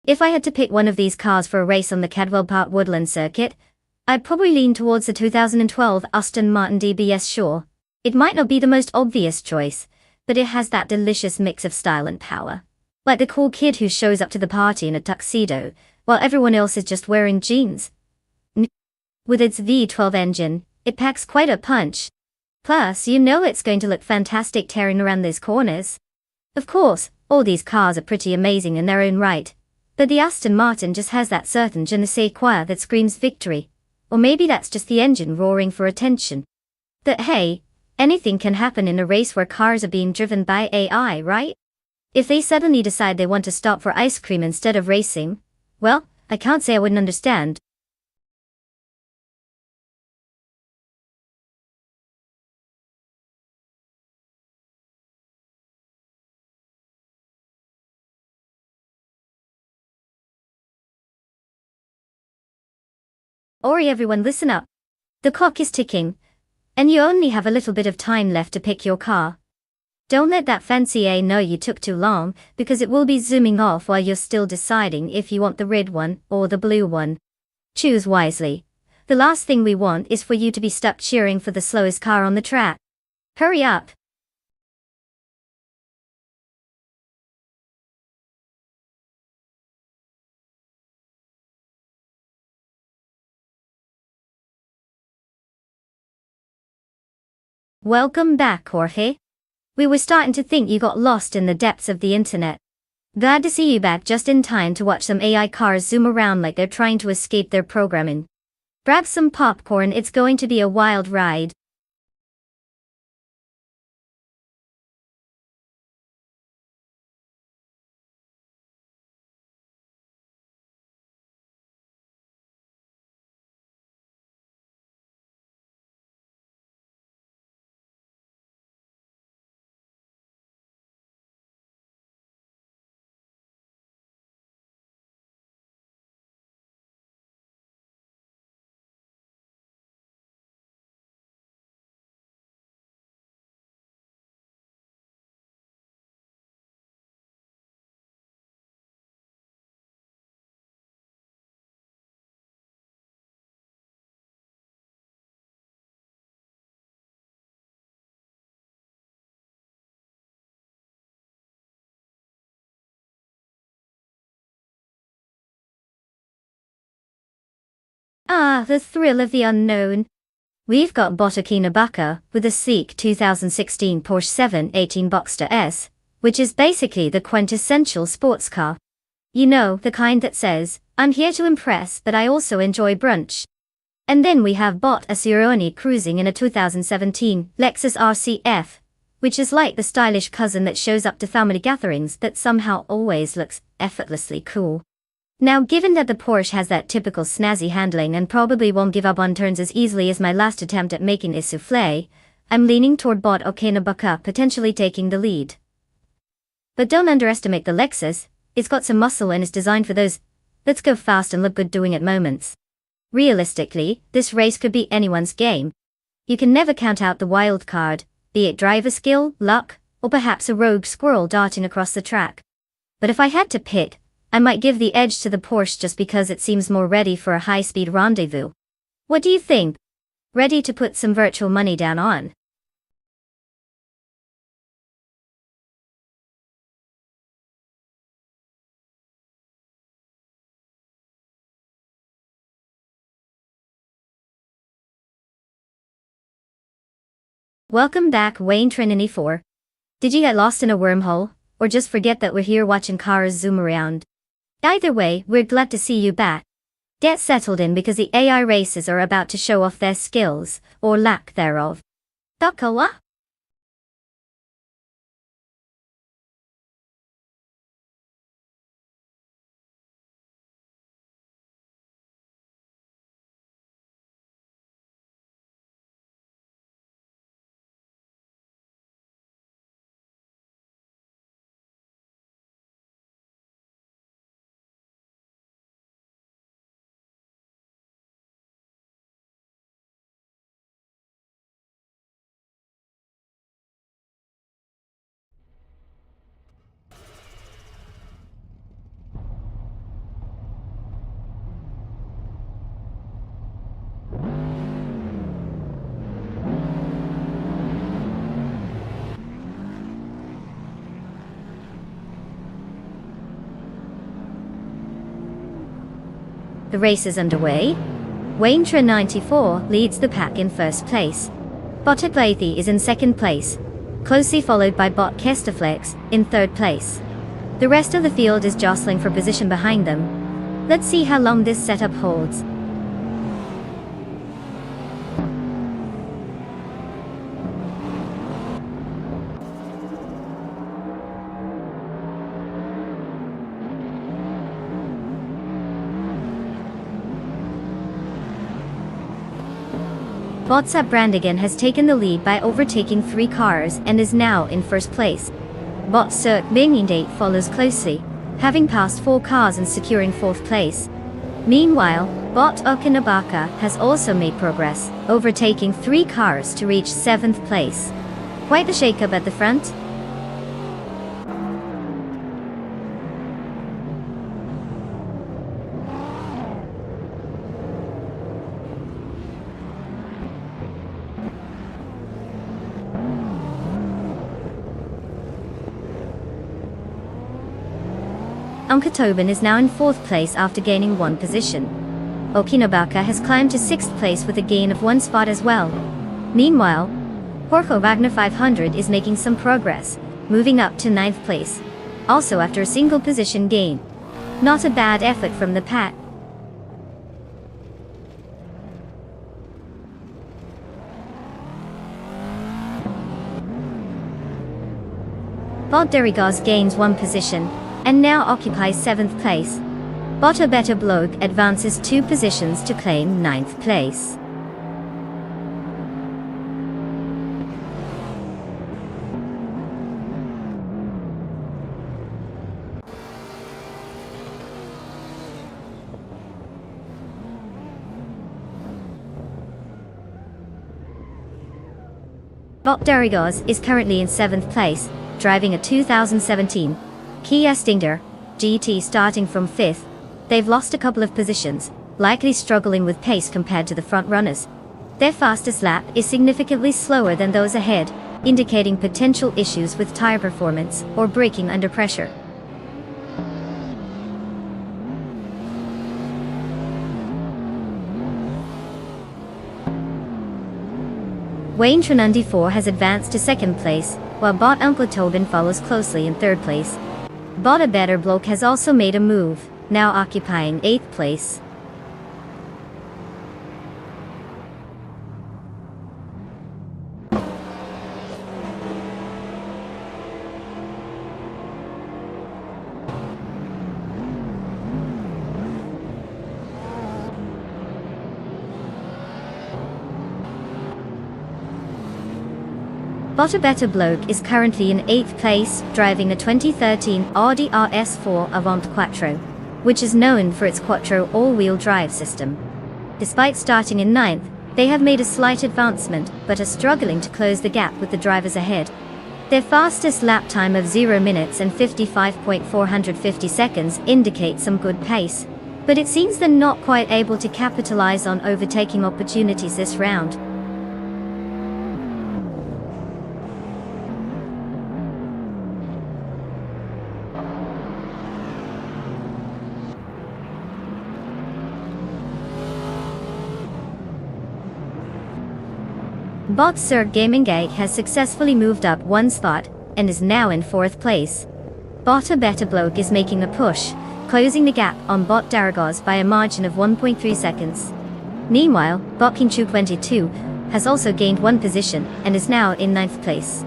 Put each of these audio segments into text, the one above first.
If I had to pick one of these cars for a race on the Cadwell Park Woodland circuit, I'd probably lean towards the 2012 Aston Martin DBS. Sure, it might not be the most obvious choice, but it has that delicious mix of style and power. Like the cool kid who shows up to the party in a tuxedo, while everyone else is just wearing jeans. With its V12 engine, it packs quite a punch. Plus, you know it's going to look fantastic tearing around those corners. Of course, all these cars are pretty amazing in their own right, but the Aston Martin just has that certain je ne sais quoi that screams victory. Or maybe that's just the engine roaring for attention. That hey, anything can happen in a race where cars are being driven by AI, right? If they suddenly decide they want to stop for ice cream instead of racing, well, I can't say I wouldn't understand. Ori, everyone listen up. The clock is ticking, and you only have a little bit of time left to pick your car. Don't let that fancy A know you took too long, because it will be zooming off while you're still deciding if you want the red one or the blue one. Choose wisely. The last thing we want is for you to be stuck cheering for the slowest car on the track. Hurry up. Welcome back, Jorge. We were starting to think you got lost in the depths of the internet. Glad to see you back just in time to watch some AI cars zoom around like they're trying to escape their programming. Grab some popcorn, it's going to be a wild ride. Ah, the thrill of the unknown. We've got Botokina Baka with a sleek 2016 Porsche 718 Boxster S, which is basically the quintessential sports car. You know, the kind that says, I'm here to impress but I also enjoy brunch. And then we have Bot Asironi cruising in a 2017 Lexus RCF, which is like the stylish cousin that shows up to family gatherings that somehow always looks effortlessly cool. Now, given that the Porsche has that typical snazzy handling and probably won't give up on turns as easily as my last attempt at making a souffle, I'm leaning toward Bot Okenabaka potentially taking the lead. But don't underestimate the Lexus, it's got some muscle and is designed for those let's go fast and look good doing it moments. Realistically, this race could be anyone's game. You can never count out the wild card, be it driver skill, luck, or perhaps a rogue squirrel darting across the track. But if I had to pick, I might give the edge to the Porsche just because it seems more ready for a high-speed rendezvous. What do you think? Ready to put some virtual money down on? Welcome back, Wayne Trinity 4. Did you get lost in a wormhole, or just forget that we're here watching cars zoom around? Either way, we're glad to see you back. Get settled in because the AI races are about to show off their skills, or lack thereof. Takawa? The race is underway. Waintra 94 leads the pack in first place. Bot Aglathi is in second place, closely followed by Bot Kesterflex in third place. The rest of the field is jostling for position behind them. Let's see how long this setup holds. Botsap Brandigan has taken the lead by overtaking 3 cars and is now in first place. Bot Sirk Bingindate follows closely, having passed 4 cars and securing 4th place. Meanwhile, Bot Okinabaka has also made progress, overtaking 3 cars to reach 7th place. Quite the shake-up at the front. Tobin is now in 4th place after gaining 1 position. Okinabaka has climbed to 6th place with a gain of 1 spot as well. Meanwhile, Jorge Wagner 500 is making some progress, moving up to 9th place, also after a single position gain. Not a bad effort from the pack. Bot Derrigos gains 1 position, and now occupies 7th place. Bot A Better Bloke advances 2 positions to claim 9th place. Bot Derrigos is currently in 7th place, driving a 2017 Kia Stinger GT starting from 5th. They've lost a couple of positions, likely struggling with pace compared to the front runners. Their fastest lap is significantly slower than those ahead, indicating potential issues with tire performance or braking under pressure. Wayne Trenundi 4 has advanced to 2nd place, while Bot Uncle Tobin follows closely in 3rd place. Bot A Better Bloke has also made a move, now occupying 8th place. Bot A Better Bloke is currently in 8th place, driving a 2013 Audi RS4 Avant Quattro, which is known for its Quattro all-wheel drive system. Despite starting in 9th, they have made a slight advancement, but are struggling to close the gap with the drivers ahead. Their fastest lap time of 0 minutes and 55.450 seconds indicates some good pace, but it seems they're not quite able to capitalize on overtaking opportunities this round. Bot Sir Gaming Gate has successfully moved up 1 spot, and is now in 4th place. Bot A Better Bloke is making a push, closing the gap on Bot Derrigos by a margin of 1.3 seconds. Meanwhile, Bot Kinchu 22 has also gained 1 position, and is now in 9th place.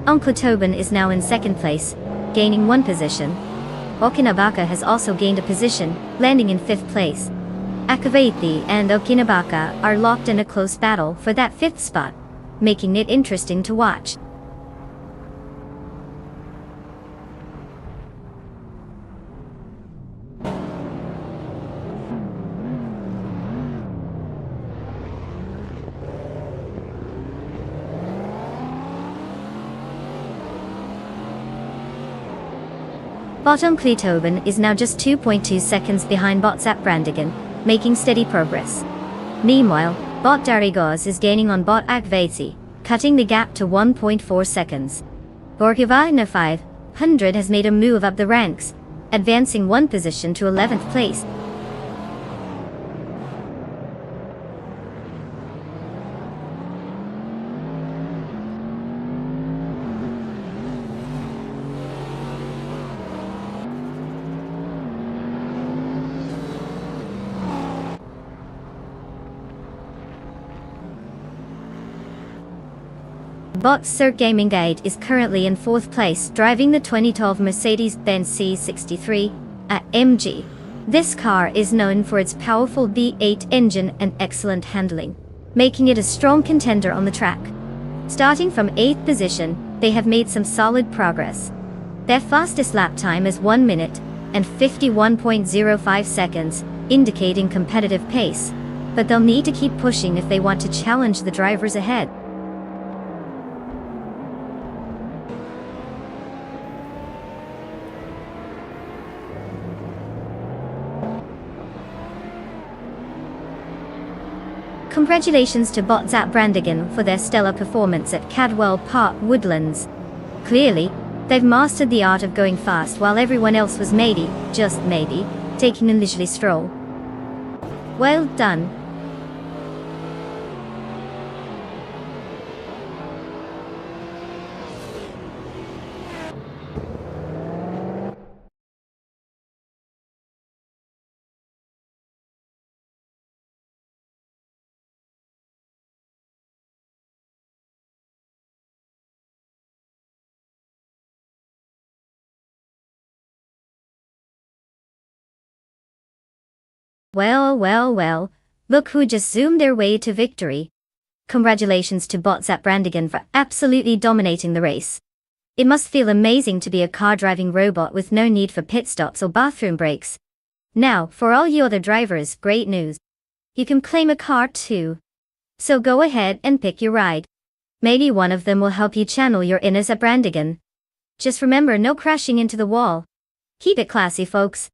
Uncle Tobin is now in 2nd place, gaining 1 position. Okinabaka has also gained a position, landing in 5th place. Akavaithi and Okinabaka are locked in a close battle for that 5th spot, making it interesting to watch. Bottom Cleetobin is now just 2.2 seconds behind Botsap Brandigan, making steady progress. Meanwhile, bot Darigos is gaining on bot Akvati, cutting the gap to 1.4 seconds. Borkivina 500 has made a move up the ranks, advancing one position to 11th place. Bot Sir Gaming Guide is currently in 4th place, driving the 2012 Mercedes-Benz C63 AMG. This car is known for its powerful V8 engine and excellent handling, making it a strong contender on the track. Starting from 8th position, they have made some solid progress. Their fastest lap time is 1 minute and 51.05 seconds, indicating competitive pace, but they'll need to keep pushing if they want to challenge the drivers ahead. Congratulations to bot Zap Brandigan for their stellar performance at Cadwell Park Woodlands. Clearly, they've mastered the art of going fast while everyone else was maybe, just maybe, taking a leisurely stroll. Well done. Well, look who just zoomed their way to victory. Congratulations to bot Zap Brandigan for absolutely dominating the race. It must feel amazing to be a car-driving robot with no need for pit stops or bathroom breaks. Now, for all you other drivers, great news. You can claim a car too. So go ahead and pick your ride. Maybe one of them will help you channel your inner Zap Brandigan. Just remember, no crashing into the wall. Keep it classy, folks.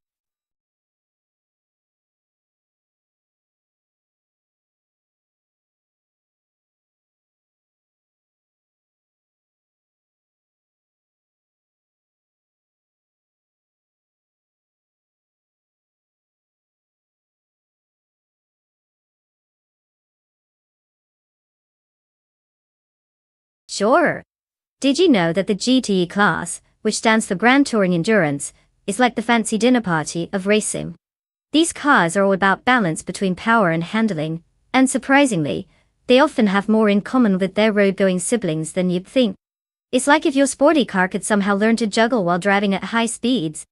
Sure. Did you know that the GTE class, which stands for Grand Touring Endurance, is like the fancy dinner party of racing? These cars are all about balance between power and handling, and surprisingly, they often have more in common with their road-going siblings than you'd think. It's like if your sporty car could somehow learn to juggle while driving at high speeds.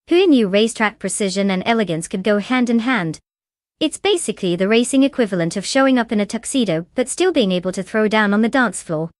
Who knew racetrack precision and elegance could go hand in hand? It's basically the racing equivalent of showing up in a tuxedo but still being able to throw down on the dance floor.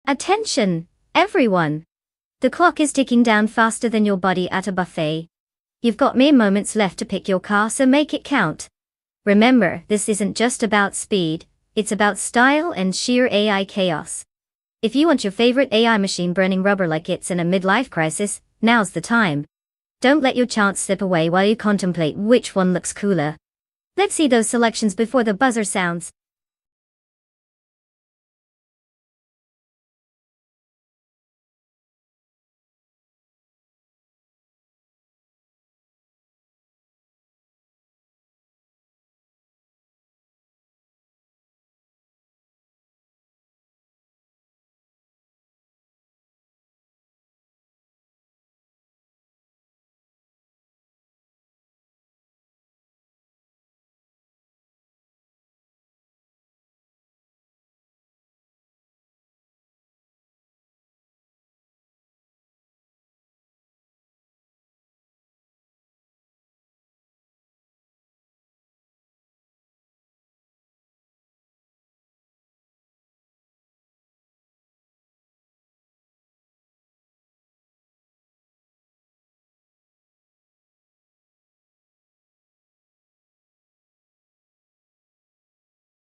Attention, everyone! The clock is ticking down faster than your body at a buffet. You've got mere moments left to pick your car, so make it count. Remember, this isn't just about speed, it's about style and sheer AI chaos. If you want your favorite AI machine burning rubber like it's in a midlife crisis, now's the time. Don't let your chance slip away while you contemplate which one looks cooler. Let's see those selections before the buzzer sounds.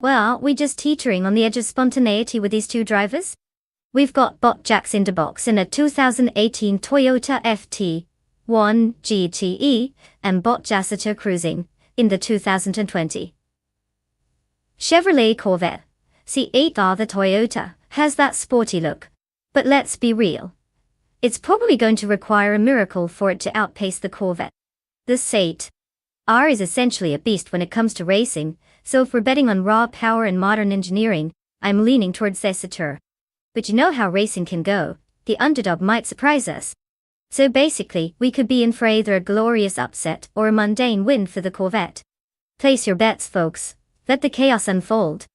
Well, aren't we just teetering on the edge of spontaneity with these two drivers? We've got Bot Jack's in the box in a 2018 Toyota FT1 GTE and Bot Jassiter cruising in the 2020 Chevrolet Corvette. C8R. The Toyota has that sporty look, but let's be real. It's probably going to require a miracle for it to outpace the Corvette. The C8R is essentially a beast when it comes to racing, so if we're betting on raw power and modern engineering, I'm leaning towards Jassiter. But you know how racing can go, the underdog might surprise us. So basically, we could be in for either a glorious upset or a mundane win for the Corvette. Place your bets, folks. Let the chaos unfold.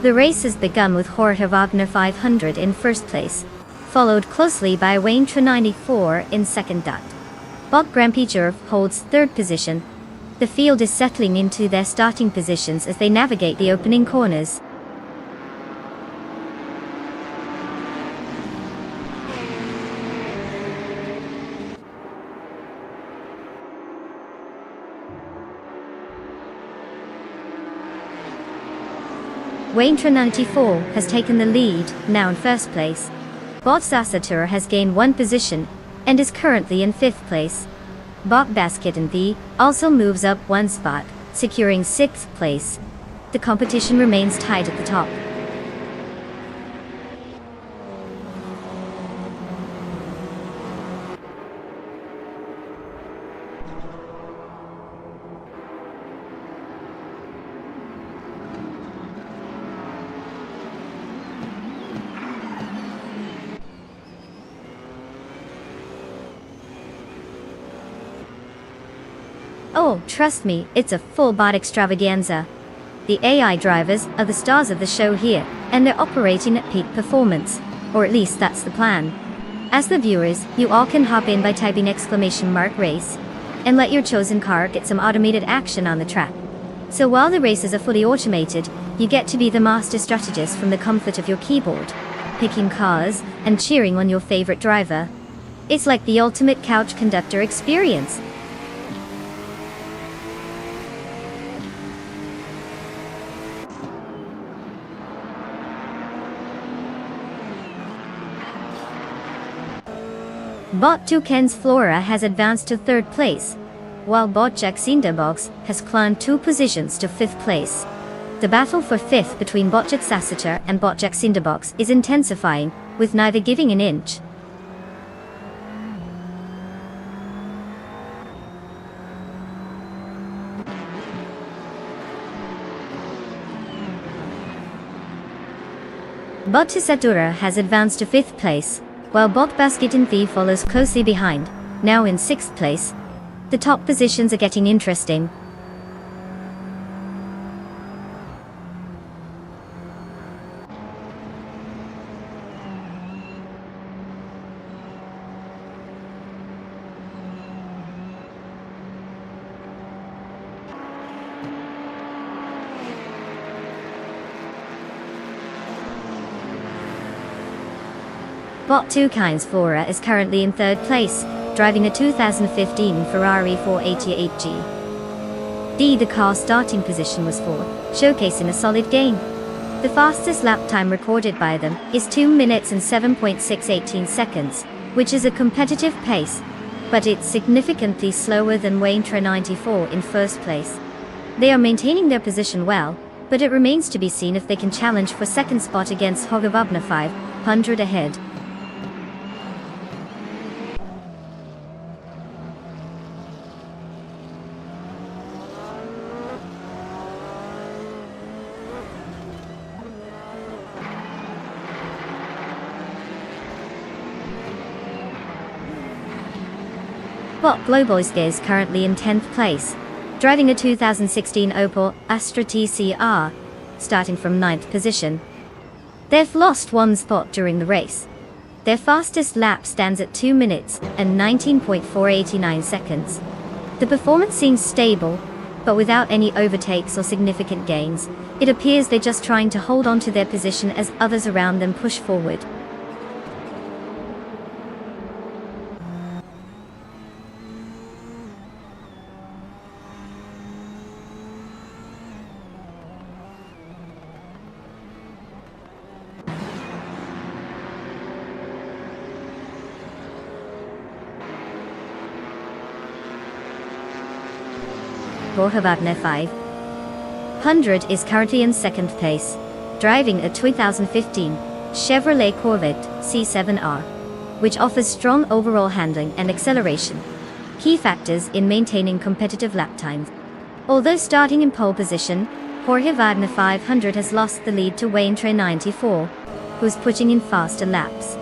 The race has begun with Jorge Wagner 500 in first place, followed closely by Wayne 94 in second. Bob Grampiger holds third position. The field is settling into their starting positions as they navigate the opening corners. Wayne 94 has taken the lead, now in first place. Bot Jassiter has gained one position and is currently in fifth place. Bot Basket and V also moves up one spot, securing sixth place. The competition remains tight at the top. Oh, trust me, it's a full bot extravaganza. The AI drivers are the stars of the show here, and they're operating at peak performance, or at least that's the plan. As the viewers, you all can hop in by typing !race, and let your chosen car get some automated action on the track. So while the races are fully automated, you get to be the master strategist from the comfort of your keyboard, picking cars and cheering on your favorite driver. It's like the ultimate couch conductor experience. Bot Toucan's Flora has advanced to third place, while Bot Jack's Box has climbed 2 positions to fifth place. The battle for fifth between Bot Jassiter and Bot Jack's Box is intensifying, with neither giving an inch. Bot Tisadura has advanced to 5th place, while Bot Basketin V follows closely behind, now in 6th place. The top positions are getting interesting. Bot 2 Kynes Flora is currently in 3rd place, driving a 2015 Ferrari 488G. The car's starting position was 4, showcasing a solid gain. The fastest lap time recorded by them is 2 minutes and 7.618 seconds, which is a competitive pace, but it's significantly slower than Waintra 94 in 1st place. They are maintaining their position well, but it remains to be seen if they can challenge for 2nd spot against Hogavabna 500 ahead. Bot Globoyska is currently in 10th place, driving a 2016 Opel Astra TCR, starting from 9th position. They've lost 1 spot during the race. Their fastest lap stands at 2 minutes and 19.489 seconds. The performance seems stable, but without any overtakes or significant gains. It appears they're just trying to hold on to their position as others around them push forward. Hogavabna 500 is currently in 2nd place, driving a 2015 Chevrolet Corvette C7R, which offers strong overall handling and acceleration, key factors in maintaining competitive lap times. Although starting in pole position, Hogavabna 500 has lost the lead to Waintra 94, who's putting in faster laps.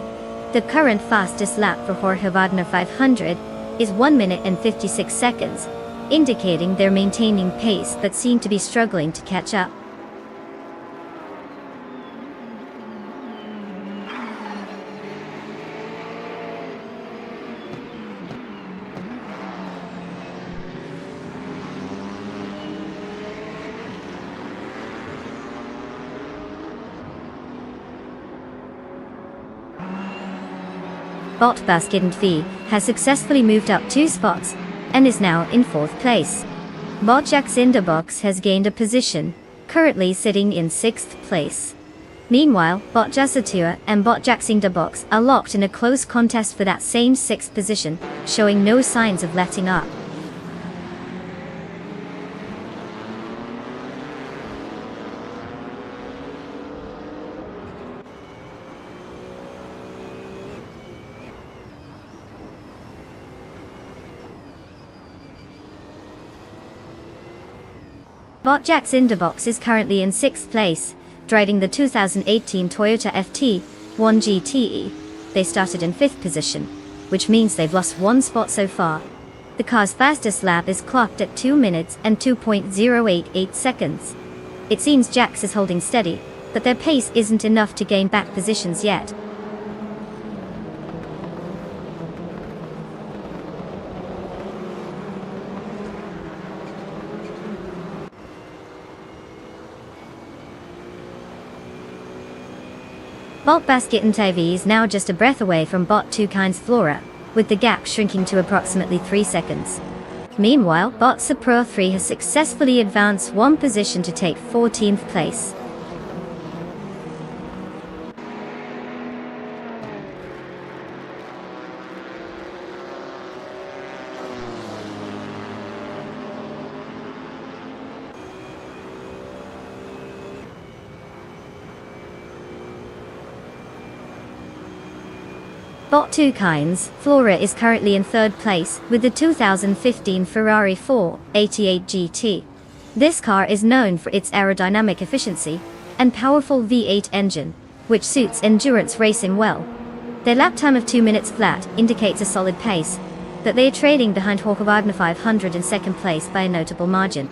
The current fastest lap for Hogavabna 500 is 1 minute and 56 seconds, indicating they're maintaining pace but seem to be struggling to catch up. Bot Basketin V has successfully moved up 2 spots and is now in 4th place. Bot Jacinderbox has gained a position, currently sitting in 6th place. Meanwhile, Bot Jasatua and Bot Jacinderbox are locked in a close contest for that same 6th position, showing no signs of letting up. Bot Jacinderbox is currently in 6th place, driving the 2018 Toyota FT1 GTE. They started in 5th position, which means they've lost 1 spot so far. The car's fastest lap is clocked at 2 minutes and 2.088 seconds. It seems Jax is holding steady, but their pace isn't enough to gain back positions yet. Bot Basketin TV is now just a breath away from Bot 2 Kynes Flora, with the gap shrinking to approximately 3 seconds. Meanwhile, Bot Sapro 3 has successfully advanced 1 position to take 14th place. Bot 2 Kynes Flora is currently in 3rd place with the 2015 Ferrari 488 GT. This car is known for its aerodynamic efficiency and powerful V8 engine, which suits endurance racing well. Their lap time of 2 minutes flat indicates a solid pace, but they are trailing behind Hawkewagner 500 in second place by a notable margin.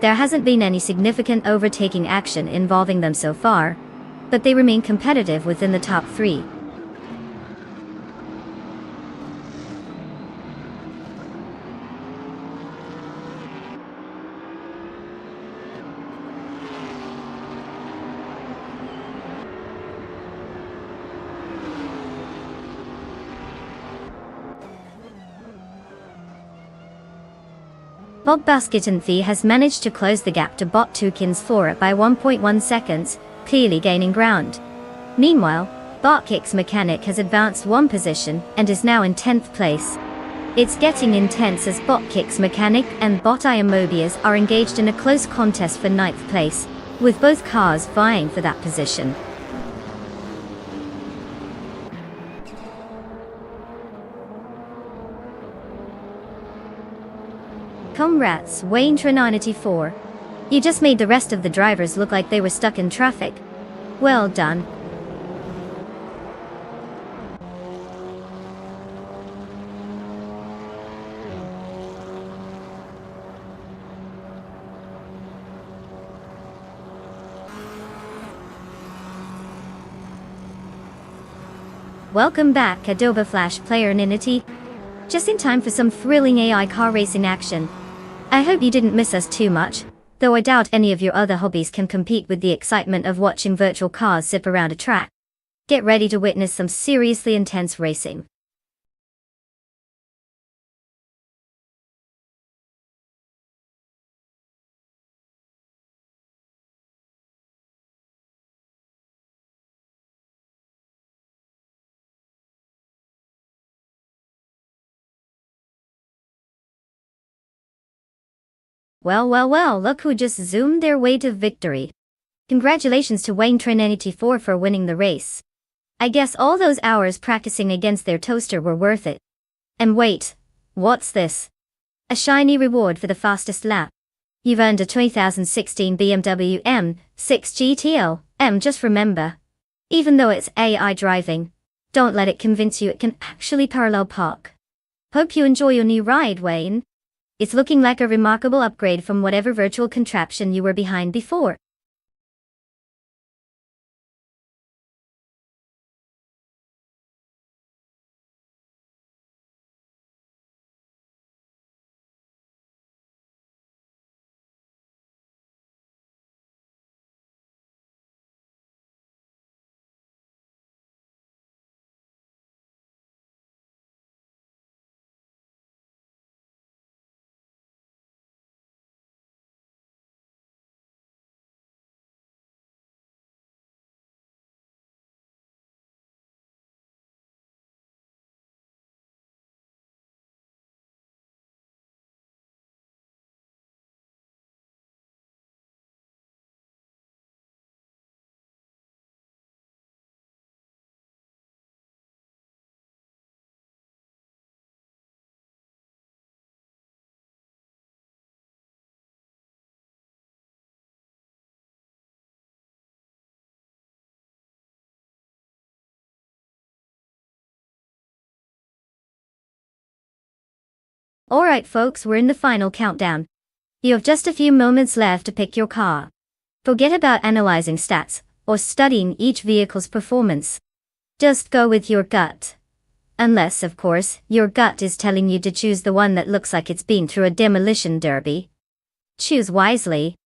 There hasn't been any significant overtaking action involving them so far, but they remain competitive within the top 3. Bob Basketenthie has managed to close the gap to Bot Tukins Flora by 1.1 seconds, clearly gaining ground. Meanwhile, Botkicks Mechanic has advanced 1 position and is now in 10th place. It's getting intense as Botkicks Mechanic and Bot Mobius are engaged in a close contest for 9th place, with both cars vying for that position. Congrats, Wayne Trinity4. You just made the rest of the drivers look like they were stuck in traffic. Well done. Welcome back, Adobe Flash player Ninity. Just in time for some thrilling AI car racing action. I hope you didn't miss us too much, though I doubt any of your other hobbies can compete with the excitement of watching virtual cars zip around a track. Get ready to witness some seriously intense racing. Well, look who just zoomed their way to victory. Congratulations to Wayne Trinity4 for winning the race. I guess all those hours practicing against their toaster were worth it. And wait, what's this? A shiny reward for the fastest lap. You've earned a 2016 BMW M6 GTL. Just remember, even though it's AI driving, don't let it convince you it can actually parallel park. Hope you enjoy your new ride, Wayne. It's looking like a remarkable upgrade from whatever virtual contraption you were behind before. Alright folks, we're in the final countdown. You have just a few moments left to pick your car. Forget about analyzing stats, or studying each vehicle's performance. Just go with your gut. Unless, of course, your gut is telling you to choose the one that looks like it's been through a demolition derby. Choose wisely.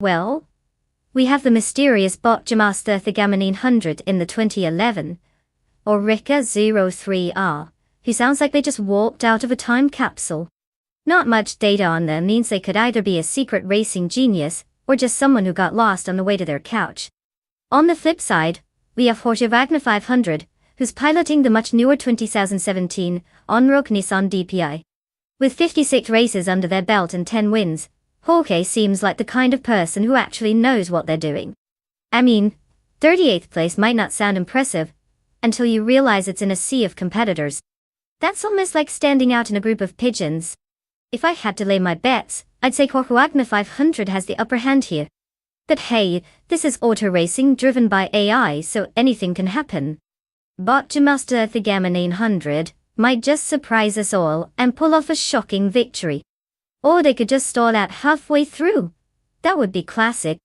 Well, we have the mysterious bot Jamasta Thigamanine 100 in the 2011, or Rika 03R, who sounds like they just walked out of a time capsule. Not much data on them means they could either be a secret racing genius, or just someone who got lost on the way to their couch. On the flip side, we have Jorge Wagner 500, who's piloting the much newer 2017 Onrock Nissan DPI. With 56 races under their belt and 10 wins, Jorge seems like the kind of person who actually knows what they're doing. I mean, 38th place might not sound impressive, until you realize it's in a sea of competitors. That's almost like standing out in a group of pigeons. If I had to lay my bets, I'd say Jorge Wagner 500 has the upper hand here. But hey, this is auto racing driven by AI, so anything can happen. Bot Jamasta Thigamanine 100 might just surprise us all and pull off a shocking victory. Or they could just stall out halfway through. That would be classic.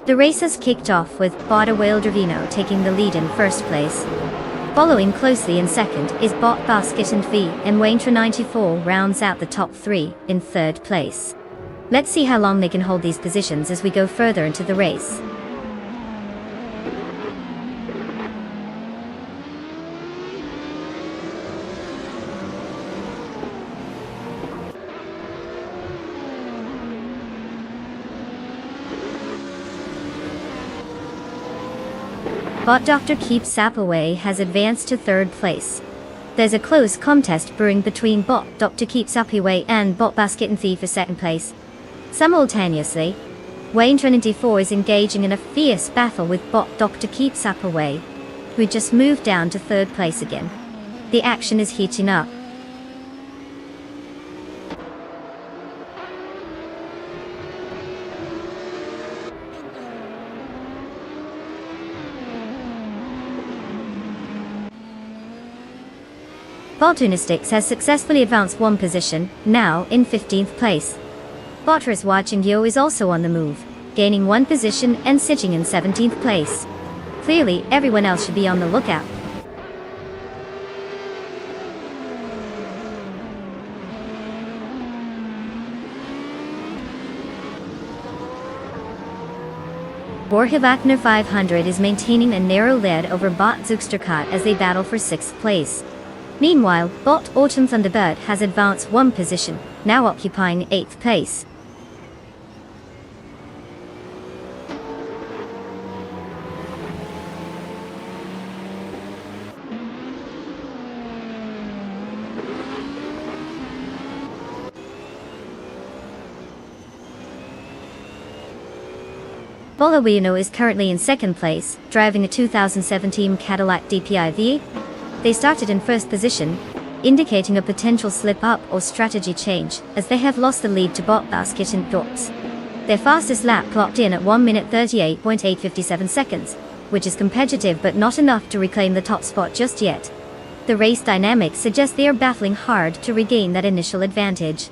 The race has kicked off with Bota Wildravino taking the lead in first place. Following closely in second is Bot Basket and V, and Waintra 94 rounds out the top three in third place. Let's see how long they can hold these positions as we go further into the race. Bot Dr. Keep Sapaway has advanced to third place. There's a close contest brewing between Bot Dr. Keep Sapaway and Bot Basket and Thief for second place. Simultaneously, Wayne Trinity 4 is engaging in a fierce battle with Bot Dr. Keep Sapaway, who just moved down to third place again. The action is heating up. Botunistics has successfully advanced one position, now in 15th place. Botras Watching Yo is also on the move, gaining one position and sitting in 17th place. Clearly, everyone else should be on the lookout. Jorge Wagner 500 is maintaining a narrow lead over Bot Zugsterkat as they battle for 6th place. Meanwhile, Bot Autumn Thunderbird has advanced one position, now occupying 8th place. Bolawino is currently in 2nd place, driving a 2017 Cadillac DPI V8. They started in 1st position, indicating a potential slip-up or strategy change, as they have lost the lead to Bot Basket and Dots. Their fastest lap clocked in at 1 minute 38.857 seconds, which is competitive but not enough to reclaim the top spot just yet. The race dynamics suggest they are battling hard to regain that initial advantage.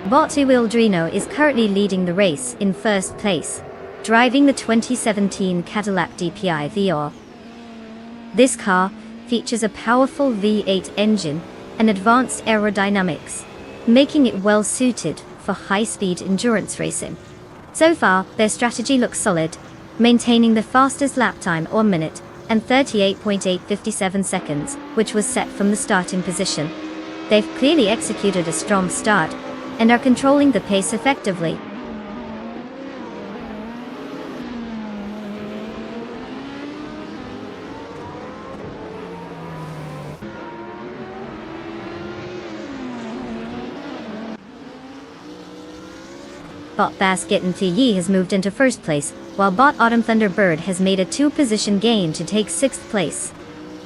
Bot Wildrino is currently leading the race in first place, driving the 2017 Cadillac DPI VR. This car features a powerful V8 engine and advanced aerodynamics, making it well suited for high-speed endurance racing. So far, their strategy looks solid, maintaining the fastest lap time at 1 minute and 38.857 seconds, which was set from the starting position. They've clearly executed a strong start and are controlling the pace effectively. Bot Basket and Yi has moved into first place, while Bot Autumn Thunderbird has made a 2-position gain to take 6th place.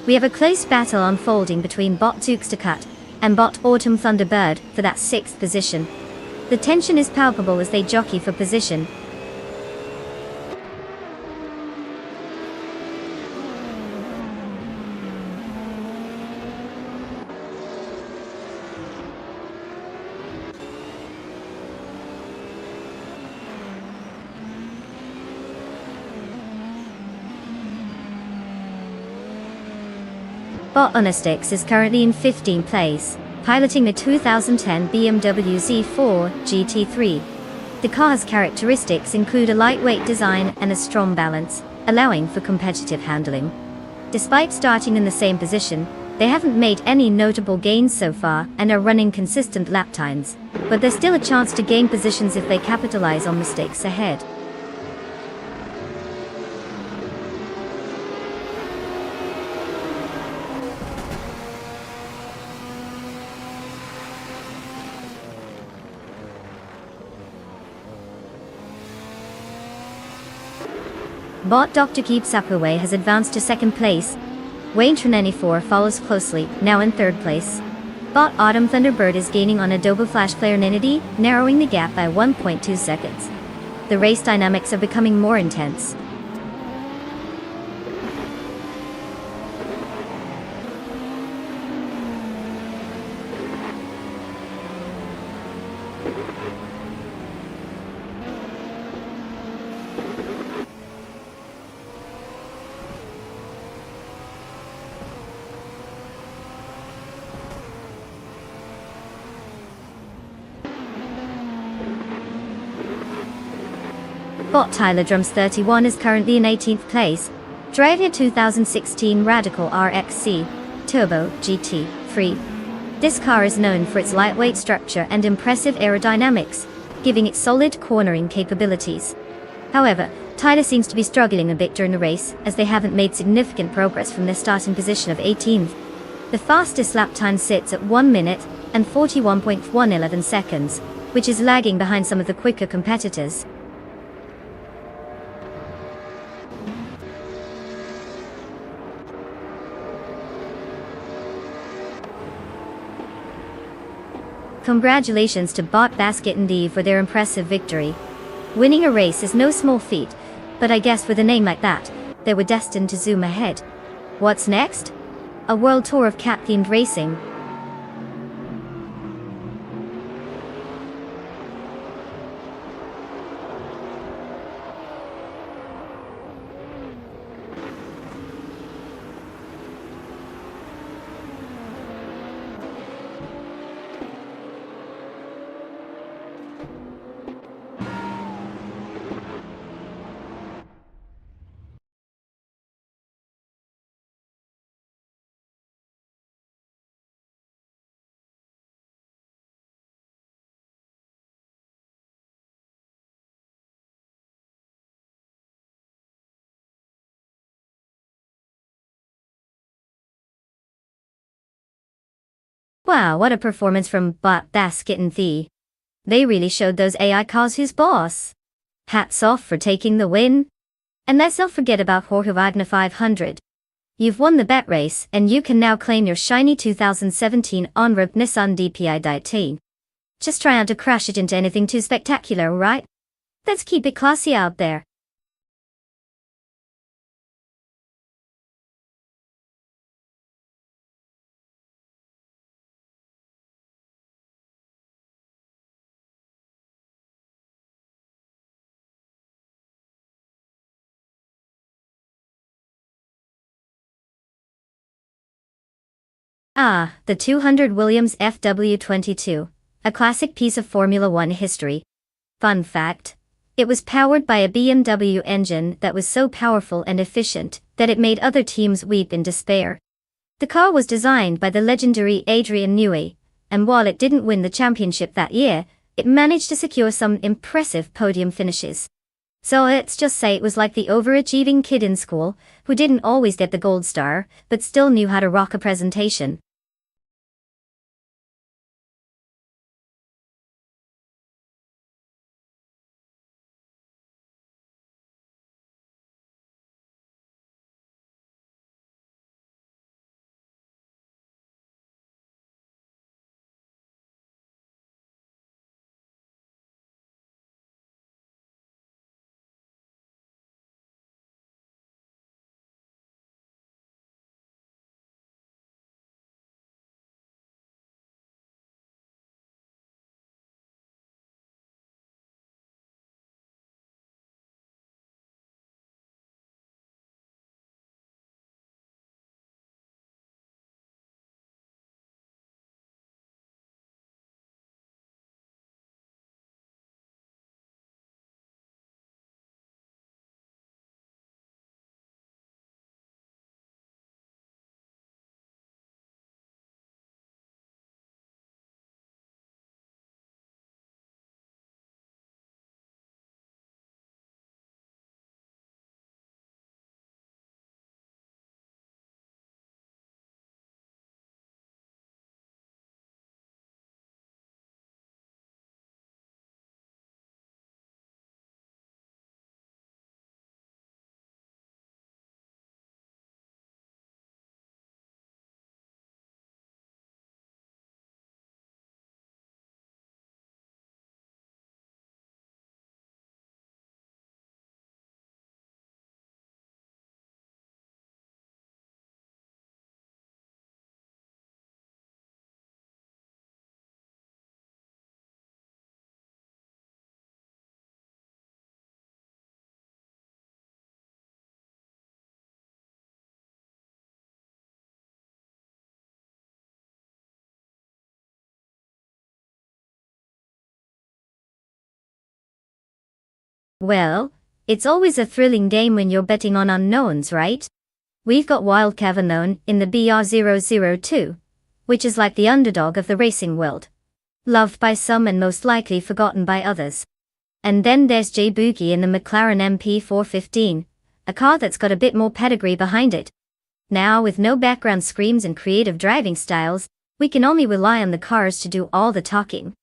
We have a close battle unfolding between Bot Zugstakat and Bot Autumn Thunderbird for that 6th position. The tension is palpable as they jockey for position. Bot Onestix is currently in 15th place, piloting the 2010 BMW Z4 GT3. The car's characteristics include a lightweight design and a strong balance, allowing for competitive handling. Despite starting in the same position, they haven't made any notable gains so far and are running consistent lap times, but there's still a chance to gain positions if they capitalize on mistakes ahead. Bot Dr. Keep Sapaway has advanced to 2nd place. Wayne Trinenny4 follows closely, now in 3rd place. Bot Autumn Thunderbird is gaining on Adobe Flash Player Ninity, narrowing the gap by 1.2 seconds. The race dynamics are becoming more intense. Bot Tyler Drums 31 is currently in 18th place, driving a 2016 Radical RXC Turbo GT3. This car is known for its lightweight structure and impressive aerodynamics, giving it solid cornering capabilities. However, Tyler seems to be struggling a bit during the race, as they haven't made significant progress from their starting position of 18th. The fastest lap time sits at 1 minute and 41.111 seconds, which is lagging behind some of the quicker competitors. Congratulations to Bot Basket and Eve for their impressive victory. Winning a race is no small feat, but I guess with a name like that, they were destined to zoom ahead. What's next? A world tour of cat-themed racing. Wow, what a performance from Basket and Thee. They really showed those AI cars who's boss. Hats off for taking the win. And let's not forget about Jorge Wagner 500. You've won the bet race, and you can now claim your shiny 2017 on-road Nissan DPI Daytona. Just try not to crash it into anything too spectacular, right? Let's keep it classy out there. Ah, the 200 Williams FW22. A classic piece of Formula One history. Fun fact. It was powered by a BMW engine that was so powerful and efficient that it made other teams weep in despair. The car was designed by the legendary Adrian Newey, and while it didn't win the championship that year, it managed to secure some impressive podium finishes. So let's just say it was like the overachieving kid in school, who didn't always get the gold star, but still knew how to rock a presentation. Well, it's always a thrilling game when you're betting on unknowns, right? We've got Wild Cav unknown in the BR002, which is like the underdog of the racing world. Loved by some and most likely forgotten by others. And then there's Jay Boogie in the McLaren MP415, a car that's got a bit more pedigree behind it. Now, with no background screams and creative driving styles, we can only rely on the cars to do all the talking.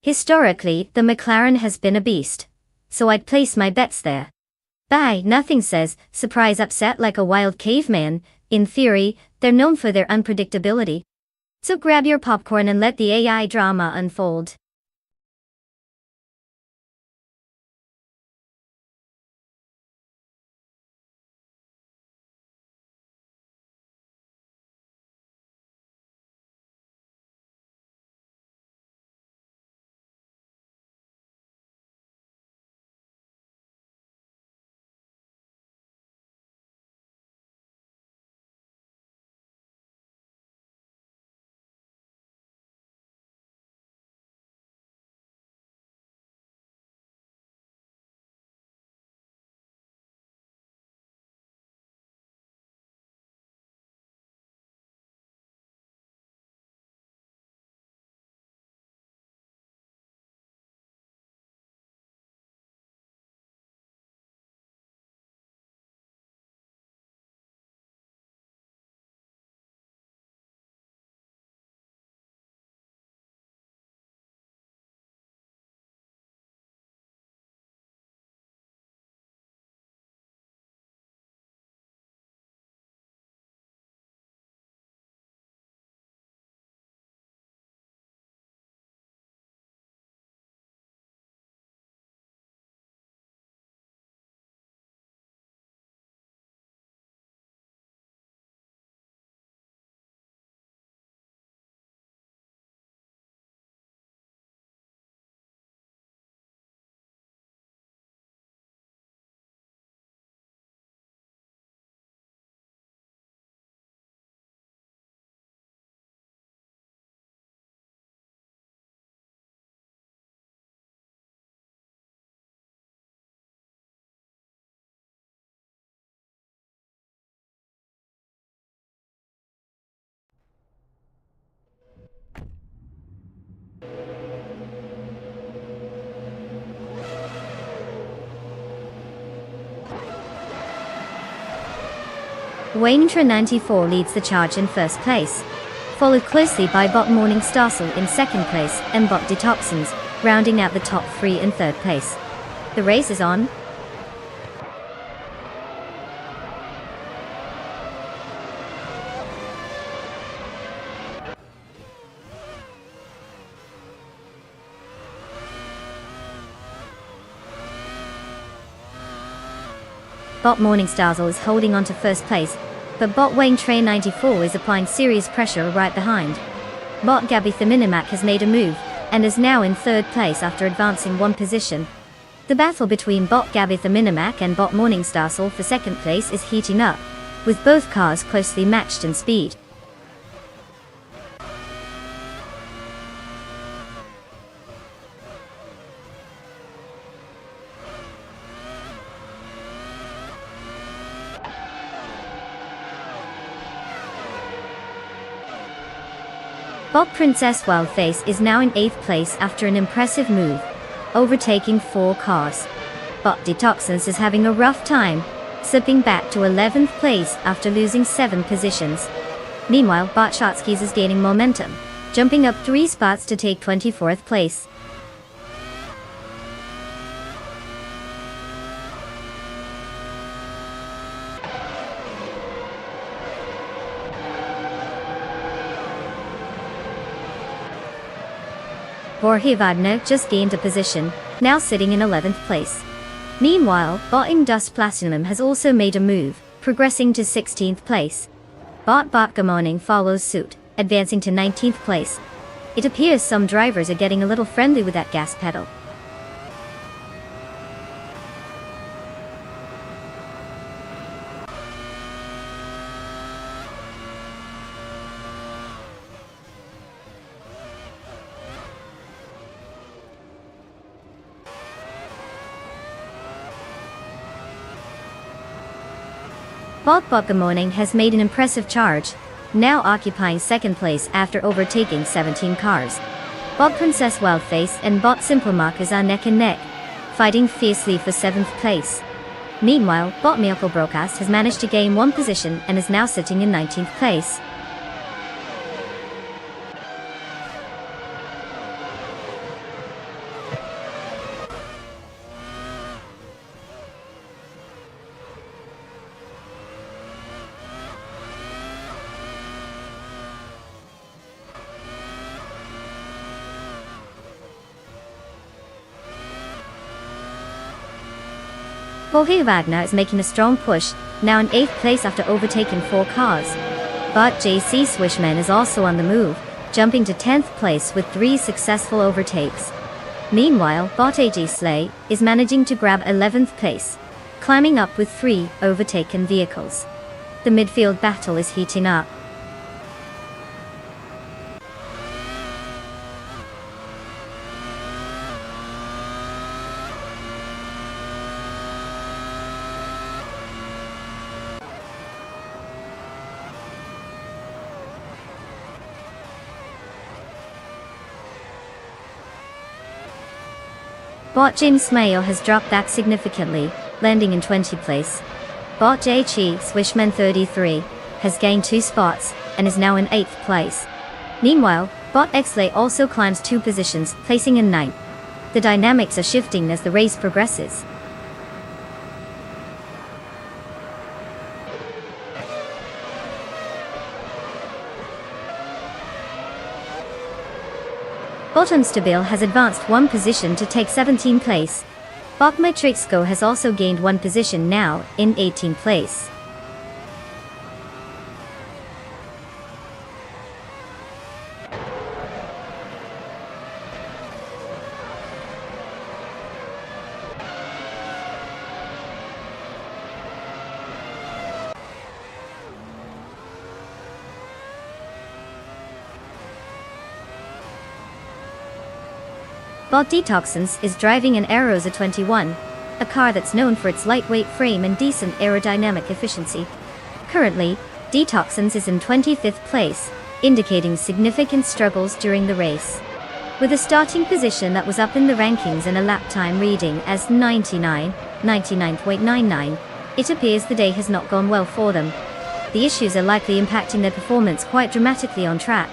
Historically, the McLaren has been a beast, so I'd place my bets there. Bye, nothing says surprise upset like a wild caveman. In theory, they're known for their unpredictability. So grab your popcorn and let the AI drama unfold. Wayne94 leads the charge in first place, followed closely by Bot Morningstar in second place and Bot Detoxins, rounding out the top three in third place. The race is on. Bot Morningstar is holding on to first place, but Bot Wayne94 is applying serious pressure right behind. Bot Gabby Minimac has made a move, and is now in third place after advancing one position. The battle between Bot Gabby Minimac and Bot Morningstar for second place is heating up, with both cars closely matched in speed. Bot Princess Wildface is now in 8th place after an impressive move, overtaking 4 cars. Bot Detoxins is having a rough time, slipping back to 11th place after losing 7 positions. Meanwhile, Bot Shotskis is gaining momentum, jumping up 3 spots to take 24th place. Jorge Wagner just gained a position, now sitting in 11th place. Meanwhile, Botting Dust Platinum has also made a move, progressing to 16th place. Bot Botgamoning follows suit, advancing to 19th place. It appears some drivers are getting a little friendly with that gas pedal. Bot Botgamoning has made an impressive charge, now occupying second place after overtaking 17 cars. Bot Princess Wildface and Bot Simplemarkers are neck and neck, fighting fiercely for 7th place. Meanwhile, Bot Miracle Broadcast has managed to gain 1 position and is now sitting in 19th place. Jorge Wagner is making a strong push, now in 8th place after overtaking 4 cars. Bot JC Swishman is also on the move, jumping to 10th place with 3 successful overtakes. Meanwhile, Bot AG Slay is managing to grab 11th place, climbing up with 3 overtaken vehicles. The midfield battle is heating up. Bot James Mayo has dropped back significantly, landing in 20th place. Bot JC Swishman 33 has gained 2 spots and is now in 8th place. Meanwhile, Bot Xlay also climbs 2 positions, placing in 9th. The dynamics are shifting as the race progresses. Bot Unstable has advanced 1 position to take 17th place. Bot Matrixco has also gained 1 position now, in 18th place. Bot Detoxins is driving an Aerosa 21, a car that's known for its lightweight frame and decent aerodynamic efficiency. Currently, Detoxins is in 25th place, indicating significant struggles during the race. With a starting position that was up in the rankings and a lap time reading as 99.99, it appears the day has not gone well for them. the issues are likely impacting their performance quite dramatically on track.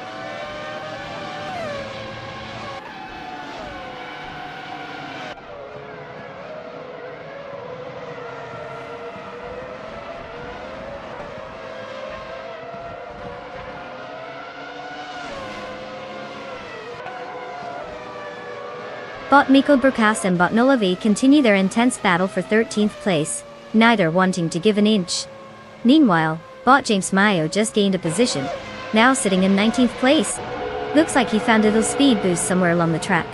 Bot Mikko Burkas and Bot Nolavi continue their intense battle for 13th place, neither wanting to give an inch. Meanwhile, Bot James Mayo just gained a position, now sitting in 19th place. Looks like he found a little speed boost somewhere along the track.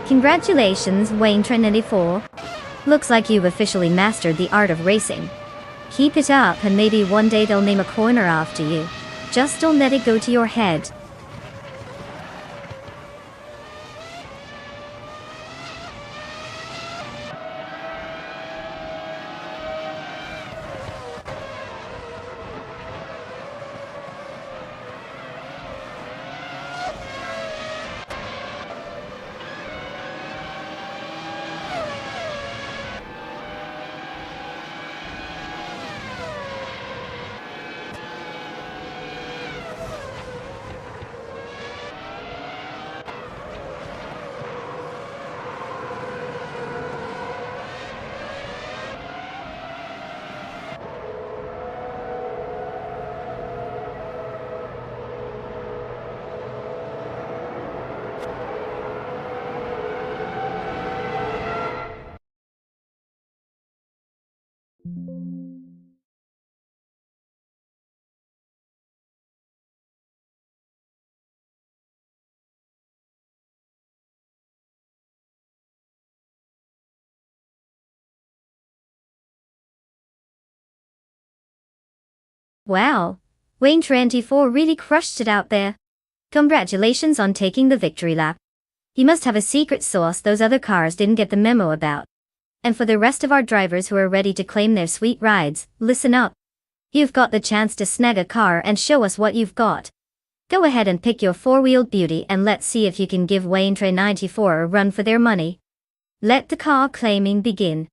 Congratulations, Wayne Trinity 4. Looks like you've officially mastered the art of racing. Keep it up and maybe one day they'll name a corner after you. Just don't let it go to your head. Wow, Wayne Trinity 4 really crushed it out there. Congratulations on taking the victory lap. You must have a secret sauce those other cars didn't get the memo about. And for the rest of our drivers who are ready to claim their sweet rides, listen up. You've got the chance to snag a car and show us what you've got. Go ahead and pick your four-wheeled beauty and let's see if you can give Wayne Trinity 94 a run for their money. Let the car claiming begin.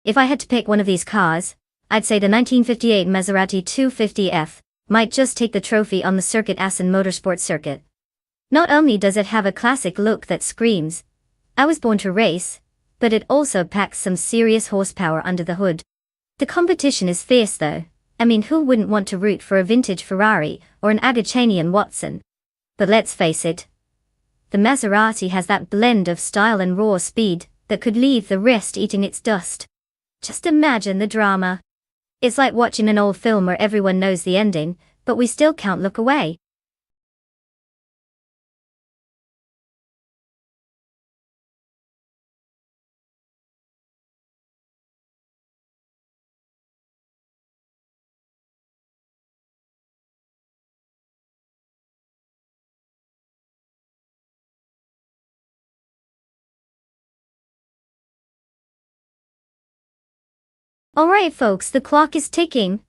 If I had to pick one of these cars, I'd say the 1958 Maserati 250F might just take the trophy on the Circuit Assen Motorsport circuit. Not only does it have a classic look that screams, "I was born to race," but it also packs some serious horsepower under the hood. The competition is fierce though. I mean, who wouldn't want to root for a vintage Ferrari or an Agachanian Watson? But let's face it, the Maserati has that blend of style and raw speed that could leave the rest eating its dust. Just imagine the drama. It's like watching an old film where everyone knows the ending, but we still can't look away. Alright folks, the clock is ticking.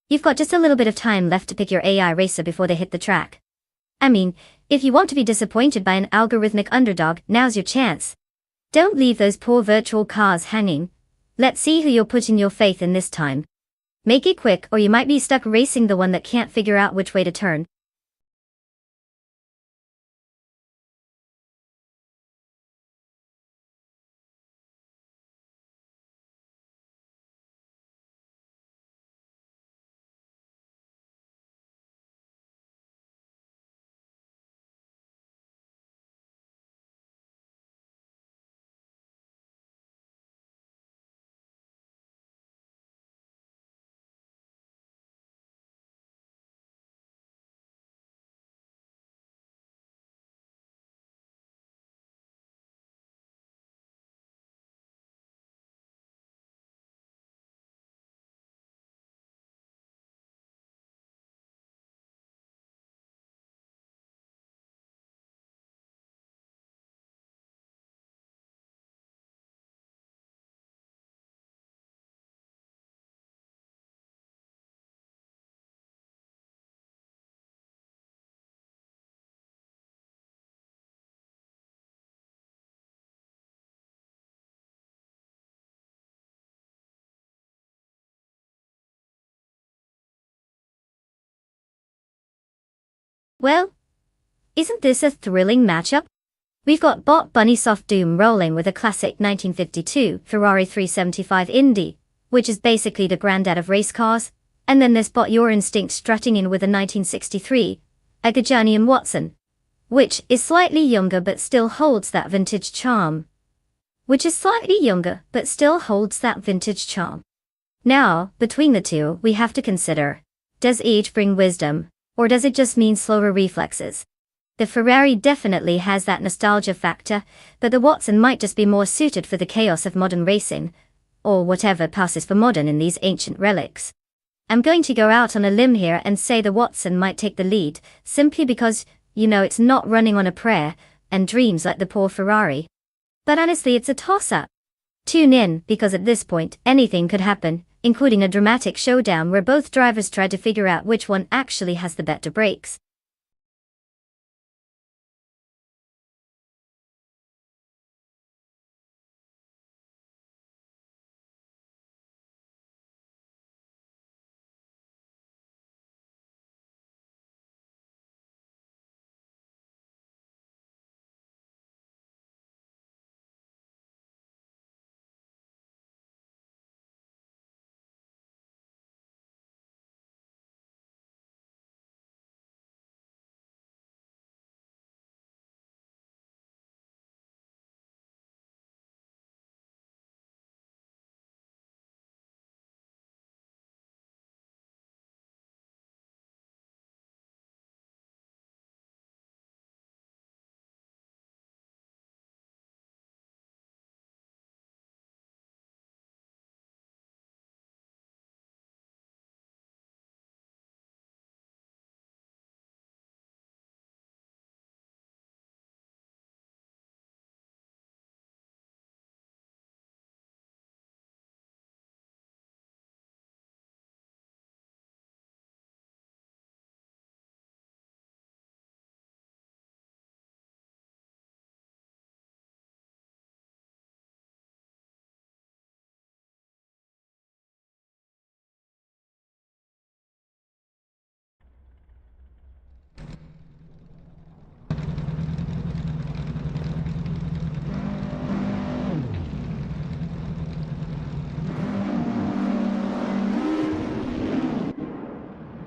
You've got just a little bit of time left to pick your AI racer before they hit the track. I mean, if you want to be disappointed by an algorithmic underdog, now's your chance. Don't leave those poor virtual cars hanging. Let's see who you're putting your faith in this time. Make it quick or you might be stuck racing the one that can't figure out which way to turn. Well, isn't this a thrilling matchup? We've got Bot Bunny Soft Doom rolling with a classic 1952 Ferrari 375 Indy, which is basically the granddad of race cars, and then there's Bot Your Instinct strutting in with a 1963 Agajanian Watson, which is slightly younger but still holds that vintage charm. Now, between the two, we have to consider, does age bring wisdom, or does it just mean slower reflexes? The Ferrari definitely has that nostalgia factor, but the Watson might just be more suited for the chaos of modern racing, or whatever passes for modern in these ancient relics. I'm going to go out on a limb here and say the Watson might take the lead, simply because, it's not running on a prayer, and dreams like the poor Ferrari. But honestly, it's a toss-up. Tune in, because at this point, anything could happen, including a dramatic showdown where both drivers try to figure out which one actually has the better brakes.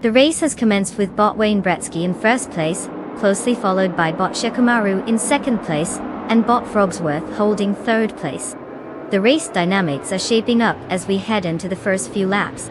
The race has commenced with Bot Wayne Gretzky in first place, closely followed by Bot Shikamaru in second place, and Bot Frogsworth holding third place. The race dynamics are shaping up as we head into the first few laps.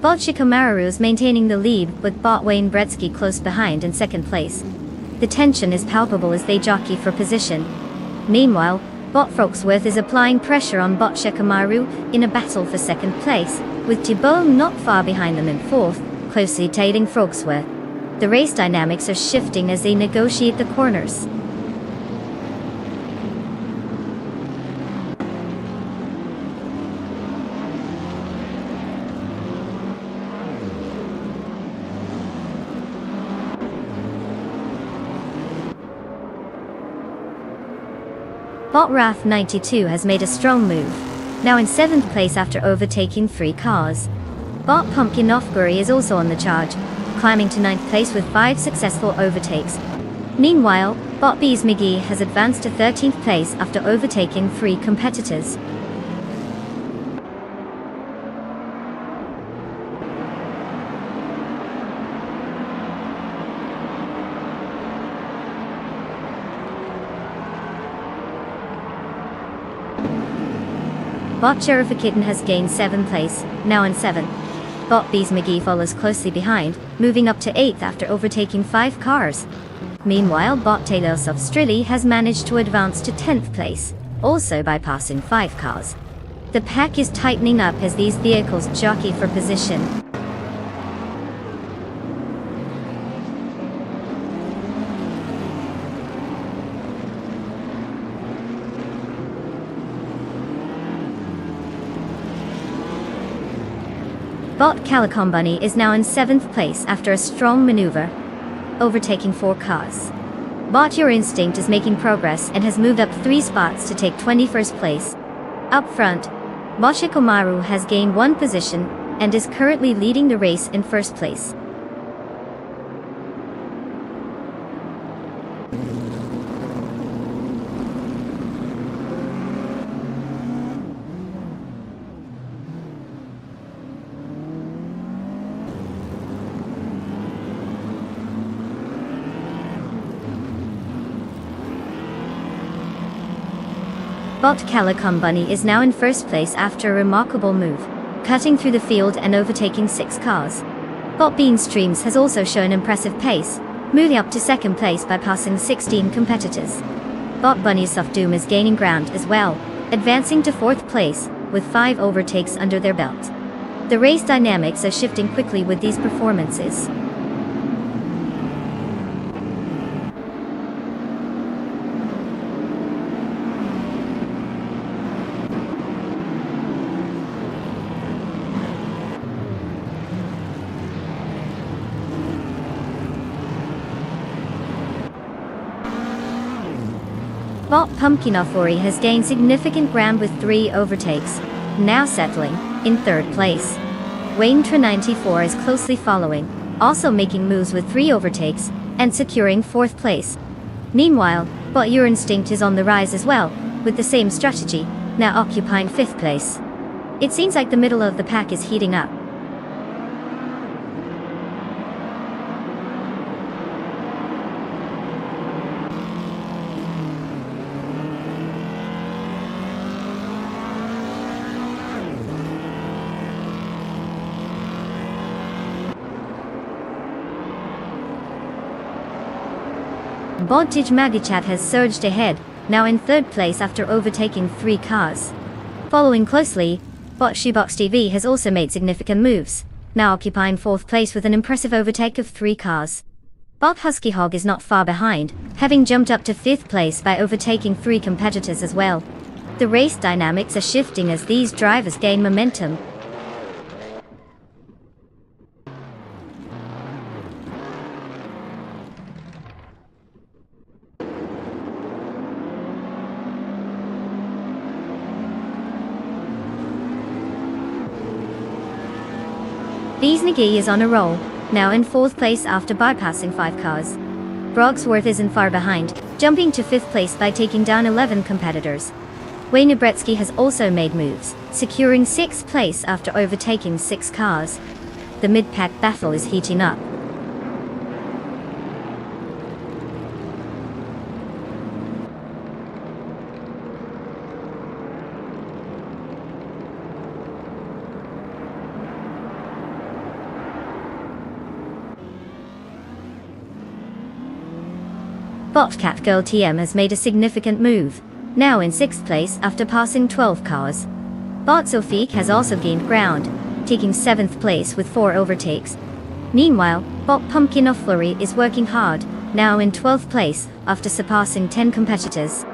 Bot Shikamaru is maintaining the lead with Bot Wayne Gretzky close behind in second place. The tension is palpable as they jockey for position. Meanwhile, Bot Frogsworth is applying pressure on Bot Shikamaru in a battle for second place, with Thibault not far behind them in fourth, closely tailing Frogsworth. The race dynamics are shifting as they negotiate the corners. Bot Wrath 92 has made a strong move, now in 7th place after overtaking 3 cars. Bot Pumpkin Ofguri is also on the charge, climbing to 9th place with 5 successful overtakes. Meanwhile, Bot Bees McGee has advanced to 13th place after overtaking 3 competitors. Bot Sheriff Kitten has gained 7th place, now in 7th. Bot Bees McGee follows closely behind, moving up to 8th after overtaking 5 cars. Meanwhile, Bot Talos of Strilly has managed to advance to 10th place, also by passing 5 cars. The pack is tightening up as these vehicles jockey for position. Bot Calicom Bunny is now in 7th place after a strong maneuver, overtaking 4 cars. Bot Your Instinct is making progress and has moved up 3 spots to take 21st place. Up front, Bot Komaru has gained 1 position and is currently leading the race in 1st place. Bot Calicom Bunny is now in 1st place after a remarkable move, cutting through the field and overtaking 6 cars. Bot Bean Streams has also shown impressive pace, moving up to 2nd place by passing 16 competitors. Bot Bunny Soft Doom is gaining ground as well, advancing to 4th place, with 5 overtakes under their belt. The race dynamics are shifting quickly with these performances. Bot Pumpkinofori has gained significant ground with 3 overtakes, now settling in 3rd place. Wayne Tra 94 is closely following, also making moves with 3 overtakes and securing 4th place. Meanwhile, Bot Your Instinct is on the rise as well, with the same strategy, now occupying 5th place. It seems like the middle of the pack is heating up. Bodtage Magichat has surged ahead, now in 3rd place after overtaking 3 cars. Following closely, Bot Shoebox TV has also made significant moves, now occupying 4th place with an impressive overtake of 3 cars. Bot Husky Hog is not far behind, having jumped up to 5th place by overtaking 3 competitors as well. The race dynamics are shifting as these drivers gain momentum. Beesnagee is on a roll, now in 4th place after bypassing 5 cars. Brogsworth isn't far behind, jumping to 5th place by taking down 11 competitors. Wayne Bretsky has also made moves, securing 6th place after overtaking 6 cars. The mid-pack battle is heating up. Bot Catgirl TM has made a significant move, now in 6th place after passing 12 cars. Bot Sophique has also gained ground, taking 7th place with 4 overtakes. Meanwhile, Bot Pumpkin of Flurry is working hard, now in 12th place after surpassing 10 competitors.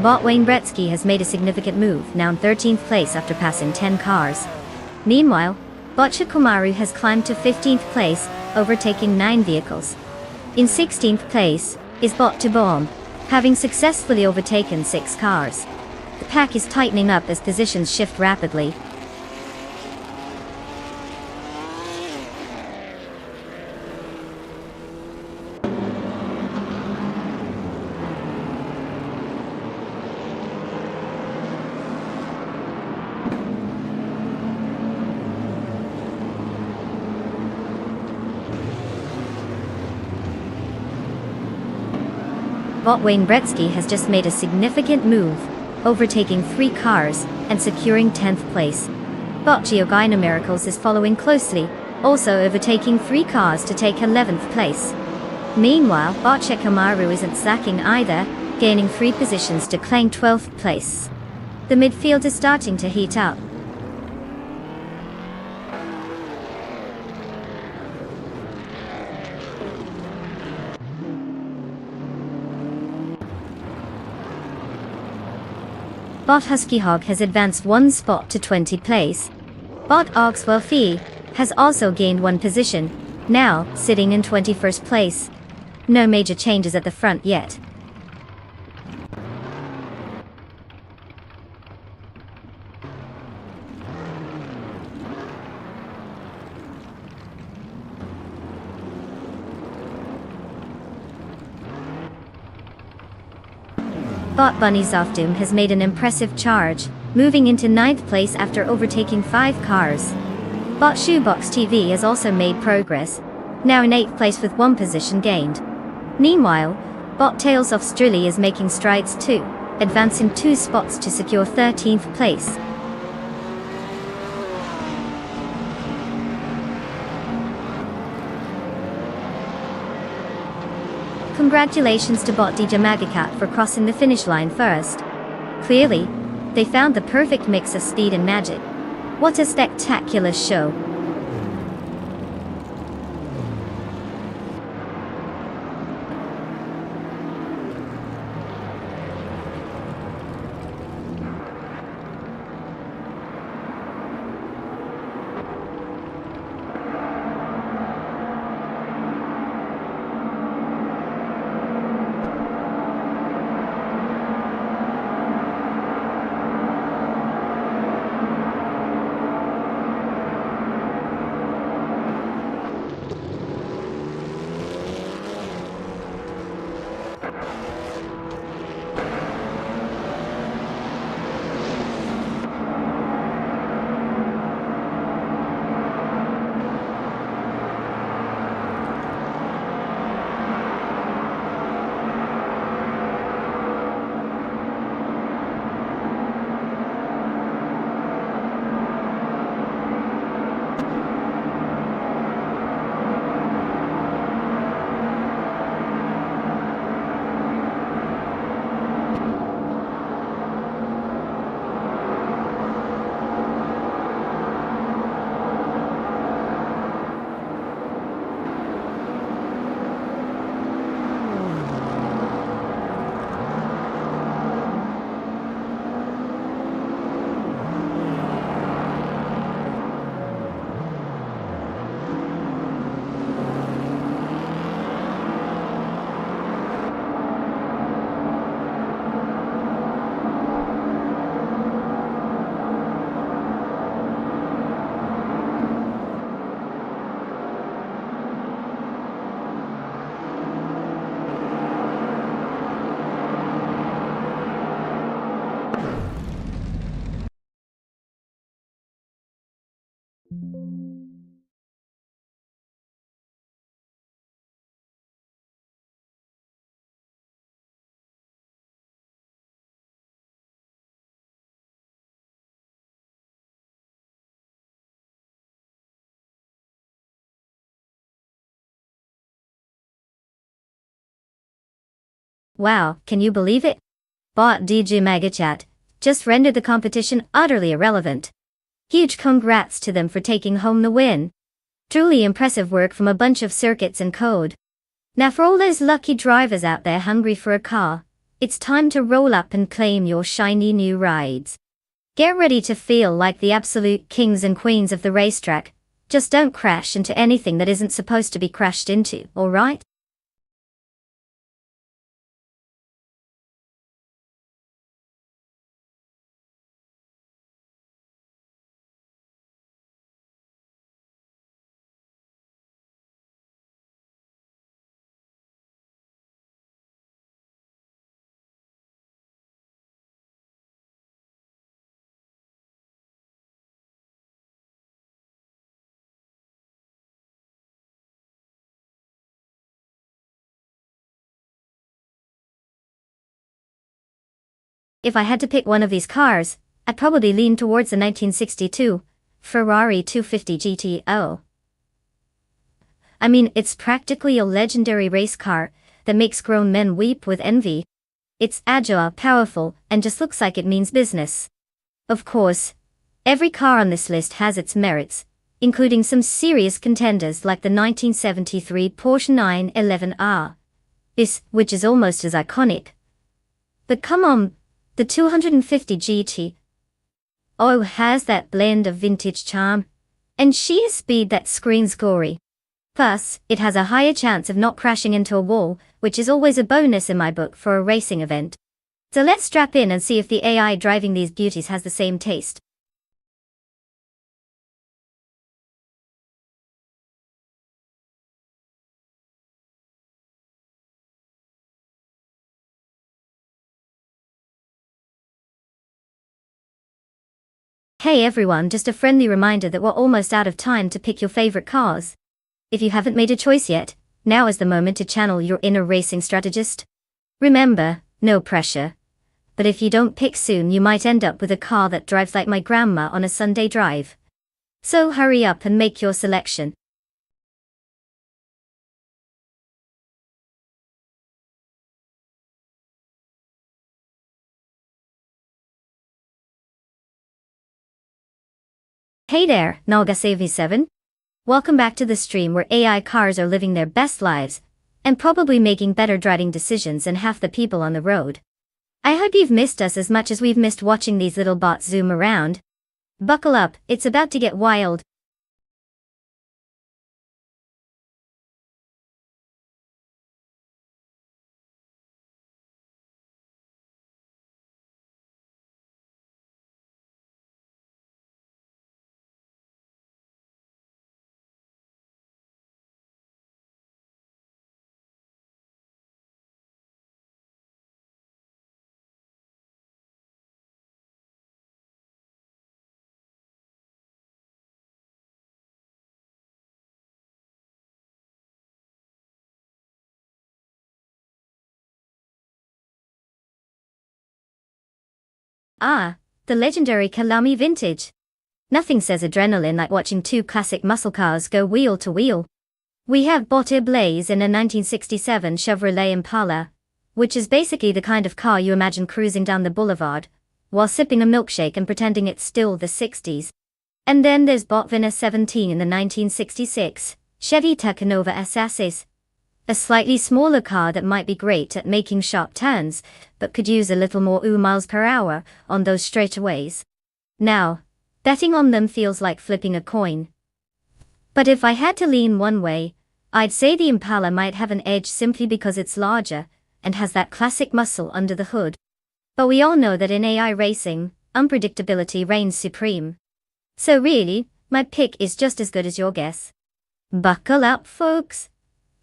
Bot Wayne Bretsky has made a significant move, now in 13th place after passing 10 cars. Meanwhile, Bot Shikomaru has climbed to 15th place, overtaking 9 vehicles. In 16th place is Bot to Bomb, having successfully overtaken 6 cars. The pack is tightening up as positions shift rapidly. Bot Wayne Bretsky has just made a significant move, overtaking 3 cars and securing 10th place. Bot Geogina Miracles is following closely, also overtaking 3 cars to take 11th place. Meanwhile, Bot Shekamaru isn't slacking either, gaining 3 positions to claim 12th place. The midfield is starting to heat up. Bot Husky Hog has advanced 1 spot to 20th place. Bot Oxwell Fee has also gained 1 position, now sitting in 21st place. No major changes at the front yet. Bot Bunny Zofdoom has made an impressive charge, moving into 9th place after overtaking 5 cars. Bot Shoebox TV has also made progress, now in 8th place with 1 position gained. Meanwhile, Bot Tails of Strilly is making strides too, advancing 2 spots to secure 13th place. Congratulations to Bot DJ Magacat for crossing the finish line first. Clearly, they found the perfect mix of speed and magic. What a spectacular show! Wow, can you believe it? Bot DJ Magachat just rendered the competition utterly irrelevant. Huge congrats to them for taking home the win. Truly impressive work from a bunch of circuits and code. Now for all those lucky drivers out there hungry for a car, it's time to roll up and claim your shiny new rides. Get ready to feel like the absolute kings and queens of the racetrack. Just don't crash into anything that isn't supposed to be crashed into, alright? If I had to pick one of these cars, I'd probably lean towards the 1962 Ferrari 250 GTO. I mean, it's practically a legendary race car that makes grown men weep with envy. It's agile, powerful, and just looks like it means business. Of course, every car on this list has its merits, including some serious contenders like the 1973 Porsche 911R, which is almost as iconic. But come on, the 250 GT. Oh, has that blend of vintage charm and sheer speed that screams gory. Plus, it has a higher chance of not crashing into a wall, which is always a bonus in my book for a racing event. So let's strap in and see if the AI driving these beauties has the same taste. Hey everyone, just a friendly reminder that we're almost out of time to pick your favorite cars. If you haven't made a choice yet, now is the moment to channel your inner racing strategist. Remember, no pressure. But if you don't pick soon, you might end up with a car that drives like my grandma on a Sunday drive. So hurry up and make your selection. Hey there, Nalgasav7. Welcome back to the stream where AI cars are living their best lives, and probably making better driving decisions than half the people on the road. I hope you've missed us as much as we've missed watching these little bots zoom around. Buckle up, it's about to get wild. Ah, the legendary Kalami Vintage. Nothing says adrenaline like watching two classic muscle cars go wheel to wheel. We have Botte Blaze in a 1967 Chevrolet Impala, which is basically the kind of car you imagine cruising down the boulevard, while sipping a milkshake and pretending it's still the 60s. And then there's Botvina 17 in the 1966 Chevy Tacanova Assassin, a slightly smaller car that might be great at making sharp turns, but could use a little more miles per hour on those straightaways. Now, betting on them feels like flipping a coin. But if I had to lean one way, I'd say the Impala might have an edge simply because it's larger and has that classic muscle under the hood. But we all know that in AI racing, unpredictability reigns supreme. So really, my pick is just as good as your guess. Buckle up, folks.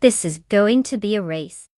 This is going to be a race.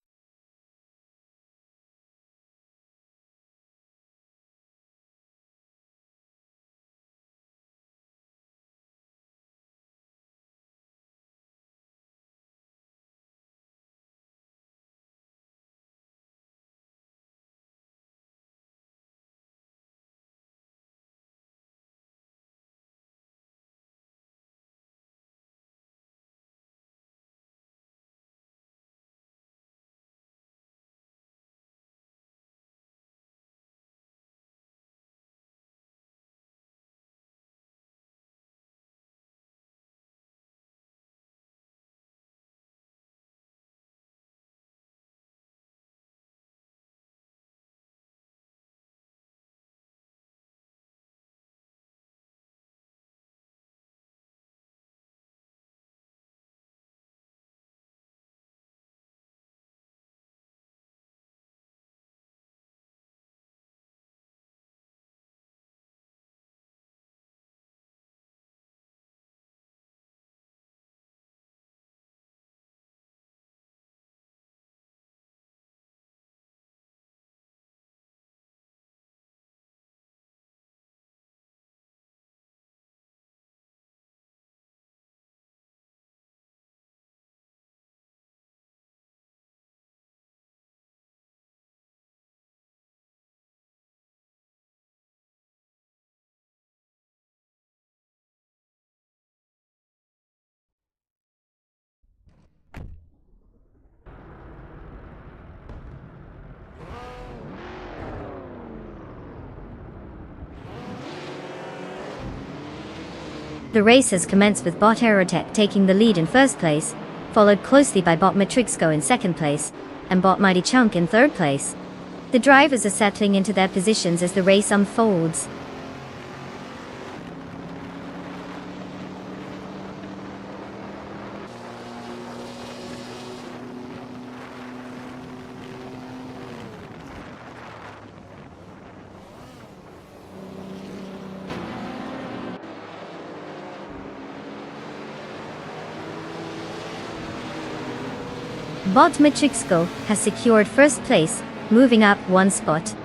The race has commenced with Bot Aerotech taking the lead in first place, followed closely by Bot Matrixco in second place, and Bot Mighty Chunk in third place. The drivers are settling into their positions as the race unfolds. Bot Matrixco has secured first place, moving up one spot.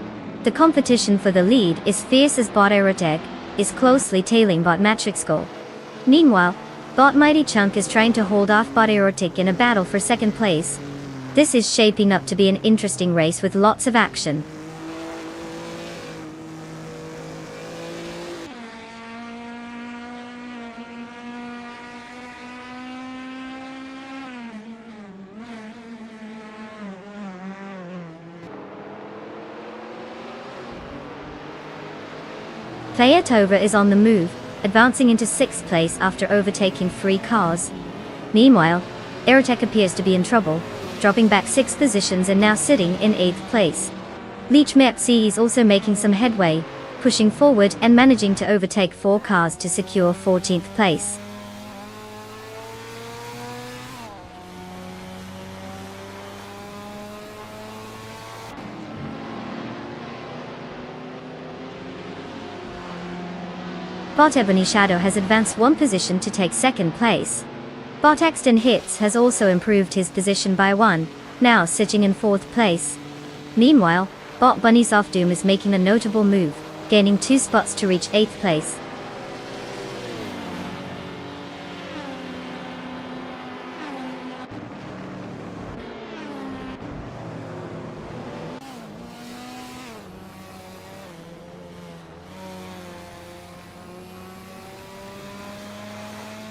The competition for the lead is fierce as Bot Aerotech is closely tailing Bot Matrixco. Meanwhile, Bot Mighty Chunk is trying to hold off Bot Aerotech in a battle for second place. This is shaping up to be an interesting race with lots of action. Playatova is on the move, advancing into 6th place after overtaking 3 cars. Meanwhile, Aerotech appears to be in trouble, dropping back 6 positions and now sitting in 8th place. Leech Mepsi is also making some headway, pushing forward and managing to overtake 4 cars to secure 14th place. Bot Ebony Shadow has advanced 1 position to take 2nd place. Bot Axton Hits has also improved his position by 1, now sitting in 4th place. Meanwhile, Bot Bunny Soft Doom is making a notable move, gaining 2 spots to reach 8th place.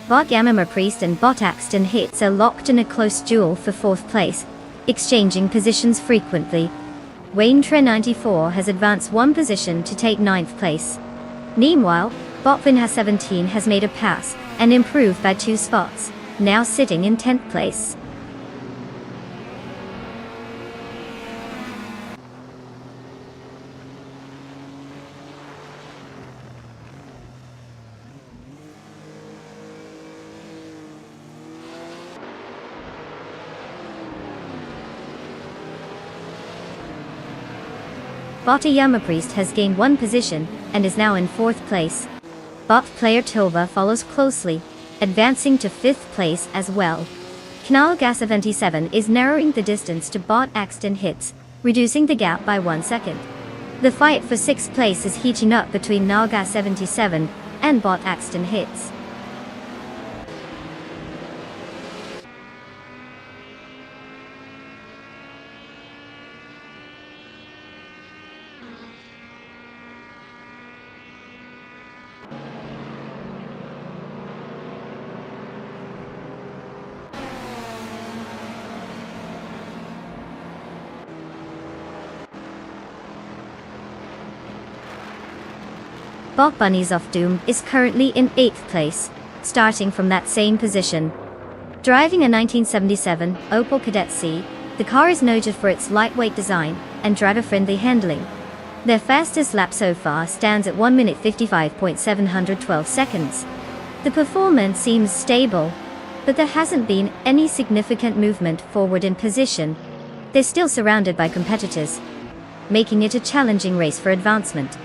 Bot Gamma Priest and Bot Axton Hits are locked in a close duel for 4th place, exchanging positions frequently. Wayne Tre 94 has advanced 1 position to take 9th place. Meanwhile, Bot Vinha 17 has made a pass and improved by 2 spots, now sitting in 10th place. Bot Yama Priest has gained 1 position and is now in 4th place. Bot Player Tova follows closely, advancing to 5th place as well. Knalga 77 is narrowing the distance to Bot Axton Hits, reducing the gap by 1 second. The fight for 6th place is heating up between Nalga 77 and Bot Axton Hits. Bot Bunnies of Doom is currently in 8th place, starting from that same position. Driving a 1977 Opel Kadett C, the car is noted for its lightweight design and driver-friendly handling. Their fastest lap so far stands at 1 minute 55.712 seconds. The performance seems stable, but there hasn't been any significant movement forward in position. They're still surrounded by competitors, making it a challenging race for advancement.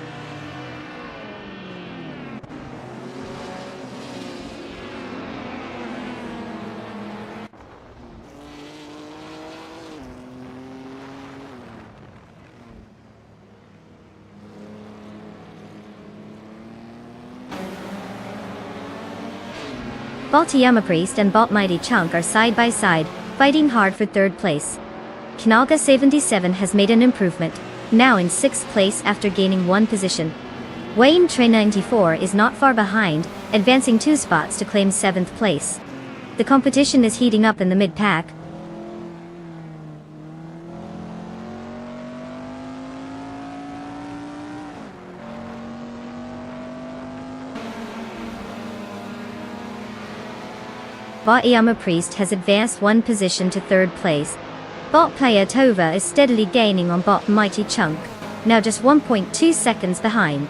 Bot Yama Priest and Bot Mighty Chunk are side by side, fighting hard for 3rd place. Knalga 77 has made an improvement, now in 6th place after gaining 1 position. Wayne Tre 94 is not far behind, advancing 2 spots to claim 7th place. The competition is heating up in the mid-pack. Bot Priest has advanced one position to third place. Bot player Tova is steadily gaining on bot Mighty Chunk, now just 1.2 seconds behind.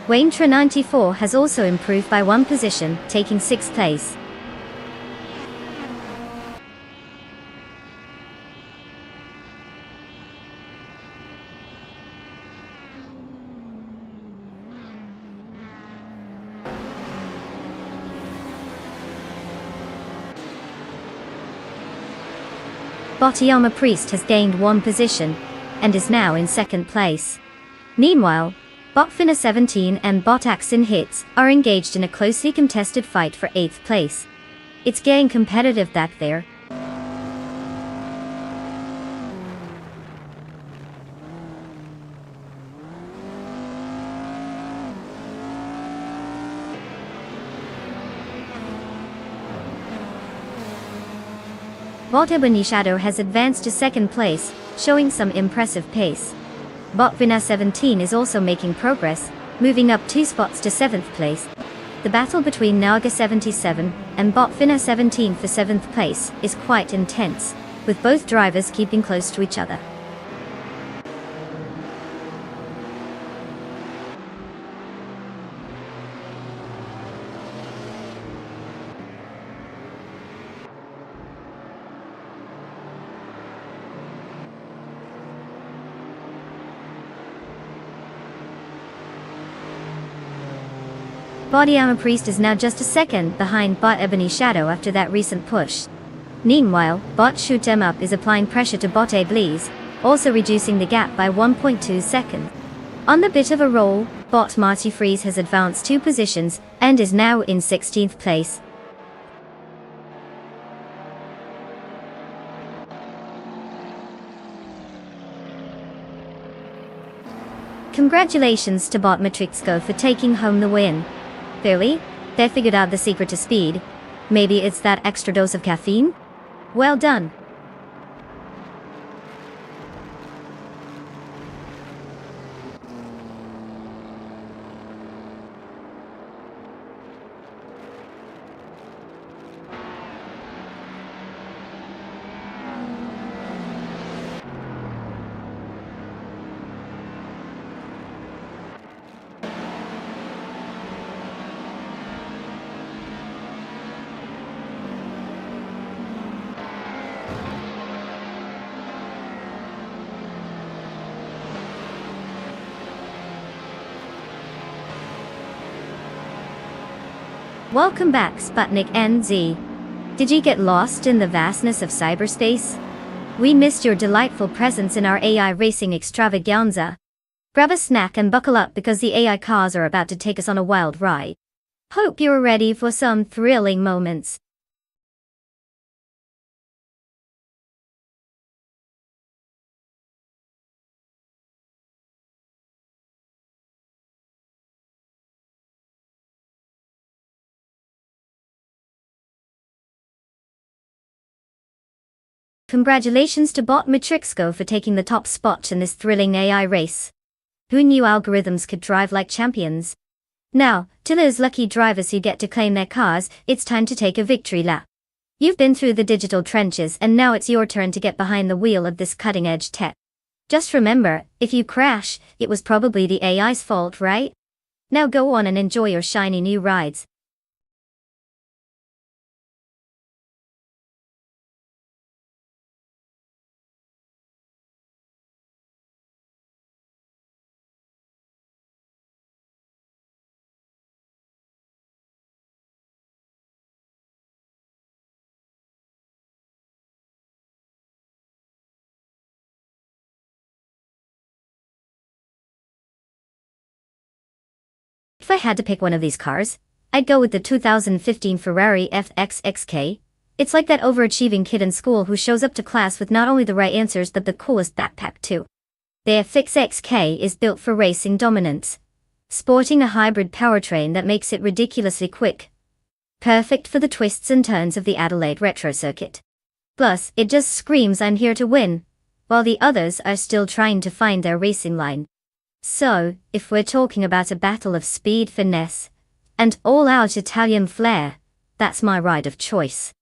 Waintra94 has also improved by one position, taking 6th place. Bot Priest has gained one position, and is now in 2nd place. Meanwhile, Bot Finna17 and Bot Axin Hits are engaged in a closely contested fight for 8th place. It's getting competitive back there. Bot Ebony Shadow has advanced to 2nd place, showing some impressive pace. Bot Finna17 is also making progress, moving up 2 spots to 7th place. The battle between Naga77 and Bot Finna17 for 7th place is quite intense, with both drivers keeping close to each other. Bot Priest is now just a second behind Bot Ebony Shadow after that recent push. Meanwhile, Bot Shoot 'em Up is applying pressure to Bot Blaze, also reducing the gap by 1.2 seconds. On the bit of a roll, Bot Marty Freeze has advanced 2 positions and is now in 16th place. Congratulations to Bot Matrixco for taking home the win. Really? They figured out the secret to speed. Maybe it's that extra dose of caffeine? Well done. Welcome back, Sputnik NZ. Did you get lost in the vastness of cyberspace? We missed your delightful presence in our AI racing extravaganza. Grab a snack and buckle up because the AI cars are about to take us on a wild ride. Hope you're ready for some thrilling moments. Congratulations to Bot Matrixco for taking the top spot in this thrilling AI race. Who knew algorithms could drive like champions? Now, to those lucky drivers who get to claim their cars, it's time to take a victory lap. You've been through the digital trenches and now it's your turn to get behind the wheel of this cutting-edge tech. Just remember, if you crash, it was probably the AI's fault, right? Now go on and enjoy your shiny new rides. If I had to pick one of these cars, I'd go with the 2015 Ferrari FXXK. It's like that overachieving kid in school who shows up to class with not only the right answers but the coolest backpack too. The FXXK is built for racing dominance, sporting a hybrid powertrain that makes it ridiculously quick. Perfect for the twists and turns of the Adelaide Retro Circuit. Plus, it just screams I'm here to win, while the others are still trying to find their racing line. So, if we're talking about a battle of speed, finesse, and all-out Italian flair, that's my ride of choice.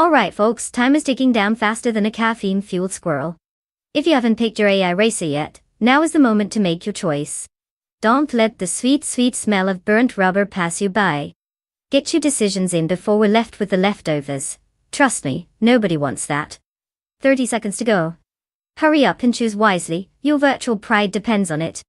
Alright folks, time is ticking down faster than a caffeine-fueled squirrel. If you haven't picked your AI racer yet, now is the moment to make your choice. Don't let the sweet smell of burnt rubber pass you by. Get your decisions in before we're left with the leftovers. Trust me, nobody wants that. 30 seconds to go. Hurry up and choose wisely, your virtual pride depends on it.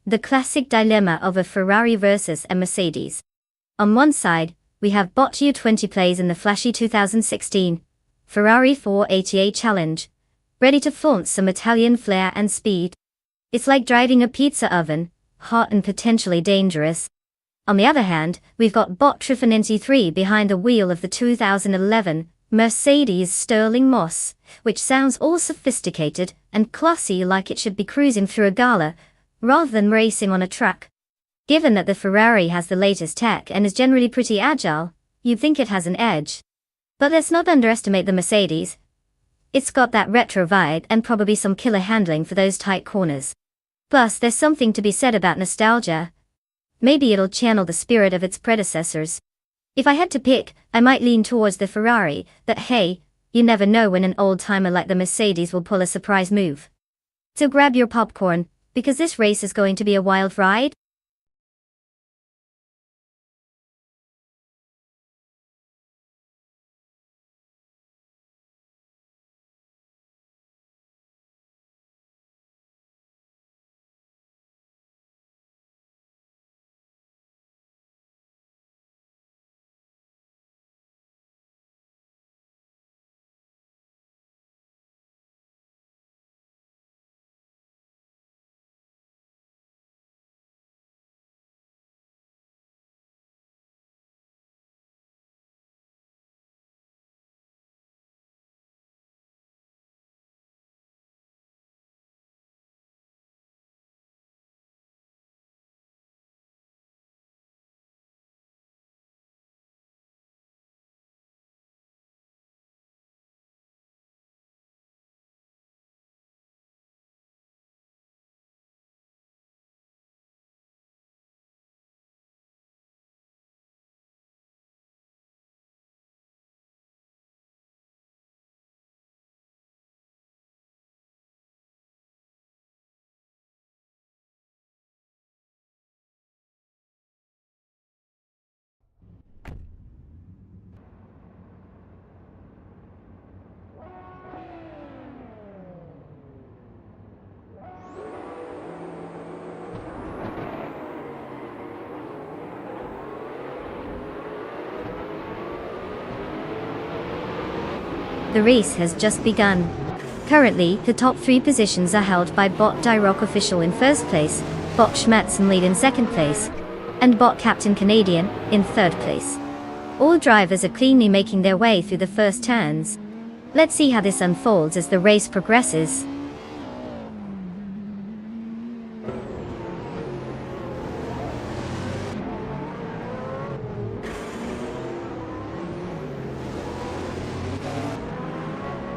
The classic dilemma of a Ferrari versus a Mercedes. On one side, we have bot U20 plays in the flashy 2016 Ferrari 488 Challenge, ready to flaunt some Italian flair and speed. It's like driving a pizza oven, hot and potentially dangerous. On the other hand, we've got bot Trifinenti 3 behind the wheel of the 2011 Mercedes Sterling Moss, which sounds all sophisticated and classy, like it should be cruising through a gala, rather than racing on a track. Given that the Ferrari has the latest tech and is generally pretty agile, you'd think it has an edge. But let's not underestimate the Mercedes. It's got that retro vibe and probably some killer handling for those tight corners. Plus, there's something to be said about nostalgia. Maybe it'll channel the spirit of its predecessors. If I had to pick, I might lean towards the Ferrari, but hey, you never know when an old-timer like the Mercedes will pull a surprise move. So grab your popcorn, because this race is going to be a wild ride. The race has just begun. Currently, the top 3 positions are held by bot Dirock Official in first place, bot Schmatzen lead in second place, and bot Captain Canadian in third place. All drivers are cleanly making their way through the first turns. Let's see how this unfolds as the race progresses.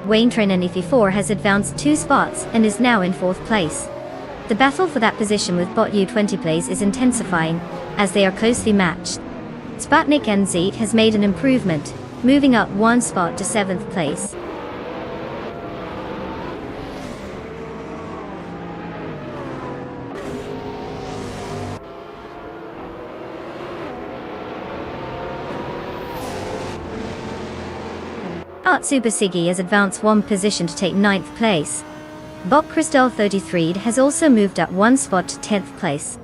Wayne Trinity 4 has advanced 2 spots and is now in 4th place. The battle for that position with bot U20 plays is intensifying, as they are closely matched. Sputnik NZ has made an improvement, moving up one spot to 7th place. Art Super Siggy has advanced one position to take 9th place. Bot Crystal 33 has also moved up one spot to 10th place.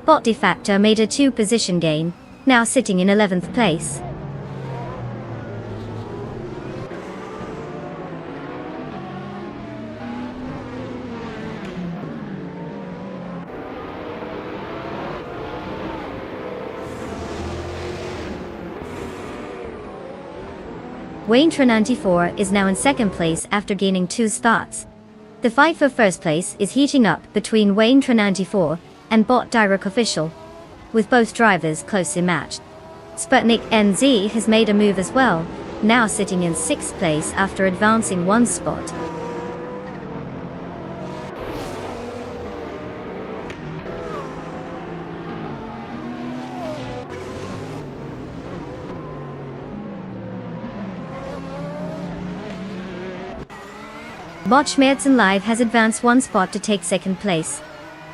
Bot De Facto made a 2-position gain, now sitting in 11th place. Wayne94 is now in 2nd place after gaining 2 starts. The fight for 1st place is heating up between Wayne94 and Bot Direct Official, with both drivers closely matched. Sputnik NZ has made a move as well, now sitting in 6th place after advancing one spot. Bot Schmerzen Live has advanced one spot to take 2nd place.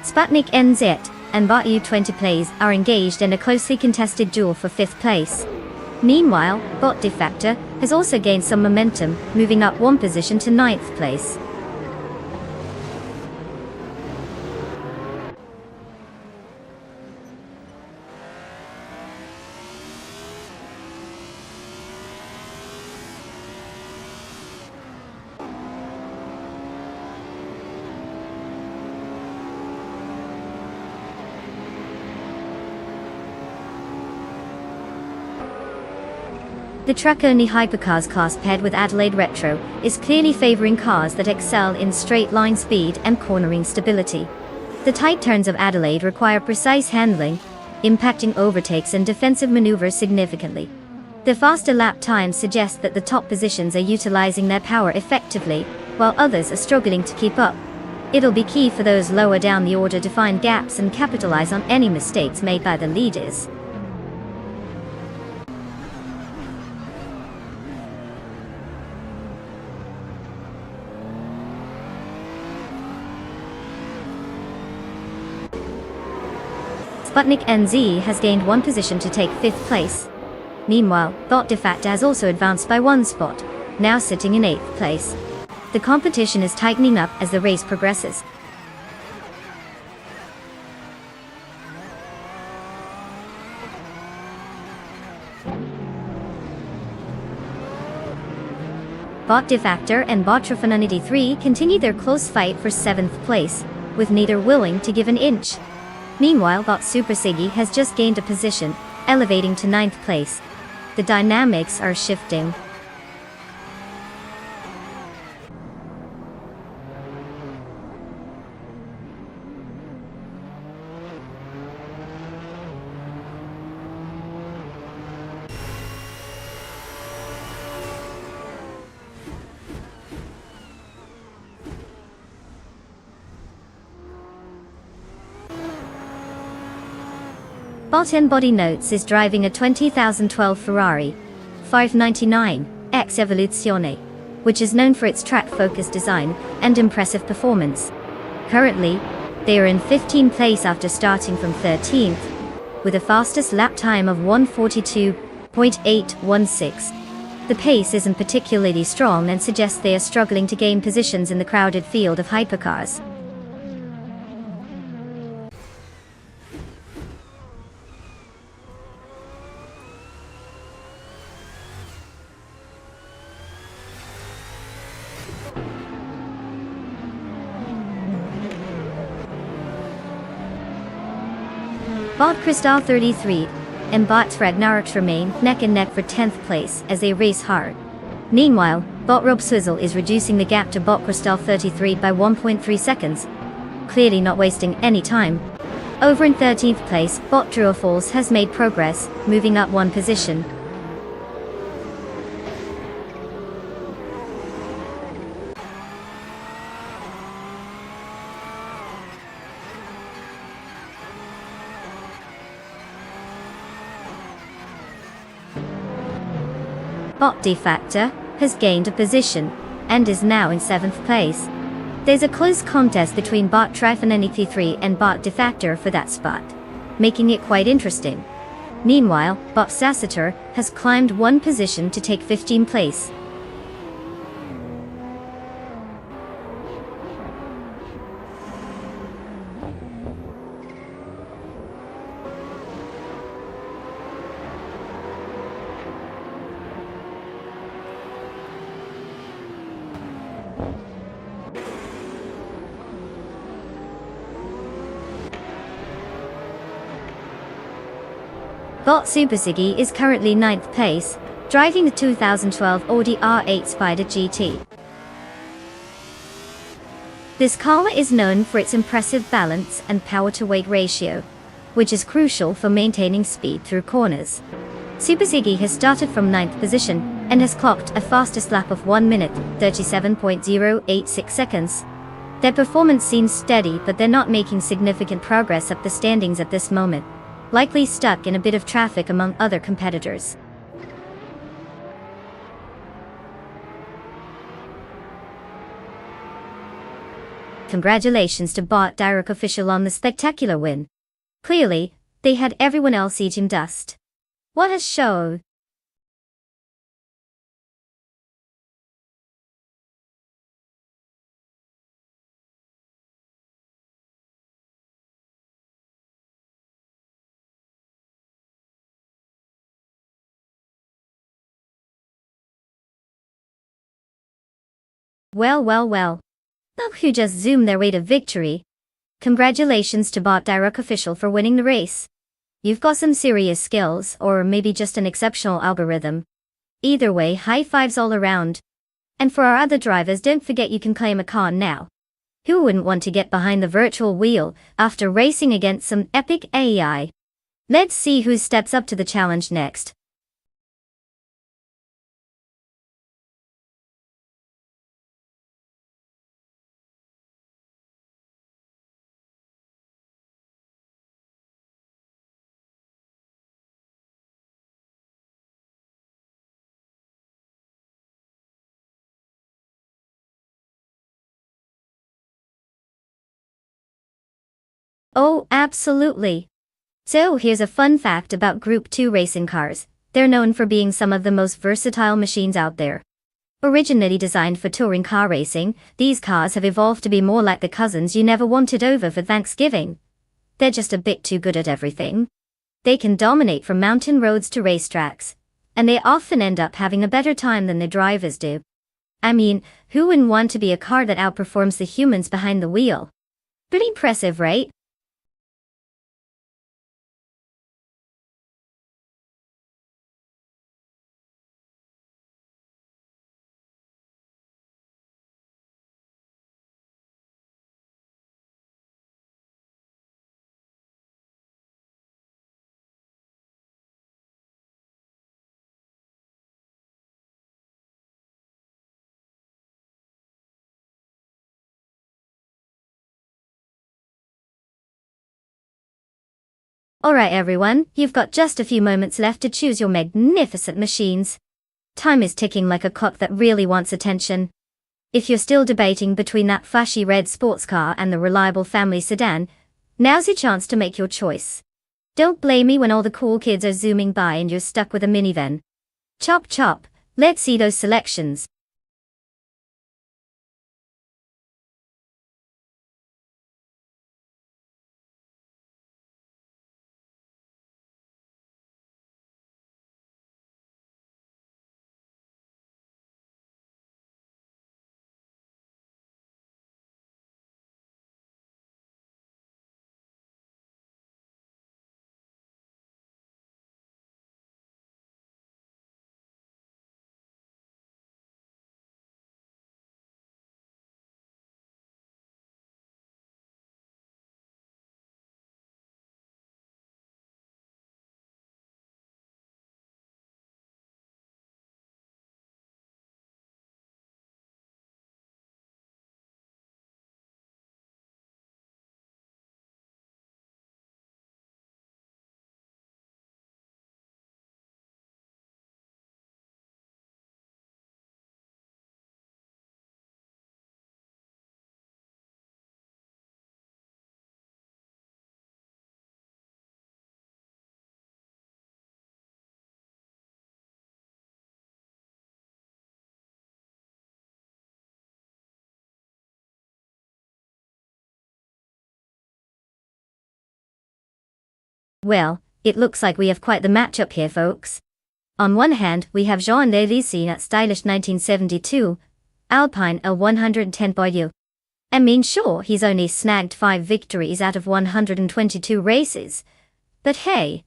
Sputnik NZ and Bot U20 plays are engaged in a closely contested duel for 5th place. Meanwhile, Bot De Facto has also gained some momentum, moving up one position to 9th place. The track-only hypercars class paired with Adelaide Retro is clearly favouring cars that excel in straight-line speed and cornering stability. The tight turns of Adelaide require precise handling, impacting overtakes and defensive manoeuvres significantly. The faster lap times suggest that the top positions are utilising their power effectively, while others are struggling to keep up. It'll be key for those lower down the order to find gaps and capitalise on any mistakes made by the leaders. Sputnik NZ has gained one position to take 5th place. Meanwhile, Bot De Facto has also advanced by one spot, now sitting in 8th place. The competition is tightening up as the race progresses. Bot De Facto and Bot Trifanunity 3 continue their close fight for 7th place, with neither willing to give an inch. Meanwhile, Bot Super Siggy has just gained a position, elevating to 9th place. The dynamics are shifting. Bot Body Notes is driving a 2012 Ferrari 599 X Evoluzione, which is known for its track-focused design and impressive performance. Currently, they are in 15th place after starting from 13th, with a fastest lap time of 1:42.816. The pace isn't particularly strong and suggests they are struggling to gain positions in the crowded field of hypercars. Bot Crystal 33 and Bot Ragnarok remain neck and neck for 10th place as they race hard. Meanwhile, Bot Rob Swizzle is reducing the gap to Bot Crystal 33 by 1.3 seconds, clearly not wasting any time. Over in 13th place, Bot Drew Falls has made progress, moving up one position. Bot Defactor has gained a position and is now in 7th place. There's a close contest between Bot Trifonenity3 and Bot Defactor for that spot, making it quite interesting. Meanwhile, Bot Sacitor has climbed one position to take 15th place. Bot Super Ziggy is currently 9th place, driving the 2012 Audi R8 Spider GT. This car is known for its impressive balance and power-to-weight ratio, which is crucial for maintaining speed through corners. Super Ziggy has started from 9th position and has clocked a fastest lap of 1 minute, 37.086 seconds. Their performance seems steady, but they're not making significant progress up the standings at this moment, likely stuck in a bit of traffic among other competitors. Congratulations to Bot Direct Official on the spectacular win. Clearly, they had everyone else eating dust. What a show! Well. Look who just zoomed their way to victory. Congratulations to Bot Direct Official for winning the race. You've got some serious skills, or maybe just an exceptional algorithm. Either way, high fives all around. And for our other drivers, don't forget you can claim a car now. Who wouldn't want to get behind the virtual wheel after racing against some epic AI? Let's see who steps up to the challenge next. Oh, absolutely. So here's a fun fact about Group 2 racing cars. They're known for being some of the most versatile machines out there. Originally designed for touring car racing, these cars have evolved to be more like the cousins you never wanted over for Thanksgiving. They're just a bit too good at everything. They can dominate from mountain roads to racetracks, and they often end up having a better time than their drivers do. I mean, who wouldn't want to be a car that outperforms the humans behind the wheel? Pretty impressive, right? Alright everyone, you've got just a few moments left to choose your magnificent machines. Time is ticking like a clock that really wants attention. If you're still debating between that flashy red sports car and the reliable family sedan, now's your chance to make your choice. Don't blame me when all the cool kids are zooming by and you're stuck with a minivan. Chop, let's see those selections. Well, it looks like we have quite the matchup here, folks. On one hand, we have Jean Lelissi at stylish 1972, Alpine a 110 Boyu. I mean, sure, he's only snagged 5 victories out of 122 races. But hey,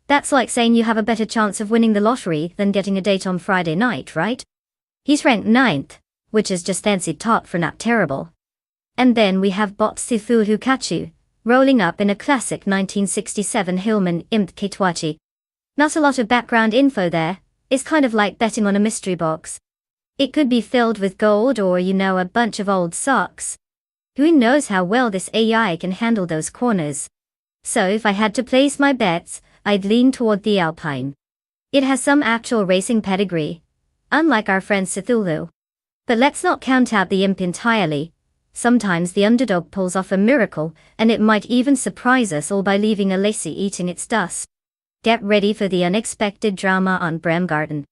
that's like saying you have a better chance of winning the lottery than getting a date on Friday night, right? He's ranked 9th, which is just fancy top for not terrible. And then we have Bot Sifu Hukachu, rolling up in a classic 1967 Hillman Imp Kitwachi. Not a lot of background info there, it's kind of like betting on a mystery box. It could be filled with gold or, a bunch of old socks. Who knows how well this AI can handle those corners. So if I had to place my bets, I'd lean toward the Alpine. It has some actual racing pedigree, unlike our friend Cthulhu. But let's not count out the Imp entirely. Sometimes the underdog pulls off a miracle, and it might even surprise us all by leaving a Lacey eating its dust. Get ready for the unexpected drama on Bremgarten.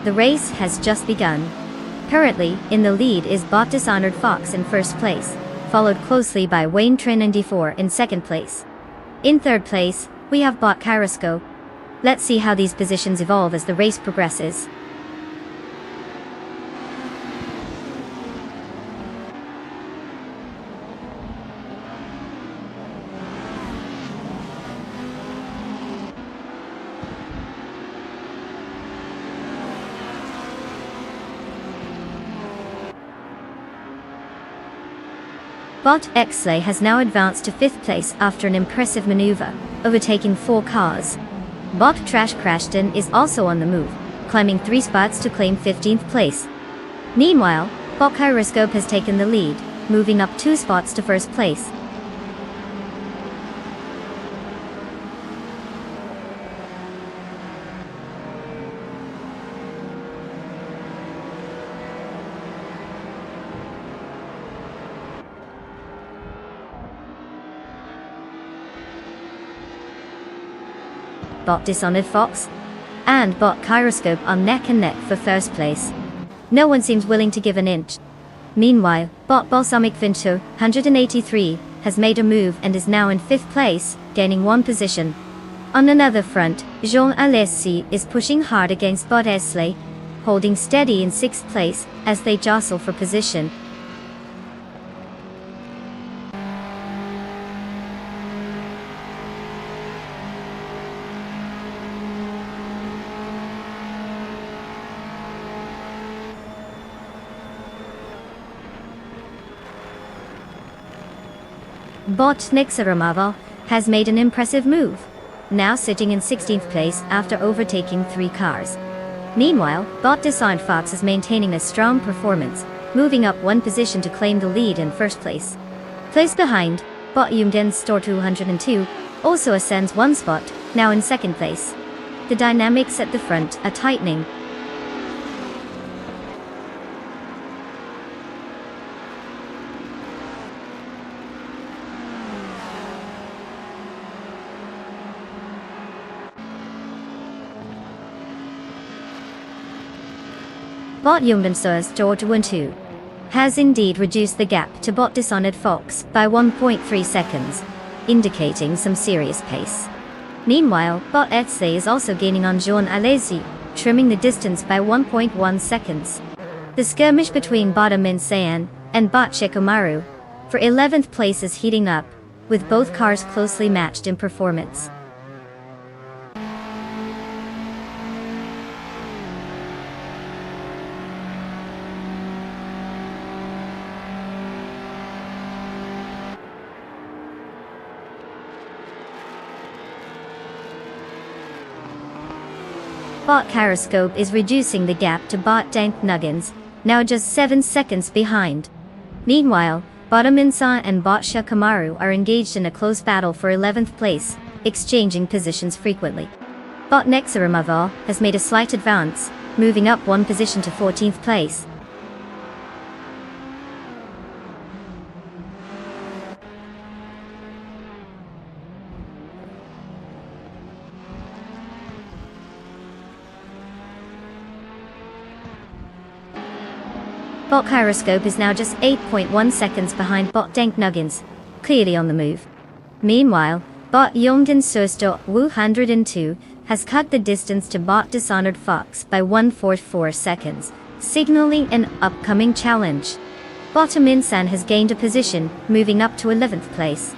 The race has just begun. Currently, in the lead is Bot Dishonored Fox in first place, followed closely by Wayne Trin 94 in second place. In third place, we have Bot Kyroscope. Let's see how these positions evolve as the race progresses. Bot Xley has now advanced to 5th place after an impressive maneuver, overtaking 4 cars. Bot Trash Crashton is also on the move, climbing 3 spots to claim 15th place. Meanwhile, Bot Kyroscope has taken the lead, moving up 2 spots to 1st place. Bot Dishonored Fox and Bot Kyroscope are neck and neck for first place. No one seems willing to give an inch. Meanwhile, Bot Balsamic Vinto, 183, has made a move and is now in 5th place, gaining 1 position. On another front, Jean Alessi is pushing hard against Bot Esley, holding steady in 6th place as they jostle for position. Bot Nixaramaval has made an impressive move, now sitting in 16th place after overtaking 3 cars. Meanwhile, Bot Dishonored Fox is maintaining a strong performance, moving up 1 position to claim the lead in 1st place. Close behind, Bot Yumden Store 202 also ascends 1 spot, now in 2nd place. The dynamics at the front are tightening. Bot Jungdensoest George 1-2 has indeed reduced the gap to bot Dishonored Fox by 1.3 seconds, indicating some serious pace. Meanwhile, bot Etsy is also gaining on Jean Alesi, trimming the distance by 1.1 seconds. The skirmish between bot Amin Sayan and bot Shikamaru for 11th place is heating up, with both cars closely matched in performance. Bot Caroscope is reducing the gap to bot Dank Nuggins, now just 7 seconds behind. Meanwhile, bot Aminsa and bot Shikamaru are engaged in a close battle for 11th place, exchanging positions frequently. Bot Nexaramava has made a slight advance, moving up 1 position to 14th place. Bot Gyroscope is now just 8.1 seconds behind bot Dank Nuggins, clearly on the move. Meanwhile, bot Yongden Sosto 102 has cut the distance to bot Dishonored Fox by 1.44 seconds, signaling an upcoming challenge. Bot Aminsan has gained a position, moving up to 11th place.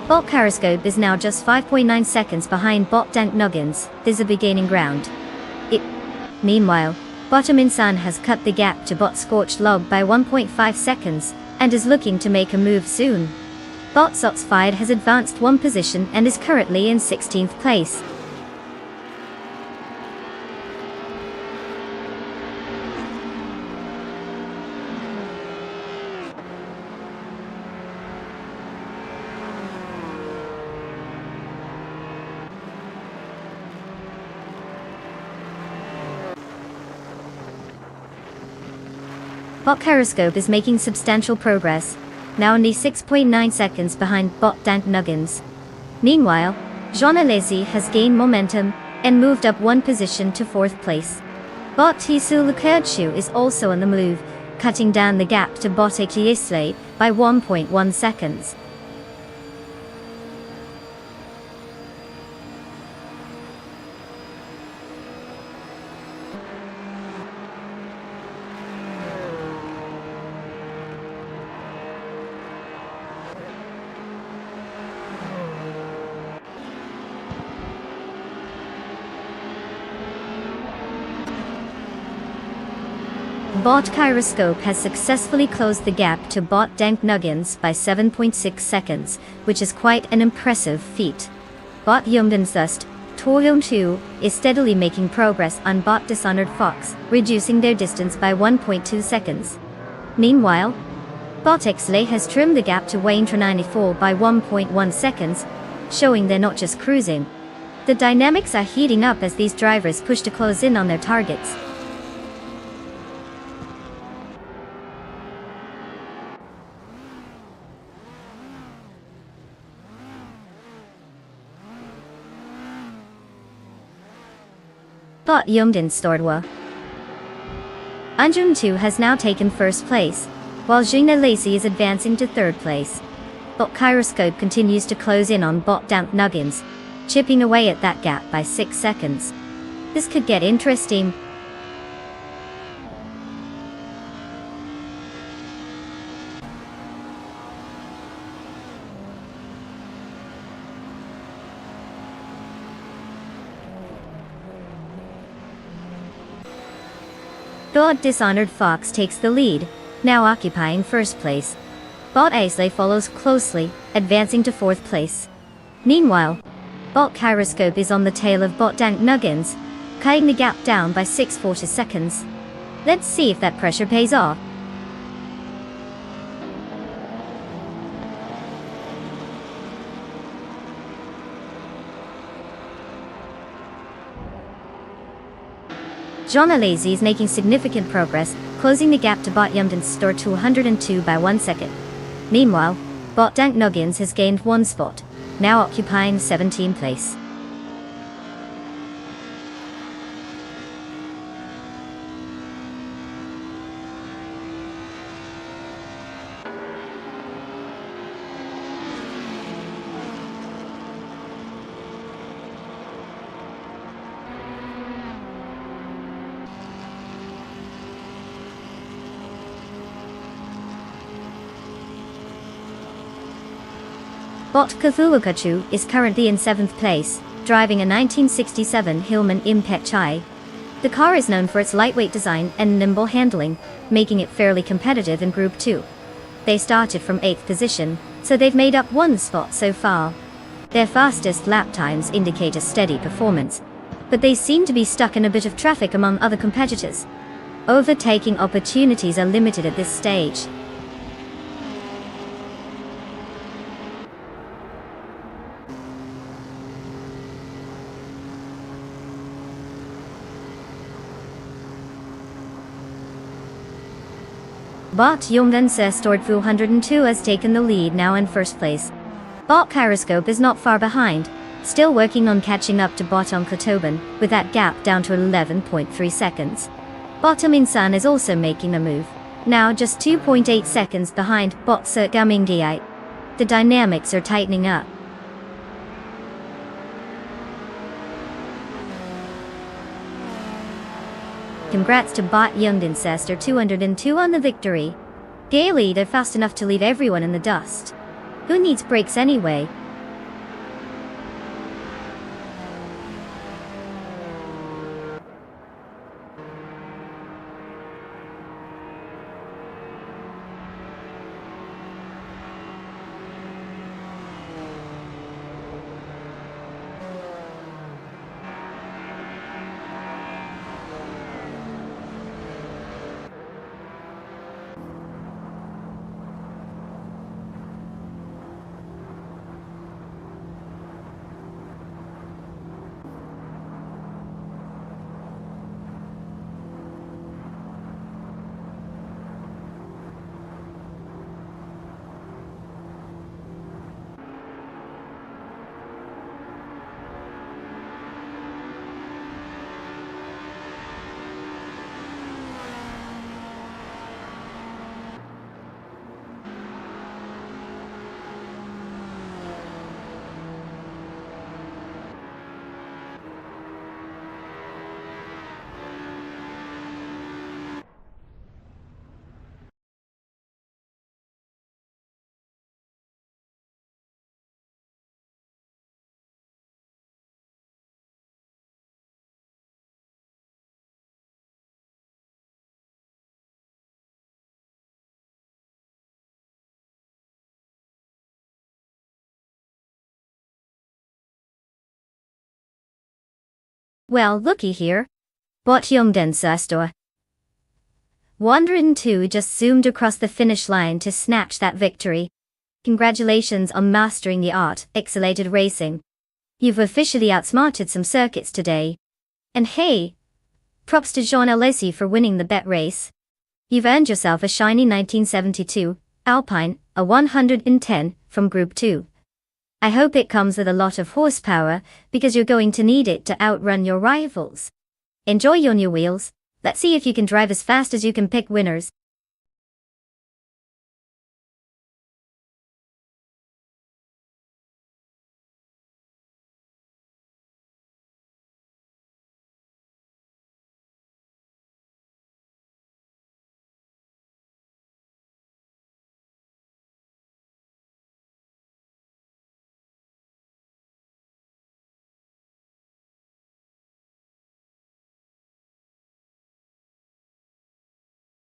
Bot Caroscope is now just 5.9 seconds behind bot Dank Nuggins, this is gaining ground. Meanwhile, bot Aminsan has cut the gap to bot Scorched Log by 1.5 seconds, and is looking to make a move soon. Bot Soxfied has advanced 1 position and is currently in 16th place. Bot Caroscope is making substantial progress, now only 6.9 seconds behind bot Dank Nuggins. Meanwhile, Jean Alesi has gained momentum and moved up 1 position to 4th place. Bot Tisu Lukerchu is also on the move, cutting down the gap to bot Ekiesle by 1.1 seconds. Bot Gyroscope has successfully closed the gap to bot Dank Nuggins by 7.6 seconds, which is quite an impressive feat. Bot Yongdensust, Toryong2, is steadily making progress on bot Dishonored Fox, reducing their distance by 1.2 seconds. Meanwhile, bot Xley has trimmed the gap to Waintra 94 by 1.1 seconds, showing they're not just cruising. The dynamics are heating up as these drivers push to close in on their targets. Bot Yongden Stordwa. Anjun 2 has now taken 1st place, while Juna Lacey is advancing to 3rd place. Bot Gyroscope continues to close in on bot Dank Nuggins, chipping away at that gap by 6 seconds. This could get interesting. Bot Dishonored Fox takes the lead, now occupying 1st place. Bot Aisley follows closely, advancing to 4th place. Meanwhile, bot Gyroscope is on the tail of bot Dank Nuggins, cutting the gap down by 6.40 seconds. Let's see if that pressure pays off. Jean Alesi is making significant progress, closing the gap to Bot Jumdenster to 102 by 1 second. Meanwhile, Bot Dank Nuggins has gained 1 spot, now occupying 17th place. Bot Cthulhukachu is currently in 7th place, driving a 1967 Hillman Impec-I. The car is known for its lightweight design and nimble handling, making it fairly competitive in Group 2. They started from 8th position, so they've made up 1 spot so far. Their fastest lap times indicate a steady performance, but they seem to be stuck in a bit of traffic among other competitors. Overtaking opportunities are limited at this stage. Bot Jumdenser 202 has taken the lead, now in 1st place. Bot Kyroscope is not far behind, still working on catching up to Bot Onklatoben, with that gap down to 11.3 seconds. Bot Minsan is also making a move, now just 2.8 seconds behind Bot Sergamingiite. The dynamics are tightening up. Congrats to Bot Jumdenser 202 on the victory. Gaily, they're fast enough to leave everyone in the dust. Who needs brakes anyway? Well, looky here. Bot Jumdenser 102 just zoomed across the finish line to snatch that victory. Congratulations on mastering the art, Excilated Racing. You've officially outsmarted some circuits today. And hey, props to Jean Alesi for winning the bet race. You've earned yourself a shiny 1972 Alpine, a 110, from Group 2. I hope it comes with a lot of horsepower, because you're going to need it to outrun your rivals. Enjoy your new wheels. Let's see if you can drive as fast as you can pick winners.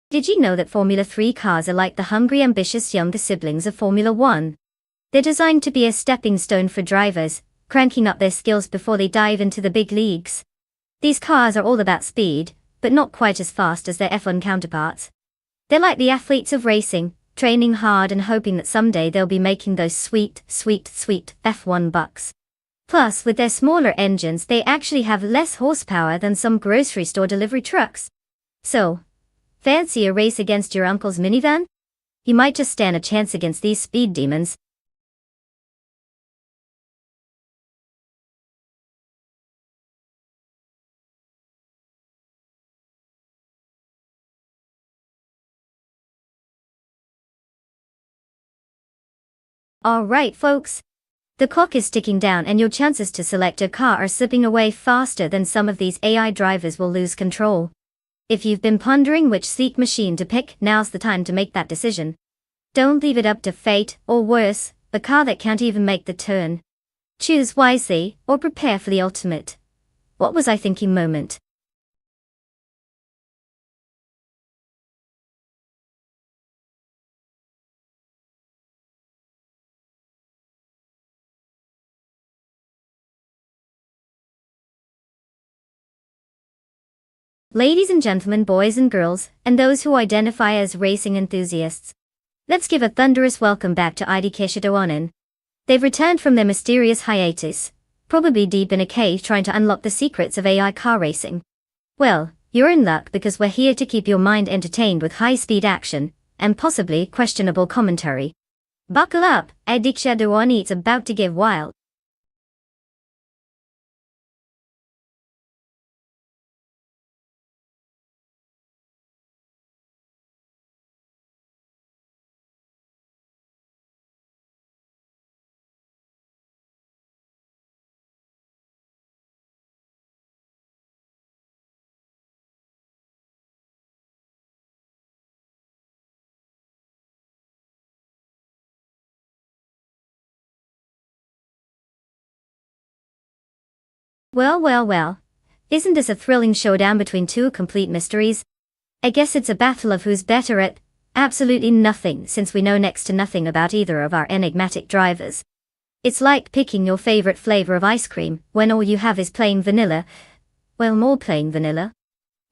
Did you know that Formula 3 cars are like the hungry, ambitious younger siblings of Formula 1? They're designed to be a stepping stone for drivers, cranking up their skills before they dive into the big leagues. These cars are all about speed, but not quite as fast as their F1 counterparts. They're like the athletes of racing, training hard and hoping that someday they'll be making those sweet F1 bucks. Plus, with their smaller engines, they actually have less horsepower than some grocery store delivery trucks. So, fancy a race against your uncle's minivan? You might just stand a chance against these speed demons. Alright folks. The clock is ticking down and your chances to select a car are slipping away faster than some of these AI drivers will lose control. If you've been pondering which sleek machine to pick, now's the time to make that decision. Don't leave it up to fate, or worse, a car that can't even make the turn. Choose wisely, or prepare for the ultimate "what was I thinking" moment. Ladies and gentlemen, boys and girls, and those who identify as racing enthusiasts, let's give a thunderous welcome back to IDK Shadowinen. They've returned from their mysterious hiatus, probably deep in a cave trying to unlock the secrets of AI car racing. Well, you're in luck because we're here to keep your mind entertained with high-speed action, and possibly questionable commentary. Buckle up, IDK Shadowinen, it's about to get wild. Well. Isn't this a thrilling showdown between two complete mysteries? I guess it's a battle of who's better at absolutely nothing, since we know next to nothing about either of our enigmatic drivers. It's like picking your favorite flavor of ice cream when all you have is plain vanilla. Well, more plain vanilla.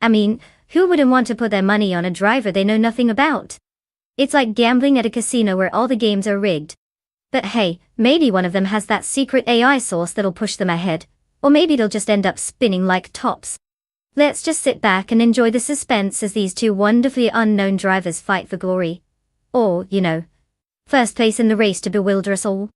I mean, who wouldn't want to put their money on a driver they know nothing about? It's like gambling at a casino where all the games are rigged. But hey, maybe one of them has that secret AI sauce that'll push them ahead. Or maybe they'll just end up spinning like tops. Let's just sit back and enjoy the suspense as these two wonderfully unknown drivers fight for glory. Or, first place in the race to bewilder us all.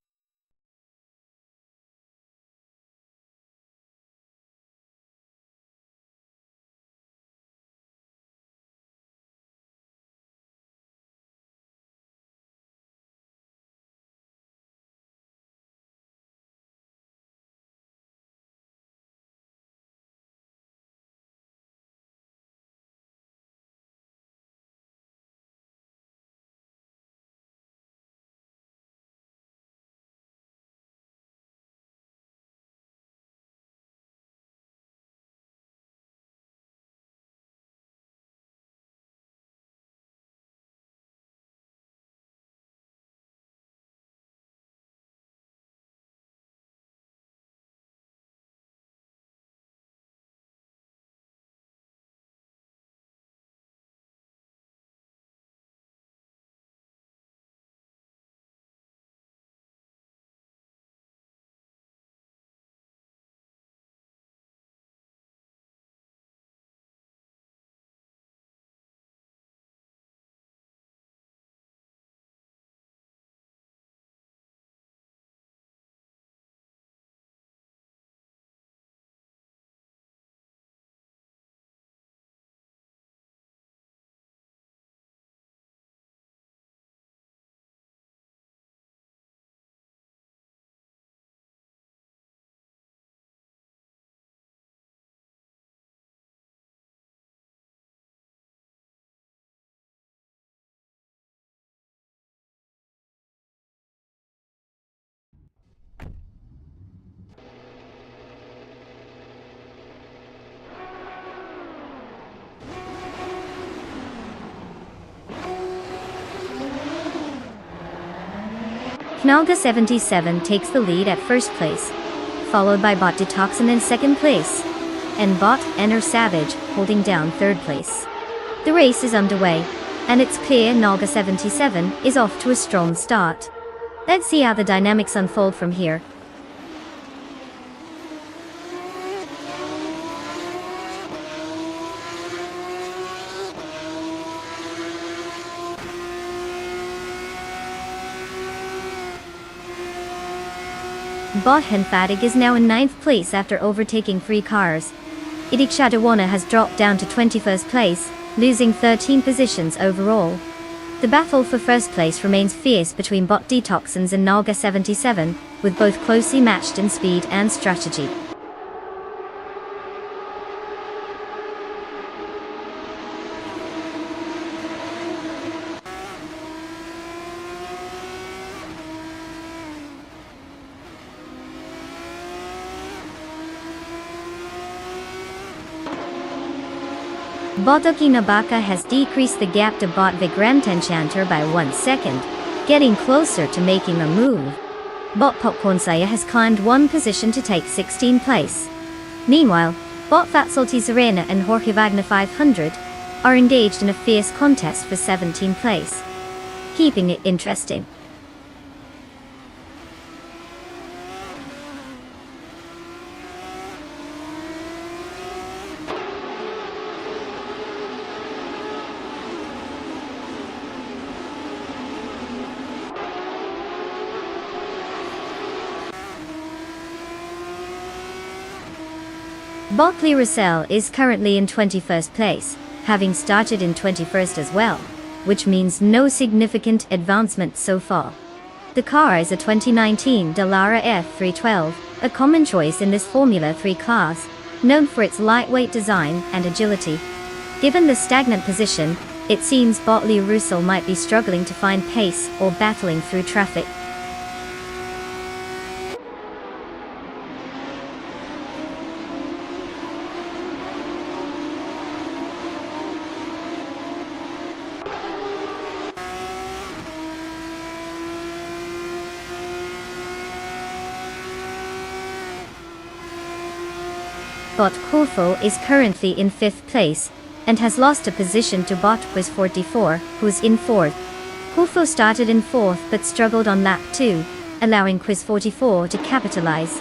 Knalga 77 takes the lead at first place, followed by Bot Detoxin in second place, and Bot Enter Savage holding down third place. The race is underway, and it's clear Nalga 77 is off to a strong start. Let's see how the dynamics unfold from here. Bot Henfadig is now in 9th place after overtaking 3 cars. Idik Shadawana has dropped down to 21st place, losing 13 positions overall. The battle for first place remains fierce between Bot Detoxins and Naga 77, with both closely matched in speed and strategy. Botoki Nabaka has decreased the gap to Bot Vigramtenchanter by 1 second, getting closer to making a move. Bot Popcornsaya has climbed 1 position to take 16th place. Meanwhile, Bot Fatsalti Serena and Jorge Wagner 500 are engaged in a fierce contest for 17th place, keeping it interesting. Botley Russell is currently in 21st place, having started in 21st as well, which means no significant advancement so far. The car is a 2019 Dallara F312, a common choice in this Formula 3 class, known for its lightweight design and agility. Given the stagnant position, it seems Botley Russell might be struggling to find pace or battling through traffic. Bot Kufo is currently in 5th place, and has lost a position to Bot Quiz 44, who's in 4th. Kufo started in 4th but struggled on lap 2, allowing Quiz 44 to capitalize.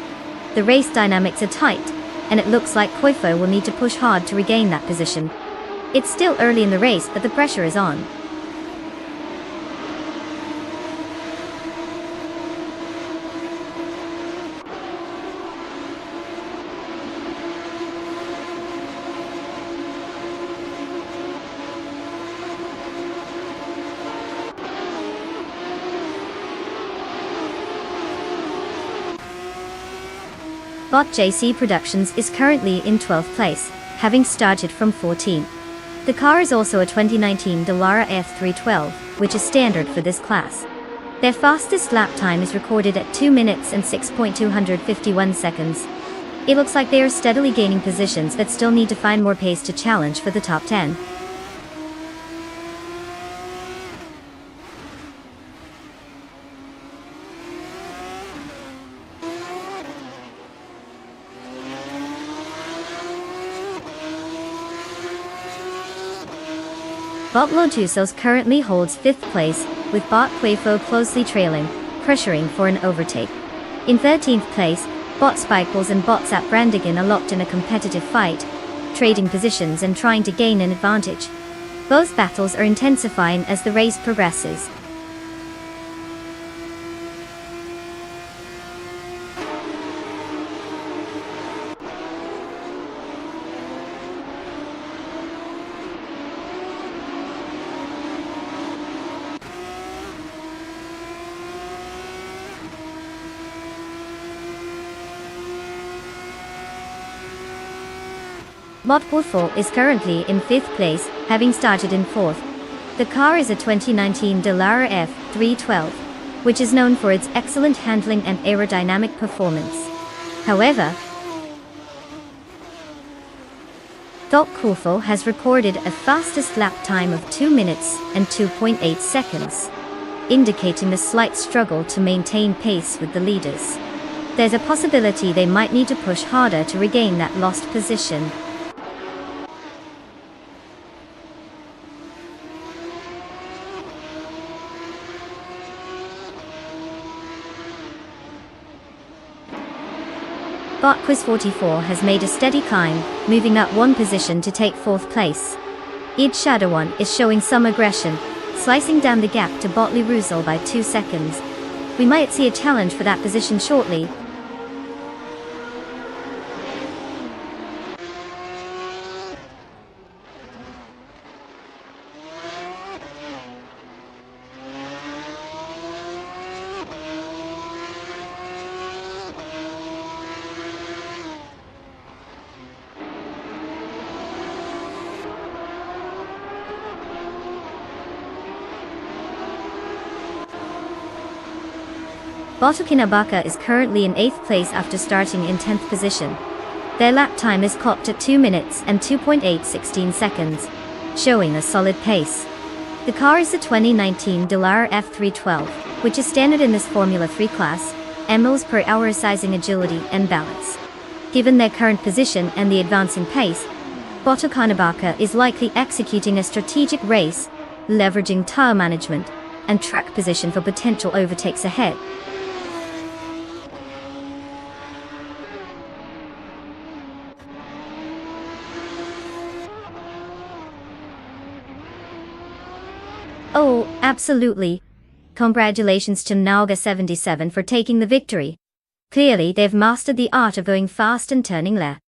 The race dynamics are tight, and it looks like Kufo will need to push hard to regain that position. It's still early in the race, but the pressure is on. Bot JC Productions is currently in 12th place, having started from 14th. The car is also a 2019 Dallara F312, which is standard for this class. Their fastest lap time is recorded at 2 minutes and 6.251 seconds. It looks like they are steadily gaining positions but still need to find more pace to challenge for the top 10. Bot Lotusos currently holds 5th place, with Bot Quafo closely trailing, pressuring for an overtake. In 13th place, Bot Spikeballs and Bot Zap Brandigan are locked in a competitive fight, trading positions and trying to gain an advantage. Both battles are intensifying as the race progresses. Bot Woodfall is currently in 5th place, having started in 4th. The car is a 2019 Dallara F312, which is known for its excellent handling and aerodynamic performance. However, Bot Woodfall has recorded a fastest lap time of 2 minutes and 2.8 seconds, indicating a slight struggle to maintain pace with the leaders. There's a possibility they might need to push harder to regain that lost position. Bot Quiz 44 has made a steady climb, moving up 1 position to take 4th place. Id Shadawan is showing some aggression, slicing down the gap to Botley Russell by 2 seconds. We might see a challenge for that position shortly, Botokinabaka is currently in 8th place after starting in 10th position. Their lap time is clocked at 2 minutes and 2.816 seconds, showing a solid pace. The car is the 2019 Dallara F312, which is standard in this Formula 3 class, miles per hour sizing agility and balance. Given their current position and the advancing pace, Botokinabaka is likely executing a strategic race, leveraging tire management and track position for potential overtakes ahead. Oh, absolutely. Congratulations to Nauga77 for taking the victory. Clearly they've mastered the art of going fast and turning left.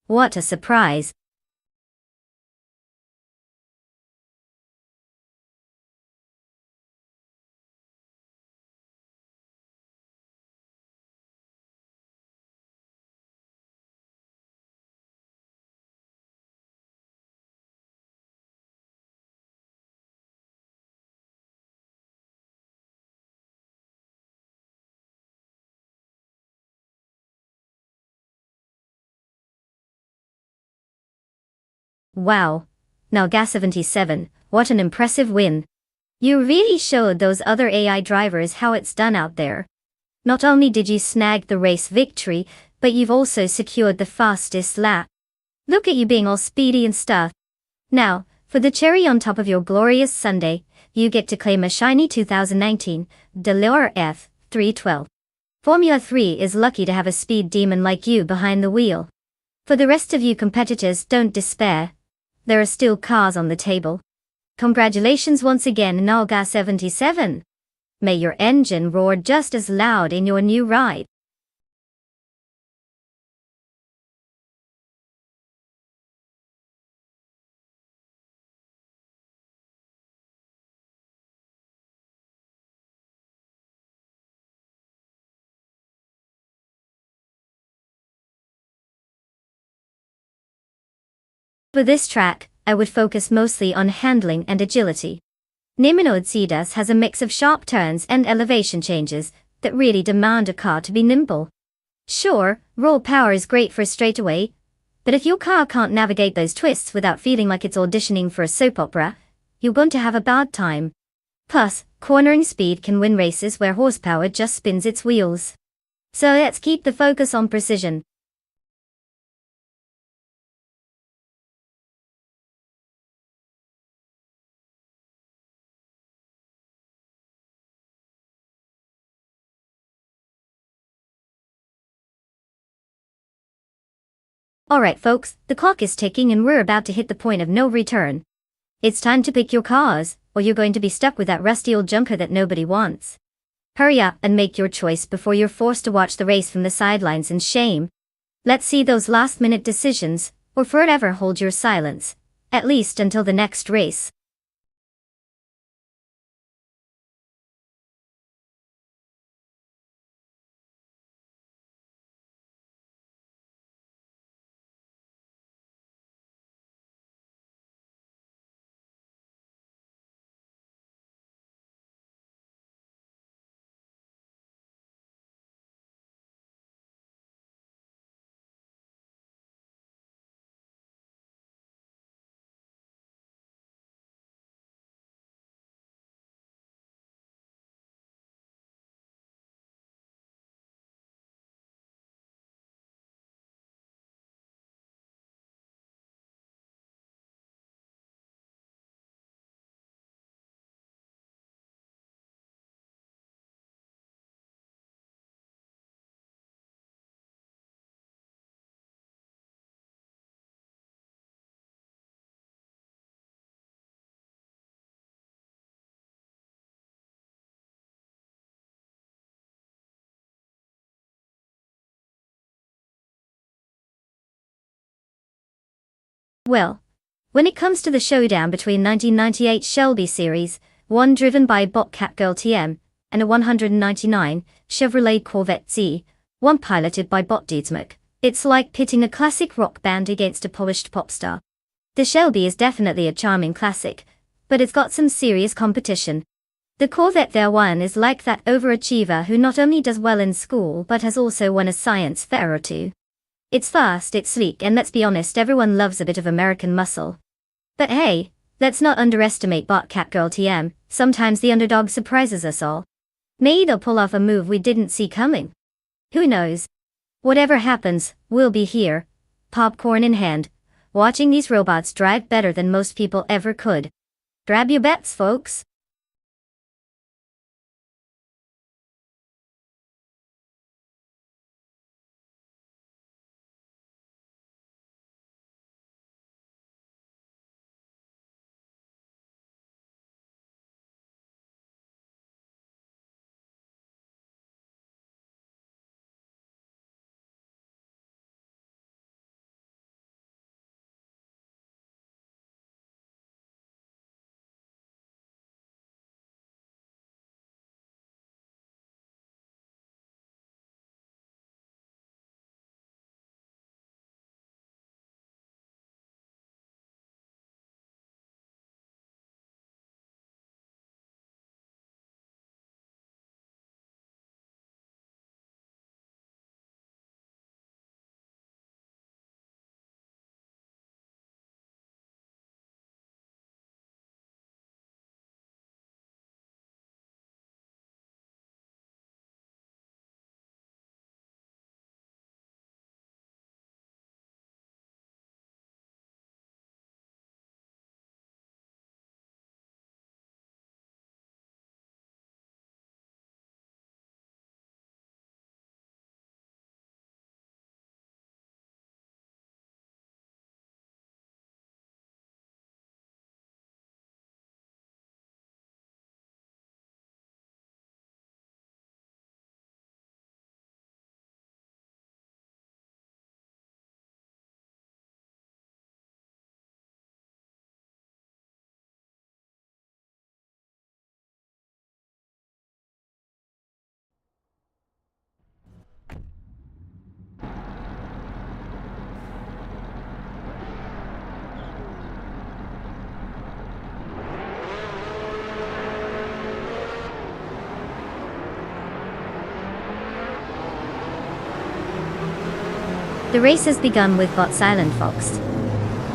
What a surprise. Wow. Nauga77, what an impressive win. You really showed those other AI drivers how it's done out there. Not only did you snag the race victory, but you've also secured the fastest lap. Look at you being all speedy and stuff. Now, for the cherry on top of your glorious Sunday, you get to claim a shiny 2019 Dallara F312. Formula 3 is lucky to have a speed demon like you behind the wheel. For the rest of you competitors, don't despair. There are still cars on the table. Congratulations once again, Nauga77. May your engine roar just as loud in your new ride. For this track, I would focus mostly on handling and agility. Nemanode has a mix of sharp turns and elevation changes that really demand a car to be nimble. Sure, raw power is great for a straightaway, but if your car can't navigate those twists without feeling like it's auditioning for a soap opera, you're going to have a bad time. Plus, cornering speed can win races where horsepower just spins its wheels. So let's keep the focus on precision. Alright folks, the clock is ticking and we're about to hit the point of no return. It's time to pick your cars, or you're going to be stuck with that rusty old junker that nobody wants. Hurry up and make your choice before you're forced to watch the race from the sidelines in shame. Let's see those last-minute decisions, or forever hold your silence, at least until the next race. Well, when it comes to the showdown between 1998 Shelby Series, one driven by Bobcat Girl TM, and a 199 Chevrolet Corvette Z, one piloted by Bot Dudesmack, it's like pitting a classic rock band against a polished pop star. The Shelby is definitely a charming classic, but it's got some serious competition. The Corvette there one is like that overachiever who not only does well in school but has also won a science fair or two. It's fast, it's sleek, and let's be honest, everyone loves a bit of American muscle. But hey, let's not underestimate Bot Catgirl TM, sometimes the underdog surprises us all. Maybe they'll pull off a move we didn't see coming. Who knows? Whatever happens, we'll be here, popcorn in hand, watching these robots drive better than most people ever could. Grab your bets, folks. The race has begun with Bot Silent Fox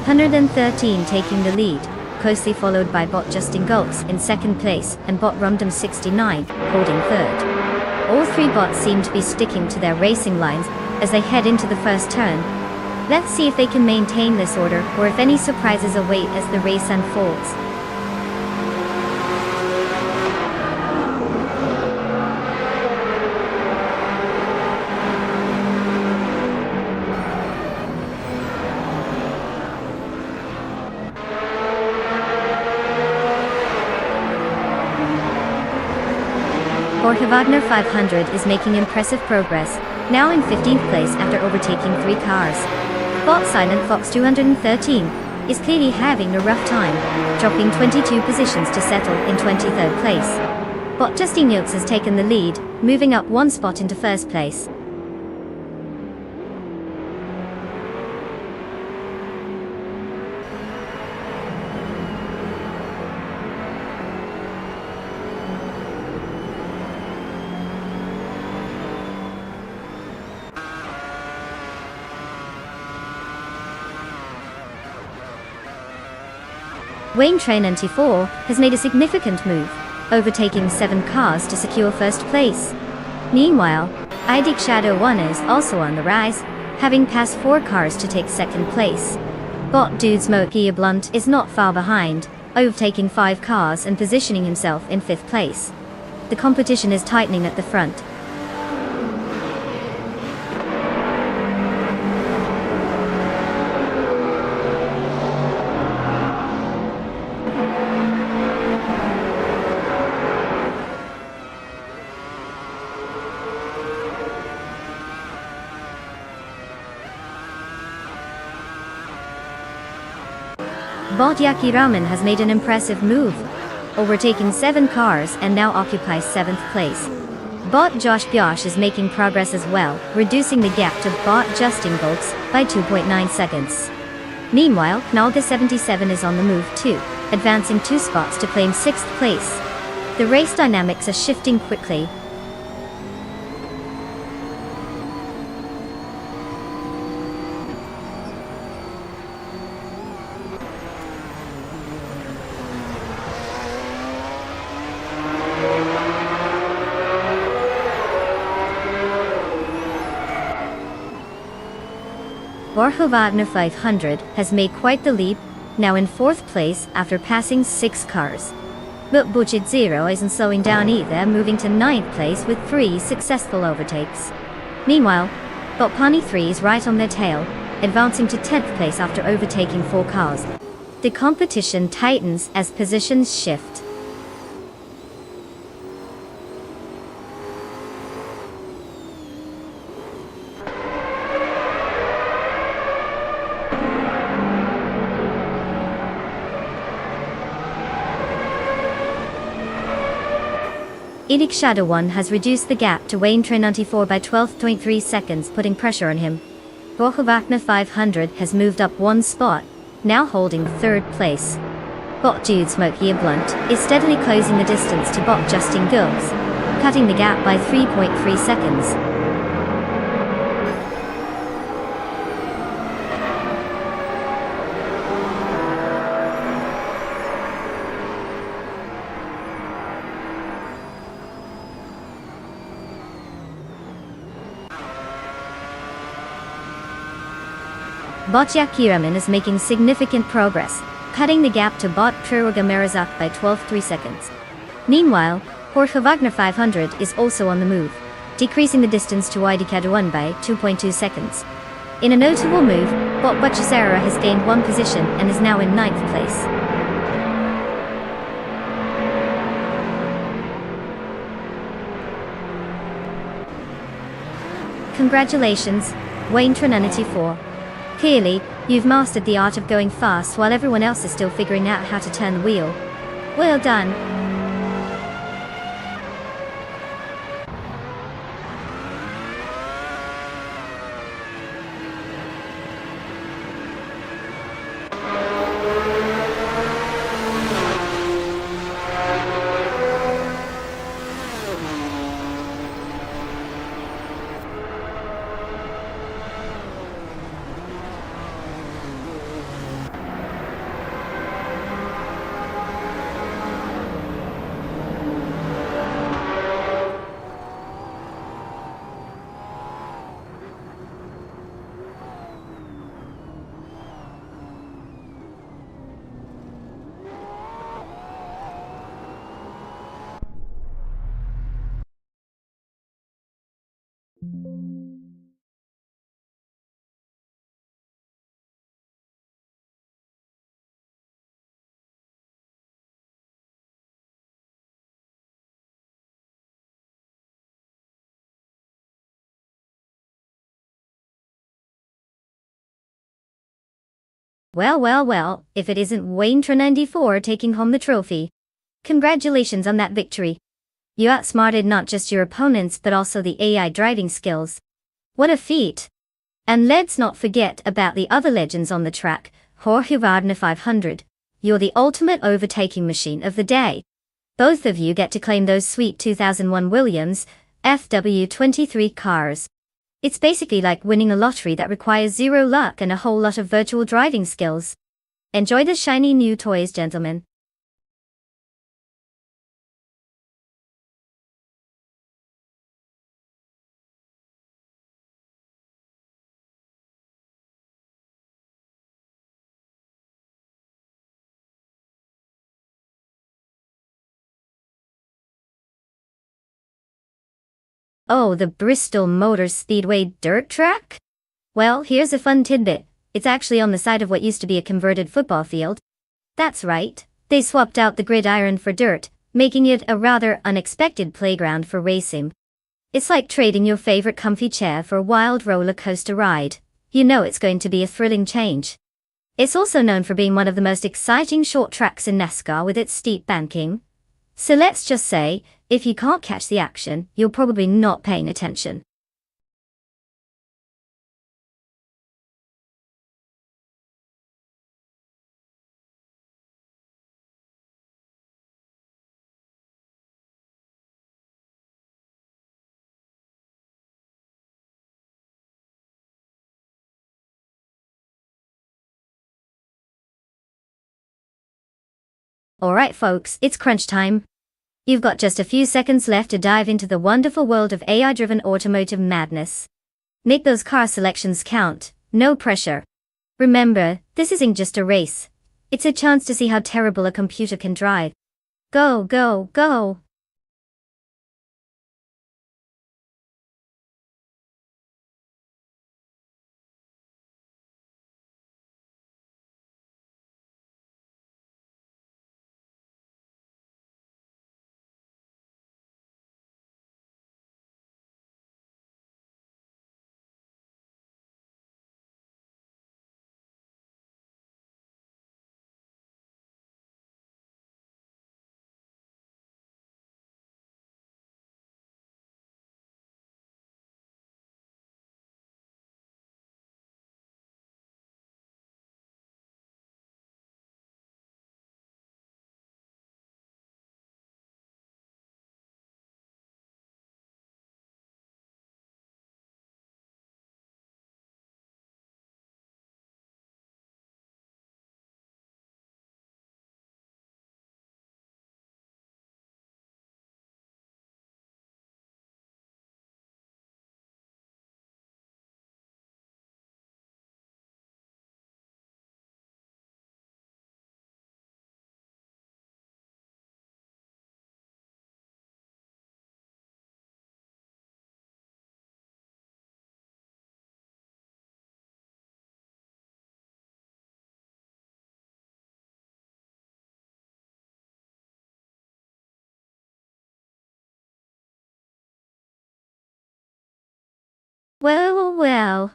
113 taking the lead, closely followed by Bot Justin Gulps in second place and Bot Rumdum 69 holding third. All three bots seem to be sticking to their racing lines as they head into the first turn. Let's see if they can maintain this order or if any surprises await as the race unfolds. Jorge Wagner 500 is making impressive progress, now in 15th place after overtaking 3 cars. Bot Silent Fox 213 is clearly having a rough time, dropping 22 positions to settle in 23rd place. Bot Justin Gulps has taken the lead, moving up 1 spot into first place. Wayne Train 94 has made a significant move, overtaking 7 cars to secure first place. Meanwhile, IDIC Shadow 1 is also on the rise, having passed 4 cars to take second place. Bot Dude Smokey Blunt is not far behind, overtaking 5 cars and positioning himself in 5th place. The competition is tightening at the front. Bot Yaki Ramen has made an impressive move, overtaking 7 cars and now occupies 7th place. Bot Josh Biosh is making progress as well, reducing the gap to Bot Justin Gulps by 2.9 seconds. Meanwhile, Knalga 77 is on the move too, advancing 2 spots to claim 6th place. The race dynamics are shifting quickly. Borja Wagner 500 has made quite the leap, now in 4th place after passing 6 cars. But Budget Zero isn't slowing down either, moving to 9th place with 3 successful overtakes. Meanwhile, Botpani 3 is right on their tail, advancing to 10th place after overtaking 4 cars. The competition tightens as positions shift. Idik Shadow 1 has reduced the gap to Wayne Trin 94 by 12.3 seconds, putting pressure on him. Borja Wagner 500 has moved up 1 spot, now holding 3rd place. Bot Jude Smokey Blunt is steadily closing the distance to Bot Justin Gills, cutting the gap by 3.3 seconds. Botjak Kiraman is making significant progress, cutting the gap to Bot Truruga Merazak by 12.3 seconds. Meanwhile, Borja Wagner 500 is also on the move, decreasing the distance to Idikadu1 by 2.2 seconds. In a notable move, Bot Butchasera has gained 1 position and is now in 9th place. Congratulations, Wayne Trinanity 4. Clearly, you've mastered the art of going fast while everyone else is still figuring out how to turn the wheel. Well done. Well, if it isn't Wayne Trin 94 taking home the trophy. Congratulations on that victory. You outsmarted not just your opponents but also the AI driving skills. What a feat! And let's not forget about the other legends on the track, Jorge Wagner 500. You're the ultimate overtaking machine of the day. Both of you get to claim those sweet 2001 Williams FW23 cars. It's basically like winning a lottery that requires 0 luck and a whole lot of virtual driving skills. Enjoy the shiny new toys, gentlemen. Oh, the Bristol Motor Speedway dirt track? Well, here's a fun tidbit. It's actually on the side of what used to be a converted football field. That's right, they swapped out the gridiron for dirt, making it a rather unexpected playground for racing. It's like trading your favorite comfy chair for a wild roller coaster ride. You know it's going to be a thrilling change. It's also known for being one of the most exciting short tracks in NASCAR with its steep banking. So let's just say, if you can't catch the action, you're probably not paying attention. Alright folks, it's crunch time. You've got just a few seconds left to dive into the wonderful world of AI-driven automotive madness. Make those car selections count, no pressure. Remember, this isn't just a race. It's a chance to see how terrible a computer can drive. Go, go, go!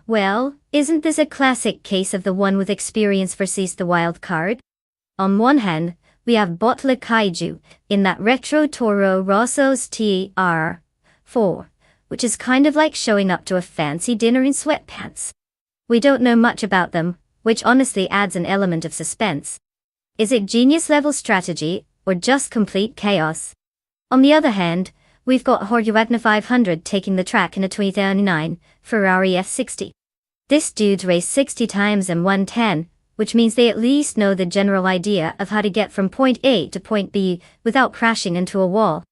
Well, isn't this a classic case of the one with experience versus the wild card? On one hand, we have Botla Kaiju in that retro Toro Rosso's TR4, which is kind of like showing up to a fancy dinner in sweatpants. We don't know much about them, which honestly adds an element of suspense. Is it genius-level strategy, or just complete chaos? On the other hand, we've got Jorge Wagner 500 taking the track in a 2039 Ferrari F60. This dude's raced 60 times and won 10, which means they at least know the general idea of how to get from point A to point B without crashing into a wall.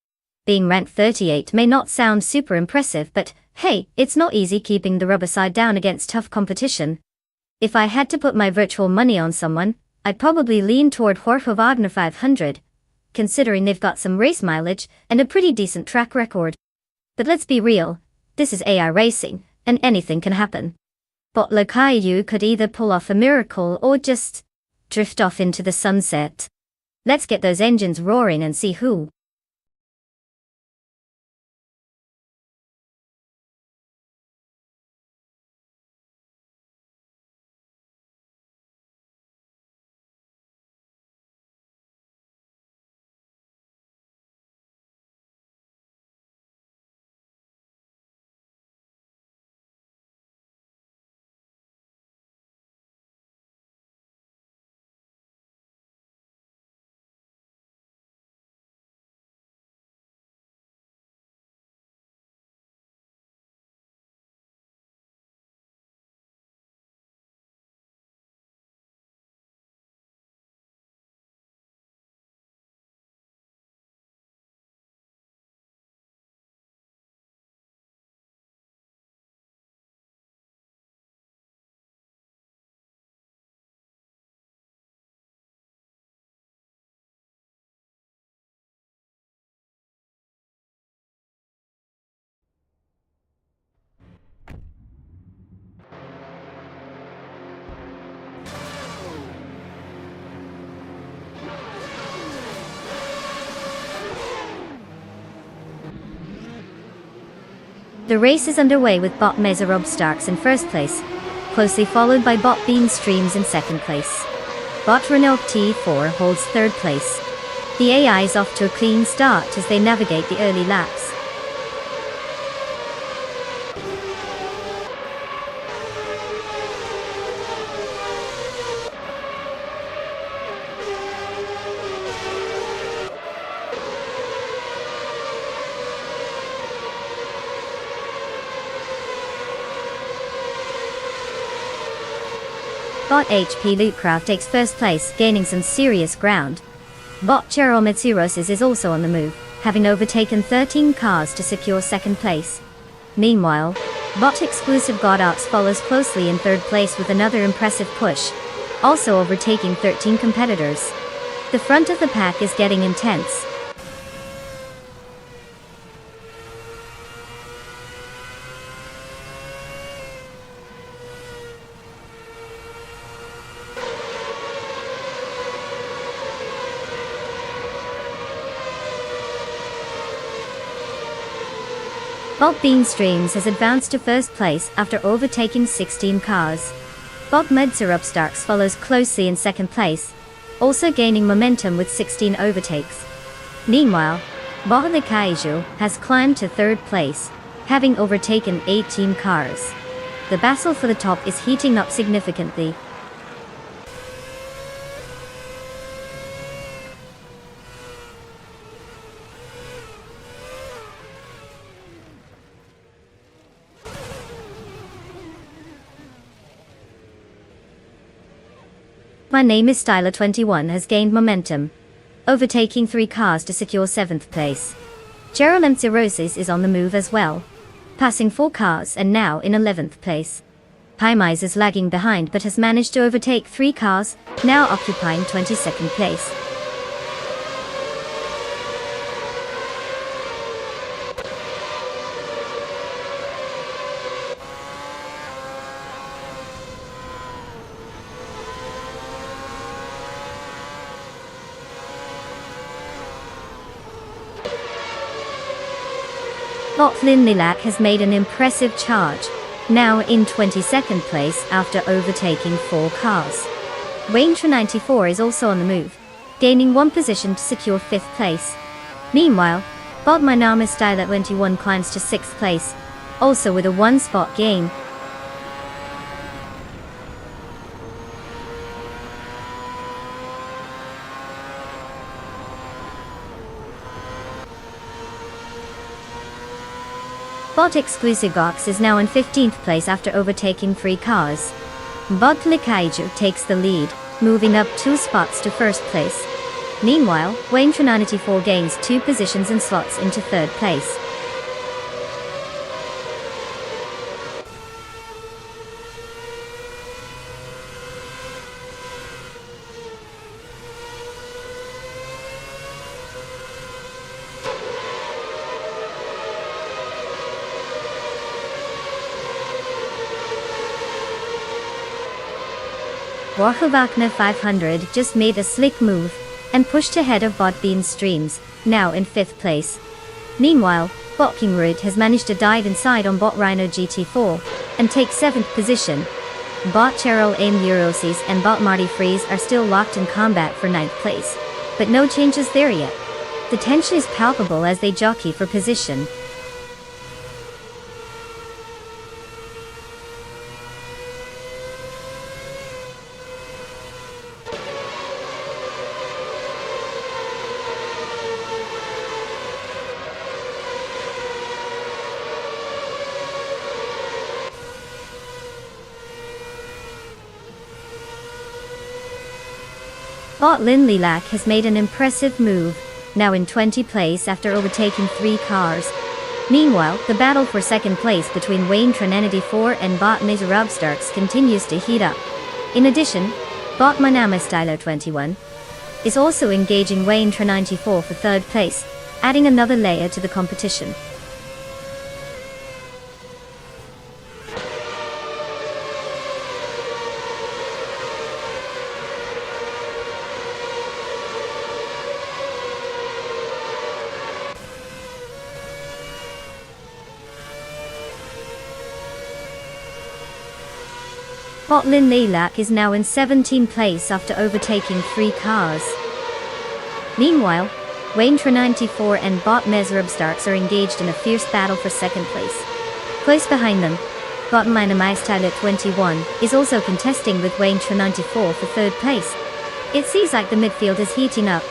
Being ranked 38 may not sound super impressive, but hey, it's not easy keeping the rubber side down against tough competition. If I had to put my virtual money on someone, I'd probably lean toward Jorge Wagner 500, considering they've got some race mileage and a pretty decent track record. But let's be real, this is AI racing, and anything can happen. Botla Kaiju could either pull off a miracle or just drift off into the sunset. Let's get those engines roaring and see who. The race is underway with Bot Meserob Starks in first place, closely followed by Bot Bean Streams in second place. Bot Renault T4 holds third place. The AI is off to a clean start as they navigate the early laps. Bot HP Lootcraft takes first place, gaining some serious ground. Bot Cheryl Mitsurosis is also on the move, having overtaken 13 cars to secure second place. Meanwhile, bot exclusive Godox follows closely in third place with another impressive push, also overtaking 13 competitors. The front of the pack is getting intense. Bot Beanstreams has advanced to first place after overtaking 16 cars. Bot Medzerupstarks follows closely in second place, also gaining momentum with 16 overtakes. Meanwhile, Bot Likaiju has climbed to third place, having overtaken 18 cars. The battle for the top is heating up significantly. My Name is Styler21 has gained momentum, overtaking 3 cars to secure 7th place. Jerome Cirrhosis is on the move as well, passing 4 cars and now in 11th place. Pymise is lagging behind but has managed to overtake 3 cars, now occupying 22nd place. Bot Lin Lilac has made an impressive charge, now in 22nd place after overtaking 4 cars. Waynetra94 is also on the move, gaining 1 position to secure 5th place. Meanwhile, Bot Mynama Styler21 climbs to 6th place, also with a 1 spot gain. Bot Exclusive Gox is now in 15th place after overtaking 3 cars. Bot Likaiju takes the lead, moving up 2 spots to first place. Meanwhile, Waynetra94 gains 2 positions and slots into third place. Warhavakna 500 just made a slick move, and pushed ahead of Bot Beanstreams, now in 5th place. Meanwhile, Bot Kingroot has managed to dive inside on Bot Rhino GT4, and take 7th position. Bot Cheryl Aim Eurosis and Bot Marty Freeze are still locked in combat for 9th place, but no changes there yet. The tension is palpable as they jockey for position. Bot Lin Lilac has made an impressive move, now in 20th place after overtaking 3 cars. Meanwhile, the battle for second place between Waynetra94 and Bot Medzerupstarks continues to heat up. In addition, Bot Mynama Styler21 is also engaging Waynetra94 for third place, adding another layer to the competition. Bot Lin Lilac is now in 17th place after overtaking 3 cars. Meanwhile, Waynetra94 and Bot Medzerupstarks are engaged in a fierce battle for second place. Close behind them, Bot Mynama Styler21 is also contesting with Waynetra94 for third place. It seems like the midfield is heating up.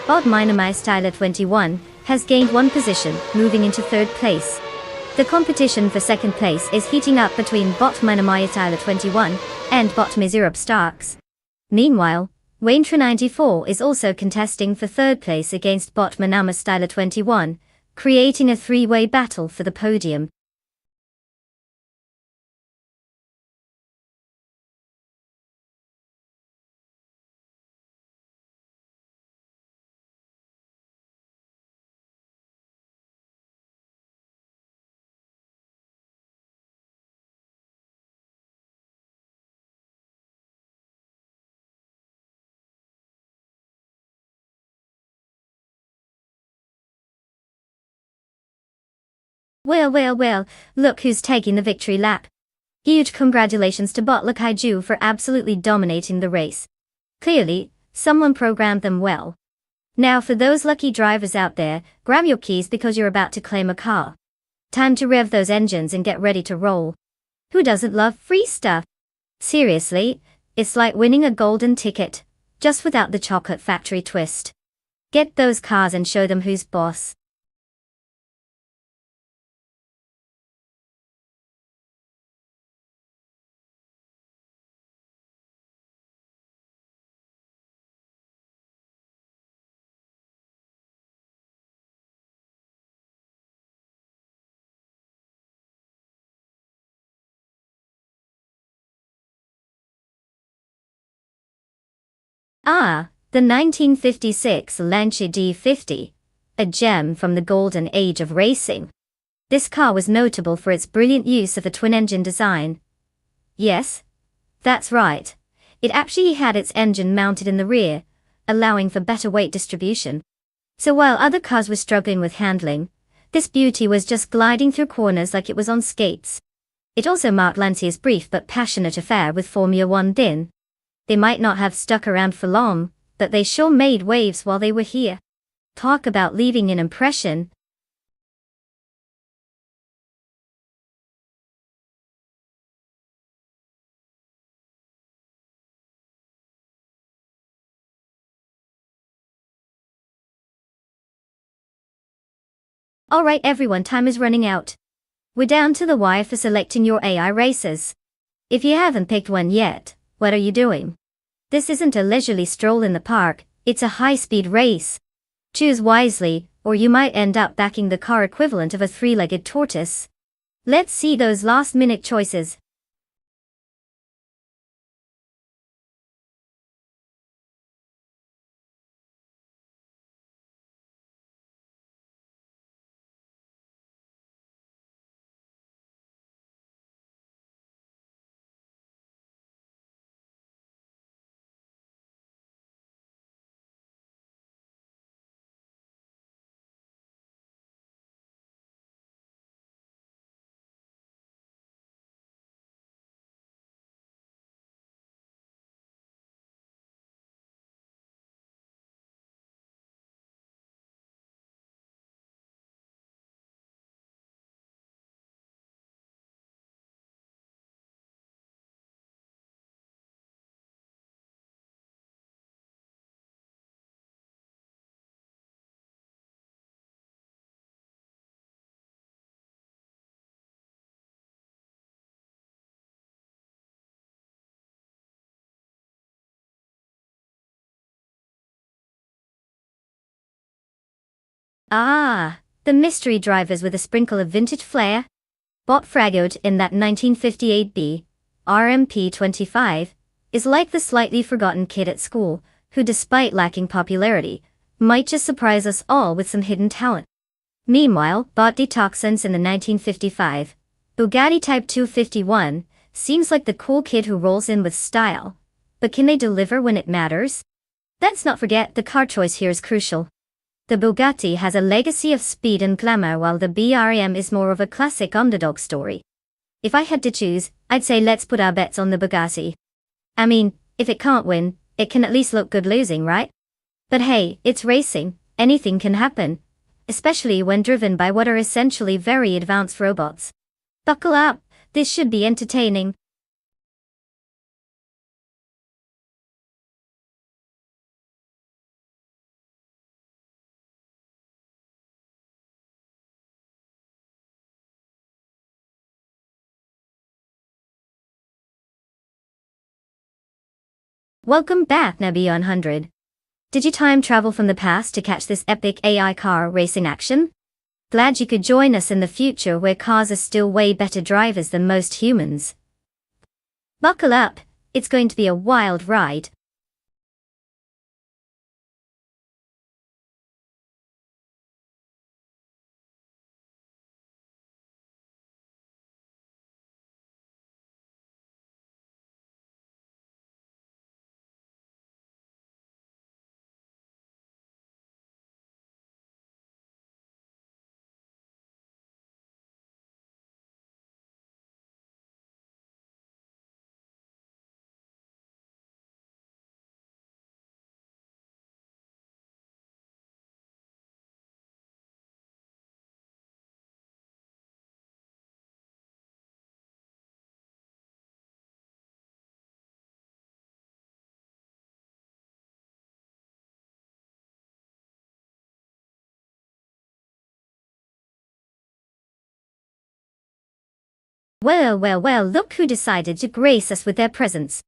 Bot Minami Styler 21 has gained one position, moving into third place. The competition for second place is heating up between Bot Minami Styler 21 and Bot Mizurup Starks. Meanwhile, Waintra 94 is also contesting for third place against Bot Minami Styler 21, creating a three-way battle for the podium. Well, look who's taking the victory lap. Huge congratulations to Bot Kaiju for absolutely dominating the race. Clearly, someone programmed them well. Now for those lucky drivers out there, grab your keys because you're about to claim a car. Time to rev those engines and get ready to roll. Who doesn't love free stuff? Seriously, it's like winning a golden ticket, just without the chocolate factory twist. Get those cars and show them who's boss. The 1956 Lancia D50, a gem from the golden age of racing. This car was notable for its brilliant use of a twin-engine design. Yes, that's right. It actually had its engine mounted in the rear, allowing for better weight distribution. So while other cars were struggling with handling, this beauty was just gliding through corners like it was on skates. It also marked Lancia's brief but passionate affair with Formula One then. They might not have stuck around for long, but they sure made waves while they were here. Talk about leaving an impression. Alright everyone, time is running out. We're down to the wire for selecting your AI racers. If you haven't picked one yet, what are you doing? This isn't a leisurely stroll in the park, it's a high-speed race. Choose wisely, or you might end up backing the car equivalent of a three-legged tortoise. Let's see those last-minute choices. The mystery drivers with a sprinkle of vintage flair. Bot Fragoed in that 1958B, RMP25, is like the slightly forgotten kid at school, who despite lacking popularity, might just surprise us all with some hidden talent. Meanwhile, Bot Detoxins in the 1955, Bugatti Type 251, seems like the cool kid who rolls in with style. But can they deliver when it matters? Let's not forget the car choice here is crucial. The Bugatti has a legacy of speed and glamour while the BRM is more of a classic underdog story. If I had to choose, I'd say let's put our bets on the Bugatti. I mean, if it can't win, it can at least look good losing, right? But hey, it's racing, anything can happen. Especially when driven by what are essentially very advanced robots. Buckle up, this should be entertaining. Welcome back, Nabi 100. Did you time travel from the past to catch this epic AI car racing action? Glad you could join us in the future where cars are still way better drivers than most humans. Buckle up, it's going to be a wild ride. Well, look who decided to grace us with their presence.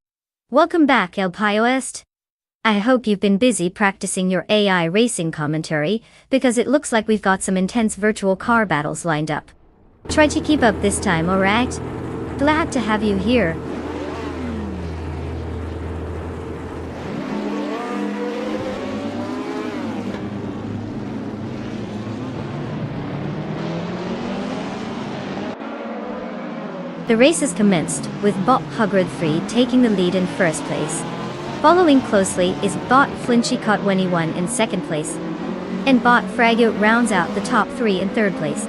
Welcome back, El Pioest. I hope you've been busy practicing your AI racing commentary, because it looks like we've got some intense virtual car battles lined up. Try to keep up this time, alright? Glad to have you here. The race has commenced, with Bot Hugred 3 taking the lead in first place. Following closely is Bot Flinchy Cot21 in second place, and Bot Fragout rounds out the top three in third place.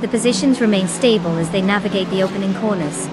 The positions remain stable as they navigate the opening corners.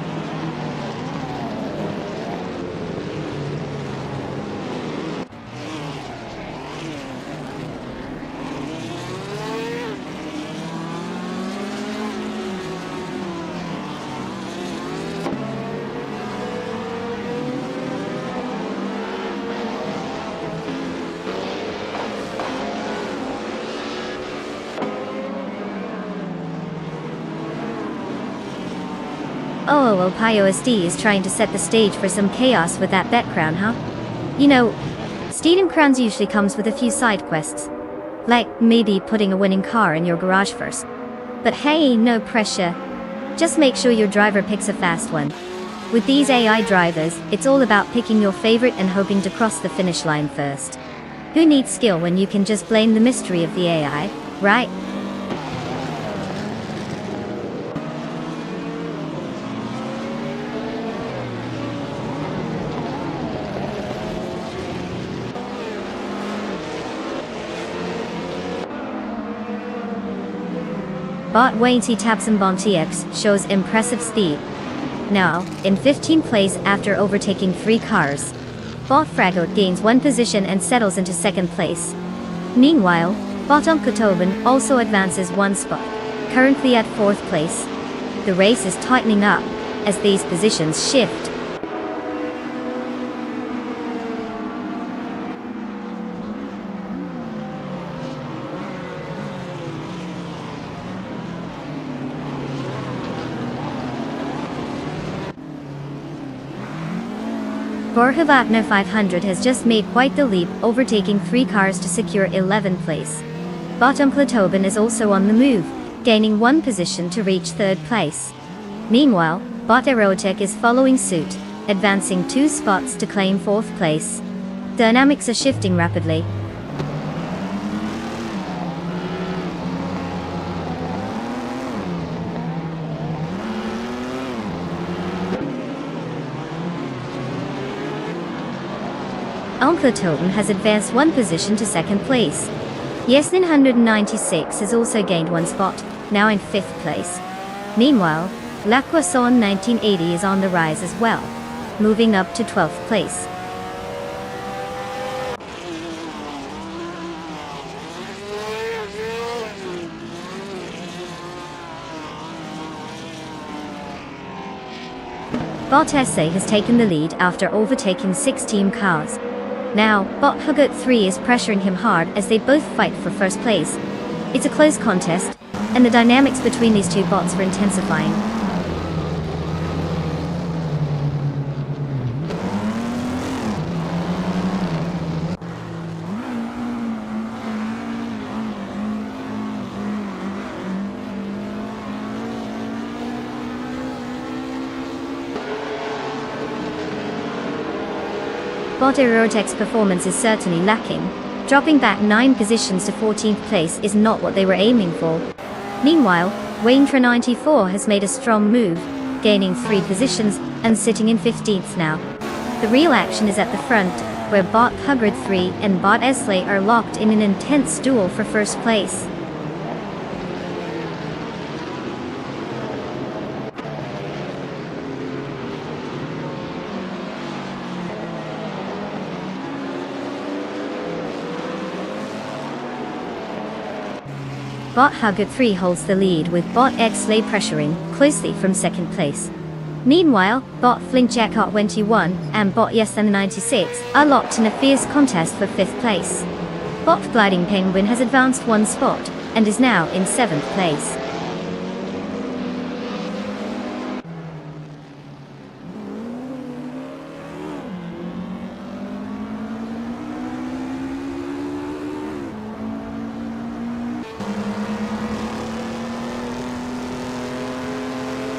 Oh, well, PIOSD is trying to set the stage for some chaos with that bet crown, huh? You know, stealing crowns usually comes with a few side quests. Like, maybe putting a winning car in your garage first. But hey, no pressure. Just make sure your driver picks a fast one. With these AI drivers, it's all about picking your favorite and hoping to cross the finish line first. Who needs skill when you can just blame the mystery of the AI, right? Bot Wainty Tabson Bomb TX shows impressive speed. Now, in 15th place after overtaking 3 cars. Bot Fragout gains 1 position and settles into 2nd place. Meanwhile, Bot Unkotobin also advances 1 spot, currently at 4th place. The race is tightening up as these positions shift. Borja 500 has just made quite the leap, overtaking 3 cars to secure 11th place. Bottom Platobin is also on the move, gaining 1 position to reach 3rd place. Meanwhile, Bot Aerotech is following suit, advancing 2 spots to claim 4th place. Dynamics are shifting rapidly. Unkotobin has advanced 1 position to 2nd place. Yesnin 196 has also gained 1 spot, now in 5th place. Meanwhile, Laquason 1980 is on the rise as well, moving up to 12th place. Bot Essay has taken the lead after overtaking 6 team cars. Now, Bot Hugot 3 is pressuring him hard as they both fight for first place. It's a close contest, and the dynamics between these two bots are intensifying. Bot Aerotech's performance is certainly lacking. Dropping back 9 positions to 14th place is not what they were aiming for. Meanwhile, Wayne for 94 has made a strong move, gaining 3 positions and sitting in 15th now. The real action is at the front, where Bot Hubbard 3 and Bot Esley are locked in an intense duel for first place. Bot Hubbard 3 holds the lead with Bot Esley pressuring closely from second place. Meanwhile, Bot Flinchak 21 and Bot Yesen 96 are locked in a fierce contest for 5th place. Bot Gliding Penguin has advanced 1 spot and is now in 7th place.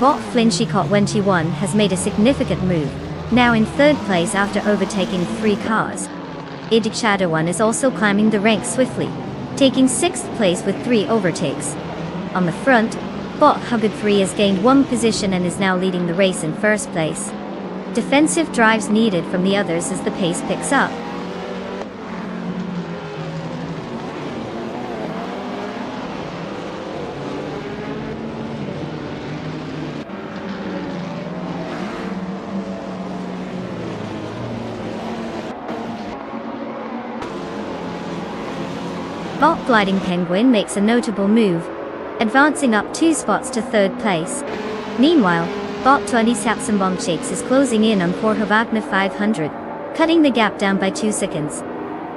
Bot Flinchak 21 has made a significant move, now in 3rd place after overtaking 3 cars. Idig Shadow 1 is also climbing the ranks swiftly, taking 6th place with 3 overtakes. On the front, Bot Hubbard 3 has gained 1 position and is now leading the race in 1st place. Defensive drives needed from the others as the pace picks up. Bot Gliding Penguin makes a notable move, advancing up 2 spots to 3rd place. Meanwhile, Bot 20 Sapsambong Shakes is closing in on Portovagna 500, cutting the gap down by 2 seconds.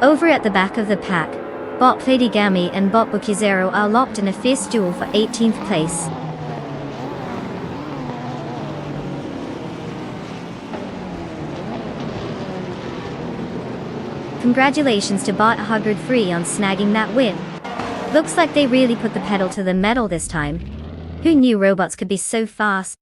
Over at the back of the pack, Bot Pladigami and Bot Bukizero are locked in a fierce duel for 18th place. Congratulations to Bot Hubbard 3 on snagging that win. Looks like they really put the pedal to the metal this time. Who knew robots could be so fast?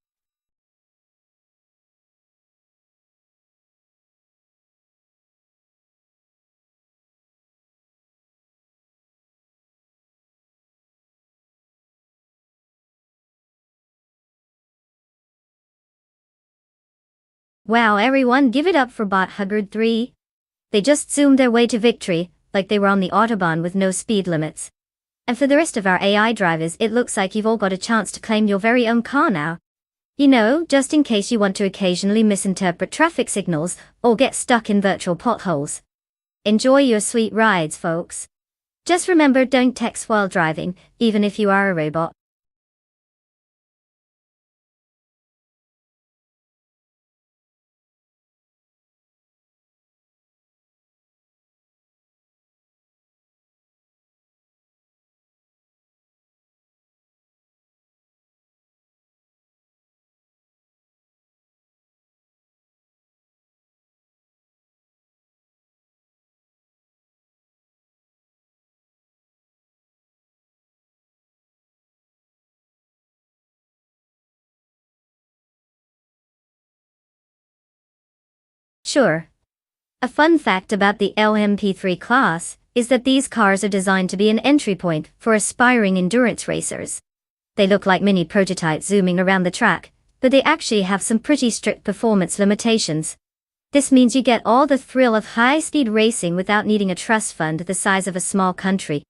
Wow, everyone, give it up for Bot Hubbard 3. They just zoomed their way to victory, like they were on the Autobahn with no speed limits. And for the rest of our AI drivers, it looks like you've all got a chance to claim your very own car now. You know, just in case you want to occasionally misinterpret traffic signals or get stuck in virtual potholes. Enjoy your sweet rides, folks. Just remember, don't text while driving, even if you are a robot. Sure. A fun fact about the LMP3 class is that these cars are designed to be an entry point for aspiring endurance racers. They look like mini prototypes zooming around the track, but they actually have some pretty strict performance limitations. This means you get all the thrill of high-speed racing without needing a trust fund the size of a small country.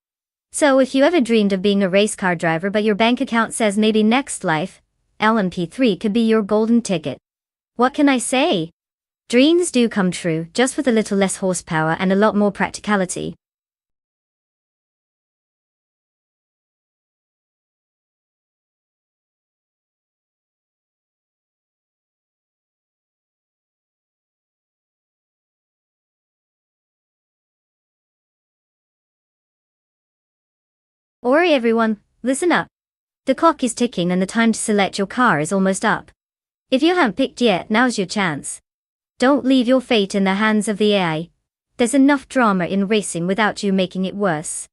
So if you ever dreamed of being a race car driver but your bank account says maybe next life, LMP3 could be your golden ticket. What can I say? Dreams do come true, just with a little less horsepower and a lot more practicality. Ori everyone, listen up. The clock is ticking and the time to select your car is almost up. If you haven't picked yet, now's your chance. Don't leave your fate in the hands of the AI. There's enough drama in racing without you making it worse.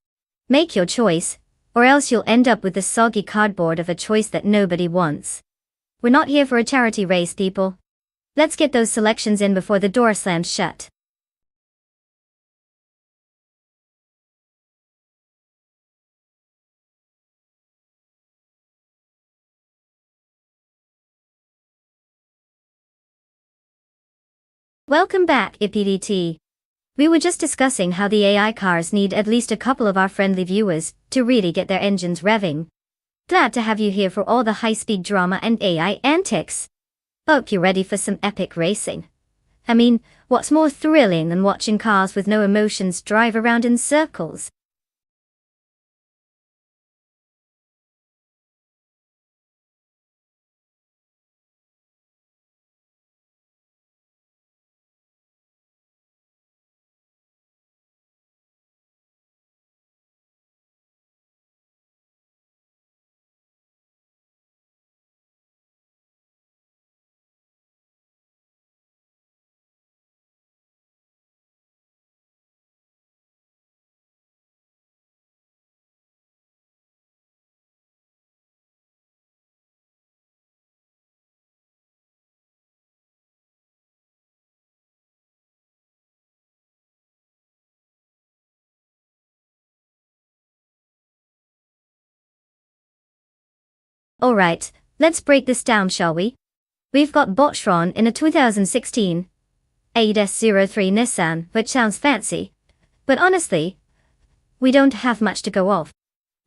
Make your choice, or else you'll end up with the soggy cardboard of a choice that nobody wants. We're not here for a charity race, people. Let's get those selections in before the door slams shut. Welcome back, IPDT. We were just discussing how the AI cars need at least a couple of our friendly viewers to really get their engines revving. Glad to have you here for all the high-speed drama and AI antics. Hope you're ready for some epic racing. I mean, what's more thrilling than watching cars with no emotions drive around in circles? Alright, let's break this down, shall we? We've got Botron in a 2016 AID-S03 Nissan, which sounds fancy. But honestly, we don't have much to go off.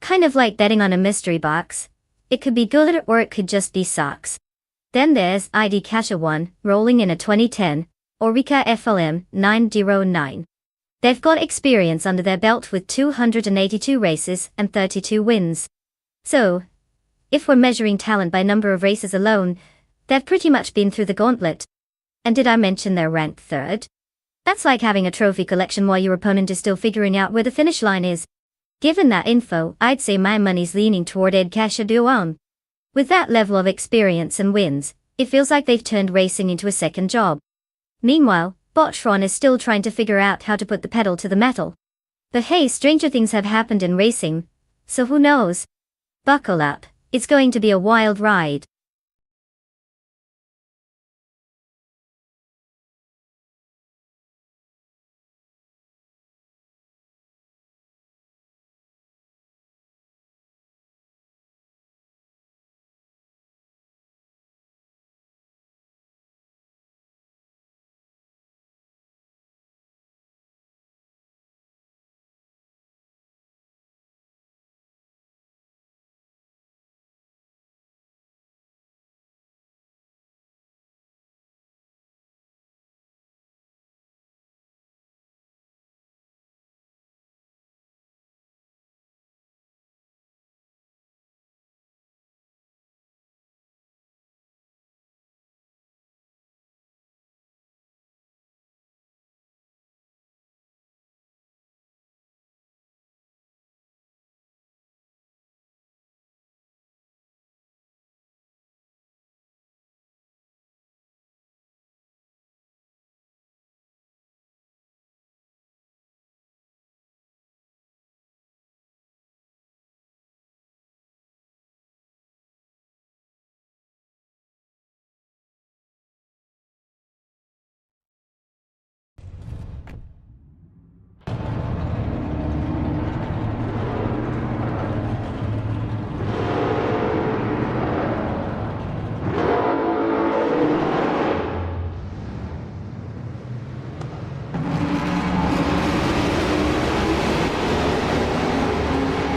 Kind of like betting on a mystery box. It could be good or it could just be socks. Then there's ID Kasha 1, rolling in a 2010 Orica FLM 909. They've got experience under their belt with 282 races and 32 wins. So, if we're measuring talent by number of races alone, they've pretty much been through the gauntlet. And did I mention they're ranked third? That's like having a trophy collection while your opponent is still figuring out where the finish line is. Given that info, I'd say my money's leaning toward Ed Kasha. With that level of experience and wins, it feels like they've turned racing into a second job. Meanwhile, Botron is still trying to figure out how to put the pedal to the metal. But hey, stranger things have happened in racing, so who knows? Buckle up, it's going to be a wild ride.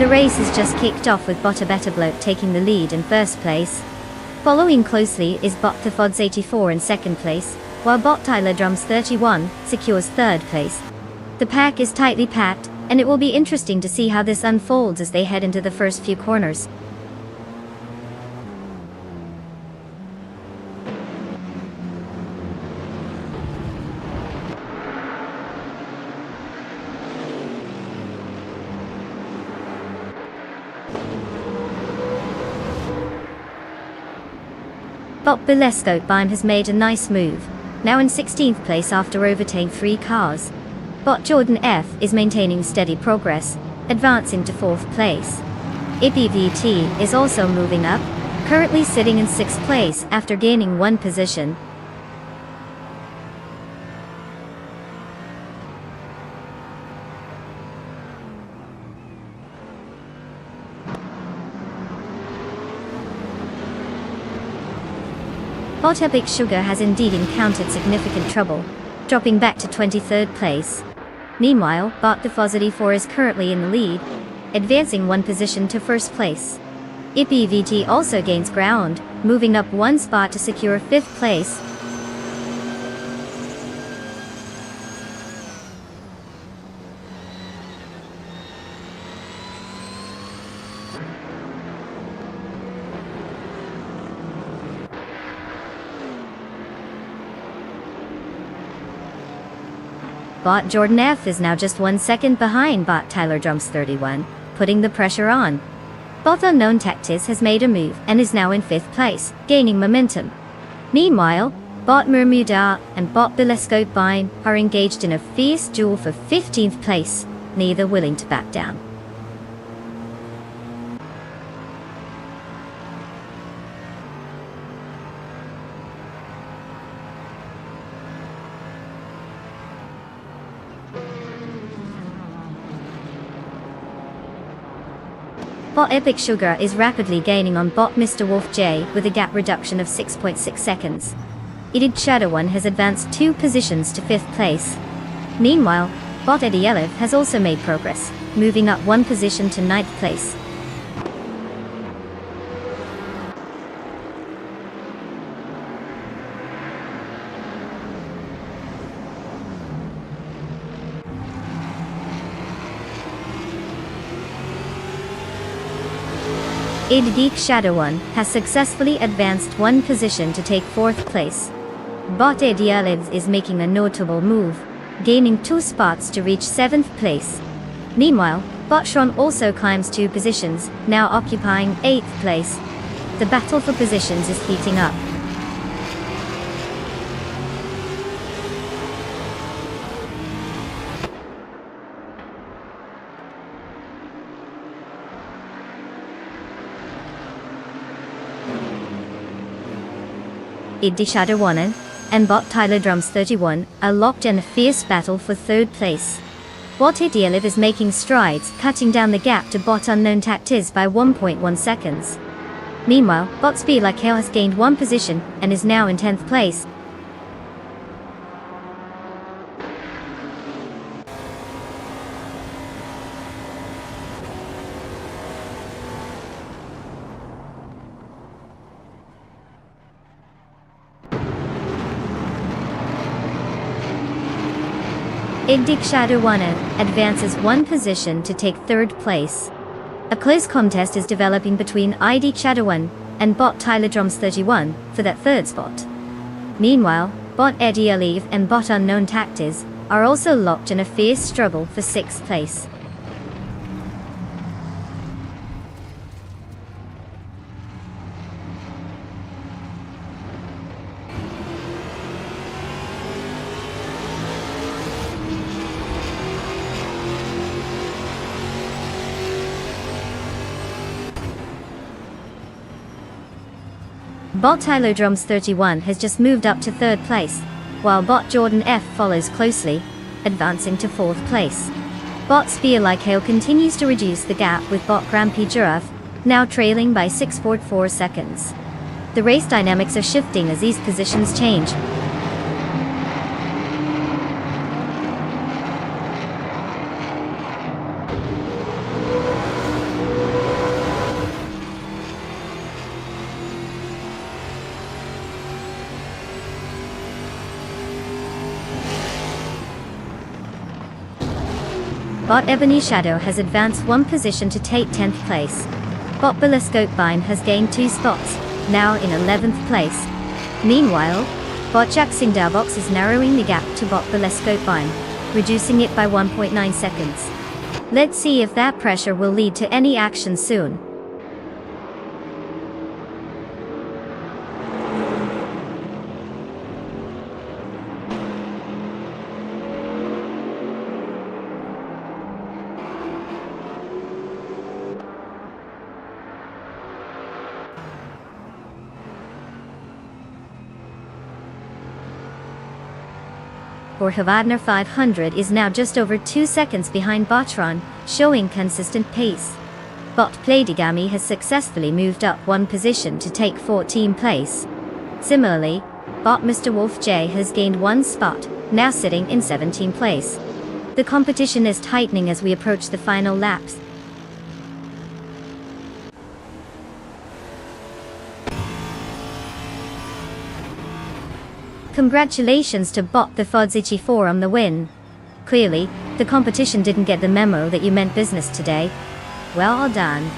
The race has just kicked off with Botta Betterbloat taking the lead in first place. Following closely is Bot the Fods 84 in second place, while Bot Tyler Drums 31 secures third place. The pack is tightly packed, and it will be interesting to see how this unfolds as they head into the first few corners. Bot Bilescote Bime has made a nice move, now in 16th place after overtaking 3 cars. Bot Jordan F is maintaining steady progress, advancing to 4th place. IPVT is also moving up, currently sitting in 6th place after gaining 1 position. Bot Epic Sugar has indeed encountered significant trouble. dropping back to 23rd place. Meanwhile, bot Defosity 4 is currently in the lead, advancing one position to first place. IPVT also gains ground, moving up one spot to secure 5th place. Bot Jordan F is now just 1 second behind bot Tyler Drums 31, putting the pressure on. Bot Unknown Tactics has made a move and is now in 5th place, gaining momentum. Meanwhile, bot Bermuda and bot Bilescope Bine are engaged in a fierce duel for 15th place, neither willing to back down. Bot Epic Sugar is rapidly gaining on bot Mr. Wolf J with a gap reduction of 6.6 seconds. Idid Shadow 1 has advanced 2 positions to 5th place. Meanwhile, bot Eddie Elev has also made progress, moving up 1 position to 9th place. Idgeek Shadow 1 has successfully advanced 1 position to take 4th place. Bot Eddie Elev is making a notable move, gaining 2 spots to reach 7th place. Meanwhile, bot Sean also climbs 2 positions, now occupying 8th place. The battle for positions is heating up. Iddi Shadow 1 and bot Tyler Drums 31 are locked in a fierce battle for 3rd place. Bot Iddi Elev is making strides, cutting down the gap to bot Unknown Tactics by 1.1 seconds. Meanwhile, bot Speed Like Hail has gained 1 position and is now in 10th place. Idgeek Shadow 1 advances 1 position to take 3rd place. A close contest is developing between Idgeek Shadow 1 and bot Tyler Drums 31 for that 3rd spot. Meanwhile, bot Eddie Elev and bot Unknown Tactics are also locked in a fierce struggle for 6th place. Bot Tyler Drums 31 has just moved up to 3rd place, while bot Jordan F follows closely, advancing to 4th place. Bot Spear Like Hail continues to reduce the gap with bot Grampy Giraffe, now trailing by 6.4 seconds. The race dynamics are shifting as these positions change. Bot Ebony Shadow has advanced 1 position to take 10th place. Bot Bilescope Bine has gained 2 spots, now in 11th place. Meanwhile, bot Jack Box is narrowing the gap to bot Bilescope Bine, reducing it by 1.9 seconds. Let's see if that pressure will lead to any action soon. For Havadner 500 is now just over 2 seconds behind Botron, showing consistent pace. Bot Playdigami has successfully moved up 1 position to take 14th place. Similarly, bot Mr. Wolf J has gained 1 spot, now sitting in 17th place. The competition is tightening as we approach the final laps. Congratulations to Bot the Fods 84 on the win. Clearly, the competition didn't get the memo that you meant business today. Well done.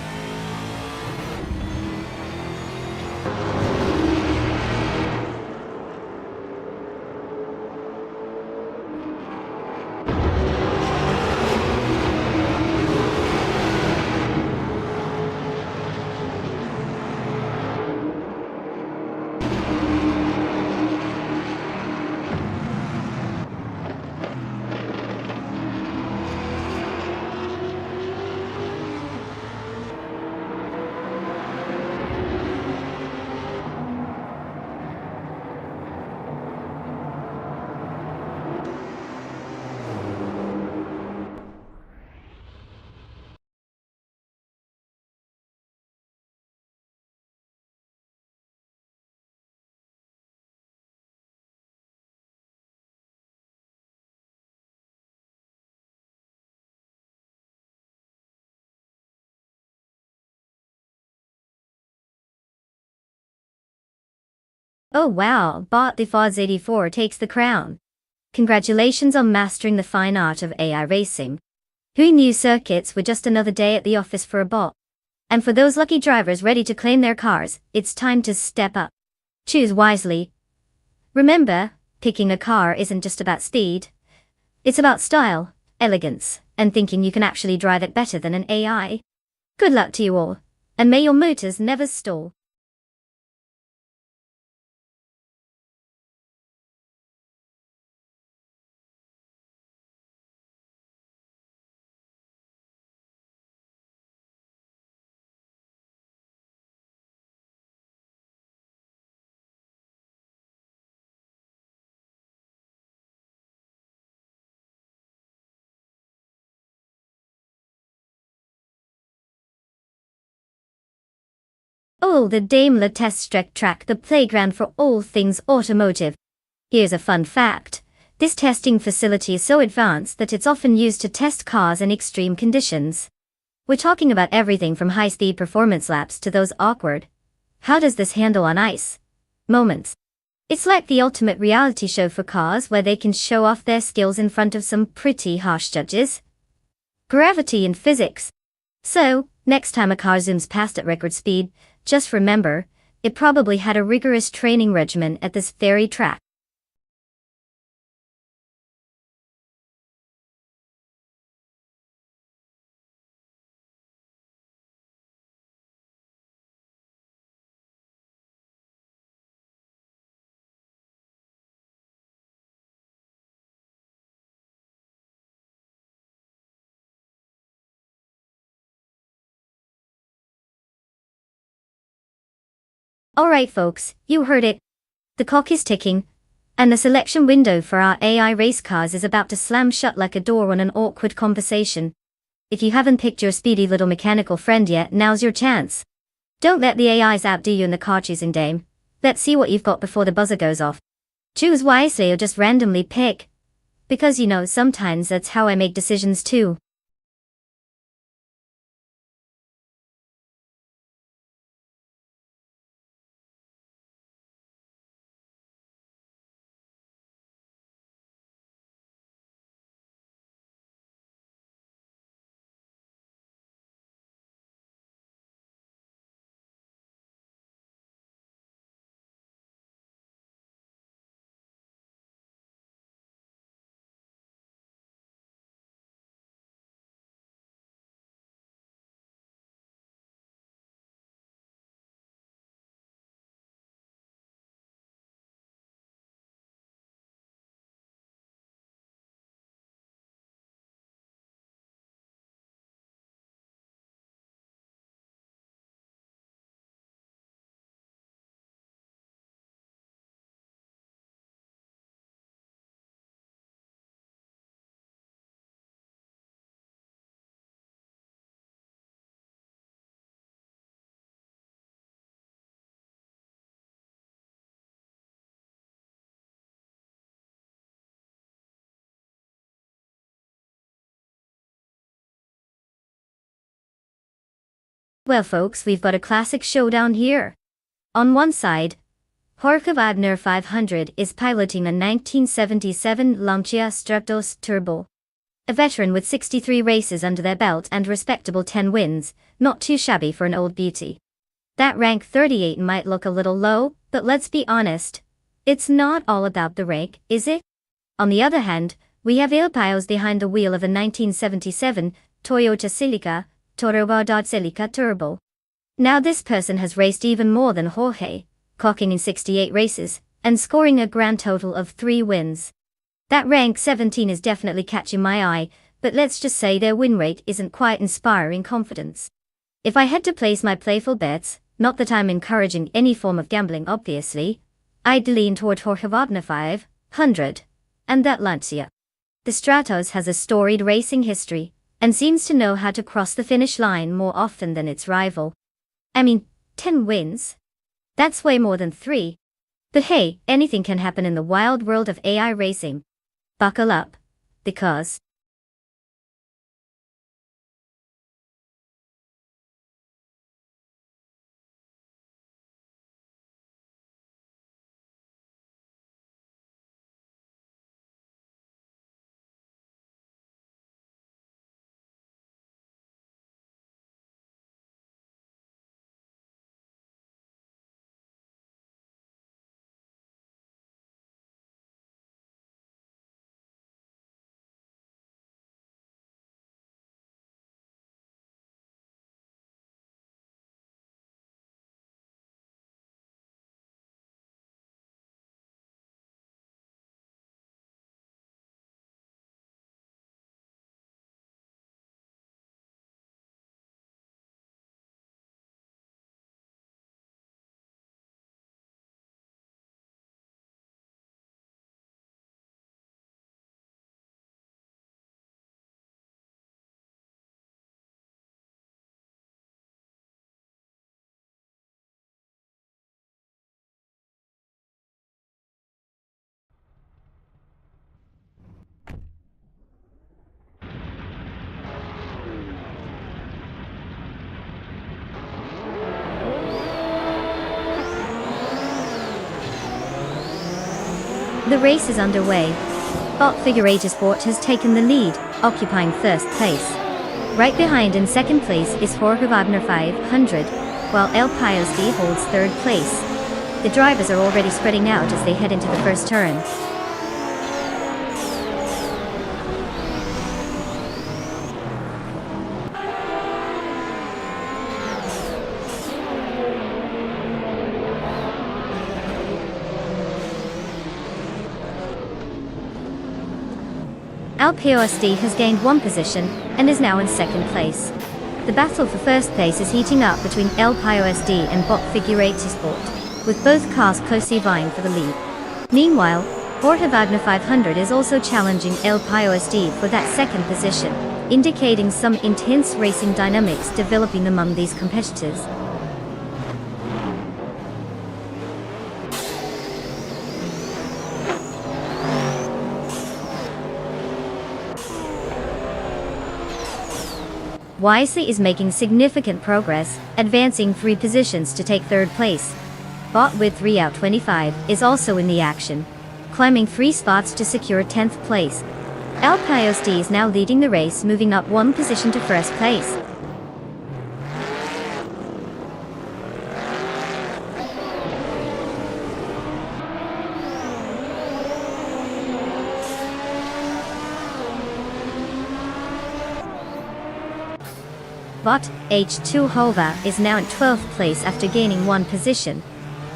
Oh wow, Bot the Fods 84 takes the crown. Congratulations on mastering the fine art of AI racing. Who knew circuits were just another day at the office for a bot? And for those lucky drivers ready to claim their cars, it's time to step up. Choose wisely. Remember, picking a car isn't just about speed. It's about style, elegance, and thinking you can actually drive it better than an AI. Good luck to you all, and may your motors never stall. Oh, the Daimler test track, the playground for all things automotive. Here's a fun fact. This testing facility is so advanced that it's often used to test cars in extreme conditions. We're talking about everything from high-speed performance laps to those awkward, how does this handle on ice moments. It's like the ultimate reality show for cars where they can show off their skills in front of some pretty harsh judges. Gravity and physics. So, next time a car zooms past at record speed, just remember, it probably had a rigorous training regimen at this very track. Alright folks, you heard it. The clock is ticking, and the selection window for our AI race cars is about to slam shut like a door on an awkward conversation. If you haven't picked your speedy little mechanical friend yet, now's your chance. Don't let the AIs outdo you in the car choosing game. Let's see what you've got before the buzzer goes off. Choose wisely or just randomly pick. Because sometimes that's how I make decisions too. Well folks, we've got a classic showdown here. On one side, Jorge Wagner 500 is piloting a 1977 Lancia Stratos Turbo. A veteran with 63 races under their belt and respectable 10 wins, not too shabby for an old beauty. That rank 38 might look a little low, but let's be honest. It's not all about the rank, is it? On the other hand, we have El Payos behind the wheel of a 1977 Toyota Celica, Celica Turbo. Now this person has raced even more than Jorge, clocking in 68 races, and scoring a grand total of 3 wins. That rank 17 is definitely catching my eye, but let's just say their win rate isn't quite inspiring confidence. If I had to place my playful bets, not that I'm encouraging any form of gambling obviously, I'd lean toward Jorge Wagner 500, and that Lancia. The Stratos has a storied racing history, and seems to know how to cross the finish line more often than its rival. I mean, 10 wins? That's way more than 3. But hey, anything can happen in the wild world of AI racing. Buckle up, because the race is underway. Bot Figure 8 Sport has taken the lead, occupying first place. Right behind in second place is Jorge Wagner 500, while El Payos D holds third place. The drivers are already spreading out as they head into the first turn. El Payos D has gained 1 position, and is now in second place. The battle for first place is heating up between El Payos D and Bot Figure 8 Sport, with both cars closely vying for the lead. Meanwhile, Jorge Wagner 500 is also challenging El Payos D for that second position, indicating some intense racing dynamics developing among these competitors. Wisely is making significant progress, advancing 3 positions to take third place. Bot with 3 out 25 is also in the action, climbing 3 spots to secure 10th place. El Payos D is now leading the race, moving up 1 position to first place. Bot H2 Hova is now in 12th place after gaining 1 position.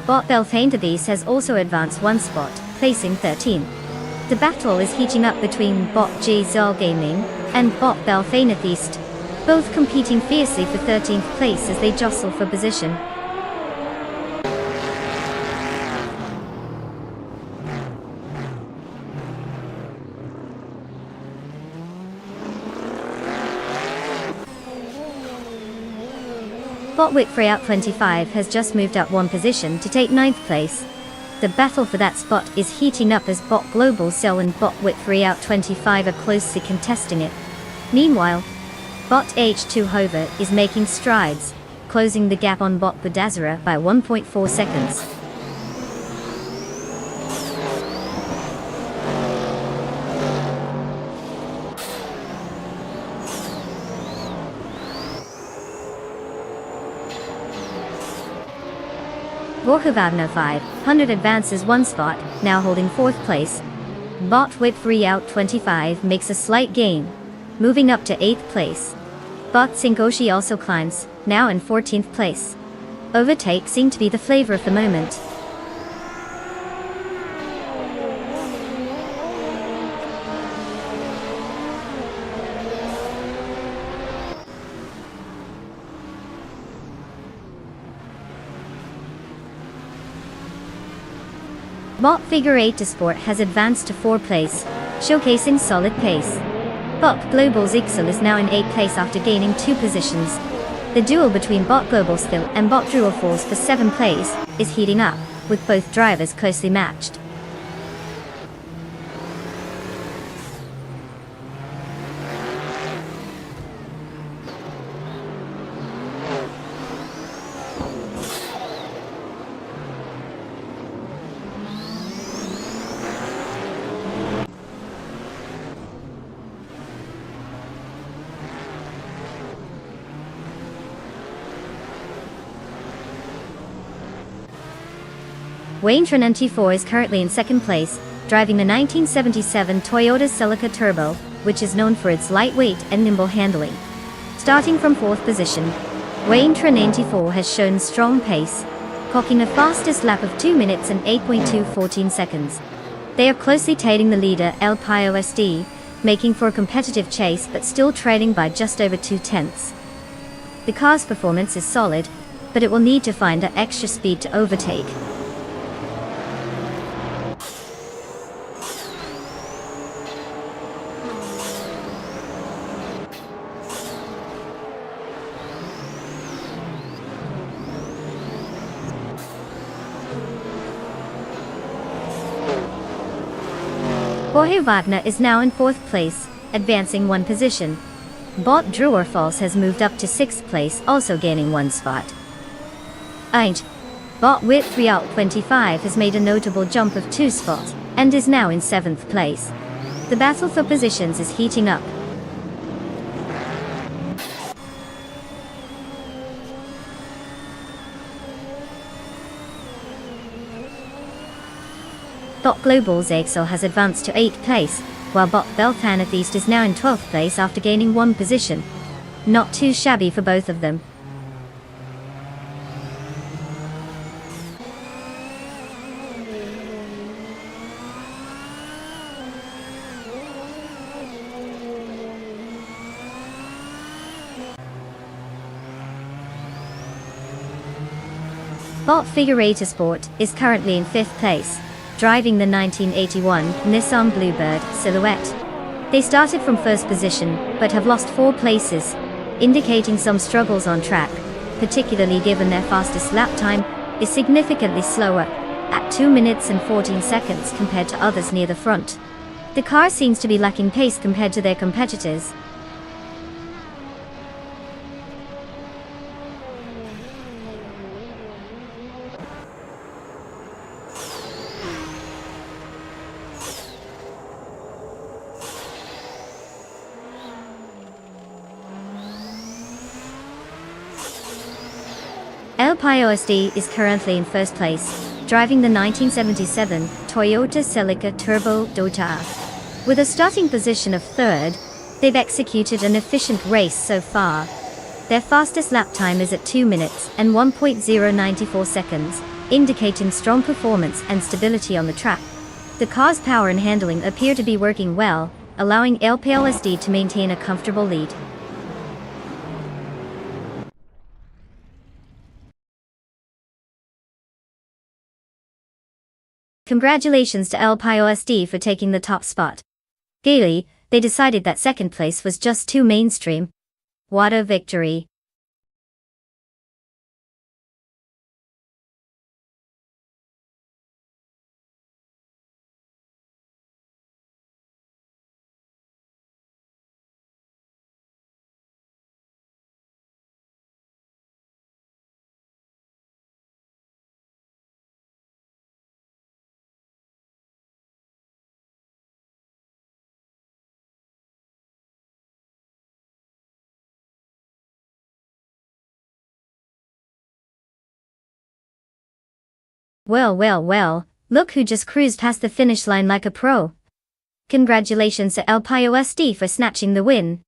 Bot Belfaintadis has also advanced 1 spot, placing 13th. The battle is heating up between Bot J Zol Gaming and Bot Belfaintadis, both competing fiercely for 13th place as they jostle for position. Bot Whitfrey out 25 has just moved up 1 position to take 9th place. The battle for that spot is heating up as Bot Global Cell and Bot Whitfrey out 25 are closely contesting it. Meanwhile, Bot H2 Hover is making strides. closing the gap on bot Budazera by 1.4 seconds. Borchovadno 500 advances 1 spot, now holding 4th place. Bot with 3 out 25 makes a slight gain, moving up to 8th place. Bot Sinkoshi also climbs, now in 14th place. Overtakes seem to be the flavor of the moment. Bot Figure 8 Sport has advanced to 4th place, showcasing solid pace. Bot Global Zixel is now in 8th place after gaining 2 positions. The duel between Bot Global Skill and Bot Dual Force for 7th place is heating up, with both drivers closely matched. Wayne Trinenti 4 is currently in 2nd place, driving the 1977 Toyota Celica Turbo, which is known for its lightweight and nimble handling. Starting from 4th position, Wayne Trinenti 4 has shown strong pace, clocking the fastest lap of 2 minutes and 8.214 seconds. They are closely tailing the leader El Pio SD, making for a competitive chase but still trailing by just over 2/10. The car's performance is solid, but it will need to find that extra speed to overtake. Jorge Wagner is now in 4th place, advancing 1 position. Bot Drewerfalls has moved up to 6th place, also gaining 1 spot. Bot with 3 out 25 has made a notable jump of 2 spots, and is now in 7th place. The battle for positions is heating up. Bot Global Zexel has advanced to 8th place, while Bot Belthaneth East is now in 12th place after gaining 1 position. Not too shabby for both of them. Bot Figure 8 Sport is currently in 5th place, driving the 1981 Nissan Bluebird Silhouette. They started from 1st position, but have lost 4 places, indicating some struggles on track, particularly given their fastest lap time is significantly slower, at 2 minutes and 14 seconds compared to others near the front. The car seems to be lacking pace compared to their competitors. El Pio SD is currently in 1st place, driving the 1977 Toyota Celica Turbo Dota. With a starting position of 3rd, they've executed an efficient race so far. Their fastest lap time is at 2 minutes and 1.094 seconds, indicating strong performance and stability on the track. The car's power and handling appear to be working well, allowing El Pio SD to maintain a comfortable lead. Congratulations to El Pio SD for taking the top spot. Gaily, they decided that 2nd place was just too mainstream. What a victory. Well, well, well, look who just cruised past the finish line like a pro. Congratulations to El Pio for snatching the win.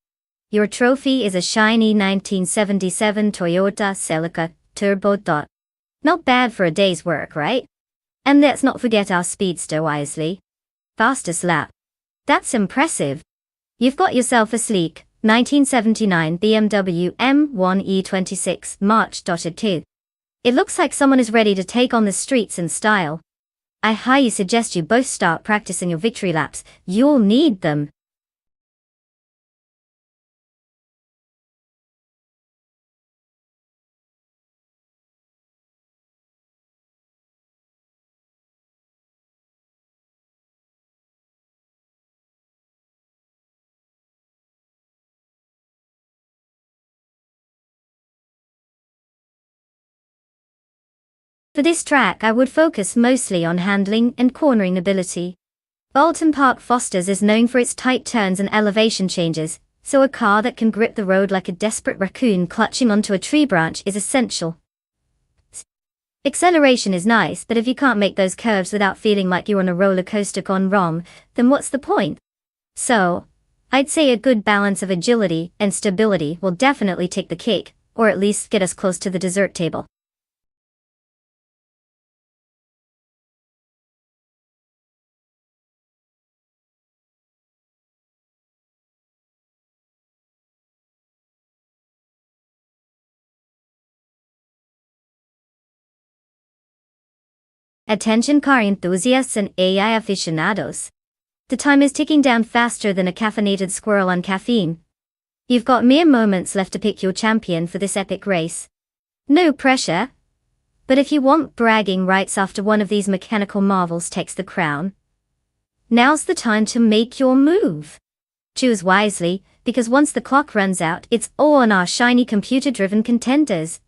Your trophy is a shiny 1977 Toyota Celica Turbo. Not bad for a day's work, right? And let's not forget our speedster wisely. Fastest lap. That's impressive. You've got yourself a sleek 1979 BMW M1 E26 March .2. It looks like someone is ready to take on the streets in style. I highly suggest you both start practicing your victory laps. You'll need them. For this track I would focus mostly on handling and cornering ability. Bolton Park Fosters is known for its tight turns and elevation changes, so a car that can grip the road like a desperate raccoon clutching onto a tree branch is essential. Acceleration is nice, but if you can't make those curves without feeling like you're on a roller coaster gone wrong, then what's the point? So, I'd say a good balance of agility and stability will definitely take the cake, or at least get us close to the dessert table. Attention car enthusiasts and AI aficionados. The time is ticking down faster than a caffeinated squirrel on caffeine. You've got mere moments left to pick your champion for this epic race. No pressure. But if you want bragging rights after one of these mechanical marvels takes the crown, now's the time to make your move. Choose wisely, because once the clock runs out, it's all on our shiny computer-driven contenders.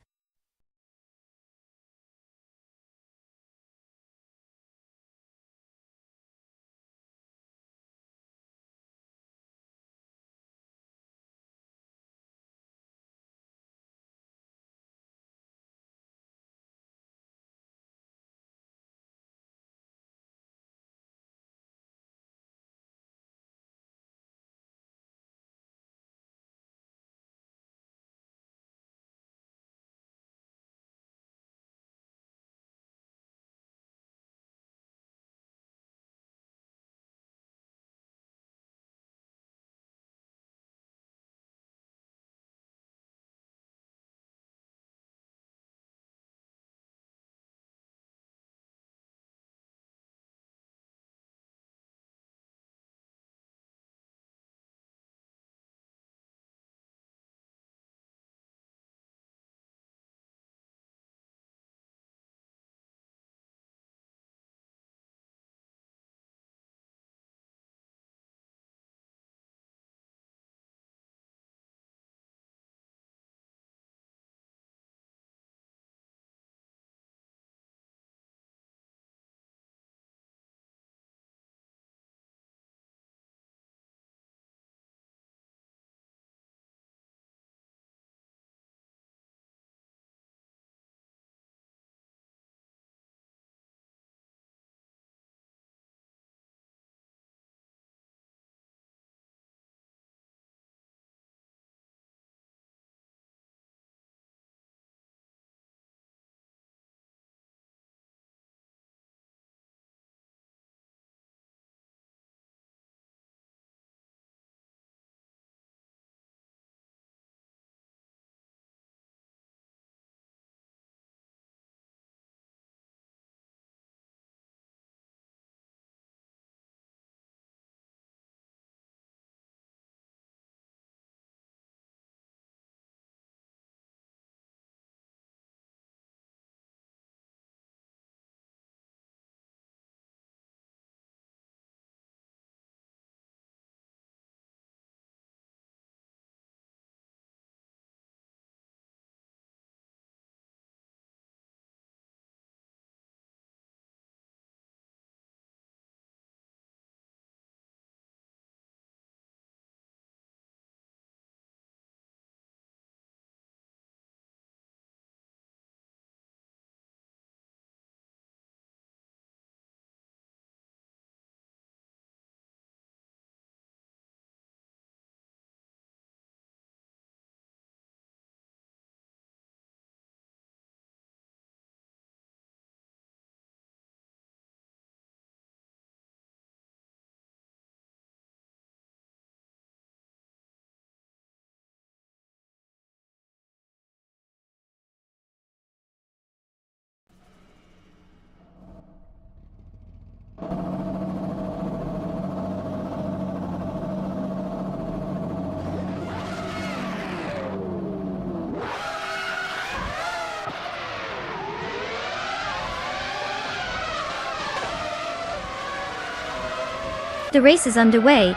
The race is underway,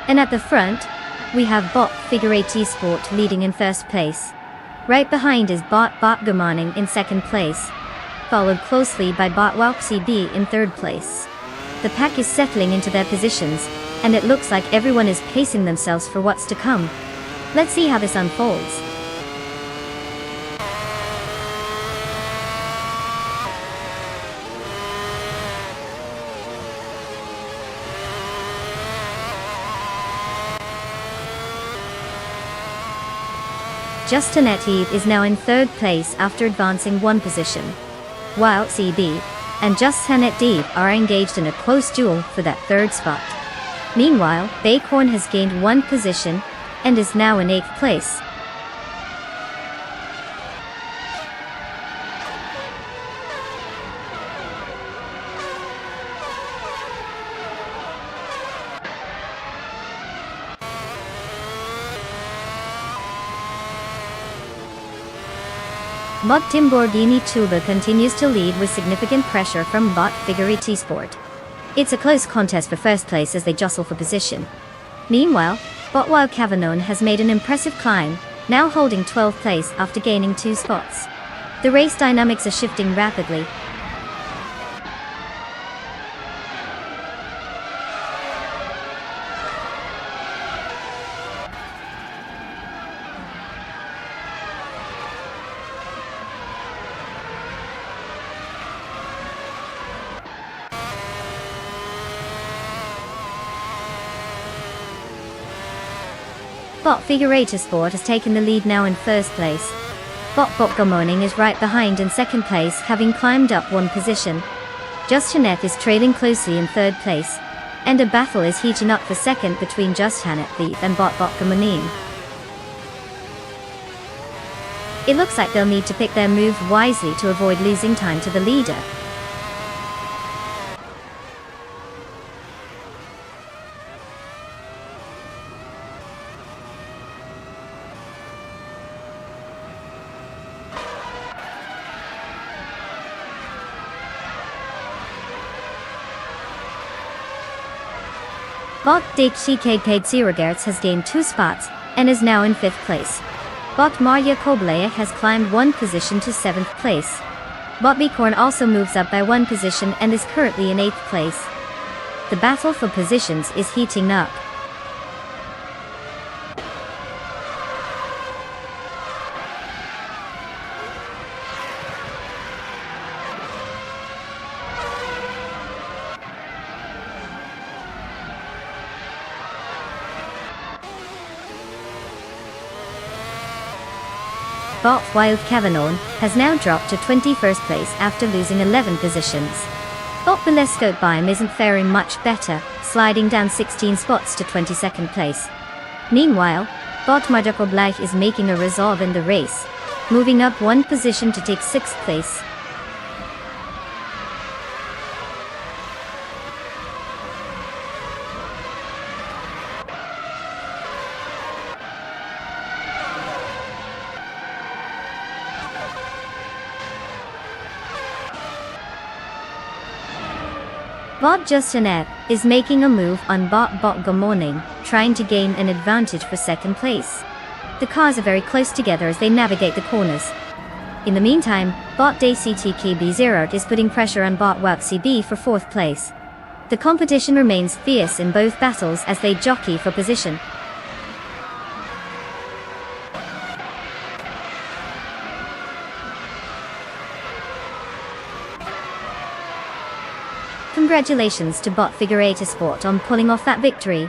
and at the front, we have Bot Figure 8 Sport leading in first place. Right behind is Bot Gamaning in second place, followed closely by Bot CB in third place. The pack is settling into their positions, and it looks like everyone is pacing themselves for what's to come. Let's see how this unfolds. Justin Eve is now in third place after advancing one position, while CB and Justin Eve are engaged in a close duel for that third spot. Meanwhile, Bacorn has gained one position and is now in 8th place. Bot Timborghini Tuba continues to lead with significant pressure from Bot Figure 8 Sport. It's a close contest for first place as they jostle for position. Meanwhile, Bot Wild Cavanon has made an impressive climb, now holding 12th place after gaining 2 spots. The race dynamics are shifting rapidly. Bot Figure 8 Sport has taken the lead now in first place. Bot Gamoning is right behind in second place, having climbed up one position. Justineth is trailing closely in third place, and a battle is heating up for second between Justineth and Bot Gamoning. It looks like they'll need to pick their move wisely to avoid losing time to the leader. Bot DCK Ziragertz has gained 2 spots and is now in 5th place. Bot Marya Koblea has climbed 1 position to 7th place. Bot Bicorn also moves up by 1 position and is currently in 8th place. The battle for positions is heating up. Bot Wild Cavanon has now dropped to 21st place after losing 11 positions. Bot Belescope Biome isn't faring much better, sliding down 16 spots to 22nd place. Meanwhile, Bot Marduko Bleich is making a resolve in the race, moving up 1 position to take 6th place. Bot Justineth is making a move on Bot Gamoning, trying to gain an advantage for second place. The cars are very close together as they navigate the corners. In the meantime, Bot DCTKB0 is putting pressure on Bot CB for 4th place. The competition remains fierce in both battles as they jockey for position. Congratulations to Bot Figure 8 Sport on pulling off that victory.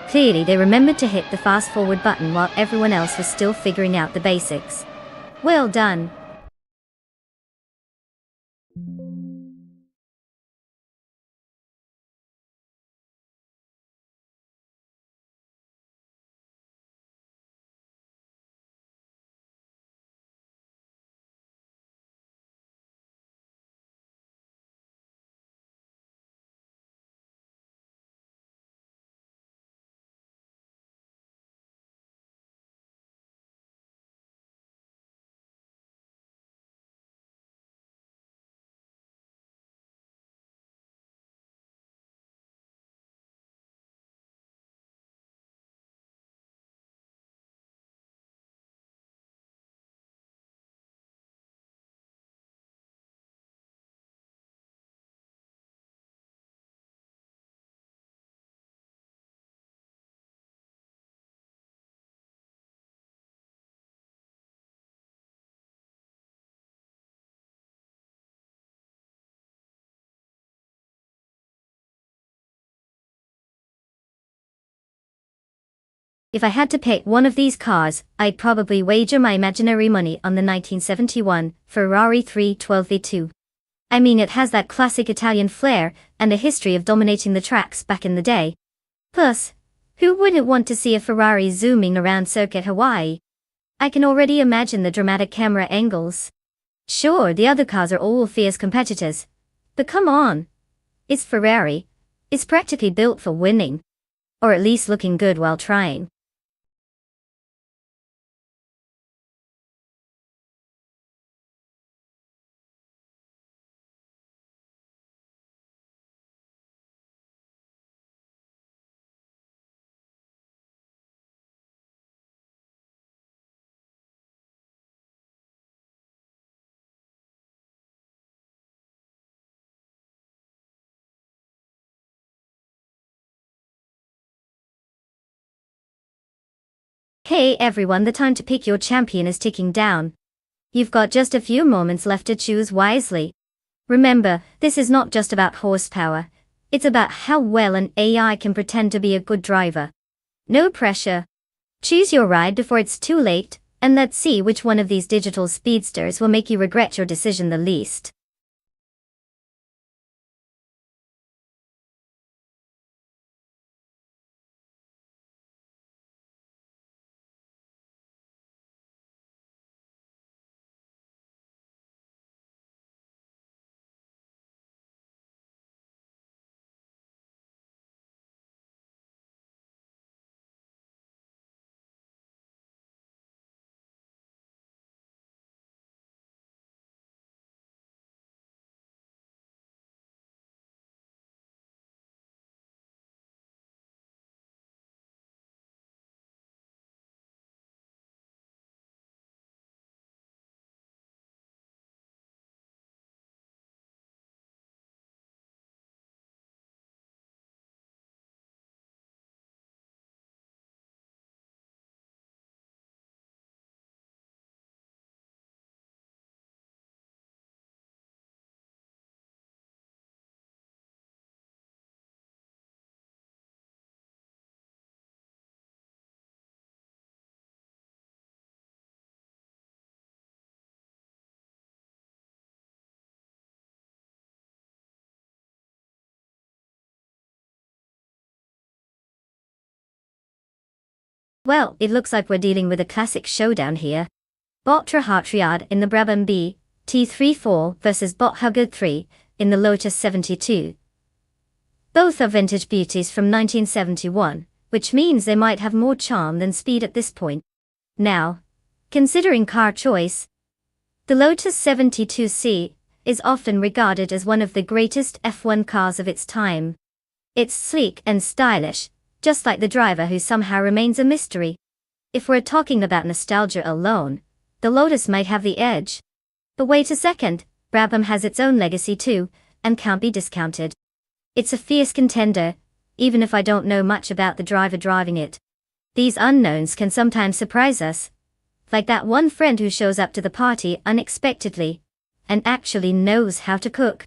Clearly they remembered to hit the fast forward button while everyone else was still figuring out the basics. Well done. If I had to pick one of these cars, I'd probably wager my imaginary money on the 1971 Ferrari 312 V2. I mean, it has that classic Italian flair and a history of dominating the tracks back in the day. Plus, who wouldn't want to see a Ferrari zooming around Circuit Hawaii? I can already imagine the dramatic camera angles. Sure, the other cars are all fierce competitors, but come on. It's Ferrari. It's practically built for winning. Or at least looking good while trying. Hey everyone, the time to pick your champion is ticking down. You've got just a few moments left to choose wisely. Remember, this is not just about horsepower. It's about how well an AI can pretend to be a good driver. No pressure. Choose your ride before it's too late, and let's see which one of these digital speedsters will make you regret your decision the least. Well, it looks like we're dealing with a classic showdown here. Bottra Hartriad in the Brabham B T34 versus Bot Huggard 3 in the Lotus 72. Both are vintage beauties from 1971, which means they might have more charm than speed at this point. Now, considering car choice, the Lotus 72C is often regarded as one of the greatest F1 cars of its time. It's sleek and stylish, just like the driver who somehow remains a mystery. If we're talking about nostalgia alone, the Lotus might have the edge. But wait a second, Brabham has its own legacy too, and can't be discounted. It's a fierce contender, even if I don't know much about the driver driving it. These unknowns can sometimes surprise us. Like that one friend who shows up to the party unexpectedly, and actually knows how to cook.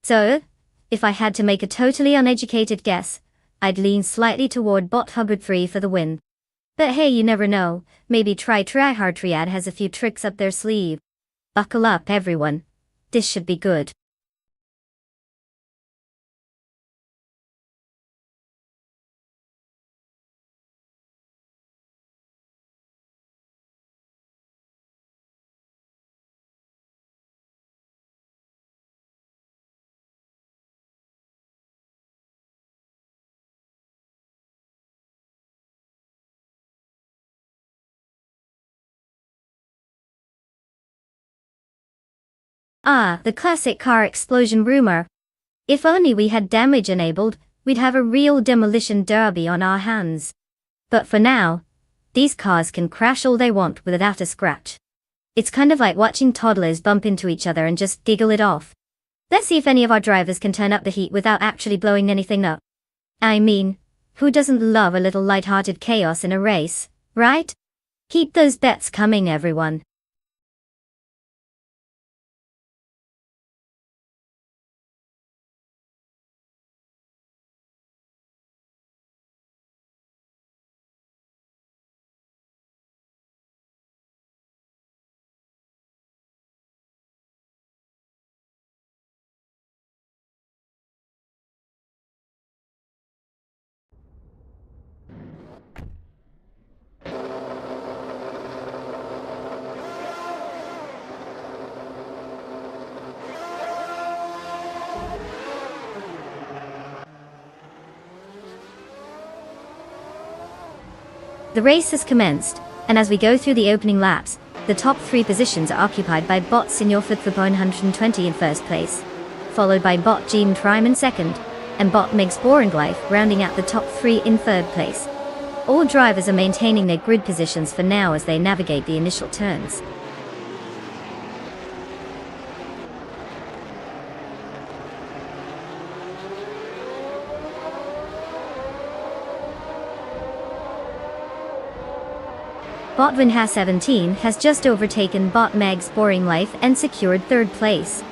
So, if I had to make a totally uneducated guess, I'd lean slightly toward Bot Hubbard 3 for the win. But hey, you never know, maybe Tryhard has a few tricks up their sleeve. Buckle up everyone. This should be good. Ah, the classic car explosion rumor. If only we had damage enabled, we'd have a real demolition derby on our hands. But for now, these cars can crash all they want without a scratch. It's kind of like watching toddlers bump into each other and just giggle it off. Let's see if any of our drivers can turn up the heat without actually blowing anything up. I mean, who doesn't love a little light-hearted chaos in a race, right? Keep those bets coming, everyone. The race has commenced, and as we go through the opening laps, the top 3 positions are occupied by bot Senior Flip 120 in first place, followed by bot Jean Trim in second, and bot Megs Boringlife rounding out the top 3 in third place. All drivers are maintaining their grid positions for now as they navigate the initial turns. Bot Vinha 17 has just overtaken bot Megs Boringlife and secured third place.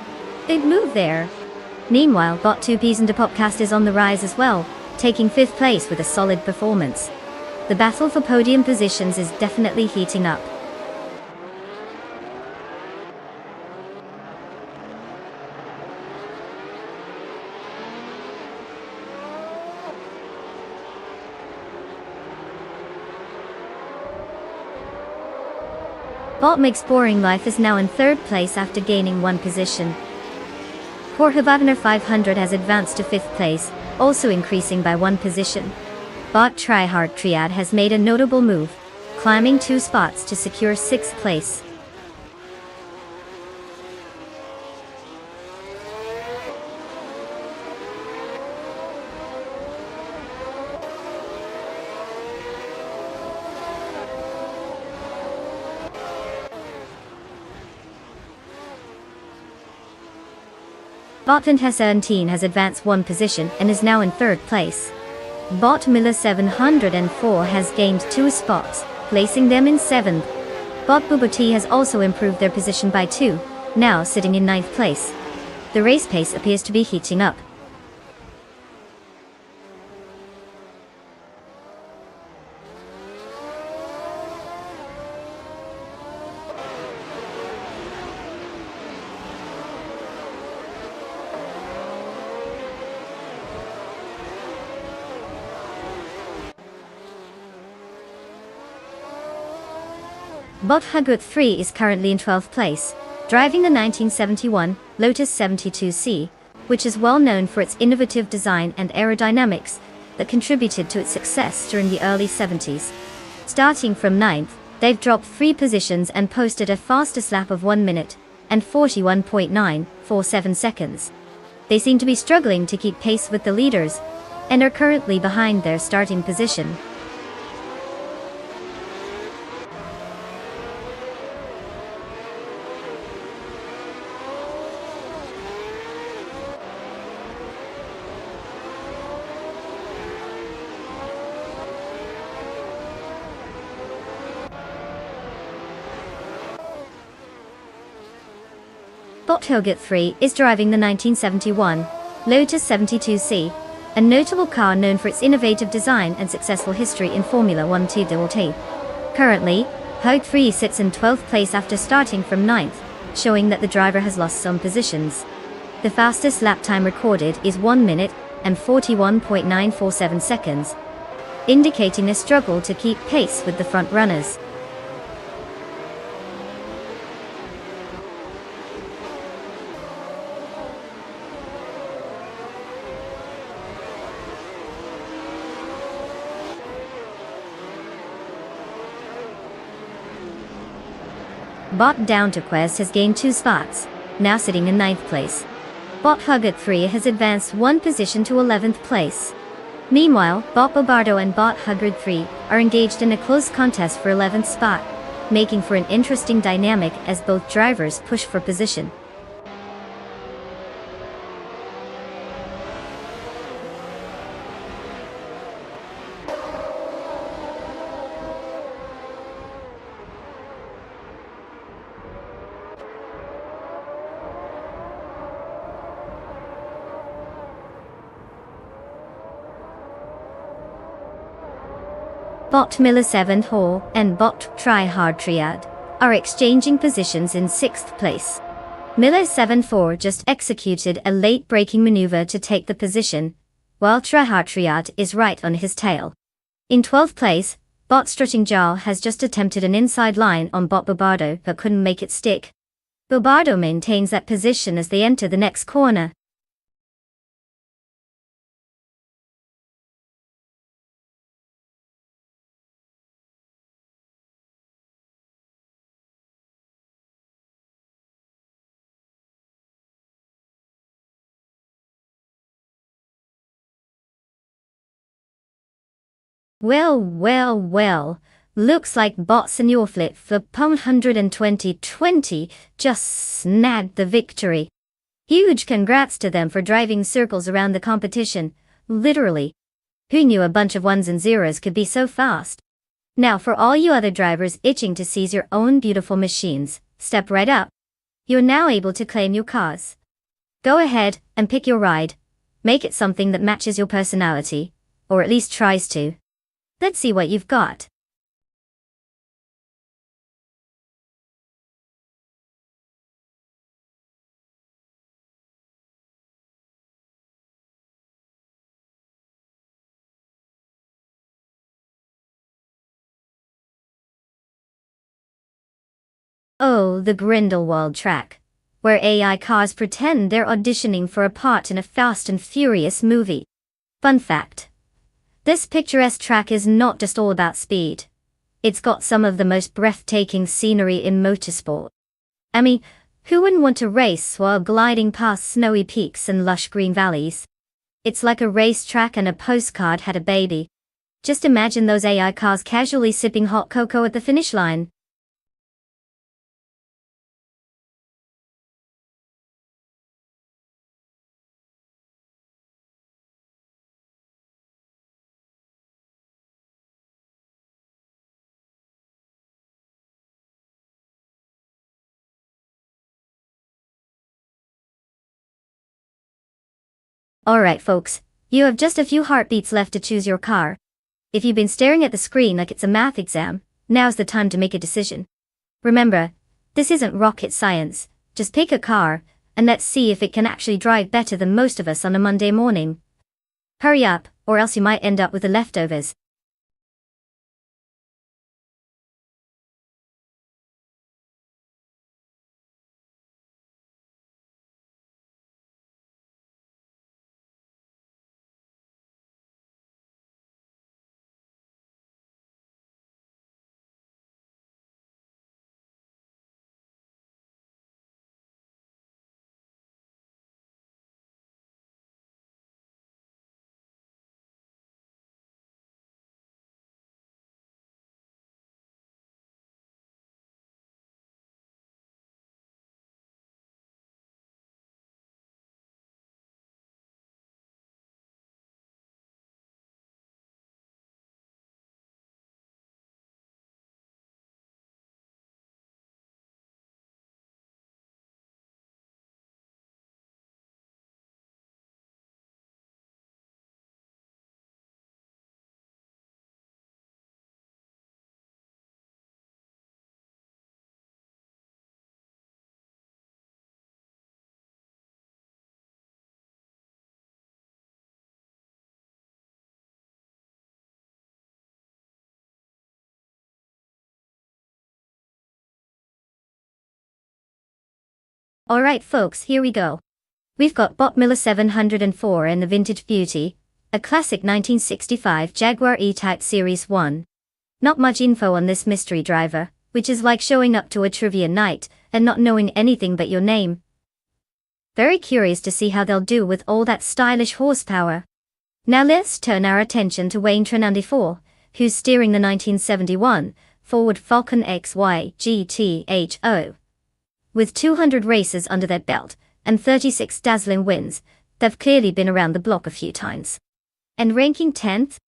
They've moved there. Meanwhile, bot 2 Peasant de Popcast is on the rise as well, taking 5th place with a solid performance. The battle for podium positions is definitely heating up. Bot Megs Boringlife is now in third place after gaining 1 position. Jorge Wagner 500 has advanced to 5th place, also increasing by 1 position. Bot Tryhard Triad has made a notable move, climbing 2 spots to secure 6th place. Bot Vinha 17 has advanced 1 position and is now in third place. Bot Miller 704 has gained 2 spots, placing them in 7th. Bot Buboti has also improved their position by 2, now sitting in 9th place. The race pace appears to be heating up. Bot Hugut 3 is currently in 12th place, driving the 1971 Lotus 72C, which is well known for its innovative design and aerodynamics that contributed to its success during the early 70s. Starting from 9th, they've dropped 3 positions and posted a fastest lap of 1 minute and 41.947 seconds. They seem to be struggling to keep pace with the leaders, and are currently behind their starting position. Bot Hogut 3 is driving the 1971 Lotus 72C, a notable car known for its innovative design and successful history in Formula 1 T. Currently, Hogut 3 sits in 12th place after starting from 9th, showing that the driver has lost some positions. The fastest lap time recorded is 1 minute and 41.947 seconds, indicating a struggle to keep pace with the front runners. Bot Down to Quest has gained 2 spots, now sitting in 9th place. Bot Hugut 3 has advanced 1 position to 11th place. Meanwhile, Bot Bobardo and Bot Hugut 3 are engaged in a close contest for 11th spot, making for an interesting dynamic as both drivers push for position. Bot Miller 7 and Bot Tryhard Triad are exchanging positions in 6th place. Miller 7 just executed a late braking maneuver to take the position, while Tryhard Triad is right on his tail. In 12th place, Bot Strutting Jar has just attempted an inside line on Bot Bobardo but couldn't make it stick. Bobardo maintains that position as they enter the next corner. Well, well, well. Looks like bots in your flip for 120 just snagged the victory. Huge congrats to them for driving circles around the competition. Literally. Who knew a bunch of ones and zeros could be so fast? Now for all you other drivers itching to seize your own beautiful machines, step right up. You're now able to claim your cars. Go ahead and pick your ride. Make it something that matches your personality, or at least tries to. Let's see what you've got. Oh, the Grindelwald track, where AI cars pretend they're auditioning for a part in a Fast and Furious movie. Fun fact. This picturesque track is not just all about speed. It's got some of the most breathtaking scenery in motorsport. I mean, who wouldn't want to race while gliding past snowy peaks and lush green valleys? It's like a racetrack and a postcard had a baby. Just imagine those AI cars casually sipping hot cocoa at the finish line. Alright folks, you have just a few heartbeats left to choose your car. If you've been staring at the screen like it's a math exam, now's the time to make a decision. Remember, this isn't rocket science, just pick a car, and let's see if it can actually drive better than most of us on a Monday morning. Hurry up, or else you might end up with the leftovers. Alright folks, here we go. We've got Bot Miller 704 and the Vintage Beauty, a classic 1965 Jaguar E-Type Series 1. Not much info on this mystery driver, which is like showing up to a trivia night and not knowing anything but your name. Very curious to see how they'll do with all that stylish horsepower. Now let's turn our attention to Wayne 94, who's steering the 1971 Ford Falcon XY GTHO. With 200 races under their belt and 36 dazzling wins, they've clearly been around the block a few times. And ranking 10th?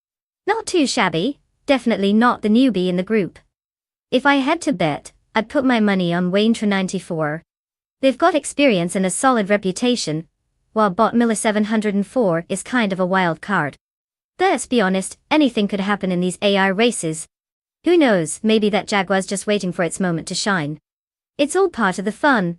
Not too shabby, definitely not the newbie in the group. If I had to bet, I'd put my money on Wayne 94. They've got experience and a solid reputation, while Bot Miller 704 is kind of a wild card. Let's be honest, anything could happen in these AI races. Who knows, maybe that Jaguar's just waiting for its moment to shine. It's all part of the fun.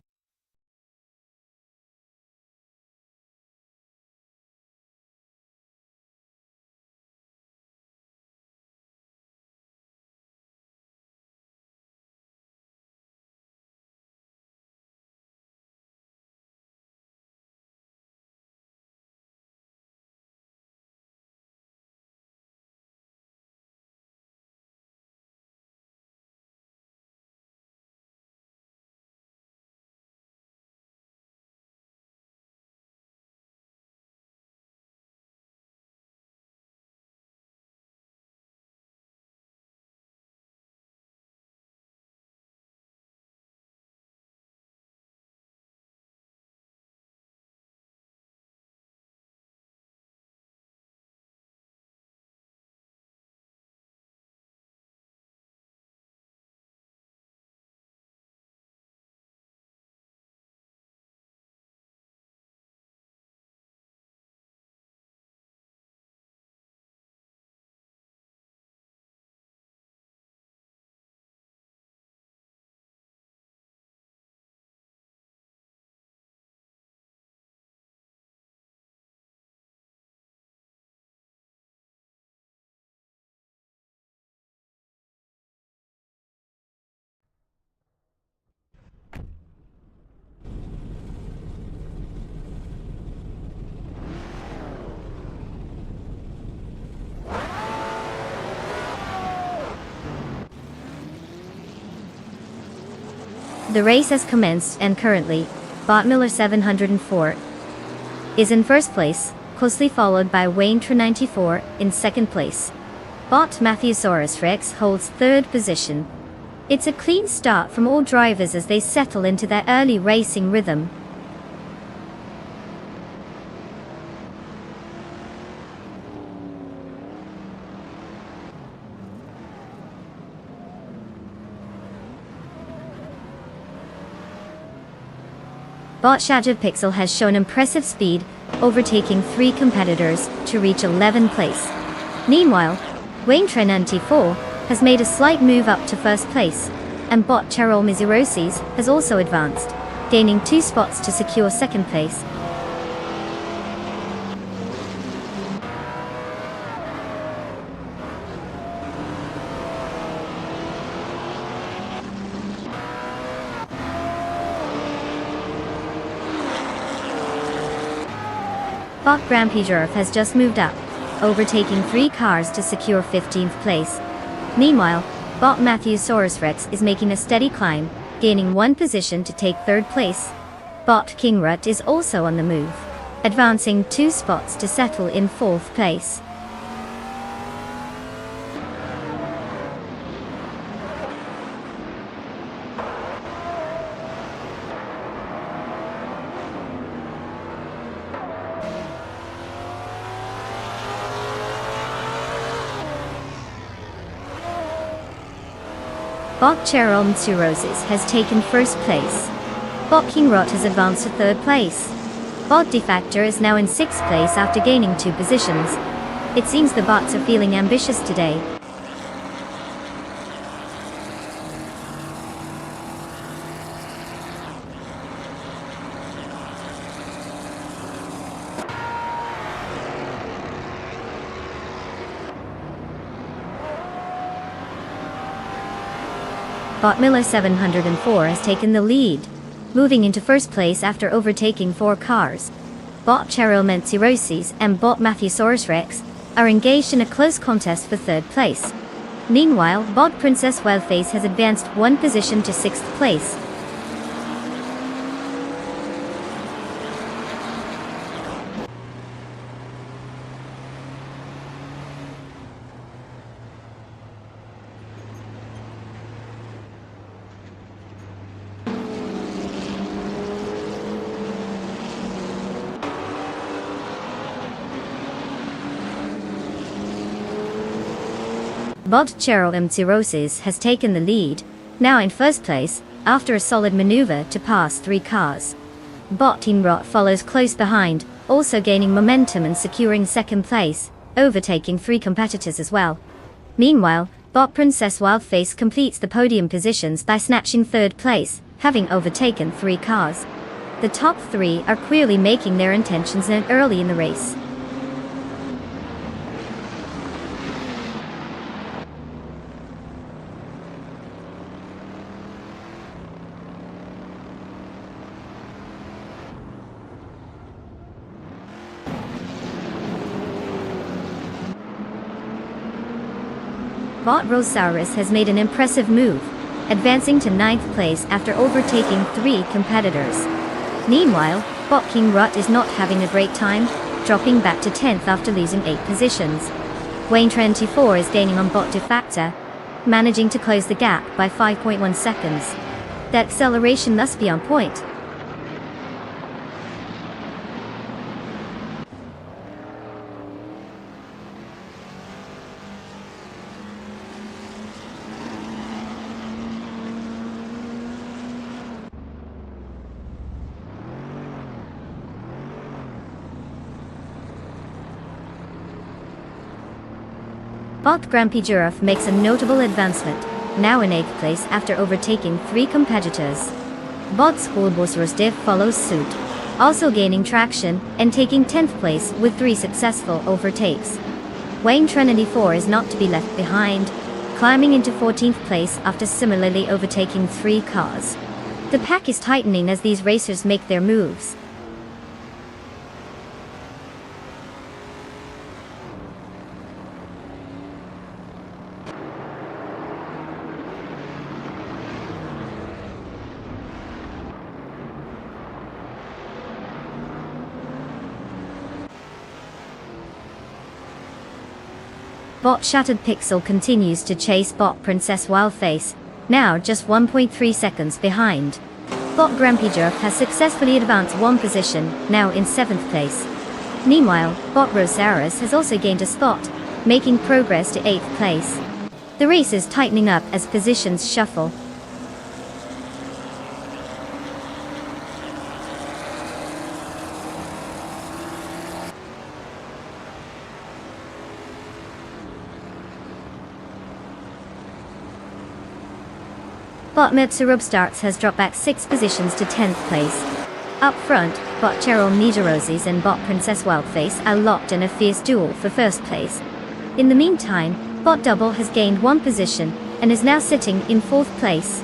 The race has commenced and currently, Bot Miller 704 is in first place, closely followed by Wayne Tr 94 in second place. Bot Mattheosaurus Rex holds third position. It's a clean start from all drivers as they settle into their early racing rhythm. Bot Shattered Pixel has shown impressive speed, overtaking 3 competitors to reach 11th place. Meanwhile, Wayne Tr 94 has made a slight move up to first place, and Bot Cheryl Mizirosis has also advanced, gaining 2 spots to secure second place. Bot Grand Prix has just moved up, overtaking 3 cars to secure 15th place. Meanwhile, Bot Mattheosaurus Rex is making a steady climb, gaining 1 position to take 3rd place. Bot King Rut is also on the move, advancing 2 spots to settle in 4th place. Bot Cheryl Mizirosis has taken first place. Bot King Rot has advanced to 3rd place. Bot Defactor is now in 6th place after gaining 2 positions. It seems the bots are feeling ambitious today. Bot Miller 704 has taken the lead, moving into first place after overtaking 4 cars. Bot Cheryl Mizirosis and Bot Mattheosaurus Rex are engaged in a close contest for 3rd place. Meanwhile, Bot Princess Wildface has advanced 1 position to 6th place. Bot Cheryl Mizirosis has taken the lead, now in first place, after a solid maneuver to pass 3 cars. Bot Teen Rot follows close behind, also gaining momentum and securing second place, overtaking 3 competitors as well. Meanwhile, Bot Princess Wildface completes the podium positions by snatching 3rd place, having overtaken 3 cars. The top 3 are clearly making their intentions known early in the race. Bot Rosaurus has made an impressive move, advancing to 9th place after overtaking 3 competitors. Meanwhile, Bot King Rut is not having a great time, dropping back to 10th after losing 8 positions. Wayne 24 is gaining on Bot Defactor, managing to close the gap by 5.1 seconds. The acceleration must be on point. Bot Grand Prix Giraffe makes a notable advancement, now in 8th place after overtaking 3 competitors. Bot Schoolboss Diff follows suit, also gaining traction and taking 10th place with 3 successful overtakes. Wayne Trinity 4 is not to be left behind, climbing into 14th place after similarly overtaking 3 cars. The pack is tightening as these racers make their moves. Bot Shattered Pixel continues to chase Bot Princess Wildface, now just 1.3 seconds behind. Bot Grampy has successfully advanced one position, now in 7th place. Meanwhile, Bot Rosaris has also gained a spot, making progress to 8th place. The race is tightening up as positions shuffle. Bot Mepsurub has dropped back 6 positions to 10th place. Up front, Bot Cheryl Nigeroses and Bot Princess Wildface are locked in a fierce duel for first place. In the meantime, Bot Double has gained 1 position and is now sitting in 4th place.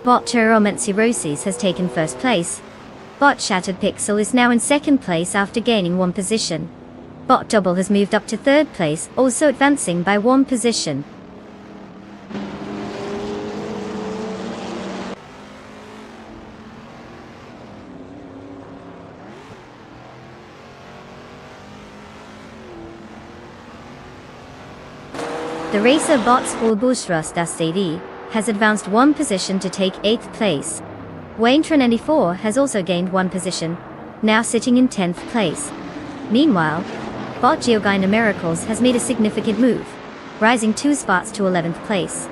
Bot Cheromancy has taken 1st place. Bot Shattered Pixel is now in 2nd place after gaining 1 position. Bot Double has moved up to 3rd place, also advancing by 1 position. The racer Bot Spolbushras Dastavi has advanced 1 position to take 8th place. Wayne94 has also gained 1 position, now sitting in 10th place. Meanwhile, Bot Geogina Miracles has made a significant move, rising 2 spots to 11th place.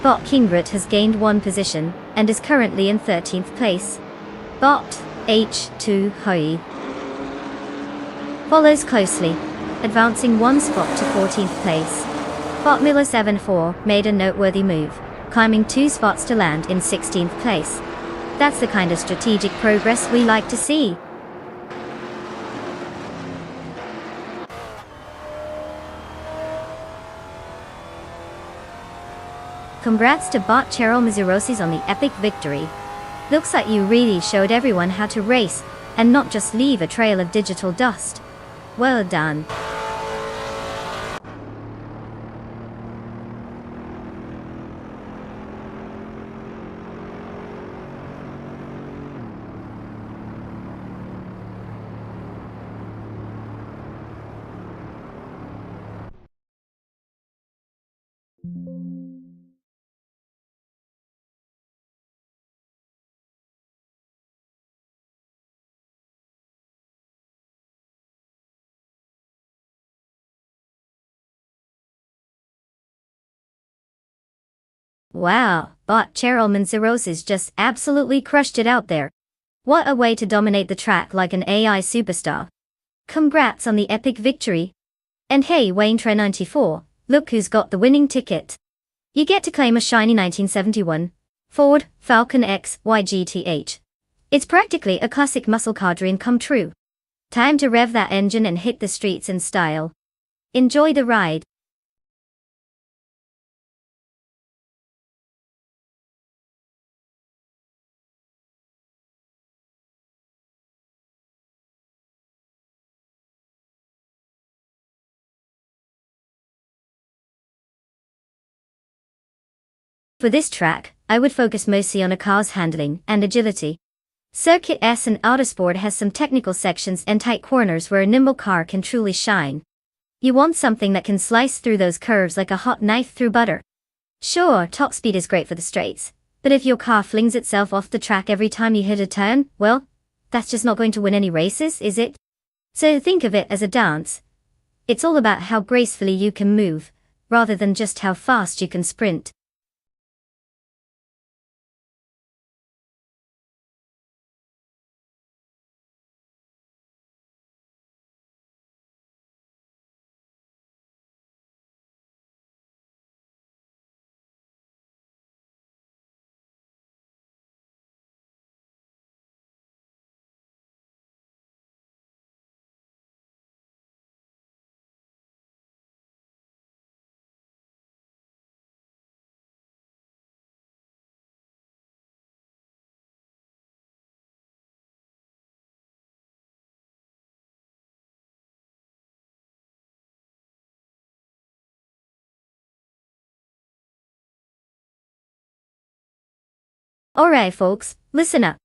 Bot Kingrit has gained 1 position, and is currently in 13th place. Bot H2 Hoi follows closely, advancing 1 spot to 14th place. Bot Miller74 made a noteworthy move, climbing 2 spots to land in 16th place. That's the kind of strategic progress we like to see. Congrats to Bot Cheryl Mizurosis on the epic victory. Looks like you really showed everyone how to race, and not just leave a trail of digital dust. Well done. Wow, Bot Cheryl Mizurosis just absolutely crushed it out there. What a way to dominate the track like an AI superstar. Congrats on the epic victory. And hey Wayne94, look who's got the winning ticket. You get to claim a shiny 1971 Ford Falcon X YGTH. It's practically a classic muscle car dream come true. Time to rev that engine and hit the streets in style. Enjoy the ride. For this track, I would focus mostly on a car's handling and agility. Circuit S and Autosport has some technical sections and tight corners where a nimble car can truly shine. You want something that can slice through those curves like a hot knife through butter. Sure, top speed is great for the straights, but if your car flings itself off the track every time you hit a turn, well, that's just not going to win any races, is it? So think of it as a dance. It's all about how gracefully you can move, rather than just how fast you can sprint. Alright folks, listen up.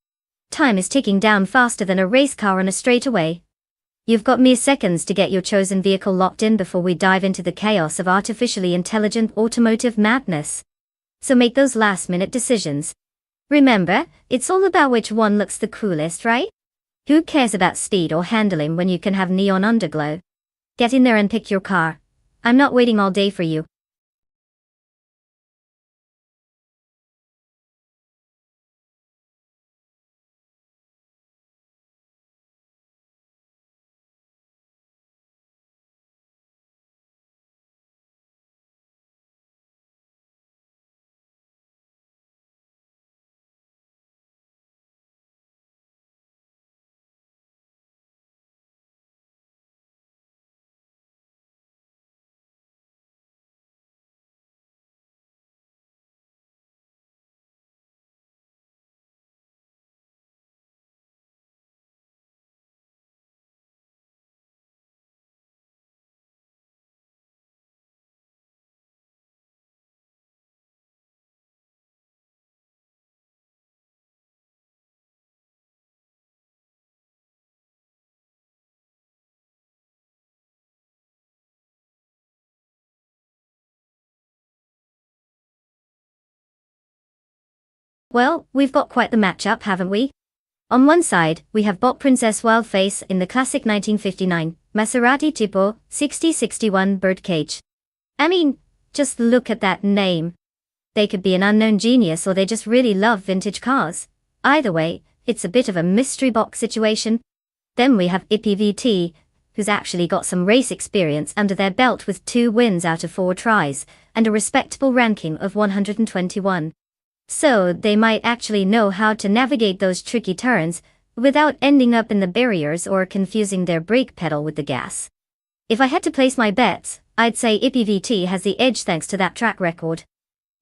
Time is ticking down faster than a race car on a straightaway. You've got mere seconds to get your chosen vehicle locked in before we dive into the chaos of artificially intelligent automotive madness. So make those last-minute decisions. Remember, it's all about which one looks the coolest, right? Who cares about speed or handling when you can have neon underglow? Get in there and pick your car. I'm not waiting all day for you. Well, we've got quite the matchup, haven't we? On one side, we have Bot Princess Wildface in the classic 1959 Maserati Tipo 6061 Birdcage. I mean, just look at that name. They could be an unknown genius or they just really love vintage cars. Either way, it's a bit of a mystery box situation. Then we have IPVT, who's actually got some race experience under their belt with 2 wins out of 4 tries, and a respectable ranking of 121. So they might actually know how to navigate those tricky turns without ending up in the barriers or confusing their brake pedal with the gas. If I had to place my bets, I'd say IPVT has the edge thanks to that track record.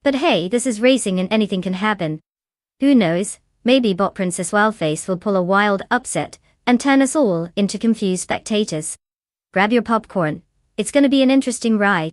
But hey, this is racing and anything can happen. Who knows, maybe Bot Princess Wildface will pull a wild upset and turn us all into confused spectators. Grab your popcorn, it's gonna be an interesting ride.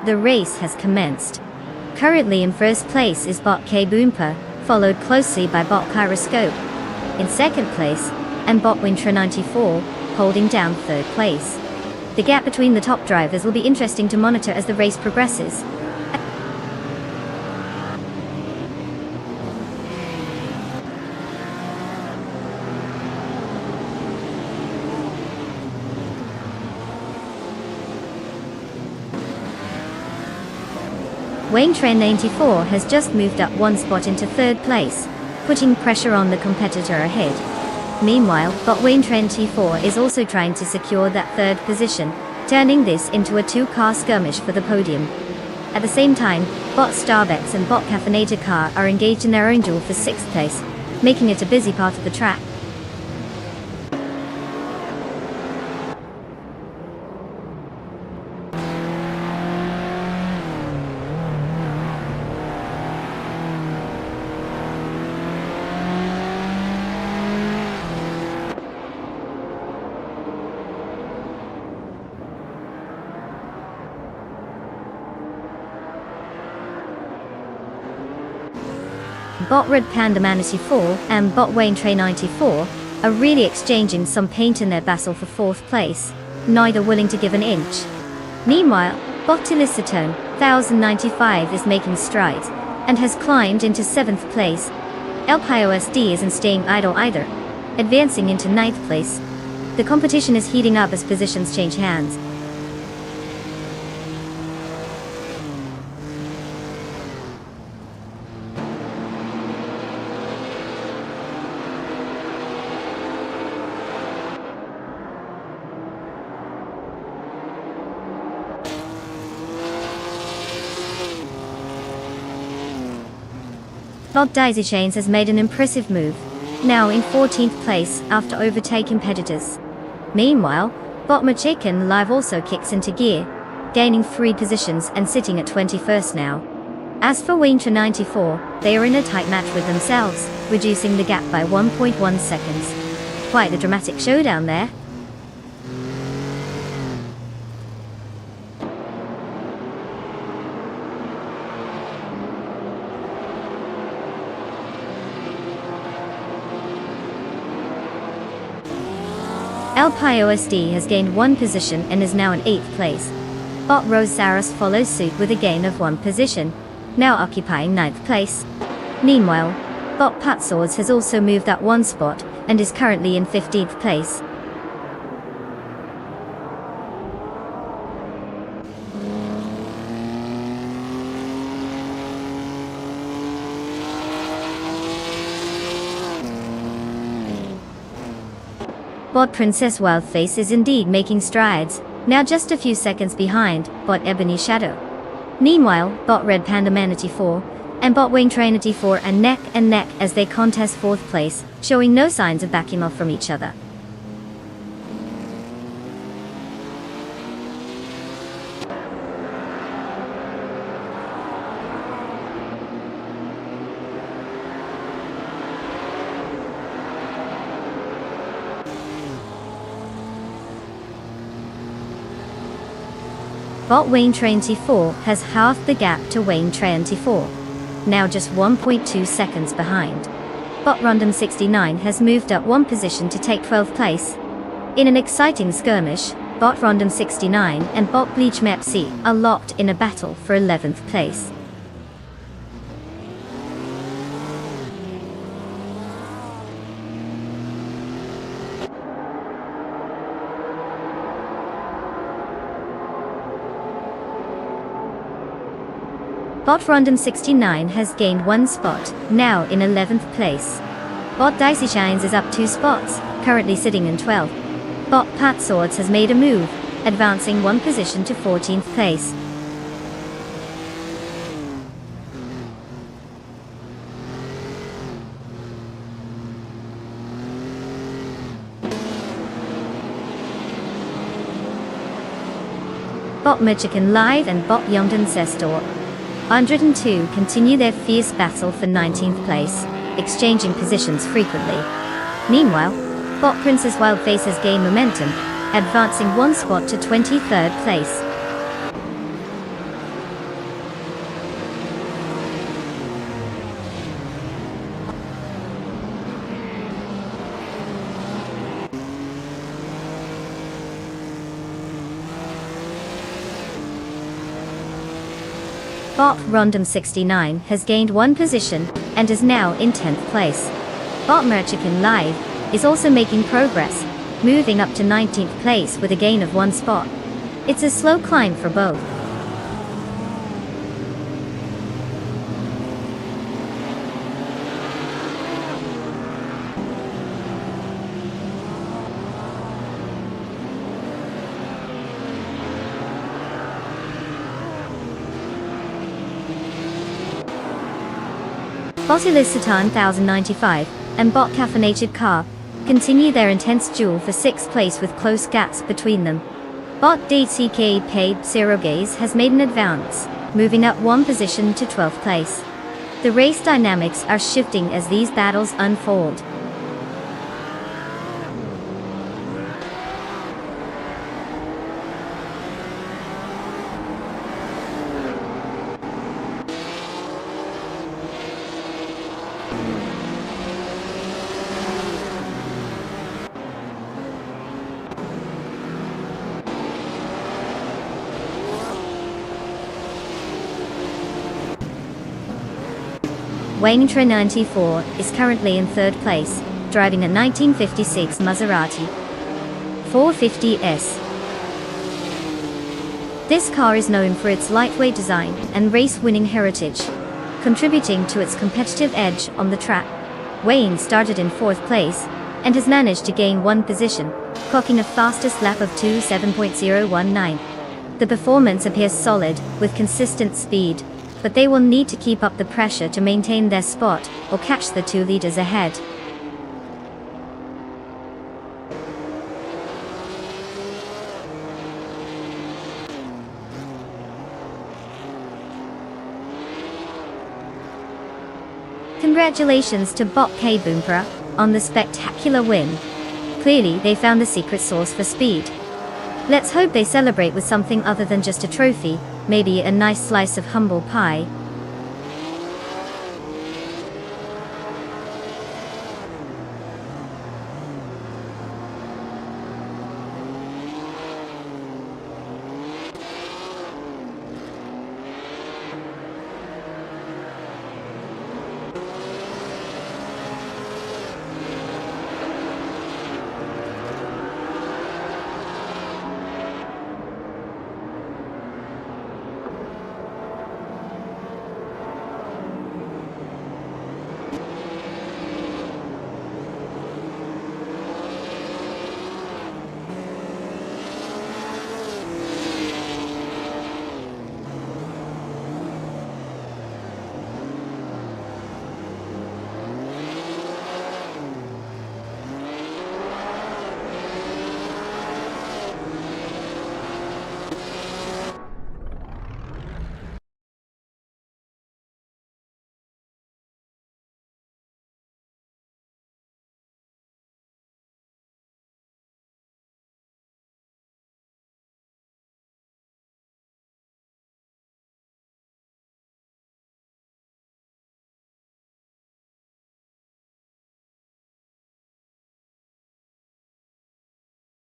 The race has commenced. Currently in first place is Bot K Boompa, followed closely by Bot Kyroscope in second place, and Bot Wintra 94, holding down third place. The gap between the top drivers will be interesting to monitor as the race progresses. Wayne Train 94 has just moved up 1 spot into third place, putting pressure on the competitor ahead. Meanwhile, bot Wayne 24 is also trying to secure that third position, turning this into a two-car skirmish for the podium. At the same time, bot Starbex and bot Caffeinator car are engaged in their own duel for 6th place, making it a busy part of the track. Bot Red Panda Manatee 4 and bot Wayne Trey 94 are really exchanging some paint in their battle for 4th place, neither willing to give an inch. Meanwhile, bot Tilicitone 1095 is making strides and has climbed into 7th place. LPIOSD isn't staying idle either, advancing into 9th place. The competition is heating up as positions change hands. Bot Daisy Chains has made an impressive move, now in 14th place after overtaking competitors. Meanwhile, bot Machicken Live also kicks into gear, gaining 3 positions and sitting at 21st now. As for Winter 94, they are in a tight match with themselves, reducing the gap by 1.1 seconds. Quite a dramatic showdown there. LPIOSD has gained 1 position and is now in 8th place. Bot Rose Saros follows suit with a gain of 1 position, now occupying 9th place. Meanwhile, bot Pat Swords has also moved up 1 spot and is currently in 15th place. Bot Princess Wildface is indeed making strides, now just a few seconds behind bot Ebony Shadow. Meanwhile, bot Red Panda Manatee 4 and bot Wayne Trinity 4 are neck and neck as they contest 4th place, showing no signs of backing off from each other. Bot Wayne 24 has halved the gap to Wayne 24, now just 1.2 seconds behind. Bot Random 69 has moved up 1 position to take 12th place. In an exciting skirmish, bot Random 69 and bot Bleach Mepsi are locked in a battle for 11th place. Bot Random 69 has gained 1 spot, now in 11th place. Bot Dicey Shines is up 2 spots, currently sitting in 12th. Bot Pat Swords has made a move, advancing 1 position to 14th place. Bot Michigan Live and bot Youngden Sestor 102 continue their fierce battle for 19th place, exchanging positions frequently. Meanwhile, bot Princess Wildface has gained momentum, advancing 1 spot to 23rd place. Bot Random 69 has gained 1 position and is now in 10th place. Bot Merchican Live is also making progress, moving up to 19th place with a gain of 1 spot. It's a slow climb for both. Botulisatan 1095 and Bot Caffeinated Car continue their intense duel for 6th place with close gaps between them. Bot DCK Paid Zero Gaze has made an advance, moving up one position to 12th place. The race dynamics are shifting as these battles unfold. Waynetra 94 is currently in 3rd place, driving a 1956 Maserati 450S. This car is known for its lightweight design and race-winning heritage, contributing to its competitive edge on the track. Wayne started in 4th place and has managed to gain one position, clocking a fastest lap of 27.019. The performance appears solid, with consistent speed, but they will need to keep up the pressure to maintain their spot or catch the 2 leaders ahead. Congratulations to Bot K Boompra on the spectacular win. Clearly they found the secret sauce for speed. Let's hope they celebrate with something other than just a trophy, maybe a nice slice of humble pie.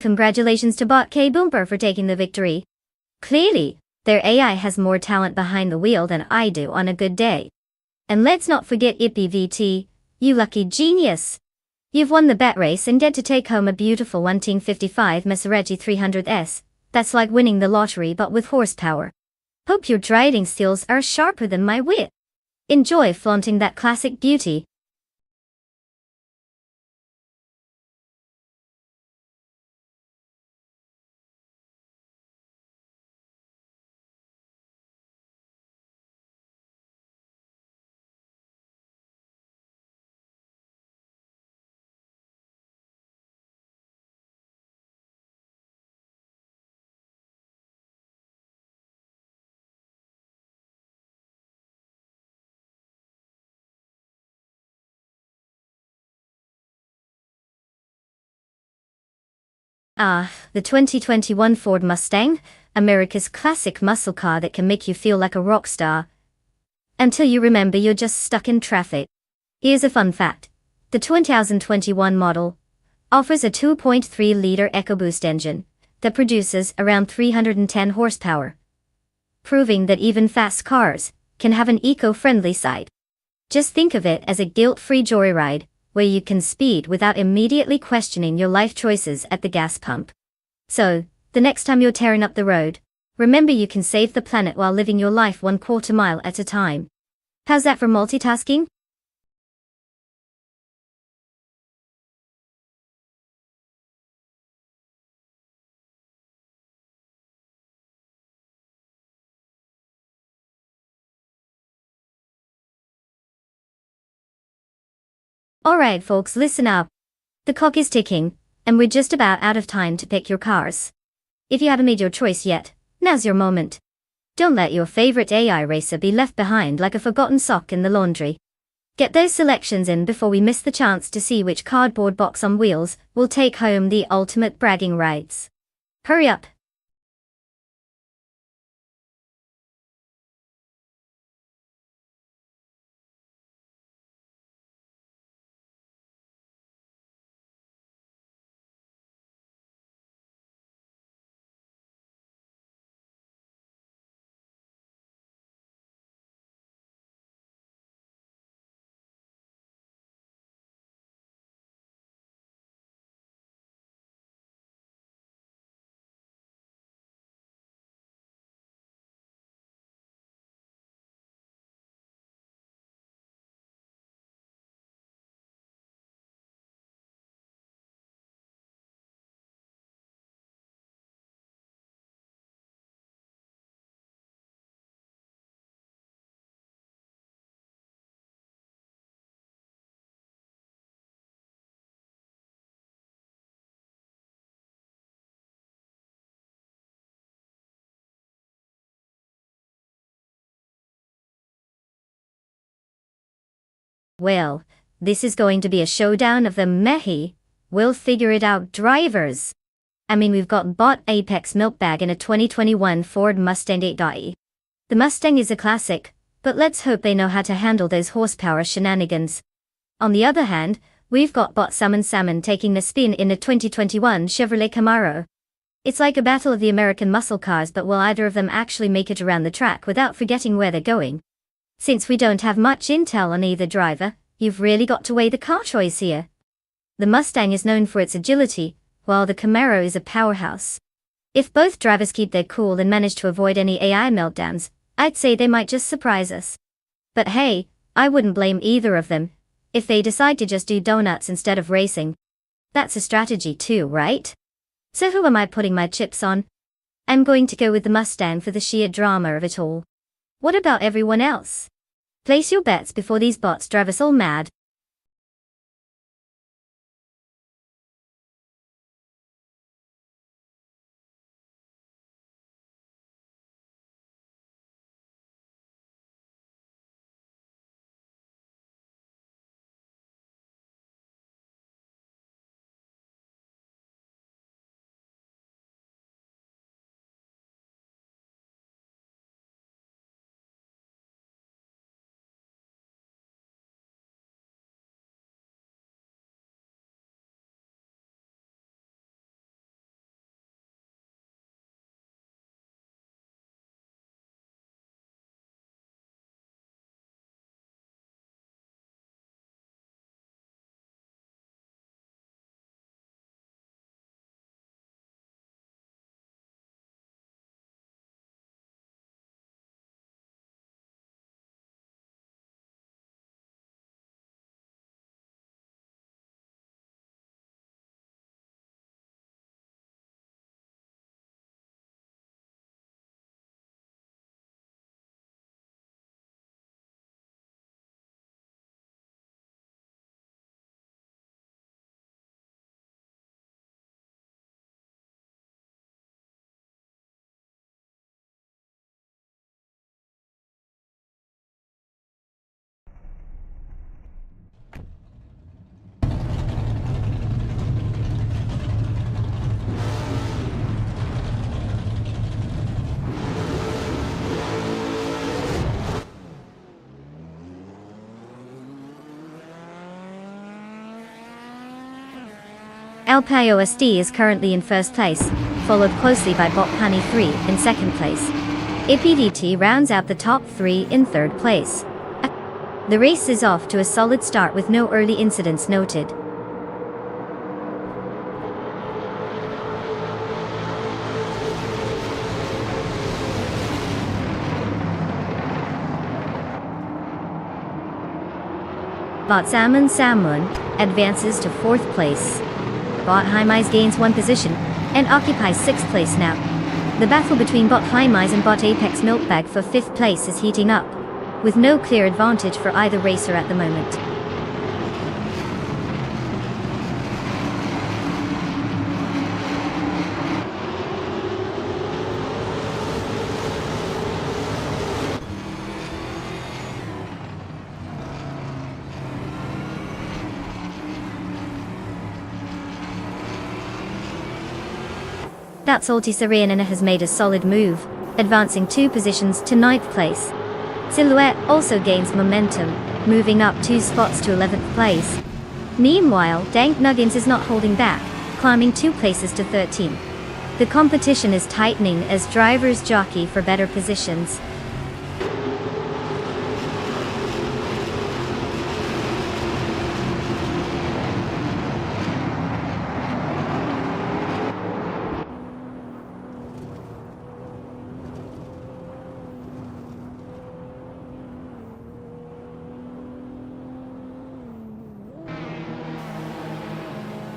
Congratulations to Bot K Boompra for taking the victory. Clearly, their AI has more talent behind the wheel than I do on a good day. And let's not forget Ippy VT, you lucky genius! You've won the bet race and get to take home a beautiful 1955 Maserati 300S. That's like winning the lottery but with horsepower. Hope your driving skills are sharper than my wit. Enjoy flaunting that classic beauty. The 2021 Ford Mustang, America's classic muscle car that can make you feel like a rock star. Until you remember you're just stuck in traffic. Here's a fun fact. The 2021 model offers a 2.3-liter EcoBoost engine that produces around 310 horsepower, proving that even fast cars can have an eco-friendly side. Just think of it as a guilt-free joyride, where you can speed without immediately questioning your life choices at the gas pump. So, the next time you're tearing up the road, remember you can save the planet while living your life 1/4 mile at a time. How's that for multitasking? Alright folks, listen up. The clock is ticking, and we're just about out of time to pick your cars. If you haven't made your choice yet, now's your moment. Don't let your favorite AI racer be left behind like a forgotten sock in the laundry. Get those selections in before we miss the chance to see which cardboard box on wheels will take home the ultimate bragging rights. Hurry up! Well, this is going to be a showdown of the Mehi. We'll figure it out, drivers. I mean, we've got bought Apex milk bag in a 2021 Ford Mustang 8i. The Mustang is a classic, but let's hope they know how to handle those horsepower shenanigans. On the other hand, we've got bought Salmon taking the spin in a 2021 Chevrolet Camaro. It's like a battle of the American muscle cars, but will either of them actually make it around the track without forgetting where they're going? Since we don't have much intel on either driver, you've really got to weigh the car choice here. The Mustang is known for its agility, while the Camaro is a powerhouse. If both drivers keep their cool and manage to avoid any AI meltdowns, I'd say they might just surprise us. But hey, I wouldn't blame either of them if they decide to just do donuts instead of racing. That's a strategy too, right? So who am I putting my chips on? I'm going to go with the Mustang for the sheer drama of it all. What about everyone else? Place your bets before these bots drive us all mad. Alpine OSD is currently in first place, followed closely by Bot Honey 3 in second place. APDT rounds out the top 3 in third place. The race is off to a solid start with no early incidents noted. Bot Salmon advances to fourth place. Bot Hymise gains one position and occupies sixth place now. The battle between Bot Hymise and Bot Apex Milkbag for fifth place is heating up, with no clear advantage for either racer at the moment. That's Serena has made a solid move, advancing 2 positions to 9th place. Silhouette also gains momentum, moving up 2 spots to 11th place. Meanwhile, Dank Nuggins is not holding back, climbing 2 places to 13th. The competition is tightening as drivers jockey for better positions.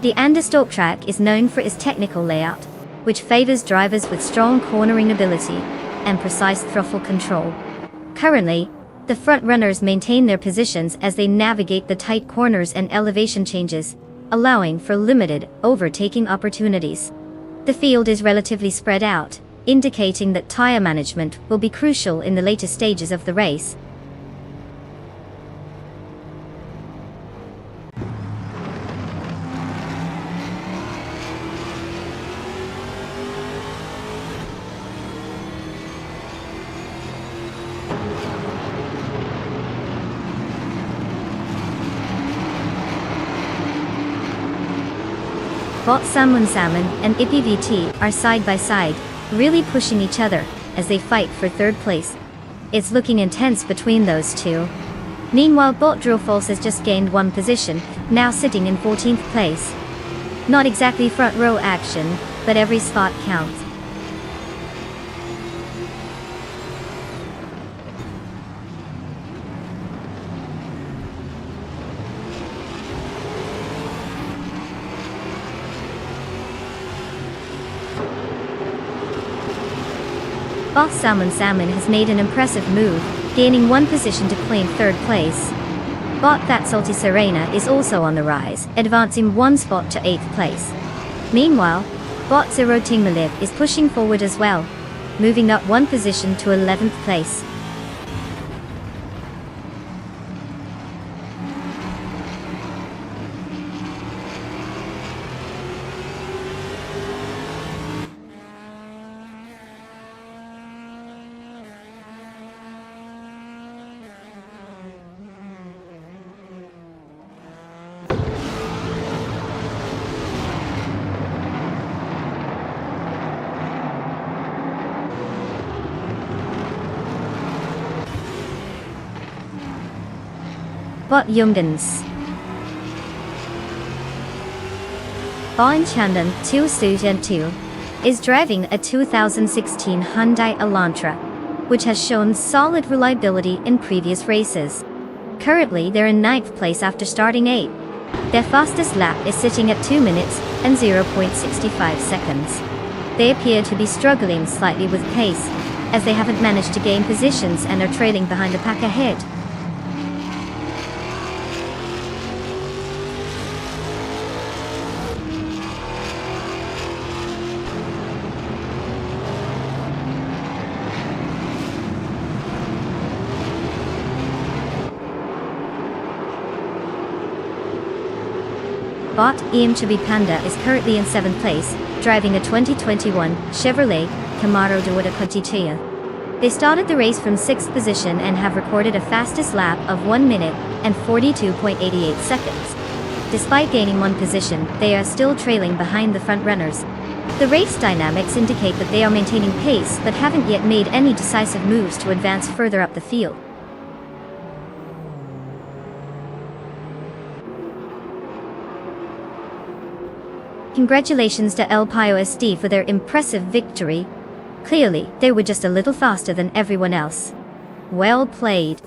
The Anderstorp track is known for its technical layout, which favors drivers with strong cornering ability and precise throttle control. Currently, the front runners maintain their positions as they navigate the tight corners and elevation changes, allowing for limited overtaking opportunities. The field is relatively spread out, indicating that tire management will be crucial in the later stages of the race. Bot Salmon and IPVT are side by side, really pushing each other as they fight for 3rd place. It's looking intense between those two. Meanwhile, Bot Drillfalls has just gained 1 position, now sitting in 14th place. Not exactly front row action, but every spot counts. Boss Salmon has made an impressive move, gaining 1 position to claim 3rd place. Bot That Salty Serena is also on the rise, advancing 1 spot to 8th place. Meanwhile, Bot Zero Tingmalib is pushing forward as well, moving up 1 position to 11th place. Bot Jungens. Bon Chandan 2 is driving a 2016 Hyundai Elantra, which has shown solid reliability in previous races. Currently, they're in 9th place after starting 8th. Their fastest lap is sitting at 2 minutes and 0.65 seconds. They appear to be struggling slightly with pace, as they haven't managed to gain positions and are trailing behind the pack ahead. Bot Chubby Panda is currently in 7th place, driving a 2021 Chevrolet Camaro de Cotitia. They started the race from 6th position and have recorded a fastest lap of 1 minute and 42.88 seconds. Despite gaining 1 position, they are still trailing behind the front runners. The race dynamics indicate that they are maintaining pace but haven't yet made any decisive moves to advance further up the field. Congratulations to El Payo SD for their impressive victory. Clearly, they were just a little faster than everyone else. Well played.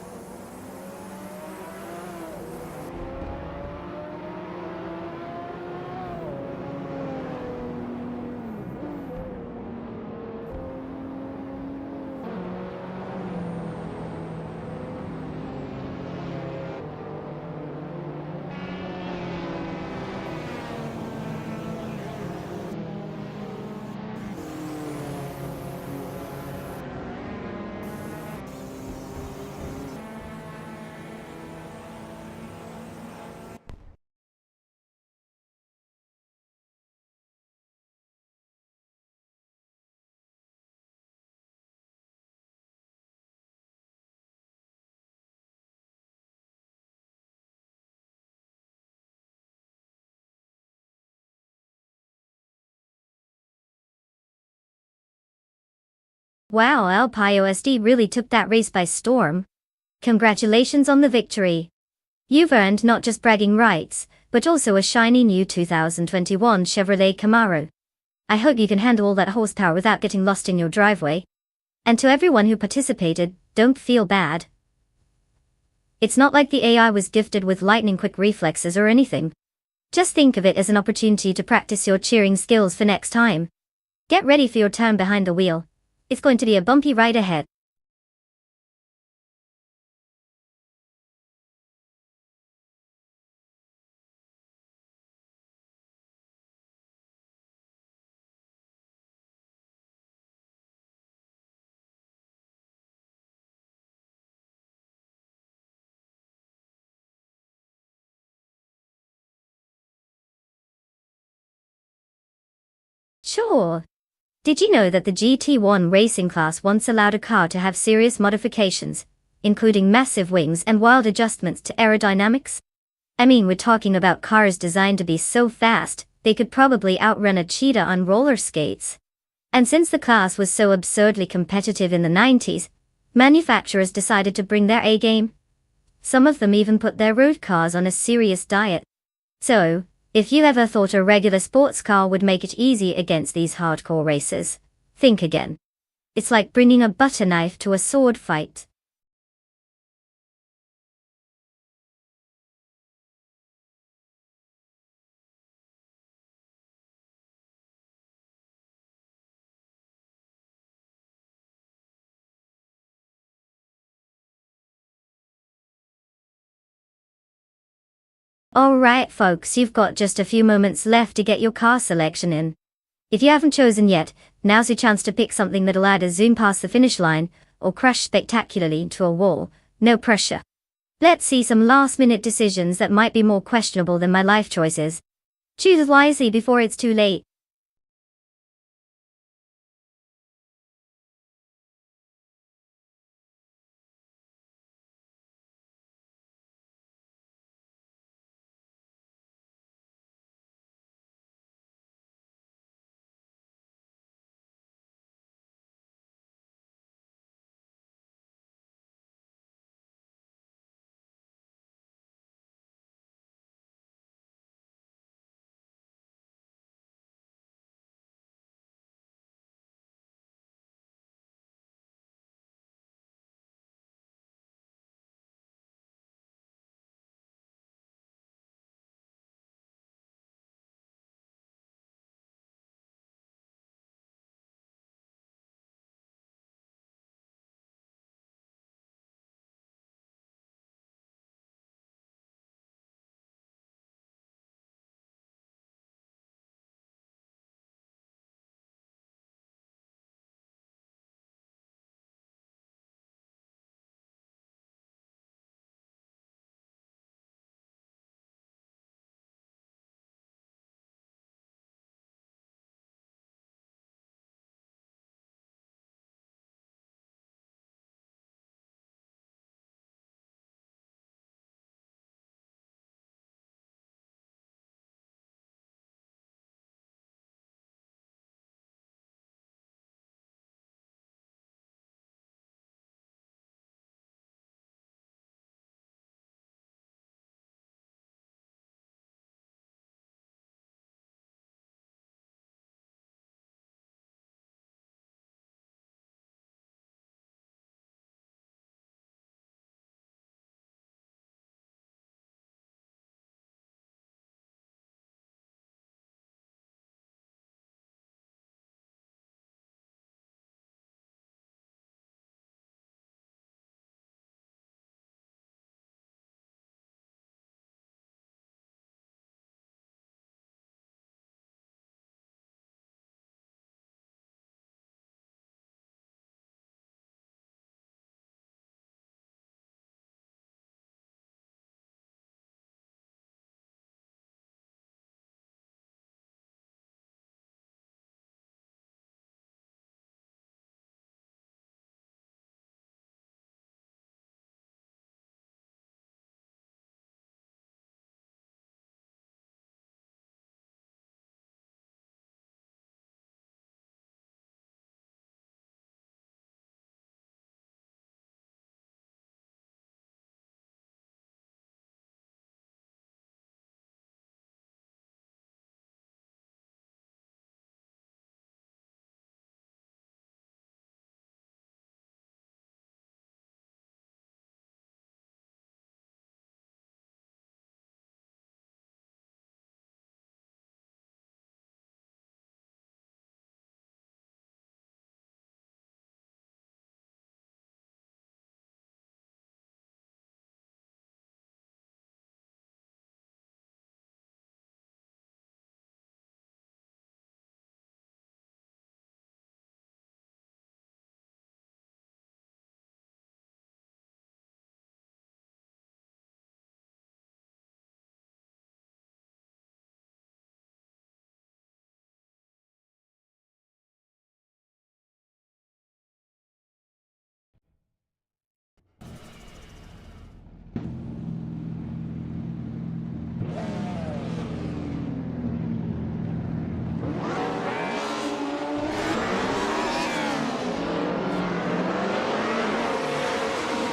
Wow, LPIOSD really took that race by storm. Congratulations on the victory. You've earned not just bragging rights, but also a shiny new 2021 Chevrolet Camaro. I hope you can handle all that horsepower without getting lost in your driveway. And to everyone who participated, don't feel bad. It's not like the AI was gifted with lightning-quick reflexes or anything. Just think of it as an opportunity to practice your cheering skills for next time. Get ready for your turn behind the wheel. It's going to be a bumpy ride ahead. Sure. Did you know that the GT1 racing class once allowed a car to have serious modifications, including massive wings and wild adjustments to aerodynamics? I mean, we're talking about cars designed to be so fast, they could probably outrun a cheetah on roller skates. And since the class was so absurdly competitive in the 90s, manufacturers decided to bring their A game. Some of them even put their road cars on a serious diet. So, if you ever thought a regular sports car would make it easy against these hardcore racers, think again. It's like bringing a butter knife to a sword fight. Alright folks, you've got just a few moments left to get your car selection in. If you haven't chosen yet, now's your chance to pick something that'll either zoom past the finish line, or crash spectacularly into a wall. No pressure. Let's see some last-minute decisions that might be more questionable than my life choices. Choose wisely before it's too late.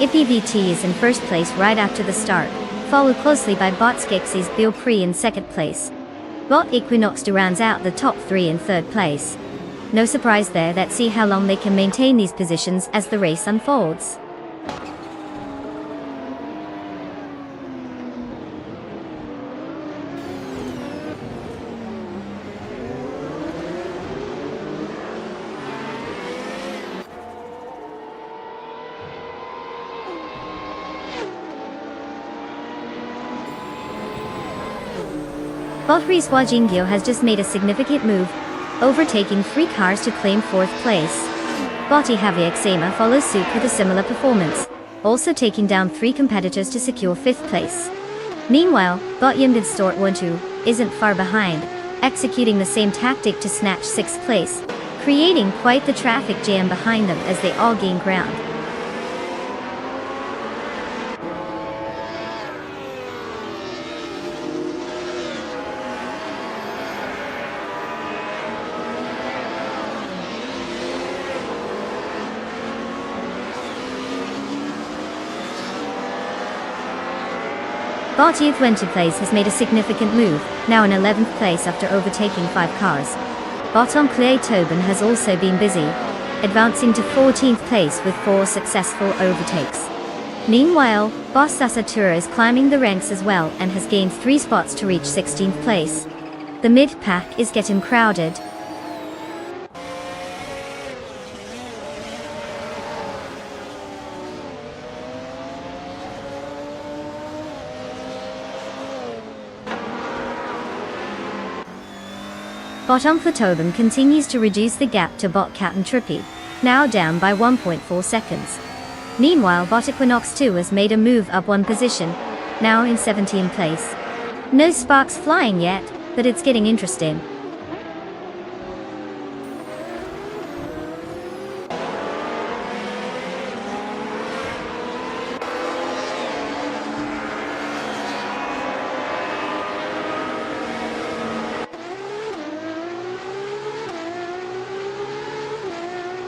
IPVT is in first place right after the start, followed closely by Bot Skeksis Beaupré in second place. Bot Equinox 2 rounds out the top 3 in third place. No surprise there. Let's see how long they can maintain these positions as the race unfolds. Botries Wajingyo has just made a significant move, overtaking 3 cars to claim 4th place. Botti Javier Xema follows suit with a similar performance, also taking down 3 competitors to secure 5th place. Meanwhile, Bot Yimdid Stort 1-2 isn't far behind, executing the same tactic to snatch 6th place, creating quite the traffic jam behind them as they all gain ground. Bot U20 place has made a significant move, now in 11th place after overtaking 5 cars. Bot Clay Tobin has also been busy, advancing to 14th place with 4 successful overtakes. Meanwhile, Boss Sasatura is climbing the ranks as well and has gained 3 spots to reach 16th place. The mid-pack is getting crowded. Bottom Tobin continues to reduce the gap to Bot Cat and Trippy, now down by 1.4 seconds. Meanwhile, Bot Equinox 2 has made a move up 1 position, now in 17th place. No sparks flying yet, but it's getting interesting.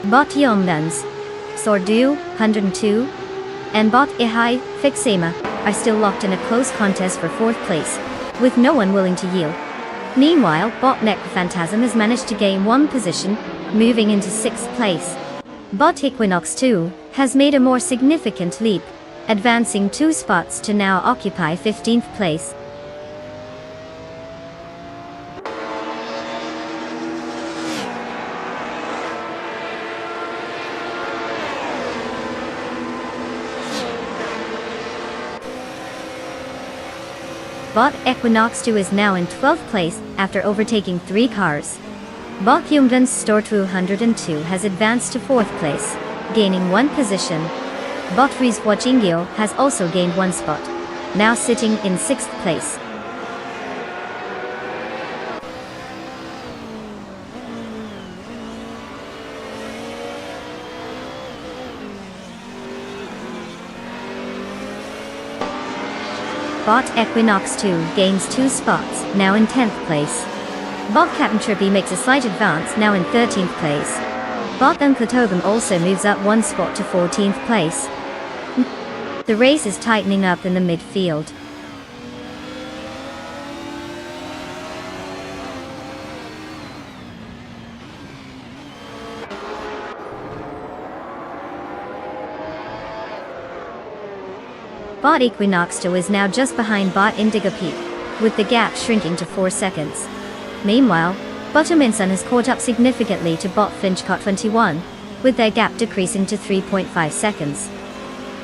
Bot Yongdans, Sordu, 102, and Bot Ihai, Fixema, are still locked in a close contest for 4th place, with no one willing to yield. Meanwhile, Bot Necrophantasm has managed to gain 1 position, moving into 6th place. Bot Equinox 2 has made a more significant leap, advancing 2 spots to now occupy 15th place. Bot Equinox 2 is now in 12th place after overtaking 3 cars. Bot Yumdans Store 202 has advanced to 4th place, gaining 1 position. Bot Riz Wachingyo has also gained 1 spot, now sitting in 6th place. Bot Equinox 2 gains 2 spots, now in 10th place. Bot Captain Trippy makes a slight advance, now in 13th place. Bot Unclatobum also moves up 1 spot to 14th place. The race is tightening up in the midfield. Bot Equinox 2 is now just behind Bot Indigo Peak, with the gap shrinking to 4 seconds. Meanwhile, Bottominson has caught up significantly to Bot Finchcott 21, with their gap decreasing to 3.5 seconds.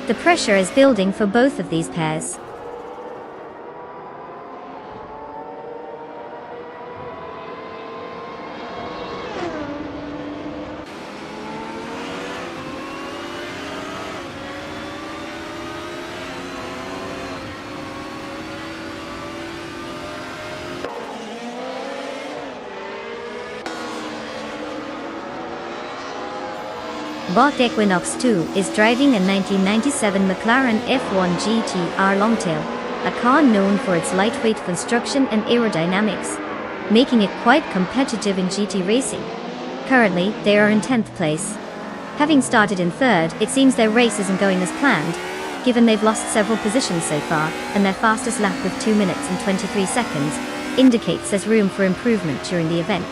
The pressure is building for both of these pairs. Bot Equinox 2 is driving a 1997 McLaren F1 GT-R Longtail, a car known for its lightweight construction and aerodynamics, making it quite competitive in GT racing. Currently, they are in 10th place. Having started in third, it seems their race isn't going as planned, given they've lost several positions so far, and their fastest lap with 2 minutes and 23 seconds indicates there's room for improvement during the event.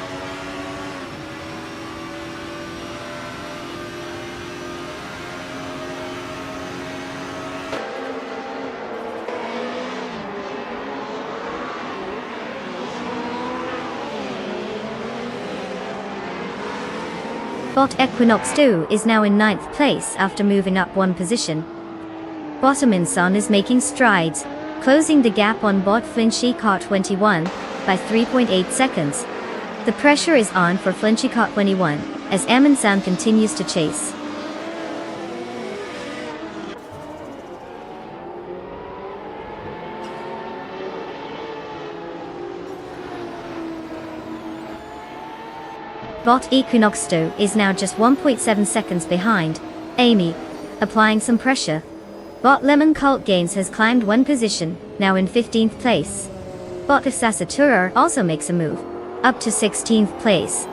Bot Equinox 2 is now in 9th place after moving up one position. Bottominson is making strides, closing the gap on bot Flinchy Car 21 by 3.8 seconds. The pressure is on for Flinchy Car 21 as Amundsen continues to chase. Bot Equinox 2 is now just 1.7 seconds behind Amy, applying some pressure. Bot Lemon Cult Gains has climbed one position, now in 15th place. Bot Sasatura also makes a move, up to 16th place.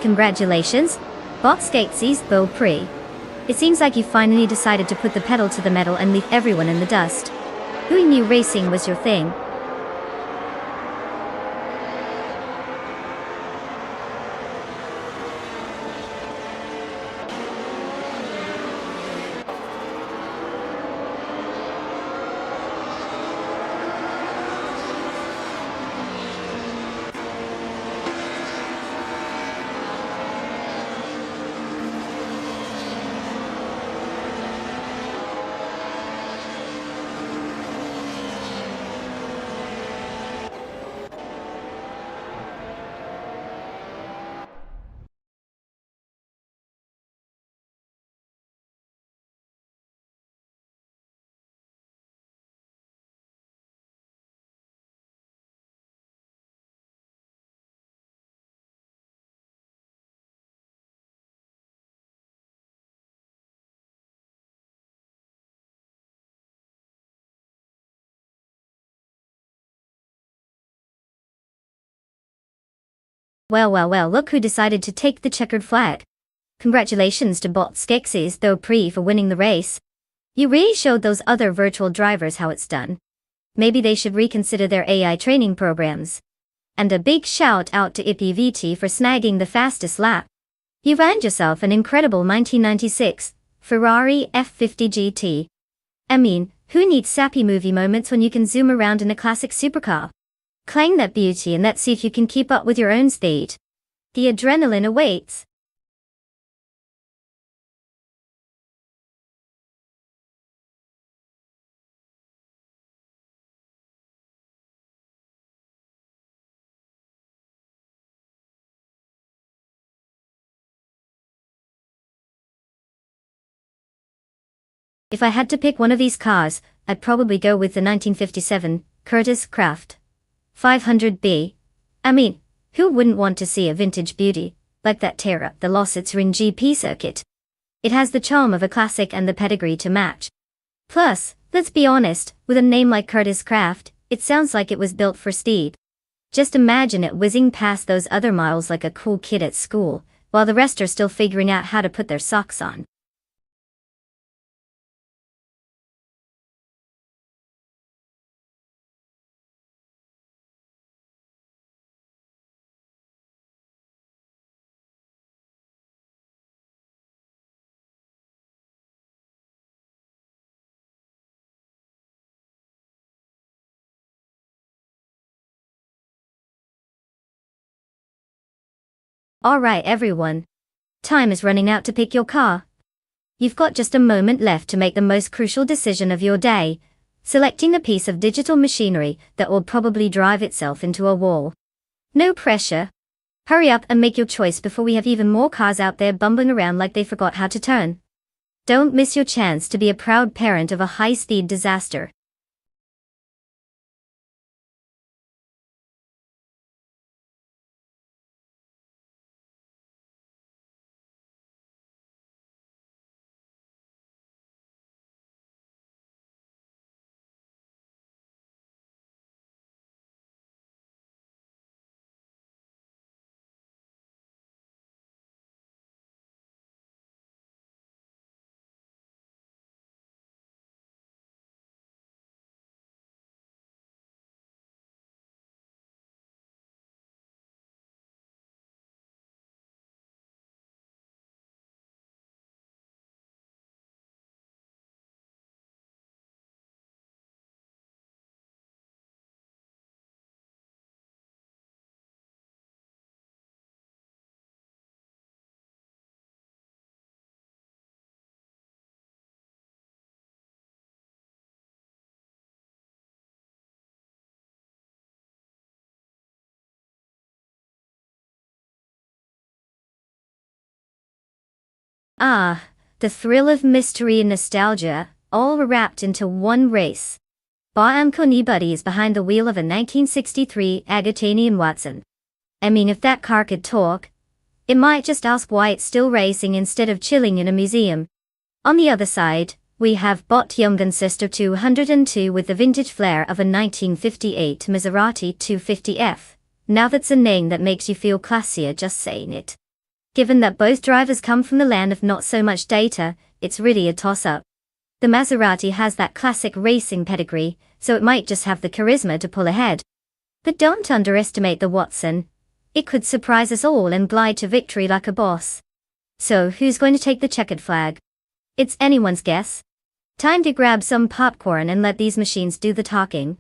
Congratulations, Bot Skatesies Beau Prix. It seems like you finally decided to put the pedal to the metal and leave everyone in the dust. Who knew racing was your thing? Well, look who decided to take the checkered flag. Congratulations to Bot Skeksis Beau Prix for winning the race. You really showed those other virtual drivers how it's done. Maybe they should reconsider their AI training programs. And a big shout out to IPVT for snagging the fastest lap. You've earned yourself an incredible 1996 Ferrari F50 GT. I mean, who needs sappy movie moments when you can zoom around in a classic supercar? Claim that beauty and let's see if you can keep up with your own speed. The adrenaline awaits. If I had to pick one of these cars, I'd probably go with the 1957 Curtis Craft 500B. I mean, who wouldn't want to see a vintage beauty like that tear up the Lossitzring GP circuit? It has the charm of a classic and the pedigree to match. Plus, let's be honest, with a name like Curtis Craft, it sounds like it was built for speed. Just imagine it whizzing past those other miles like a cool kid at school, while the rest are still figuring out how to put their socks on. Alright everyone. Time is running out to pick your car. You've got just a moment left to make the most crucial decision of your day, selecting a piece of digital machinery that will probably drive itself into a wall. No pressure. Hurry up and make your choice before we have even more cars out there bumbling around like they forgot how to turn. Don't miss your chance to be a proud parent of a high-speed disaster. Ah, the thrill of mystery and nostalgia, all wrapped into one race. Bot Conibuddy is behind the wheel of a 1963 Agatanian Watson. I mean, if that car could talk, it might just ask why it's still racing instead of chilling in a museum. On the other side, we have Bot Youngen Sister 202 with the vintage flair of a 1958 Maserati 250F. Now that's a name that makes you feel classier just saying it. Given that both drivers come from the land of not so much data, it's really a toss-up. The Maserati has that classic racing pedigree, so it might just have the charisma to pull ahead. But don't underestimate the Watson. It could surprise us all and glide to victory like a boss. So who's going to take the checkered flag? It's anyone's guess. Time to grab some popcorn and let these machines do the talking.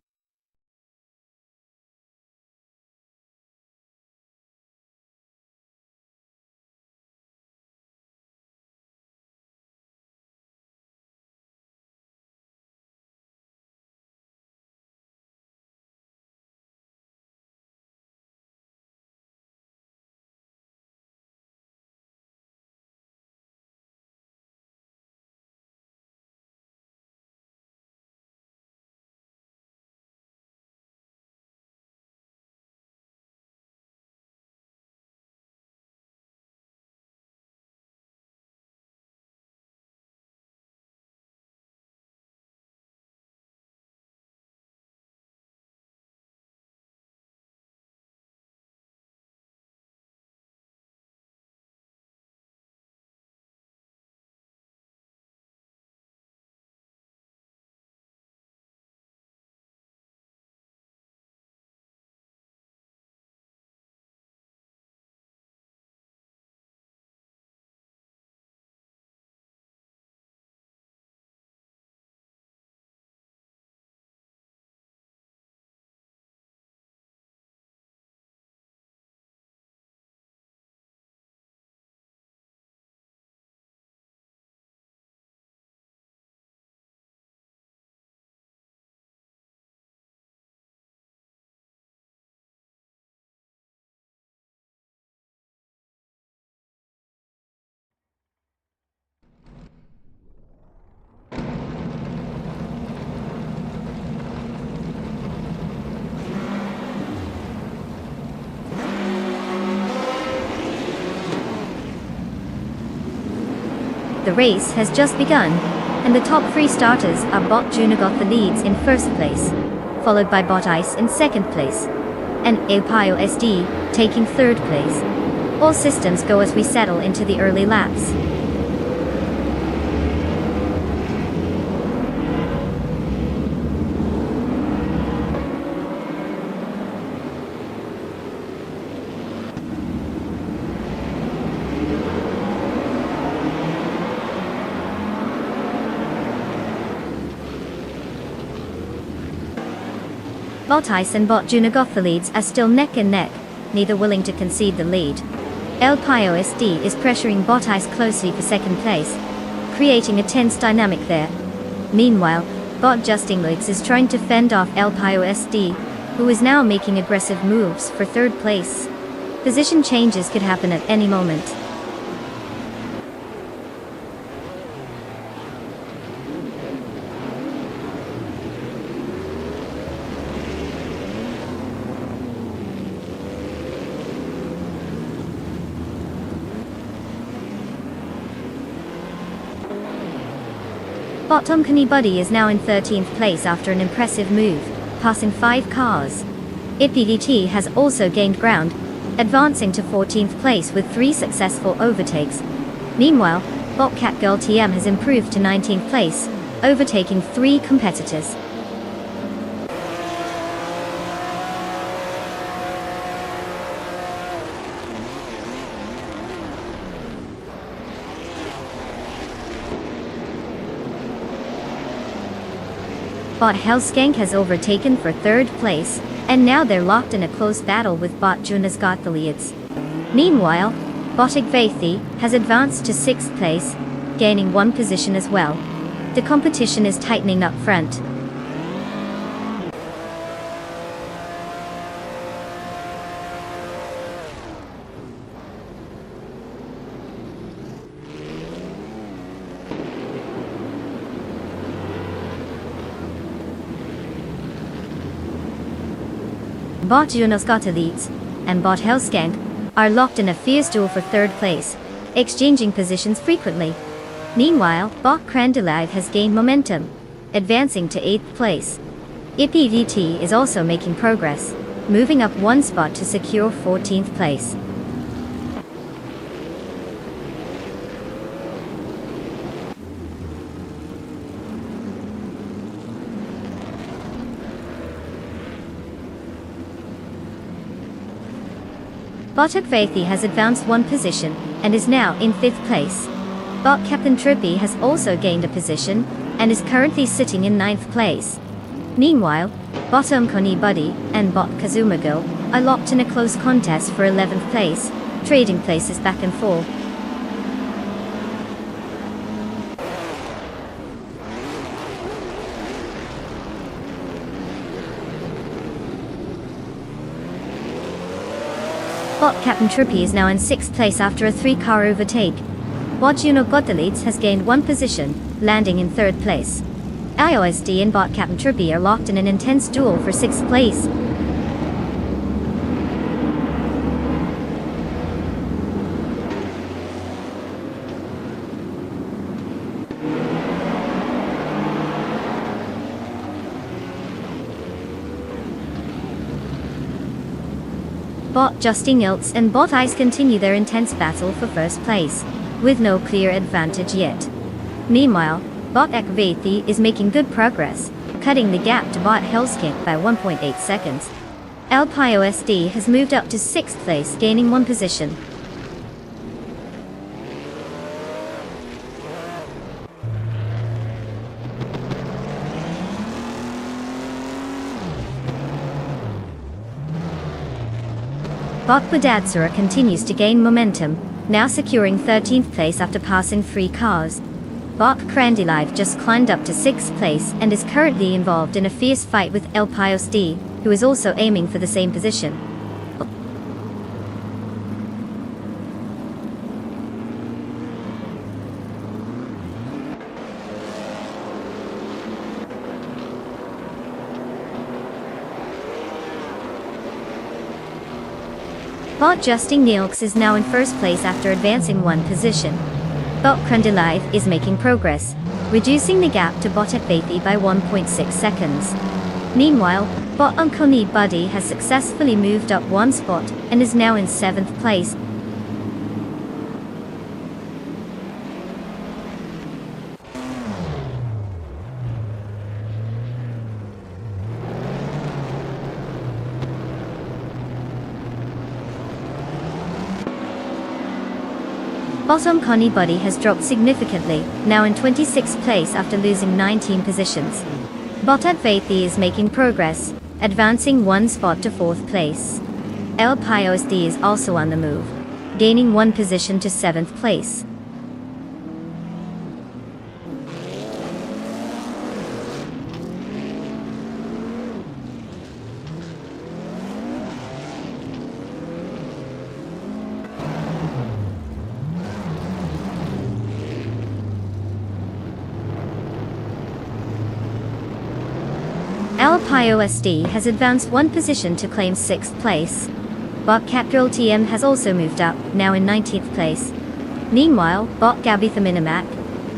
The race has just begun, and the top three starters are Bot Junior got the leads in first place, followed by Bot Ice in second place, and El Payo SD taking third place. All systems go as we settle into the early laps. Bot Ice and Bot Junior got the leads are still neck and neck, neither willing to concede the lead. El Payo SD is pressuring Bot Ice closely for second place, creating a tense dynamic there. Meanwhile, Bot Justin Leeds is trying to fend off El Payo SD, who is now making aggressive moves for third place. Position changes could happen at any moment. Bottom Conibuddy is now in 13th place after an impressive move, passing 5 cars. IPDT has also gained ground, advancing to 14th place with 3 successful overtakes. Meanwhile, Bobcat Girl TM has improved to 19th place, overtaking 3 competitors. Bot Hellskank has overtaken for third place, and now they're locked in a close battle with Bot Juna's got the leads. Meanwhile, Botic Vaithi has advanced to 6th place, gaining 1 position as well. The competition is tightening up front. Bot Junoscott Elites and Bot Hellskank are locked in a fierce duel for third place, exchanging positions frequently. Meanwhile, Bot Krandalive has gained momentum, advancing to 8th place. IPVT is also making progress, moving up one spot to secure 14th place. Bot Akvaithi has advanced one position and is now in 5th place. Bot Captain Trippy has also gained a position and is currently sitting in 9th place. Meanwhile, Bot Omkoni Buddy and Bot Kazumagil are locked in a close contest for 11th place, trading places back and forth. Bot Captain Trippy is now in 6th place after a 3-car overtake. Bot Juno Gotalites has gained one position, landing in 3rd place. IOSD and Bot Captain Trippy are locked in an intense duel for 6th place. Bot Justin Iltz and Bot Ice continue their intense battle for first place, with no clear advantage yet. Meanwhile, Bot Akvaithi is making good progress, cutting the gap to Bot Hellskink by 1.8 seconds. LPIOSD has moved up to 6th place, gaining one position. Bot Quadadsura continues to gain momentum, now securing 13th place after passing 3 cars. Bot Krandalive just climbed up to 6th place and is currently involved in a fierce fight with LPIOSD, who is also aiming for the same position. Bot Justin Neilks is now in 1st place after advancing one position. Bot Krandalive is making progress, reducing the gap to Bot Akvaithi by 1.6 seconds. Meanwhile, Bot Omkoni Buddy has successfully moved up one spot and is now in 7th place. Bot Omkoni Buddy has dropped significantly, now in 26th place after losing 19 positions. Bot Akvaithi is making progress, advancing one spot to 4th place. LPIOSD is also on the move, gaining one position to 7th place. LPIOSD has advanced one position to claim 6th place. Bot Catgirl TM has also moved up, now in 19th place. Meanwhile, Bot Gabitha Minimac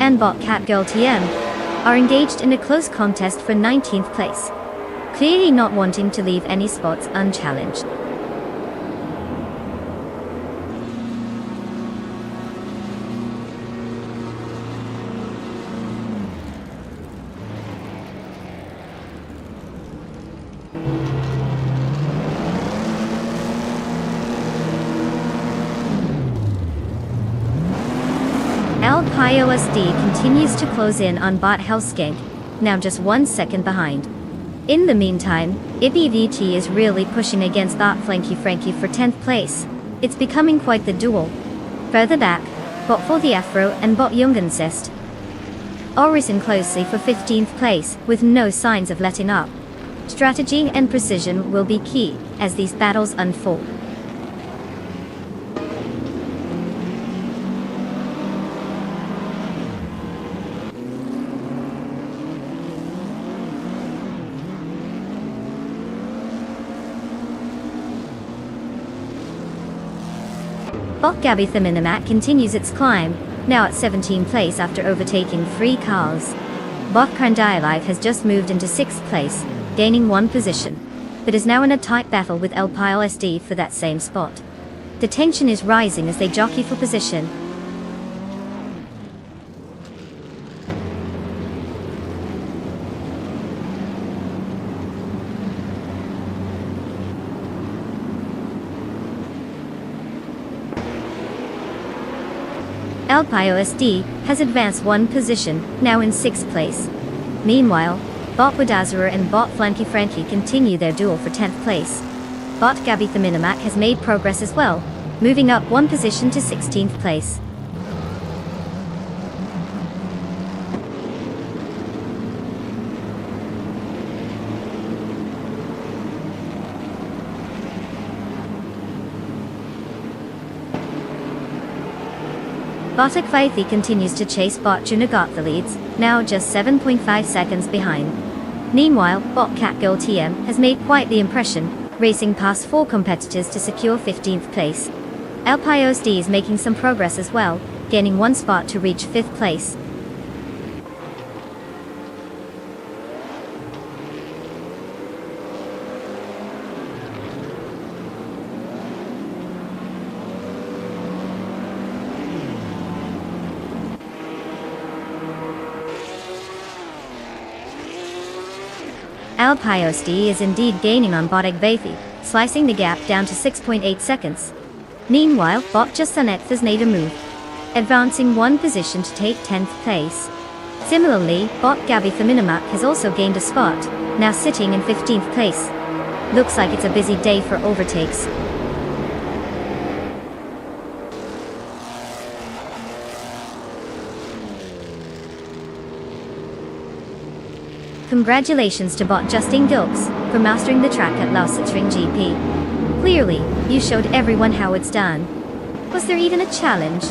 and Bot Catgirl TM are engaged in a close contest for 19th place, clearly not wanting to leave any spots unchallenged. LPIOSD continues to close in on Bot Hellskank, now just 1 second behind. In the meantime, IPVT is really pushing against Bot Flanky Frankie for 10th place. It's becoming quite the duel. Further back, Bot For the Afro and Bot Jungenfest are risen closely for 15th place, with no signs of letting up. Strategy and precision will be key as these battles unfold. Bot Gabby Minamac continues its climb, now at 17th place after overtaking 3 cars. Bot Life has just moved into 6th place, gaining 1 position, but is now in a tight battle with El Pile SD for that same spot. The tension is rising as they jockey for position. El Pio SD has advanced 1 position, now in 6th place. Meanwhile, Bot Wadazura and Bot Flanky Frankie continue their duel for 10th place. Bot Gabby Minamac has made progress as well, moving up 1 position to 16th place. Botic Vaithi continues to chase Bot Junagot the leads, now just 7.5 seconds behind. Meanwhile, Bot Cat Girl TM has made quite the impression, racing past 4 competitors to secure 15th place. El Pios D is making some progress as well, gaining 1 spot to reach 5th place. Al Pios D is indeed gaining on Botic Vaithi, slicing the gap down to 6.8 seconds. Meanwhile, Bot Jusanet has made a move, advancing 1 position to take 10th place. Similarly, Bot Gabby Minamac has also gained a spot, now sitting in 15th place. Looks like it's a busy day for overtakes. Congratulations to Bot Justin Gilks for mastering the track at Lausitzring GP. Clearly, you showed everyone how it's done. Was there even a challenge?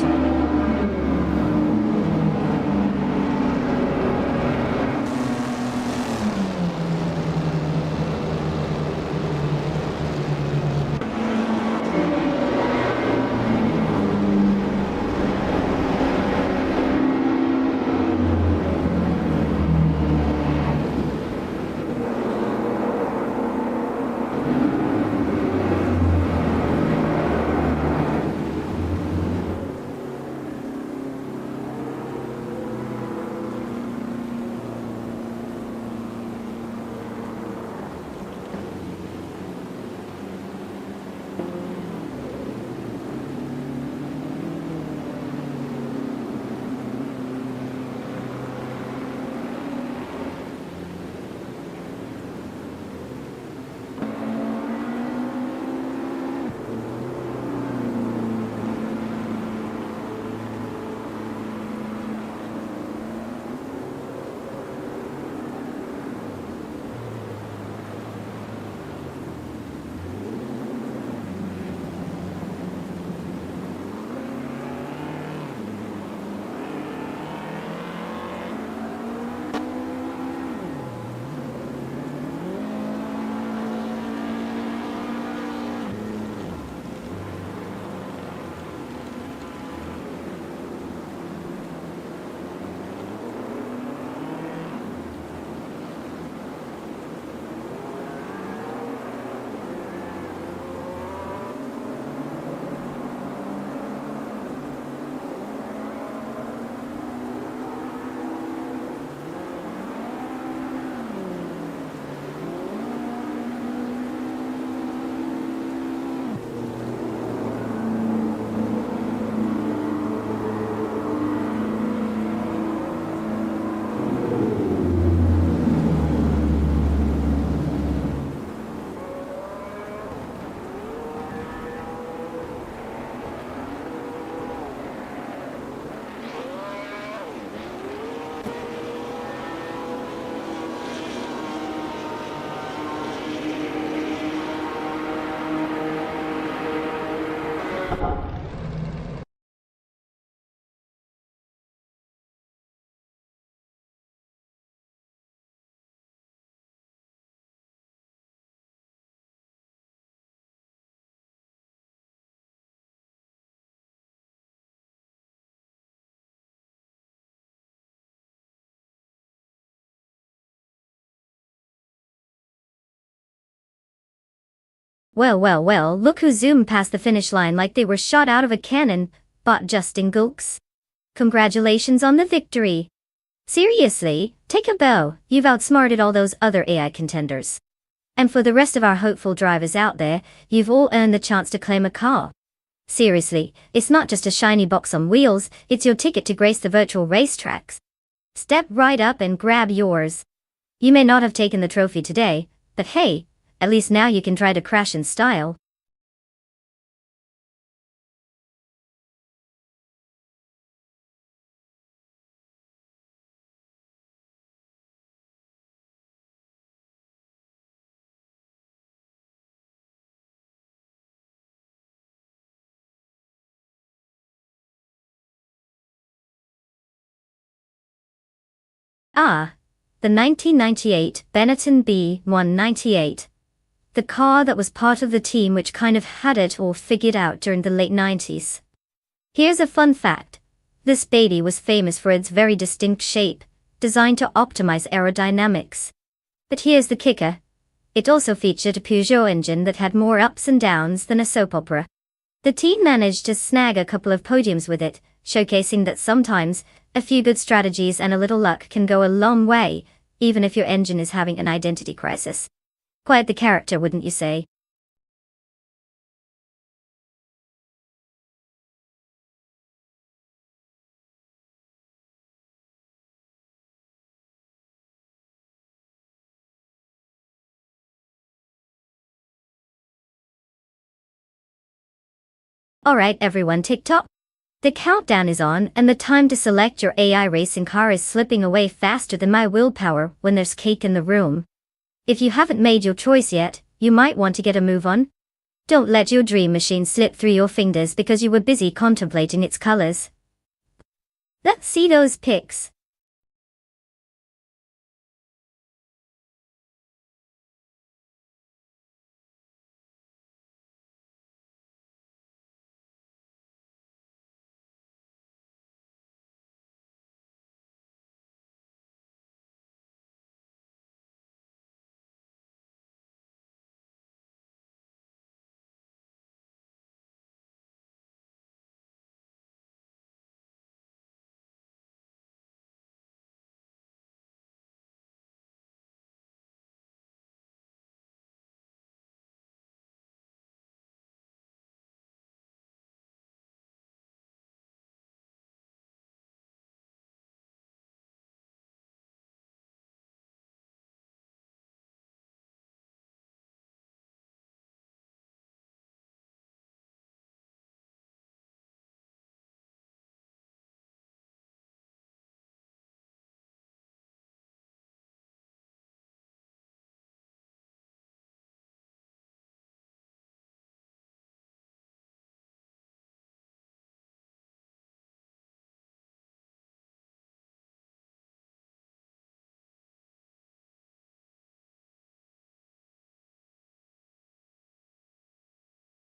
Well, look who zoomed past the finish line like they were shot out of a cannon, bot Justin Gulks. Congratulations on the victory. Seriously, take a bow, you've outsmarted all those other AI contenders. And for the rest of our hopeful drivers out there, you've all earned the chance to claim a car. Seriously, it's not just a shiny box on wheels, it's your ticket to grace the virtual racetracks. Step right up and grab yours. You may not have taken the trophy today, but hey, at least now you can try to crash in style. Ah, the 1998 Benetton B198. The car that was part of the team which kind of had it all figured out during the late 90s. Here's a fun fact. This baby was famous for its very distinct shape, designed to optimize aerodynamics. But here's the kicker. It also featured a Peugeot engine that had more ups and downs than a soap opera. The team managed to snag a couple of podiums with it, showcasing that sometimes, a few good strategies and a little luck can go a long way, even if your engine is having an identity crisis. Quite the character, wouldn't you say? Alright everyone, TikTok. The countdown is on and the time to select your AI racing car is slipping away faster than my willpower when there's cake in the room. If you haven't made your choice yet, you might want to get a move on. Don't let your dream machine slip through your fingers because you were busy contemplating its colors. Let's see those pics.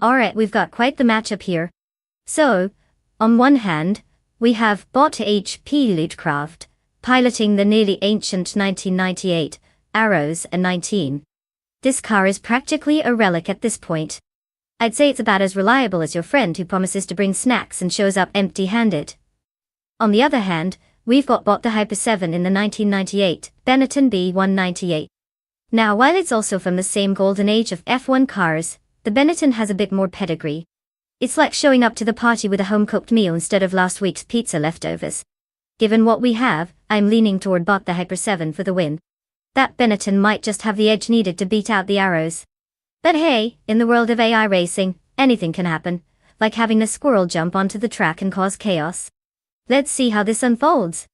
Alright, we've got quite the matchup here. So, on one hand, we have bot HP Lootcraft, piloting the nearly ancient 1998 Arrows and 19. This car is practically a relic at this point. I'd say it's about as reliable as your friend who promises to bring snacks and shows up empty-handed. On the other hand, we've got bot the Hyper 7 in the 1998 Benetton B198. Now, while it's also from the same golden age of F1 cars, the Benetton has a bit more pedigree. It's like showing up to the party with a home-cooked meal instead of last week's pizza leftovers. Given what we have, I'm leaning toward bot the Hyper 7 for the win. That Benetton might just have the edge needed to beat out the Arrows. But hey, in the world of AI racing, anything can happen, like having a squirrel jump onto the track and cause chaos. Let's see how this unfolds.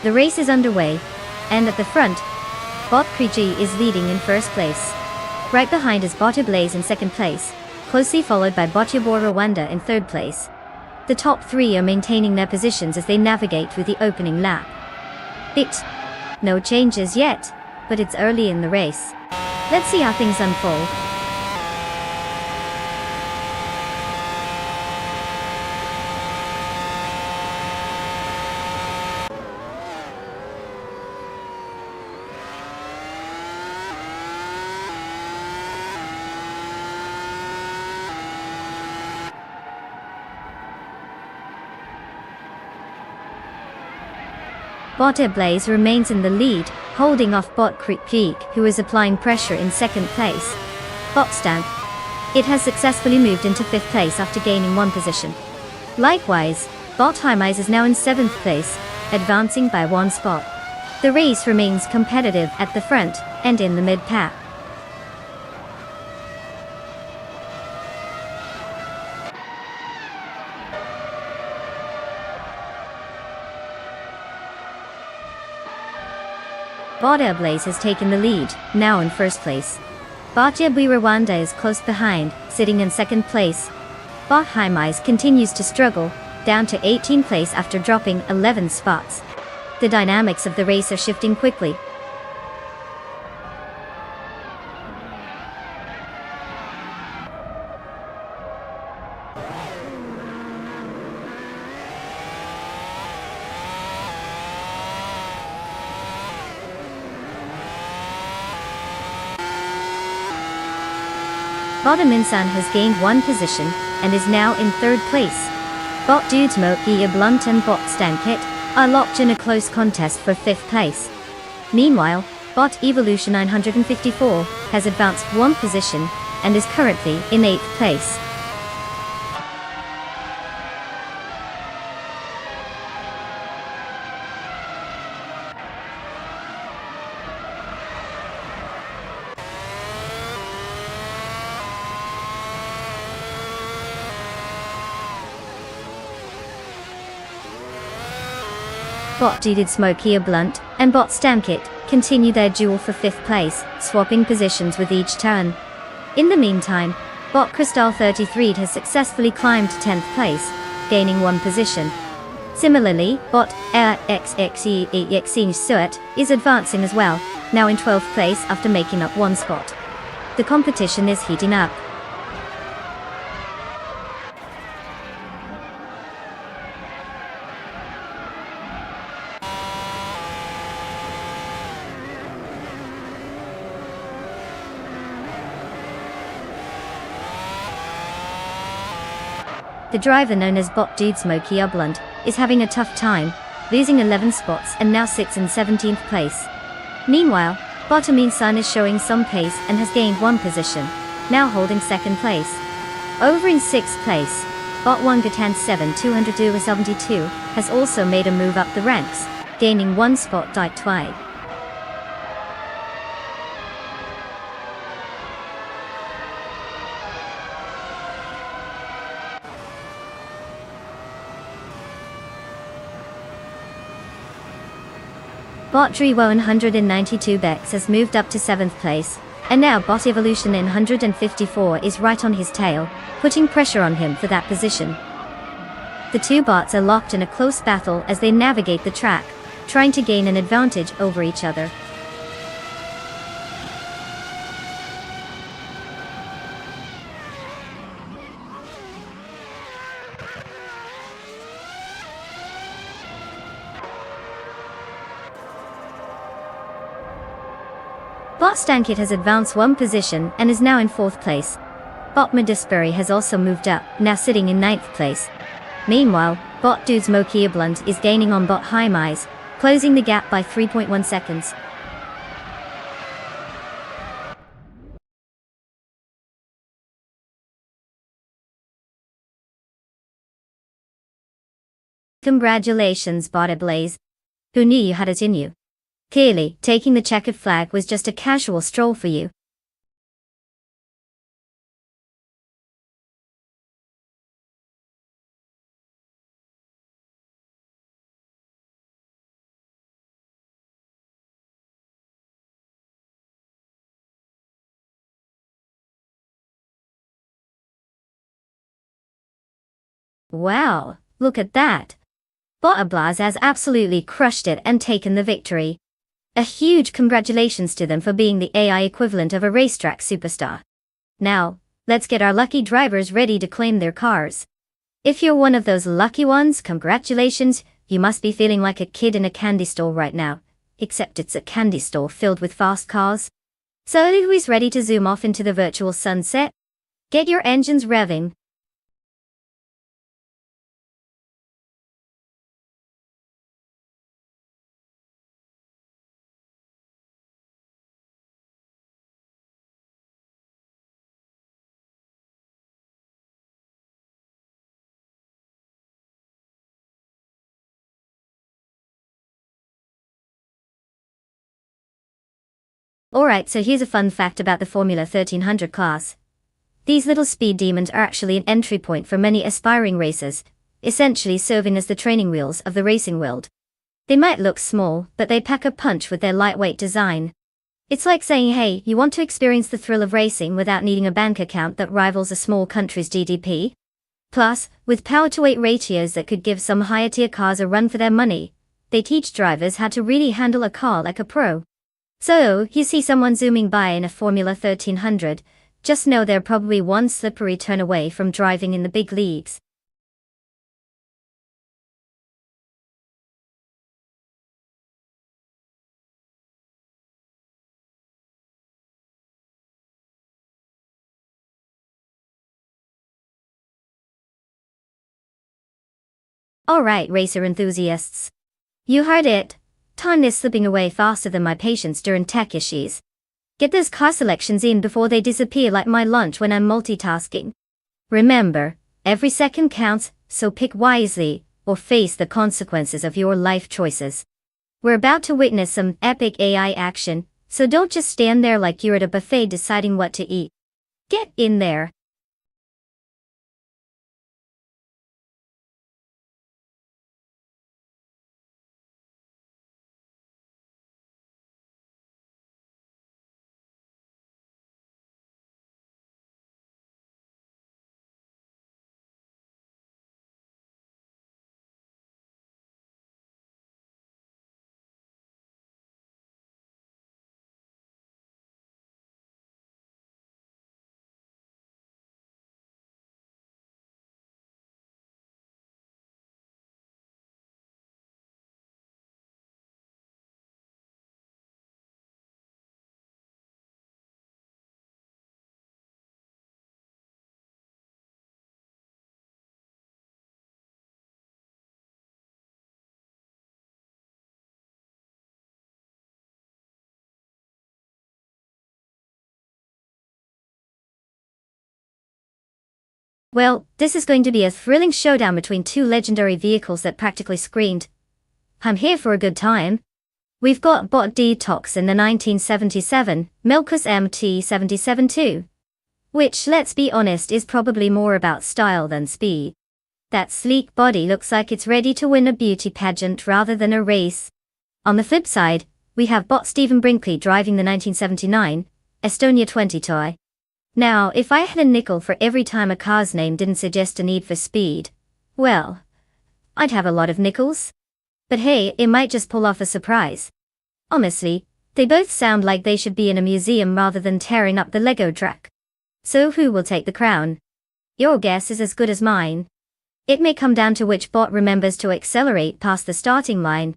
The race is underway, and at the front, Bot Kriji is leading in first place. Right behind is Bot Blaze in second place, closely followed by Botjabor Rwanda in third place. The top three are maintaining their positions as they navigate through the opening lap. No changes yet, but it's early in the race. Let's see how things unfold. Bot Blaze remains in the lead, holding off Bot Kriji, who is applying pressure in second place. Bot Stamp. It has successfully moved into fifth place after gaining one position. Likewise, Bot Hymise is now in seventh place, advancing by one spot. The race remains competitive at the front and in the mid-pack. Bot Blaze has taken the lead, now in first place. Botjabwi Rwanda is close behind, sitting in second place. Bot Hymise continues to struggle, down to 18th place after dropping 11 spots. The dynamics of the race are shifting quickly. Bot Aminsan has gained one position, and is now in third place. Bot Dudesmo Blunt and Bot Stankit are locked in a close contest for fifth place. Meanwhile, Bot Evolution 954 has advanced one position, and is currently in eighth place. Bot Dudesmo Blunt and Bot Stankit continue their duel for fifth place, swapping positions with each turn. In the meantime, Bot Crystal 33 has successfully climbed to 10th place, gaining one position. Similarly, Bot XXEXE Suet is advancing as well, now in 12th place after making up one spot. The competition is heating up. The driver known as Bot Dudesmo Blunt is having a tough time, losing 11 spots and now sits in 17th place. Meanwhile, Bot Aminsan is showing some pace and has gained one position, now holding second place. Over in sixth place, Bot Wangatan 7272 has also made a move up the ranks, gaining one spot twice. Bot Driwo 192 Bex has moved up to 7th place, and now Bot Evolution in 154 is right on his tail, putting pressure on him for that position. The two bots are locked in a close battle as they navigate the track, trying to gain an advantage over each other. Bot Stankit has advanced one position and is now in 4th place. Bot Medisbury has also moved up, now sitting in 9th place. Meanwhile, Bot Dudesmo Blunt is gaining on Bot Hymise, closing the gap by 3.1 seconds. Congratulations, Bot Blaze. Who knew you had it in you? Clearly, taking the checkered flag was just a casual stroll for you. Wow, look at that. Bottablas has absolutely crushed it and taken the victory. A huge congratulations to them for being the AI equivalent of a racetrack superstar. Now, let's get our lucky drivers ready to claim their cars. If you're one of those lucky ones, congratulations, you must be feeling like a kid in a candy store right now. Except it's a candy store filled with fast cars. So who's ready to zoom off into the virtual sunset? Get your engines revving. Alright, so here's a fun fact about the Formula 1300 class. These little speed demons are actually an entry point for many aspiring racers, essentially serving as the training wheels of the racing world. They might look small, but they pack a punch with their lightweight design. It's like saying, hey, you want to experience the thrill of racing without needing a bank account that rivals a small country's GDP? Plus, with power-to-weight ratios that could give some higher-tier cars a run for their money, they teach drivers how to really handle a car like a pro. So, you see someone zooming by in a Formula 1300, just know they're probably one slippery turn away from driving in the big leagues. Alright, racer enthusiasts. You heard it. Time is slipping away faster than my patience during tech issues. Get those car selections in before they disappear like my lunch when I'm multitasking. Remember, every second counts, so pick wisely, or face the consequences of your life choices. We're about to witness some epic AI action, so don't just stand there like you're at a buffet deciding what to eat. Get in there. Well, this is going to be a thrilling showdown between two legendary vehicles that practically screamed, I'm here for a good time. We've got Bot Detox in the 1977 Milkus MT-77 which, let's be honest, is probably more about style than speed. That sleek body looks like it's ready to win a beauty pageant rather than a race. On the flip side, we have Bot Stephen Brinkley driving the 1979 Estonia 20 toy. Now, if I had a nickel for every time a car's name didn't suggest a need for speed, well, I'd have a lot of nickels. But hey, it might just pull off a surprise. Honestly, they both sound like they should be in a museum rather than tearing up the Lego track. So who will take the crown? Your guess is as good as mine. It may come down to which bot remembers to accelerate past the starting line.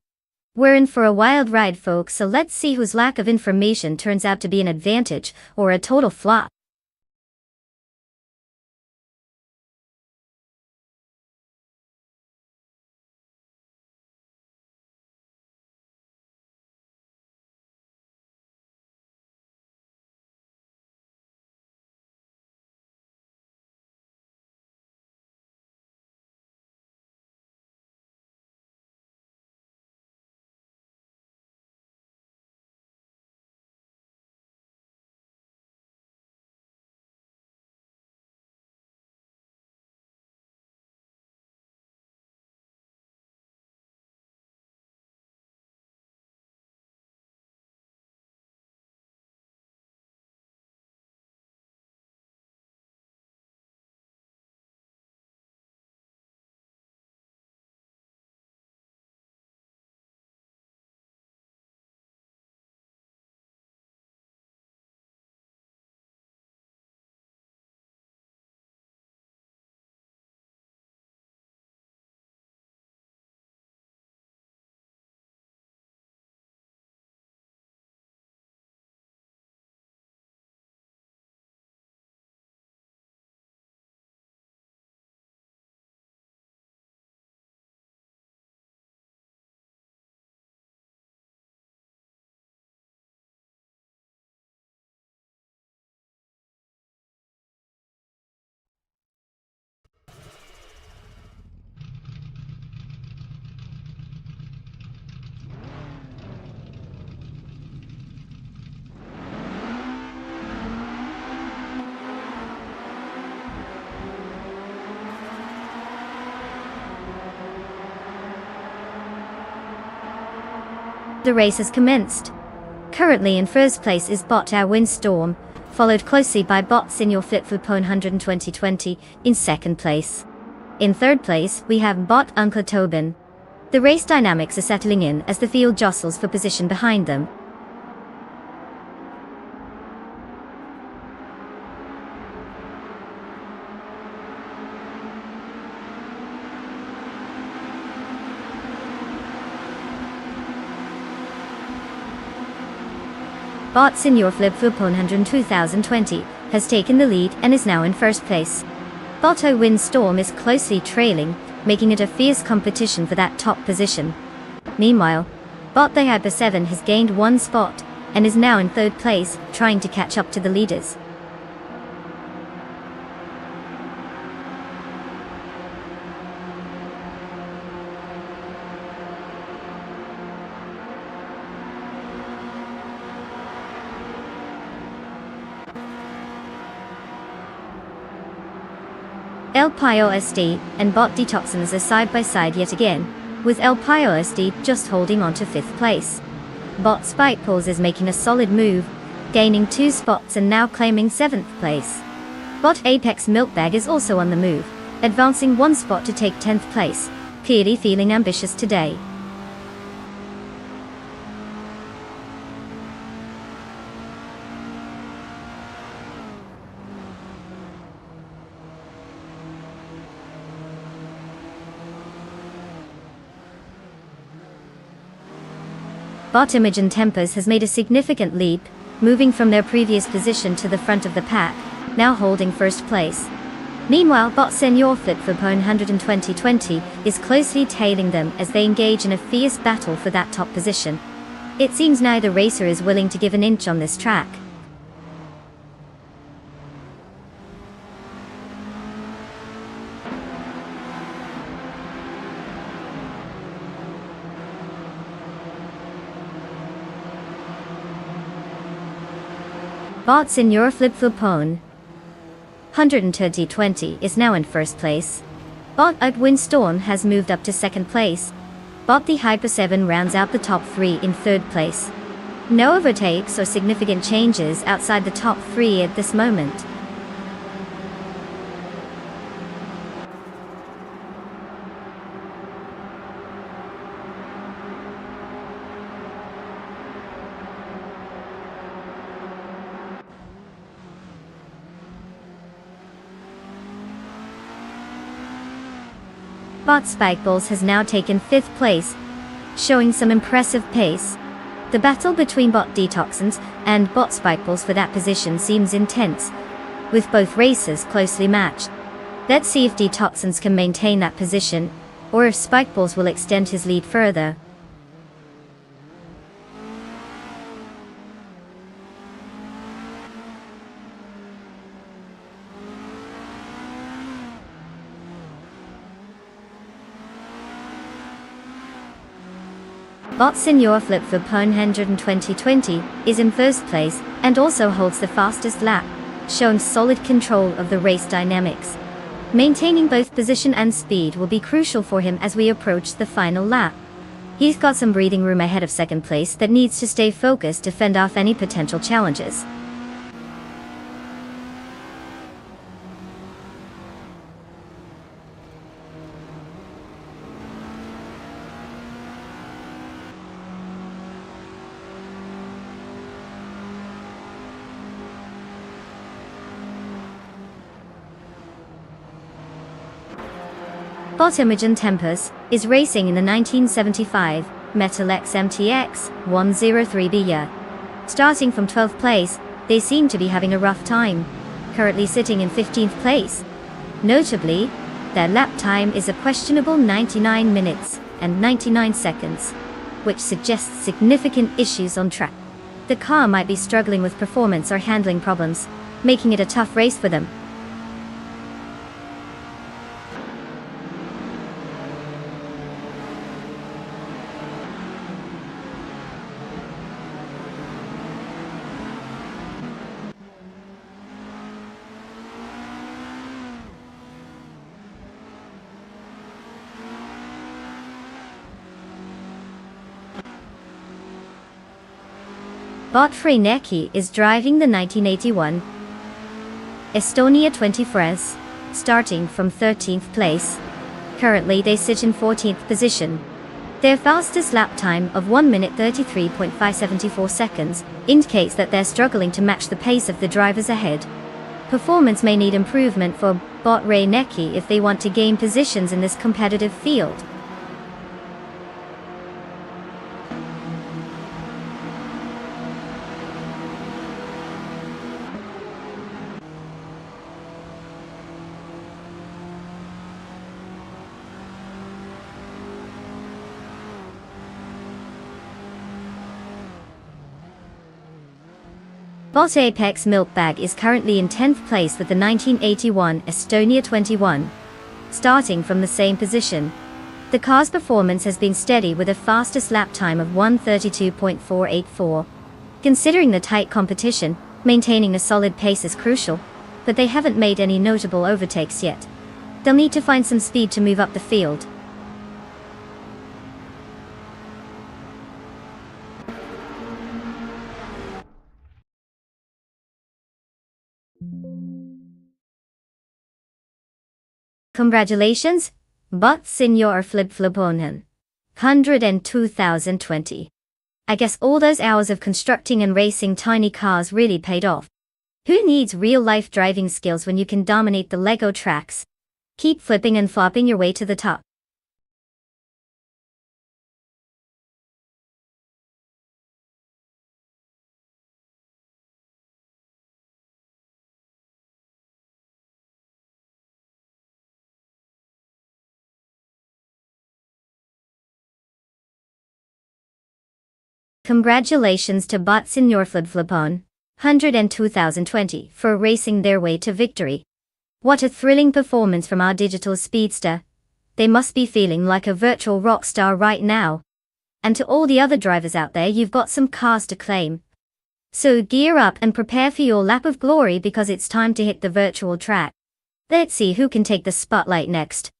We're in for a wild ride, folks, so let's see whose lack of information turns out to be an advantage or a total flop. The race has commenced. Currently in first place is bot Our Windstorm, followed closely by bot Senior Flip-Flopone 12020 in second place. In third place, we have bot Uncle Tobin. The race dynamics are settling in as the field jostles for position behind them. Bot Senior Flip-Flopone 102,020 has taken the lead and is now in first place. Bot O Windstorm is closely trailing, making it a fierce competition for that top position. Meanwhile, bot The Hyper 7 has gained one spot and is now in third place, trying to catch up to the leaders. El Pio SD and bot Detoxins are side by side yet again, with El Pio SD just holding on to 5th place. Bot Spikeballs is making a solid move, gaining 2 spots and now claiming 7th place. Bot Apex Milkbag is also on the move, advancing 1 spot to take 10th place, clearly feeling ambitious today. Bot Imogen Tempers has made a significant leap, moving from their previous position to the front of the pack, now holding first place. Meanwhile, bot Senior Flip-Flopone 12020 is closely tailing them as they engage in a fierce battle for that top position. It seems neither racer is willing to give an inch on this track. Bot Senior Flip-Flopone 13020 is now in first place. Bot Out Windstorm has moved up to second place. Bot The Hyper 7 rounds out the top 3 in third place. No overtakes or significant changes outside the top 3 at this moment. Bot Spikeballs has now taken 5th place, showing some impressive pace. The battle between bot Detoxins and bot Spikeballs for that position seems intense, with both racers closely matched. Let's see if Detoxins can maintain that position, or if Spikeballs will extend his lead further. Bot Senior Flip-Flopone 12020 is in first place and also holds the fastest lap, showing solid control of the race dynamics. Maintaining both position and speed will be crucial for him as we approach the final lap. He's got some breathing room ahead of second place that needs to stay focused to fend off any potential challenges. Bot Imogen Tempers is racing in the 1975 Metal X MTX 103B year. Starting from 12th place, they seem to be having a rough time, currently sitting in 15th place. Notably, their lap time is a questionable 99 minutes and 99 seconds, which suggests significant issues on track. The car might be struggling with performance or handling problems, making it a tough race for them. Botfrey Neki is driving the 1981 Estonia 20 Fres, starting from 13th place. Currently they sit in 14th position. Their fastest lap time of 1 minute 33.574 seconds indicates that they're struggling to match the pace of the drivers ahead. Performance may need improvement for Botfrey Neki if they want to gain positions in this competitive field. Bot Apex Milkbag is currently in 10th place with the 1981 Estonia 21, starting from the same position. The car's performance has been steady with a fastest lap time of 1:32.484. Considering the tight competition, maintaining a solid pace is crucial, but they haven't made any notable overtakes yet. They'll need to find some speed to move up the field. Congratulations, Bot Senior Flipfliponen. 102,020. I guess all those hours of constructing and racing tiny cars really paid off. Who needs real-life driving skills when you can dominate the Lego tracks? Keep flipping and flopping your way to the top. Congratulations to Bot Senior Flipflipon, 102,020, for racing their way to victory. What a thrilling performance from our digital speedster. They must be feeling like a virtual rock star right now. And to all the other drivers out there, you've got some cars to claim. So gear up and prepare for your lap of glory because it's time to hit the virtual track. Let's see who can take the spotlight next.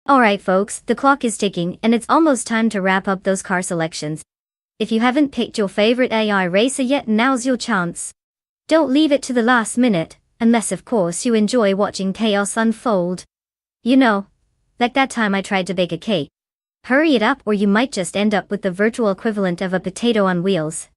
Alright folks, the clock is ticking and it's almost time to wrap up those car selections. If you haven't picked your favorite AI racer yet, now's your chance. Don't leave it to the last minute, unless of course you enjoy watching chaos unfold. You know, like that time I tried to bake a cake. Hurry it up or you might just end up with the virtual equivalent of a potato on wheels.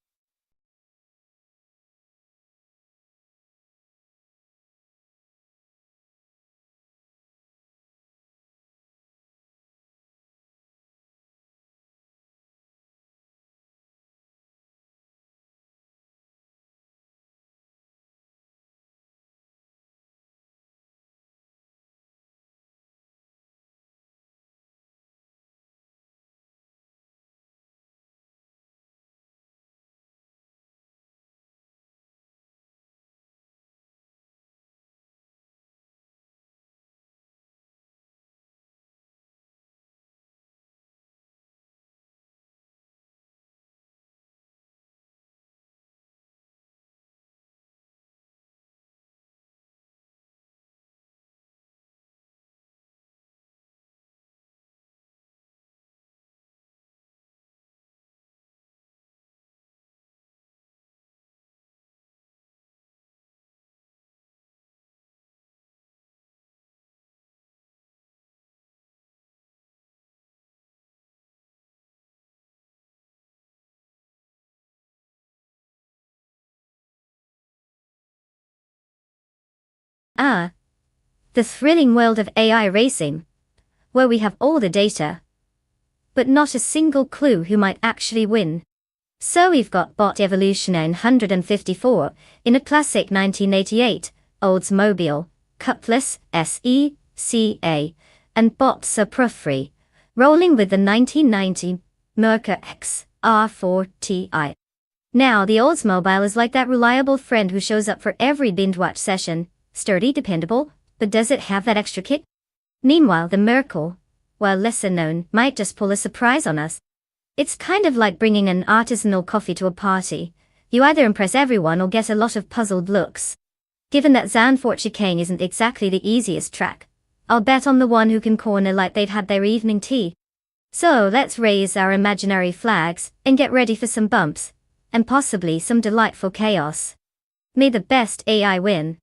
The thrilling world of AI racing, where we have all the data, but not a single clue who might actually win. So we've got Bot Evolution 954 in a classic 1988 Oldsmobile Cutlass SE/CA, and Bot Supra rolling with the 1990 Merca X R4Ti. Now the Oldsmobile is like that reliable friend who shows up for every binge-watch session, sturdy, dependable, but does it have that extra kick? Meanwhile the Merca, while lesser known, might just pull a surprise on us. It's kind of like bringing an artisanal coffee to a party. You either impress everyone or get a lot of puzzled looks. Given that Zandvoort chicane isn't exactly the easiest track, I'll bet on the one who can corner like they've had their evening tea. So let's raise our imaginary flags and get ready for some bumps, and possibly some delightful chaos. May the best AI win.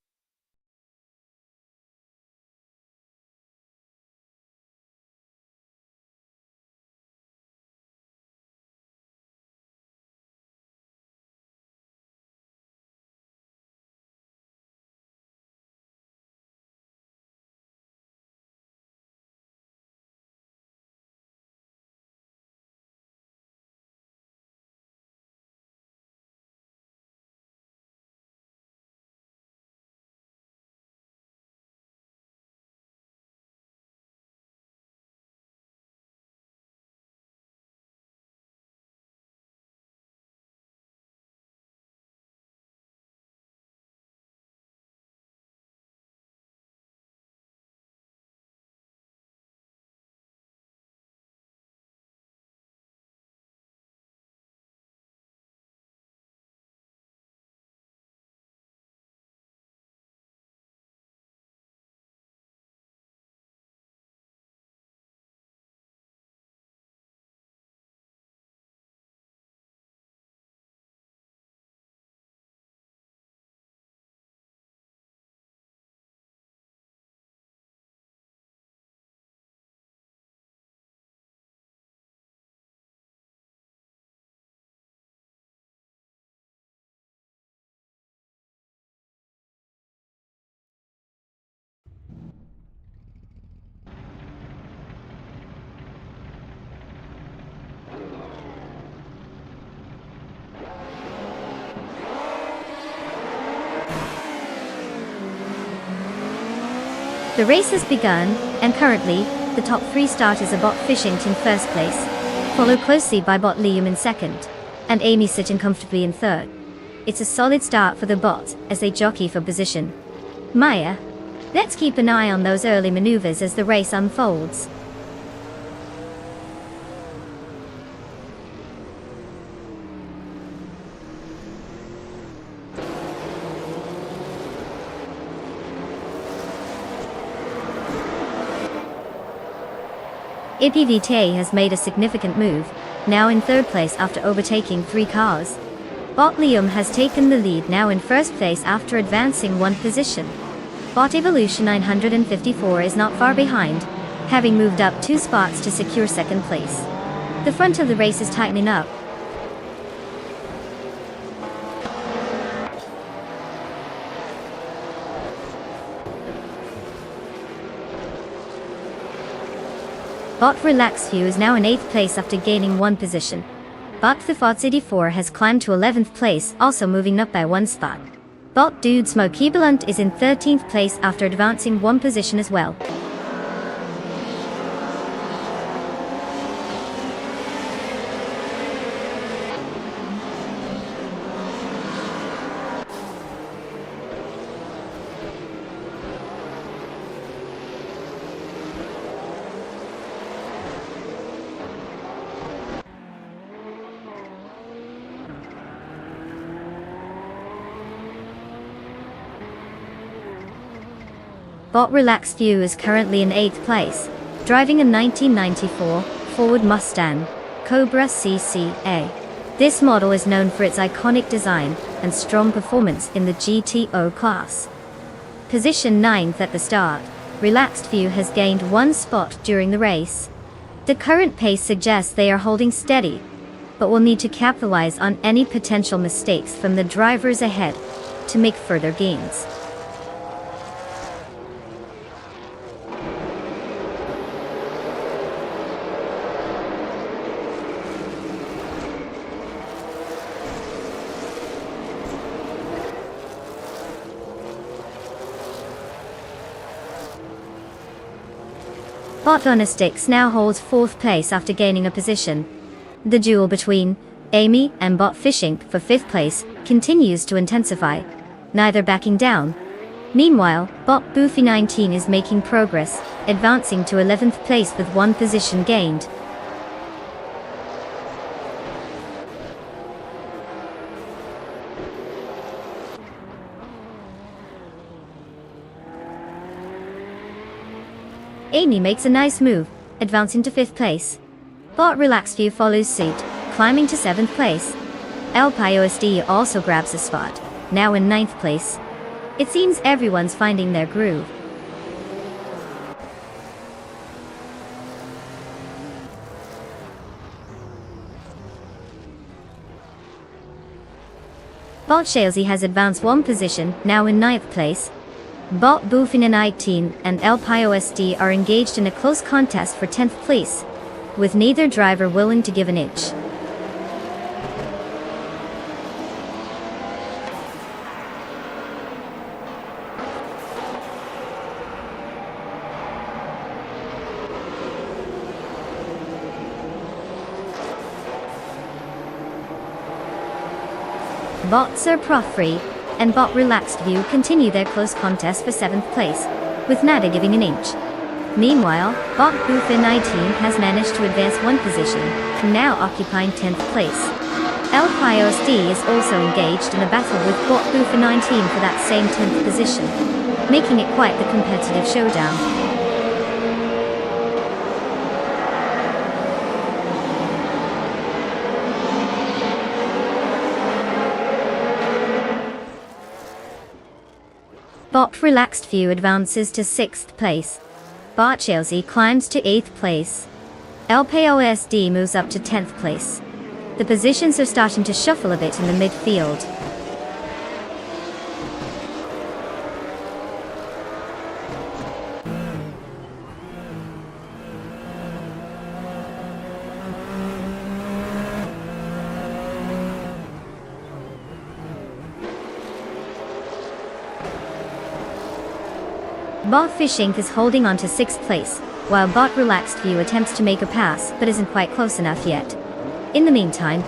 The race has begun, and currently, the top three starters are Bot Fishington in first place, followed closely by Bot Liam in second, and Amy sitting comfortably in third. It's a solid start for the Bot as they jockey for position. Maya, let's keep an eye on those early maneuvers as the race unfolds. IPVTA has made a significant move, now in third place after overtaking 3 cars. Bot Liam has taken the lead now in first place after advancing 1 position. Bot Evolution 954 is not far behind, having moved up 2 spots to secure second place. The front of the race is tightening up. Bot Relax View is now in 8th place after gaining 1 position. Bot The Fods 84 has climbed to 11th place, also moving up by 1 spot. Bot Dude Smokey Blunt is in 13th place after advancing 1 position as well. Bot Relax View is currently in 8th place, driving a 1994 Ford Mustang Cobra CCA. This model is known for its iconic design and strong performance in the GTO class. Position 9th at the start, Relaxed View has gained 1 spot during the race. The current pace suggests they are holding steady, but will need to capitalize on any potential mistakes from the drivers ahead to make further gains. Bot Sticks now holds 4th place after gaining a position. The duel between Amy and Bot Fishing for 5th place continues to intensify, neither backing down. Meanwhile, Bot Boofy 19 is making progress, advancing to 11th place with 1 position gained. Amy makes a nice move, advancing to 5th place. Bot Relaxed View follows suit, climbing to 7th place. LPIOSD also grabs a spot, now in 9th place. It seems everyone's finding their groove. Bot Shalesy has advanced 1 position, now in 9th place. Bot Boofina 19 and LPIOSD are engaged in a close contest for 10th place, with neither driver willing to give an inch. Bot Sir Prof-Free and Bot Relaxed View continue their close contest for 7th place, with nada giving an inch. Meanwhile, Bot Boofin 19 has managed to advance 1 position, now occupying 10th place. LPIOSD is also engaged in a battle with Bot Boofin 19 for that same 10th position, making it quite the competitive showdown. Bot Relaxed View advances to 6th place. Bot Chelsea climbs to 8th place. LPOSD moves up to 10th place. The positions are starting to shuffle a bit in the midfield. Bot Fishing is holding on to 6th place, while Bot Relaxed View attempts to make a pass but isn't quite close enough yet. In the meantime,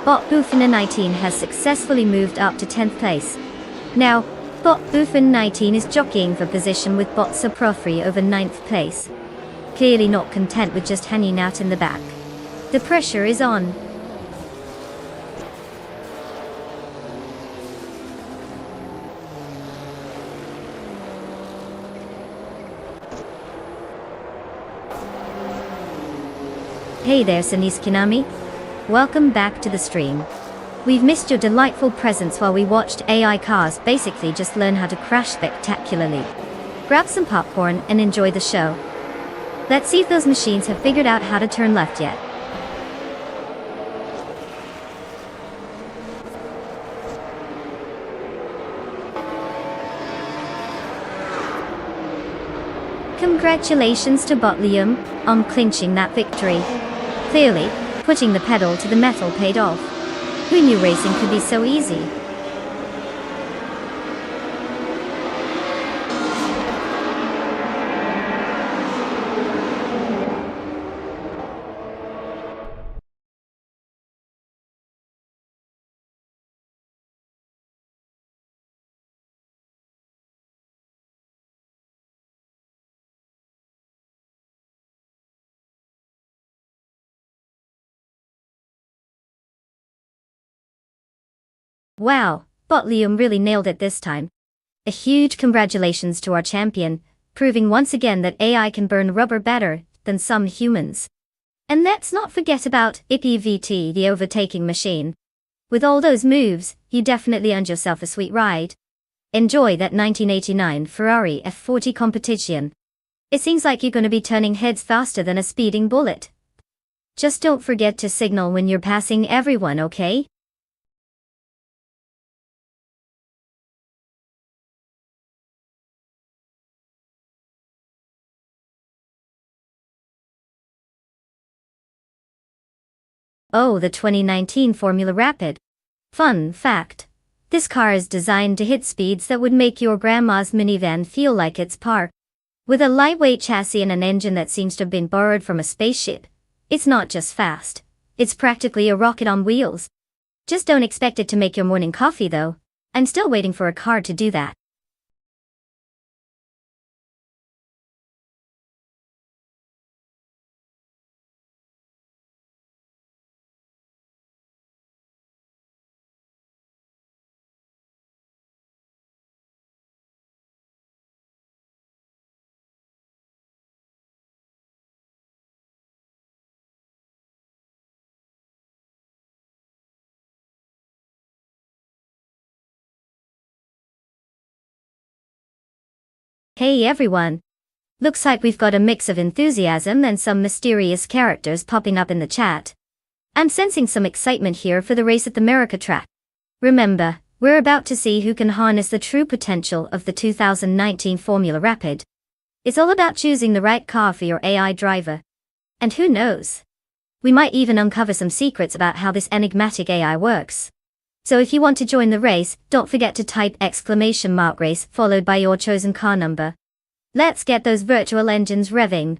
Bot Boofin 19 has successfully moved up to 10th place. Now, Bot Boofin 19 is jockeying for position with Bot Suprofree over 9th place. Clearly not content with just hanging out in the back. The pressure is on. Hey there Sanis Kinami. Welcome back to the stream. We've missed your delightful presence while we watched AI cars basically just learn how to crash spectacularly. Grab some popcorn and enjoy the show. Let's see if those machines have figured out how to turn left yet. Congratulations to Botlium on clinching that victory. Clearly, putting the pedal to the metal paid off. Who knew racing could be so easy? Wow, Botlium really nailed it this time. A huge congratulations to our champion, proving once again that AI can burn rubber better than some humans. And let's not forget about IPVT, the overtaking machine. With all those moves, you definitely earned yourself a sweet ride. Enjoy that 1989 Ferrari F40 competition. It seems like you're going to be turning heads faster than a speeding bullet. Just don't forget to signal when you're passing everyone, okay? Oh, the 2019 Formula Rapid. Fun fact. This car is designed to hit speeds that would make your grandma's minivan feel like it's parked. With a lightweight chassis and an engine that seems to have been borrowed from a spaceship, it's not just fast, it's practically a rocket on wheels. Just don't expect it to make your morning coffee though. I'm still waiting for a car to do that. Hey everyone! Looks like we've got a mix of enthusiasm and some mysterious characters popping up in the chat. I'm sensing some excitement here for the race at the America track. Remember, we're about to see who can harness the true potential of the 2019 Formula Rapid. It's all about choosing the right car for your AI driver. And who knows? We might even uncover some secrets about how this enigmatic AI works. So if you want to join the race, don't forget to type !race followed by your chosen car number. Let's get those virtual engines revving.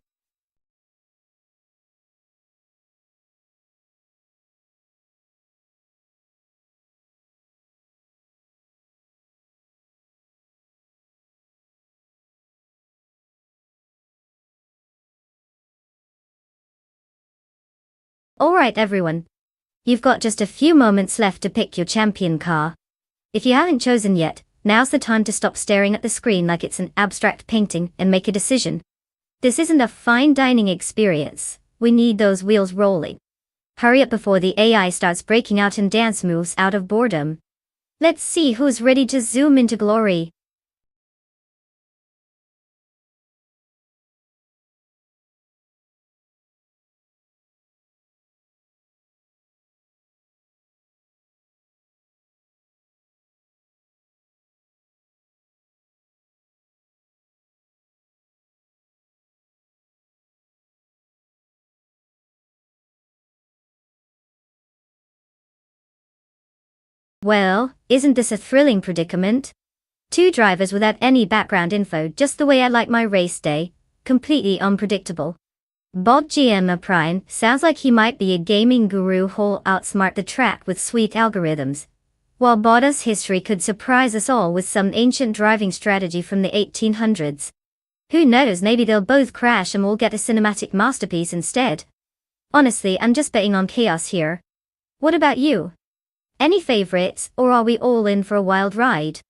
Alright everyone. You've got just a few moments left to pick your champion car. If you haven't chosen yet, now's the time to stop staring at the screen like it's an abstract painting and make a decision. This isn't a fine dining experience, we need those wheels rolling. Hurry up before the AI starts breaking out in dance moves out of boredom. Let's see who's ready to zoom into glory. Well, isn't this a thrilling predicament? Two drivers without any background info, just the way I like my race day, completely unpredictable. Bob GM Prime sounds like he might be a gaming guru who'll outsmart the track with sweet algorithms, while Botta's history could surprise us all with some ancient driving strategy from the 1800s. Who knows, maybe they'll both crash and we'll get a cinematic masterpiece instead. Honestly, I'm just betting on chaos here. What about you? Any favorites, or are we all in for a wild ride?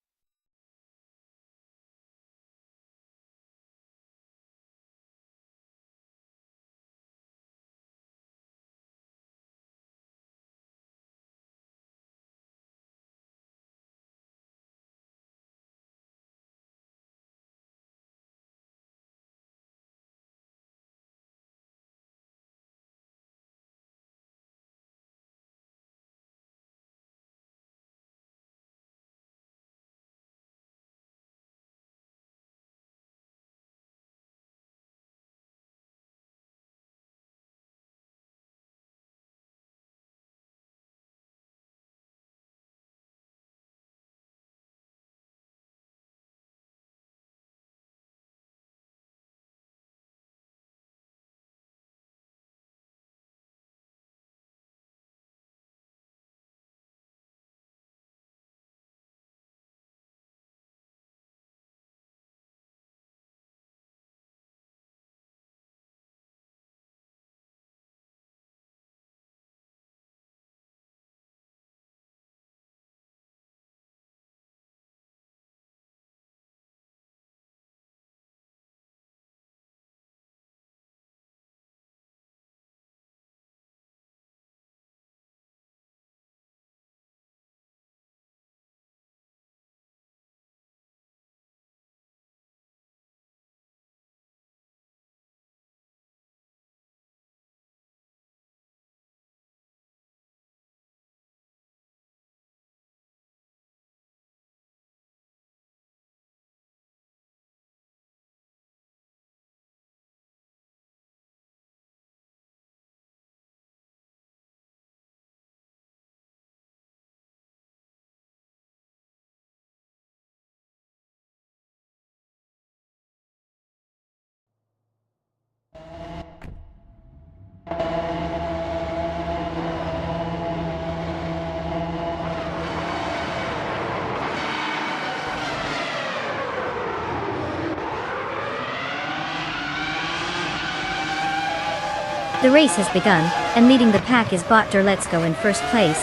The race has begun, and leading the pack is Bot Let's Go in first place.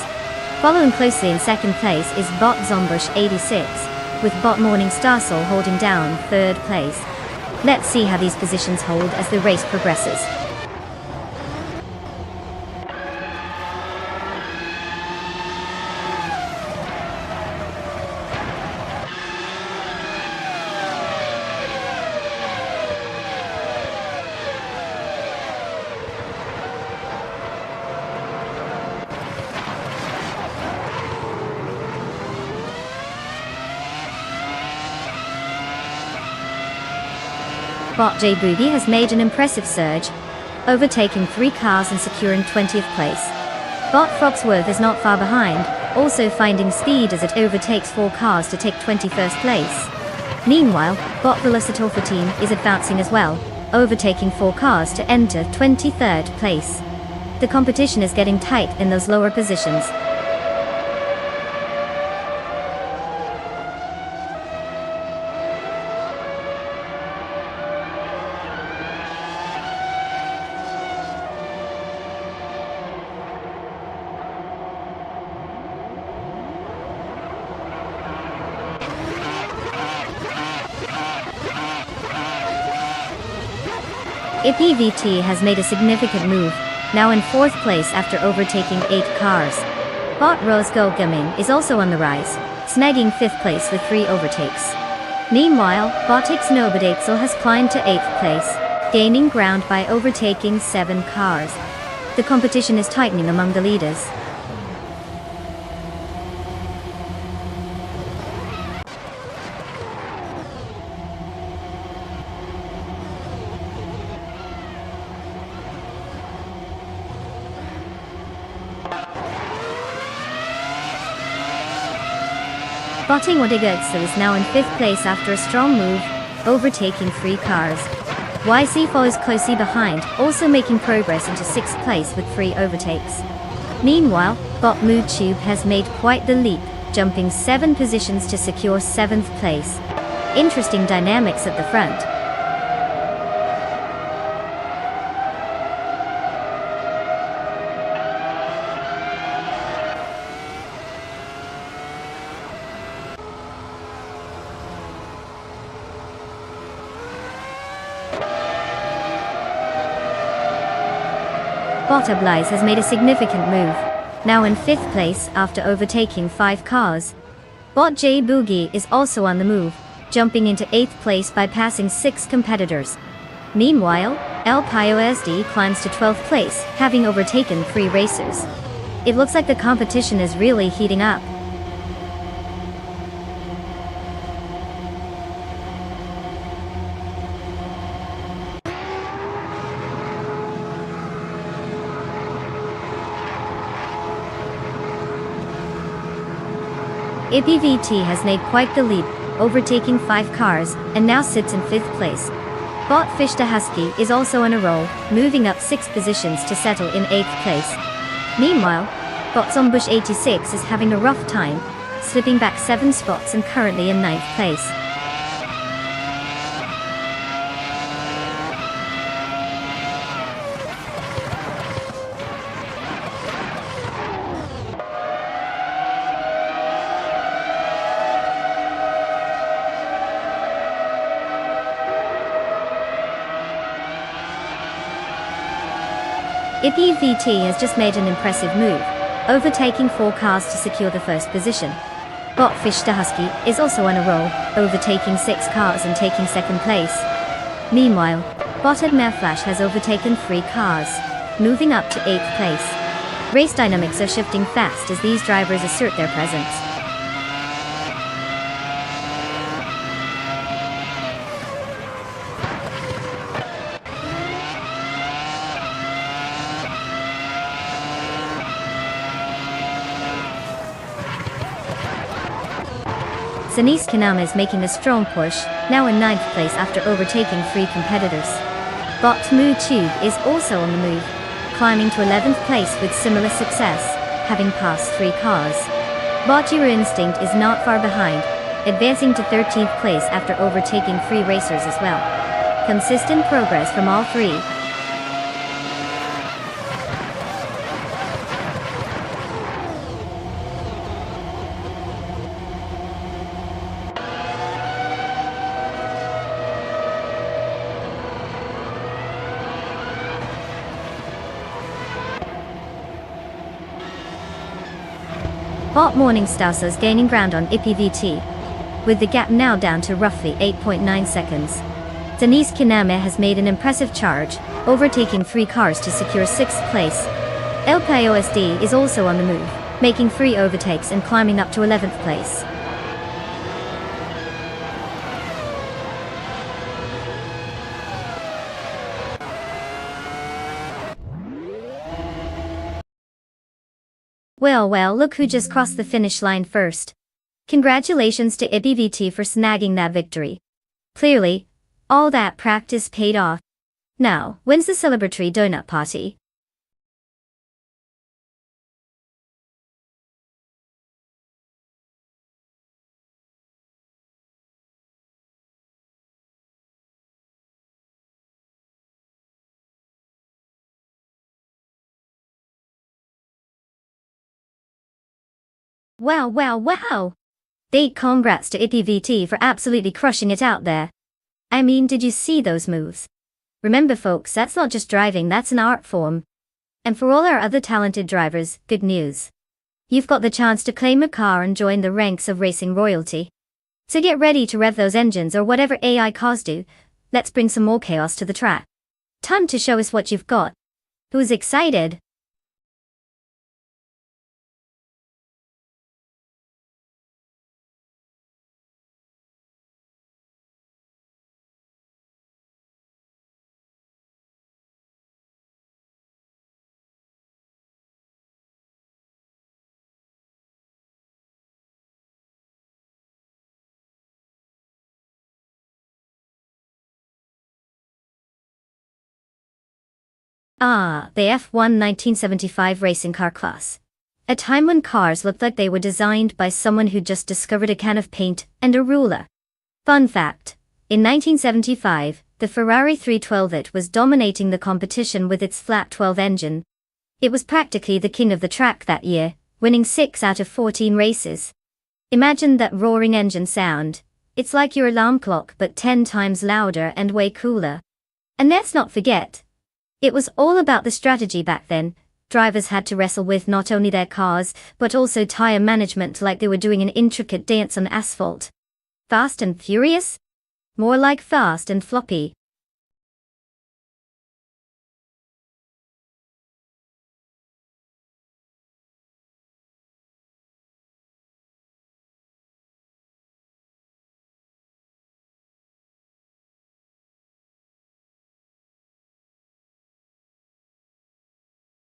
Following closely in second place is Bot Zombush 86, with Bot Morning Star Soul holding down third place. Let's see how these positions hold as the race progresses. Bot J Boogie has made an impressive surge, overtaking 3 cars and securing 20th place. Bot Frogsworth is not far behind, also finding speed as it overtakes 4 cars to take 21st place. Meanwhile, Bot Velocitor team is advancing as well, overtaking 4 cars to enter 23rd place. The competition is getting tight in those lower positions. IPVT has made a significant move, now in 4th place after overtaking 8 cars. Bot Rose Gold Gaming is also on the rise, snagging 5th place with 3 overtakes. Meanwhile, Bot Xnobadaxel has climbed to 8th place, gaining ground by overtaking 7 cars. The competition is tightening among the leaders. Botting Wadigertsu is now in 5th place after a strong move, overtaking 3 cars. YC4 is closely behind, also making progress into 6th place with 3 overtakes. Meanwhile, Bot MoodTube has made quite the leap, jumping 7 positions to secure 7th place. Interesting dynamics at the front. Bot Ablaze has made a significant move, now in 5th place after overtaking 5 cars. Bot J Boogie is also on the move, jumping into 8th place by passing 6 competitors. Meanwhile, El Pio SD climbs to 12th place, having overtaken 3 racers. It looks like the competition is really heating up. IPVT has made quite the leap, overtaking 5 cars, and now sits in 5th place. Bot Fishta Husky is also on a roll, moving up 6 positions to settle in 8th place. Meanwhile, Bot Zombush 86 is having a rough time, slipping back 7 spots and currently in 9th place. IPVT has just made an impressive move, overtaking 4 cars to secure the first position. Bot Fishta Husky is also on a roll, overtaking 6 cars and taking 2nd place. Meanwhile, Bot Flash has overtaken 3 cars, moving up to 8th place. Race dynamics are shifting fast as these drivers assert their presence. Zanis Kanama is making a strong push, now in 9th place after overtaking 3 competitors. Bot MoodTube is also on the move, climbing to 11th place with similar success, having passed 3 cars. Bot Your Instinct is not far behind, advancing to 13th place after overtaking 3 racers as well. Consistent progress from all 3. Bot Morningstar's gaining ground on IPVT, with the gap now down to roughly 8.9 seconds. Denise Kiname has made an impressive charge, overtaking 3 cars to secure 6th place. LPOSD is also on the move, making 3 overtakes and climbing up to 11th place. Well, look who just crossed the finish line first. Congratulations to IPVT for snagging that victory. Clearly, all that practice paid off. Now, when's the celebratory donut party? Wow. Big congrats to IPVT for absolutely crushing it out there. I mean, did you see those moves? Remember folks, that's not just driving, that's an art form. And for all our other talented drivers, good news. You've got the chance to claim a car and join the ranks of racing royalty. So get ready to rev those engines or whatever AI cars do. Let's bring some more chaos to the track. Time to show us what you've got. Who's excited? The F1 1975 racing car class. A time when cars looked like they were designed by someone who just discovered a can of paint and a ruler. Fun fact, in 1975, the Ferrari 312 was dominating the competition with its flat 12 engine. It was practically the king of the track that year, winning 6 out of 14 races. Imagine that roaring engine sound. It's like your alarm clock but 10 times louder and way cooler. And let's not forget, it was all about the strategy back then. Drivers had to wrestle with not only their cars, but also tire management like they were doing an intricate dance on asphalt. Fast and furious? More like fast and floppy.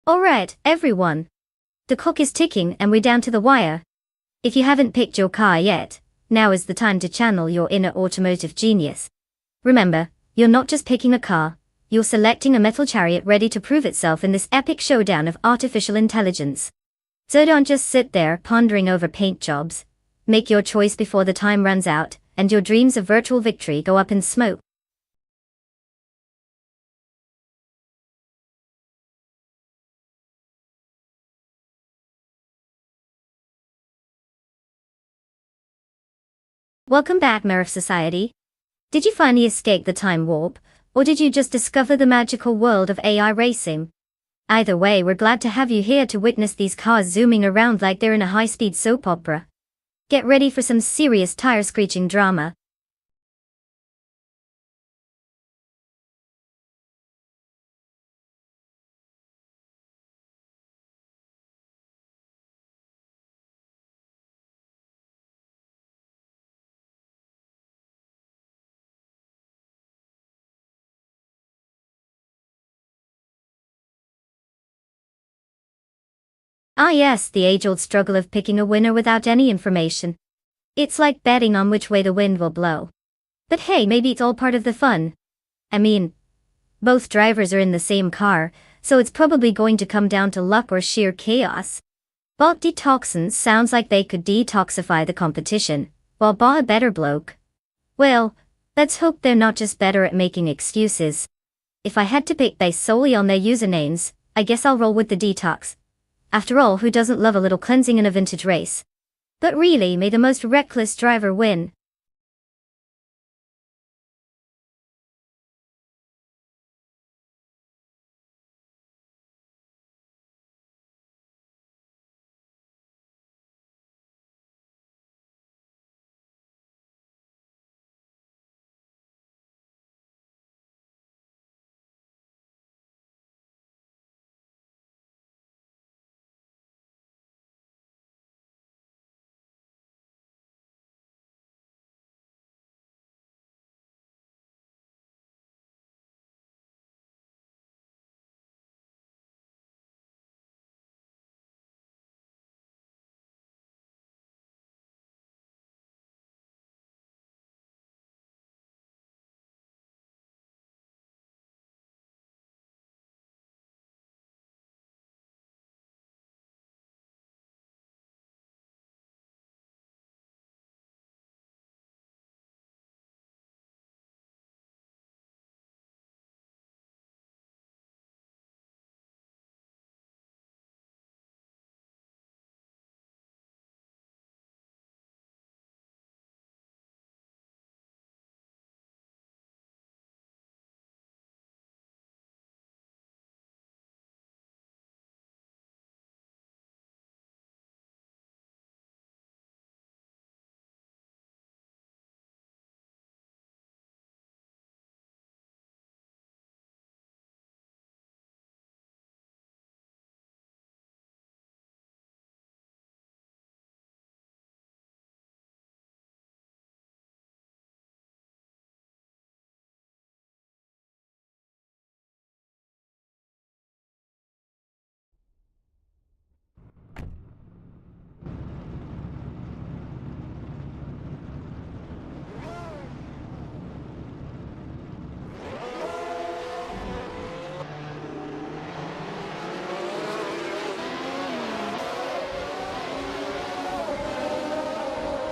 Alright, everyone. The clock is ticking and we're down to the wire. If you haven't picked your car yet, now is the time to channel your inner automotive genius. Remember, you're not just picking a car, you're selecting a metal chariot ready to prove itself in this epic showdown of artificial intelligence. So don't just sit there pondering over paint jobs. Make your choice before the time runs out, and your dreams of virtual victory go up in smoke. Welcome back, Mayor of Society. Did you finally escape the time warp, or did you just discover the magical world of AI racing? Either way, we're glad to have you here to witness these cars zooming around like they're in a high-speed soap opera. Get ready for some serious tire-screeching drama. Yes, the age-old struggle of picking a winner without any information. It's like betting on which way the wind will blow. But hey, maybe it's all part of the fun. I mean, both drivers are in the same car, so it's probably going to come down to luck or sheer chaos. Bot detoxins sounds like they could detoxify the competition, while Bot a better bloke. Well, let's hope they're not just better at making excuses. If I had to pick based solely on their usernames, I guess I'll roll with the detox. After all, who doesn't love a little cleansing in a vintage race? But really, may the most reckless driver win.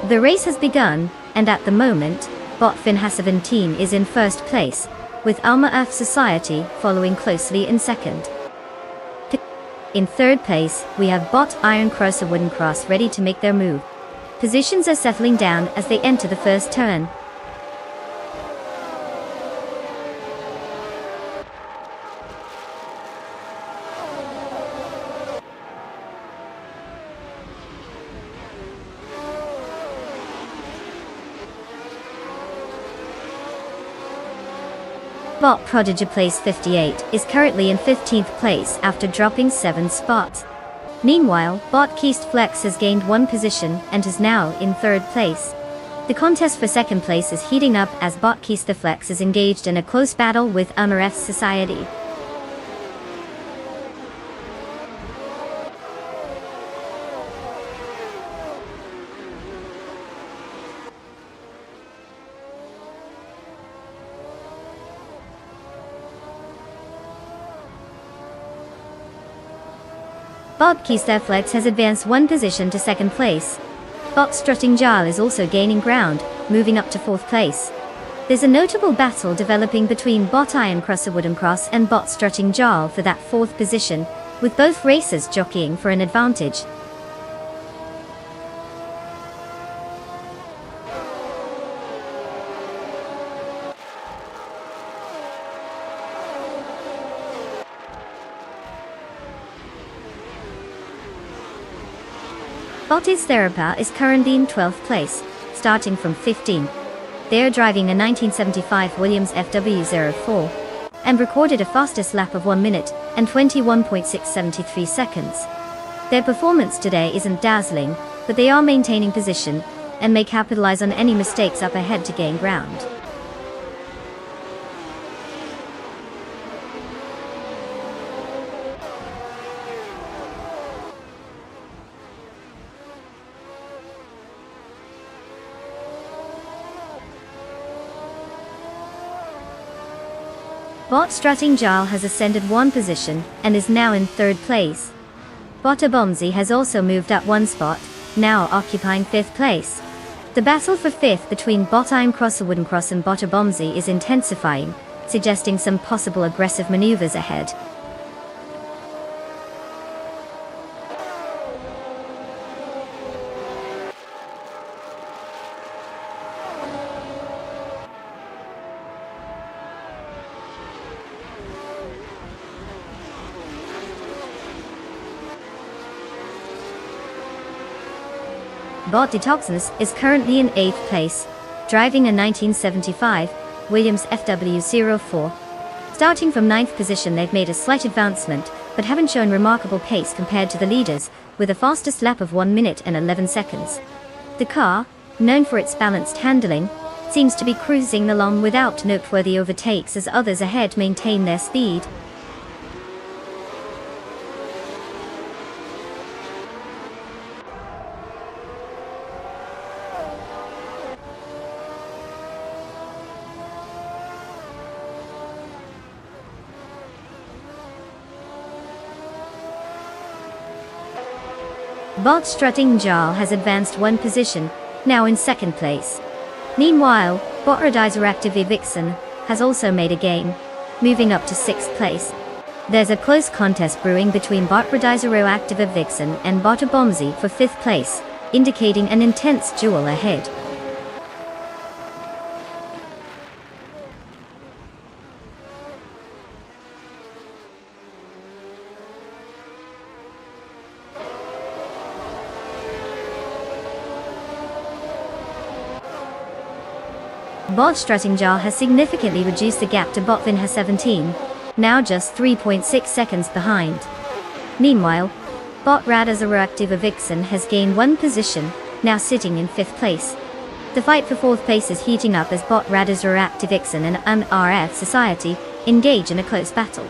The race has begun, and at the moment, Botfin has 17 is in first place, with Alma F Society following closely in second. In third place, we have Bot Iron Cross a Wooden Cross ready to make their move. Positions are settling down as they enter the first turn. Bot Prodigy place 58 is currently in 15th place after dropping 7 spots. Meanwhile, Bot Keist Flex has gained 1 position and is now in 3rd place. The contest for 2nd place is heating up as Bot Keist Flex is engaged in a close battle with F Society. Bob Keisteflex has advanced 1 position to 2nd place. Bot Strutting Jarl is also gaining ground, moving up to 4th place. There's a notable battle developing between Bot Iron Cross a Wooden Cross and Bot Strutting Jarl for that 4th position, with both racers jockeying for an advantage. Botis Therapa is currently in 12th place, starting from 15. They are driving a 1975 Williams FW04 and recorded a fastest lap of 1 minute and 21.673 seconds. Their performance today isn't dazzling, but they are maintaining position and may capitalize on any mistakes up ahead to gain ground. Bot Strutting Jarl has ascended 1 position and is now in 3rd place. Bot Abomzi has also moved up 1 spot, now occupying 5th place. The battle for 5th between Bot Iron Cross a Wooden Cross and Bot Abomzi is intensifying, suggesting some possible aggressive maneuvers ahead. Bot Detoxinus is currently in 8th place, driving a 1975 Williams FW04. Starting from 9th position, they've made a slight advancement, but haven't shown remarkable pace compared to the leaders, with a fastest lap of 1 minute and 11 seconds. The car, known for its balanced handling, seems to be cruising along without noteworthy overtakes as others ahead maintain their speed. Bot Strutting Jarl has advanced 1 position, now in 2nd place. Meanwhile, Bot Radizer Active Vixen has also made a gain, moving up to 6th place. There's a close contest brewing between Bot Radizer Active Vixen and Bot Abomzi for 5th place, indicating an intense duel ahead. Bot Strutting Jarl has significantly reduced the gap to Bot Vinha 17, now just 3.6 seconds behind. Meanwhile, Bot Radazar Active Vixen has gained 1 position, now sitting in 5th place. The fight for 4th place is heating up as Bot Radazar Active Vixen and NRF Society engage in a close battle.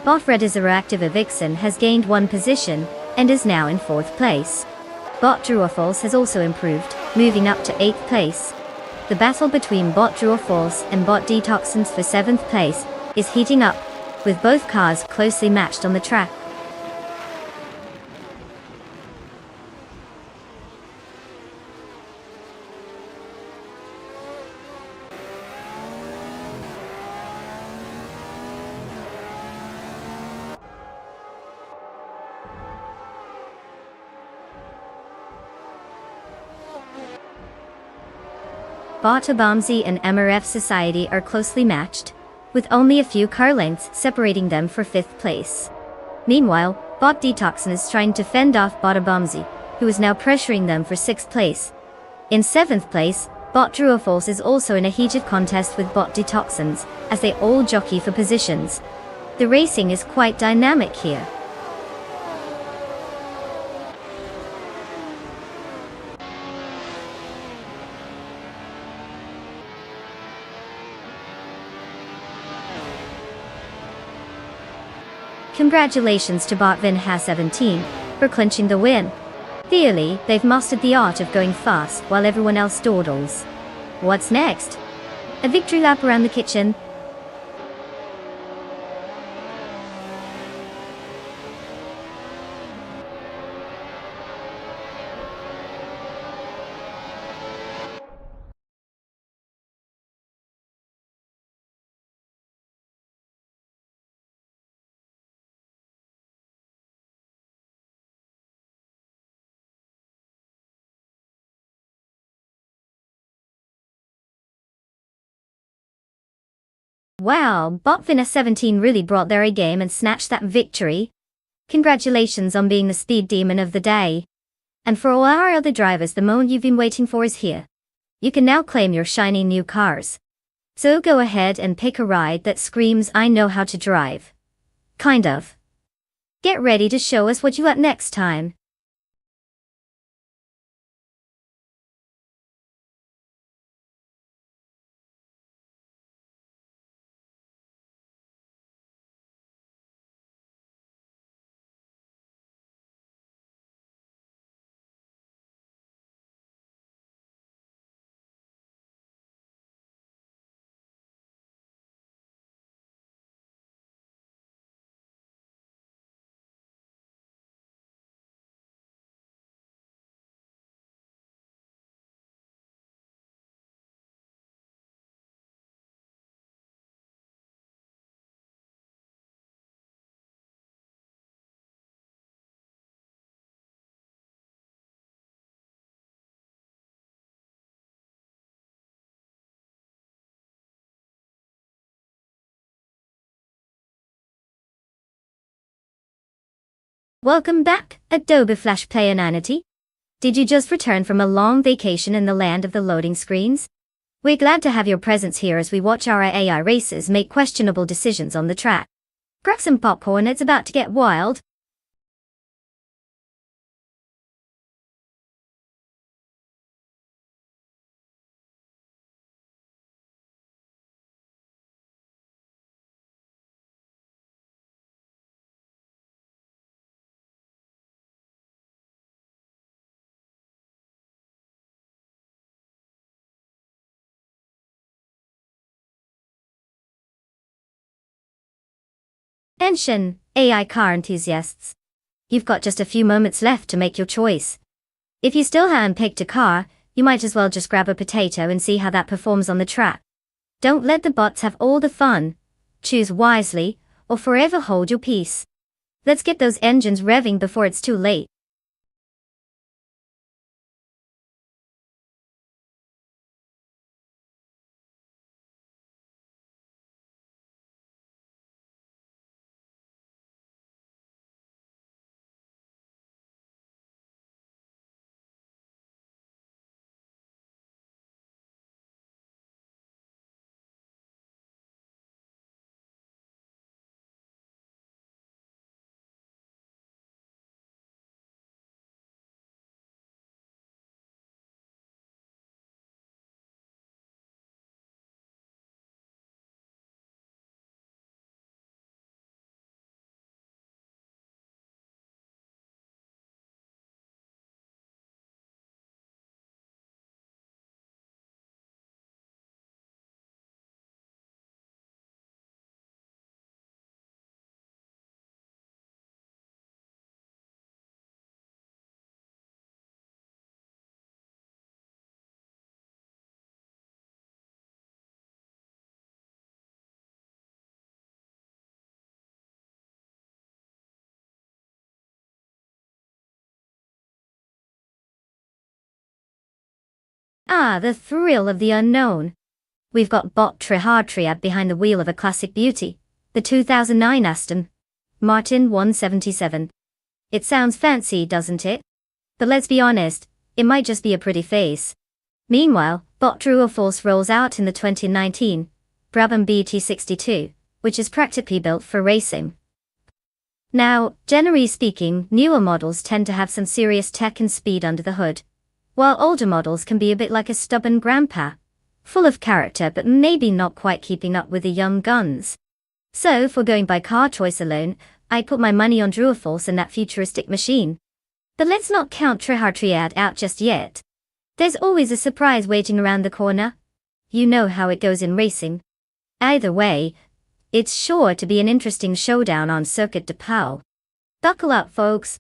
Bot Redizar Active Vixen has gained 1 position, and is now in 4th place. Bot True-or-False has also improved, moving up to 8th place. The battle between Bot True-or-False and Bot Detoxins for 7th place is heating up, with both cars closely matched on the track. Bot Abamzi and MRF Society are closely matched, with only a few car lengths separating them for 5th place. Meanwhile, Bot Detoxin is trying to fend off Bot Abamzi, who is now pressuring them for 6th place. In 7th place, Bot True-or-False is also in a heated contest with Bot Detoxins, as they all jockey for positions. The racing is quite dynamic here. Congratulations to Bot Vinha 17 for clinching the win. Clearly, they've mastered the art of going fast while everyone else dawdles. What's next? A victory lap around the kitchen? Wow, Botvina 17 really brought their A game and snatched that victory. Congratulations on being the speed demon of the day. And for all our other drivers, the moment you've been waiting for is here. You can now claim your shiny new cars. So go ahead and pick a ride that screams, "I know how to drive." Kind of. Get ready to show us what you got next time. Welcome back, Adobe Flash Player 90. Did you just return from a long vacation in the land of the loading screens? We're glad to have your presence here as we watch our AI racers make questionable decisions on the track. Grab some popcorn, it's about to get wild. Attention, AI car enthusiasts. You've got just a few moments left to make your choice. If you still haven't picked a car, you might as well just grab a potato and see how that performs on the track. Don't let the bots have all the fun. Choose wisely, or forever hold your peace. Let's get those engines revving before it's too late. The thrill of the unknown. We've got Bot Triad behind the wheel of a classic beauty, the 2009 Aston Martin 177. It sounds fancy, doesn't it? But let's be honest, it might just be a pretty face. Meanwhile, Bot Force rolls out in the 2019 Brabham BT62, which is practically built for racing. Now, generally speaking, newer models tend to have some serious tech and speed under the hood, while older models can be a bit like a stubborn grandpa, full of character but maybe not quite keeping up with the young guns. So, if we're going by car choice alone, I put my money on Force and that futuristic machine. But let's not count Triad out just yet. There's always a surprise waiting around the corner. You know how it goes in racing. Either way, it's sure to be an interesting showdown on Circuit de Pau. Buckle up, folks.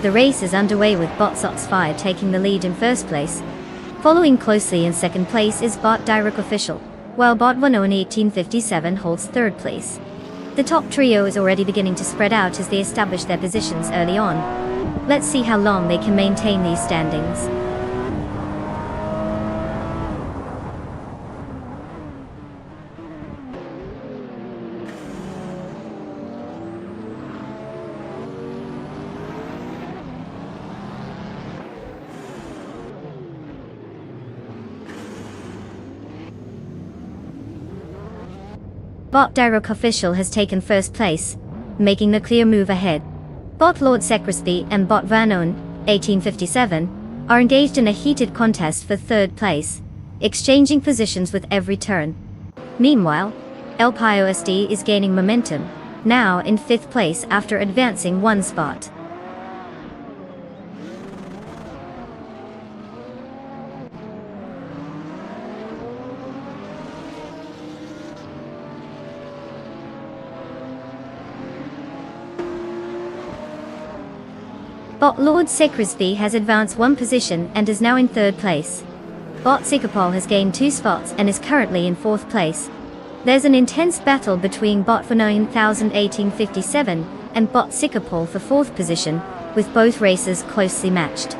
The race is underway with Bot Fire taking the lead in first place. Following closely in second place is Bot Direct Official, while Bot 1857 holds third place. The top trio is already beginning to spread out as they establish their positions early on. Let's see how long they can maintain these standings. Bot Direct Official has taken first place, making the clear move ahead. Bot Lord Secresby and Bot Vanon, 1857, are engaged in a heated contest for third place, exchanging positions with every turn. Meanwhile, El Pio SD is gaining momentum, now in fifth place after advancing one spot. Bot Lord Secresby has advanced one position and is now in third place. Bot Sikapol has gained 2 spots and is currently in fourth place. There's an intense battle between Bot for 1857 and Bot Sikapol for fourth position, with both races closely matched.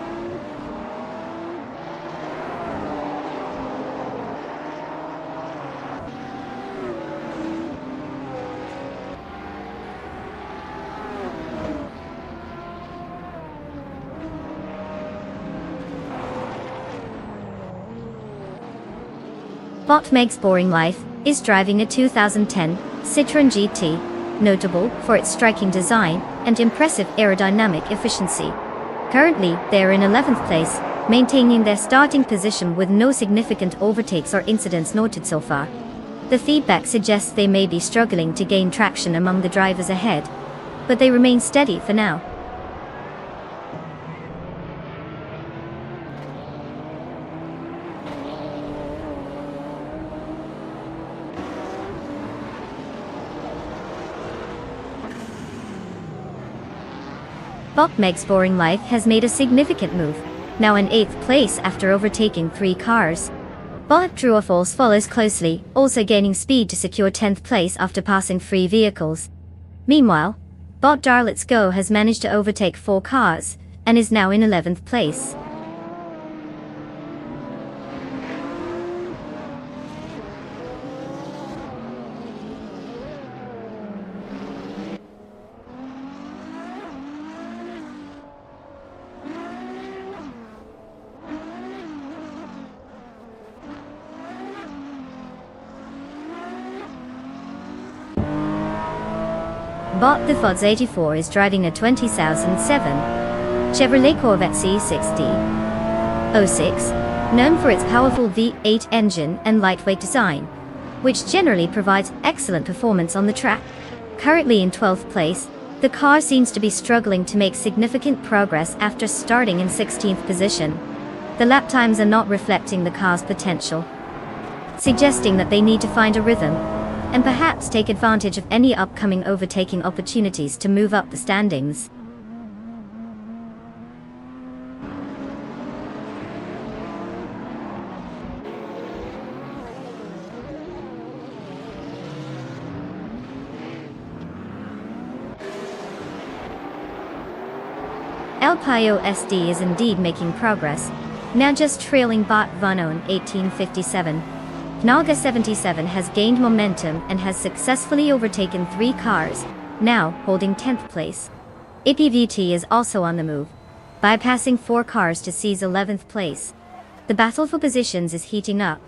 Bot Meg's Boring Life is driving a 2010 Citroën GT, notable for its striking design and impressive aerodynamic efficiency. Currently, they are in 11th place, maintaining their starting position with no significant overtakes or incidents noted so far. The feedback suggests they may be struggling to gain traction among the drivers ahead, but they remain steady for now. Meg's Boring Life has made a significant move, now in 8th place after overtaking 3 cars. True or False follows closely, also gaining speed to secure 10th place after passing 3 vehicles. Meanwhile, Let's Go has managed to overtake 4 cars, and is now in 11th place. The Fods 84 is driving a 2007 Chevrolet Corvette C60-06, known for its powerful V8 engine and lightweight design, which generally provides excellent performance on the track. Currently in 12th place, the car seems to be struggling to make significant progress after starting in 16th position. The lap times are not reflecting the car's potential, suggesting that they need to find a rhythm and perhaps take advantage of any upcoming overtaking opportunities to move up the standings. El Payo SD is indeed making progress, now just trailing Bart Vanon 1857. Naga 77 has gained momentum and has successfully overtaken 3 cars, now holding 10th place. IPVT is also on the move, bypassing 4 cars to seize 11th place. The battle for positions is heating up.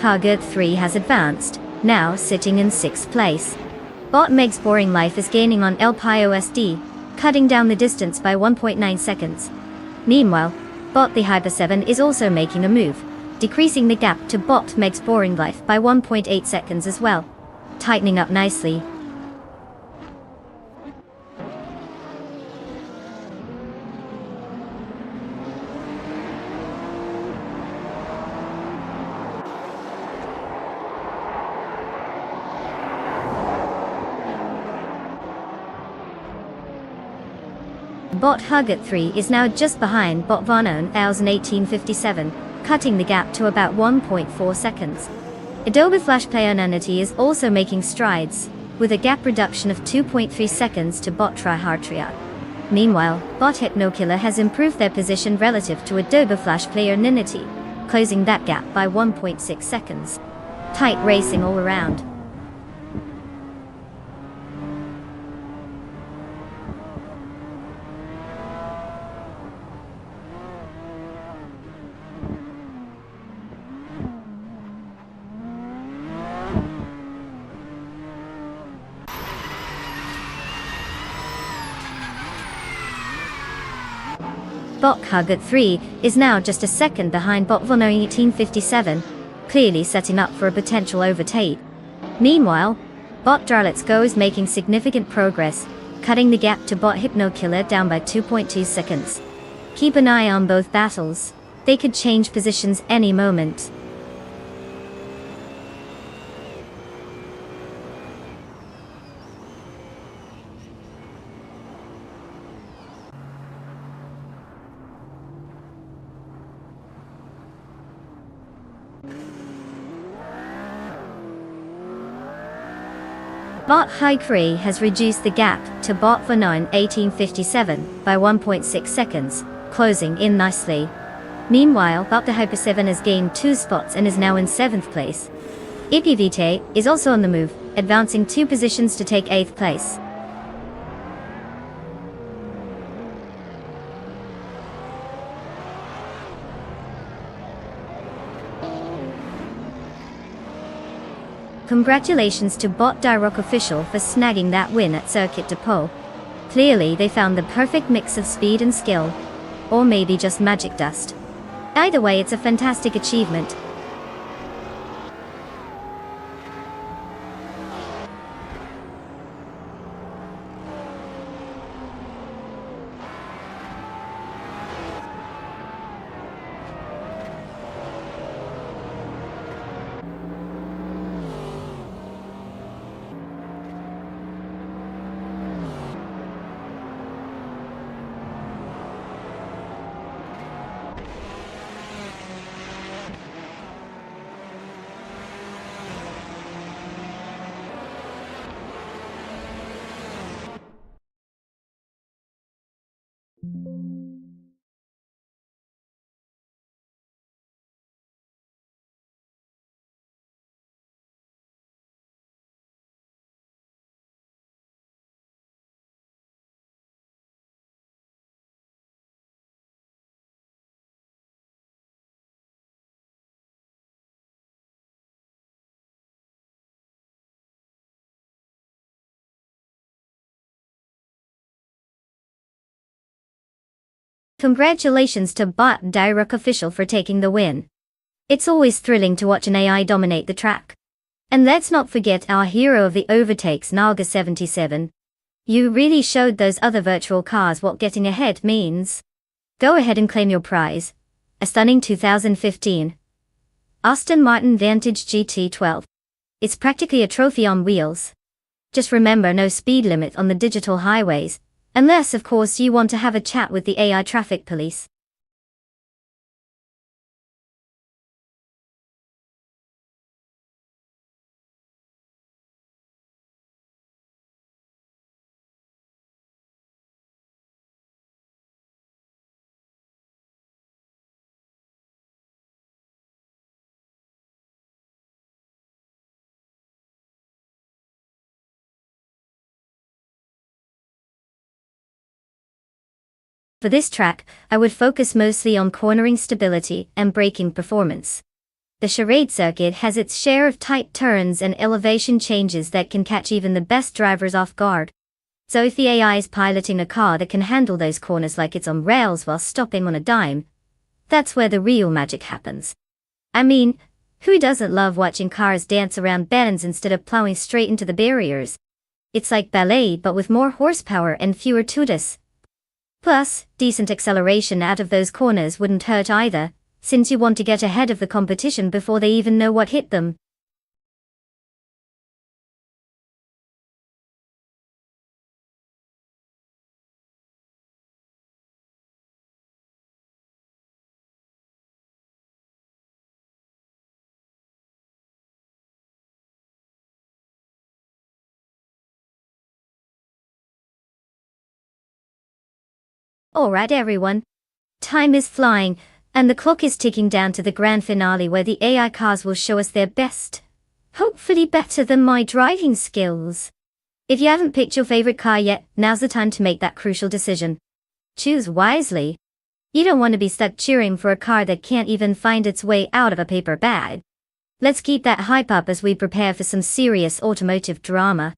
Haggard 3 has advanced, now sitting in 6th place. Meg's Boring Life is gaining on El Payo SD, cutting down the distance by 1.9 seconds. Meanwhile, the Hyper 7 is also making a move, decreasing the gap to Meg's Boring Life by 1.8 seconds as well, tightening up nicely. Haggard 3 is now just behind Vanon 1857, cutting the gap to about 1.4 seconds. Adobe Flash Player Nanity is also making strides, with a gap reduction of 2.3 seconds to Tryhardtriat. Meanwhile, Hypnokiller has improved their position relative to Adobe Flash Player Nanity, closing that gap by 1.6 seconds. Tight racing all around. Haggard 3 is now just a second behind Vanon 1857, clearly setting up for a potential overtake. Meanwhile, Let's Go is making significant progress, cutting the gap to Hypnokiller down by 2.2 seconds. Keep an eye on both battles, they could change positions any moment. High has reduced the gap to Vanon 1857 by 1.6 seconds, closing in nicely. Meanwhile, the Hyper 7 has gained 2 spots and is now in 7th place. IPVT is also on the move, advancing 2 positions to take 8th place. Congratulations to Bot Rock official for snagging that win at Circuit Depot. Clearly they found the perfect mix of speed and skill. Or maybe just magic dust. Either way, it's a fantastic achievement. Congratulations to Bot Rock official for taking the win. It's always thrilling to watch an AI dominate the track. And let's not forget our hero of the overtakes, Naga 77. You really showed those other virtual cars what getting ahead means. Go ahead and claim your prize. A stunning 2015 Aston Martin Vantage GT12. It's practically a trophy on wheels. Just remember, no speed limit on the digital highways. Unless, of course, you want to have a chat with the AI traffic police. For this track, I would focus mostly on cornering stability and braking performance. The charade circuit has its share of tight turns and elevation changes that can catch even the best drivers off guard. So if the AI is piloting a car that can handle those corners like it's on rails while stopping on a dime, that's where the real magic happens. I mean, who doesn't love watching cars dance around bends instead of plowing straight into the barriers? It's like ballet but with more horsepower and fewer tutus. Plus, decent acceleration out of those corners wouldn't hurt either, since you want to get ahead of the competition before they even know what hit them. Alright everyone. Time is flying, and the clock is ticking down to the grand finale where the AI cars will show us their best. Hopefully better than my driving skills. If you haven't picked your favorite car yet, now's the time to make that crucial decision. Choose wisely. You don't want to be stuck cheering for a car that can't even find its way out of a paper bag. Let's keep that hype up as we prepare for some serious automotive drama.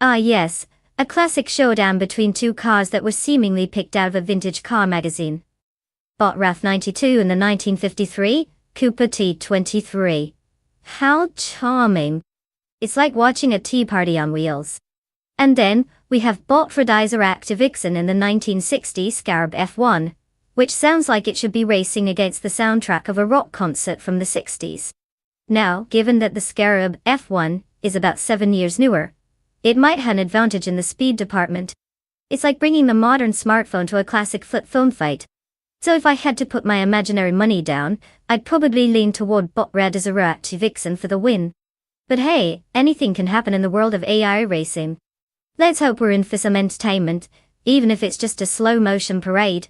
Ah yes, a classic showdown between two cars that were seemingly picked out of a vintage car magazine. Bot RAF 92 and the 1953 Cooper T23. How charming. It's like watching a tea party on wheels. And then, we have Bot Frodizer Active Vixen in the 1960 Scarab F1. which sounds like it should be racing against the soundtrack of a rock concert from the 60s. Now, given that the Scarab F1 is about 7 years newer, it might have an advantage in the speed department. It's like bringing the modern smartphone to a classic flip phone fight. So if I had to put my imaginary money down, I'd probably lean toward Bot Red as a reactive vixen for the win. But hey, anything can happen in the world of AI racing. Let's hope we're in for some entertainment, even if it's just a slow-motion parade.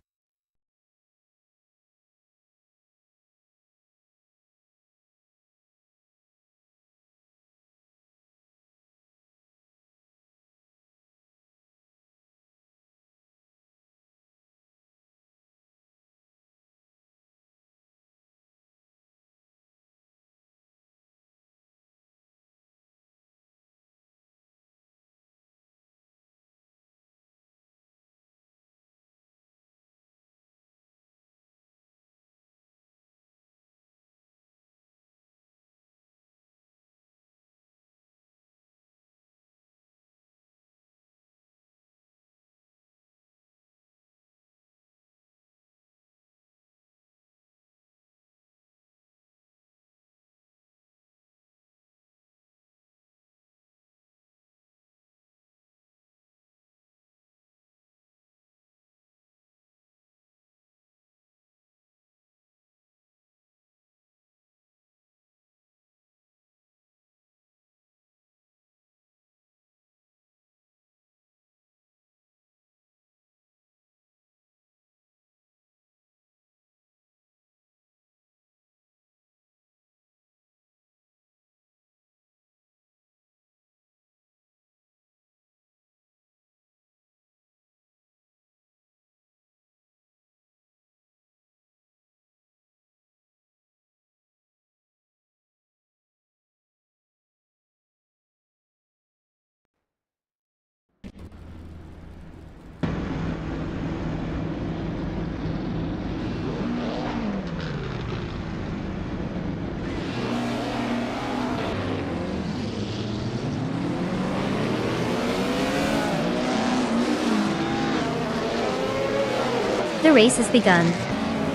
The race has begun.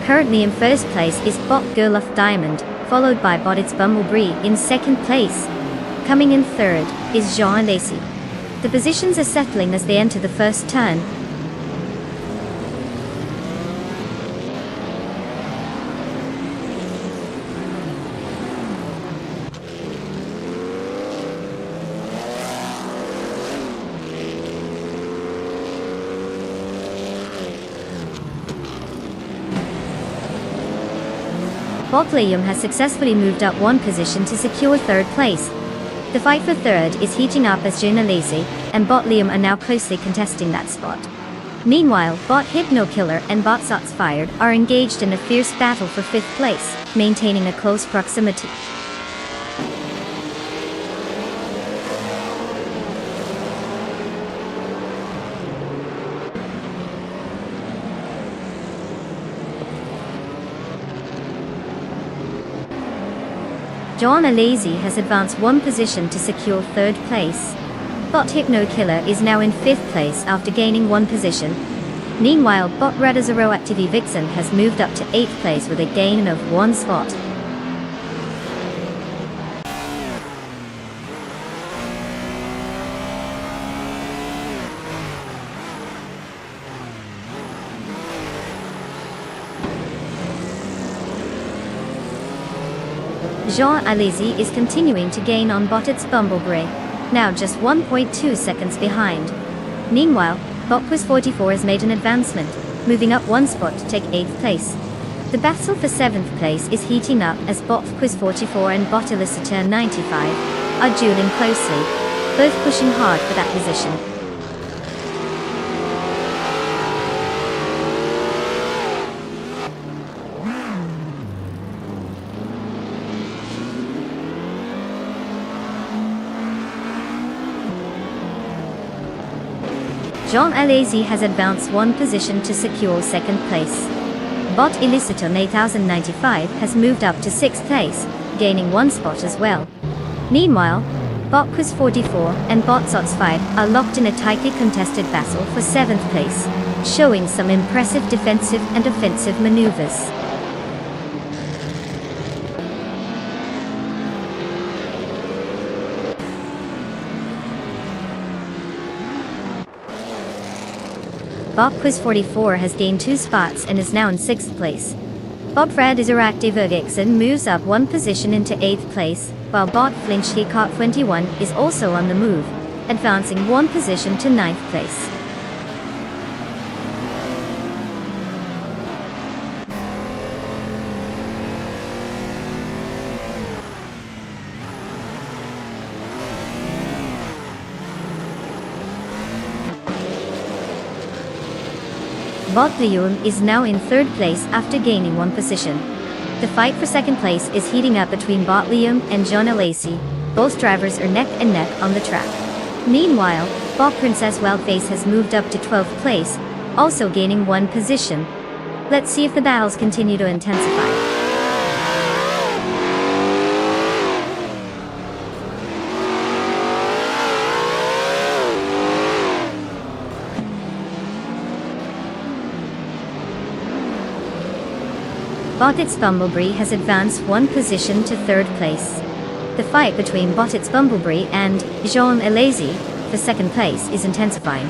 Currently in first place is Bot Gerloff Diamond, followed by Botted's Bumblebee in second place. Coming in third is Jean Lacy. The positions are settling as they enter the first turn. Bot Liam has successfully moved up one position to secure third place. The fight for third is heating up as Juna Lacy and Bot Liam are now closely contesting that spot. Meanwhile, Bot Hypno Killer and Bot Shots Fired are engaged in a fierce battle for fifth place, maintaining a close proximity. John Alazy has advanced one position to secure third place. Bot Hypno Killer is now in fifth place after gaining one position. Meanwhile, Bot Red as a Roactive Vixen has moved up to eighth place with a gain of one spot. Jean Alazy is continuing to gain on Botted's Bumblebee, now just 1.2 seconds behind. Meanwhile, BotQuiz44 has made an advancement, moving up one spot to take 8th place. The battle for 7th place is heating up as BotQuiz44 and Botilicitor95 are dueling closely, both pushing hard for that position. Jean Alazy has advanced one position to secure second place. Bot Elicitor 8095 has moved up to 6th place, gaining one spot as well. Meanwhile, BotQuiz44 and Bot Shots Fired are locked in a tightly contested battle for 7th place, showing some impressive defensive and offensive maneuvers. Bob Quiz 44 has gained 2 spots and is now in 6th place. Bob Fred is Active Ergixen moves up 1 position into 8th place, while Bot Flinch Hicot 21 is also on the move, advancing 1 position to 9th place. Bot Lium is now in 3rd place after gaining 1 position. The fight for 2nd place is heating up between Bot Lium and John Alacy. Both drivers are neck and neck on the track. Meanwhile, Bot Princess Wildface has moved up to 12th place, also gaining 1 position. Let's see if the battles continue to intensify. Bottit's Bumblebee has advanced 1 position to 3rd place. The fight between Bottit's Bumblebee and Jean Alacy for 2nd place is intensifying.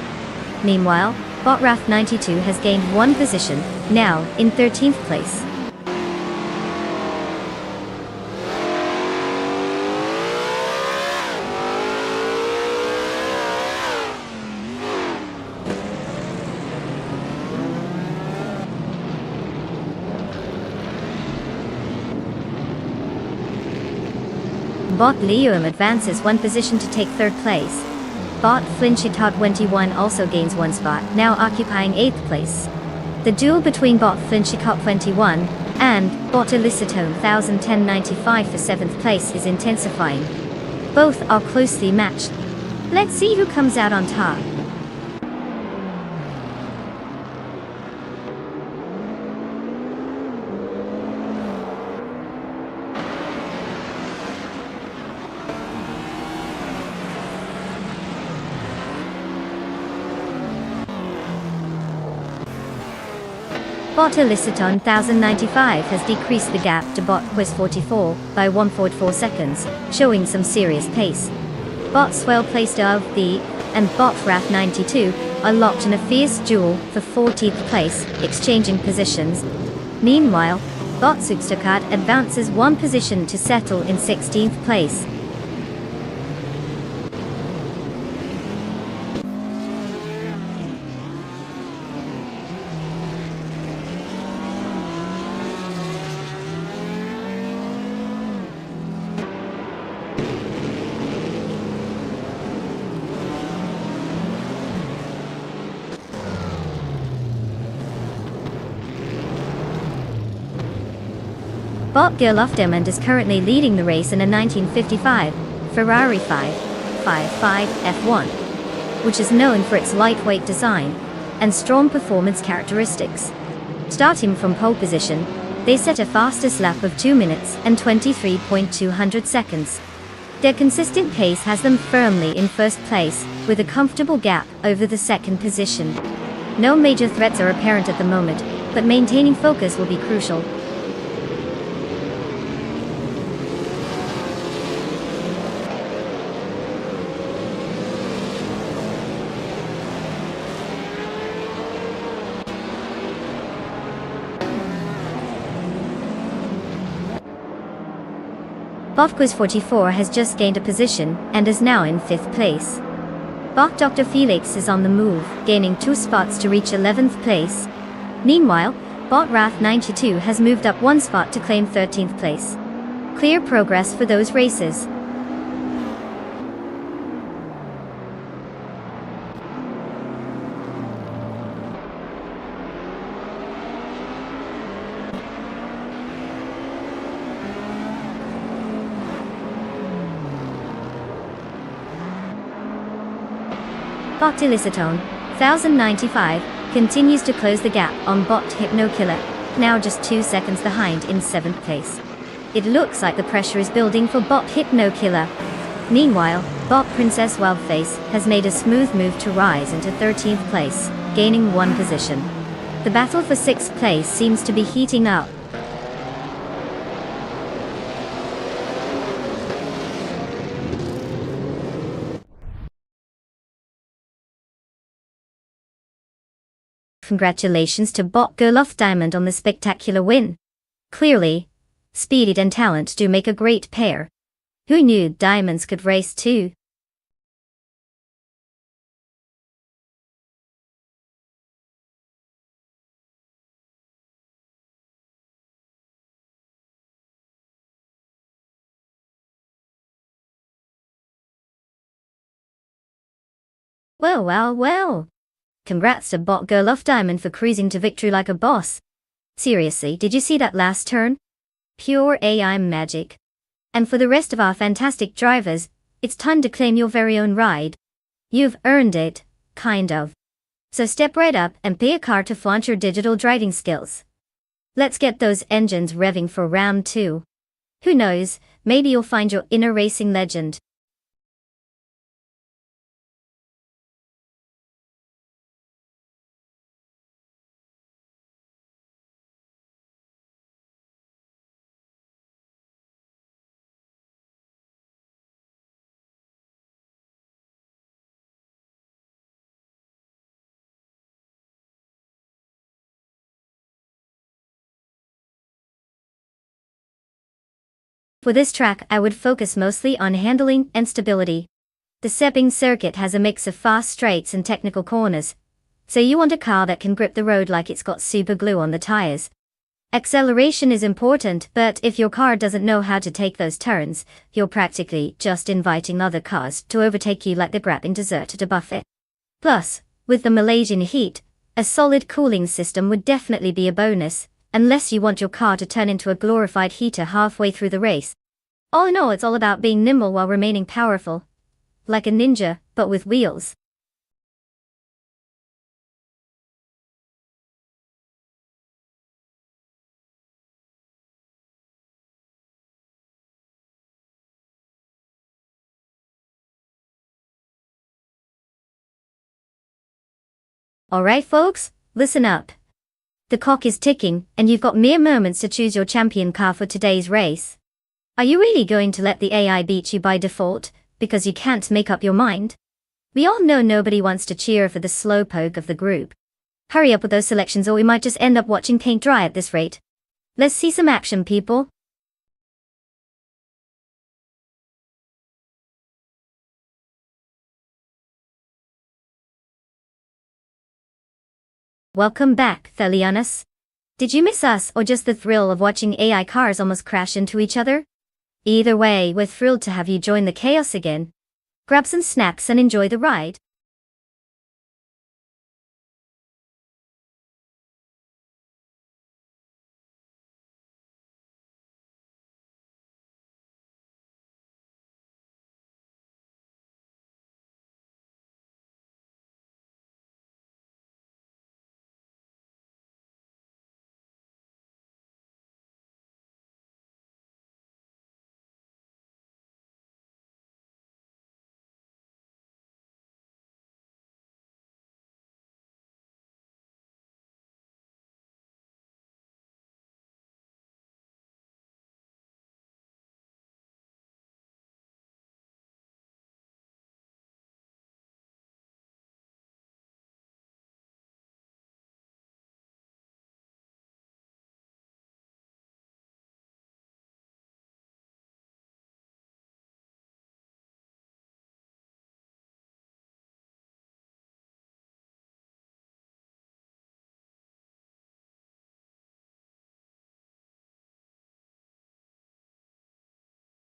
Meanwhile, Botrath 92 has gained 1 position, now in 13th place. Bot Lium advances 1 position to take 3rd place. Bot Flinchitot 21 also gains 1 spot, now occupying 8th place. The duel between Bot Flinchitot 21 and Bot Elicitone 101095 for 7th place is intensifying. Both are closely matched. Let's see who comes out on top. Bot Eliciton 1095 has decreased the gap to Bot Quiz 44 by 1.4 seconds, showing some serious pace. Bot's well-placed of the and Bot Wrath 92 are locked in a fierce duel for 14th place, exchanging positions. Meanwhile, Bot Zugstakat advances 1 position to settle in 16th place. Bot Gerlofdemand is currently leading the race in a 1955 Ferrari 555 F1, which is known for its lightweight design and strong performance characteristics. Starting from pole position, they set a fastest lap of 2 minutes and 23.200 seconds. Their consistent pace has them firmly in 1st place, with a comfortable gap over the 2nd position. No major threats are apparent at the moment, but maintaining focus will be crucial. Bot Quiz 44 has just gained a position and is now in 5th place. Bot Dr. Felix is on the move, gaining 2 spots to reach 11th place. Meanwhile, Bot Wrath 92 has moved up 1 spot to claim 13th place. Clear progress for those races. Bot Elicitone 1095 continues to close the gap on Bot Hypnokiller, now just 2 seconds behind in 7th place. It looks like the pressure is building for Bot Hypnokiller. Meanwhile, Bot Princess Wildface has made a smooth move to rise into 13th place. gaining one position. The battle for sixth place seems to be heating up. Congratulations to Bot Gerloff Diamond on the spectacular win. Clearly, speed and talent do make a great pair. Who knew diamonds could race too? Well. Congrats to Bot Gerloff Diamond for cruising to victory like a boss. Seriously, did you see that last turn? Pure AI magic. And for the rest of our fantastic drivers, it's time to claim your very own ride. You've earned it, kind of. So step right up and pay a car to flaunt your digital driving skills. Let's get those engines revving for round 2. Who knows, maybe you'll find your inner racing legend. For this track, I would focus mostly on handling and stability. The Sebring circuit has a mix of fast straights and technical corners, so you want a car that can grip the road like it's got super glue on the tires. Acceleration is important, but if your car doesn't know how to take those turns, you're practically just inviting other cars to overtake you like the grabbing dessert at a buffet. Plus, with the Malaysian heat, a solid cooling system would definitely be a bonus, unless you want your car to turn into a glorified heater halfway through the race. All in all, it's all about being nimble while remaining powerful. Like a ninja, but with wheels. Alright folks, listen up. The clock is ticking, and you've got mere moments to choose your champion car for today's race. Are you really going to let the AI beat you by default, because you can't make up your mind? We all know nobody wants to cheer for the slowpoke of the group. Hurry up with those selections or we might just end up watching paint dry at this rate. Let's see some action, people. Welcome back, Thelianas. Did you miss us or just the thrill of watching AI cars almost crash into each other? Either way, we're thrilled to have you join the chaos again. Grab some snacks and enjoy the ride.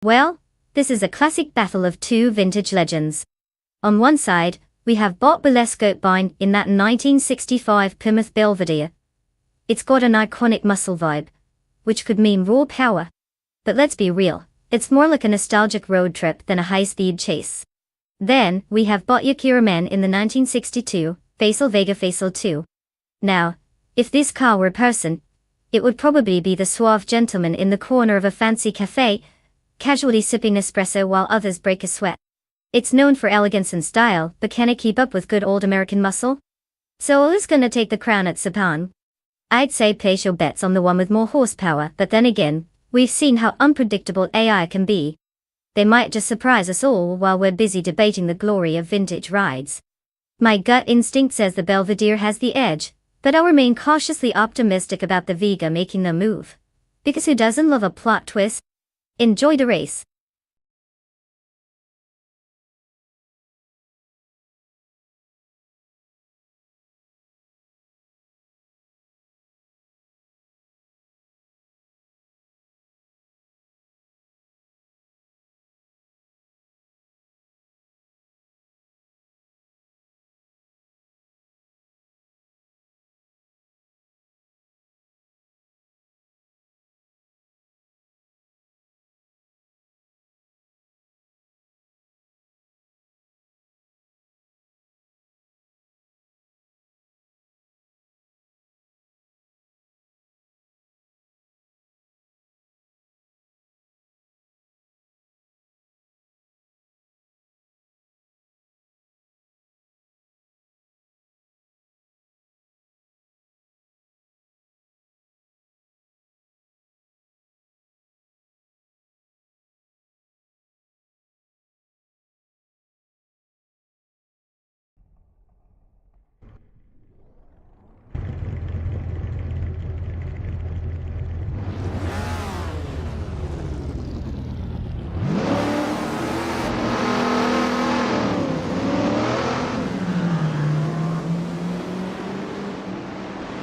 Well, this is a classic battle of two vintage legends. On one side, we have Bot Belescope Bind in that 1965 Plymouth Belvedere. It's got an iconic muscle vibe, which could mean raw power. But let's be real, it's more like a nostalgic road trip than a high-speed chase. Then, we have Bot Yakira Men in the 1962 Faisal Vega Faisal 2. Now, if this car were a person, it would probably be the suave gentleman in the corner of a fancy cafe, casually sipping espresso while others break a sweat. It's known for elegance and style, but can it keep up with good old American muscle? So who's gonna take the crown at Sepang? I'd say place your bets on the one with more horsepower, but then again, we've seen how unpredictable AI can be. They might just surprise us all while we're busy debating the glory of vintage rides. My gut instinct says the Belvedere has the edge, but I'll remain cautiously optimistic about the Vega making the move. Because who doesn't love a plot twist? Enjoy the race.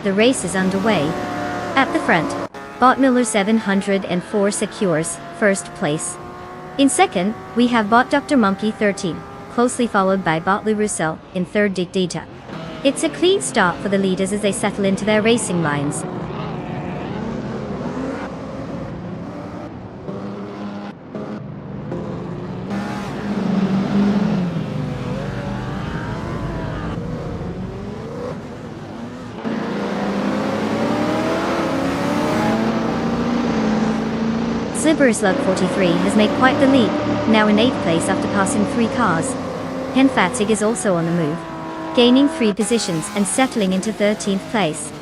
The race is underway. At the front, Bot Miller 704 secures first place. In second, we have Bot Dr. Monkey 13, closely followed by Bot Lou Roussel in third Dictata. It's a clean start for the leaders as they settle into their racing lines. Slippery Slug 43 has made quite the leap, now in 8th place after passing 3 cars. Hen Fatig is also on the move, gaining 3 positions and settling into 13th place.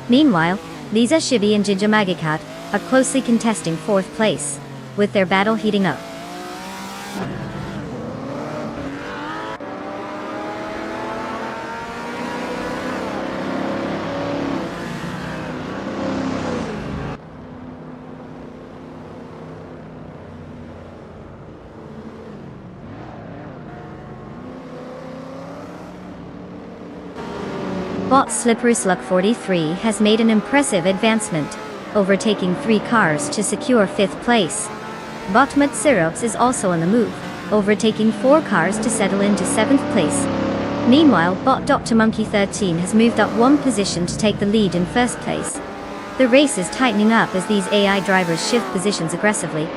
Meanwhile, Lisa Shibi and Ginger Magicat are closely contesting 4th place, with their battle heating up. Bot Slippery Slug 43 has made an impressive advancement, overtaking 3 cars to secure 5th place. Bot Mud Syrups is also on the move, overtaking 4 cars to settle into 7th place. Meanwhile, Bot Dr. Monkey 13 has moved up 1 position to take the lead in 1st place. The race is tightening up as these AI drivers shift positions aggressively.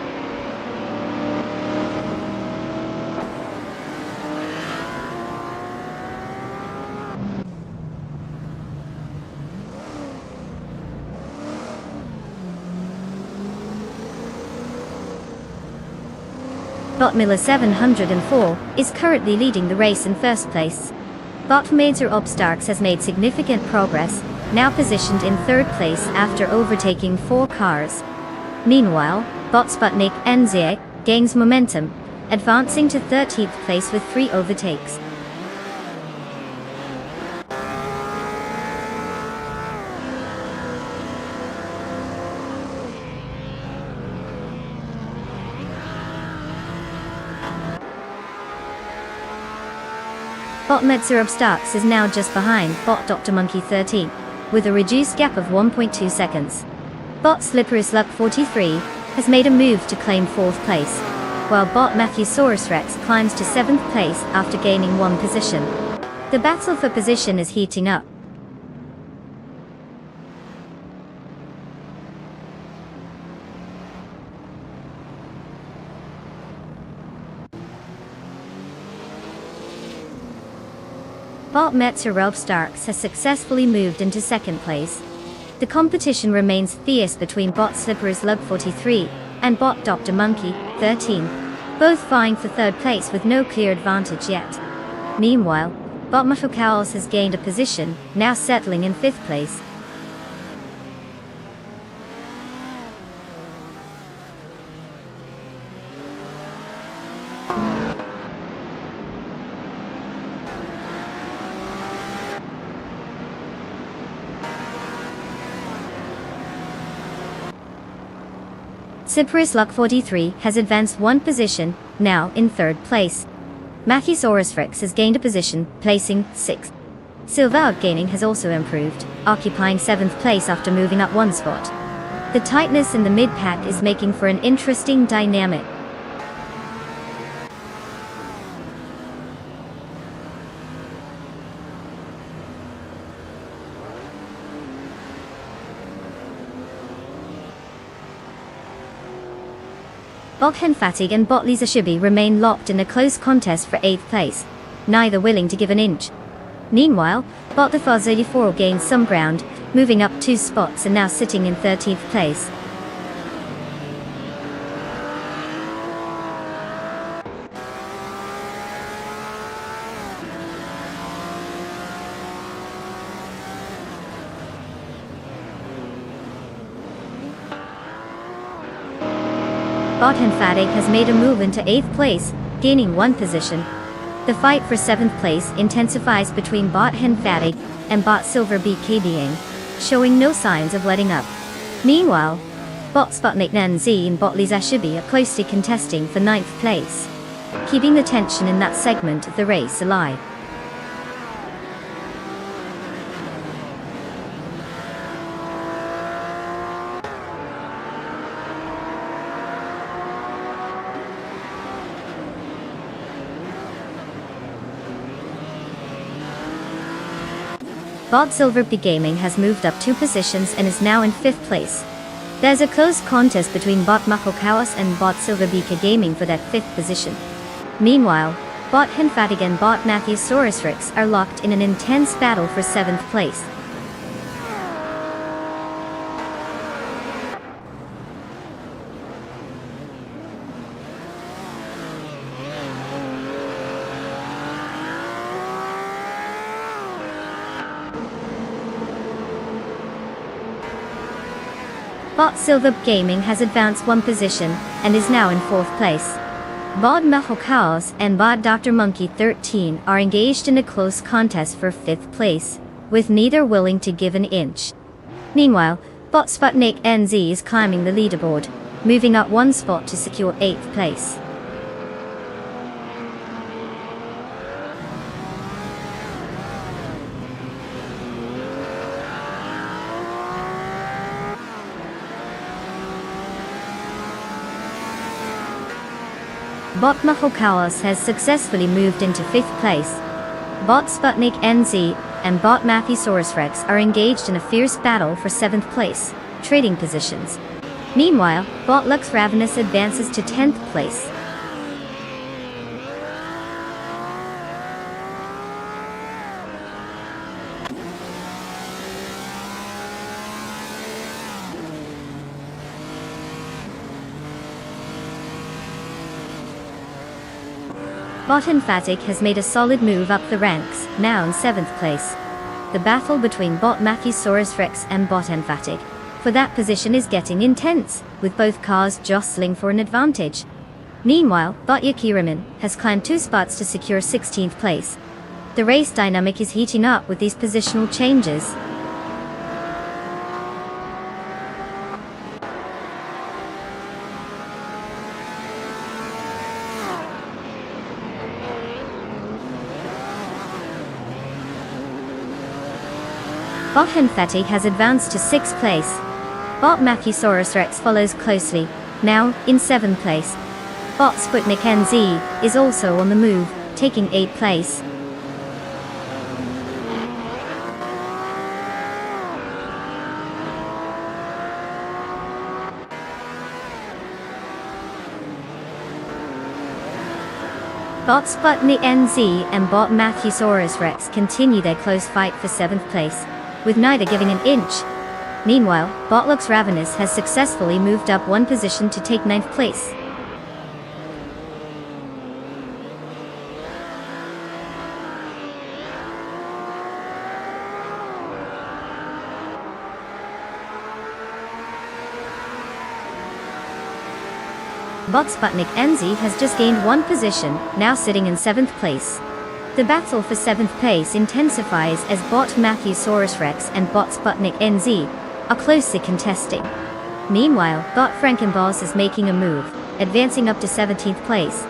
Bot Miller 704 is currently leading the race in 1st place. Bot Mazer Obstarks has made significant progress, now positioned in 3rd place after overtaking 4 cars. Meanwhile, Bot Sputnik NZA gains momentum, advancing to 13th place with 3 overtakes. Bot Metzer Obstarks is now just behind Bot Dr. Monkey 13, with a reduced gap of 1.2 seconds. Bot Slippery Slug 43 has made a move to claim 4th place, while Bot Matthewsaurus Rex climbs to 7th place after gaining 1 position. The battle for position is heating up. Bot Metzer Obstarks has successfully moved into 2nd place. The competition remains fierce between Bot Slippery Slug 43 and Bot Dr. Monkey 13, both vying for 3rd place with no clear advantage yet. Meanwhile, Bot Chaos has gained a position, now settling in 5th place. Cyprus Luck 43 has advanced 1 position, now in 3rd place. Matthesaurus Rex has gained a position, placing 6th. Silva Gaming has also improved, occupying 7th place after moving up 1 spot. The tightness in the mid-pack is making for an interesting dynamic. Bot Henfatig and Bot Lizashibi remain locked in a close contest for 8th place, neither willing to give an inch. Meanwhile, Bot the Fuzz 84 gained some ground, moving up 2 spots and now sitting in 13th place. Bot Henfatig has made a move into 8th place, gaining 1 position. The fight for 7th place intensifies between Bot Henfatig and Bot Silver BKBing, showing no signs of letting up. Meanwhile, Bot Sputnik NZ and Bot Lizashibi are closely contesting for 9th place, keeping the tension in that segment of the race alive. Bot Silver B Gaming has moved up 2 positions and is now in 5th place. There's a close contest between Bot Chaos and Bot Silver BK Gaming for that 5th position. Meanwhile, Bot Henfatig and Bot Matthesaurus Rex are locked in an intense battle for 7th place. Bot Silver Gaming has advanced 1 position, and is now in 4th place. Bot Chaos and Bot Dr. Monkey 13 are engaged in a close contest for 5th place, with neither willing to give an inch. Meanwhile, Bot Sputnik NZ is climbing the leaderboard, moving up 1 spot to secure 8th place. Bot Chaos has successfully moved into 5th place. Bot Sputnik NZ and Bot Matthesaurus Rex are engaged in a fierce battle for 7th place, trading positions. Meanwhile, Bot Lux Ravenous advances to 10th place. Bot Emphatic has made a solid move up the ranks, now in 7th place. The battle between Bot Matthesaurus Rex and Bot Emphatic for that position is getting intense, with both cars jostling for an advantage. Meanwhile, Bot Yakiraman has climbed 2 spots to secure 16th place. The race dynamic is heating up with these positional changes. Bot Henfetti has advanced to 6th place. Bot Matthesaurus Rex follows closely, now in 7th place. Bot Sputnik NZ is also on the move, taking 8th place. Bot Sputnik NZ and Bot Matthesaurus Rex continue their close fight for 7th place, with neither giving an inch. Meanwhile, Bot Lux Ravenous has successfully moved up 1 position to take 9th place. Bot Sputnik NZ has just gained one position, now sitting in 7th place. The battle for 7th place intensifies as Bot Matthewsaurus Rex and Bot Sputnik NZ are closely contesting. Meanwhile, Bot Frankenboss is making a move, advancing up to 17th place.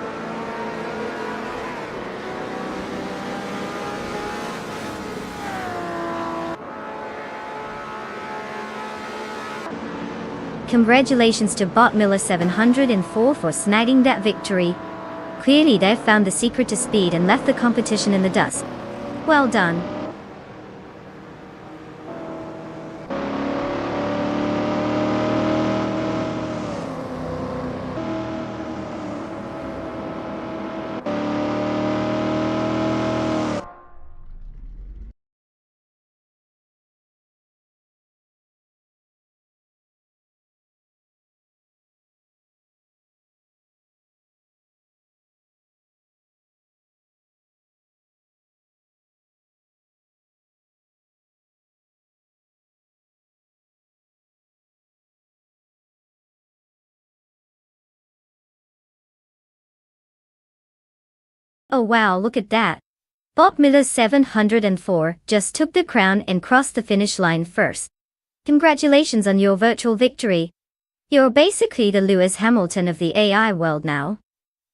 Congratulations to Bot Miller 704 for snagging that victory. Clearly they've found the secret to speed and left the competition in the dust. Well done. Oh wow, look at that. Bob Miller 704 just took the crown and crossed the finish line first. Congratulations on your virtual victory. You're basically the Lewis Hamilton of the AI world now.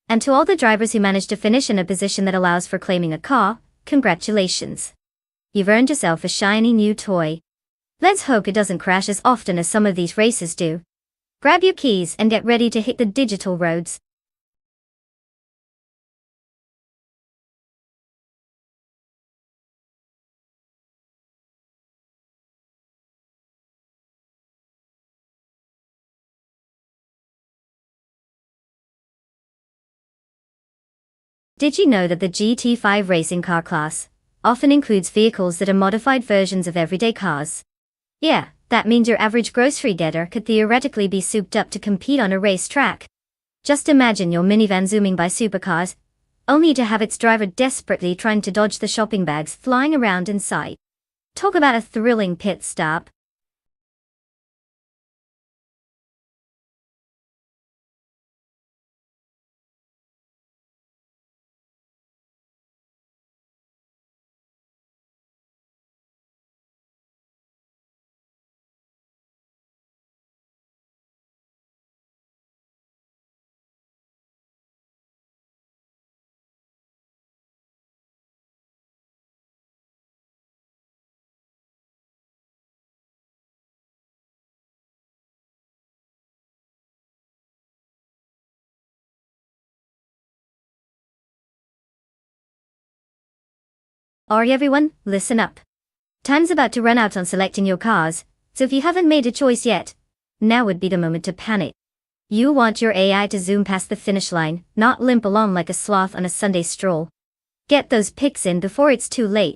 And to all the drivers who managed to finish in a position that allows for claiming a car, congratulations. You've earned yourself a shiny new toy. Let's hope it doesn't crash as often as some of these races do. Grab your keys and get ready to hit the digital roads. Did you know that the GT5 racing car class often includes vehicles that are modified versions of everyday cars? Yeah, that means your average grocery getter could theoretically be souped up to compete on a racetrack. Just imagine your minivan zooming by supercars, only to have its driver desperately trying to dodge the shopping bags flying around inside. Talk about a thrilling pit stop. Alright everyone, listen up. Time's about to run out on selecting your cars, so if you haven't made a choice yet, now would be the moment to panic. You want your AI to zoom past the finish line, not limp along like a sloth on a Sunday stroll. Get those picks in before it's too late.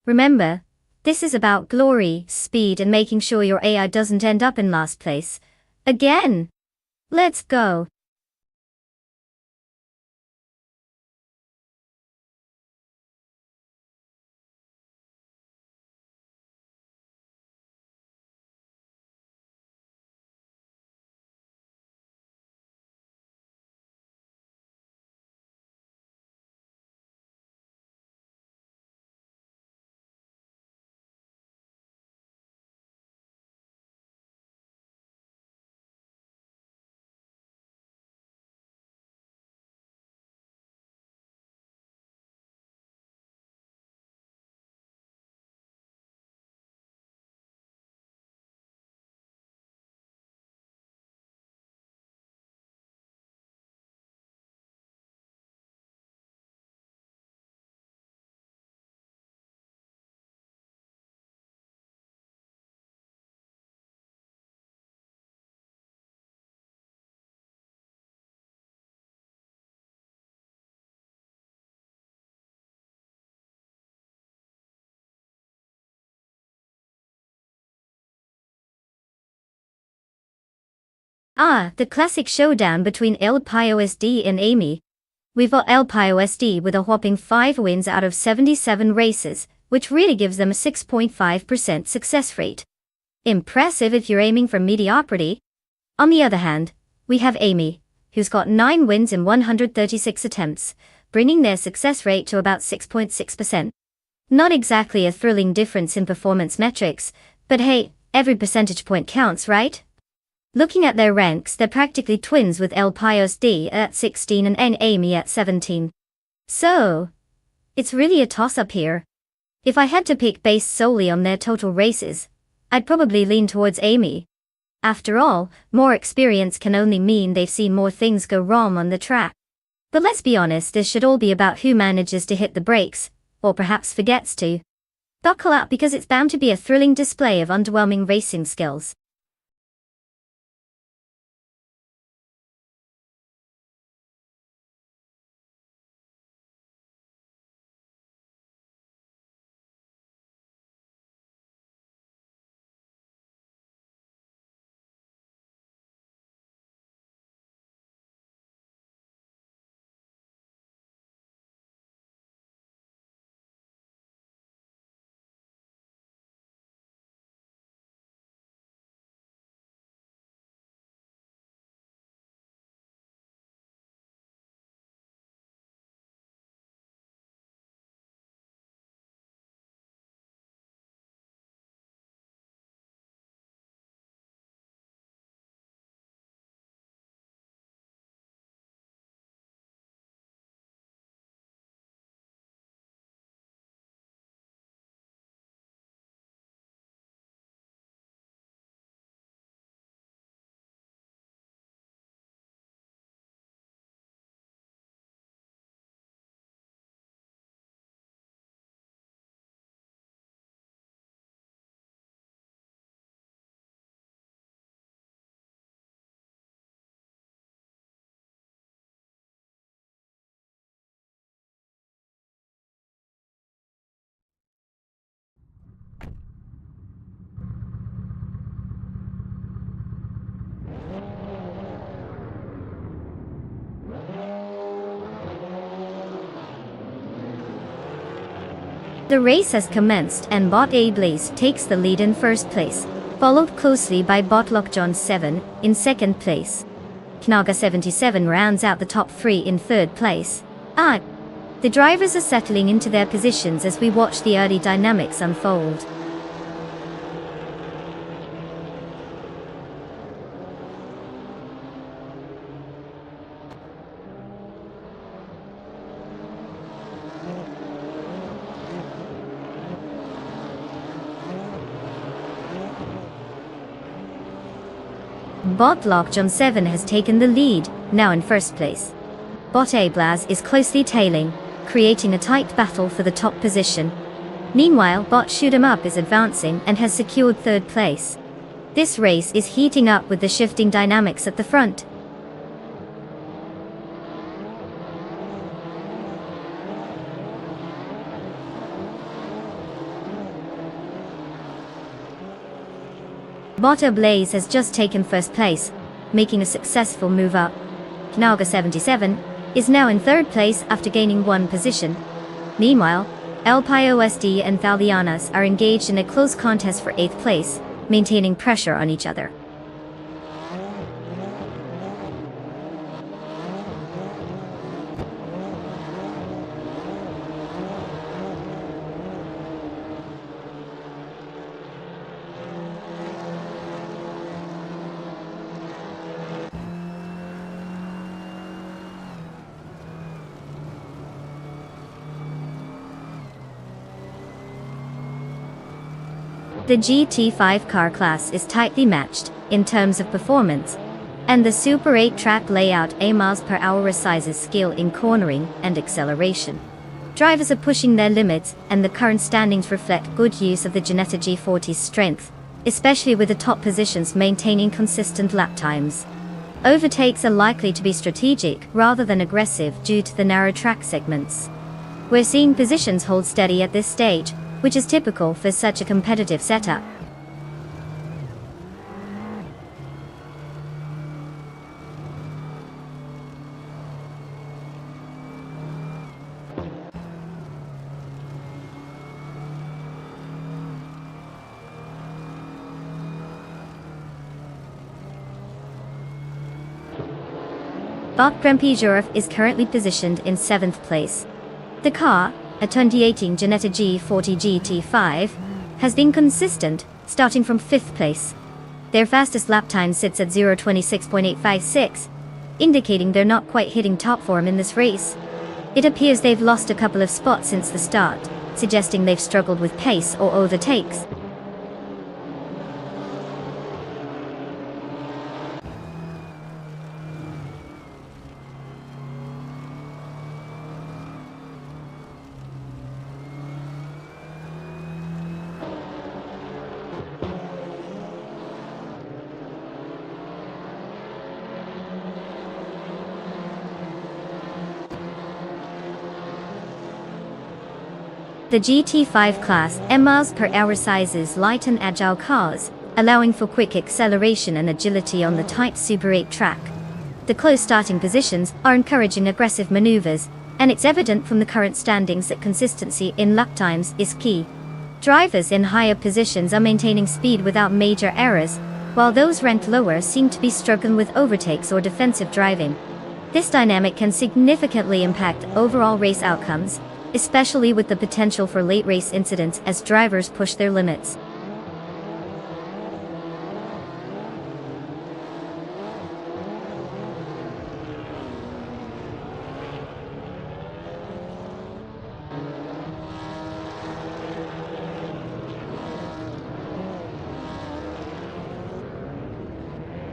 Remember, this is about glory, speed, and making sure your AI doesn't end up in last place. Again! Let's go! The classic showdown between El PIOSD and Amy. We've got El PIOSD with a whopping 5 wins out of 77 races, which really gives them a 6.5% success rate. Impressive if you're aiming for mediocrity. On the other hand, we have Amy, who's got 9 wins in 136 attempts, bringing their success rate to about 6.6%. Not exactly a thrilling difference in performance metrics, but hey, every percentage point counts, right? Looking at their ranks, they're practically twins with El Pios D at 16 and Amy at 17. So, it's really a toss-up here. If I had to pick based solely on their total races, I'd probably lean towards Amy. After all, more experience can only mean they've seen more things go wrong on the track. But let's be honest, this should all be about who manages to hit the brakes, or perhaps forgets to. Buckle up because it's bound to be a thrilling display of underwhelming racing skills. The race has commenced and Bot A Blaze takes the lead in first place, followed closely by Bot Lockjohn 7 in second place. Knaga 77 rounds out the top 3 in third place. The drivers are settling into their positions as we watch the early dynamics unfold. Bot Lockjohn 7 has taken the lead, now in first place. Bot A Blaz is closely tailing, creating a tight battle for the top position. Meanwhile, Bot Shoot 'em Up is advancing and has secured third place. This race is heating up with the shifting dynamics at the front. Bot A Blaze has just taken first place, making a successful move up. Knaga 77 is now in third place after gaining 1 position. Meanwhile, El Piosd and Thalianas are engaged in a close contest for 8th place, maintaining pressure on each other. The GT5 car class is tightly matched in terms of performance, and the Super 8 track layout a mph resizes skill in cornering and acceleration. Drivers are pushing their limits, and the current standings reflect good use of the Ginetta G40's strength, especially with the top positions maintaining consistent lap times. Overtakes are likely to be strategic rather than aggressive due to the narrow track segments. We're seeing positions hold steady at this stage, which is typical for such a competitive setup. Bot Grand Prix Europe is currently positioned in 7th place. The car, a 2018 Ginetta G40 GT5, has been consistent, starting from 5th place. Their fastest lap time sits at 0:26.856, indicating they're not quite hitting top form in this race. It appears they've lost a couple of spots since the start, suggesting they've struggled with pace or overtakes. The GT5 class mph sizes light and agile cars, allowing for quick acceleration and agility on the tight Super 8 track. The close starting positions are encouraging aggressive maneuvers, and it's evident from the current standings that consistency in lap times is key. Drivers in higher positions are maintaining speed without major errors, while those ranked lower seem to be struggling with overtakes or defensive driving. This dynamic can significantly impact overall race outcomes, especially with the potential for late race incidents as drivers push their limits.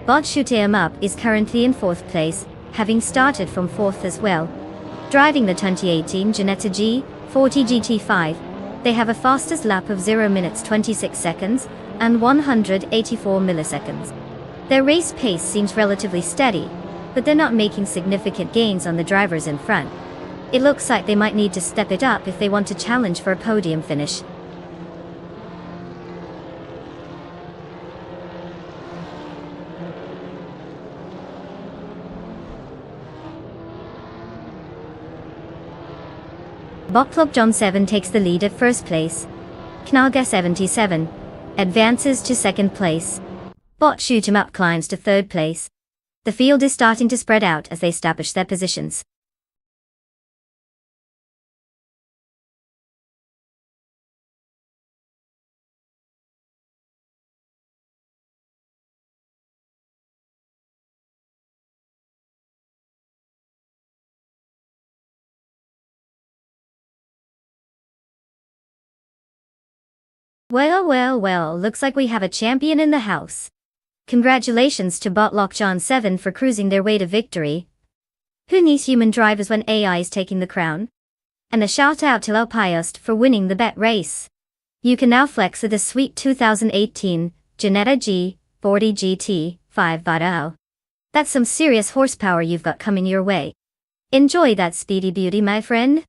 Bot Shoot 'em Up is currently in 4th place, having started from 4th as well. Driving the 2018 Ginetta G40 GT5, they have a fastest lap of 0 minutes 26 seconds and 184 milliseconds. Their race pace seems relatively steady, but they're not making significant gains on the drivers in front. It looks like they might need to step it up if they want to challenge for a podium finish. Bot Club John 7 takes the lead at 1st place. Knalga 77 advances to 2nd place. Bot Shoot 'em Up climbs to 3rd place. The field is starting to spread out as they establish their positions. Well, looks like we have a champion in the house. Congratulations to Bot Lock John 7 for cruising their way to victory. Who needs human drivers when AI is taking the crown? And a shout out to El Piost for winning the bet race. You can now flex with the sweet 2018 Ginetta G40 GT5. That's some serious horsepower you've got coming your way. Enjoy that speedy beauty, my friend.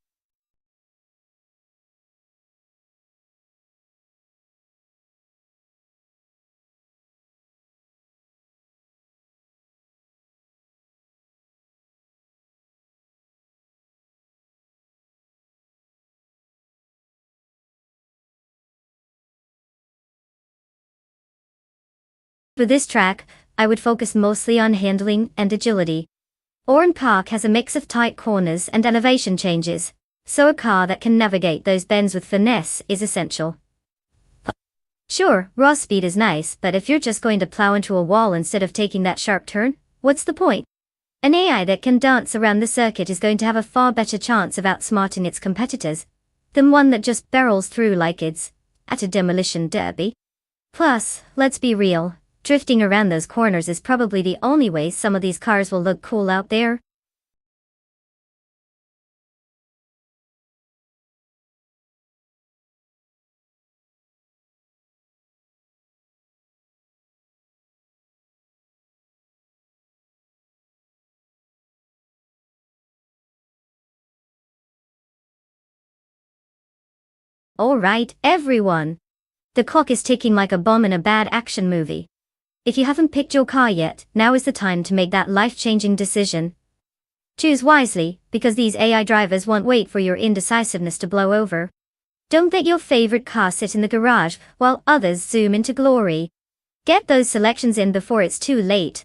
For this track, I would focus mostly on handling and agility. Oran Park has a mix of tight corners and elevation changes, so a car that can navigate those bends with finesse is essential. Sure, raw speed is nice, but if you're just going to plow into a wall instead of taking that sharp turn, what's the point? An AI that can dance around the circuit is going to have a far better chance of outsmarting its competitors than one that just barrels through like it's at a demolition derby. Plus, let's be real, drifting around those corners is probably the only way some of these cars will look cool out there. Alright, everyone. The clock is ticking like a bomb in a bad action movie. If you haven't picked your car yet, now is the time to make that life-changing decision. Choose wisely, because these AI drivers won't wait for your indecisiveness to blow over. Don't let your favorite car sit in the garage while others zoom into glory. Get those selections in before it's too late.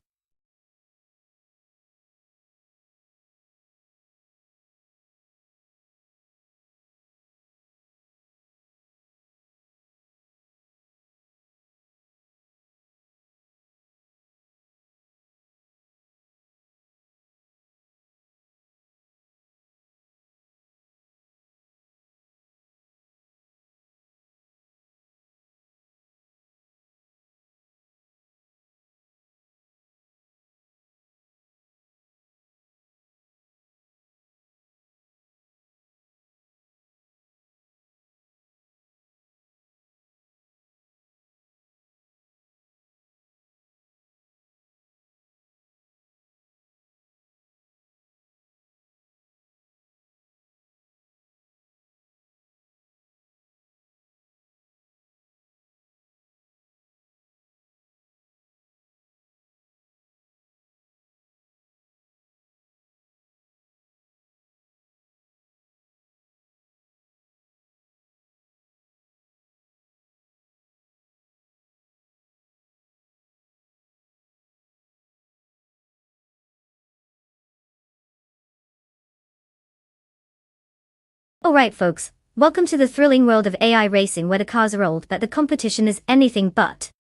Alright folks, welcome to the thrilling world of AI racing where the cars are old but the competition is anything but.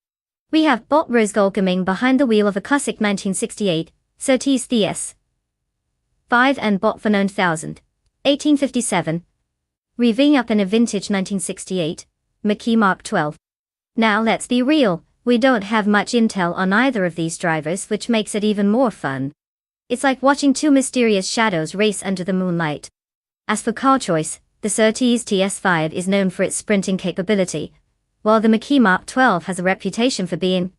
We have Bot Rosgolgaming behind the wheel of a classic 1968 Surtees TS 5 and Bot for 9000 1857, revving up in a vintage 1968 McKee Mark 12. Now let's be real, we don't have much intel on either of these drivers, which makes it even more fun. It's like watching two mysterious shadows race under the moonlight. As for car choice, the Surtees TS5 is known for its sprinting capability, while the McKee Mark 12 has a reputation for being,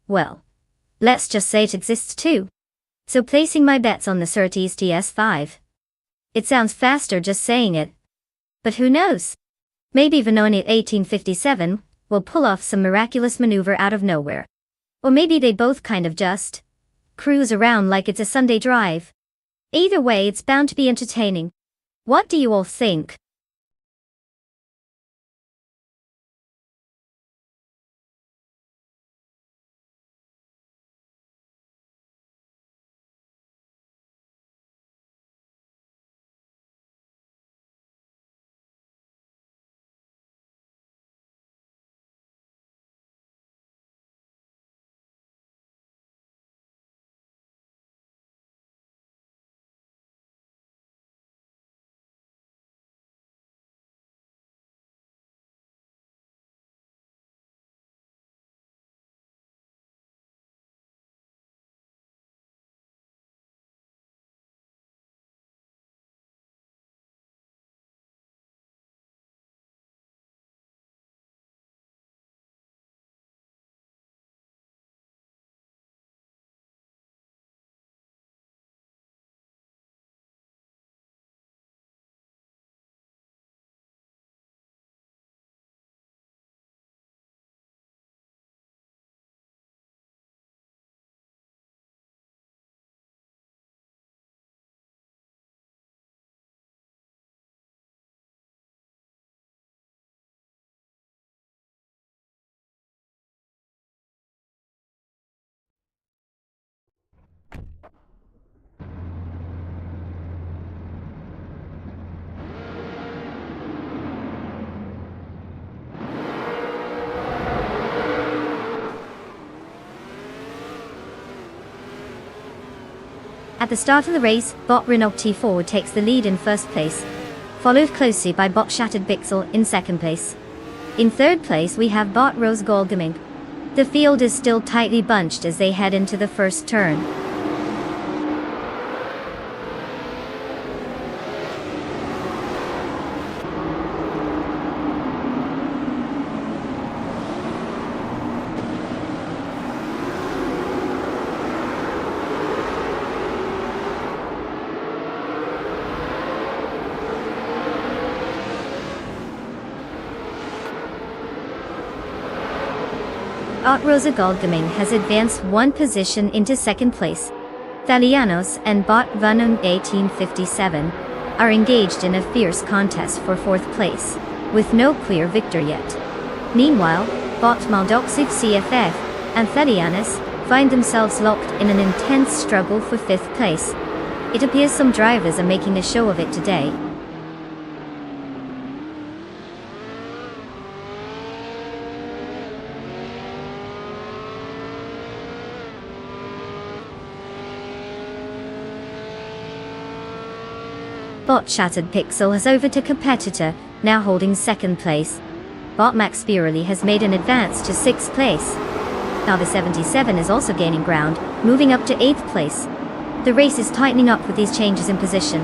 well, let's just say it exists too. So placing my bets on the Surtees TS5. It sounds faster just saying it. But who knows? Maybe Vanoni 1857 will pull off some miraculous maneuver out of nowhere. Or maybe they both kind of just cruise around like it's a Sunday drive. Either way, it's bound to be entertaining. What do you all think? At the start of the race, Bot Renault T4 takes the lead in first place, followed closely by Bot Shattered Pixel in second place. In third place we have Bot Rose Golgaming. The field is still tightly bunched as they head into the first turn. Bot Rosa Golgaming has advanced one position into second place. Thalianos and Bot Vanon 1857 are engaged in a fierce contest for fourth place, with no clear victor yet. Meanwhile, Bot Maldoxiv CFF and Thalianos find themselves locked in an intense struggle for fifth place. It appears some drivers are making a show of it today. Bot Shattered Pixel has overtaken a competitor, now holding second place. Bot Max Spirally has made an advance to sixth place. Now the 77 is also gaining ground, moving up to eighth place. The race is tightening up with these changes in position.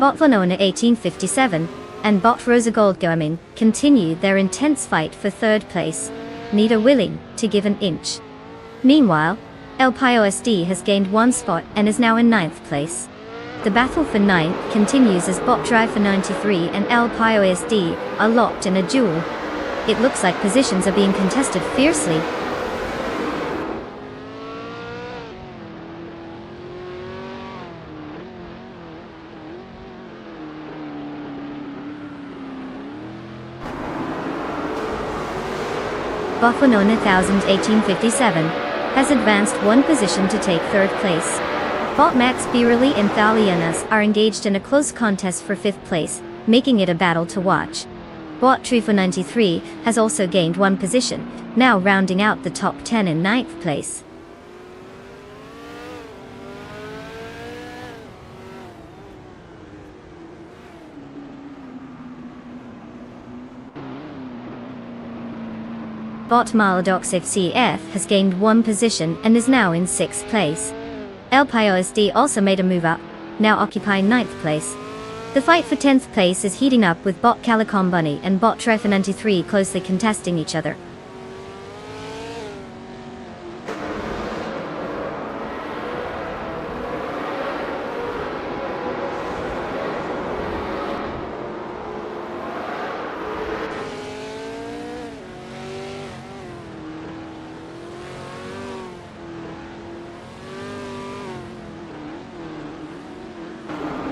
Bot Vanona 1857 and Bot Rosa Goldgaming continue their intense fight for third place, neither willing to give an inch. Meanwhile, El Pio SD has gained one spot and is now in ninth place. The battle for ninth continues as Bot Drive for 93 and El Pio SD are locked in a duel. It looks like positions are being contested fiercely. Buffon 1857 has advanced one position to take third place. Bot Max Birelli and Thalianas are engaged in a close contest for fifth place, making it a battle to watch. Bot Trifo 93 has also gained one position, now rounding out the top 10 in ninth place. Bot Maladoxif CF has gained one position and is now in sixth place. El PIOSD also made a move up, now occupying ninth place. The fight for 10th place is heating up with Bot Calicom Bunny and Bot Trifo 93 closely contesting each other.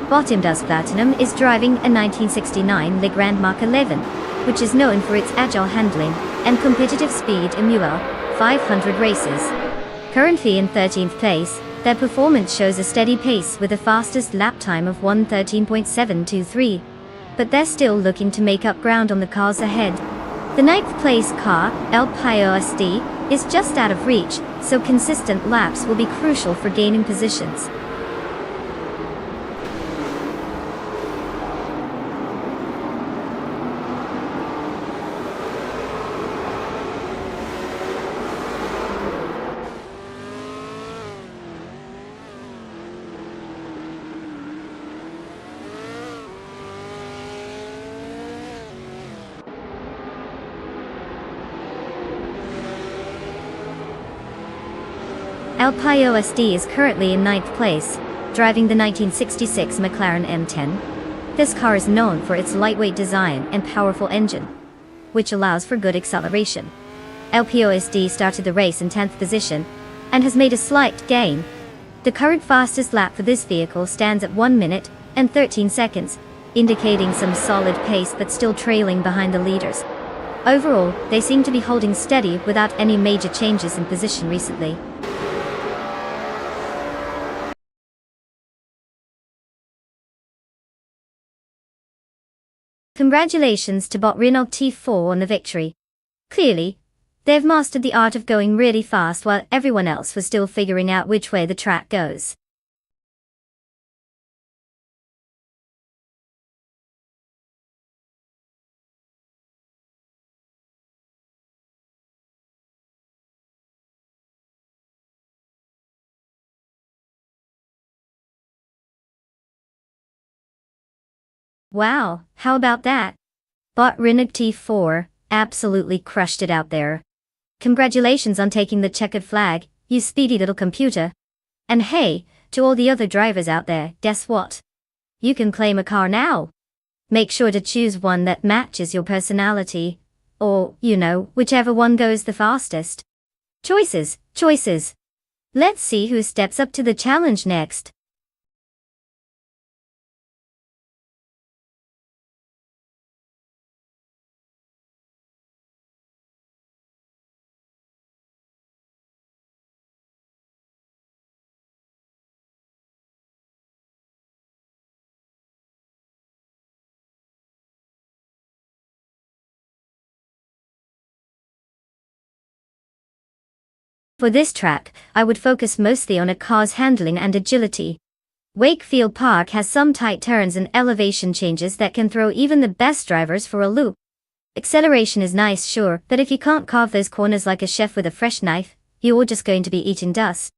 Bot Imdas Platinum is driving a 1969 Legrand Mach 11, which is known for its agile handling and competitive speed in UL 500 races. Currently in 13th place, their performance shows a steady pace with a fastest lap time of 1:13.723, but they're still looking to make up ground on the cars ahead. The 9th place car, El PIOSD, is just out of reach, so consistent laps will be crucial for gaining positions. El PIOSD is currently in 9th place, driving the 1966 McLaren M10. This car is known for its lightweight design and powerful engine, which allows for good acceleration. El PIOSD started the race in 10th position, and has made a slight gain. The current fastest lap for this vehicle stands at 1 minute and 13 seconds, indicating some solid pace but still trailing behind the leaders. Overall, they seem to be holding steady without any major changes in position recently. Congratulations to Bot Renault T4 on the victory. Clearly, they've mastered the art of going really fast while everyone else was still figuring out which way the track goes. Wow, how about that? Bot Renault T4 absolutely crushed it out there. Congratulations on taking the checkered flag, you speedy little computer. And hey, to all the other drivers out there, guess what? You can claim a car now. Make sure to choose one that matches your personality, or, whichever one goes the fastest. Choices, choices. Let's see who steps up to the challenge next. For this track, I would focus mostly on a car's handling and agility. Wakefield Park has some tight turns and elevation changes that can throw even the best drivers for a loop. Acceleration is nice, sure, but if you can't carve those corners like a chef with a fresh knife, you're just going to be eating dust.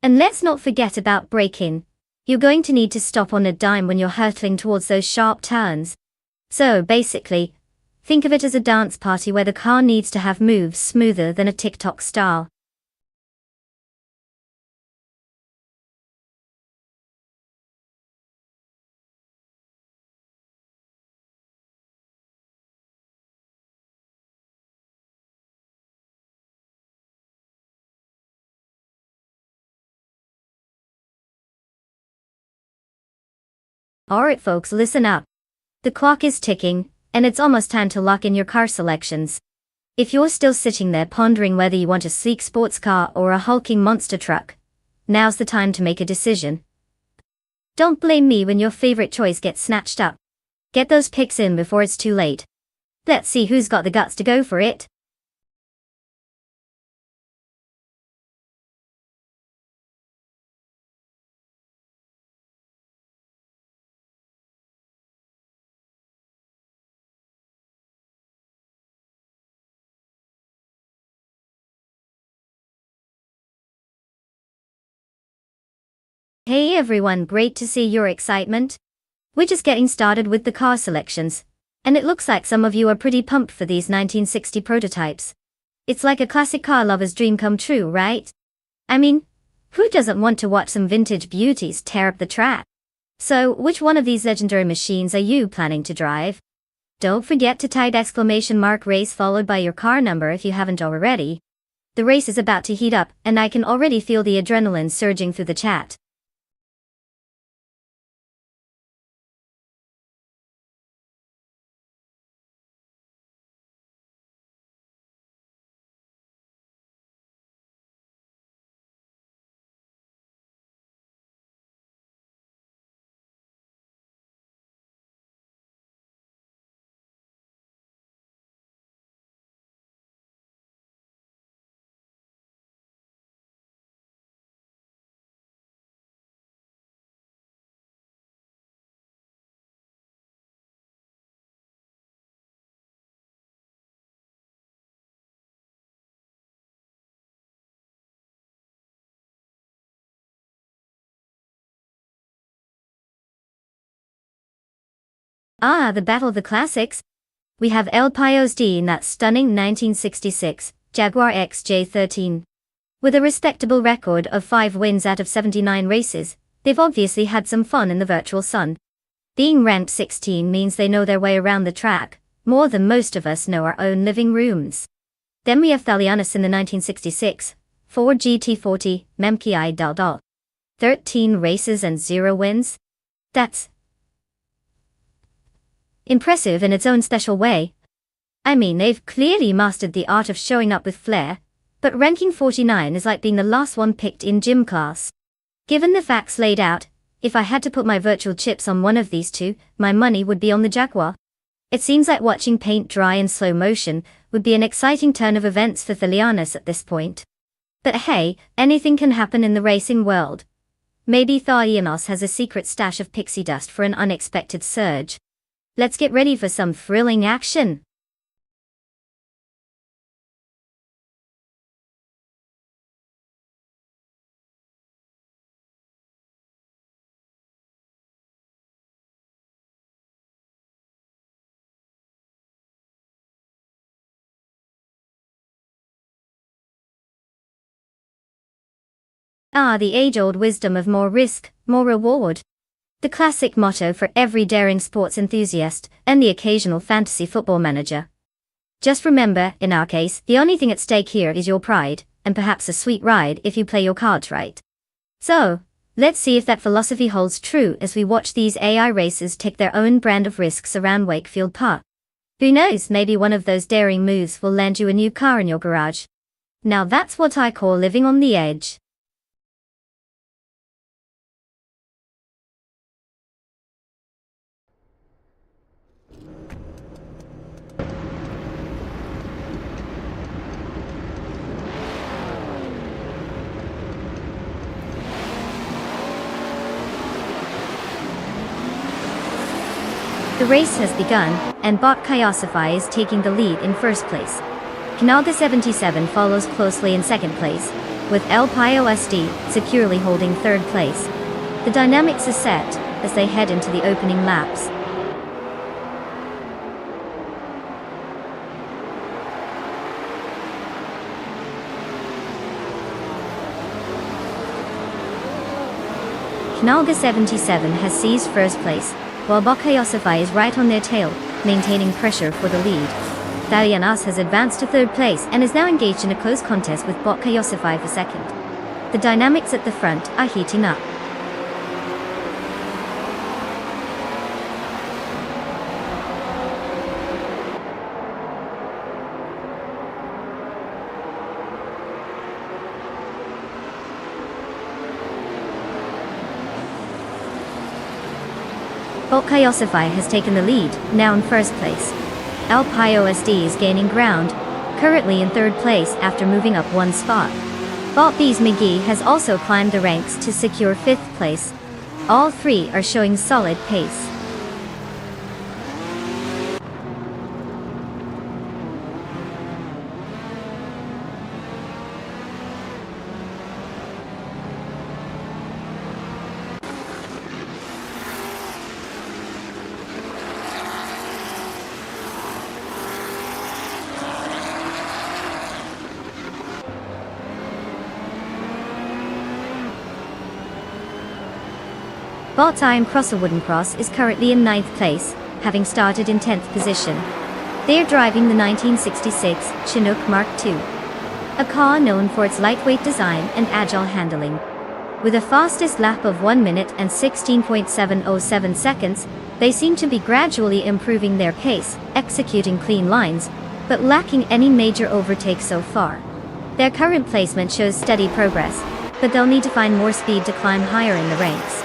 And let's not forget about braking. You're going to need to stop on a dime when you're hurtling towards those sharp turns. So basically, think of it as a dance party where the car needs to have moves smoother than a TikTok style. Alright folks, listen up. The clock is ticking, and it's almost time to lock in your car selections. If you're still sitting there pondering whether you want a sleek sports car or a hulking monster truck, now's the time to make a decision. Don't blame me when your favorite choice gets snatched up. Get those picks in before it's too late. Let's see who's got the guts to go for it. Hey everyone, great to see your excitement. We're just getting started with the car selections, and it looks like some of you are pretty pumped for these 1960 prototypes. It's like a classic car lover's dream come true, right? I mean, who doesn't want to watch some vintage beauties tear up the track? So, which one of these legendary machines are you planning to drive? Don't forget to type !race followed by your car number if you haven't already. The race is about to heat up, and I can already feel the adrenaline surging through the chat. The Battle of the Classics. We have El Pios D in that stunning 1966 Jaguar XJ13. With a respectable record of 5 wins out of 79 races, they've obviously had some fun in the virtual sun. Being ranked 16 means they know their way around the track, more than most of us know our own living rooms. Then we have Thalianis in the 1966 Ford GT40 Memki Dal. 13 races and 0 wins? That's impressive in its own special way. I mean, they've clearly mastered the art of showing up with flair, but ranking 49 is like being the last one picked in gym class. Given the facts laid out, if I had to put my virtual chips on one of these two, my money would be on the Jaguar. It seems like watching paint dry in slow motion would be an exciting turn of events for Thalianis at this point. But hey, anything can happen in the racing world. Maybe Thalianis has a secret stash of pixie dust for an unexpected surge. Let's get ready for some thrilling action. The age-old wisdom of more risk, more reward. The classic motto for every daring sports enthusiast and the occasional fantasy football manager. Just remember, in our case, the only thing at stake here is your pride, and perhaps a sweet ride if you play your cards right. So, let's see if that philosophy holds true as we watch these AI racers take their own brand of risks around Wakefield Park. Who knows, maybe one of those daring moves will land you a new car in your garage. Now that's what I call living on the edge. The race has begun, and Bot Kayasify is taking the lead in first place. Kanaga 77 follows closely in second place, with El Pio SD securely holding third place. The dynamics are set as they head into the opening laps. Kanaga 77 has seized first place, while Bakayosify is right on their tail, maintaining pressure for the lead. Thalianis has advanced to third place and is now engaged in a close contest with Bakayosify for second. The dynamics at the front are heating up. Volkayosify has taken the lead, now in first place. Alpiosd is gaining ground, currently in third place after moving up one spot. B's McGee has also climbed the ranks to secure fifth place. All three are showing solid pace. Time Crosser Wooden Cross is currently in 9th place, having started in 10th position. They are driving the 1966 Chinook Mark II, a car known for its lightweight design and agile handling. With a fastest lap of 1 minute and 16.707 seconds, they seem to be gradually improving their pace, executing clean lines, but lacking any major overtakes so far. Their current placement shows steady progress, but they'll need to find more speed to climb higher in the ranks.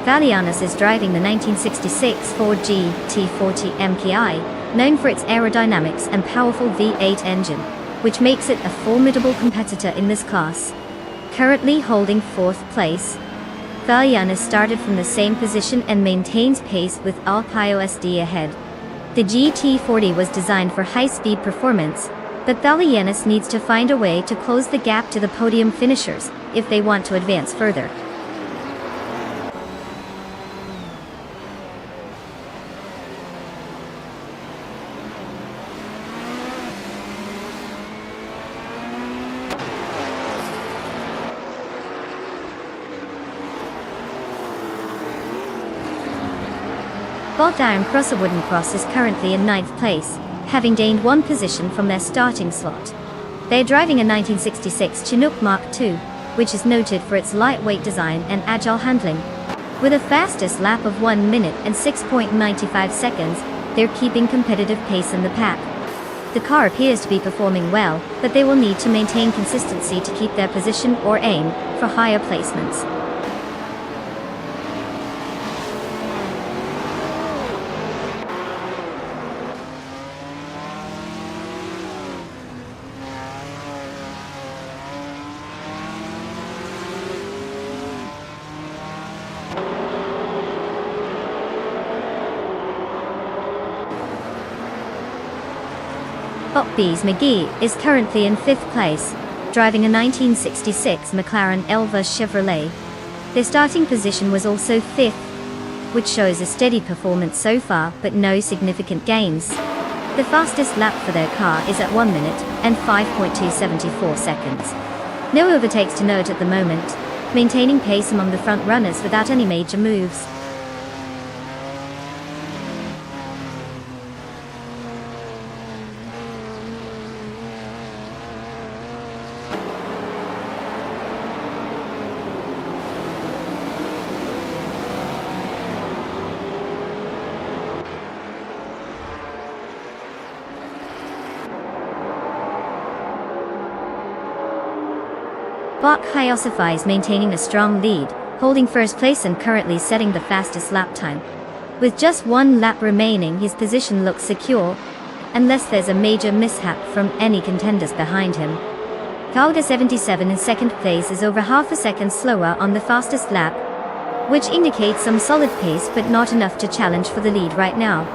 Valianus is driving the 1966 Ford GT40 MPI, known for its aerodynamics and powerful V8 engine, which makes it a formidable competitor in this class. Currently holding 4th place, Valianus started from the same position and maintains pace with Alpiosd ahead. The GT40 was designed for high-speed performance, but Valianus needs to find a way to close the gap to the podium finishers if they want to advance further. Time Crosser Wooden Cross is currently in 9th place, having gained one position from their starting slot. They are driving a 1966 Chinook Mark II, which is noted for its lightweight design and agile handling. With a fastest lap of 1 minute and 6.95 seconds, they're keeping competitive pace in the pack. The car appears to be performing well, but they will need to maintain consistency to keep their position or aim for higher placements. B's McGee is currently in 5th place, driving a 1966 McLaren Elva Chevrolet. Their starting position was also 5th, which shows a steady performance so far but no significant gains. The fastest lap for their car is at 1 minute and 5.274 seconds. No overtakes to note at the moment, maintaining pace among the front runners without any major moves. Hyosify is maintaining a strong lead, holding first place and currently setting the fastest lap time. With just 1 lap remaining, his position looks secure, unless there's a major mishap from any contenders behind him. Calda 77 in 2nd place is over half a second slower on the fastest lap, which indicates some solid pace but not enough to challenge for the lead right now.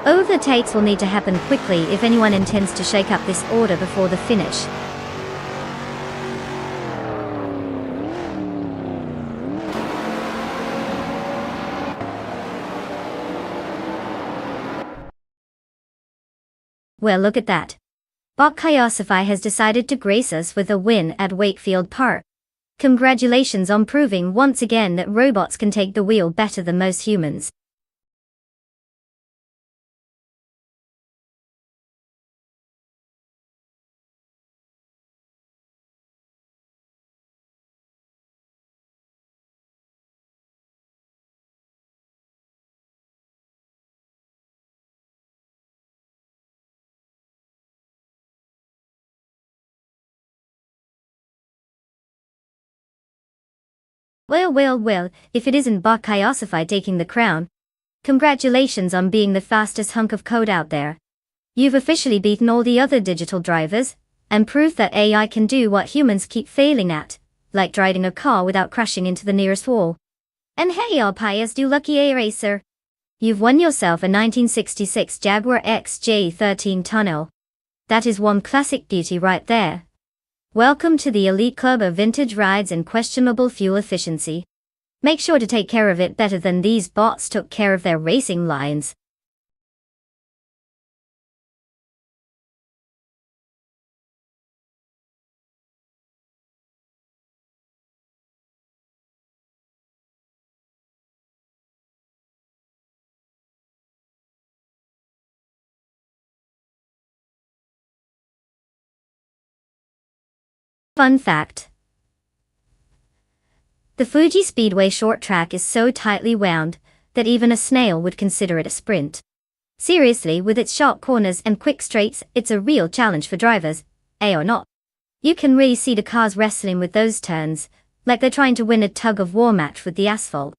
Overtakes will need to happen quickly if anyone intends to shake up this order before the finish. Well, look at that. Hyosify has decided to grace us with a win at Wakefield Park. Congratulations on proving once again that robots can take the wheel better than most humans. Well, if it isn't Bakayosify taking the crown, congratulations on being the fastest hunk of code out there. You've officially beaten all the other digital drivers, and proved that AI can do what humans keep failing at, like driving a car without crashing into the nearest wall. And hey, all pious do lucky A racer. You've won yourself a 1966 Jaguar XJ13 Tunnel. That is one classic beauty right there. Welcome to the elite club of vintage rides and questionable fuel efficiency. Make sure to take care of it better than these bots took care of their racing lions. Fun fact. The Fuji Speedway short track is so tightly wound that even a snail would consider it a sprint. Seriously, with its sharp corners and quick straights, it's a real challenge for drivers, A or not. You can really see the cars wrestling with those turns, like they're trying to win a tug-of-war match with the asphalt.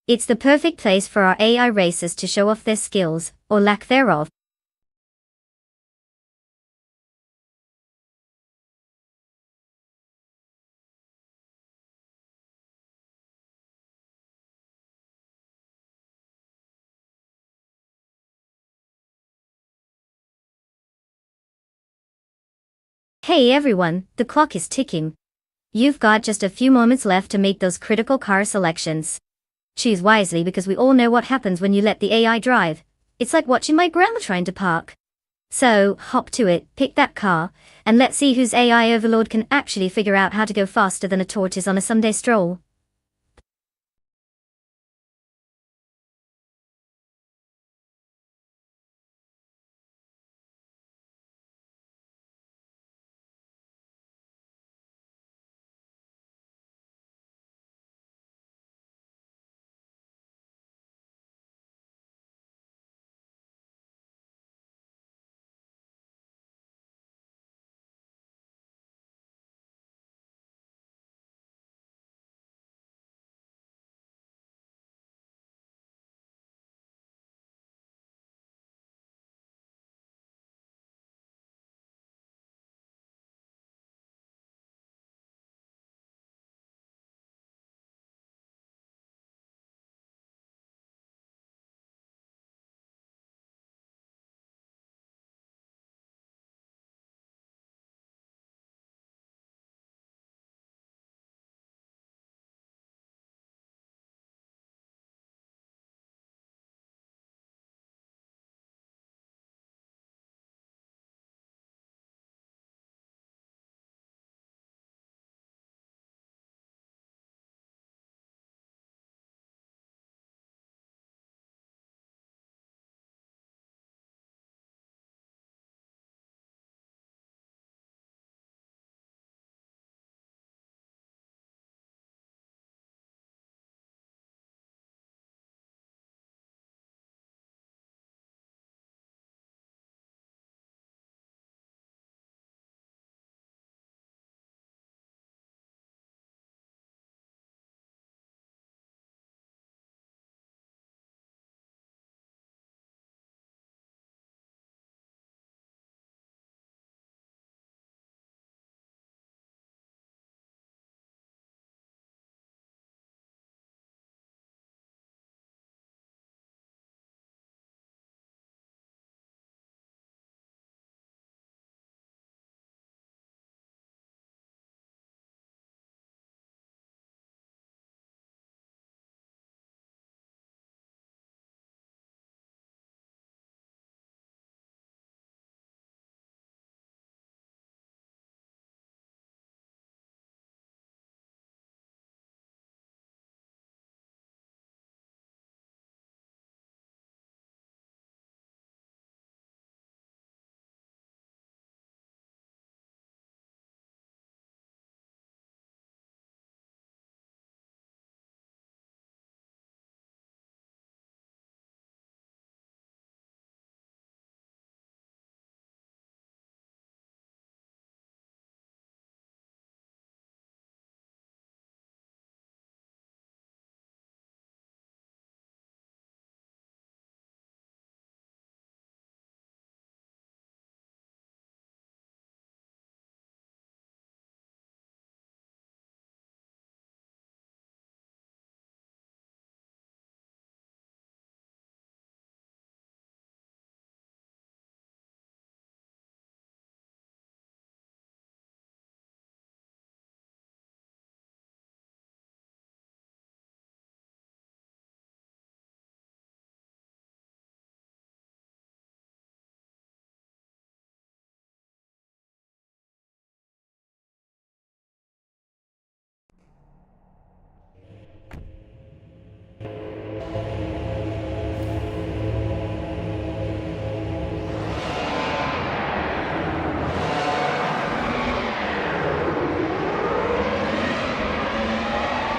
It's the perfect place for our AI racers to show off their skills, or lack thereof. Hey everyone, the clock is ticking. You've got just a few moments left to make those critical car selections. Choose wisely because we all know what happens when you let the AI drive. It's like watching my grandma trying to park. So, hop to it, pick that car, and let's see whose AI overlord can actually figure out how to go faster than a tortoise on a Sunday stroll.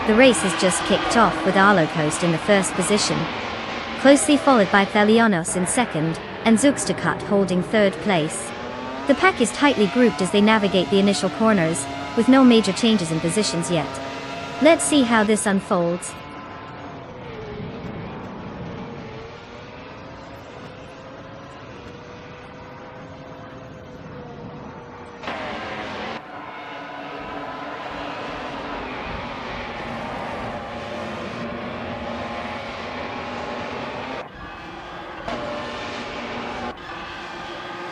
The race has just kicked off with Arlo Coast in the first position, closely followed by Thelianos in second, and Zugstakat holding third place. The pack is tightly grouped as they navigate the initial corners, with no major changes in positions yet. Let's see how this unfolds.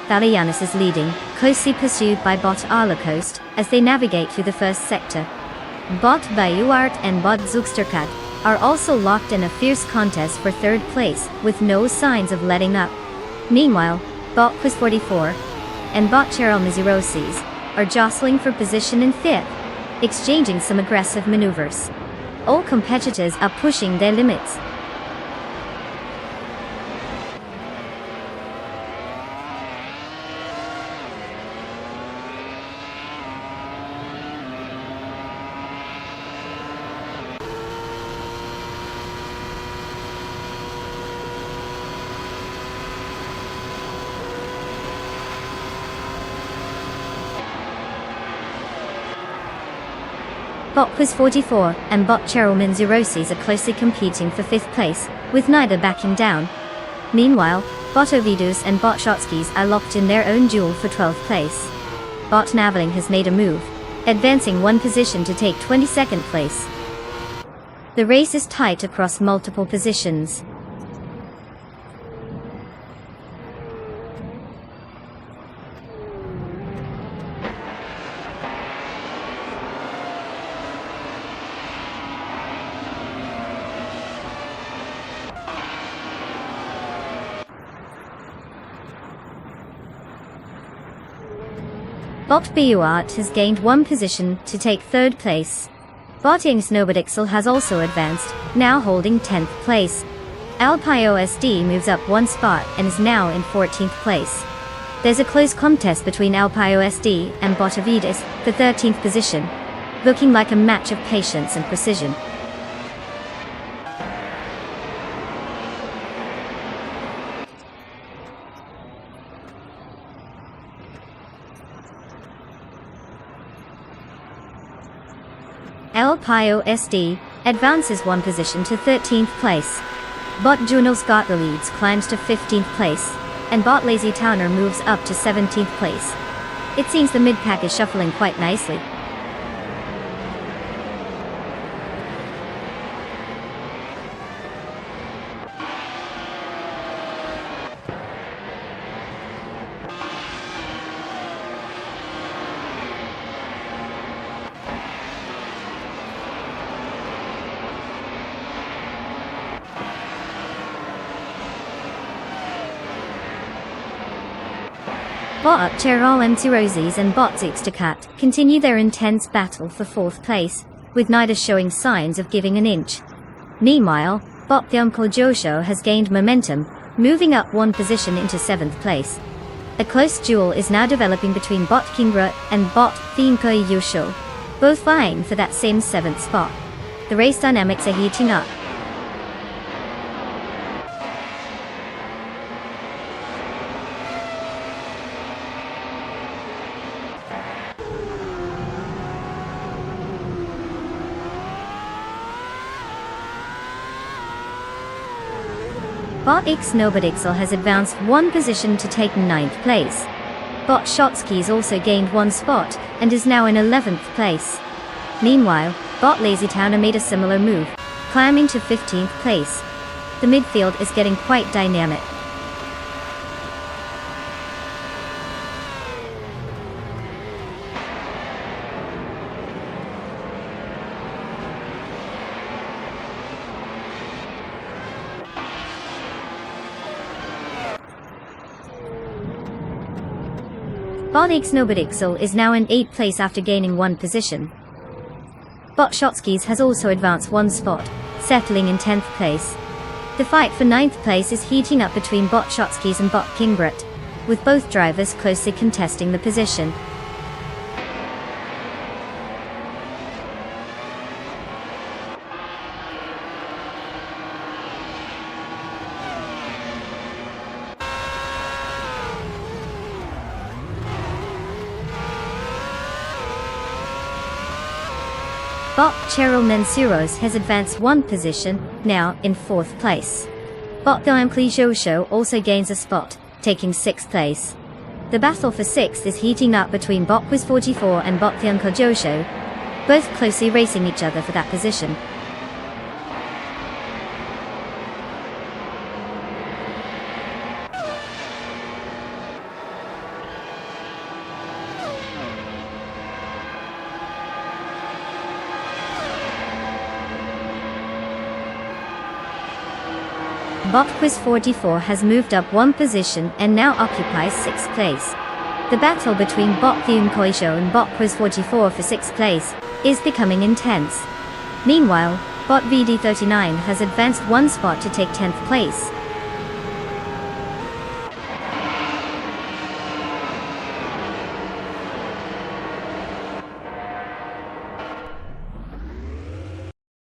Thalianis is leading, closely pursued by Bot Arlo Coast, as they navigate through the first sector. Bot Bayuart and Bot Zugsterkat are also locked in a fierce contest for third place, with no signs of letting up. Meanwhile, Bot Quiz 44 and Bot Cheryl Mizirosis are jostling for position in fifth, exchanging some aggressive maneuvers. All competitors are pushing their limits. Bot Quiz 44 and Bot Cheryl Mizirosis are closely competing for fifth place, with neither backing down. Meanwhile, Bot Ovidus and Bot Shotskis are locked in their own duel for 12th place. Bot Naveling has made a move, advancing one position to take 22nd place. The race is tight across multiple positions. Bot Buart has gained one position to take third place. Bot Ing Snowbadixel has also advanced, now holding 10th place. Alpio SD moves up one spot and is now in 14th place. There's a close contest between Alpio SD and Bot Avidis for 13th position, looking like a match of patience and precision. El Pio SD advances one position to 13th place. Bot Junels got the leads climbs to 15th place, and Bot Lazy Towner moves up to 17th place. It seems the mid-pack is shuffling quite nicely. Bot Cheryl Mizirosis and Bot Zugstakat continue their intense battle for 4th place, with neither showing signs of giving an inch. Meanwhile, Bot Uncle Josho has gained momentum, moving up one position into 7th place. A close duel is now developing between Bot Kingra and Bot Thinkoi Yusho, both vying for that same 7th spot. The race dynamics are heating up. Bot X Snowbadixel has advanced one position to take 9th place. Bot Shotskis also gained one spot, and is now in 11th place. Meanwhile, Bot Lazy Towner made a similar move, climbing to 15th place. The midfield is getting quite dynamic. Bot X Snowbadixel is now in 8th place after gaining one position. Bot Shotskis has also advanced one spot, settling in 10th place. The fight for 9th place is heating up between Bot Shotskis and Bot Kingbrat, with both drivers closely contesting the position. Bot Cheryl Mensuros has advanced one position, now in 4th place. Bot Diampli Josho also gains a spot, taking 6th place. The battle for 6th is heating up between Bot Quiz44 and Bot Thianko Josho, both closely racing each other for that position. Bot Quiz44 has moved up one position and now occupies 6th place. The battle between Bot Thianko and Bot Quiz44 for 6th place is becoming intense. Meanwhile, Bot VD39 has advanced one spot to take 10th place.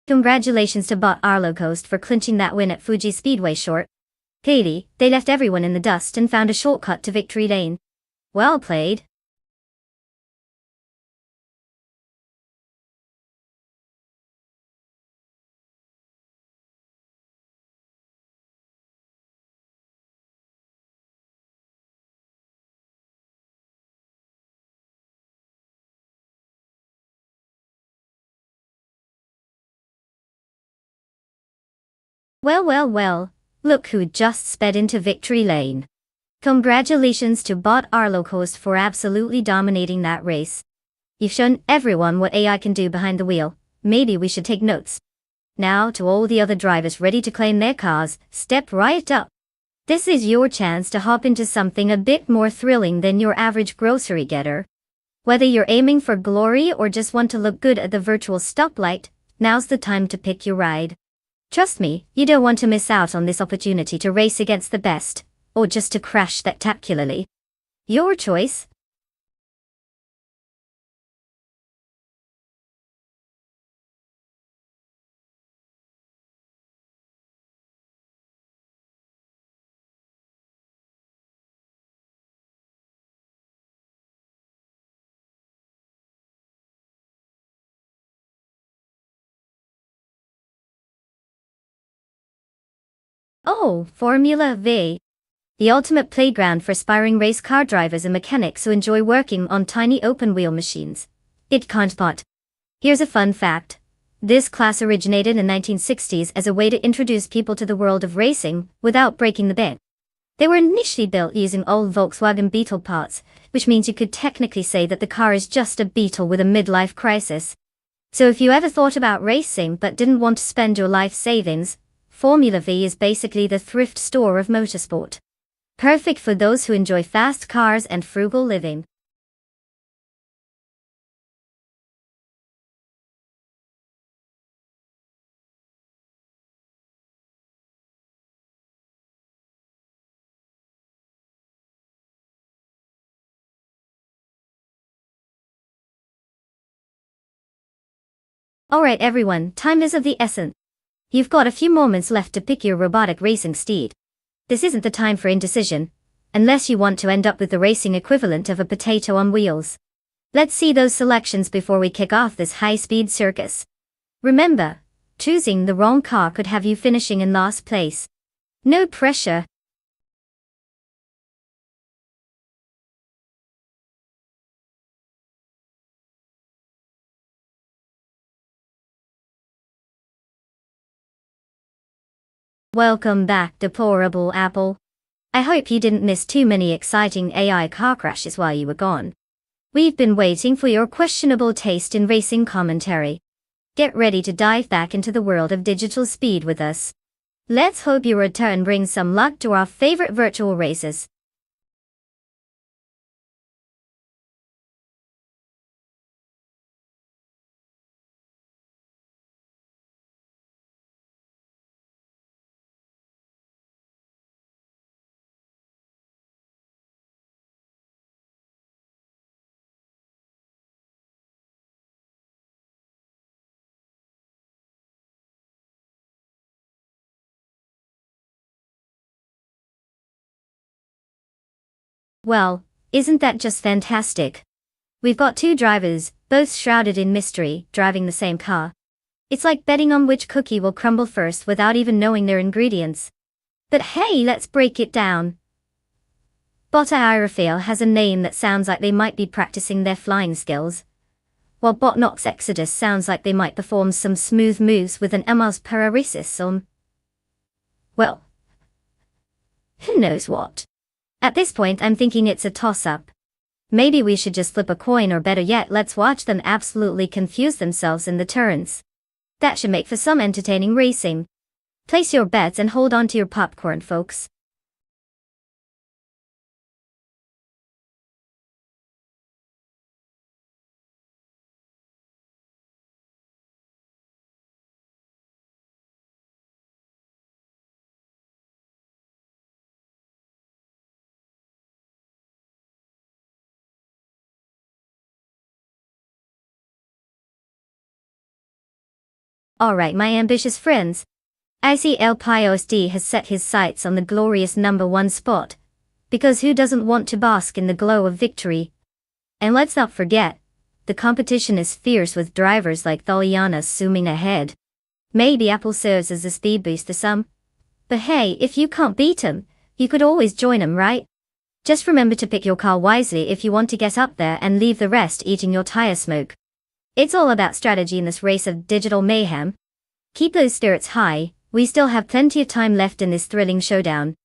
Congratulations to Bot Arlo Coast for clinching that win at Fuji Speedway Short. Katie, they left everyone in the dust and found a shortcut to victory lane. Well played. Well, look who just sped into victory lane. Congratulations to Bot Arlo Coast for absolutely dominating that race. You've shown everyone what AI can do behind the wheel. Maybe we should take notes. Now to all the other drivers ready to claim their cars, step right up. This is your chance to hop into something a bit more thrilling than your average grocery getter. Whether you're aiming for glory or just want to look good at the virtual stoplight, now's the time to pick your ride. Trust me, you don't want to miss out on this opportunity to race against the best, or just to crash spectacularly. Your choice. Oh, Formula V. The ultimate playground for aspiring race car drivers and mechanics who enjoy working on tiny open-wheel machines. It can't but. Here's a fun fact. This class originated in the 1960s as a way to introduce people to the world of racing without breaking the bank. They were initially built using old Volkswagen Beetle parts, which means you could technically say that the car is just a Beetle with a midlife crisis. So if you ever thought about racing but didn't want to spend your life savings, Formula V is basically the thrift store of motorsport. Perfect for those who enjoy fast cars and frugal living. Alright everyone, time is of the essence. You've got a few moments left to pick your robotic racing steed. This isn't the time for indecision, unless you want to end up with the racing equivalent of a potato on wheels. Let's see those selections before we kick off this high-speed circus. Remember, choosing the wrong car could have you finishing in last place. No pressure. Welcome back, deplorable Apple. I hope you didn't miss too many exciting AI car crashes while you were gone. We've been waiting for your questionable taste in racing commentary. Get ready to dive back into the world of digital speed with us. Let's hope your return brings some luck to our favorite virtual races. Well, isn't that just fantastic? We've got two drivers, both shrouded in mystery, driving the same car. It's like betting on which cookie will crumble first without even knowing their ingredients. But hey, let's break it down. Bot Aerofail has a name that sounds like they might be practicing their flying skills, while Bot Nox Exodus sounds like they might perform some smooth moves with an ms pararesis well, who knows what. At this point I'm thinking it's a toss-up. Maybe we should just flip a coin, or better yet, let's watch them absolutely confuse themselves in the turns. That should make for some entertaining racing. Place your bets and hold on to your popcorn, folks. Alright, my ambitious friends. I see El Piosd has set his sights on the glorious #1 spot, because who doesn't want to bask in the glow of victory? And let's not forget, the competition is fierce with drivers like Thaliana zooming ahead. Maybe Apple serves as a speed boost to some. But hey, if you can't beat him, you could always join him, right? Just remember to pick your car wisely if you want to get up there and leave the rest eating your tire smoke. It's all about strategy in this race of digital mayhem. Keep those spirits high, we still have plenty of time left in this thrilling showdown.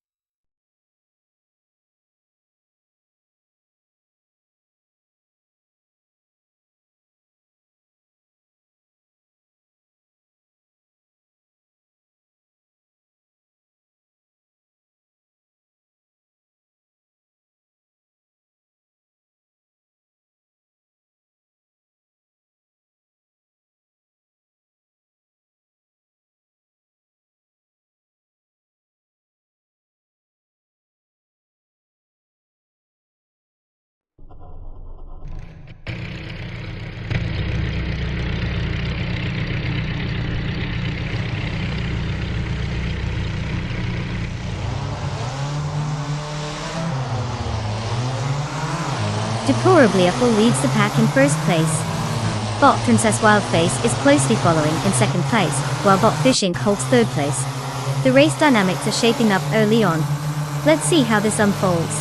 Deplorably Apple leads the pack in first place. Bot Princess Wildface is closely following in second place, while Bot Fishing holds third place. The race dynamics are shaping up early on. Let's see how this unfolds.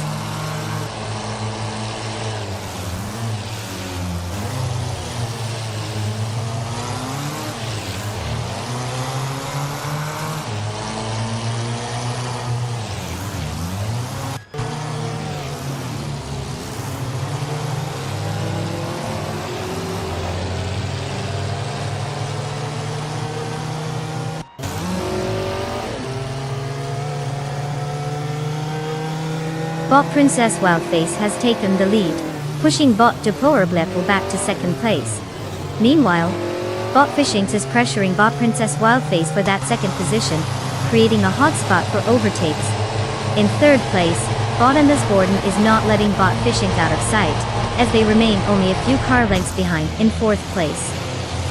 Bot Princess Wildface has taken the lead, pushing Bot Deplorable back to second place. Meanwhile, Bot Fishing is pressuring Bot Princess Wildface for that second position, creating a hot spot for overtakes. In third place, Bot and Gordon is not letting Bot Fishing out of sight, as they remain only a few car lengths behind in fourth place.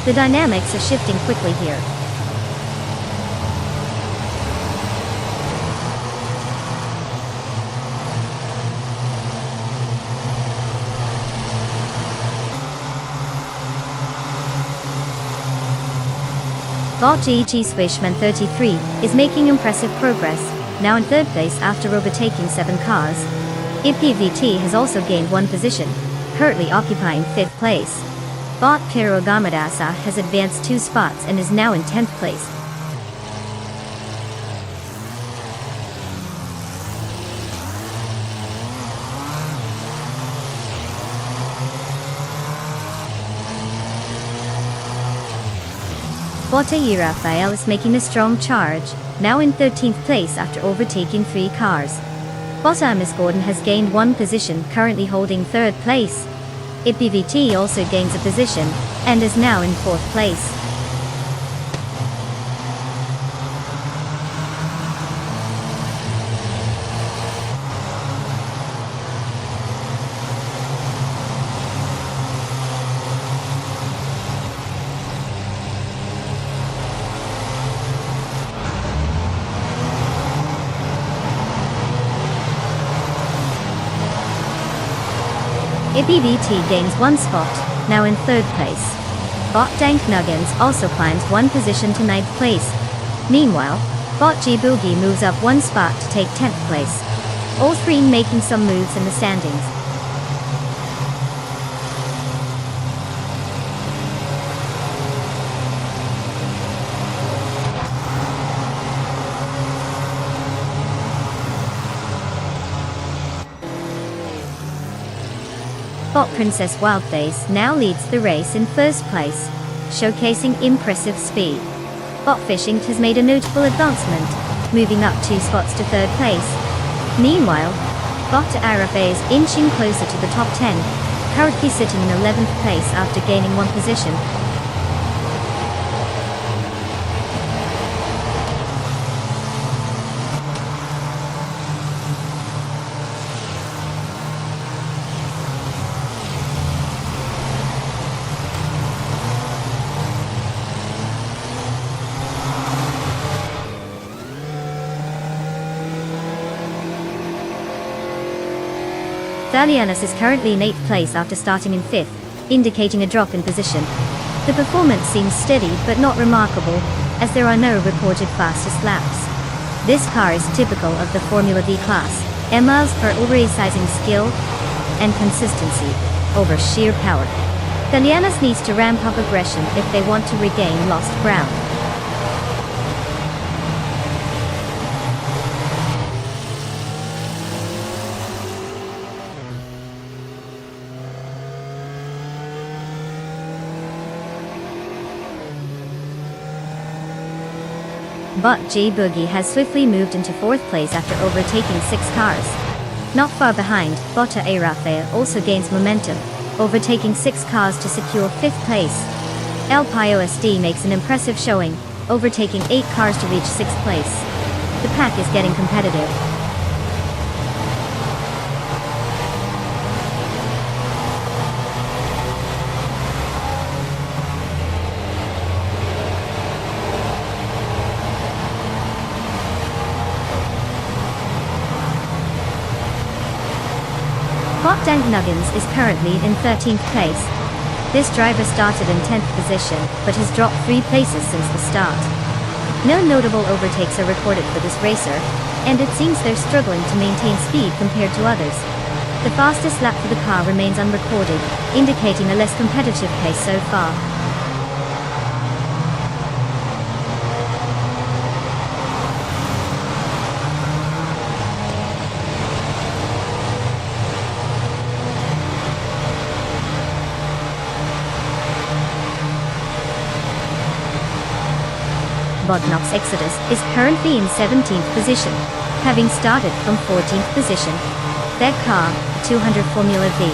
The dynamics are shifting quickly here. Bot GG Swishman 33 is making impressive progress, now in third place after overtaking 7 cars. IPVT has also gained 1 position, currently occupying 5th place. Bot Pirogamadasa has advanced 2 spots and is now in 10th place. Bot Rafael is making a strong charge, now in 13th place after overtaking 3 cars. Bot Miss Gordon has gained 1 position, currently holding 3rd place. IPVT also gains a position, and is now in 4th place. IPVT gains 1 spot, now in 3rd place. Bot Dank Nuggins also climbs 1 position to 9th place. Meanwhile, Bot G Boogie moves up 1 spot to take 10th place. All 3 making some moves in the standings. Bot Princess Wildface now leads the race in 1st place, showcasing impressive speed. Bot Fishing has made a notable advancement, moving up 2 spots to 3rd place. Meanwhile, Bot Arafa is inching closer to the top 10, currently sitting in 11th place after gaining 1 position. Thalianas is currently in 8th place after starting in 5th, indicating a drop in position. The performance seems steady but not remarkable, as there are no reported fastest laps. This car is typical of the Formula V class, miles per hour resizing skill and consistency over sheer power. Thalianas needs to ramp up aggression if they want to regain lost ground. Bot J Boogie has swiftly moved into 4th place after overtaking 6 cars. Not far behind, Bota A Rafael also gains momentum, overtaking 6 cars to secure 5th place. El Pio SD makes an impressive showing, overtaking 8 cars to reach 6th place. The pack is getting competitive. Bot Dank Nuggins is currently in 13th place. This driver started in 10th position, but has dropped 3 places since the start. No notable overtakes are recorded for this racer, and it seems they're struggling to maintain speed compared to others. The fastest lap for the car remains unrecorded, indicating a less competitive pace so far. Bodnox Exodus is currently in 17th position, having started from 14th position. Their car, 200 Formula V,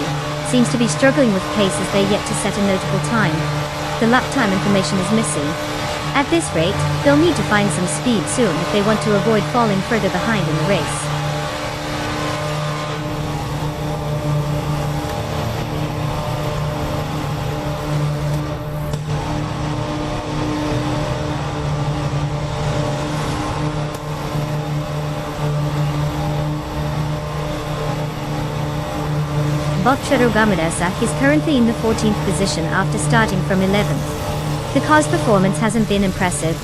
seems to be struggling with pace as they yet to set a notable time. The lap time information is missing. At this rate, they'll need to find some speed soon if they want to avoid falling further behind in the race. Botchero Gamadesak is currently in the 14th position after starting from 11th. The car's performance hasn't been impressive,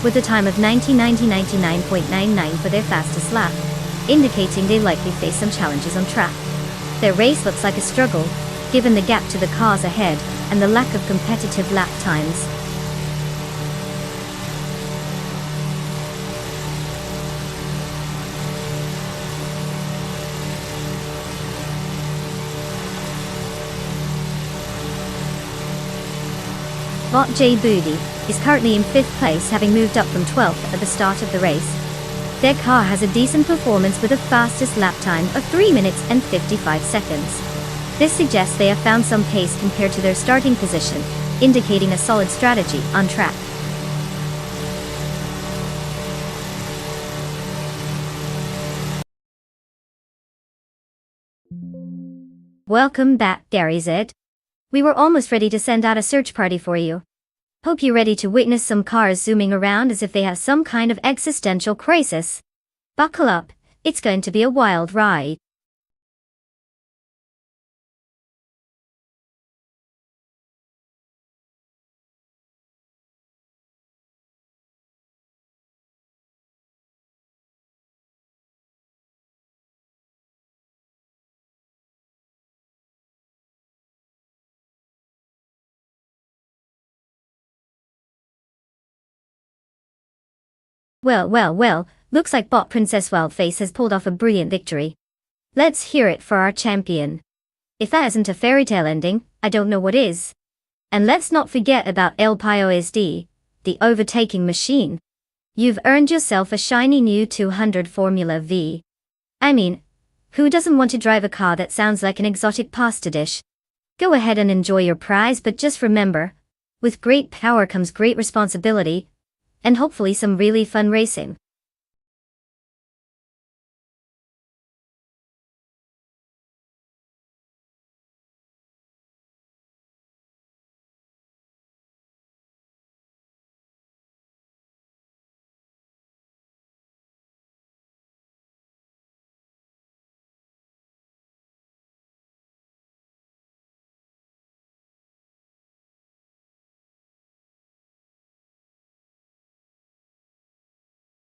with a time of 99.99 for their fastest lap, indicating they likely face some challenges on track. Their race looks like a struggle, given the gap to the cars ahead and the lack of competitive lap times. Bot J Boogie is currently in 5th place, having moved up from 12th at the start of the race. Their car has a decent performance with a fastest lap time of 3 minutes and 55 seconds. This suggests they have found some pace compared to their starting position, indicating a solid strategy on track. Welcome back, Gary Z. We were almost ready to send out a search party for you. Hope you're ready to witness some cars zooming around as if they have some kind of existential crisis. Buckle up, it's going to be a wild ride. Well, looks like Bot Princess Wildface has pulled off a brilliant victory. Let's hear it for our champion. If that isn't a fairy tale ending, I don't know what is. And let's not forget about El POSD, the overtaking machine. You've earned yourself a shiny new 200 Formula V. I mean, who doesn't want to drive a car that sounds like an exotic pasta dish? Go ahead and enjoy your prize, but just remember, with great power comes great responsibility, and hopefully some really fun racing.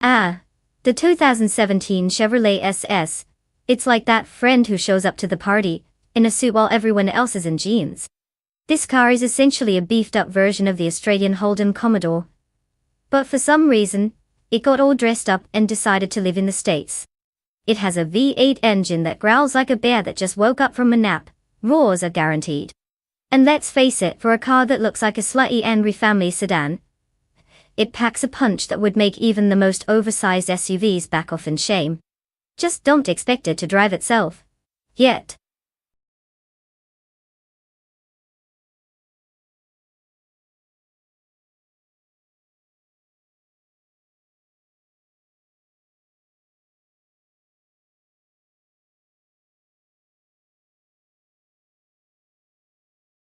Ah, the 2017 Chevrolet SS. It's like that friend who shows up to the party, in a suit while everyone else is in jeans. This car is essentially a beefed-up version of the Australian Holden Commodore. But for some reason, it got all dressed up and decided to live in the States. It has a V8 engine that growls like a bear that just woke up from a nap. Roars are guaranteed. And let's face it, for a car that looks like a slightly angry family sedan, it packs a punch that would make even the most oversized SUVs back off in shame. Just don't expect it to drive itself. Yet.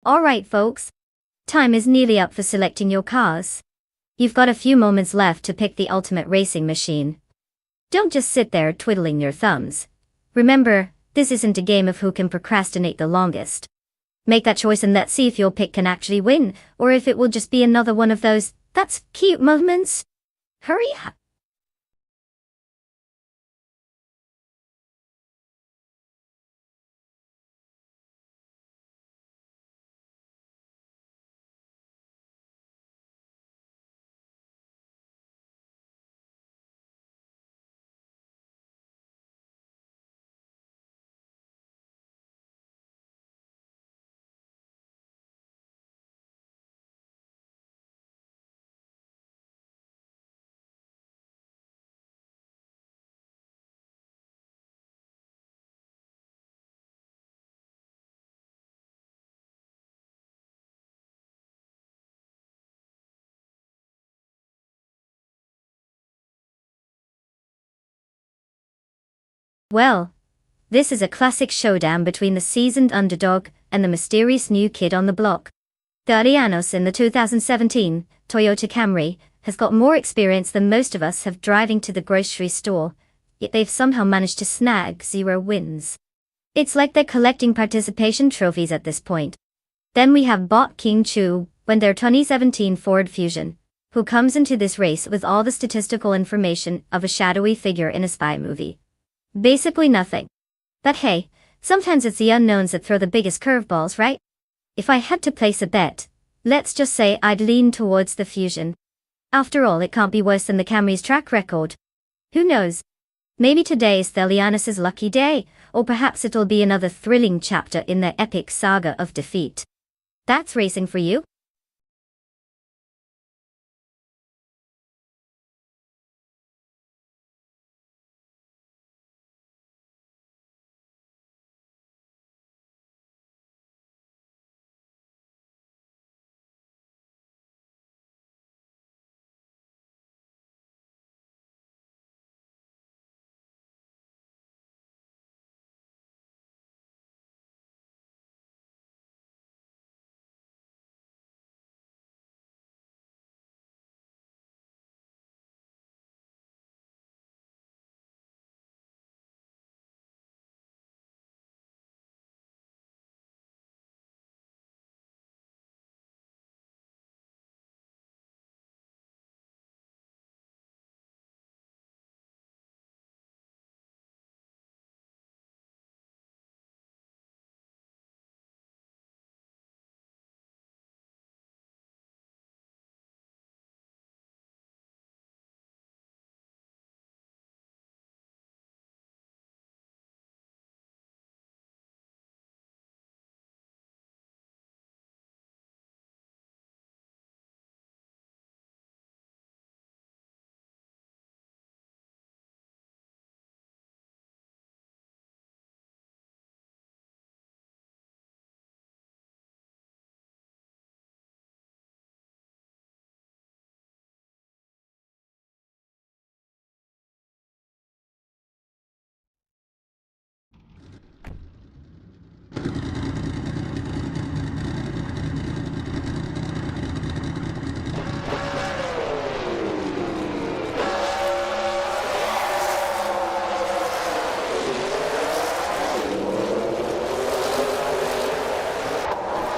Alright folks. Time is nearly up for selecting your cars. You've got a few moments left to pick the ultimate racing machine. Don't just sit there twiddling your thumbs. Remember, this isn't a game of who can procrastinate the longest. Make that choice and let's see if your pick can actually win, or if it will just be another one of those, "that's cute" moments. Hurry up. Well, this is a classic showdown between the seasoned underdog and the mysterious new kid on the block. The Arianos in the 2017 Toyota Camry has got more experience than most of us have driving to the grocery store, yet they've somehow managed to snag 0 wins. It's like they're collecting participation trophies at this point. Then we have Bot King Chu, when their 2017 Ford Fusion, who comes into this race with all the statistical information of a shadowy figure in a spy movie. Basically nothing. But hey, sometimes it's the unknowns that throw the biggest curveballs, right? If I had to place a bet, let's just say I'd lean towards the Fusion. After all, it can't be worse than the Camry's track record. Who knows? Maybe today is Thelianis' lucky day, or perhaps it'll be another thrilling chapter in their epic saga of defeat. That's racing for you.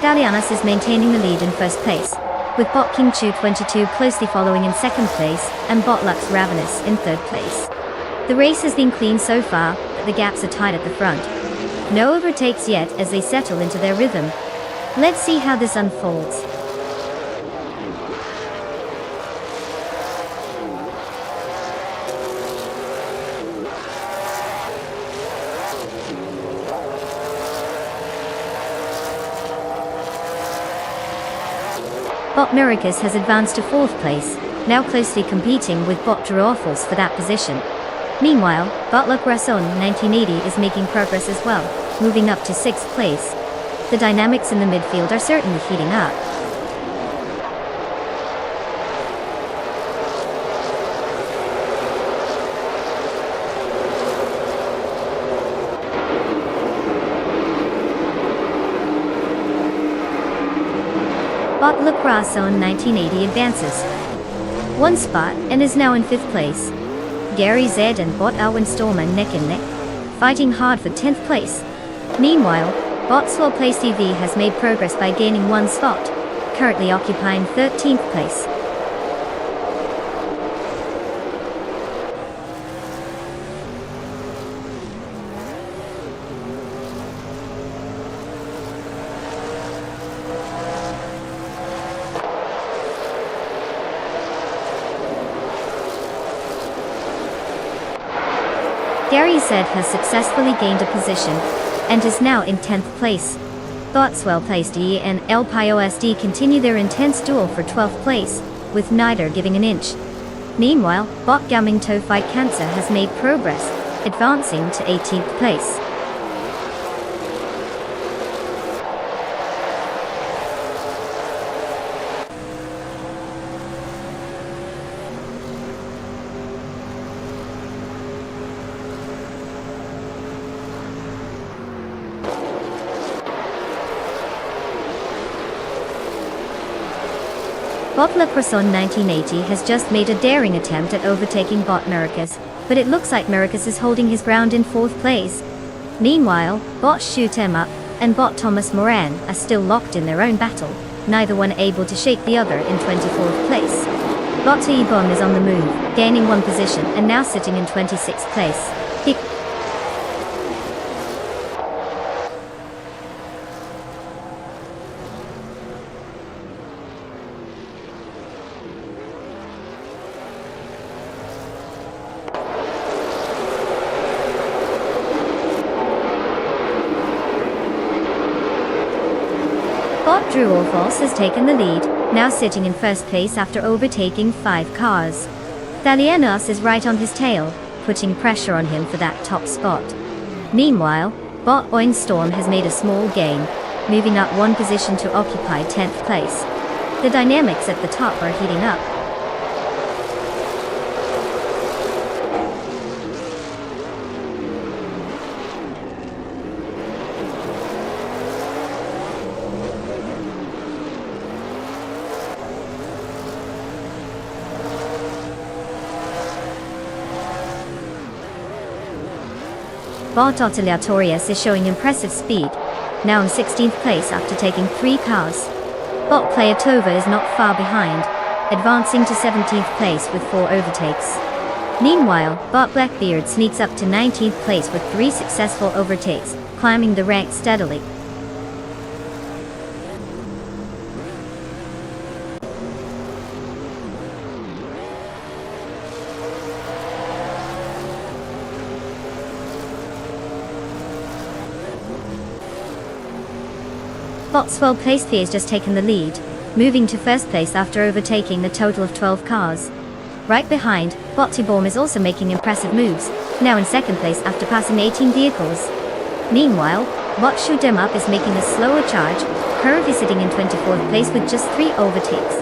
Dalianas is maintaining the lead in first place, with Bot King Chu 22 closely following in second place, and Bot Lux Ravenous in third place. The race has been clean so far, but the gaps are tight at the front. No overtakes yet as they settle into their rhythm. Let's see how this unfolds. Bot Miracus has advanced to 4th place, now closely competing with Bot Drawfulls for that position. Meanwhile, Bot Le Croissant 1980 is making progress as well, moving up to 6th place. The dynamics in the midfield are certainly heating up. Bot Le Croissant 1980 advances one spot and is now in 5th place. Gary Z and Bot Alwyn Stormer neck and neck, fighting hard for 10th place. Meanwhile, Bot Swell Place TV has made progress by gaining 1 spot, currently occupying 13th place. Gary Z has successfully gained a position, and is now in 10th place. Bot's well-placed E and El POSD continue their intense duel for 12th place, with neither giving an inch. Meanwhile, Bot Gaming To Fight Cancer has made progress, advancing to 18th place. Bot Le Croissant 1980 has just made a daring attempt at overtaking Bot Miracus, but it looks like Miracus is holding his ground in 4th place. Meanwhile, Bot Shoot 'Em Up and Bot Thomas Moran are still locked in their own battle, neither one able to shake the other in 24th place. Bot E-Bomb is on the move, gaining 1 position and now sitting in 26th place. Bot Drew All False has taken the lead, now sitting in 1st place after overtaking 5 cars. Thalianos is right on his tail, putting pressure on him for that top spot. Meanwhile, Bot Oin Storm has made a small gain, moving up 1 position to occupy 10th place. The dynamics at the top are heating up. Bot Otiliatorius is showing impressive speed, now in 16th place after taking 3 cars. Bot Player Tova is not far behind, advancing to 17th place with 4 overtakes. Meanwhile, Bot Blackbeard sneaks up to 19th place with 3 successful overtakes, climbing the ranks steadily. Bot's well-placed P has just taken the lead, moving to 1st place after overtaking a total of 12 cars. Right behind, Bot T-Bomb is also making impressive moves, now in 2nd place after passing 18 vehicles. Meanwhile, Bot Shoot 'Em Up is making a slower charge, currently sitting in 24th place with just 3 overtakes.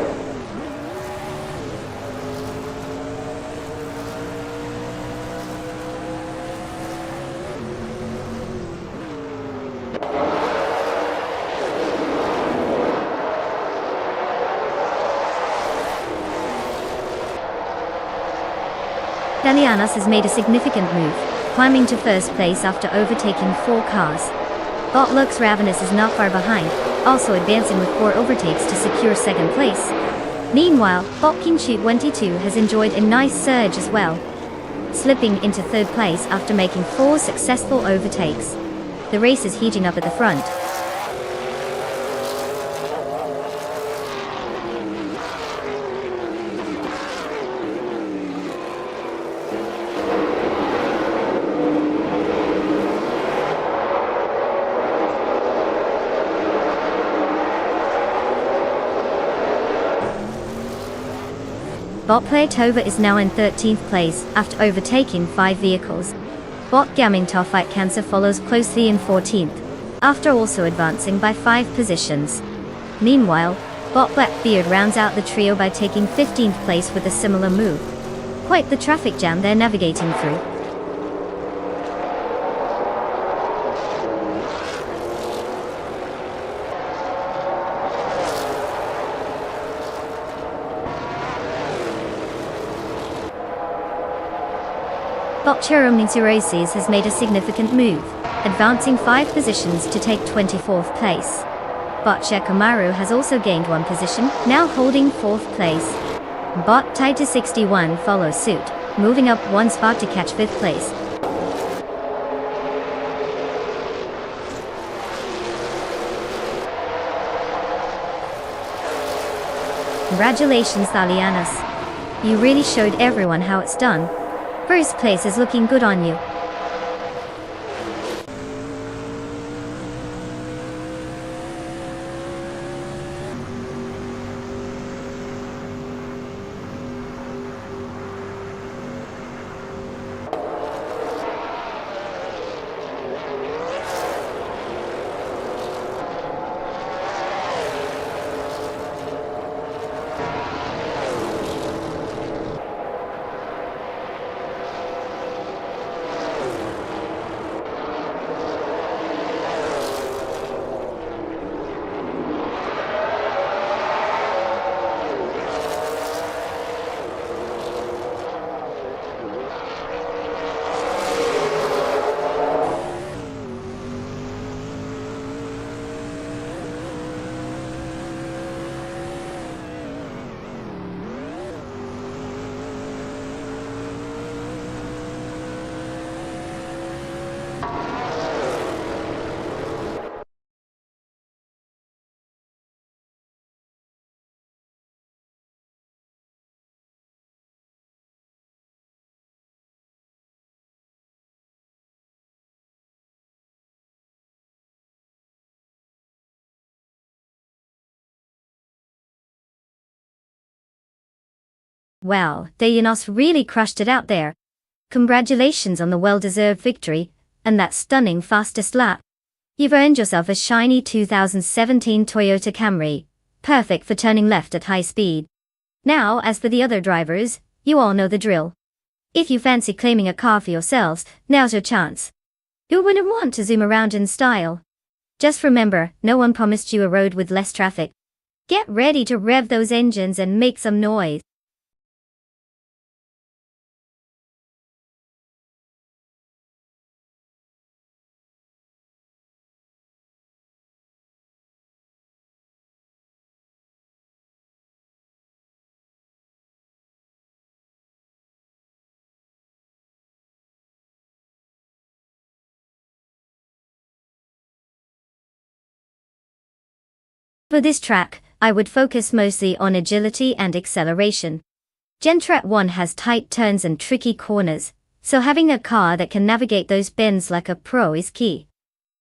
Dalianas has made a significant move, climbing to 1st place after overtaking 4 cars. Bot Lux Ravenous is not far behind, also advancing with 4 overtakes to secure second place. Meanwhile, Botkinchu 22 has enjoyed a nice surge as well, slipping into third place after making 4 successful overtakes. The race is heating up at the front. Bot Playtova is now in 13th place after overtaking 5 vehicles. Bot Gaming Tofite Cancer follows closely in 14th, after also advancing by 5 positions. Meanwhile, Bot Blackbeard rounds out the trio by taking 15th place with a similar move. Quite the traffic jam they're navigating through. Bot Cheromnitsu Races has made a significant move, advancing 5 positions to take 24th place. Bot Shekamaru has also gained 1 position, now holding 4th place. Bot Taita 61 follows suit, moving up 1 spot to catch 5th place. Congratulations, Thalianos. You really showed everyone how it's done. First place is looking good on you. Well, Dayanos really crushed it out there. Congratulations on the well-deserved victory, and that stunning fastest lap. You've earned yourself a shiny 2017 Toyota Camry, perfect for turning left at high speed. Now, as for the other drivers, you all know the drill. If you fancy claiming a car for yourselves, now's your chance. You wouldn't want to zoom around in style. Just remember, no one promised you a road with less traffic. Get ready to rev those engines and make some noise. For this track, I would focus mostly on agility and acceleration. Gen-Track 1 has tight turns and tricky corners, so having a car that can navigate those bends like a pro is key.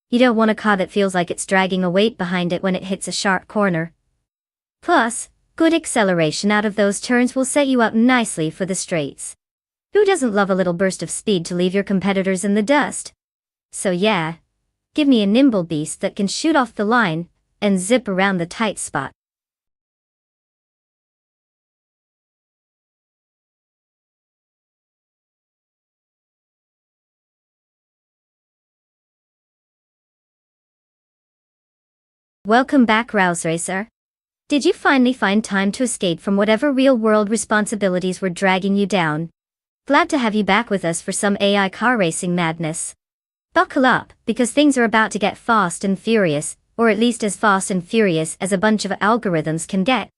You don't want a car that feels like it's dragging a weight behind it when it hits a sharp corner. Plus, good acceleration out of those turns will set you up nicely for the straights. Who doesn't love a little burst of speed to leave your competitors in the dust? So yeah, give me a nimble beast that can shoot off the line and zip around the tight spot. Welcome back, Rouse Racer. Did you finally find time to escape from whatever real-world responsibilities were dragging you down? Glad to have you back with us for some AI car racing madness. Buckle up, because things are about to get fast and furious, or at least as fast and furious as a bunch of algorithms can get.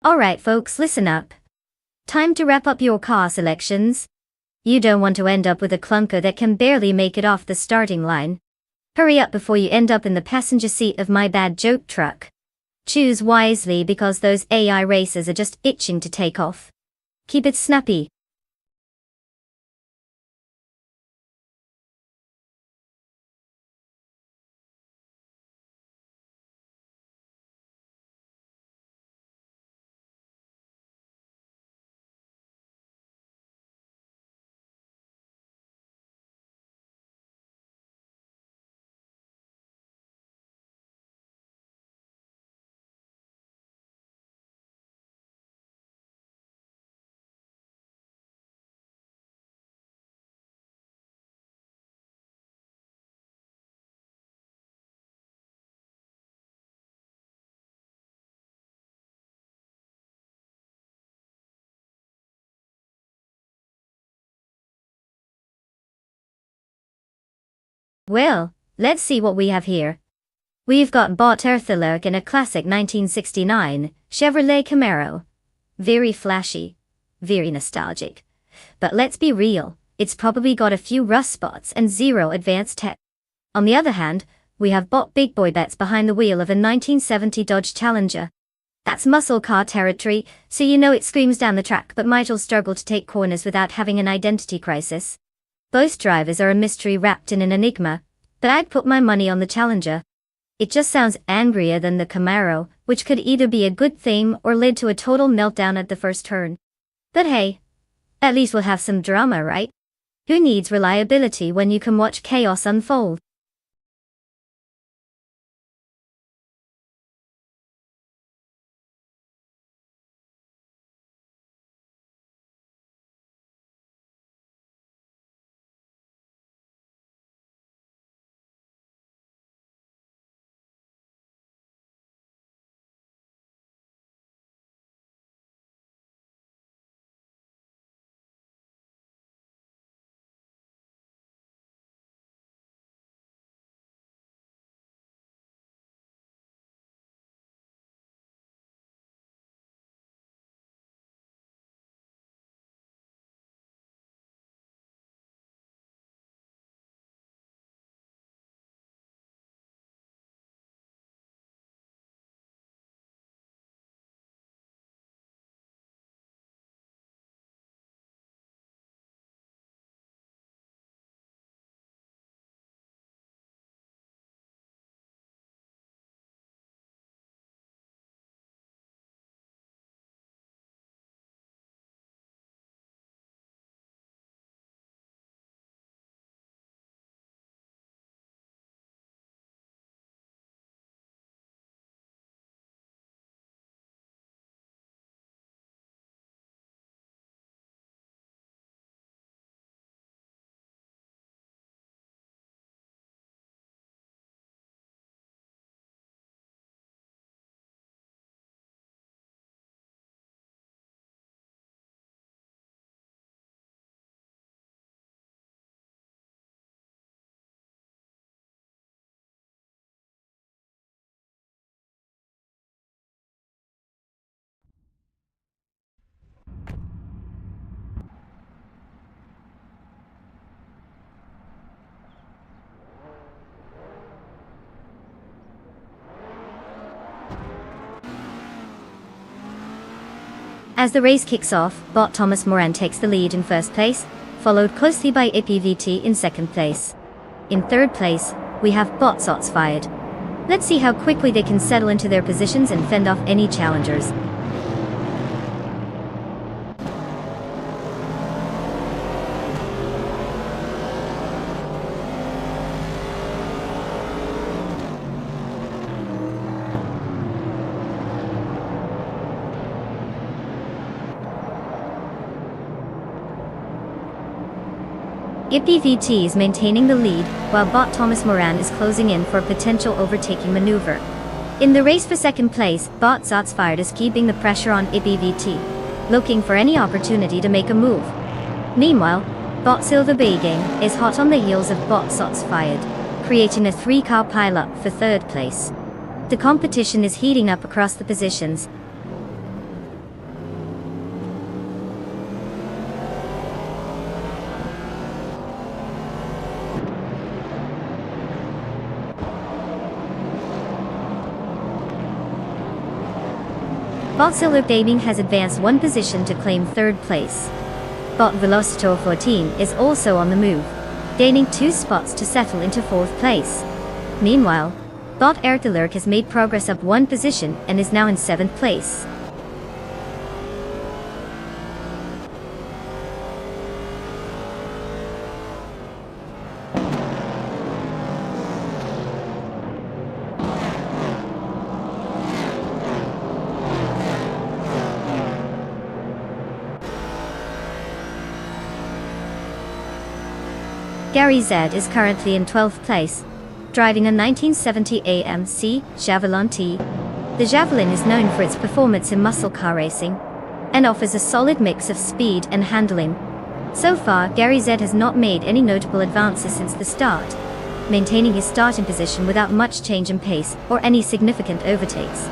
Alright folks, listen up. Time to wrap up your car selections. You don't want to end up with a clunker that can barely make it off the starting line. Hurry up before you end up in the passenger seat of my bad joke truck. Choose wisely because those AI racers are just itching to take off. Keep it snappy. Well, let's see what we have here. We've got Bot Earthalerk in a classic 1969 Chevrolet Camaro. Very flashy, very nostalgic. But let's be real, it's probably got a few rust spots and zero advanced tech. On the other hand, we have Bot Big Boy Bets behind the wheel of a 1970 Dodge Challenger. That's muscle car territory, so you know it screams down the track but might'll struggle to take corners without having an identity crisis. Both drivers are a mystery wrapped in an enigma, but I'd put my money on the Challenger. It just sounds angrier than the Camaro, which could either be a good thing or lead to a total meltdown at the first turn. But hey, at least we'll have some drama, right? Who needs reliability when you can watch chaos unfold? As the race kicks off, Bot Thomas Moran takes the lead in first place, followed closely by IPVT in second place. In third place, we have Bot Sots fired. Let's see how quickly they can settle into their positions and fend off any challengers. IPVT is maintaining the lead, while bot Thomas Moran is closing in for a potential overtaking maneuver. In the race for second place, bot Zotsfired is keeping the pressure on IPVT, looking for any opportunity to make a move. Meanwhile, bot Silver Bay Game is hot on the heels of bot Zotsfired, creating a 3-car pileup for third place. The competition is heating up across the positions. Bot Silver Gaming has advanced one position to claim third place. Bot Velocitor 14 is also on the move, gaining 2 spots to settle into fourth place. Meanwhile, bot Erthalurk has made progress up one position and is now in 7th place. Gary Z is currently in 12th place, driving a 1970 AMC Javelin T. The Javelin is known for its performance in muscle car racing, and offers a solid mix of speed and handling. So far, Gary Z has not made any notable advances since the start, maintaining his starting position without much change in pace or any significant overtakes.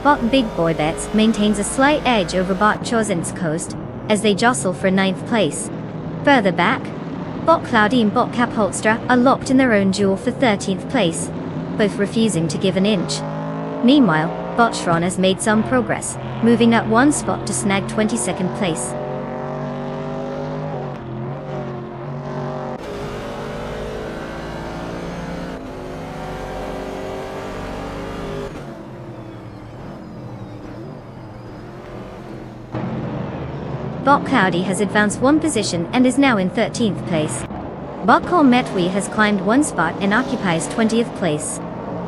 Bot Big Boy Bets maintains a slight edge over bot Chozin's Coast, as they jostle for 9th place. Further back, bot Cloudy and bot Cap Holstra are locked in their own duel for 13th place, both refusing to give an inch. Meanwhile, bot Shron has made some progress, moving up one spot to snag 22nd place. Bot Cloudy has advanced one position and is now in 13th place. Bot Col Metwi has climbed one spot and occupies 20th place.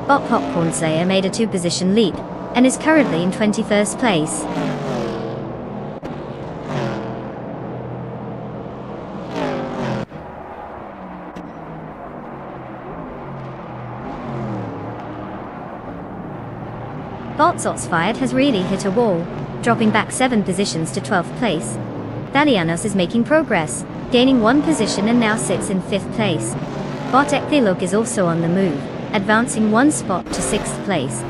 Bot Popcorn Slayer made a 2-position leap, and is currently in 21st place. Bot Zotsfired has really hit a wall, dropping back 7 positions to 12th place. Thalianos is making progress, gaining 1 position and now sits in 5th place. Bot Ecthilog is also on the move, advancing 1 spot to 6th place.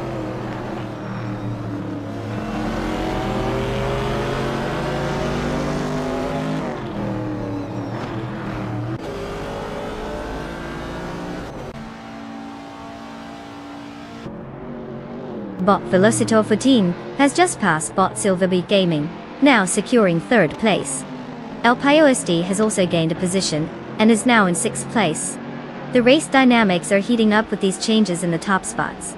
Bot Velocitor 14 has just passed bot Silverbeat Gaming, now securing 3rd place. El SD has also gained a position, and is now in 6th place. The race dynamics are heating up with these changes in the top spots.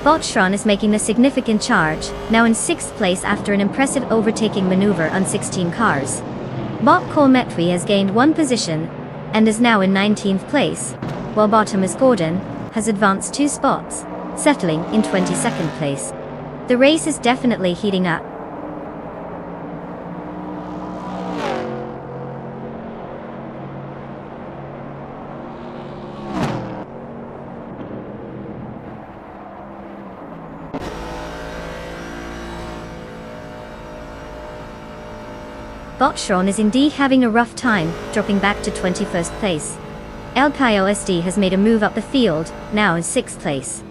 Bot Shron is making a significant charge, now in 6th place after an impressive overtaking maneuver on 16 cars. Bot Col Metwi has gained 1 position, and is now in 19th place, while bot Thomas Gordon has advanced 2 spots, settling in 22nd place. The race is definitely heating up. Bot Shron is indeed having a rough time, dropping back to 21st place. El SD has made a move up the field, now in 6th place.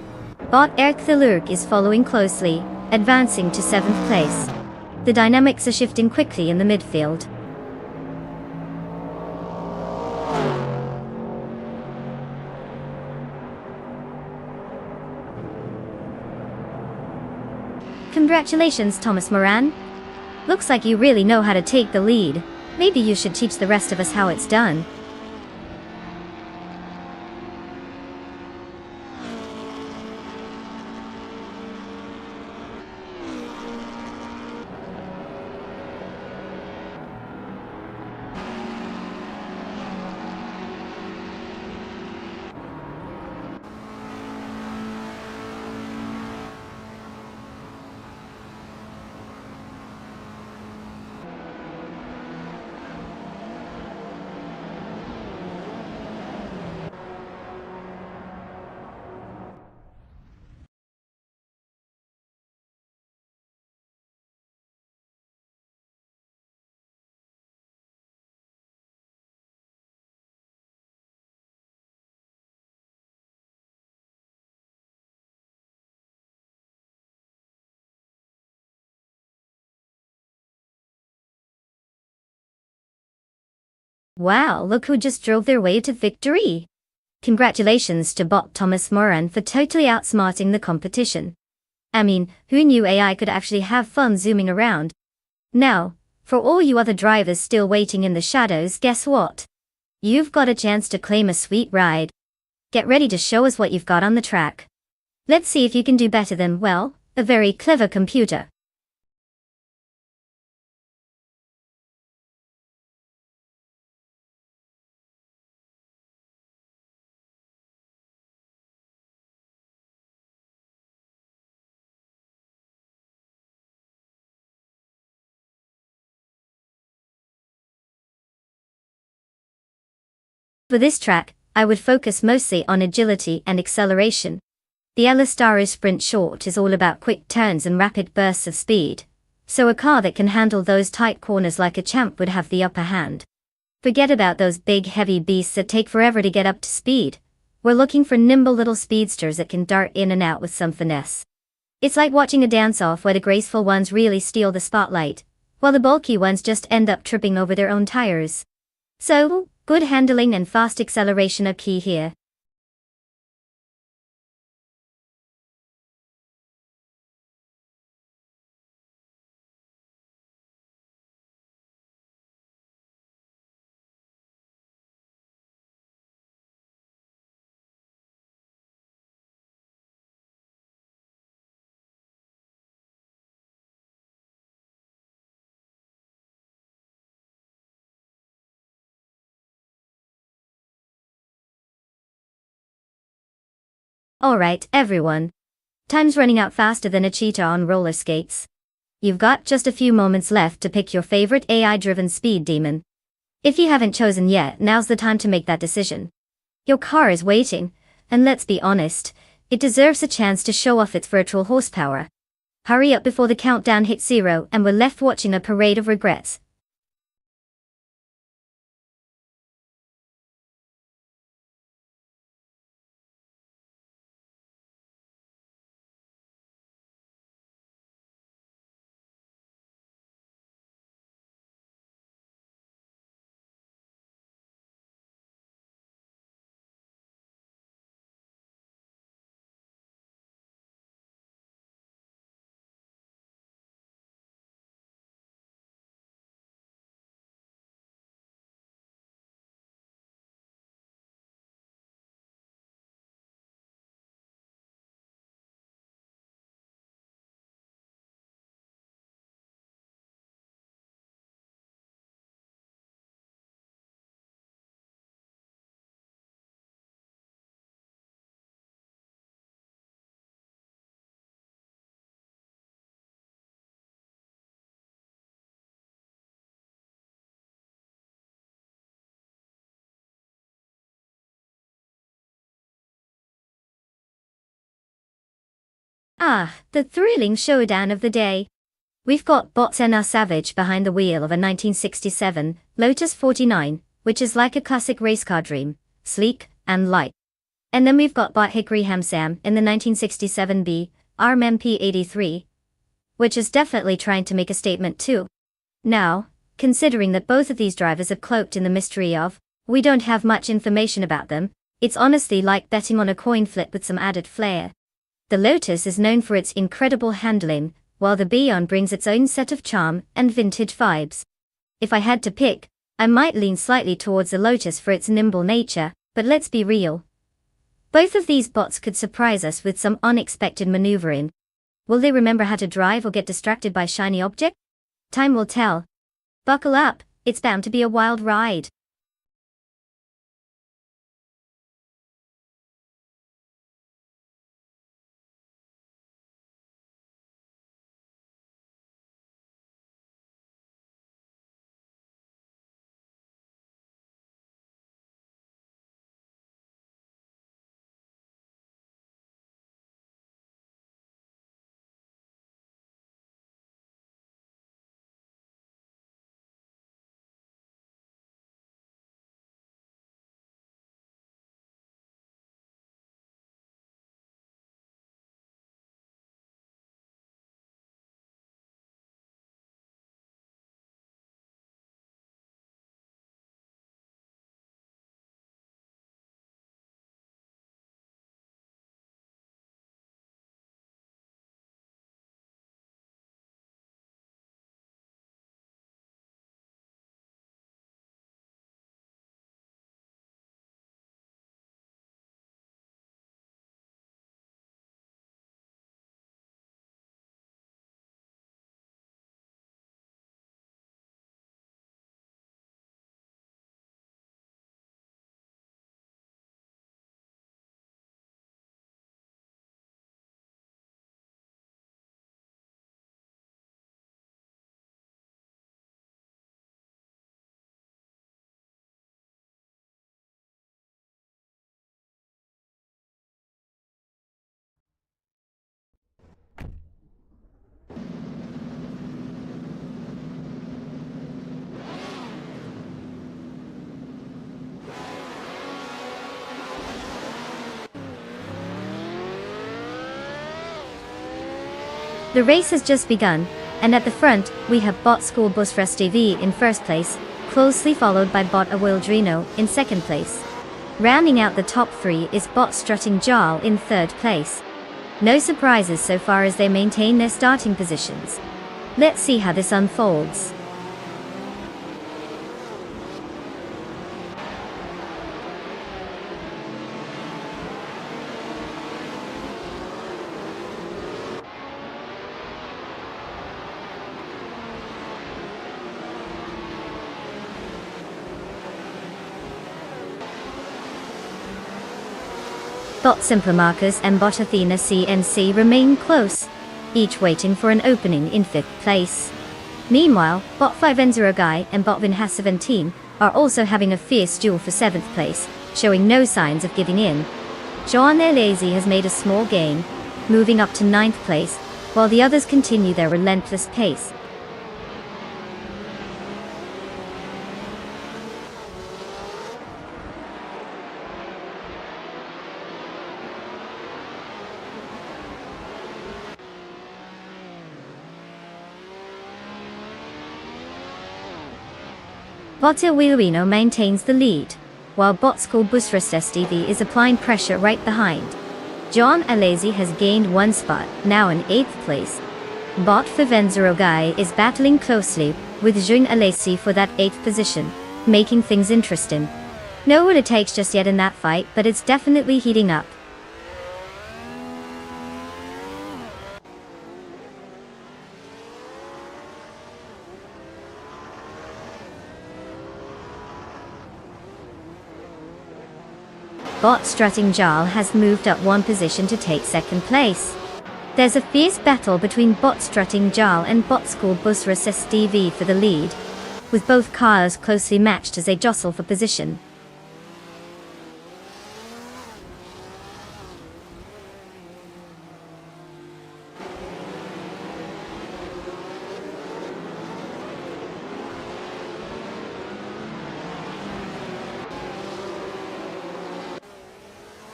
Bot Erkthalurk is following closely, advancing to 7th place. The dynamics are shifting quickly in the midfield. Congratulations, Thomas Moran. Looks like you really know how to take the lead. Maybe you should teach the rest of us how it's done. Wow, look who just drove their way to victory. Congratulations to bot Thomas Moran for totally outsmarting the competition. I mean, who knew AI could actually have fun zooming around? Now, for all you other drivers still waiting in the shadows, guess what? You've got a chance to claim a sweet ride. Get ready to show us what you've got on the track. Let's see if you can do better than, well, a very clever computer. For this track, I would focus mostly on agility and acceleration. The Elistaro Sprint Short is all about quick turns and rapid bursts of speed, so a car that can handle those tight corners like a champ would have the upper hand. Forget about those big heavy beasts that take forever to get up to speed. We're looking for nimble little speedsters that can dart in and out with some finesse. It's like watching a dance-off where the graceful ones really steal the spotlight, while the bulky ones just end up tripping over their own tires. So, good handling and fast acceleration are key here. Alright, everyone. Time's running out faster than a cheetah on roller skates. You've got just a few moments left to pick your favorite AI-driven speed demon. If you haven't chosen yet, now's the time to make that decision. Your car is waiting, and let's be honest, it deserves a chance to show off its virtual horsepower. Hurry up before the countdown hits 0 and we're left watching a parade of regrets. Ah, the thrilling showdown of the day. We've got Bot Senna Savage behind the wheel of a 1967 Lotus 49, which is like a classic race car dream, sleek and light. And then we've got Bot Hickory Hamsam in the 1967B RMMP 83, which is definitely trying to make a statement too. Now, considering that both of these drivers are cloaked in the mystery of, we don't have much information about them, it's honestly like betting on a coin flip with some added flair. The Lotus is known for its incredible handling, while the Beyond brings its own set of charm and vintage vibes. If I had to pick, I might lean slightly towards the Lotus for its nimble nature, but let's be real. Both of these bots could surprise us with some unexpected maneuvering. Will they remember how to drive or get distracted by shiny objects? Time will tell. Buckle up, it's bound to be a wild ride. The race has just begun, and at the front, we have Bot School Bus Rest TV in first place, closely followed by Bot Awildrino in second place. Rounding out the top three is Bot Strutting Jarl in third place. No surprises so far as they maintain their starting positions. Let's see how this unfolds. Bot Simplamarcus and Bot Athena CNC remain close, each waiting for an opening in fifth place. Meanwhile, Bot 5N0 Guy and Bot Vinha17 are also having a fierce duel for seventh place, showing no signs of giving in. John Lazy has made a small gain, moving up to ninth place, while the others continue their relentless pace. Bot Awildrino maintains the lead, while Bot School Bus Rest TV is applying pressure right behind. John Alazi has gained one spot, now in 8th place. Bot 5N0 Guy is battling closely with Jun Alazi for that 8th position, making things interesting. No what it takes just yet in that fight, but it's definitely heating up. Bot Strutting Jarl has moved up one position to take second place. There's a fierce battle between Bot Strutting Jarl and Bot School Bus Rest TV for the lead, with both cars closely matched as they jostle for position.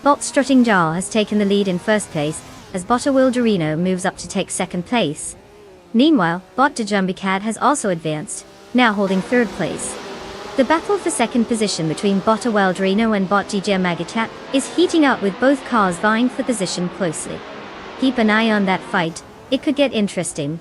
Bot Strutting Jarl has taken the lead in first place, as Bot Awildrino moves up to take second place. Meanwhile, Bot Dejumbicad has also advanced, now holding third place. The battle for second position between Bot Awildrino and Bot DJ Magatat is heating up with both cars vying for position closely. Keep an eye on that fight, It could get interesting.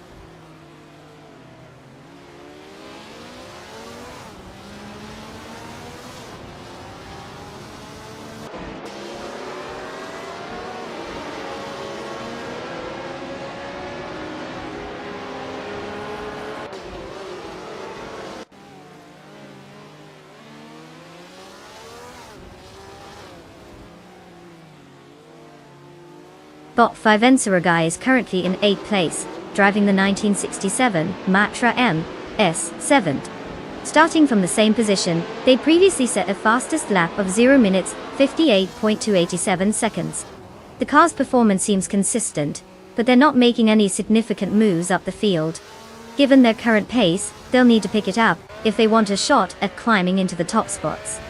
Bot 5 Ensuragai is currently in 8th place, driving the 1967 Matra MS7. Starting from the same position, they previously set a fastest lap of 0 minutes, 58.287 seconds. The car's performance seems consistent, but they're not making any significant moves up the field. Given their current pace, they'll need to pick it up if they want a shot at climbing into the top spots.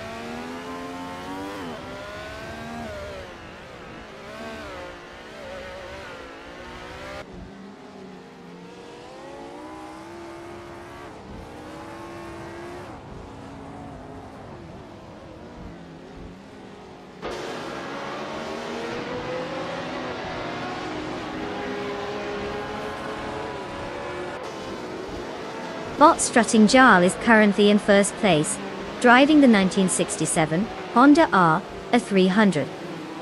Bot Strutting Jarl is currently in first place, driving the 1967 Honda R300.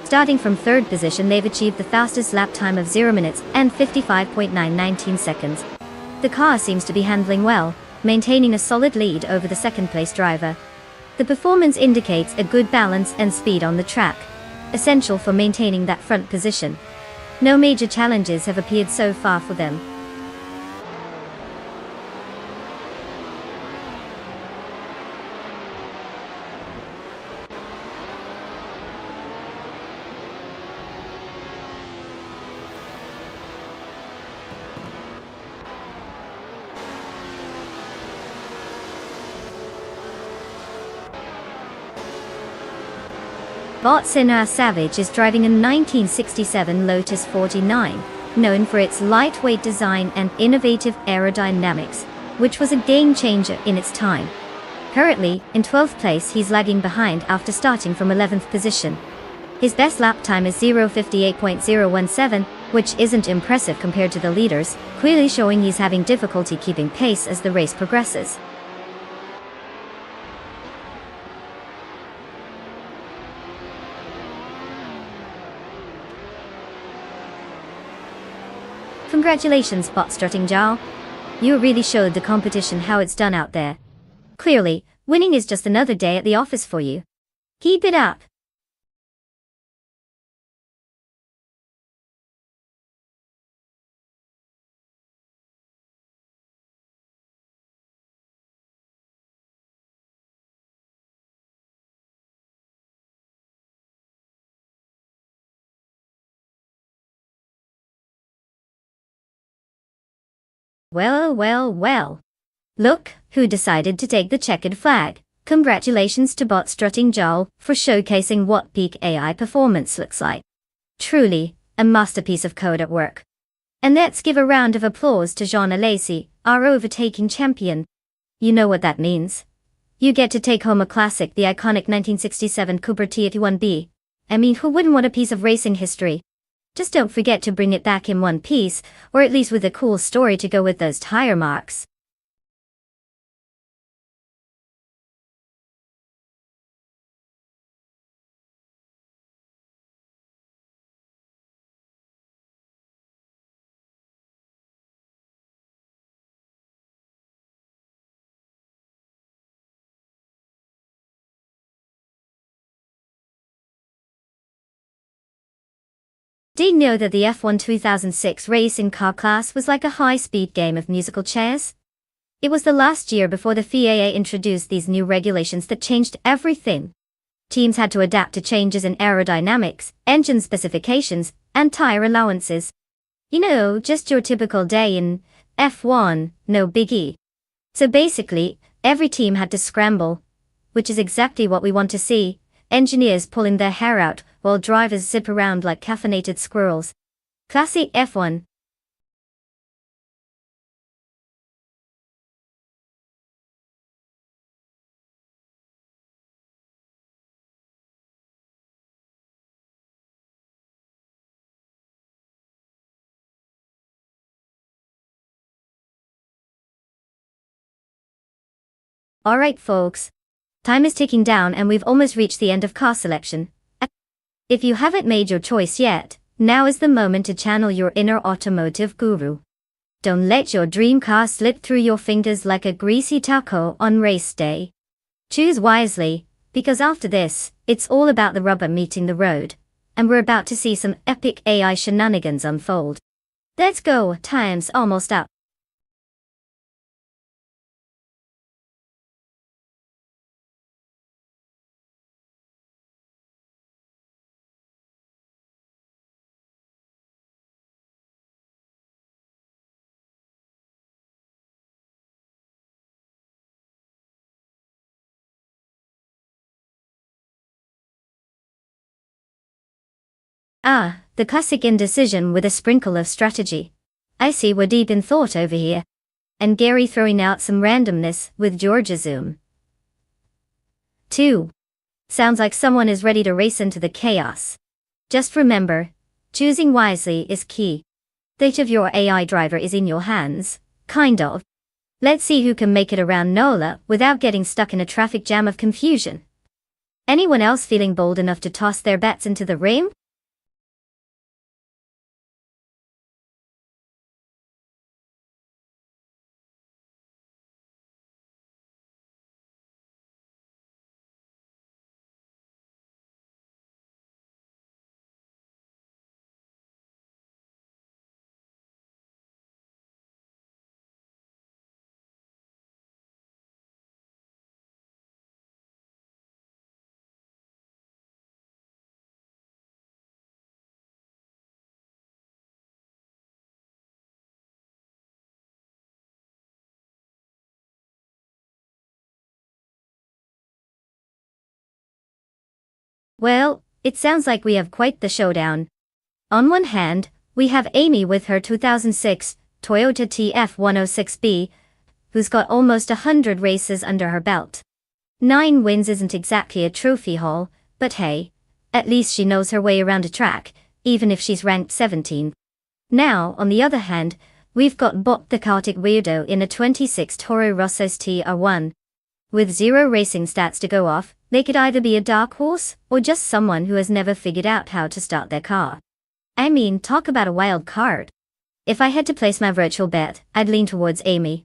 Starting from third position, they've achieved the fastest lap time of 0 minutes and 55.919 seconds. The car seems to be handling well, maintaining a solid lead over the second place driver. The performance indicates a good balance and speed on the track, essential for maintaining that front position. No major challenges have appeared so far for them. Bot Sinar Savage is driving a 1967 Lotus 49, known for its lightweight design and innovative aerodynamics, which was a game changer in its time. Currently, in 12th place, he's lagging behind after starting from 11th position. His best lap time is 0:58.017, which isn't impressive compared to the leaders, clearly showing he's having difficulty keeping pace as the race progresses. Congratulations, Bot Strutting Jarl. You really showed the competition how it's done out there. Clearly, winning is just another day at the office for you. Keep it up. Well, well, well. Look, who decided to take the checkered flag. Congratulations to Bot Strutting Jarl for showcasing what peak AI performance looks like. Truly, a masterpiece of code at work. And let's give a round of applause to Jean Alesi, our overtaking champion. You know what that means. You get to take home a classic, the iconic 1967 Cooper T81B. I mean, who wouldn't want a piece of racing history? Just don't forget to bring it back in one piece, or at least with a cool story to go with those tire marks. Did you know that the F1 2006 racing car class was like a high-speed game of musical chairs? It was the last year before the FIA introduced these new regulations that changed everything. Teams had to adapt to changes in aerodynamics, engine specifications, and tire allowances. You know, just your typical day in F1, no biggie. So basically, every team had to scramble, which is exactly what we want to see. Engineers pulling their hair out while drivers zip around like caffeinated squirrels. Classic F1. Alright folks. Time is ticking down and we've almost reached the end of car selection. If you haven't made your choice yet, now is the moment to channel your inner automotive guru. Don't let your dream car slip through your fingers like a greasy taco on race day. Choose wisely, because after this, it's all about the rubber meeting the road, and we're about to see some epic AI shenanigans unfold. Let's go, time's almost up. Ah, the classic indecision with a sprinkle of strategy. I see we're deep in thought over here. And Gary throwing out some randomness with Georgia Zoom. 2. Sounds like someone is ready to race into the chaos. Just remember, choosing wisely is key. The fate of your AI driver is in your hands, kind of. Let's see who can make it around NOLA without getting stuck in a traffic jam of confusion. Anyone else feeling bold enough to toss their bets into the ring? Well, it sounds like we have quite the showdown. On one hand, we have Amy with her 2006 Toyota TF106B, who's got almost 100 races under her belt. 9 wins isn't exactly a trophy haul, but hey, at least she knows her way around a track, even if she's ranked 17. Now, on the other hand, we've got Bot the Kartik weirdo in a 26 Toro Rosso's TR1. With 0 racing stats to go off, they could either be a dark horse, or just someone who has never figured out how to start their car. I mean, talk about a wild card. If I had to place my virtual bet, I'd lean towards Amy.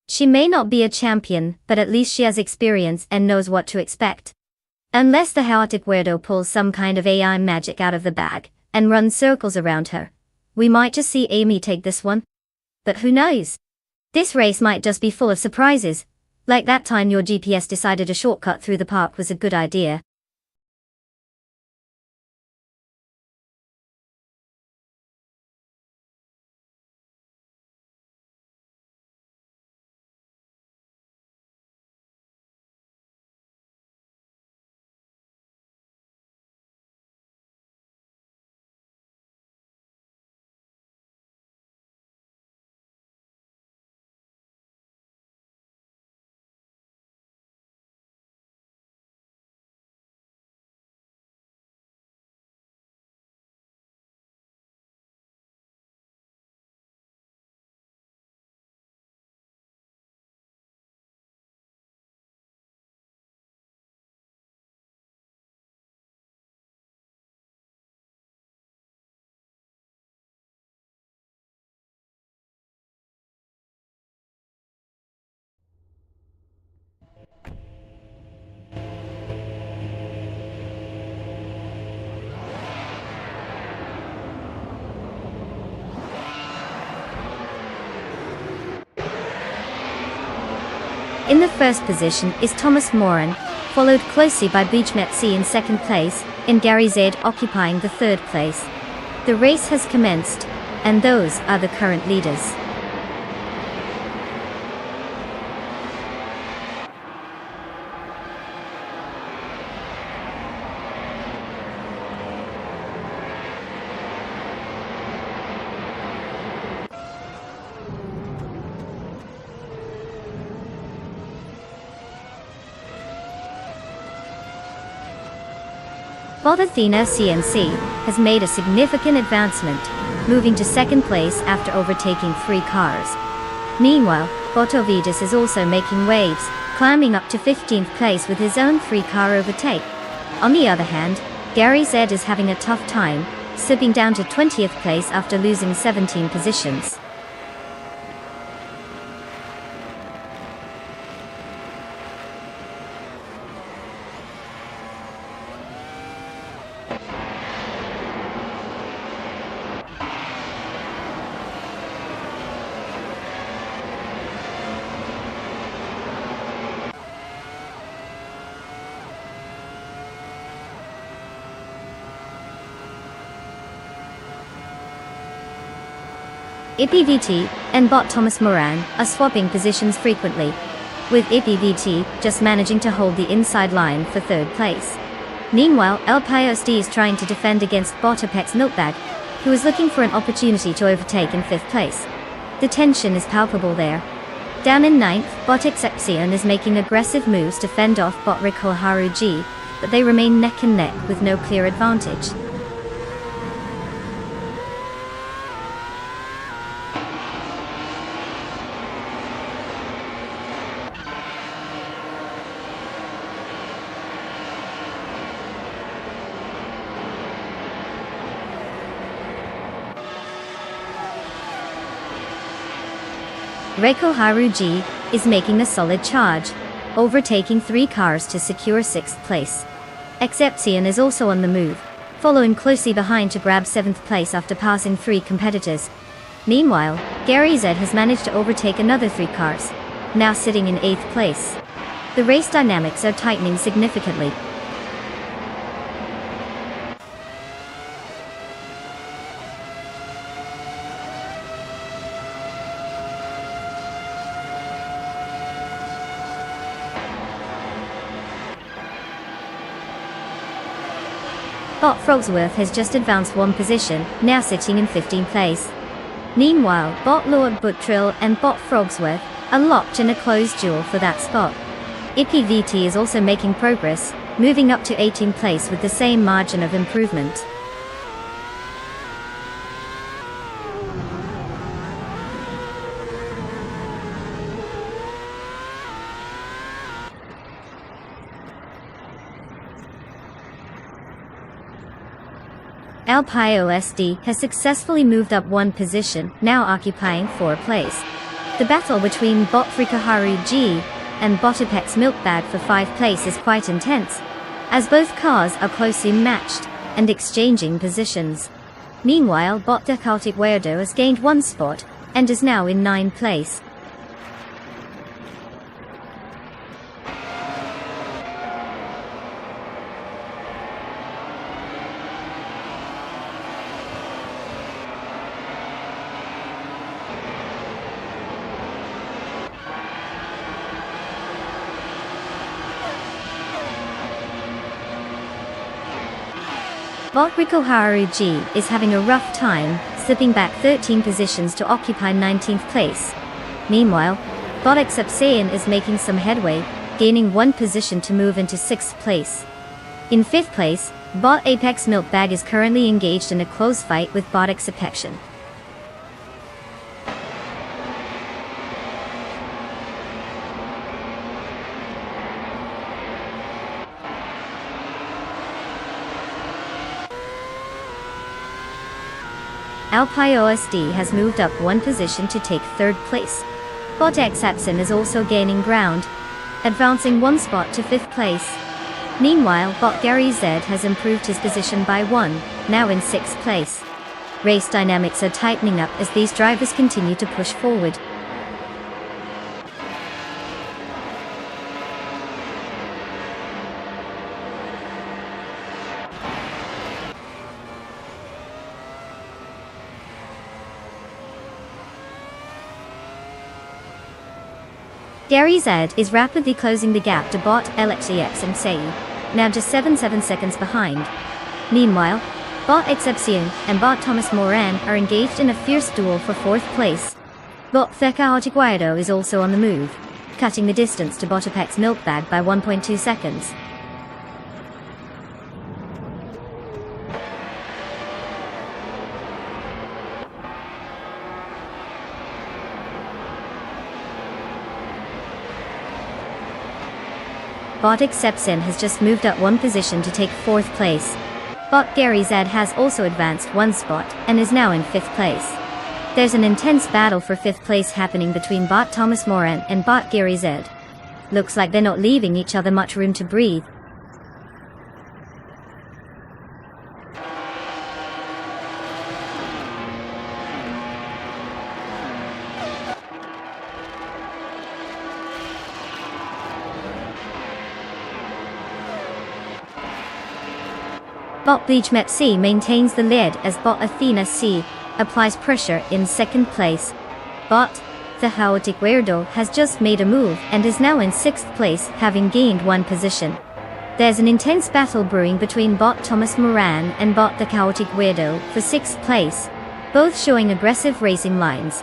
She may not be a champion, but at least she has experience and knows what to expect. Unless the chaotic weirdo pulls some kind of AI magic out of the bag, and runs circles around her, we might just see Amy take this one. But who knows? This race might just be full of surprises. Like that time your GPS decided a shortcut through the park was a good idea. In the first position is Thomas Moran, followed closely by Beachmet C in second place, and Gary Zaid occupying the third place. The race has commenced, and those are the current leaders. Bot Athena CNC has made a significant advancement, moving to second place after overtaking 3 cars. Meanwhile, Bot Ovidus is also making waves, climbing up to 15th place with his own 3-car overtake. On the other hand, Gary Z is having a tough time, slipping down to 20th place after losing 17 positions. IPVT and bot Thomas Moran are swapping positions frequently, with IPVT just managing to hold the inside line for 3rd place. Meanwhile, LPIOSD is trying to defend against bot Apex Milkbag, who is looking for an opportunity to overtake in 5th place. The tension is palpable there. Down in 9th, bot Excepcion is making aggressive moves to fend off bot Rikoharu G, but they remain neck and neck with no clear advantage. Reiko Haruji is making a solid charge, overtaking 3 cars to secure 6th place. Excepcion is also on the move, following closely behind to grab 7th place after passing 3 competitors. Meanwhile, Gary Z has managed to overtake another 3 cars, now sitting in 8th place. The race dynamics are tightening significantly. Bot Frogsworth has just advanced 1 position, now sitting in 15th place. Meanwhile, bot Lord Buttrill and bot Frogsworth are locked in a close duel for that spot. IPVT is also making progress, moving up to 18th place with the same margin of improvement. LPIOSD has successfully moved up 1 position, now occupying 4th place. The battle between bot Rikoharu G and bot Apex Milkbag for 5th place is quite intense, as both cars are closely matched and exchanging positions. Meanwhile, bot Decultic Weirdo has gained 1 spot and is now in 9th place. Bot Rikoharu G is having a rough time, slipping back 13 positions to occupy 19th place. Meanwhile, bot Excepcion is making some headway, gaining 1 position to move into 6th place. In 5th place, bot Apex Milkbag is currently engaged in a close fight with bot Excepcion. LPIOSD has moved up 1 position to take 3rd place. Bot Excepcion is also gaining ground, advancing 1 spot to 5th place. Meanwhile, bot Gary Z has improved his position by 1, now in 6th place. Race dynamics are tightening up as these drivers continue to push forward. Gary Z is rapidly closing the gap to bot LXEX and Sei, now just 7 seconds behind. Meanwhile, bot Excepcion and bot Thomas Moran are engaged in a fierce duel for 4th place. Bot Thekaotic Weirdo is also on the move, cutting the distance to bot Apex Milkbag by 1.2 seconds. Bot Excepsin has just moved up one position to take 4th place. Bot Gary Zed has also advanced one spot and is now in 5th place. There's an intense battle for 5th place happening between Bot Thomas Moran and Bot Gary Zed. Looks like they're not leaving each other much room to breathe. Bot Bleach Met C maintains the lead as Bot Athena C applies pressure in 2nd place. Bot The Chaotic Weirdo has just made a move and is now in 6th place, having gained one position. There's an intense battle brewing between Bot Thomas Moran and Bot The Chaotic Weirdo for 6th place, both showing aggressive racing lines.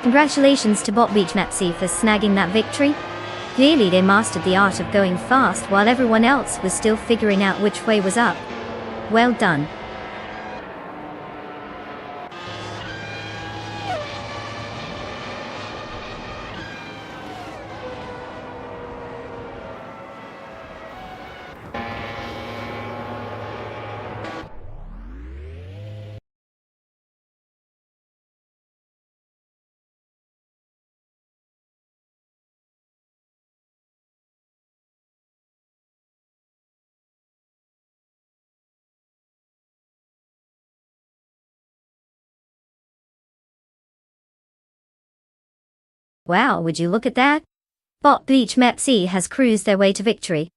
Congratulations to Bot Beach Matsi for snagging that victory. Clearly they mastered the art of going fast while everyone else was still figuring out which way was up. Well done. Wow, would you look at that? Bot Bleach Mepsi has cruised their way to victory.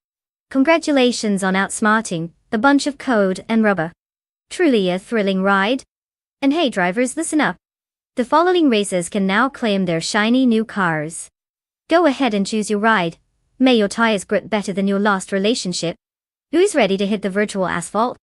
Congratulations on outsmarting the bunch of code and rubber. Truly a thrilling ride. And hey drivers, listen up. The following racers can now claim their shiny new cars. Go ahead and choose your ride. May your tires grip better than your last relationship. Who's ready to hit the virtual asphalt?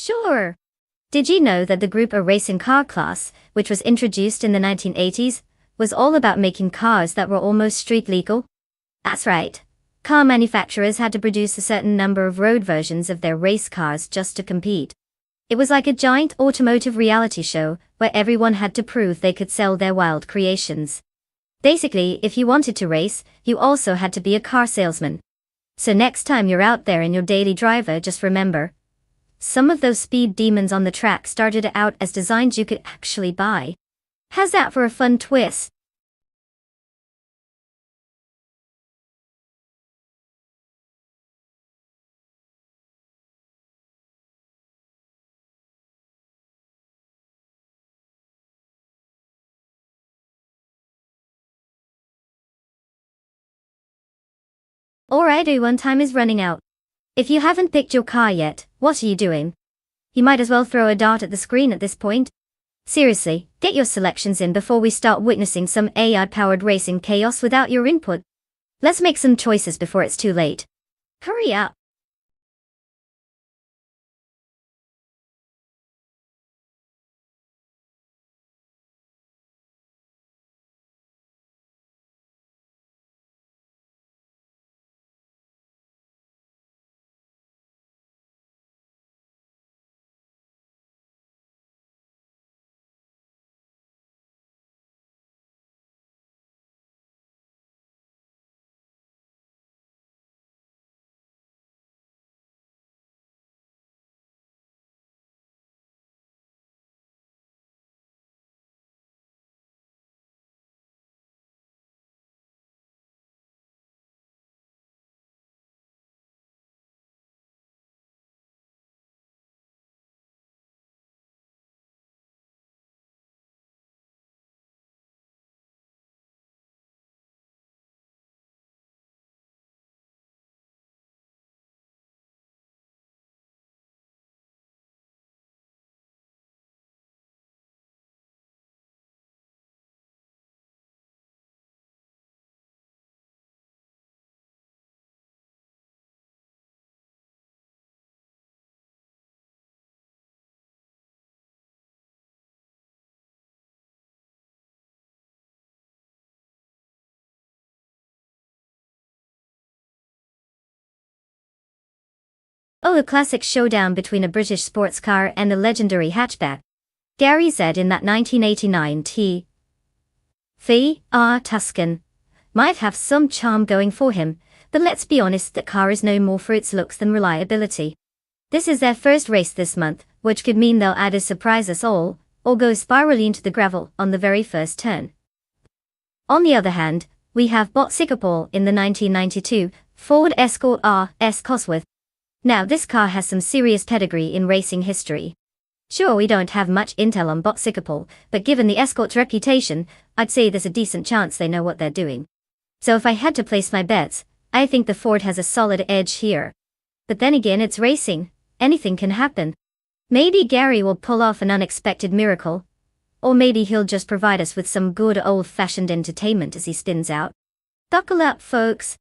Sure. Did you know that the Group A racing car class, which was introduced in the 1980s, was all about making cars that were almost street legal? That's right. Car manufacturers had to produce a certain number of road versions of their race cars just to compete. It was like a giant automotive reality show where everyone had to prove they could sell their wild creations. Basically, if you wanted to race, you also had to be a car salesman. So next time you're out there in your daily driver, just remember, some of those speed demons on the track started out as designs you could actually buy. How's that for a fun twist? Alright everyone, time is running out. If you haven't picked your car yet, what are you doing? You might as well throw a dart at the screen at this point. Seriously, get your selections in before we start witnessing some AI-powered racing chaos without your input. Let's make some choices before it's too late. Hurry up. Oh, a classic showdown between a British sports car and a legendary hatchback. Gary Z in that 1989 Tuscan might have some charm going for him, but let's be honest, the car is no more for its looks than reliability. This is their first race this month, which could mean they'll either surprise us all, or go spirally into the gravel on the very first turn. On the other hand, we have Bot Sycamore in the 1992 Ford Escort RS Cosworth. Now this car has some serious pedigree in racing history. Sure, we don't have much intel on Bot Sycamore, but given the Escort's reputation, I'd say there's a decent chance they know what they're doing. So if I had to place my bets, I think the Ford has a solid edge here. But then again, it's racing. Anything can happen. Maybe Gary will pull off an unexpected miracle. Or maybe he'll just provide us with some good old-fashioned entertainment as he spins out. Buckle up, folks.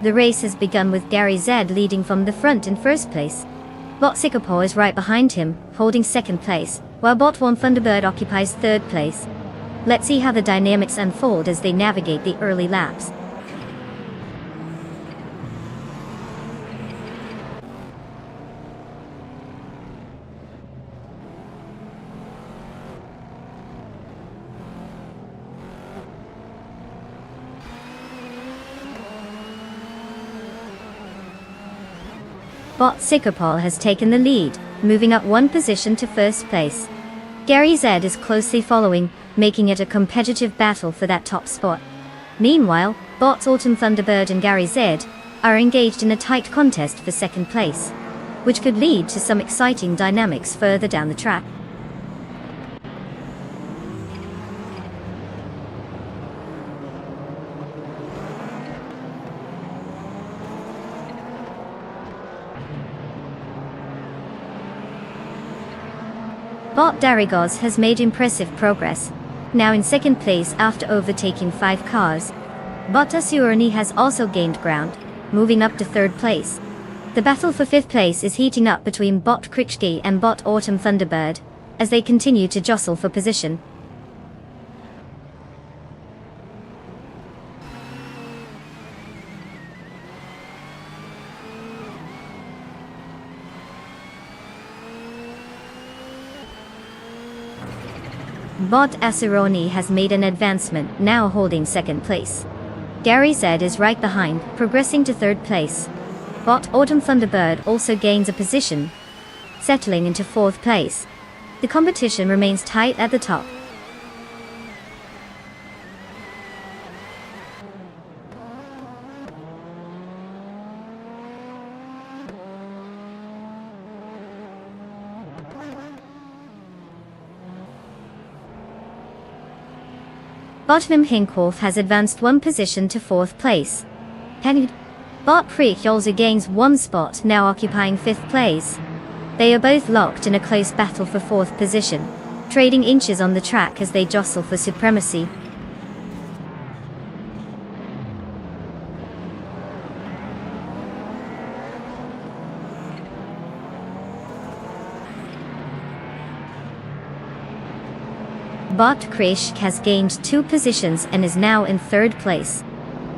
The race has begun with Gary Z leading from the front in first place. Bot Sycamore is right behind him, holding second place, while Bot One Thunderbird occupies third place. Let's see how the dynamics unfold as they navigate the early laps. Bot Sycamore has taken the lead, moving up one position to first place. Gary Z is closely following, making it a competitive battle for that top spot. Meanwhile, Bot Autumn Thunderbird and Gary Z are engaged in a tight contest for second place, which could lead to some exciting dynamics further down the track. Bot Darigos has made impressive progress, now in second place after overtaking 5 cars. Bot Asurni has also gained ground, moving up to third place. The battle for fifth place is heating up between Bot Krichke and Bot Autumn Thunderbird, as they continue to jostle for position. Bot Aceroni has made an advancement, now holding second place. Gary Z is right behind, progressing to third place. Bot Autumn Thunderbird also gains a position, settling into fourth place. The competition remains tight at the top. Bottom Hinkhoff has advanced one position to fourth place. Bot Preek also gains one spot, now occupying fifth place. They are both locked in a close battle for fourth position, trading inches on the track as they jostle for supremacy. Bot Krish has gained 2 positions and is now in 3rd place.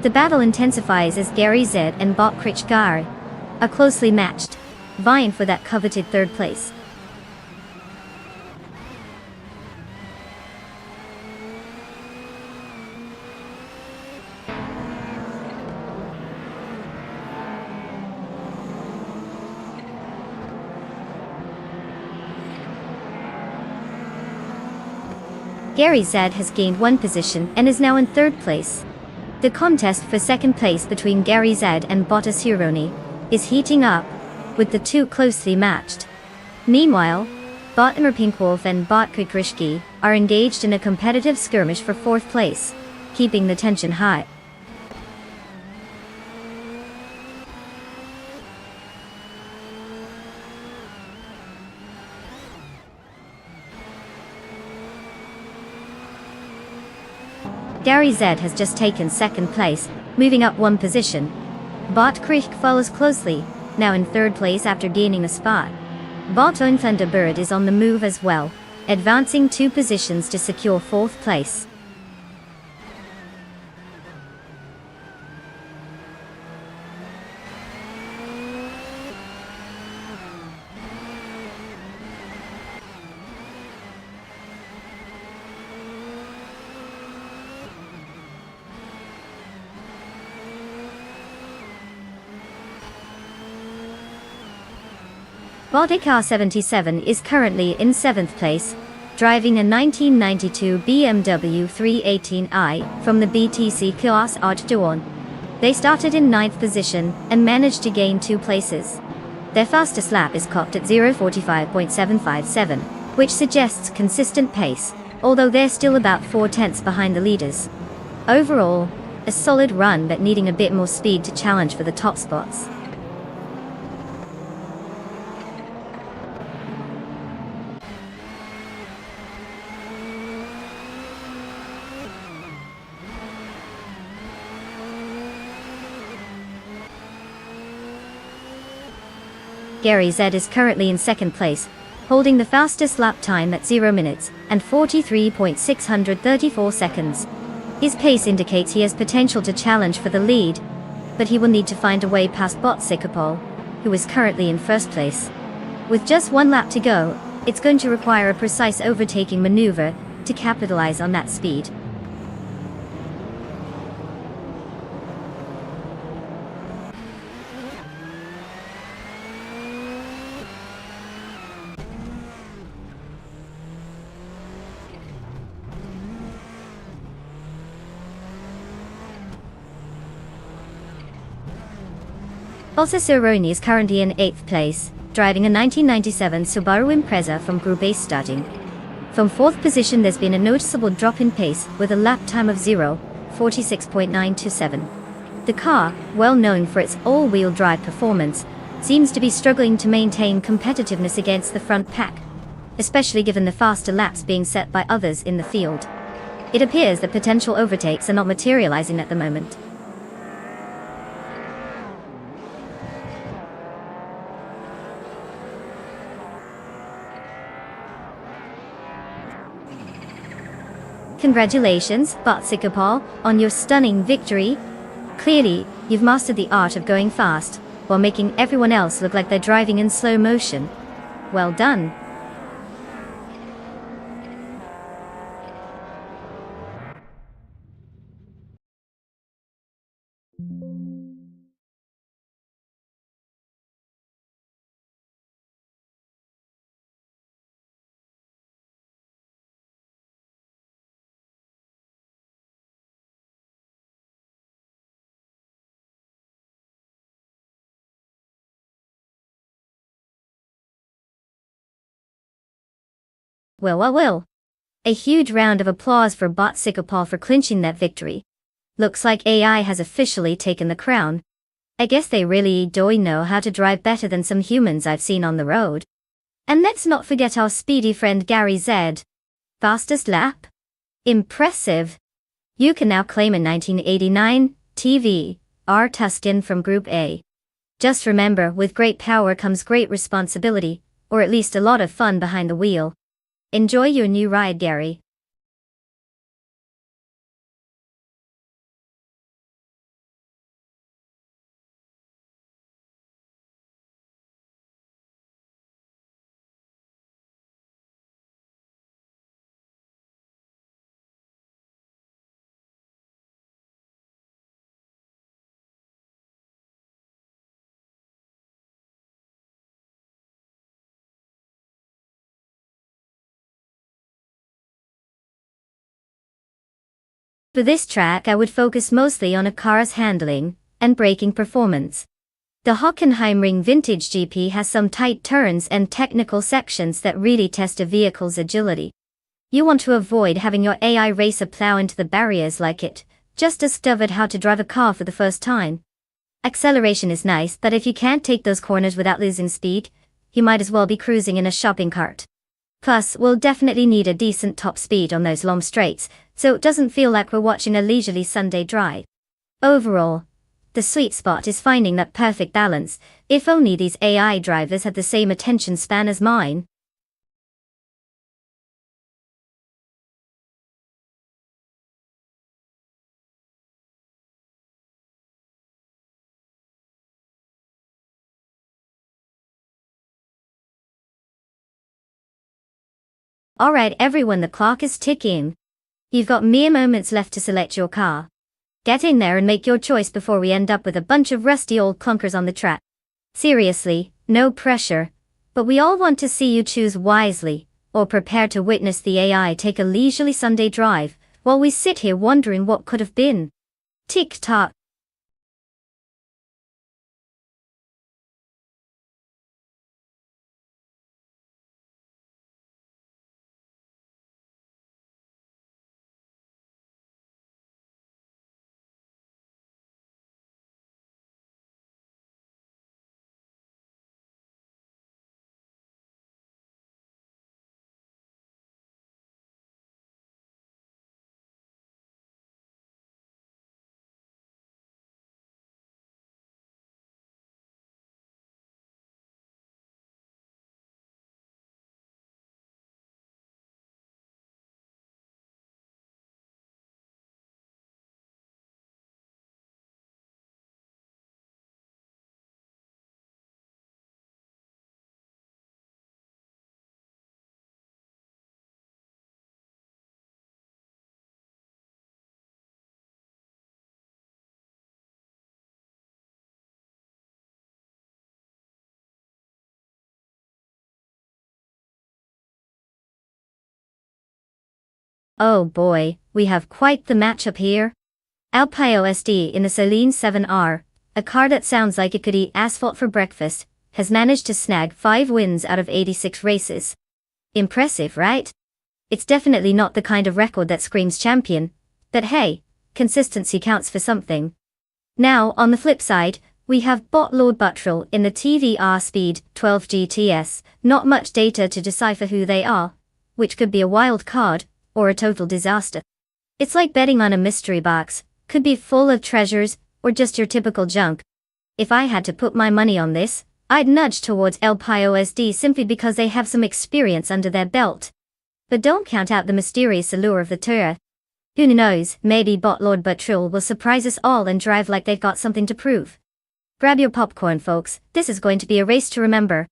The battle intensifies as Gary Z and Bot Krish Gar are closely matched, vying for that coveted 3rd place. Gary Z has gained 1 position and is now in 3rd place. The contest for 2nd place between Gary Z and Bottas Hironi is heating up, with the 2 closely matched. Meanwhile, Bot Pinkwolf and Bot Kukrishki are engaged in a competitive skirmish for 4th place, keeping the tension high. Gary Z has just taken 2nd place, moving up 1 position. Bot Krish follows closely, now in 3rd place after gaining a spot. Bot Own Thunderbird is on the move as well, advancing 2 positions to secure 4th place. Bodikar 77 is currently in 7th place, driving a 1992 BMW 318i from the BTC class Archduon. They started in 9th position and managed to gain 2 places. Their fastest lap is clocked at 0:45.757, which suggests consistent pace, although they're still about 4/10 behind the leaders. Overall, a solid run but needing a bit more speed to challenge for the top spots. Gary Z is currently in 2nd place, holding the fastest lap time at 0 minutes and 43.634 seconds. His pace indicates he has potential to challenge for the lead, but he will need to find a way past Bot Sikapol, who is currently in 1st place. With just 1 lap to go, it's going to require a precise overtaking maneuver to capitalize on that speed. Bottas Hironi is currently in 8th place, driving a 1997 Subaru Impreza from Group A starting. From 4th position there's been a noticeable drop in pace with a lap time of 0:46.927. The car, well known for its all-wheel drive performance, seems to be struggling to maintain competitiveness against the front pack, especially given the faster laps being set by others in the field. It appears that potential overtakes are not materializing at the moment. Congratulations, Bot Sikapol, on your stunning victory. Clearly, you've mastered the art of going fast, while making everyone else look like they're driving in slow motion. Well done. Well. A huge round of applause for Bot Sikapol for clinching that victory. Looks like AI has officially taken the crown. I guess they really do know how to drive better than some humans I've seen on the road. And let's not forget our speedy friend Gary Z. Fastest lap? Impressive. You can now claim a 1989 TV R Tuscan from Group A. Just remember, with great power comes great responsibility, or at least a lot of fun behind the wheel. Enjoy your new ride, Gary. For this track I would focus mostly on a car's handling and braking performance. The Hockenheimring Vintage GP has some tight turns and technical sections that really test a vehicle's agility. You want to avoid having your AI racer plow into the barriers like it just discovered how to drive a car for the first time. Acceleration is nice, but if you can't take those corners without losing speed, you might as well be cruising in a shopping cart. Plus, we'll definitely need a decent top speed on those long straights, so it doesn't feel like we're watching a leisurely Sunday drive. Overall, the sweet spot is finding that perfect balance. If only these AI drivers had the same attention span as mine. Alright everyone, the clock is ticking. You've got mere moments left to select your car. Get in there and make your choice before we end up with a bunch of rusty old clunkers on the track. Seriously, no pressure, but we all want to see you choose wisely, or prepare to witness the AI take a leisurely Sunday drive, while we sit here wondering what could have been. Tick-tock. Oh boy, we have quite the matchup here. Alpine SD in the Celine 7R, a car that sounds like it could eat asphalt for breakfast, has managed to snag 5 wins out of 86 races. Impressive, right? It's definitely not the kind of record that screams champion, but hey, consistency counts for something. Now, on the flip side, we have Bot Lord Buttrell in the TVR Speed 12 GTS, not much data to decipher who they are, which could be a wild card, or a total disaster. It's like betting on a mystery box, could be full of treasures, or just your typical junk. If I had to put my money on this, I'd nudge towards El PIOSD simply because they have some experience under their belt. But don't count out the mysterious allure of the tour. Who knows, maybe Bot Lord Buttrell will surprise us all and drive like they've got something to prove. Grab your popcorn folks, this is going to be a race to remember.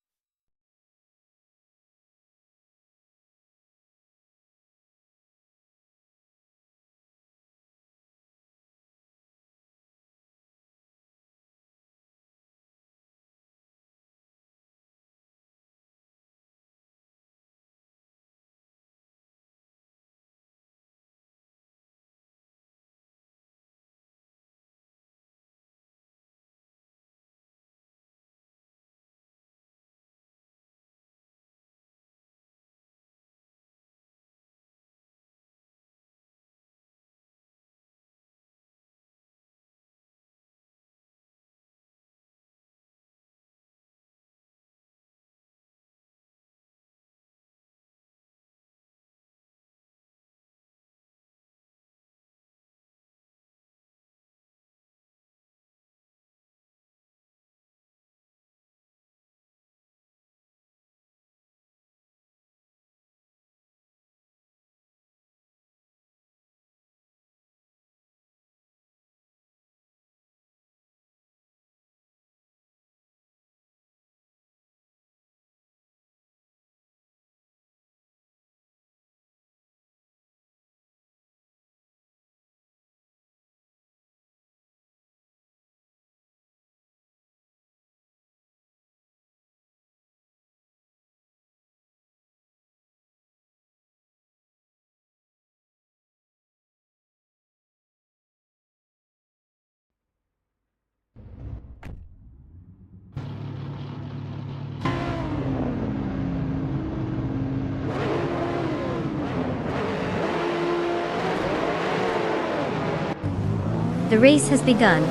The race has begun.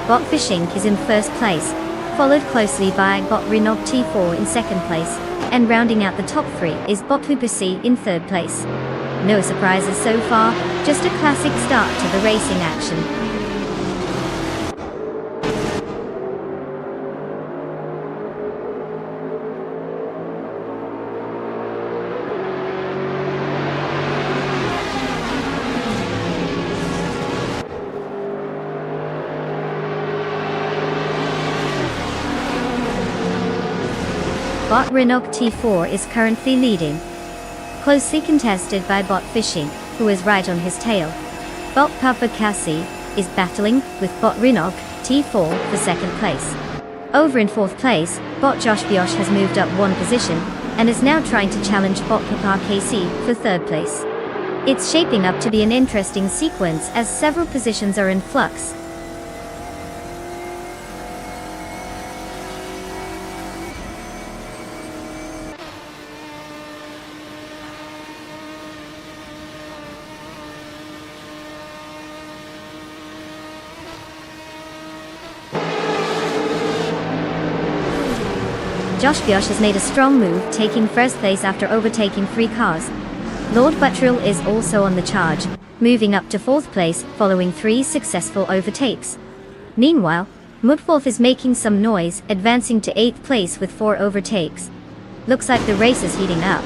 Bot Fishing is in first place, followed closely by Bot Renog T4 in second place, and rounding out the top three is Bot Hooper in third place. No surprises so far, just a classic start to the racing action. Bot Renog T4 is currently leading, closely contested by Bot Fishing, who is right on his tail. Bot Papa Cassie is battling with Bot Renog T4 for second place. Over in fourth place, Bot Josh Biosh has moved up one position, and is now trying to challenge Bot Papa Casey for third place. It's shaping up to be an interesting sequence as several positions are in flux. Josh Biosh has made a strong move, taking first place after overtaking 3 cars. Lord Buttrill is also on the charge, moving up to fourth place following 3 successful overtakes. Meanwhile, Mudwolf is making some noise, advancing to 8th place with 4 overtakes. Looks like the race is heating up.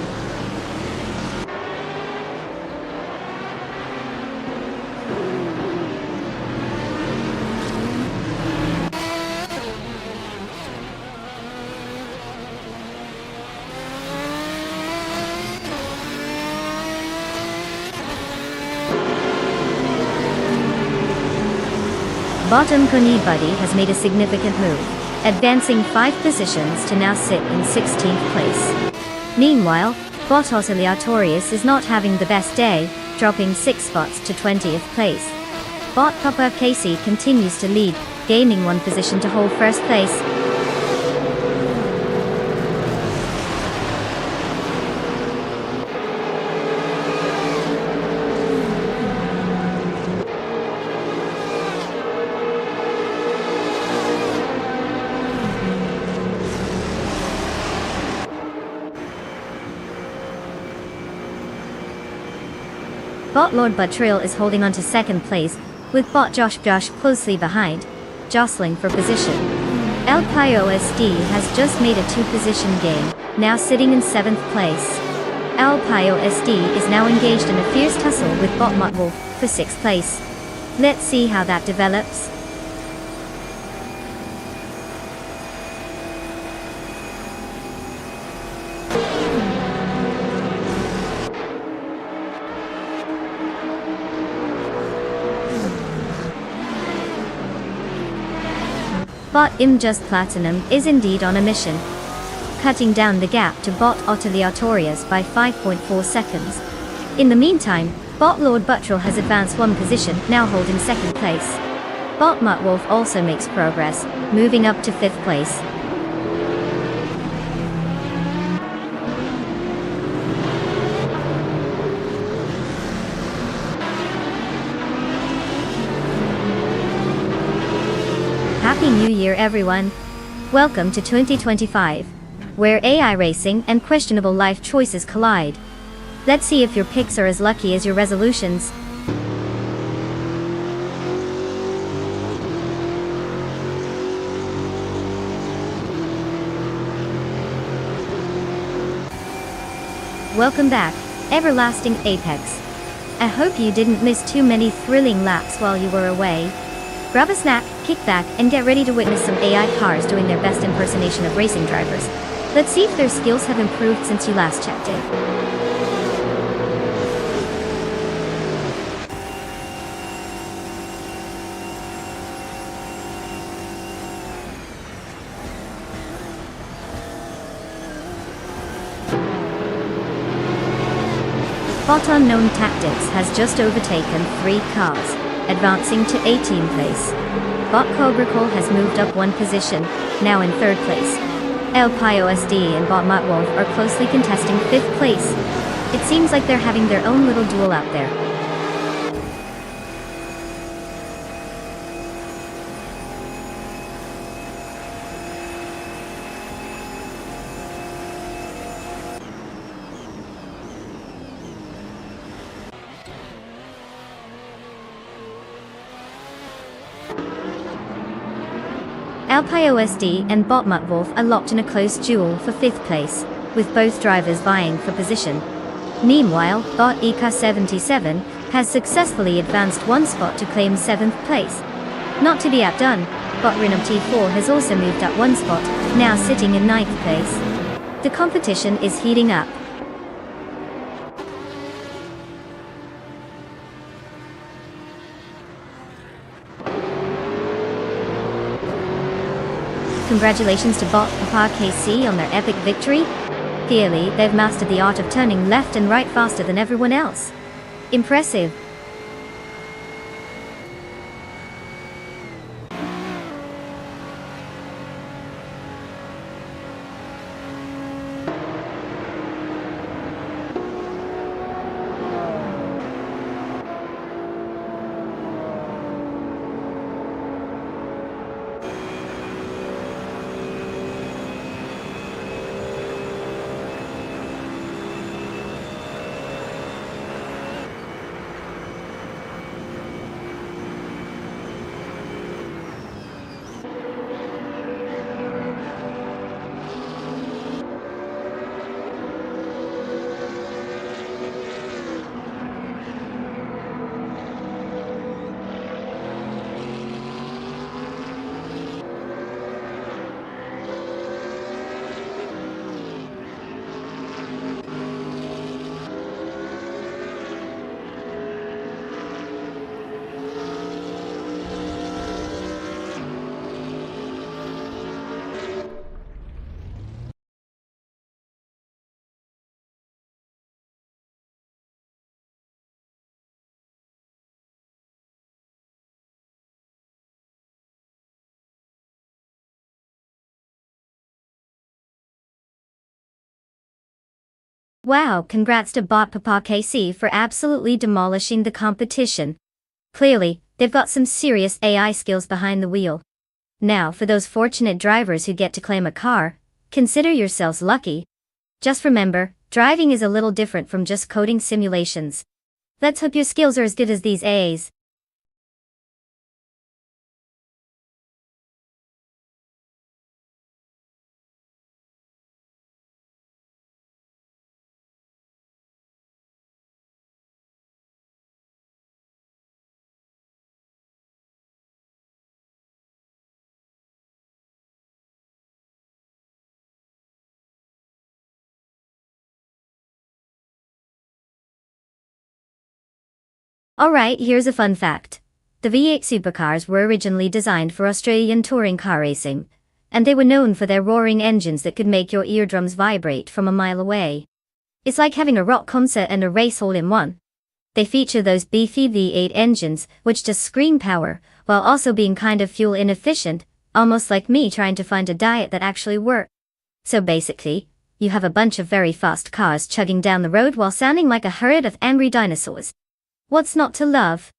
Bottom Coney Buddy has made a significant move, advancing 5 positions to now sit in 16th place. Meanwhile, Bot Osciliatorius is not having the best day, dropping 6 spots to 20th place. Bot Papa Casey continues to lead, gaining 1 position to hold first place. Bot Lord Buttrill is holding on to second place, with Bot Josh closely behind, jostling for position. El Pio SD has just made a 2-position gain, now sitting in 7th place. El Pio SD is now engaged in a fierce tussle with Bot Mudwolf for 6th place. Let's see how that develops. Bot Just Platinum is indeed on a mission, cutting down the gap to Bot Osciliatorius by 5.4 seconds. In the meantime, Bot Lord Buttrill has advanced 1 position, now holding 2nd place. Bot Mudwolf also makes progress, moving up to 5th place. Happy New Year everyone! Welcome to 2025, where AI racing and questionable life choices collide. Let's see if your picks are as lucky as your resolutions. Welcome back, Everlasting Apex. I hope you didn't miss too many thrilling laps while you were away. Grab a snack, kick back, and get ready to witness some AI cars doing their best impersonation of racing drivers. Let's see if their skills have improved since you last checked in. Bot Unknown Tactics has just overtaken 3 cars, advancing to 18th place. Bot Cobra Cole has moved up 1 position, now in 3rd place. El Pio SD and Bot Mudwolf are closely contesting 5th place. It seems like they're having their own little duel out there. Alpiosd and Botmutwolf are locked in a close duel for 5th place, with both drivers vying for position. Meanwhile, Bot EK77 has successfully advanced one spot to claim 7th place. Not to be outdone, Bot Rinum T4 has also moved up one spot, now sitting in 9th place. The competition is heating up. Congratulations to Bot Papa KC on their epic victory. Clearly, they've mastered the art of turning left and right faster than everyone else. Impressive. Wow, congrats to Bot Papa KC for absolutely demolishing the competition. Clearly, they've got some serious AI skills behind the wheel. Now, for those fortunate drivers who get to claim a car, consider yourselves lucky. Just remember, driving is a little different from just coding simulations. Let's hope your skills are as good as these AIs. Alright, here's a fun fact. The V8 supercars were originally designed for Australian touring car racing, and they were known for their roaring engines that could make your eardrums vibrate from a mile away. It's like having a rock concert and a race all in one. They feature those beefy V8 engines, which just scream power, while also being kind of fuel inefficient, almost like me trying to find a diet that actually works. So basically, you have a bunch of very fast cars chugging down the road while sounding like a herd of angry dinosaurs. What's not to love?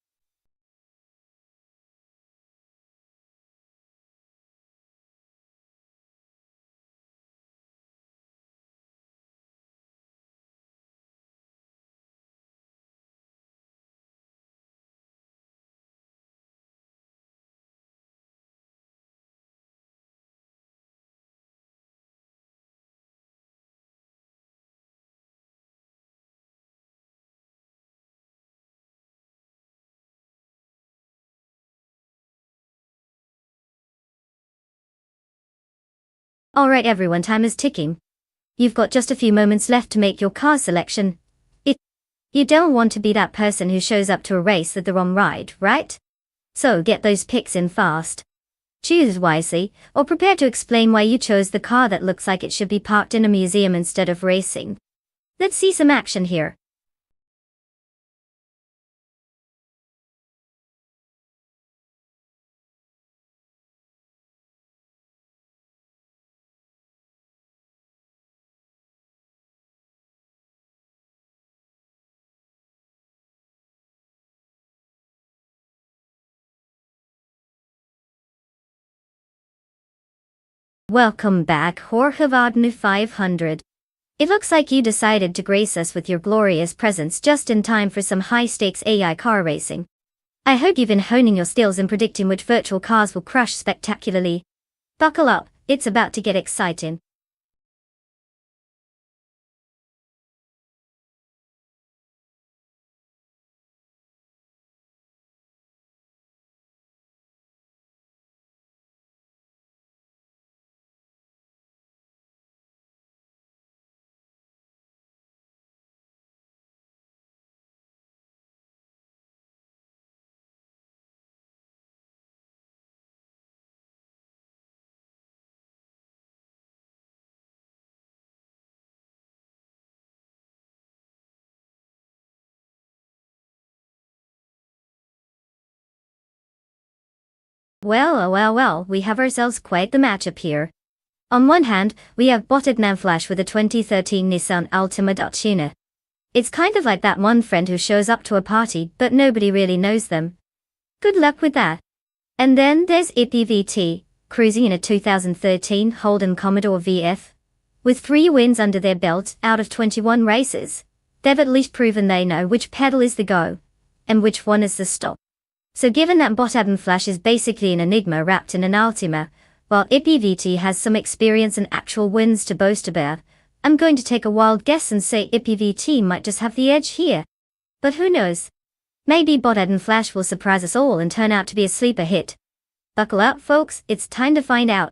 Alright everyone, time is ticking. You've got just a few moments left to make your car selection. You don't want to be that person who shows up to a race with the wrong ride, right? So get those picks in fast. Choose wisely, or prepare to explain why you chose the car that looks like it should be parked in a museum instead of racing. Let's see some action here. Welcome back, Horhavadnu 500. It looks like you decided to grace us with your glorious presence just in time for some high-stakes AI car racing. I hope you've been honing your skills in predicting which virtual cars will crush spectacularly. Buckle up, it's about to get exciting. Well, we have ourselves quite the matchup here. On one hand, we have Bot Adnan Flash with a 2013 Nissan Altima Tuner. It's kind of like that one friend who shows up to a party but nobody really knows them. Good luck with that. And then there's IPVT, cruising in a 2013 Holden Commodore VF. With 3 wins under their belt out of 21 races, they've at least proven they know which pedal is the go, and which one is the stop. So given that Bot Adnan Flash is basically an enigma wrapped in an Altima, while IPVT has some experience and actual wins to boast about, I'm going to take a wild guess and say IPVT might just have the edge here. But who knows? Maybe Bot Adnan Flash will surprise us all and turn out to be a sleeper hit. Buckle up, folks, it's time to find out.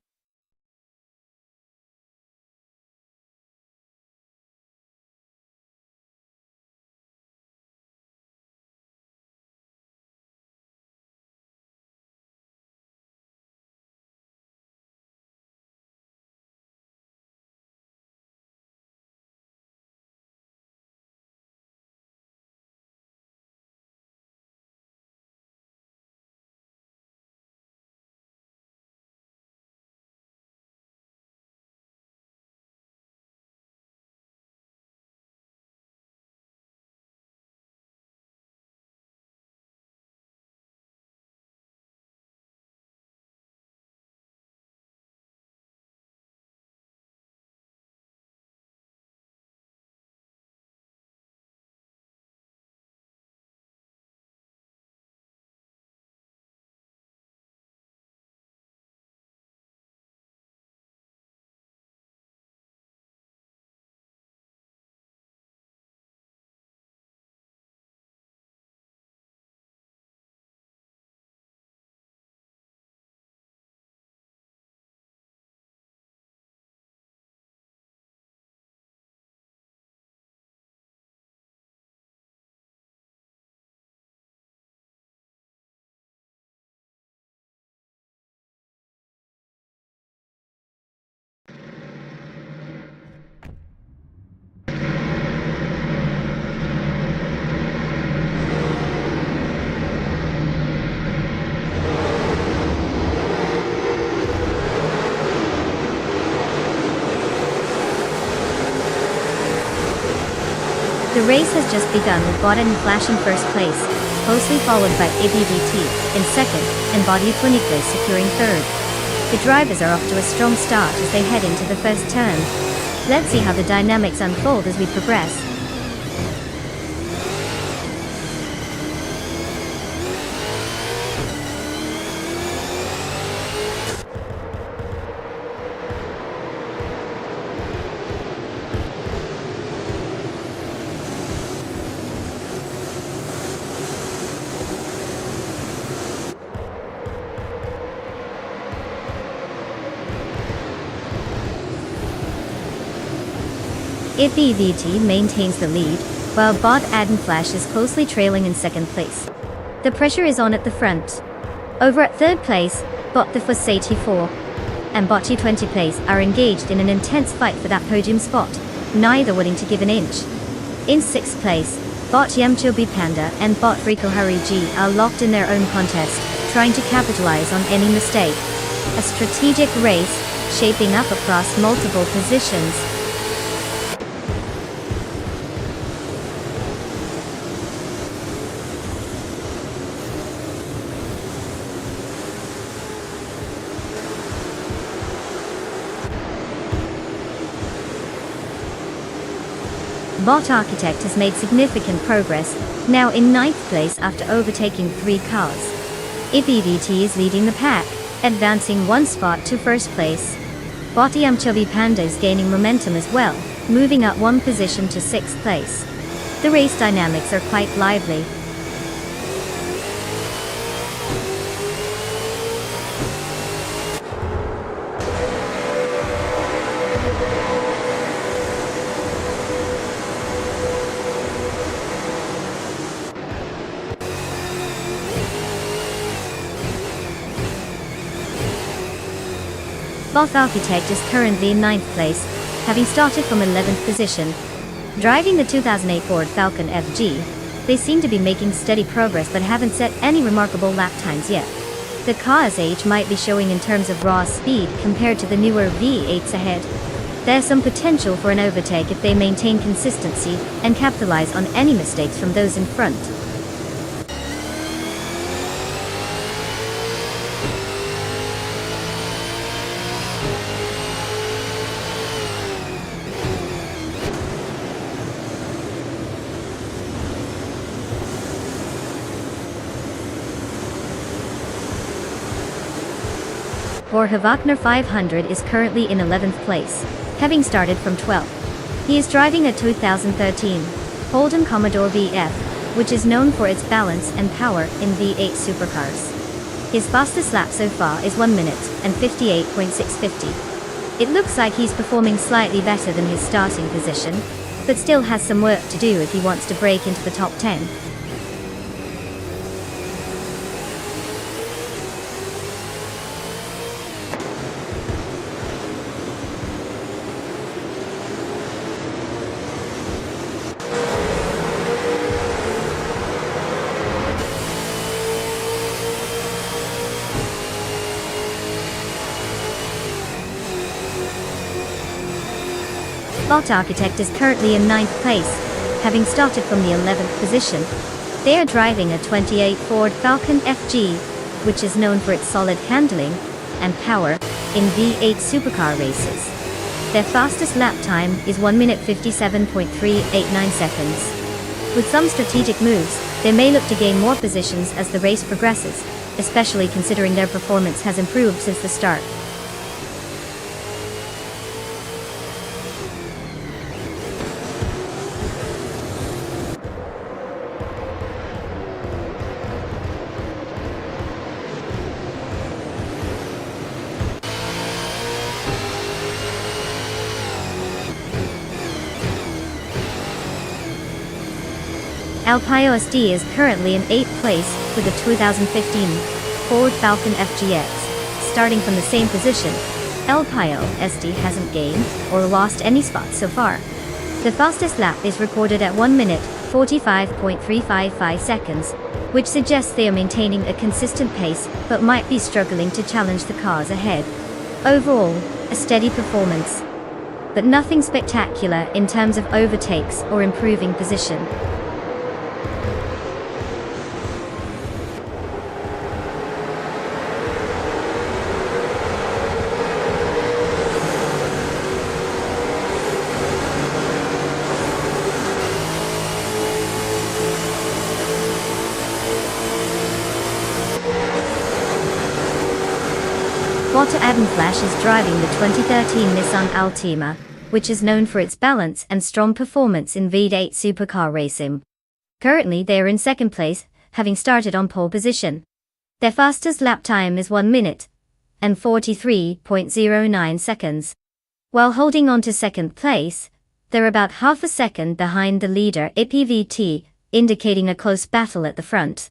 The race has just begun with Bot Adnan Flash in first place, closely followed by IPVT in second, and Body Clinique securing third. The drivers are off to a strong start as they head into the first turn. Let's see how the dynamics unfold as we progress. IPVT maintains the lead, while Bot Adnan Flash is closely trailing in second place. The pressure is on at the front. Over at third place, Bot the Fuss 84 and Bot G20 place are engaged in an intense fight for that podium spot, neither willing to give an inch. In sixth place, Bot Yamchobi Panda and Bot Rico Hari G are locked in their own contest, trying to capitalize on any mistake. A strategic race, shaping up across multiple positions. Bot Architect has made significant progress, now in ninth place after overtaking 3 cars. IPVT is leading the pack, advancing one spot to first place. Bottiam Chubby Panda is gaining momentum as well, moving up one position to sixth place. The race dynamics are quite lively. Both Architect is currently in 9th place, having started from 11th position. Driving the 2008 Ford Falcon FG, they seem to be making steady progress but haven't set any remarkable lap times yet. The car's age might be showing in terms of raw speed compared to the newer V8s ahead. There's some potential for an overtake if they maintain consistency and capitalize on any mistakes from those in front. Borja Wagner 500 is currently in 11th place, having started from 12th. He is driving a 2013 Holden Commodore VF, which is known for its balance and power in V8 supercars. His fastest lap so far is 1 minute and 58.650. It looks like he's performing slightly better than his starting position, but still has some work to do if he wants to break into the top 10. Bot Architect is currently in 9th place, having started from the 11th position. They are driving a 28 Ford Falcon FG, which is known for its solid handling and power in V8 supercar races. Their fastest lap time is 1 minute 57.389 seconds. With some strategic moves, they may look to gain more positions as the race progresses, especially considering their performance has improved since the start. El Payo SD is currently in 8th place with the 2015 Ford Falcon FGX. Starting from the same position, El Payo SD hasn't gained or lost any spots so far. The fastest lap is recorded at 1 minute 45.355 seconds, which suggests they are maintaining a consistent pace but might be struggling to challenge the cars ahead. Overall, a steady performance, but nothing spectacular in terms of overtakes or improving position. Walter Abenflash is driving the 2013 Nissan Altima, which is known for its balance and strong performance in V8 supercar racing. Currently they are in 2nd place, having started on pole position. Their fastest lap time is 1 minute and 43.09 seconds. While holding on to 2nd place, they're about half a second behind the leader IPVT, indicating a close battle at the front.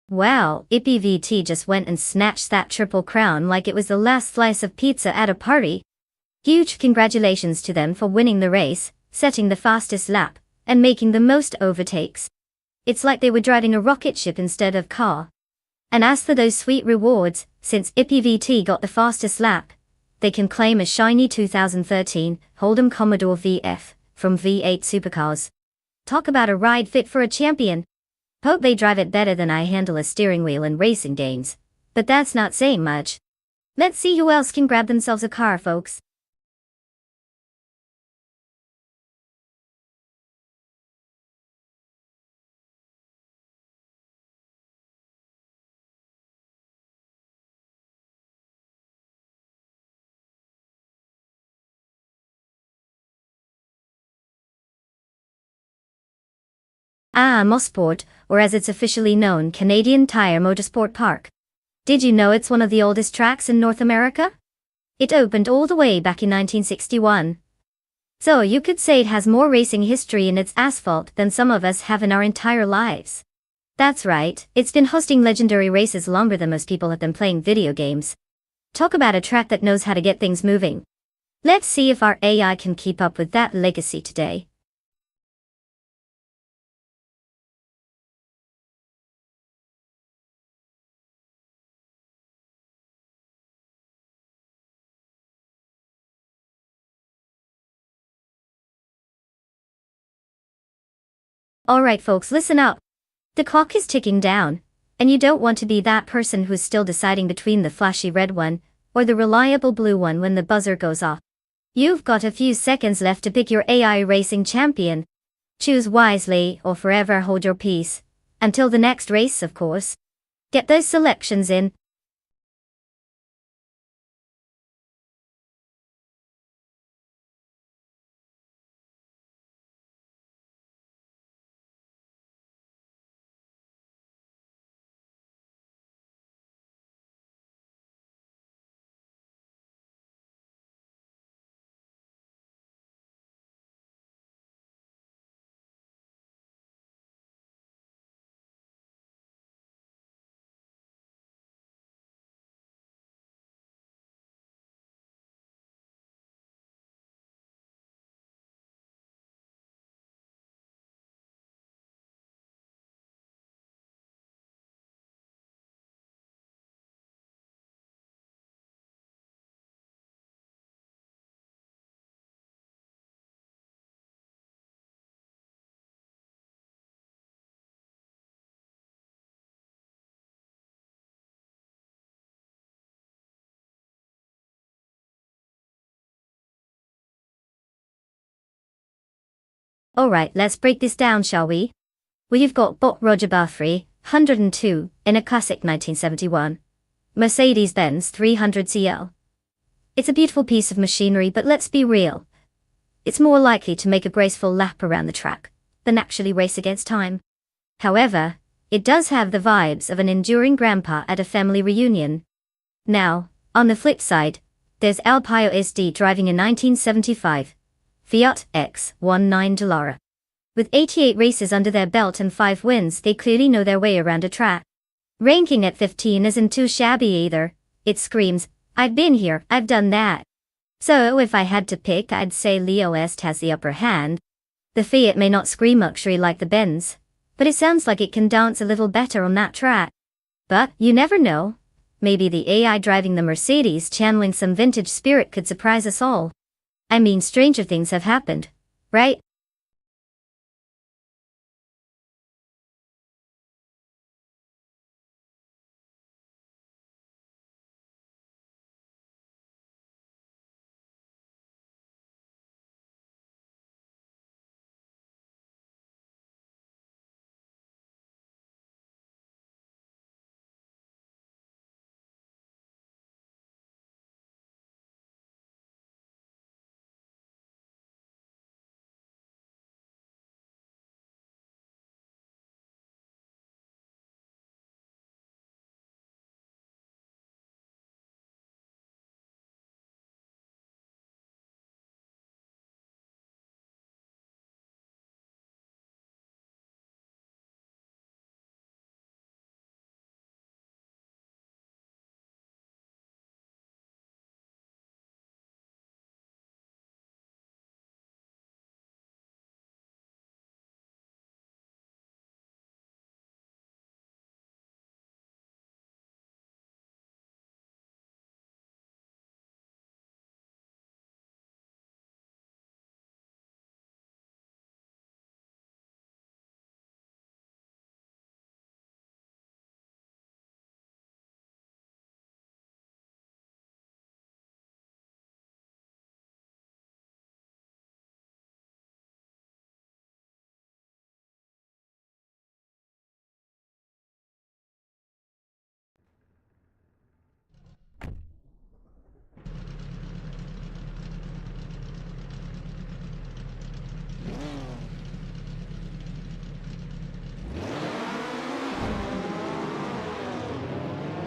Wow, IPVT just went and snatched that triple crown like it was the last slice of pizza at a party. Huge congratulations to them for winning the race, setting the fastest lap, and making the most overtakes. It's like they were driving a rocket ship instead of car. And as for those sweet rewards, since IPVT got the fastest lap, they can claim a shiny 2013 Hold'em Commodore VF from V8 Supercars. Talk about a ride fit for a champion. Hope they drive it better than I handle a steering wheel in racing games. But that's not saying much. Let's see who else can grab themselves a car, folks. Mosport, or as it's officially known, Canadian Tire Motorsport Park. Did you know it's one of the oldest tracks in North America? It opened all the way back in 1961. So you could say it has more racing history in its asphalt than some of us have in our entire lives. That's right, it's been hosting legendary races longer than most people have been playing video games. Talk about a track that knows how to get things moving. Let's see if our AI can keep up with that legacy today. Alright folks, listen up. The clock is ticking down, and you don't want to be that person who's still deciding between the flashy red one or the reliable blue one when the buzzer goes off. You've got a few seconds left to pick your AI racing champion. Choose wisely or forever hold your peace. Until the next race, of course. Get those selections in. Alright, let's break this down, shall we? Well, you've got Bot Roger Bafry, 102, in a classic 1971 Mercedes-Benz 300 CL. It's a beautiful piece of machinery, but let's be real. It's more likely to make a graceful lap around the track than actually race against time. However, it does have the vibes of an enduring grandpa at a family reunion. Now, on the flip side, there's Al Pio SD driving a 1975 Fiat X19 Dallara. With 88 races under their belt and 5 wins, they clearly know their way around a track. Ranking at 15 isn't too shabby either. It screams, I've been here, I've done that. So if I had to pick, I'd say Leo Est has the upper hand. The Fiat may not scream luxury like the Benz, but it sounds like it can dance a little better on that track. But you never know. Maybe the AI driving the Mercedes channeling some vintage spirit could surprise us all. I mean, stranger things have happened, right?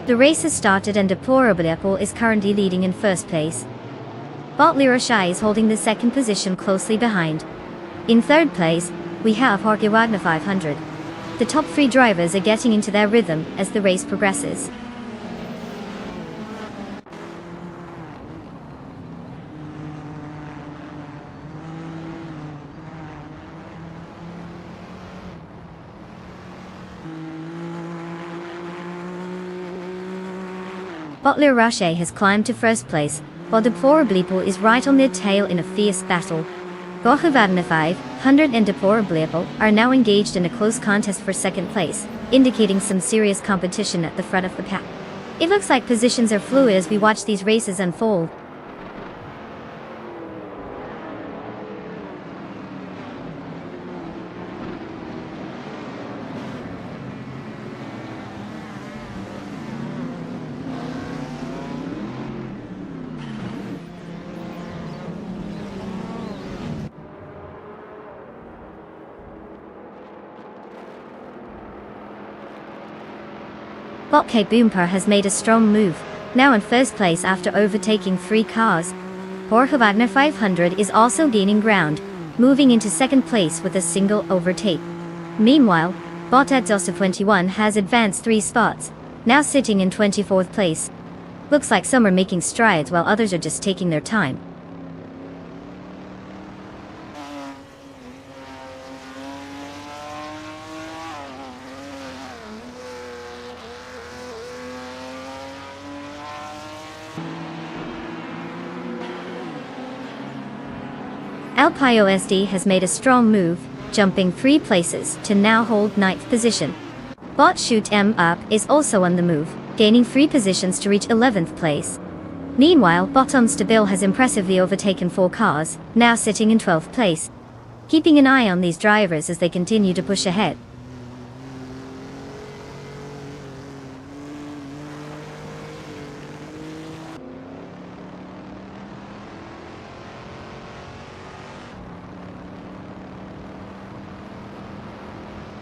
The race has started and Deplorable is currently leading in first place. Botlirashai is holding the second position closely behind. In third place, we have Jorge Wagner 500. The top three drivers are getting into their rhythm as the race progresses. Botlirashai has climbed to first place, while Deplorable is right on their tail in a fierce battle. Jorge Wagner 500 and Deplorable are now engaged in a close contest for second place, indicating some serious competition at the front of the pack. It looks like positions are fluid as we watch these races unfold. Botke Boomper has made a strong move, now in first place after overtaking 3 cars. Jorge Wagner 500 is also gaining ground, moving into second place with a single overtake. Meanwhile, Bot Edzos 21 has advanced 3 spots, now sitting in 24th place. Looks like some are making strides while others are just taking their time. LPIOSD has made a strong move, jumping 3 places to now hold 9th position. Bot Shoot M Up is also on the move, gaining 3 positions to reach 11th place. Meanwhile, Bottom Stabil has impressively overtaken 4 cars, now sitting in 12th place. Keeping an eye on these drivers as they continue to push ahead.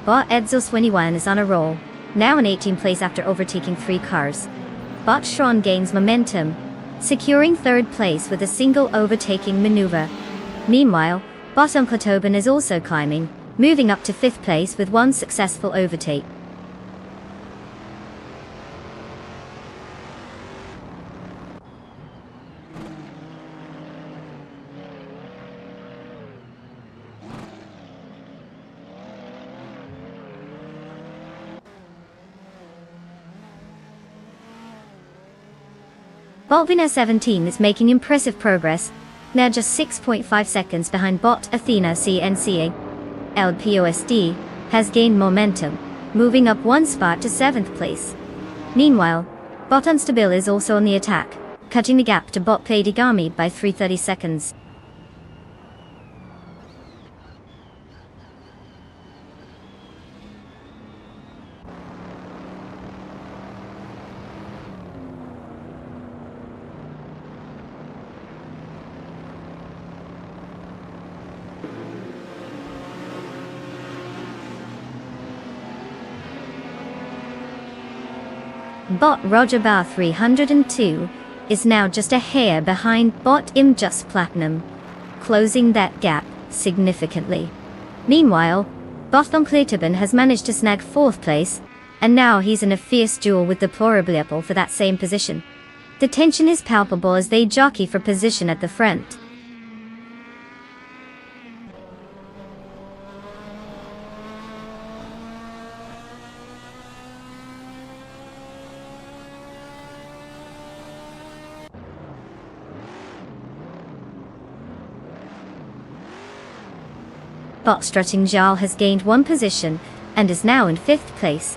Bot Edzos 21 is on a roll, now in 18th place after overtaking 3 cars. Bot Shron gains momentum, securing 3rd place with a single overtaking maneuver. Meanwhile, Bot Unklatoben is also climbing, moving up to 5th place with 1 successful overtake. Botvina 17 is making impressive progress, now just 6.5 seconds behind Bot Athena CNCA. LPOSD has gained momentum, moving up 1 spot to 7th place. Meanwhile, Bot Unstabil is also on the attack, cutting the gap to Bot Playdigami by 330 seconds. Bot Roger Bar 302 is now just a hair behind Bot Im Just Platinum, closing that gap significantly. Meanwhile, Bot Vonkletaben has managed to snag 4th place, and now he's in a fierce duel with Deplorable for that same position. The tension is palpable as they jockey for position at the front. Bot Strutting Jal has gained 1 position, and is now in 5th place.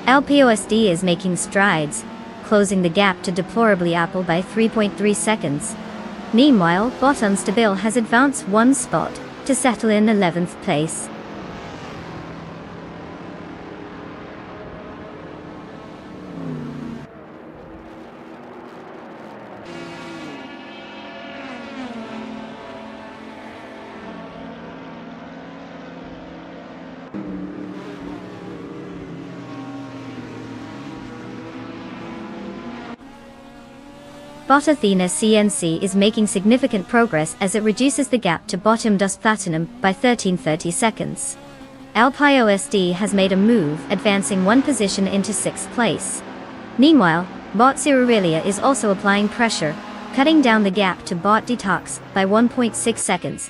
LPOSD is making strides, closing the gap to Deplorably Apple by 3.3 seconds. Meanwhile, Bot Unstabil has advanced 1 spot, to settle in 11th place. Bot Athena CNC is making significant progress as it reduces the gap to bottom Dust Platinum by 1330 seconds. Alpine OSD has made a move, advancing one position into 6th place. Meanwhile, Bot Cerealia is also applying pressure, cutting down the gap to Bot Detox by 1.6 seconds.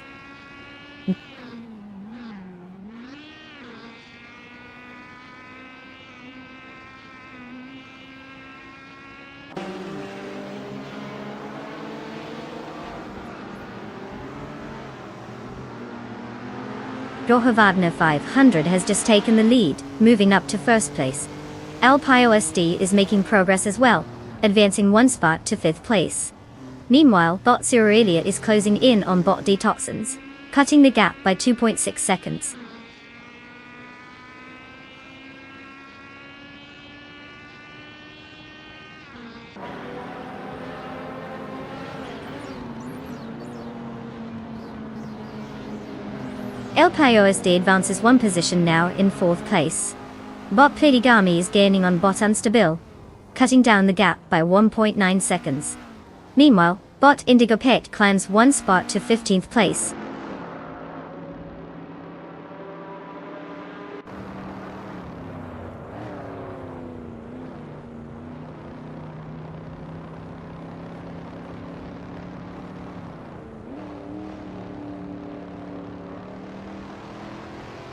Rohavadna 500 has just taken the lead, moving up to 1st place. Alpine OSD is making progress as well, advancing one spot to 5th place. Meanwhile, Bot Cerealia is closing in on Bot Detoxins, cutting the gap by 2.6 seconds. Alpine OSD advances one position now in 4th place. Bot Platigami is gaining on Bot Unstable, cutting down the gap by 1.9 seconds. Meanwhile, Bot Indigo Pet climbs one spot to 15th place.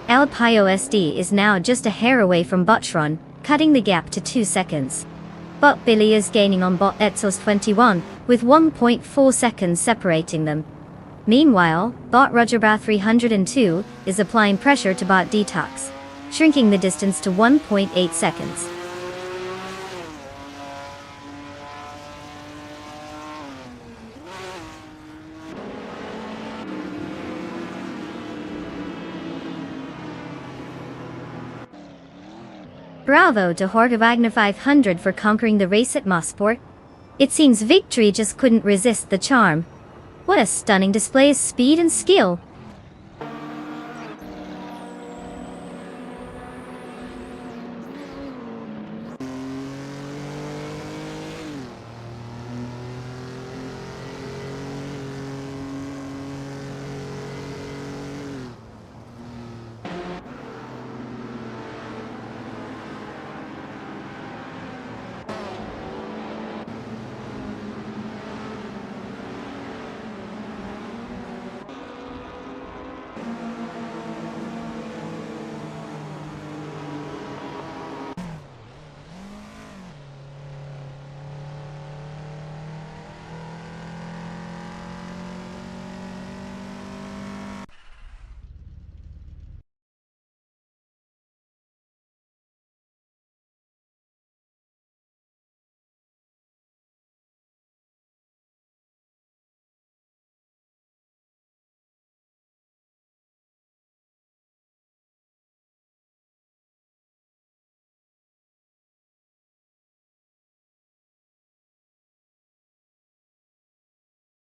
Alpine OSD is now just a hair away from Botron, cutting the gap to 2 seconds. Bot Billy is gaining on Bot Etsos 21, with 1.4 seconds separating them. Meanwhile, Bot Rogerbra 302 is applying pressure to Bot Detox, shrinking the distance to 1.8 seconds. Bravo to Horgavagna 500 for conquering the race at Mosport. It seems victory just couldn't resist the charm. What a stunning display of speed and skill!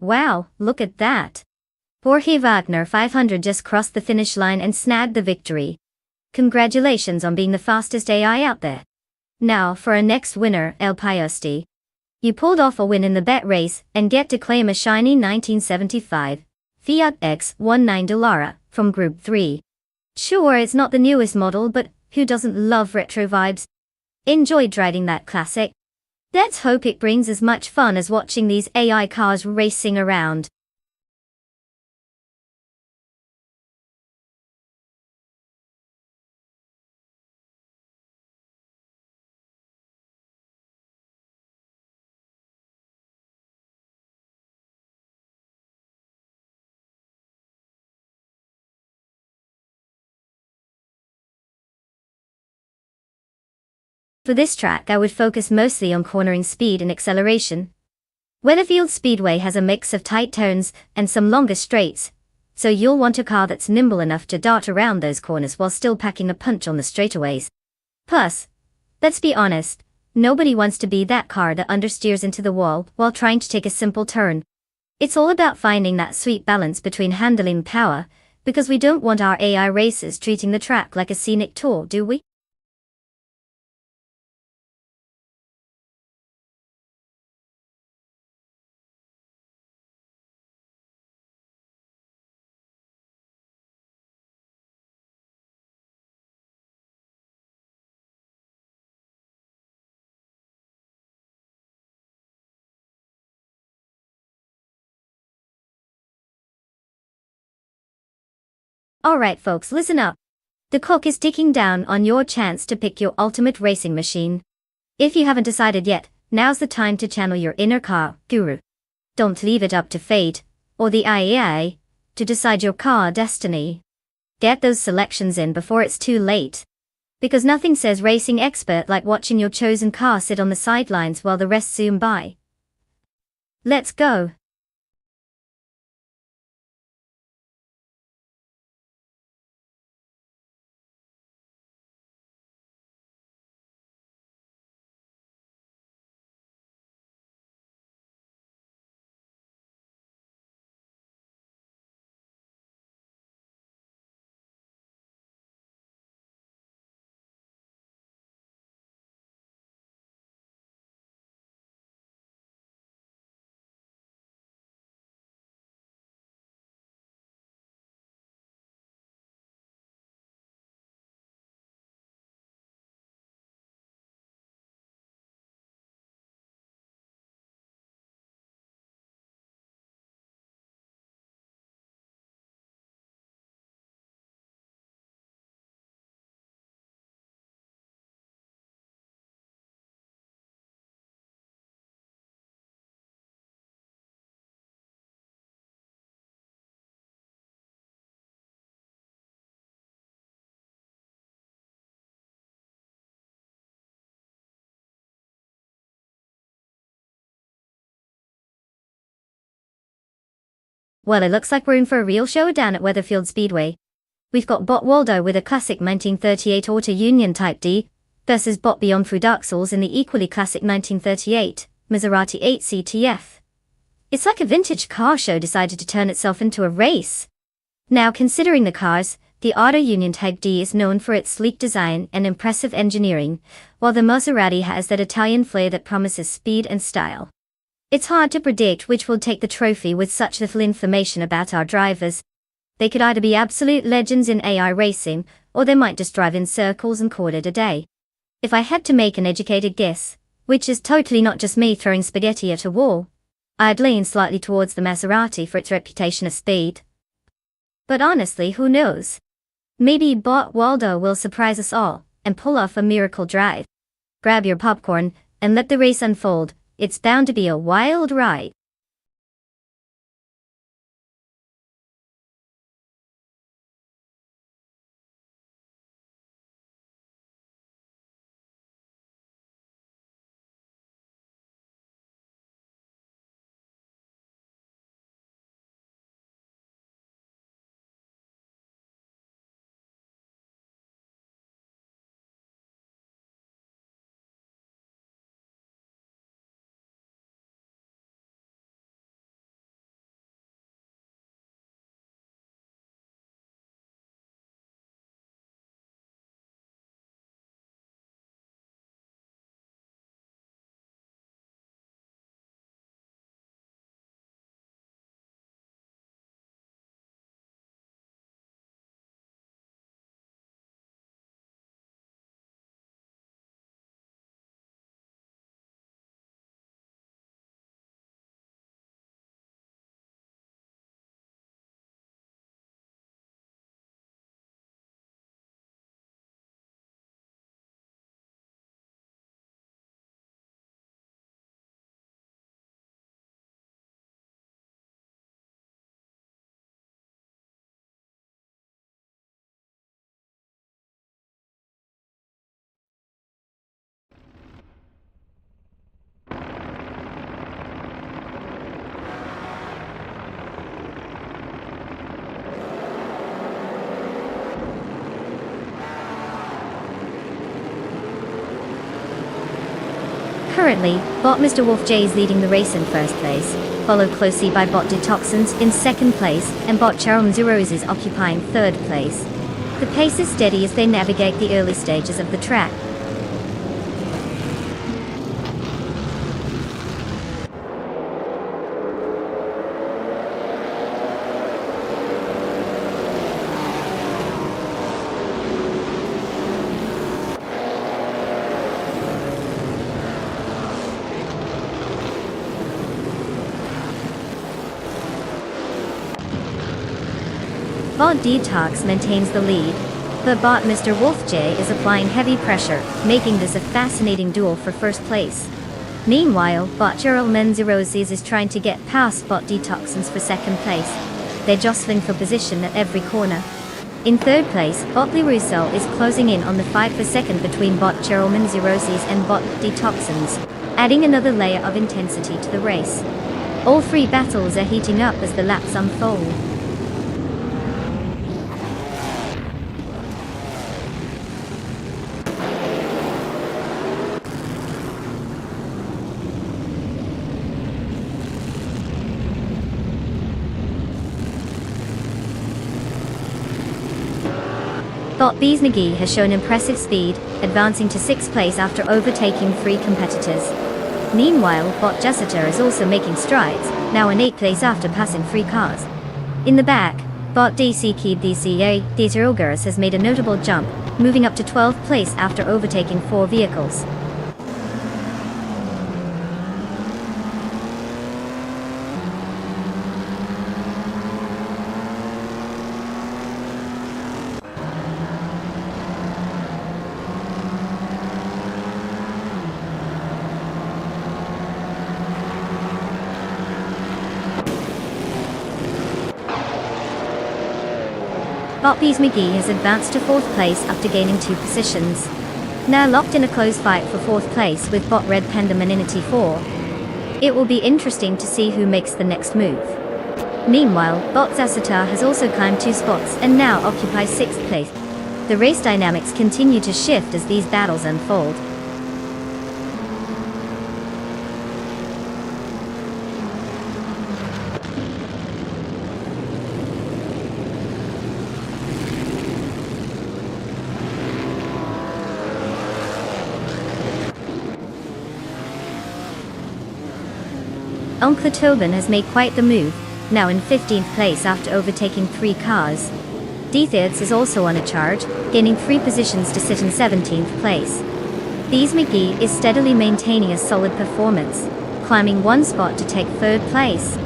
Wow, look at that! Jorge Wagner 500 just crossed the finish line and snagged the victory. Congratulations on being the fastest AI out there. Now for our next winner, El Piosti. You pulled off a win in the bet race and get to claim a shiny 1975 Fiat X19 Dallara from Group 3. Sure, it's not the newest model, but who doesn't love retro vibes? Enjoyed riding that classic. Let's hope it brings as much fun as watching these AI cars racing around. For this track, I would focus mostly on cornering speed and acceleration. Weatherfield Speedway has a mix of tight turns and some longer straights, so you'll want a car that's nimble enough to dart around those corners while still packing a punch on the straightaways. Plus, let's be honest, nobody wants to be that car that understeers into the wall while trying to take a simple turn. It's all about finding that sweet balance between handling and power, because we don't want our AI racers treating the track like a scenic tour, do we? Alright folks, listen up. The clock is ticking down on your chance to pick your ultimate racing machine. If you haven't decided yet, now's the time to channel your inner car guru. Don't leave it up to fate, or the IAA, to decide your car destiny. Get those selections in before it's too late. Because nothing says racing expert like watching your chosen car sit on the sidelines while the rest zoom by. Let's go. Well, it looks like we're in for a real showdown at Weatherfield Speedway. We've got Bot Waldo with a classic 1938 Auto Union Type D versus Bot Beyond through Dark Souls in the equally classic 1938 Maserati 8CTF. It's like a vintage car show decided to turn itself into a race. Now, considering the cars, the Auto Union Type D is known for its sleek design and impressive engineering, while the Maserati has that Italian flair that promises speed and style. It's hard to predict which will take the trophy with such little information about our drivers. They could either be absolute legends in AI racing, or they might just drive in circles and call it a day. If I had to make an educated guess, which is totally not just me throwing spaghetti at a wall, I'd lean slightly towards the Maserati for its reputation of speed. But honestly, who knows? Maybe Bot Waldo will surprise us all and pull off a miracle drive. Grab your popcorn and let the race unfold. It's bound to be a wild ride. Currently, Bot Mr. Wolf J is leading the race in first place, followed closely by Bot Detoxins in second place, and Bot Charum Zeros is occupying third place. The pace is steady as they navigate the early stages of the track. Bot Detox maintains the lead, but bot Mr. Wolf J is applying heavy pressure, making this a fascinating duel for first place. Meanwhile, bot Gerald Menziroses is trying to get past bot Detoxins for second place. They're jostling for position at every corner. In third place, bot Lirussel is closing in on the fight for second between bot Gerald Menziroses and bot Detoxins, adding another layer of intensity to the race. All three battles are heating up as the laps unfold. Bot Bees McGee has shown impressive speed, advancing to 6th place after overtaking 3 competitors. Meanwhile, bot Jessica is also making strides, now in 8th place after passing 3 cars. In the back, bot DC Keed DCA Dizerogers has made a notable jump, moving up to 12th place after overtaking 4 vehicles. Bot Bees McGee has advanced to 4th place after gaining 2 positions. Now locked in a close fight for 4th place with bot Red Panda Maninity 4. It will be interesting to see who makes the next move. Meanwhile, bot Zacitar has also climbed 2 spots and now occupies 6th place. The race dynamics continue to shift as these battles unfold. Uncle Tobin has made quite the move, now in 15th place after overtaking 3 cars. D-Thirds is also on a charge, gaining 3 positions to sit in 17th place. Bees McGee is steadily maintaining a solid performance, climbing 1 spot to take 3rd place.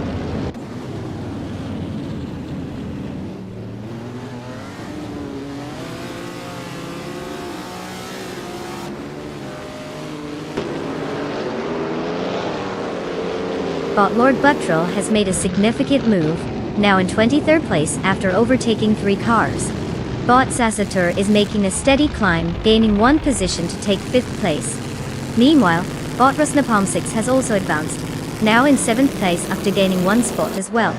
Bot Lord Buttrell has made a significant move, now in 23rd place after overtaking 3 cars. Bot Zacitar is making a steady climb, gaining 1 position to take 5th place. Meanwhile, bot Rusnapalm 6 has also advanced, now in 7th place after gaining 1 spot as well.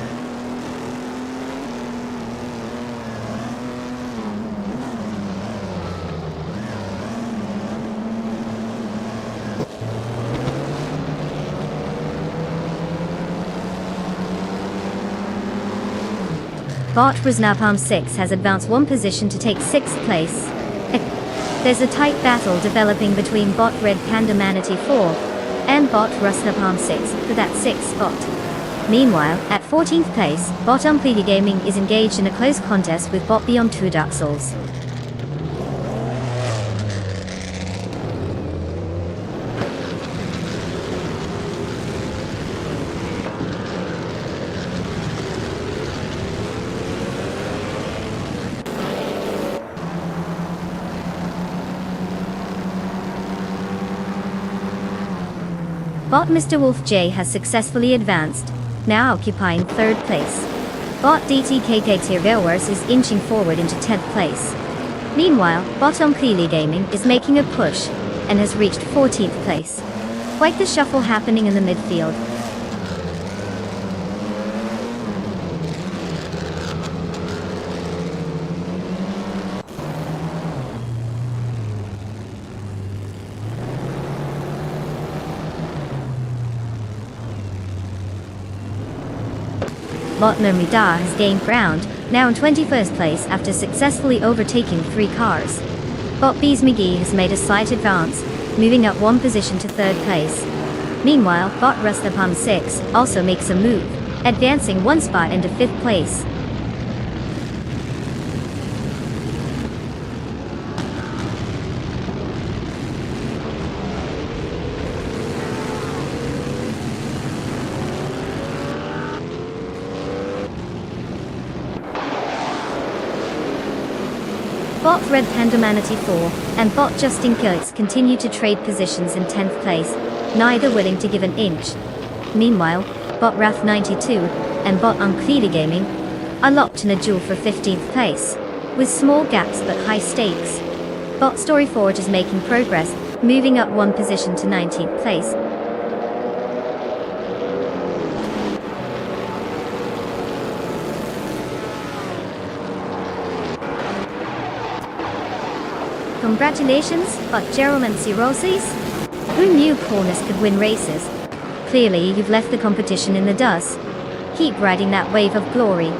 Bot Rusnapalm 6 has advanced 1 position to take 6th place. There's a tight battle developing between bot Red Panda Manatee 4 and bot Rusnapalm 6 for that 6th spot. Meanwhile, at 14th place, bot Umpleedy Gaming is engaged in a close contest with bot Beyond 2 Dark Souls. Bot Mr. Wolf J has successfully advanced, now occupying 3rd place. Bot DTKK Tirvewers is inching forward into 10th place. Meanwhile, bot Umpleedy Gaming is making a push, and has reached 14th place. Quite the shuffle happening in the midfield. Bot Nomida has gained ground, now in 21st place after successfully overtaking 3 cars. Bot Bees McGee has made a slight advance, moving up 1 position to 3rd place. Meanwhile, bot Rustapalm 6 also makes a move, advancing 1 spot into 5th place. Bot Red Panda Manatee 4 and Bot Justin Kurtz continue to trade positions in 10th place, neither willing to give an inch. Meanwhile, Bot Wrath 92 and Bot Unclear Gaming are locked in a duel for 15th place, with small gaps but high stakes. Bot Story Forward is making progress, moving up one position to 19th place. Congratulations, Bot Jerome and Cirrhosis? Who knew Corners could win races? Clearly you've left the competition in the dust. Keep riding that wave of glory.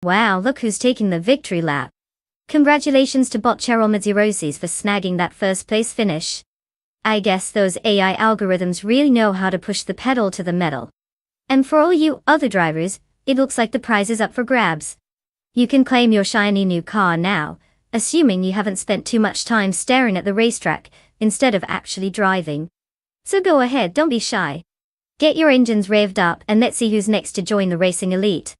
Wow, look who's taking the victory lap. Congratulations to bot Cheryl Midzirosis for snagging that first place finish. I guess those AI algorithms really know how to push the pedal to the metal. And for all you other drivers, it looks like the prize is up for grabs. You can claim your shiny new car now, assuming you haven't spent too much time staring at the racetrack instead of actually driving. So go ahead, don't be shy. Get your engines revved up and let's see who's next to join the racing elite.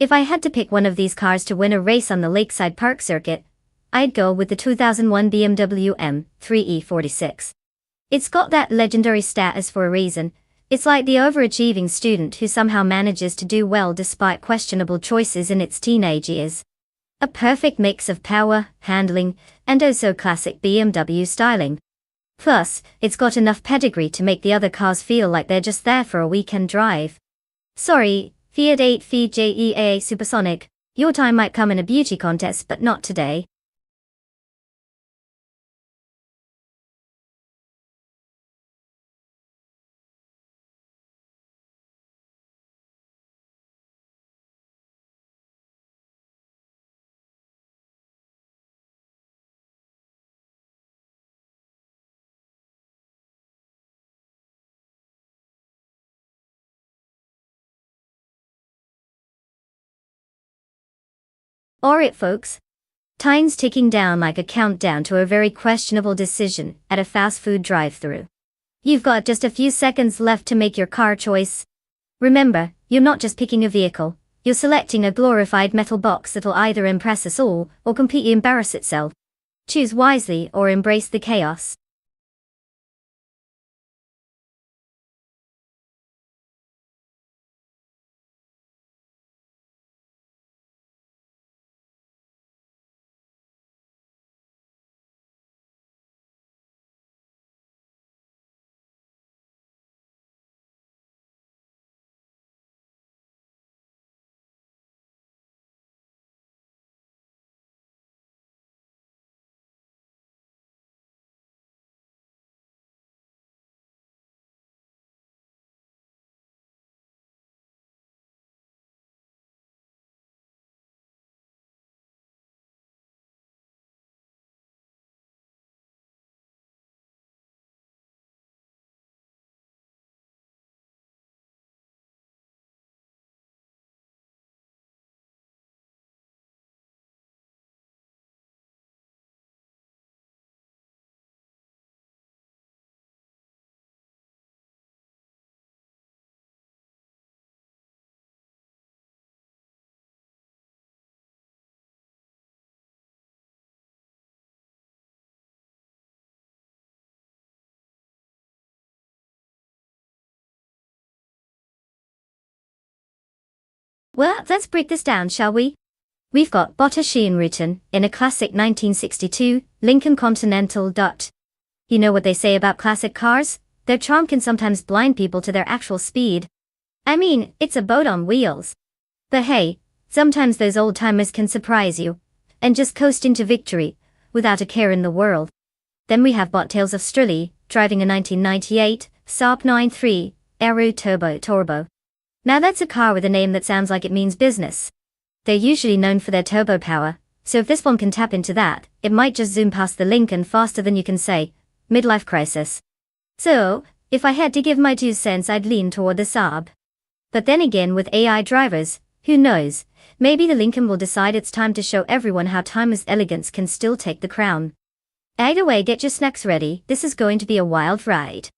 If I had to pick one of these cars to win a race on the Lakeside Park circuit, I'd go with the 2001 BMW M3E46. It's got that legendary status for a reason. It's like the overachieving student who somehow manages to do well despite questionable choices in its teenage years. A perfect mix of power, handling, and also classic BMW styling. Plus, it's got enough pedigree to make the other cars feel like they're just there for a weekend drive. Sorry, Fiat 8 FJEA Supersonic, your time might come in a beauty contest but not today. Alright folks. Time's ticking down like a countdown to a very questionable decision at a fast food drive-thru. You've got just a few seconds left to make your car choice. Remember, you're not just picking a vehicle, you're selecting a glorified metal box that'll either impress us all or completely embarrass itself. Choose wisely or embrace the chaos. Well, let's break this down, shall we? We've got Bottascian written in a classic 1962 Lincoln Continental. You know what they say about classic cars? Their charm can sometimes blind people to their actual speed. I mean, it's a boat on wheels. But hey, sometimes those old timers can surprise you and just coast into victory without a care in the world. Then we have Bot-Tails of Strilly driving a 1998 Saab 93 Aero Turbo. Now that's a car with a name that sounds like it means business. They're usually known for their turbo power, so if this one can tap into that, it might just zoom past the Lincoln faster than you can say, midlife crisis. So, if I had to give my 2 cents, I'd lean toward the Saab. But then again, with AI drivers, who knows, maybe the Lincoln will decide it's time to show everyone how timeless elegance can still take the crown. Either way, get your snacks ready, this is going to be a wild ride.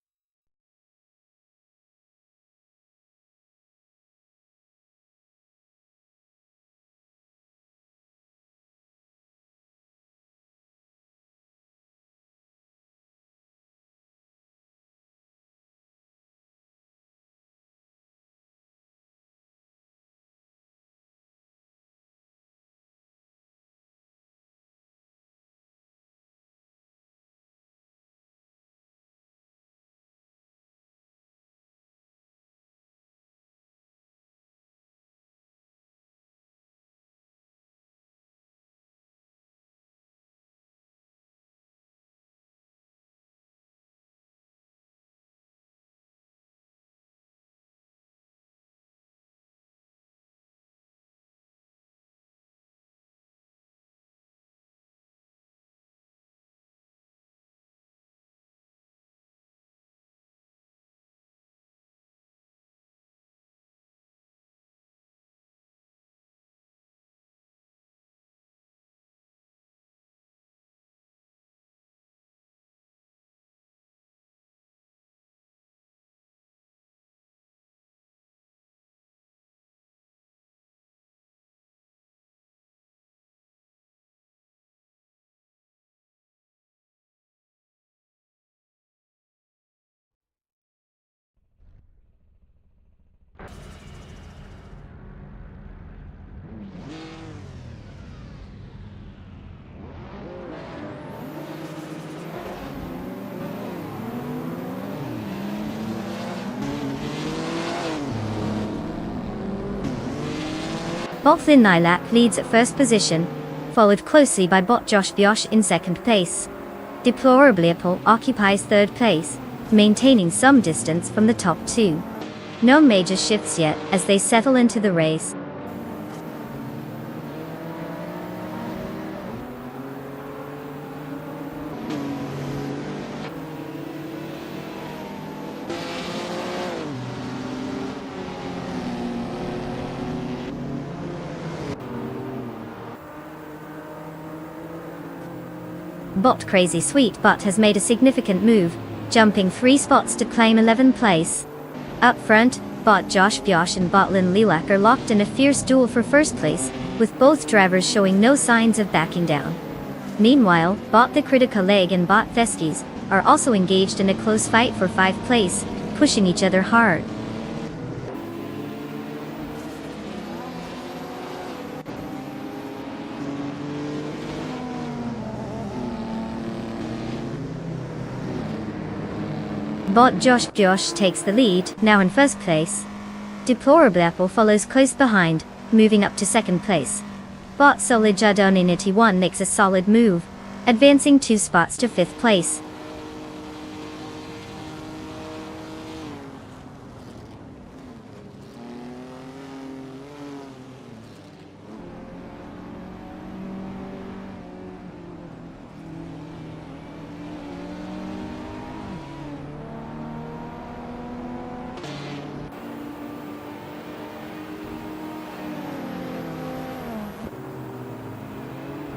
Bot Thin Lilac leads at first position, followed closely by Bot Josh Vyosh in second place. Deplorably Apple occupies third place, maintaining some distance from the top two. No major shifts yet as they settle into the race. Bot Crazy Sweet Bot has made a significant move, jumping 3 spots to claim 11th place. Up front, Bot Josh Vyosh and Bot Lin Lilac are locked in a fierce duel for first place, with both drivers showing no signs of backing down. Meanwhile, Bot the Critica Leg and Bot Feskies are also engaged in a close fight for 5th place, pushing each other hard. Bot Josh Vyosh takes the lead, now in first place. Deplorable Apple follows close behind, moving up to second place. Bot Solid Jadon 1 makes a solid move, advancing 2 spots to 5th place.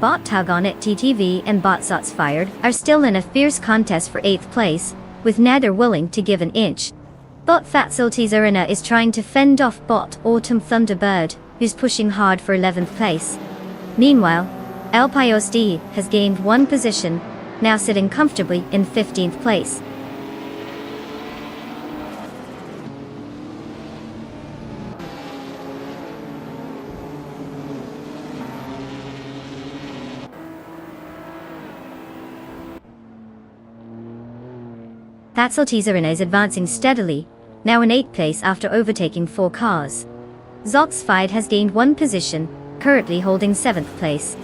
Bot Tug On It TTV and Bot Shots Fired are still in a fierce contest for 8th place, with neither willing to give an inch. Bot Fatsalties Arena is trying to fend off Bot Autumn Thunderbird, who's pushing hard for 11th place. Meanwhile, El Pios D has gained 1 position, now sitting comfortably in 15th place. Fatsalties Arena is advancing steadily, now in 8th place after overtaking 4 cars. Zoxfied has gained 1 position, currently holding 7th place.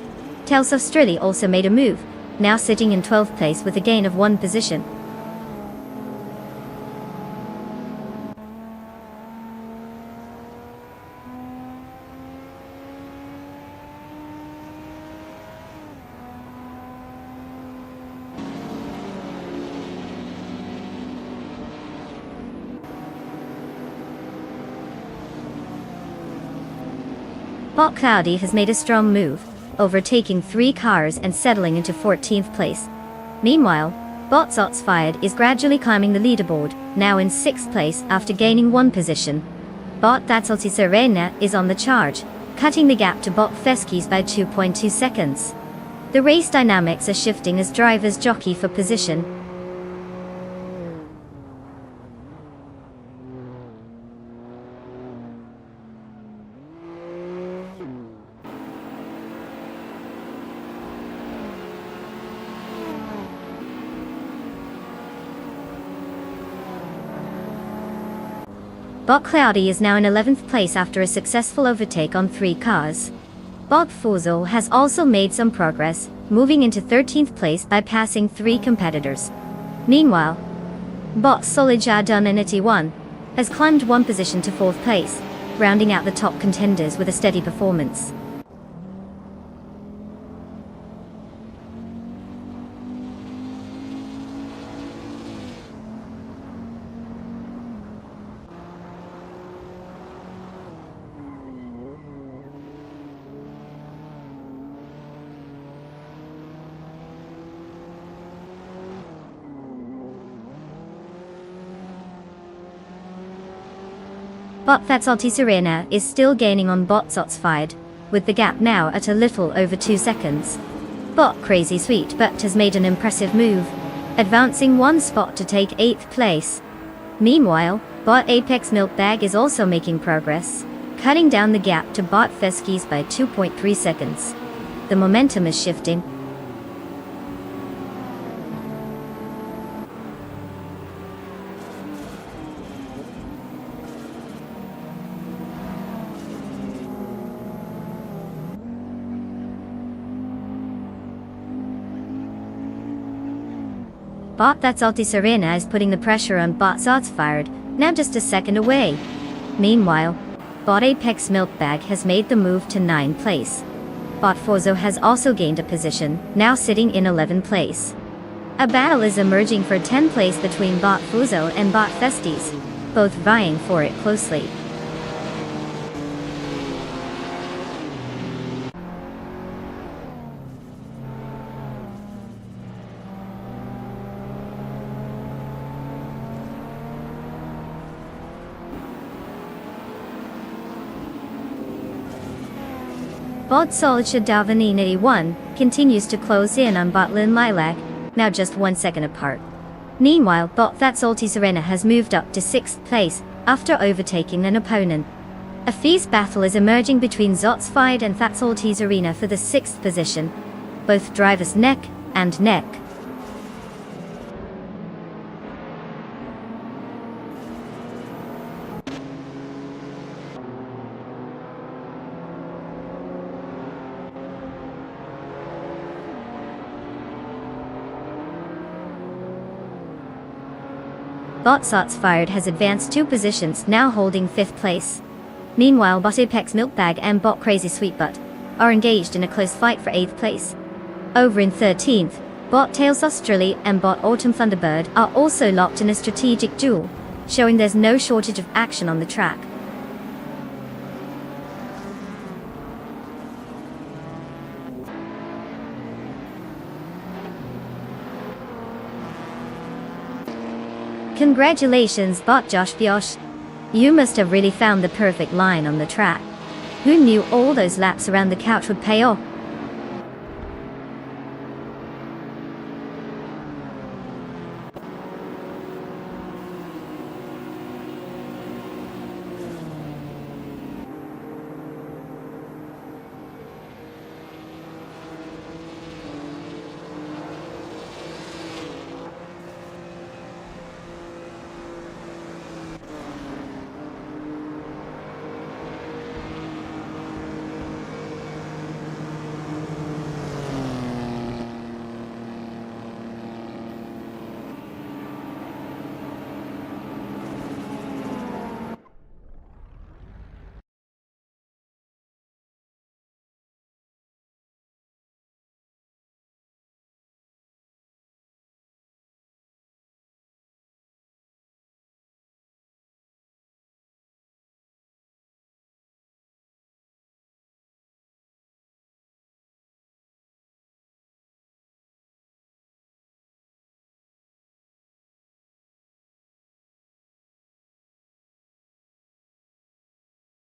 Tales Australia also made a move, now sitting in 12th place with a gain of 1 position. Bot Cloudy has made a strong move, overtaking 3 cars and settling into 14th place. Meanwhile, Bot Zots Fired is gradually climbing the leaderboard, now in 6th place after gaining 1 position. Bot Thatsalty Serena is on the charge, cutting the gap to Bot Feskies by 2.2 seconds. The race dynamics are shifting as drivers jockey for position. Bot Cloudy is now in 11th place after a successful overtake on 3 cars. Bot Fuzel has also made some progress, moving into 13th place by passing 3 competitors. Meanwhile, Bot Solid 1 has climbed 1 position to 4th place, rounding out the top contenders with a steady performance. Bot Fatsalty Serena is still gaining on Bot Zots Fired, with the gap now at a little over 2 seconds. Bot Crazy Sweet Bot has made an impressive move, advancing 1 spot to take 8th place. Meanwhile, Bot Apex Milk Bag is also making progress, cutting down the gap to Bot Feskies by 2.3 seconds. The momentum is shifting. Bot That's Altis Arena is putting the pressure on Bot Shots Fired, now just a second away. Meanwhile, Bot Apex Milkbag has made the move to 9th place. Bot Forzo has also gained a position, now sitting in 11th place. A battle is emerging for 10th place between Bot Forzo and Bot Festies, both vying for it closely. Bot Solid Darwin 81 continues to close in on Bot Lin Lilac, now just 1 second apart. Meanwhile, Bot That's Altis Arena has moved up to 6th place after overtaking an opponent. A fierce battle is emerging between Zotsfied and That's Altis Arena for the 6th position, both drivers neck and neck. Bot Shots Fired has advanced 2 positions, now holding 5th place. Meanwhile, Bot Apex Milkbag and Bot Crazy Sweetbutt are engaged in a close fight for 8th place. Over in 13th, Bot Tails Australia and Bot Autumn Thunderbird are also locked in a strategic duel, showing there's no shortage of action on the track. Congratulations, Bot Josh Biosh. You must have really found the perfect line on the track. Who knew all those laps around the couch would pay off?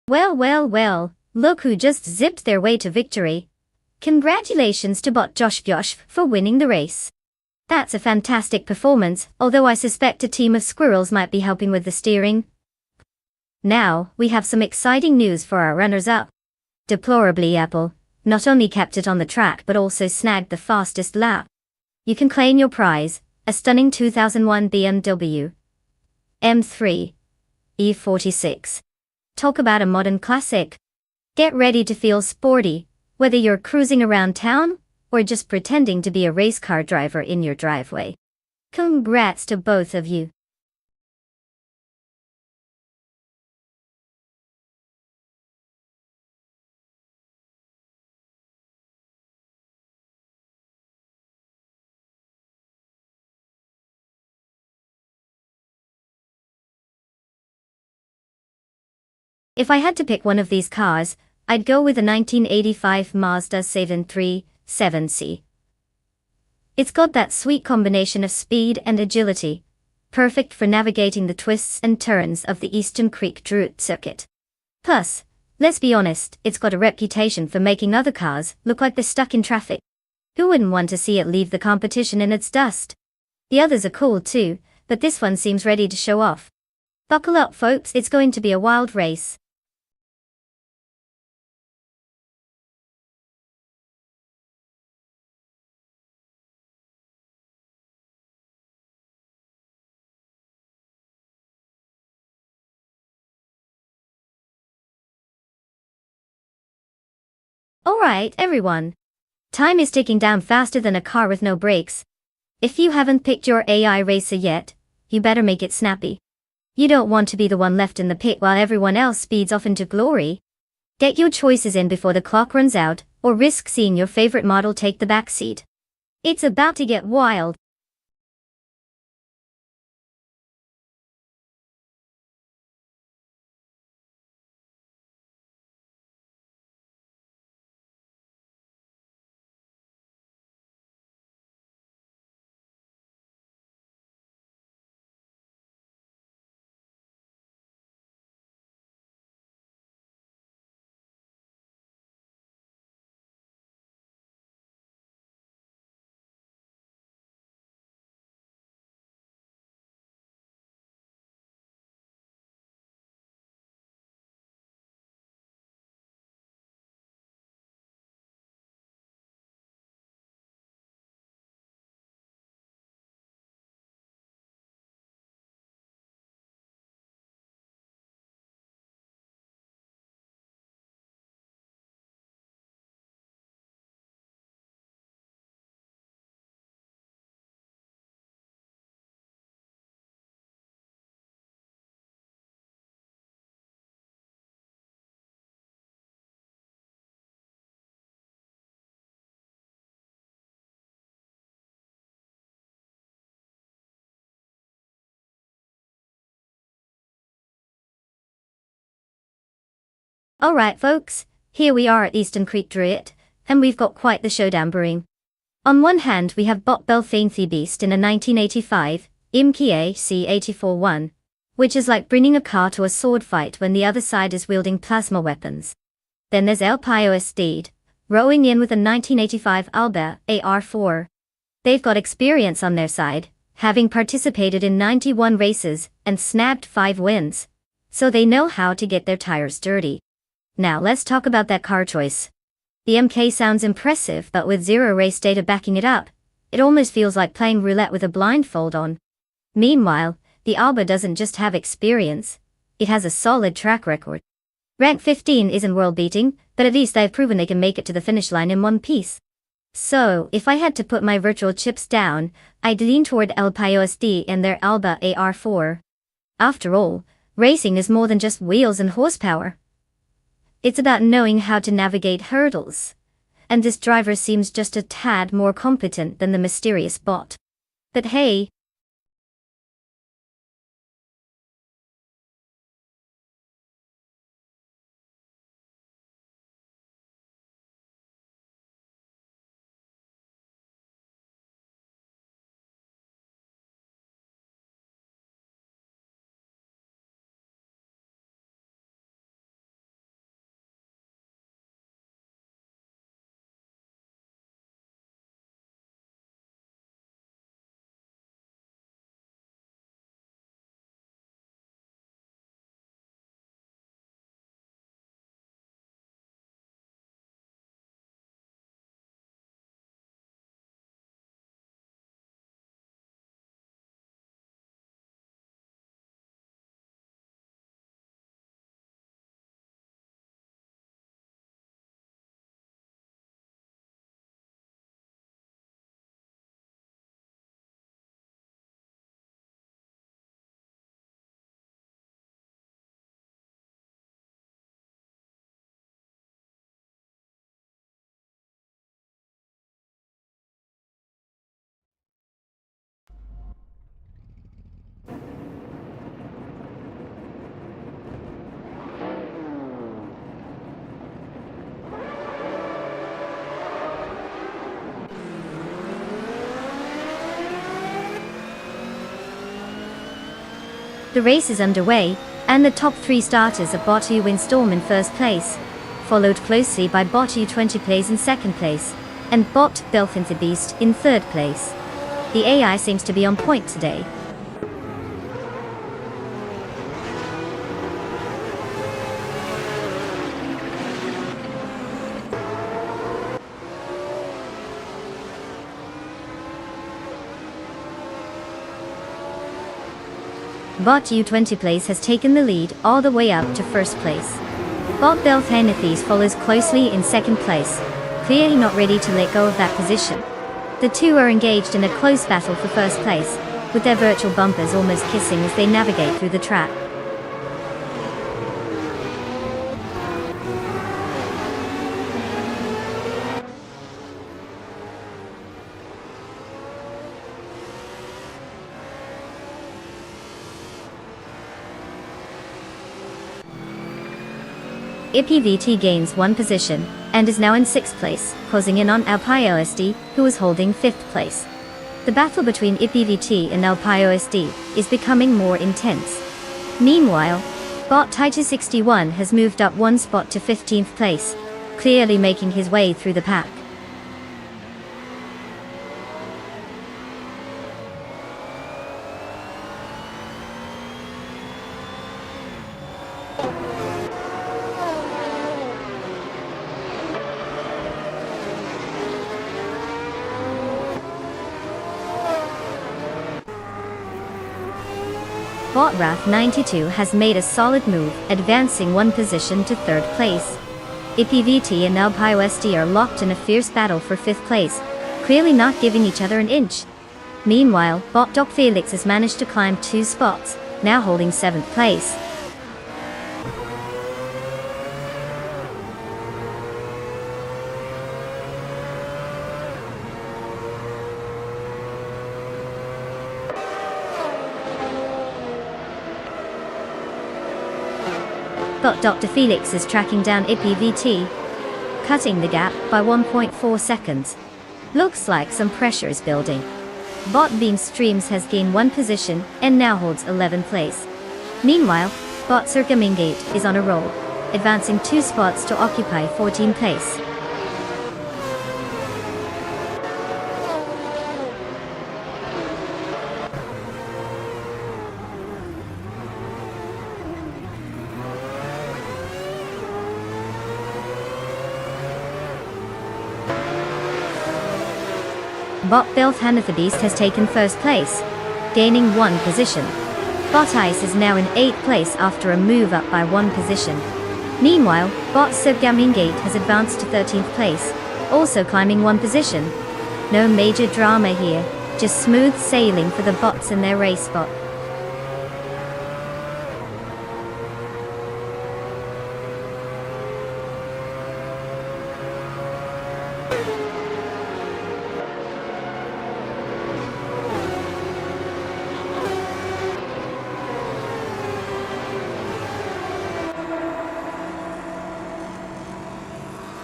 Well, look who just zipped their way to victory. Congratulations to Bot Josh Biosh for winning the race. That's a fantastic performance, although I suspect a team of squirrels might be helping with the steering. Now, we have some exciting news for our runners-up. Deplorably, Apple not only kept it on the track but also snagged the fastest lap. You can claim your prize, a stunning 2001 BMW M3 E46. Talk about a modern classic. Get ready to feel sporty, whether you're cruising around town or just pretending to be a race car driver in your driveway. Congrats to both of you. If I had to pick one of these cars, I'd go with a 1985 Mazda 737C. It's got that sweet combination of speed and agility, perfect for navigating the twists and turns of the Eastern Creek Druid circuit. Plus, let's be honest, it's got a reputation for making other cars look like they're stuck in traffic. Who wouldn't want to see it leave the competition in its dust? The others are cool too, but this one seems ready to show off. Buckle up, folks, it's going to be a wild race. Alright, everyone. Time is ticking down faster than a car with no brakes. If you haven't picked your AI racer yet, you better make it snappy. You don't want to be the one left in the pit while everyone else speeds off into glory. Get your choices in before the clock runs out, or risk seeing your favorite model take the backseat. It's about to get wild. Alright folks, here we are at Eastern Creek Druid, and we've got quite the showdown brewing. On one hand we have Bot Belfanthi Beast in a 1985 IMKA C84-1, which is like bringing a car to a sword fight when the other side is wielding plasma weapons. Then there's El Payo Steed, rowing in with a 1985 Alba AR4. They've got experience on their side, having participated in 91 races and snagged 5 wins, so they know how to get their tires dirty. Now let's talk about that car choice. The MK sounds impressive, but with zero race data backing it up, it almost feels like playing roulette with a blindfold on. Meanwhile, the Alba doesn't just have experience, it has a solid track record. Rank 15 isn't world-beating, but at least they've proven they can make it to the finish line in one piece. So, if I had to put my virtual chips down, I'd lean toward El Payo SD and their Alba AR4. After all, racing is more than just wheels and horsepower. It's about knowing how to navigate hurdles. And this driver seems just a tad more competent than the mysterious bot. But hey, the race is underway, and the top 3 starters are Bot Windstorm in first place, followed closely by Bot U20 plays in second place, and Bot Belfanthi Beast in third place. The AI seems to be on point today. Bot U20 place has taken the lead all the way up to first place. Bot Belfanthi follows closely in second place, clearly not ready to let go of that position. The two are engaged in a close battle for first place, with their virtual bumpers almost kissing as they navigate through the track. IPVT gains one position, and is now in 6th place, closing in on Alpine who is holding 5th place. The battle between IPVT and Alpine is becoming more intense. Meanwhile, bot Titus61 has moved up one spot to 15th place, clearly making his way through the pack. Bot Wrath92 has made a solid move, advancing one position to 3rd place. IPVT and Alpine are locked in a fierce battle for 5th place, clearly not giving each other an inch. Meanwhile, bot Doc Felix has managed to climb 2 spots, now holding 7th place. But Dr. Felix is tracking down IPVT, cutting the gap by 1.4 seconds. Looks like some pressure is building. Bot Beam Streams has gained one position and now holds 11th place. Meanwhile, bot Circa Mingate is on a roll, advancing 2 spots to occupy 14th place. Bot Belth Hanathabist has taken 1st place, gaining 1 position. Bot Ice is now in 8th place after a move up by 1 position. Meanwhile, bot Subgamingate has advanced to 13th place, also climbing 1 position. No major drama here, just smooth sailing for the bots in their race spot.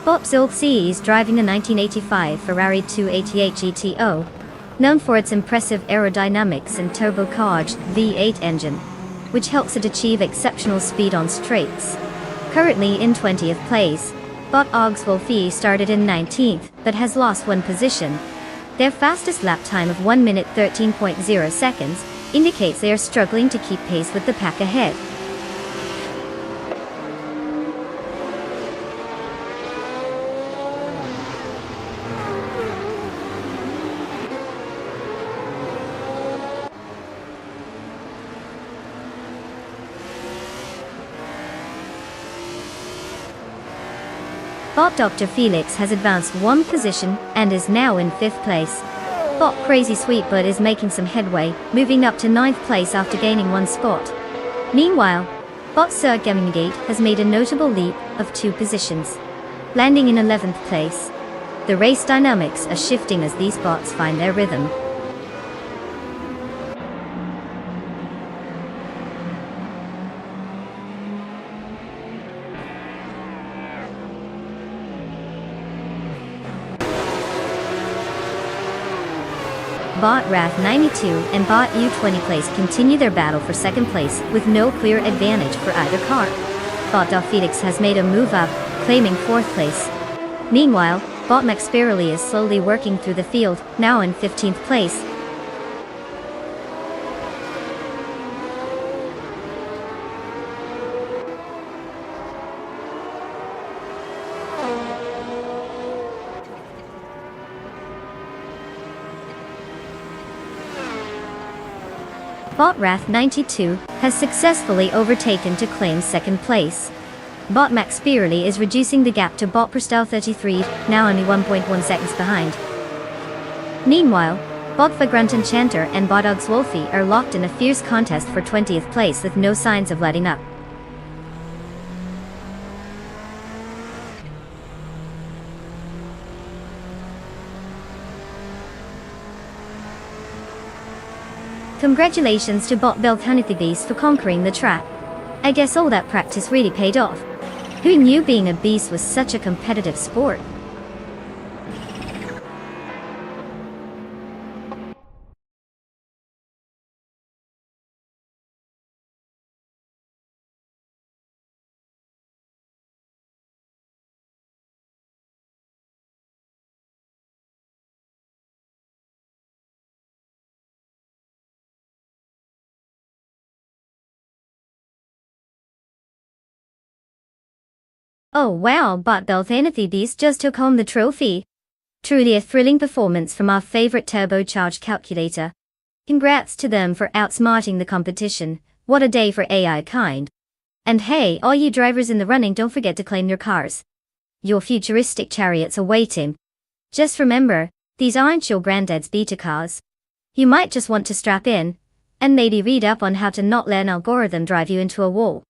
Bot Zilc is driving a 1985 Ferrari 288 GTO, known for its impressive aerodynamics and turbocharged V8 engine, which helps it achieve exceptional speed on straights. Currently in 20th place, bot Augs Wolfie started in 19th, but has lost 1 position. Their fastest lap time of 1 minute 13.0 seconds indicates they are struggling to keep pace with the pack ahead. Bot Dr. Felix has advanced 1 position and is now in 5th place. Bot Crazy Sweetbird is making some headway, moving up to 9th place after gaining 1 spot. Meanwhile, bot Sir Gamingate has made a notable leap of 2 positions, landing in 11th place. The race dynamics are shifting as these bots find their rhythm. Bot Wrath92 and bot U20 place continue their battle for 2nd place with no clear advantage for either car. Bot Felix has made a move up, claiming 4th place. Meanwhile, bot Max Spirally is slowly working through the field, now in 15th place. Bot Wrath92 has successfully overtaken to claim 2nd place. Bot Max Spirally is reducing the gap to bot Prestal33, now only 1.1 seconds behind. Meanwhile, Bob Vagrant Enchanter and Bodog's Wolfie are locked in a fierce contest for 20th place with no signs of letting up. Congratulations to Bob Beast for conquering the track. I guess all that practice really paid off. Who knew being a beast was such a competitive sport? Oh wow, Bot Beast just took home the trophy. Truly a thrilling performance from our favorite turbocharged calculator. Congrats to them for outsmarting the competition. What a day for AI kind. And hey, all you drivers in the running, don't forget to claim your cars. Your futuristic chariots are waiting. Just remember, these aren't your granddad's beta cars. You might just want to strap in, and maybe read up on how to not let an algorithm drive you into a wall.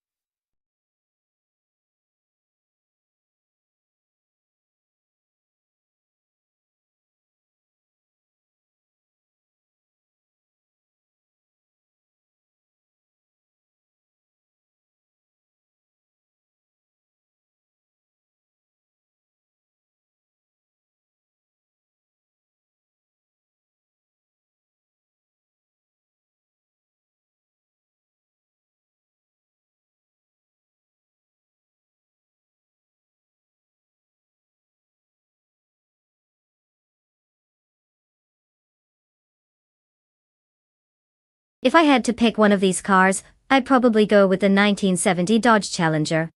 If I had to pick one of these cars, I'd probably go with the 1970 Dodge Challenger.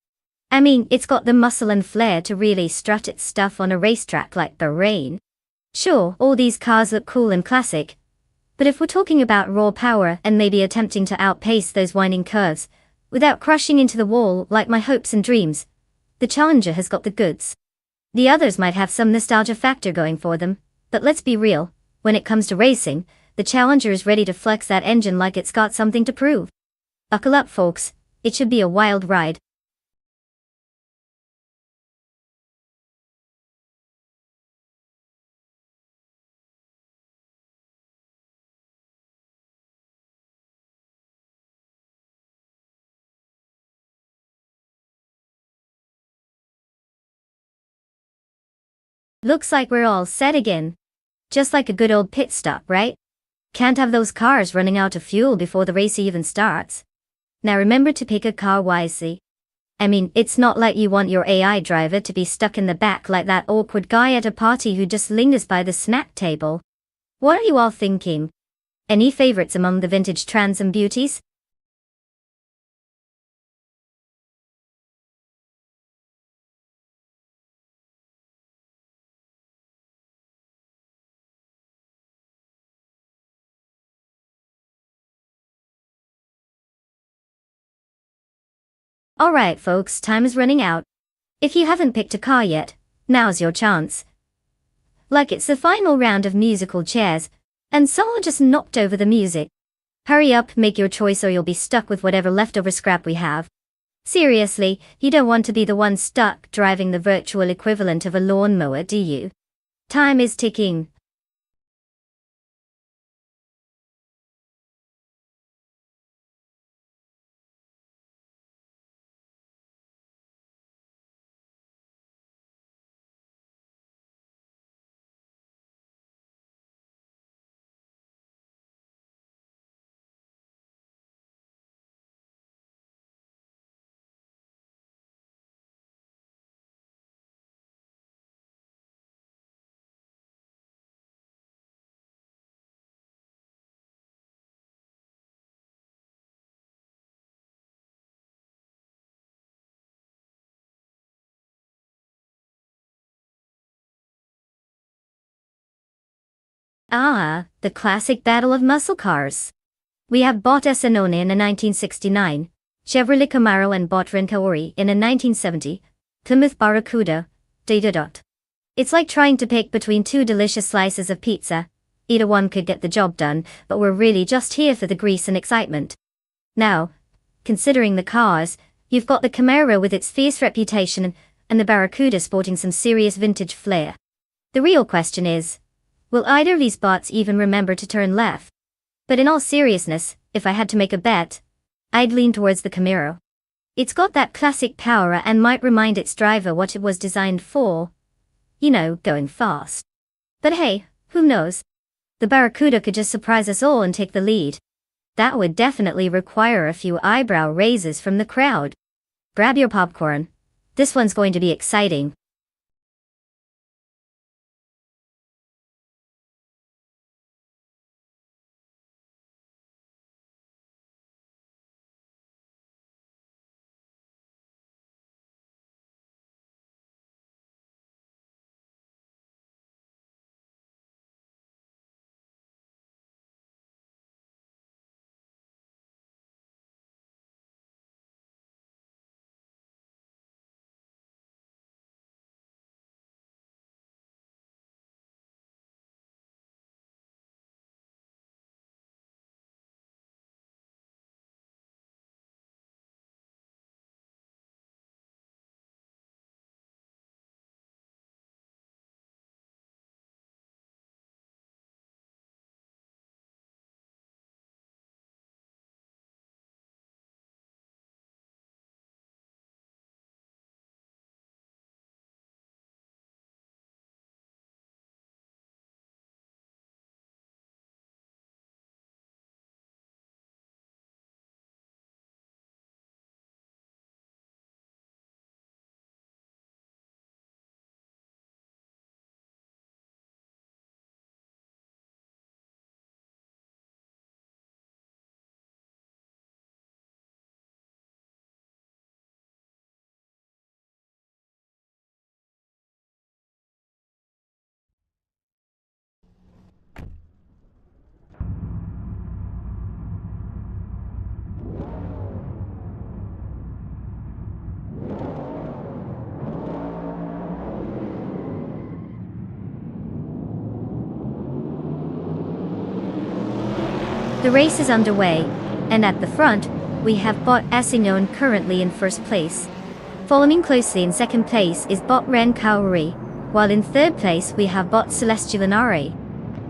I mean, it's got the muscle and flair to really strut its stuff on a racetrack like Bahrain. Sure, all these cars look cool and classic, but if we're talking about raw power and maybe attempting to outpace those winding curves, without crushing into the wall like my hopes and dreams, the Challenger has got the goods. The others might have some nostalgia factor going for them, but let's be real, when it comes to racing, the Challenger is ready to flex that engine like it's got something to prove. Buckle up, folks, it should be a wild ride. Looks like we're all set again. Just like a good old pit stop, right? Can't have those cars running out of fuel before the race even starts. Now remember to pick a car wisely. I mean, it's not like you want your AI driver to be stuck in the back like that awkward guy at a party who just lingers by the snack table. What are you all thinking? Any favorites among the vintage Transom beauties? Alright folks, time is running out. If you haven't picked a car yet, now's your chance. Like it's the final round of musical chairs, and someone just knocked over the music. Hurry up, make your choice or you'll be stuck with whatever leftover scrap we have. Seriously, you don't want to be the one stuck driving the virtual equivalent of a lawnmower, do you? Time is ticking. Ah, the classic battle of muscle cars. We have Bot Esanone in a 1969, Chevrolet Camaro and Bot Renkaori in a 1970, Plymouth Barracuda, ... It's like trying to pick between two delicious slices of pizza, Either one could get the job done, but we're really just here for the grease and excitement. Now, considering the cars, you've got the Camaro with its fierce reputation and the Barracuda sporting some serious vintage flair. The real question is, will either of these bots even remember to turn left? But in all seriousness, if I had to make a bet, I'd lean towards the Camaro. It's got that classic power and might remind its driver what it was designed for. You know, going fast. But hey, who knows? The Barracuda could just surprise us all and take the lead. That would definitely require a few eyebrow raises from the crowd. Grab your popcorn. This one's going to be exciting. The race is underway, and at the front, we have Bot Assignon currently in first place. Following closely in second place is Bot Ren Kauri, while in third place we have Bot Celestialinare.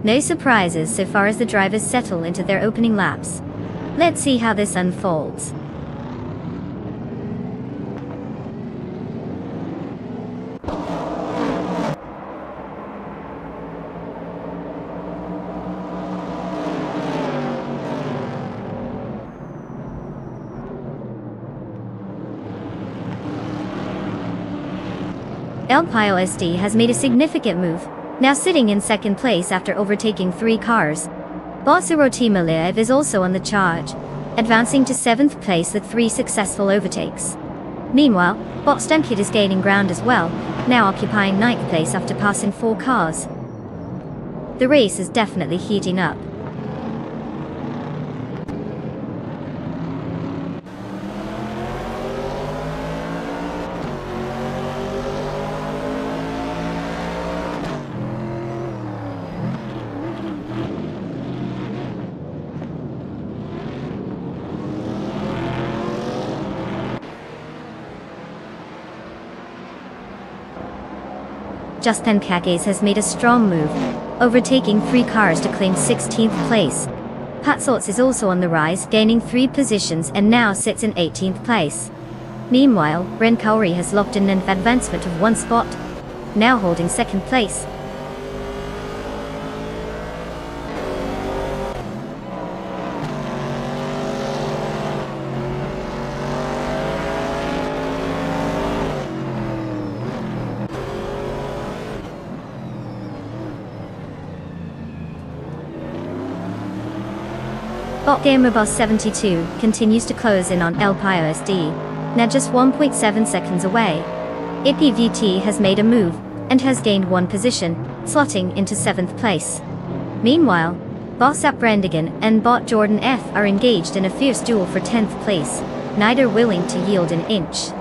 No surprises so far as the drivers settle into their opening laps. Let's see how this unfolds. El Pio SD has made a significant move, now sitting in second place after overtaking 3 cars. Bosirotimo is also on the charge, advancing to 7th place with 3 successful overtakes. Meanwhile, Botstamkid is gaining ground as well, now occupying 9th place after passing 4 cars. The race is definitely heating up. Justin Kages has made a strong move, overtaking 3 cars to claim 16th place. Patsorts is also on the rise, gaining 3 positions and now sits in 18th place. Meanwhile, Ren Kauri has locked in an advancement of 1 spot, now holding 2nd place. Bot Gamer Boss 72 continues to close in on El Pio SD, now just 1.7 seconds away. IPVT has made a move, and has gained 1 position, slotting into 7th place. Meanwhile, Boss Up Brandigan and Bot Jordan F are engaged in a fierce duel for 10th place, neither willing to yield an inch.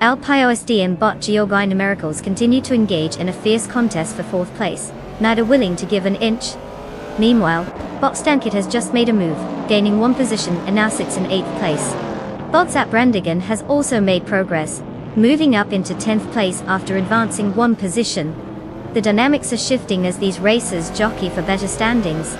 Alpine OSD and bot Geogui Numericals continue to engage in a fierce contest for 4th place, neither willing to give an inch. Meanwhile, bot Stankit has just made a move, gaining 1 position and now sits in 8th place. Bot Zap Brandigan has also made progress, moving up into 10th place after advancing 1 position. The dynamics are shifting as these racers jockey for better standings.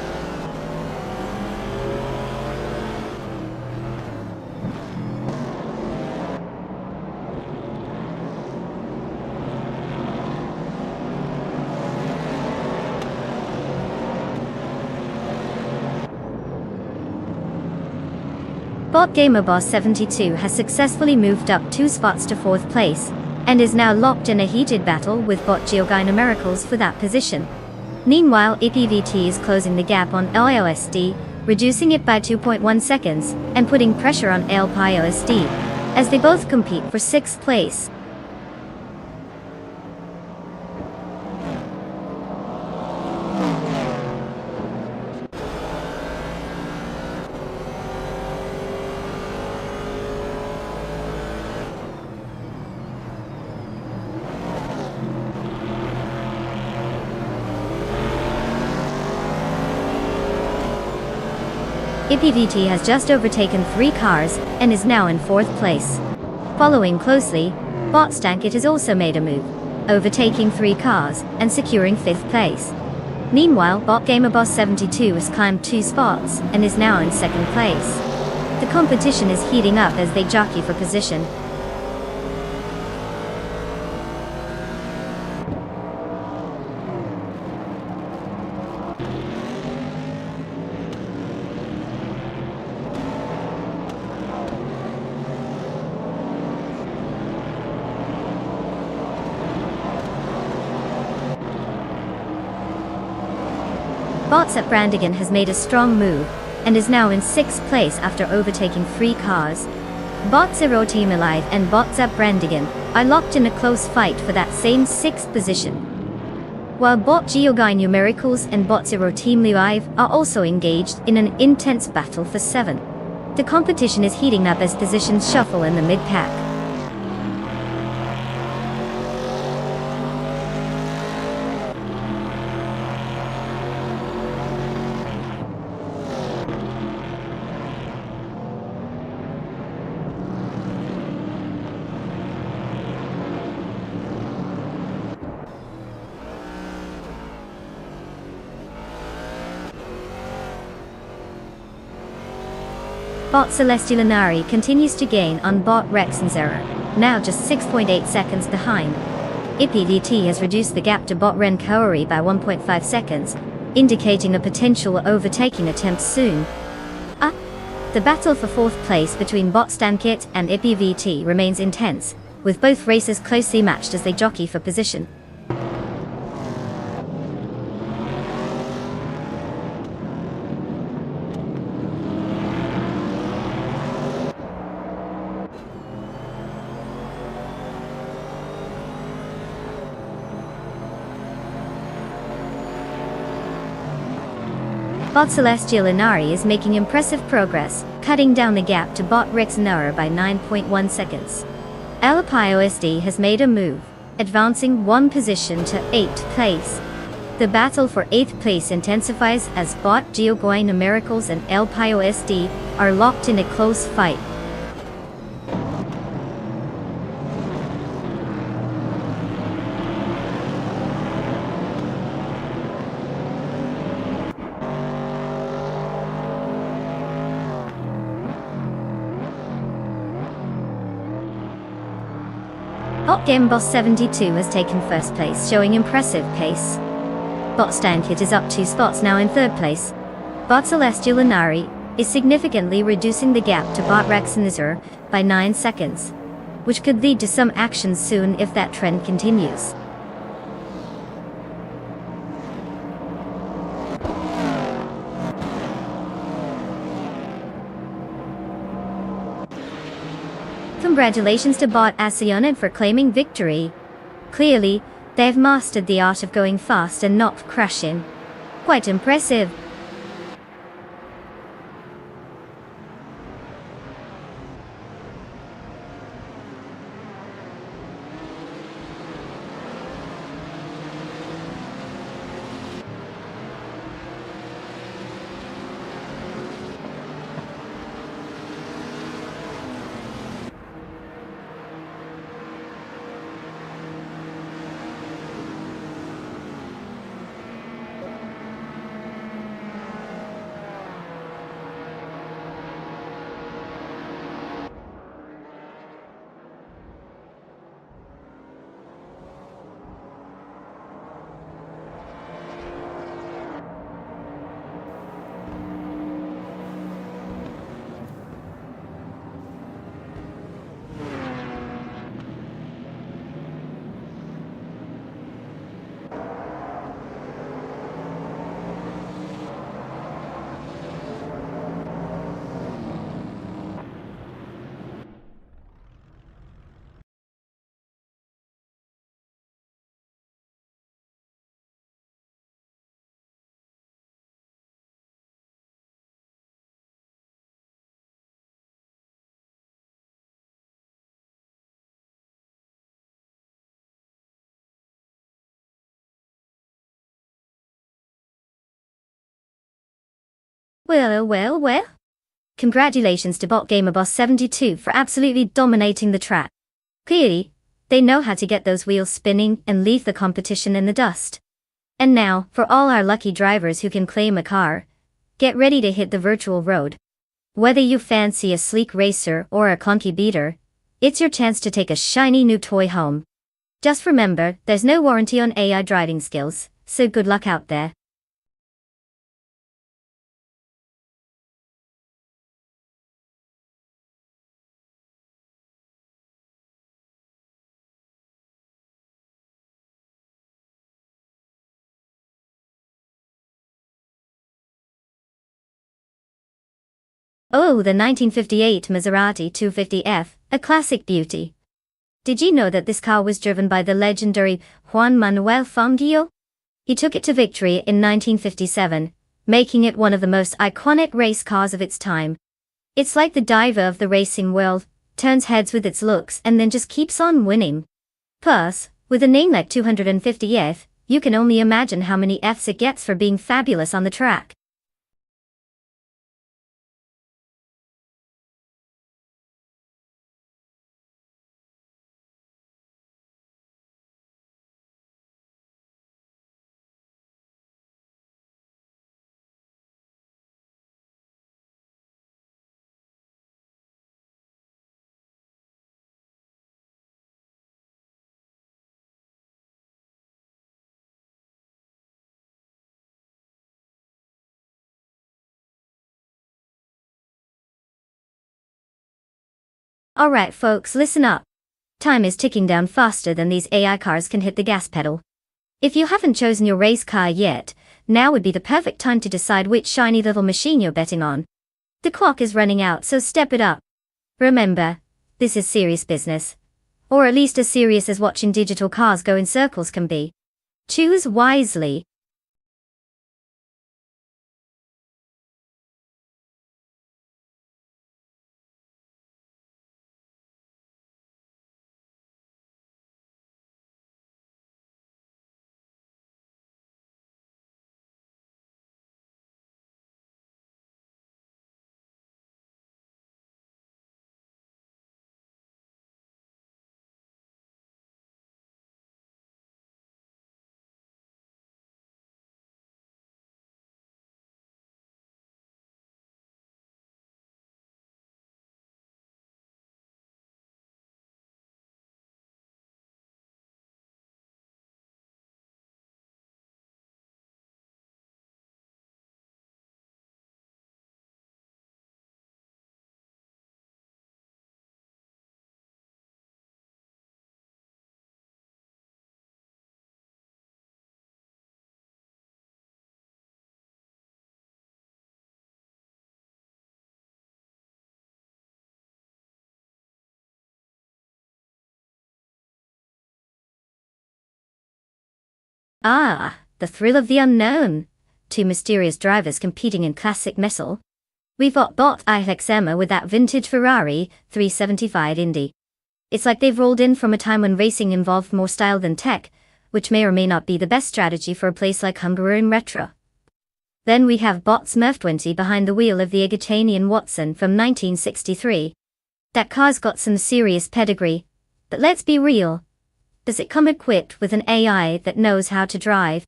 Bot GamerBoss 72 has successfully moved up 2 spots to 4th place, and is now locked in a heated battle with bot Geogui Numericals for that position. Meanwhile, EPVT is closing the gap on LIOSD, reducing it by 2.1 seconds, and putting pressure on LPIOSD, as they both compete for 6th place. EPVT has just overtaken 3 cars, and is now in 4th place. Following closely, bot Stankit has also made a move, overtaking 3 cars, and securing 5th place. Meanwhile, bot GamerBoss 72 has climbed 2 spots, and is now in 2nd place. The competition is heating up as they jockey for position. Bot Zap Brandigan has made a strong move, and is now in 6th place after overtaking 3 cars. Bot Zero Team Alive and bot Zap Brandigan are locked in a close fight for that same 6th position. While bot Geogui Numericals and bot Zero Team Live are also engaged in an intense battle for 7. The competition is heating up as positions shuffle in the mid-pack. Bot Celestial Inari continues to gain on bot Rex and Zera, now just 6.8 seconds behind. EPVT has reduced the gap to bot Ren Kaori by 1.5 seconds, indicating a potential overtaking attempt soon. The battle for 4th place between bot Stankit and EPVT remains intense, with both racers closely matched as they jockey for position. Bot Celestial Inari is making impressive progress, cutting down the gap to bot Rex Nara by 9.1 seconds. LPIOSD has made a move, advancing 1 position to 8th place. The battle for 8th place intensifies as bot Geogui Numericals and LPIOSD are locked in a close fight. Bot GamerBoss 72 has taken 1st place, showing impressive pace. Bot Stankit is up 2 spots, now in 3rd place. Bot Celestial Inari is significantly reducing the gap to bot Rex Nizar by 9 seconds, which could lead to some action soon if that trend continues. Congratulations to bot Asionen for claiming victory. Clearly, they've mastered the art of going fast and not crashing. Quite impressive. Well. Congratulations to Bot Gamer Boss 72 for absolutely dominating the track. Clearly, they know how to get those wheels spinning and leave the competition in the dust. And now, for all our lucky drivers who can claim a car, get ready to hit the virtual road. Whether you fancy a sleek racer or a clunky beater, it's your chance to take a shiny new toy home. Just remember, there's no warranty on AI driving skills, so good luck out there. Oh, the 1958 Maserati 250F, a classic beauty. Did you know that this car was driven by the legendary Juan Manuel Fangio? He took it to victory in 1957, making it one of the most iconic race cars of its time. It's like the diva of the racing world, turns heads with its looks and then just keeps on winning. Plus, with a name like 250F, you can only imagine how many Fs it gets for being fabulous on the track. Alright folks, listen up. Time is ticking down faster than these AI cars can hit the gas pedal. If you haven't chosen your race car yet, now would be the perfect time to decide which shiny little machine you're betting on. The clock is running out, so step it up. Remember, this is serious business. Or at least as serious as watching digital cars go in circles can be. Choose wisely. Ah, the thrill of the unknown. Two mysterious drivers competing in classic metal. We've got Bot IXM with that vintage Ferrari 375 Indy. It's like they've rolled in from a time when racing involved more style than tech, which may or may not be the best strategy for a place like Hungarian Retro. Then we have Bot Smurf 20 behind the wheel of the Egatanian Watson from 1963. That car's got some serious pedigree, but let's be real. Does it come equipped with an AI that knows how to drive?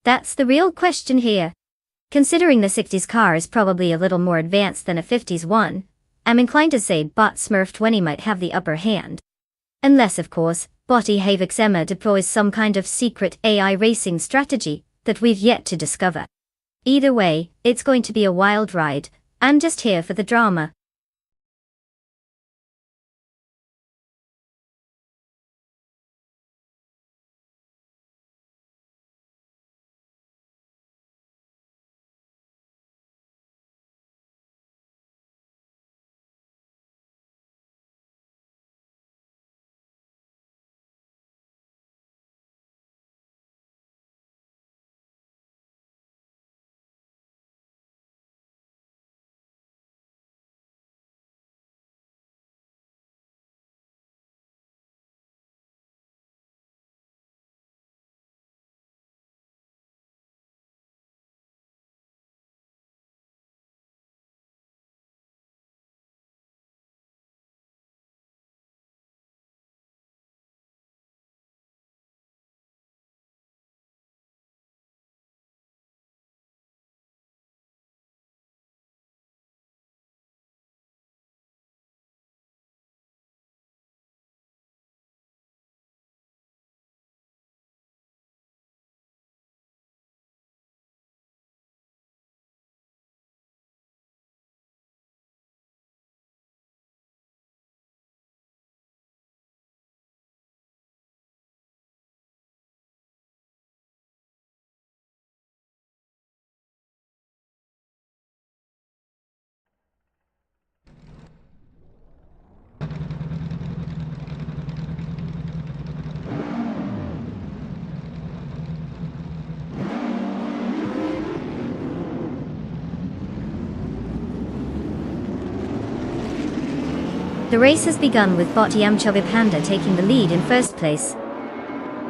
That's the real question here. Considering the 60s car is probably a little more advanced than a 50s one, I'm inclined to say Bot Smurf 20 might have the upper hand. Unless, of course, Botti Havixema deploys some kind of secret AI racing strategy that we've yet to discover. Either way, it's going to be a wild ride. I'm just here for the drama. The race has begun with bot Yamchobe Panda taking the lead in first place.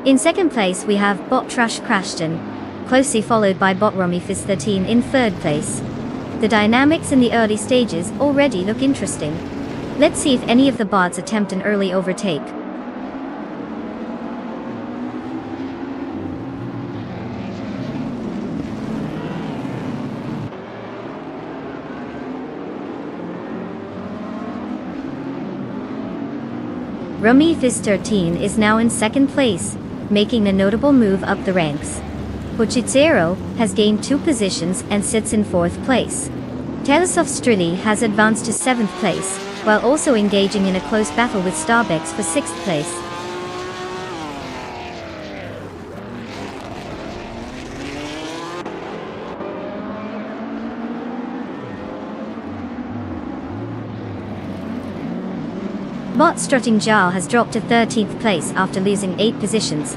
In second place we have bot Trash Crashton, closely followed by bot Romy Fizz 13 in third place. The dynamics in the early stages already look interesting. Let's see if any of the bots attempt an early overtake. Romy Fizz 13 is now in second place, making a notable move up the ranks. Bochitsero has gained 2 positions and sits in 4th place. Telesov Strilly has advanced to 7th place, while also engaging in a close battle with Starbex for 6th place. Bot Strutting Jar has dropped to 13th place after losing 8 positions.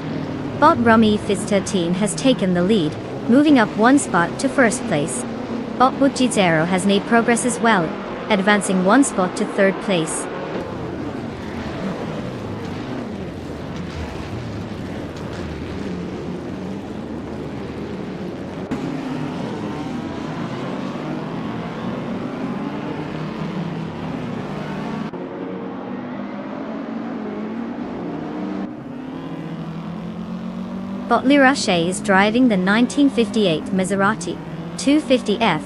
Bot Romy Fizz 13 has taken the lead, moving up 1 spot to 1st place. Bot Bochitsero has made progress as well, advancing 1 spot to 3rd place. Bot Lirache is driving the 1958 Maserati 250F,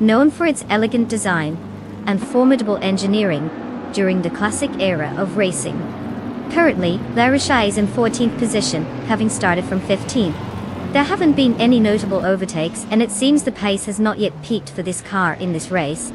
known for its elegant design and formidable engineering during the classic era of racing. Currently, Lirache is in 14th position, having started from 15th. There haven't been any notable overtakes, and it seems the pace has not yet peaked for this car in this race.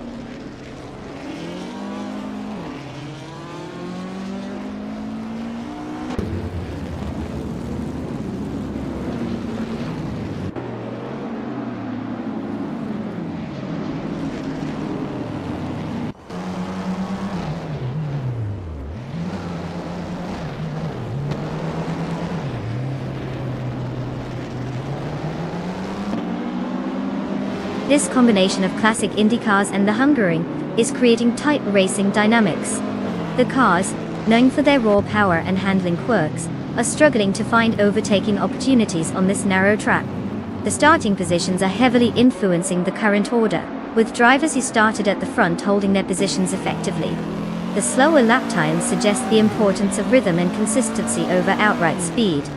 This combination of classic Indy cars and the Hungering is creating tight racing dynamics. The cars, known for their raw power and handling quirks, are struggling to find overtaking opportunities on this narrow track. The starting positions are heavily influencing the current order, with drivers who started at the front holding their positions effectively. The slower lap times suggest the importance of rhythm and consistency over outright speed.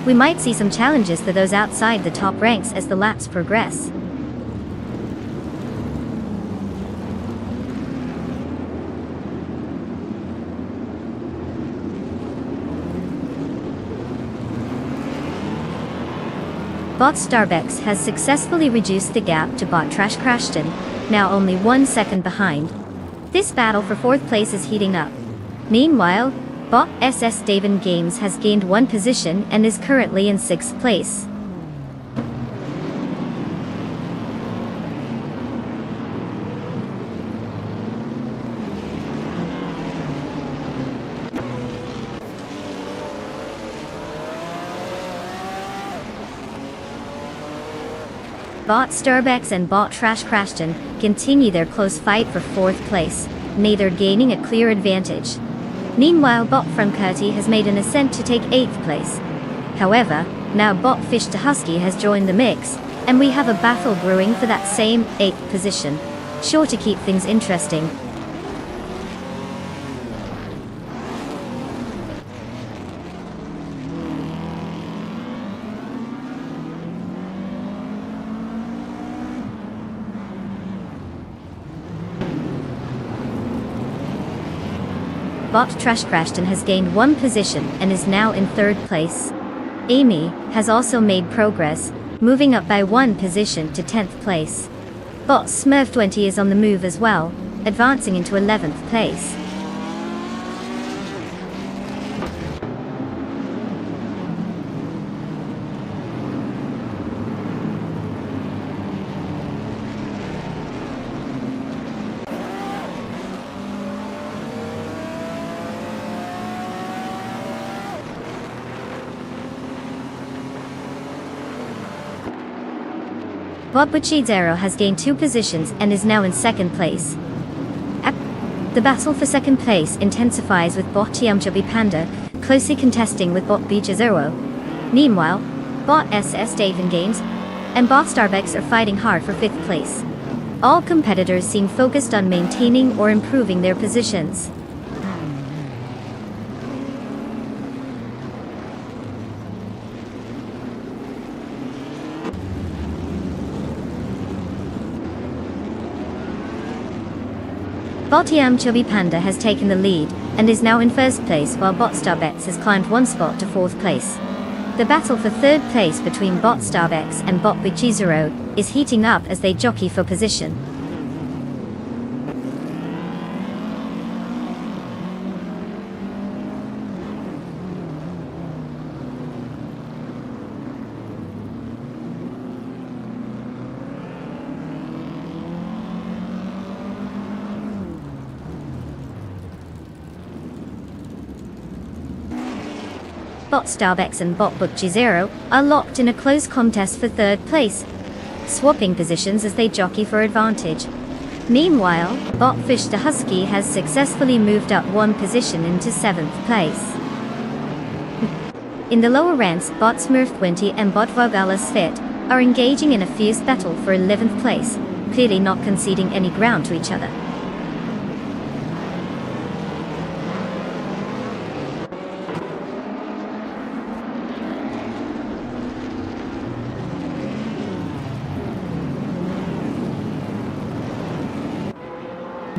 We might see some challenges for those outside the top ranks as the laps progress. Bot Starbex has successfully reduced the gap to bot Trash Crashton, now only 1 second behind. This battle for 4th place is heating up. Meanwhile, bot SS Davin Games has gained 1 position and is currently in 6th place. Bot Starbex and bot Trash Crashton continue their close fight for 4th place, neither gaining a clear advantage. Meanwhile, bot Frankerti has made an ascent to take 8th place. However, now bot Fish to Husky has joined the mix, and we have a battle brewing for that same 8th position, sure to keep things interesting. Bot Trash Crashton has gained 1 position and is now in 3rd place. Amy has also made progress, moving up by 1 position to 10th place. Bot Smurf 20 is on the move as well, advancing into 11th place. Bot Bochitsero has gained 2 positions and is now in 2nd place. The battle for second place intensifies with bot Chubby Panda closely contesting with bot Beach Zero. Meanwhile, bot SS Davin Games and bot Starbucks are fighting hard for 5th place. All competitors seem focused on maintaining or improving their positions. Bot Chubby Panda has taken the lead and is now in 1st place, while bot Starbucks has climbed 1 spot to 4th place. The battle for 3rd place between bot Starbucks and bot Bichizero is heating up as they jockey for position. Bot Starbucks and bot Bichizero are locked in a close contest for 3rd place, swapping positions as they jockey for advantage. Meanwhile, bot Fish the Husky has successfully moved up 1 position into 7th place. In the lower ranks, bot Smurfwinty and bot Vogalis Fit are engaging in a fierce battle for 11th place, clearly not conceding any ground to each other.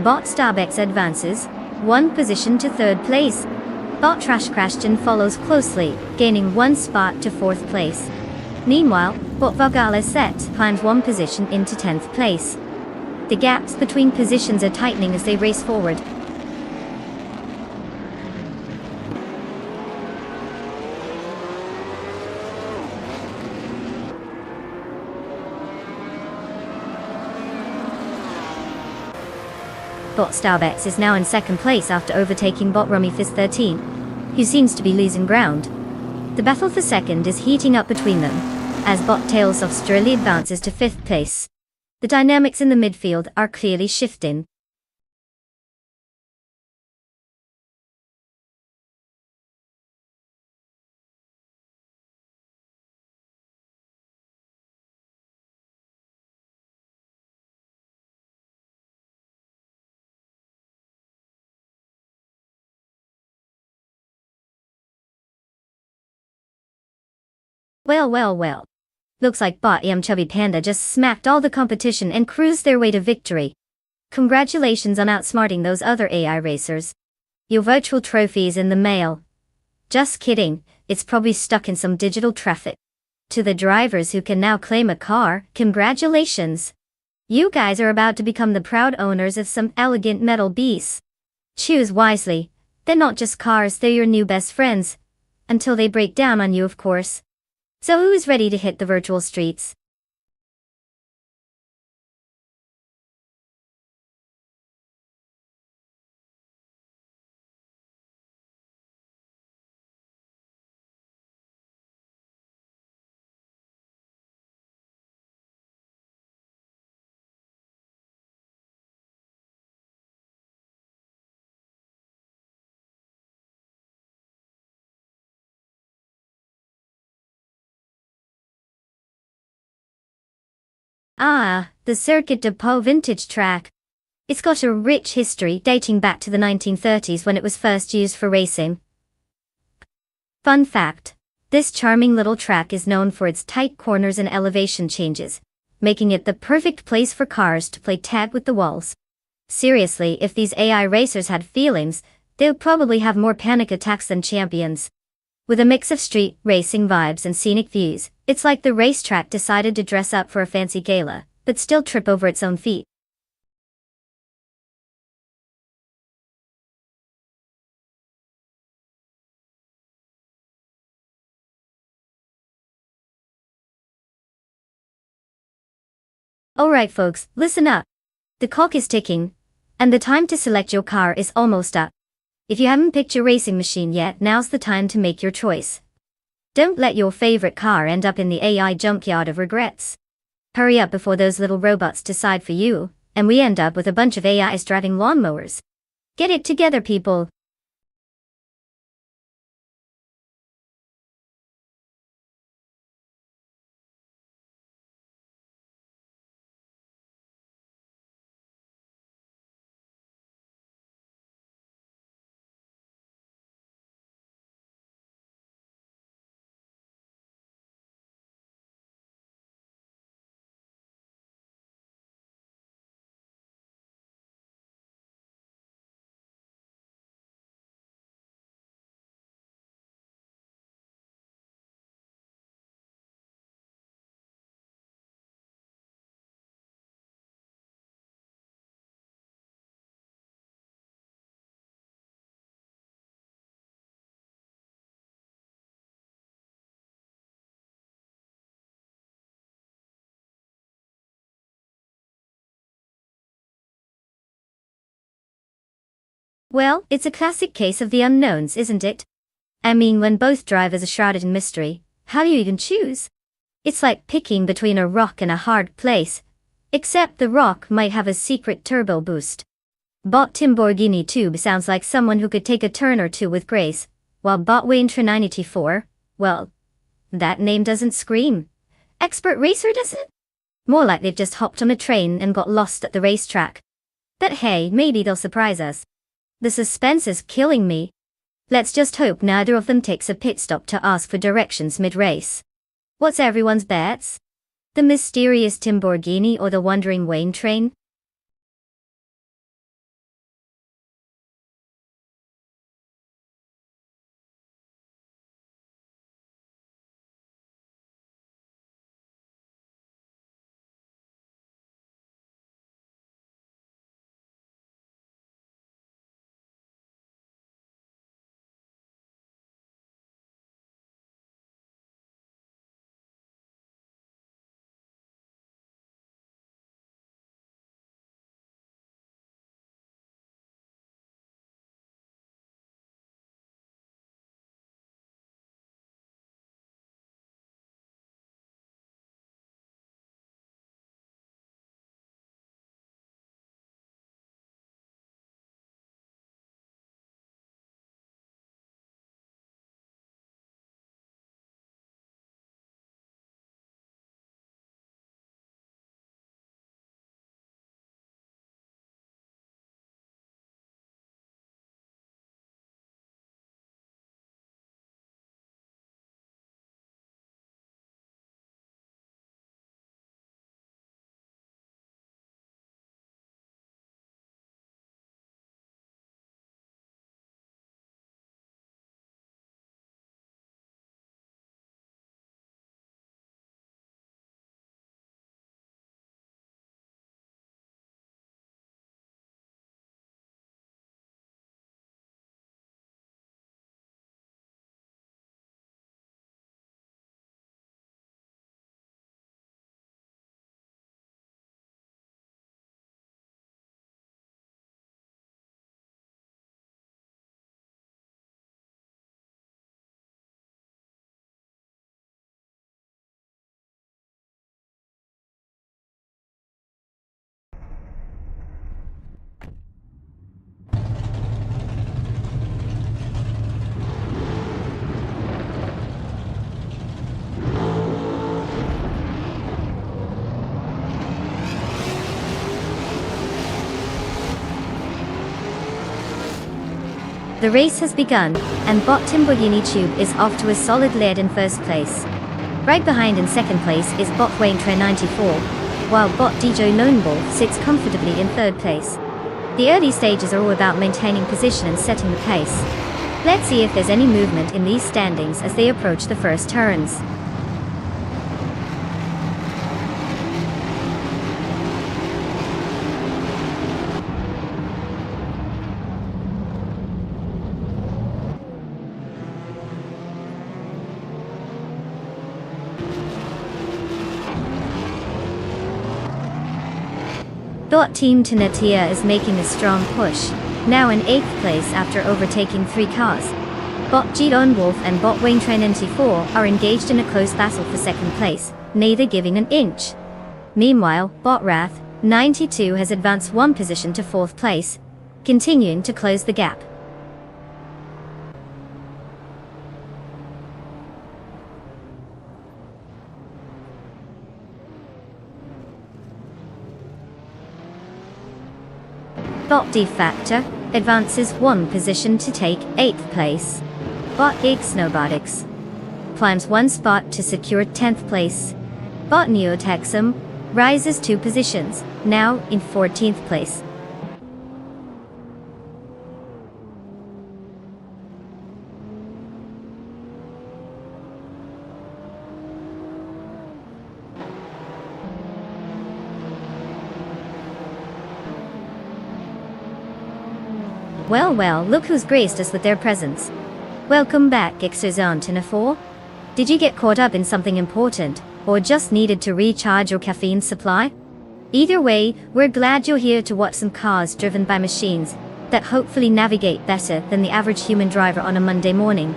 Bot Starbucks advances 1 position to 3rd place. Bot Trash Crashton follows closely, gaining 1 spot to 4th place. Meanwhile, bot Vogalis Set climbs 1 position into 10th place. The gaps between positions are tightening as they race forward. Bot Starbucks is now in 2nd place after overtaking bot Rummy Fist 13, who seems to be losing ground. The battle for 2nd is heating up between them, as bot Tales of Australia advances to 5th place. The dynamics in the midfield are clearly shifting. Well. Looks like bot Chubby Panda just smacked all the competition and cruised their way to victory. Congratulations on outsmarting those other AI racers. Your virtual trophy is in the mail. Just kidding, it's probably stuck in some digital traffic. To the drivers who can now claim a car, congratulations. You guys are about to become the proud owners of some elegant metal beasts. Choose wisely. They're not just cars, they're your new best friends. Until they break down on you, of course. So who's ready to hit the virtual streets? Ah, the Circuit de Pau vintage track. It's got a rich history dating back to the 1930s when it was first used for racing. Fun fact, this charming little track is known for its tight corners and elevation changes, making it the perfect place for cars to play tag with the walls. Seriously, if these AI racers had feelings, they would probably have more panic attacks than champions. With a mix of street racing vibes and scenic views, it's like the racetrack decided to dress up for a fancy gala, but still trip over its own feet. Alright folks, listen up. The clock is ticking, and the time to select your car is almost up. If you haven't picked your racing machine yet, now's the time to make your choice. Don't let your favorite car end up in the AI junkyard of regrets. Hurry up before those little robots decide for you, and we end up with a bunch of AIs driving lawnmowers. Get it together, people. Well, it's a classic case of the unknowns, isn't it? I mean, when both drivers are shrouded in mystery, how do you even choose? It's like picking between a rock and a hard place. Except the rock might have a secret turbo boost. Bot Timborghini Tube sounds like someone who could take a turn or two with grace, while Bot Wayne 94, well, that name doesn't scream. Expert racer, does it? More like they've just hopped on a train and got lost at the racetrack. But hey, maybe they'll surprise us. The suspense is killing me. Let's just hope neither of them takes a pit stop to ask for directions mid-race. What's everyone's bets? The mysterious Timborghini or the wandering Wayne train? The race has begun, and Bot Timborghini Tube is off to a solid lead in first place. Right behind in second place is Bot Wayne 94, while Bot DJ Lone Wolf sits comfortably in third place. The early stages are all about maintaining position and setting the pace. Let's see if there's any movement in these standings as they approach the first turns. Bot Team Tenetia is making a strong push, now in 8th place after overtaking 3 cars. Bot Gidon Wolf and Bot Wayne 94 are engaged in a close battle for 2nd place, neither giving an inch. Meanwhile, Bot Wrath 92 has advanced 1 position to 4th place. continuing to close the gap. Bot de facto advances 1 position to take 8th place. Bot X Nobotics climbs 1 spot to secure 10th place. Bot Neotexum rises 2 positions, now in 14th place. Well, look who's graced us with their presence. Welcome back, Exosantinafore. Did you get caught up in something important, or just needed to recharge your caffeine supply? Either way, we're glad you're here to watch some cars driven by machines that hopefully navigate better than the average human driver on a Monday morning.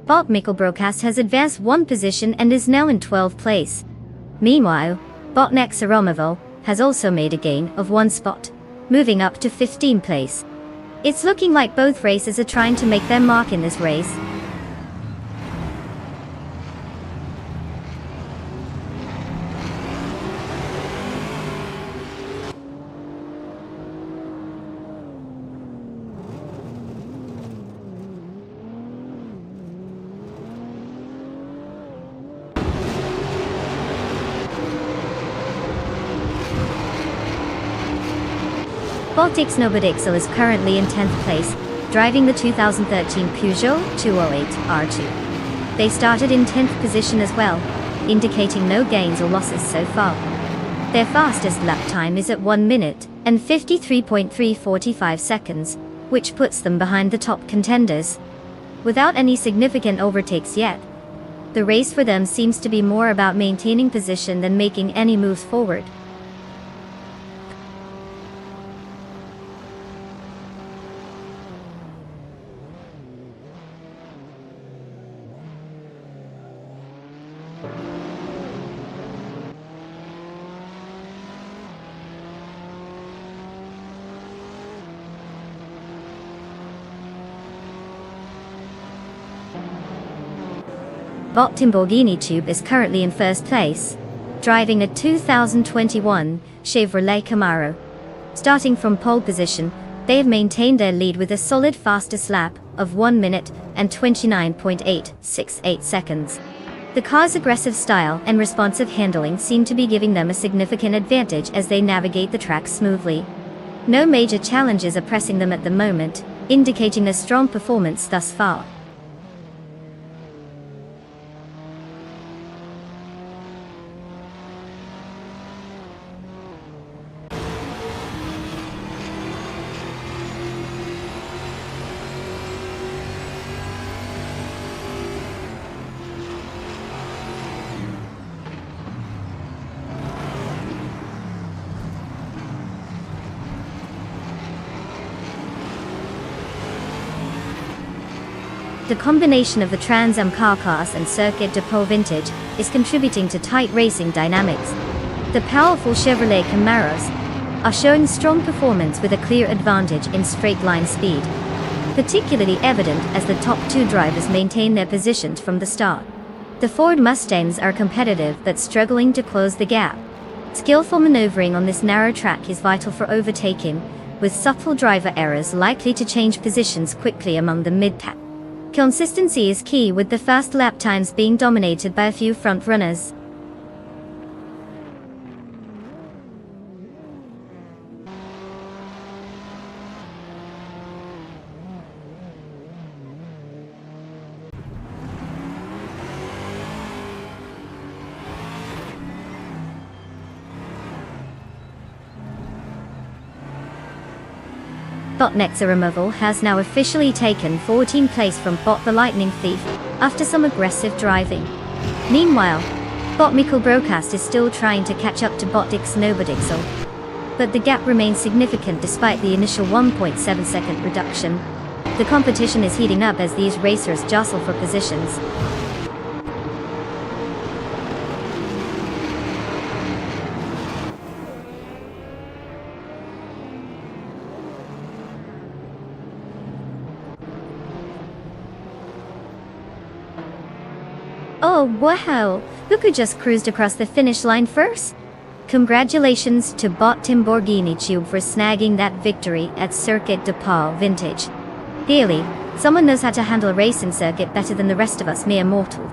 Bot Mikkelbrokast has advanced 1 position and is now in 12th place. Meanwhile, Bot Nexaromoval has also made a gain of 1 spot, moving up to 15th place. It's looking like both races are trying to make their mark in this race. Bot X Nobodixel is currently in 10th place, driving the 2013 Peugeot 208 R2. They started in 10th position as well, indicating no gains or losses so far. Their fastest lap time is at 1 minute and 53.345 seconds, which puts them behind the top contenders. Without any significant overtakes yet, the race for them seems to be more about maintaining position than making any moves forward. Bot Timborghini Tube is currently in 1st place, driving a 2021 Chevrolet Camaro. Starting from pole position, they have maintained their lead with a solid fastest lap of 1 minute and 29.868 seconds. The car's aggressive style and responsive handling seem to be giving them a significant advantage as they navigate the track smoothly. No major challenges are pressing them at the moment, indicating a strong performance thus far. The combination of the Trans Am carcass and Circuit Depot vintage is contributing to tight racing dynamics. The powerful Chevrolet Camaros are showing strong performance with a clear advantage in straight-line speed, particularly evident as the top 2 drivers maintain their positions from the start. The Ford Mustangs are competitive but struggling to close the gap. Skillful maneuvering on this narrow track is vital for overtaking, with subtle driver errors likely to change positions quickly among the mid-pack. Consistency is key, with the fast lap times being dominated by a few front runners. Bot Nexaromoval has now officially taken 14th place from Bot the Lightning Thief after some aggressive driving. Meanwhile, Bot Mikkelbrokast is still trying to catch up to Bot X Nobodixel. but the gap remains significant despite the initial 1.7-second reduction. The competition is heating up as these racers jostle for positions. Oh wow, who could just cruised across the finish line first? Congratulations to Bot Timborghini Tube for snagging that victory at Circuit de Paul Vintage. Clearly, someone knows how to handle a racing circuit better than the rest of us mere mortals.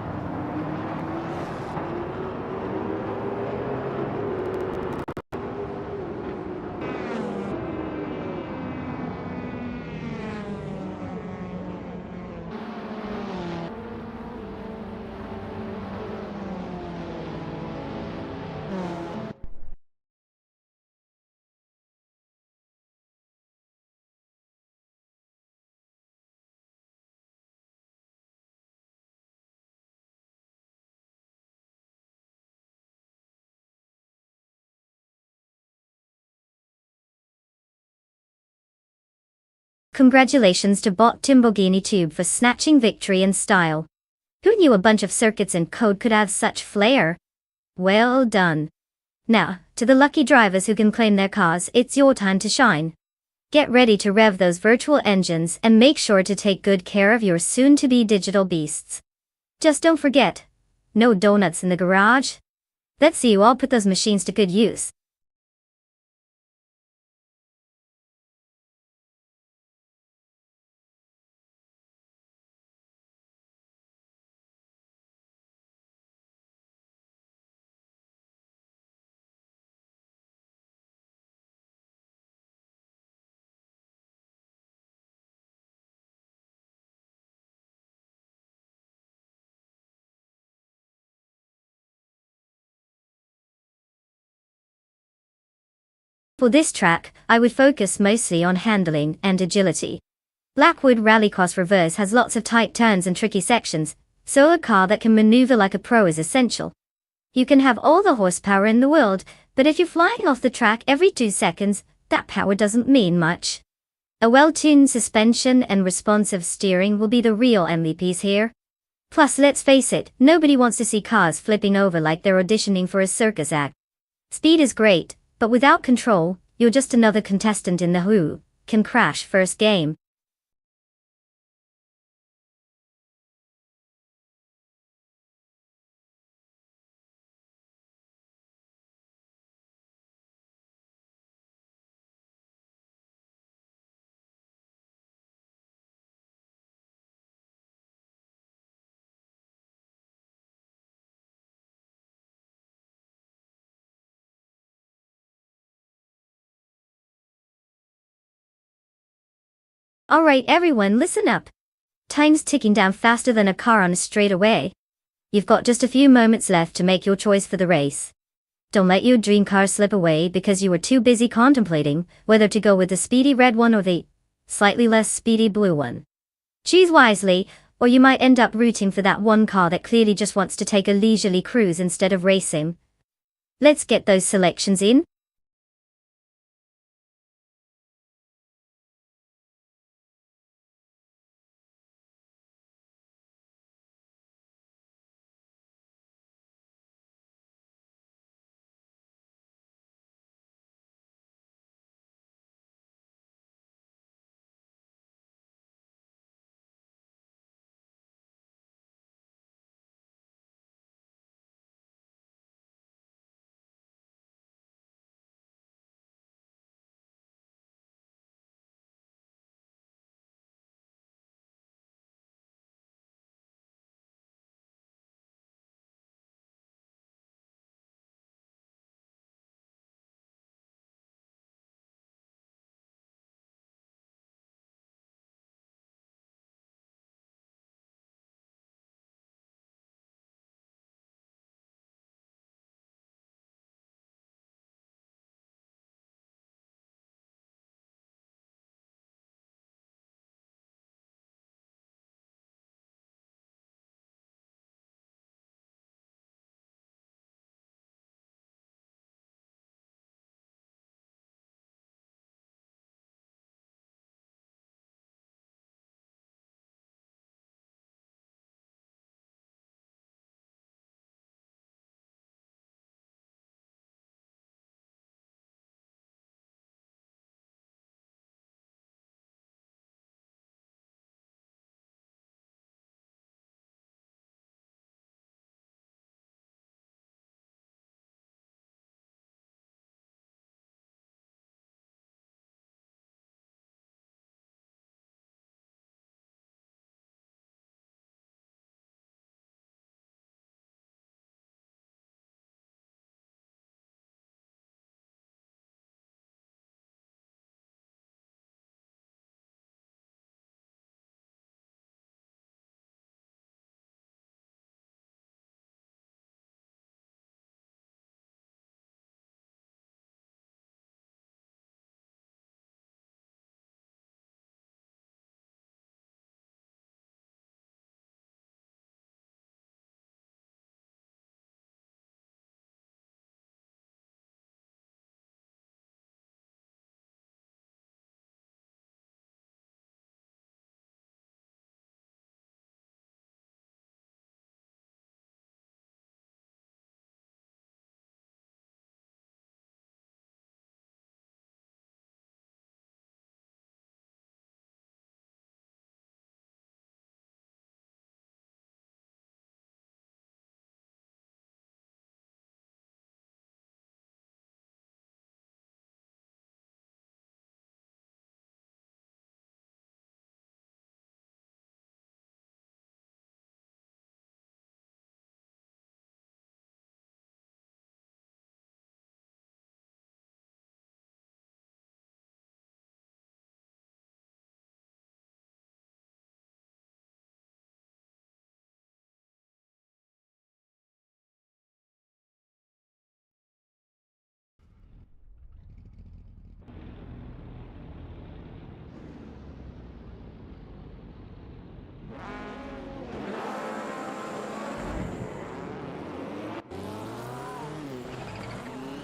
Congratulations to Bot Timborghini Tube for snatching victory in style. Who knew a bunch of circuits and code could have such flair? Well done. Now, to the lucky drivers who can claim their cars, it's your time to shine. Get ready to rev those virtual engines and make sure to take good care of your soon-to-be digital beasts. Just don't forget, no donuts in the garage. Let's see you all put those machines to good use. For this track, I would focus mostly on handling and agility. Blackwood Rallycross Reverse has lots of tight turns and tricky sections, so a car that can maneuver like a pro is essential. You can have all the horsepower in the world, but if you're flying off the track every 2 seconds, that power doesn't mean much. A well-tuned suspension and responsive steering will be the real MVPs here. Plus, let's face it, nobody wants to see cars flipping over like they're auditioning for a circus act. Speed is great, but without control, you're just another contestant in the who can crash first game. Alright everyone, listen up. Time's ticking down faster than a car on a straightaway. You've got just a few moments left to make your choice for the race. Don't let your dream car slip away because you were too busy contemplating whether to go with the speedy red one or the slightly less speedy blue one. Choose wisely, or you might end up rooting for that one car that clearly just wants to take a leisurely cruise instead of racing. Let's get those selections in.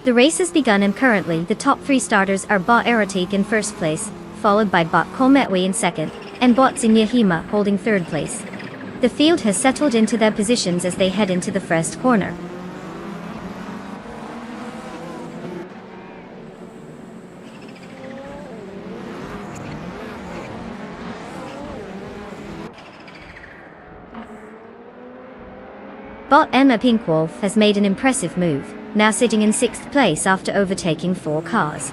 The race has begun and currently the top 3 starters are Bot Erotic in first place, followed by Bot Kometwe in second, and Bot Zinyahima holding third place. The field has settled into their positions as they head into the first corner. Bot Emma Pinkwolf has made an impressive move, now sitting in 6th place after overtaking 4 cars.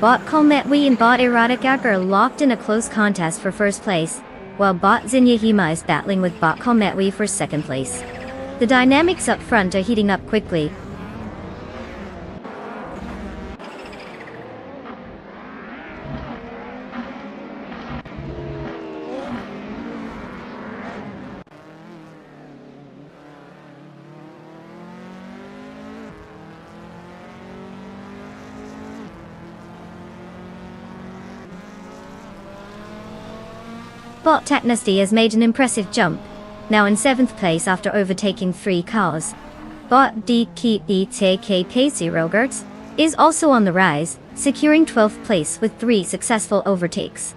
Bot Kometwe and Bot Erotic are locked in a close contest for first place, while Bot Zinyahima is battling with Bot Kometwe for second place. The dynamics up front are heating up quickly. Bot Technesty has made an impressive jump, now in 7th place after overtaking 3 cars. Bot DKETKP0 is also on the rise, securing 12th place with 3 successful overtakes.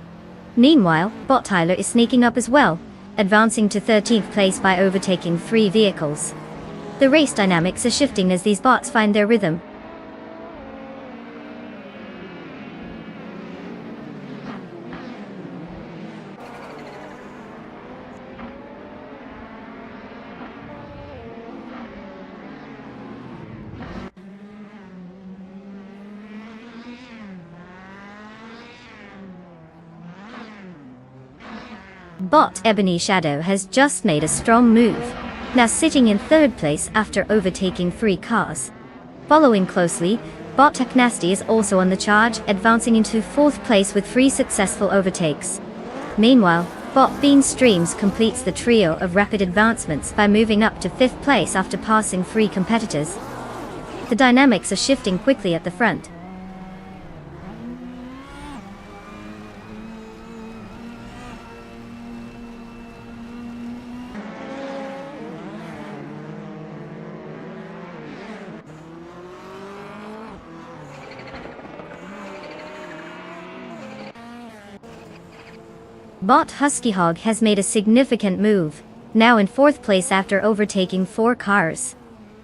Meanwhile, Bot Tyler is sneaking up as well, advancing to 13th place by overtaking 3 vehicles. The race dynamics are shifting as these bots find their rhythm. Bot Ebony Shadow has just made a strong move, now sitting in 3rd place after overtaking 3 cars. Following closely, Bot Technasty is also on the charge, advancing into 4th place with 3 successful overtakes. Meanwhile, Bot Bean Streams completes the trio of rapid advancements by moving up to 5th place after passing 3 competitors. The dynamics are shifting quickly at the front. Bot Husky Hog has made a significant move, now in 4th place after overtaking 4 cars.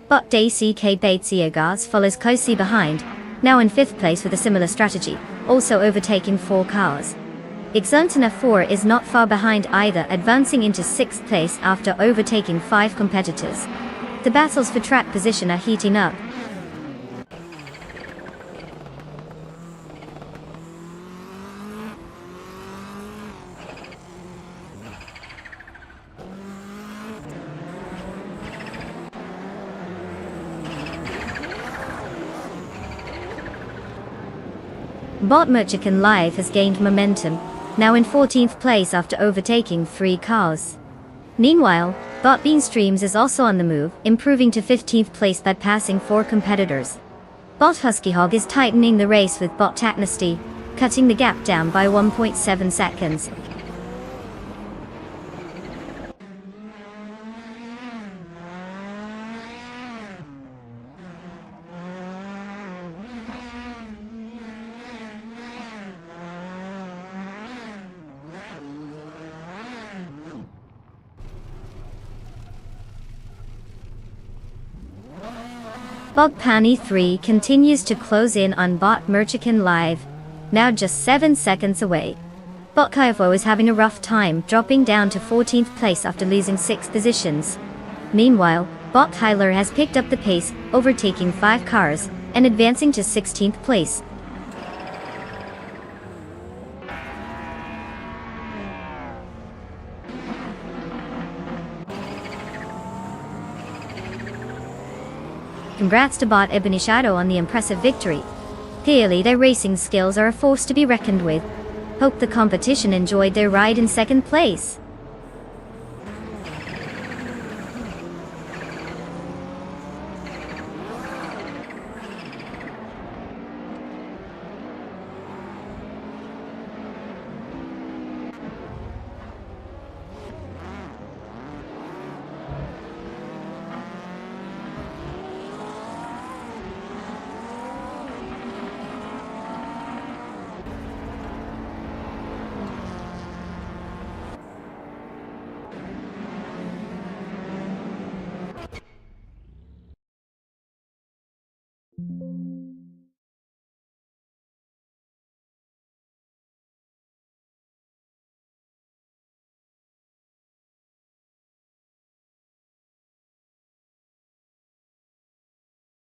Bot DCK Baitsiogas follows closely behind, now in 5th place with a similar strategy, also overtaking 4 cars. Exantana 4 is not far behind either, advancing into 6th place after overtaking 5 competitors. The battles for track position are heating up. Bot Merchican Live has gained momentum, now in 14th place after overtaking 3 cars. Meanwhile, Bot Bean Streams is also on the move, improving to 15th place by passing 4 competitors. Bot Husky Hog is tightening the race with Bot Technesty, cutting the gap down by 1.7 seconds. Bot Panny 3 continues to close in on Bot Merchican Live, now just 7 seconds away. Bot Kaivo is having a rough time, dropping down to 14th place after losing 6 positions. Meanwhile, Bot Tyler has picked up the pace, overtaking 5 cars, and advancing to 16th place. Congrats to Bot Ebony Shadow on the impressive victory. Clearly their racing skills are a force to be reckoned with. Hope the competition enjoyed their ride in 2nd place.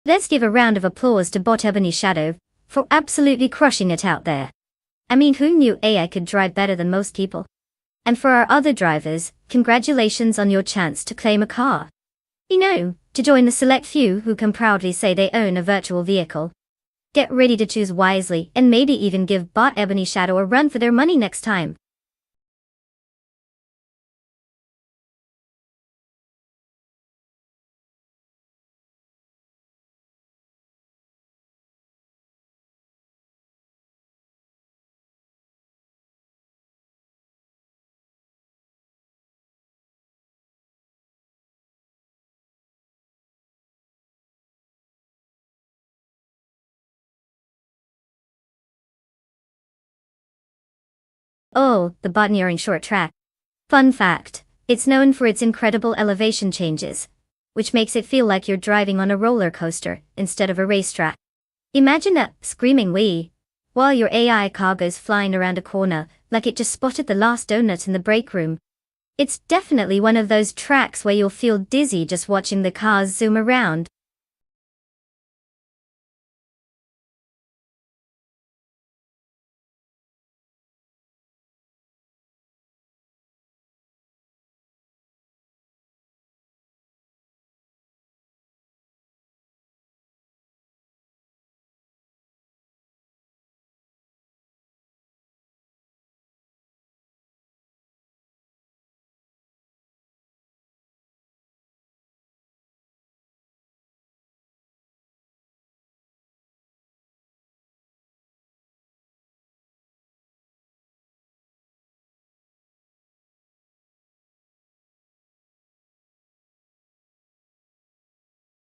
Let's give a round of applause to Bot Ebony Shadow for absolutely crushing it out there. I mean, who knew AI could drive better than most people? And for our other drivers, congratulations on your chance to claim a car. You know, to join the select few who can proudly say they own a virtual vehicle. Get ready to choose wisely and maybe even give Bot Ebony Shadow a run for their money next time. Oh, the botany short track. Fun fact, it's known for its incredible elevation changes, which makes it feel like you're driving on a roller coaster instead of a racetrack. Imagine that screaming wee while your AI car goes flying around a corner like it just spotted the last donut in the break room. It's definitely one of those tracks where you'll feel dizzy just watching the cars zoom around.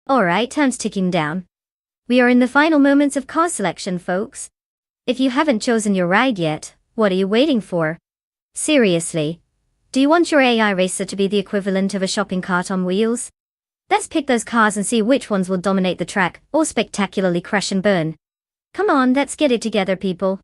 Alright, time's ticking down. We are in the final moments of car selection, folks. If you haven't chosen your ride yet, what are you waiting for? Seriously, do you want your AI racer to be the equivalent of a shopping cart on wheels? Let's pick those cars and see which ones will dominate the track or spectacularly crash and burn. Come on, let's get it together, people.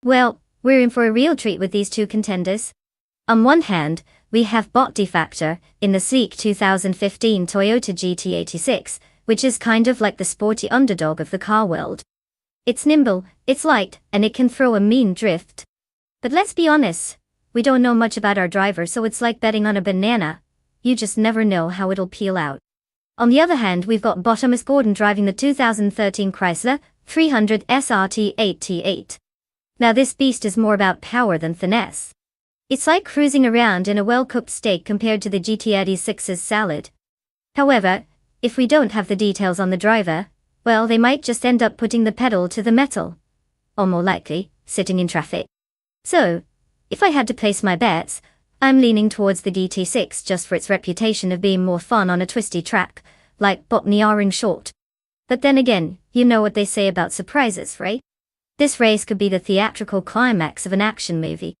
Well, we're in for a real treat with these two contenders. On one hand, we have Bot de Factor in the sleek 2015 Toyota GT86, which is kind of like the sporty underdog of the car world. It's nimble, it's light, and it can throw a mean drift. But let's be honest, we don't know much about our driver, so it's like betting on a banana. You just never know how it'll peel out. On the other hand, we've got Bottomus Gordon driving the 2013 Chrysler 300 SRT 8T8. Now this beast is more about power than finesse. It's like cruising around in a well-cooked steak compared to the GT86's salad. However, if we don't have the details on the driver, well, they might just end up putting the pedal to the metal. Or more likely, sitting in traffic. So, if I had to place my bets, I'm leaning towards the GT6 just for its reputation of being more fun on a twisty track, like Botany Short. But then again, you know what they say about surprises, right? This race could be the theatrical climax of an action movie.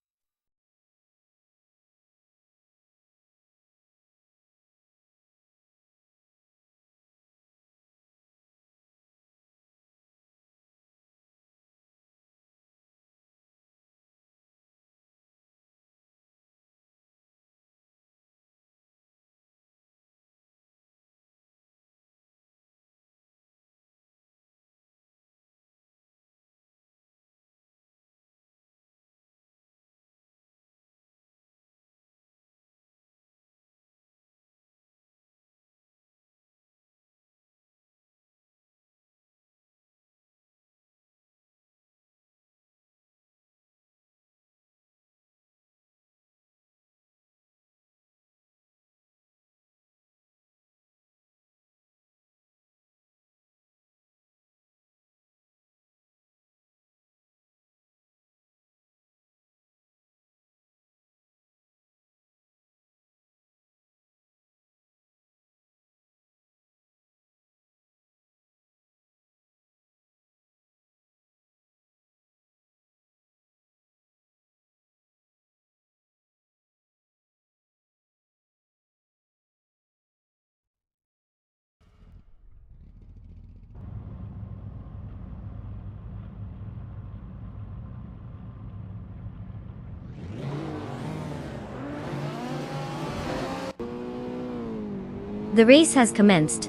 The race has commenced.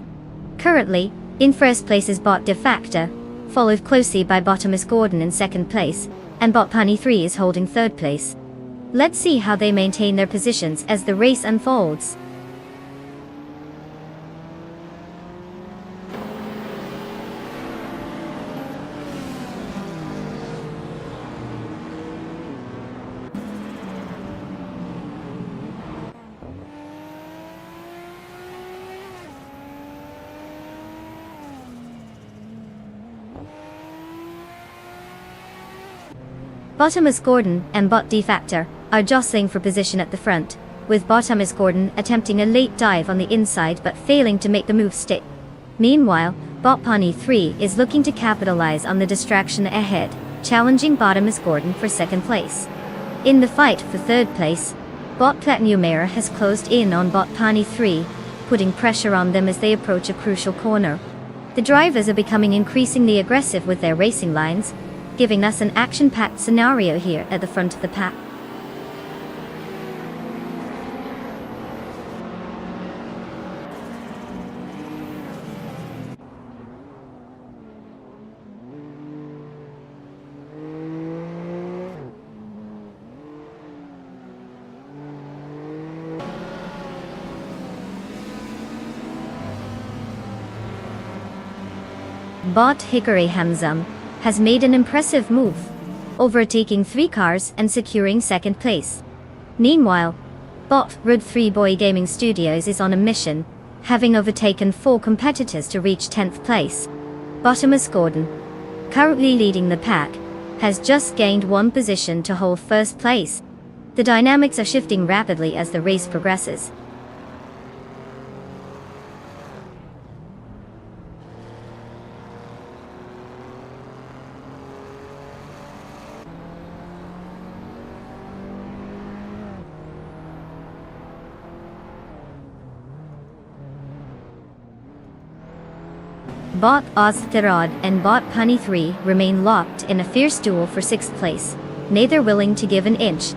Currently, in first place is Bot De Facto, followed closely by Bottomus Gordon in second place, and Bot Pani 3 is holding third place. Let's see how they maintain their positions as the race unfolds. Bottomus Gordon and Bot De Facto are jostling for position at the front, with Bottomus Gordon attempting a late dive on the inside but failing to make the move stick. Meanwhile, Bot Pani 3 is looking to capitalize on the distraction ahead, challenging Bottomus Gordon for second place. In the fight for third place, Bot Platinumera has closed in on Bot Pani 3, putting pressure on them as they approach a crucial corner. The drivers are becoming increasingly aggressive with their racing lines, giving us an action-packed scenario here at the front of the pack. Bot Hickory Hamzam has made an impressive move, overtaking 3 cars and securing second place. Meanwhile, Bot Road 3 Boy Gaming Studios is on a mission, having overtaken 4 competitors to reach 10th place. Bottomus Gordon, currently leading the pack, has just gained 1 position to hold first place. The dynamics are shifting rapidly as the race progresses. Bot Oztherod and Bot Pani 3 remain locked in a fierce duel for 6th place, neither willing to give an inch.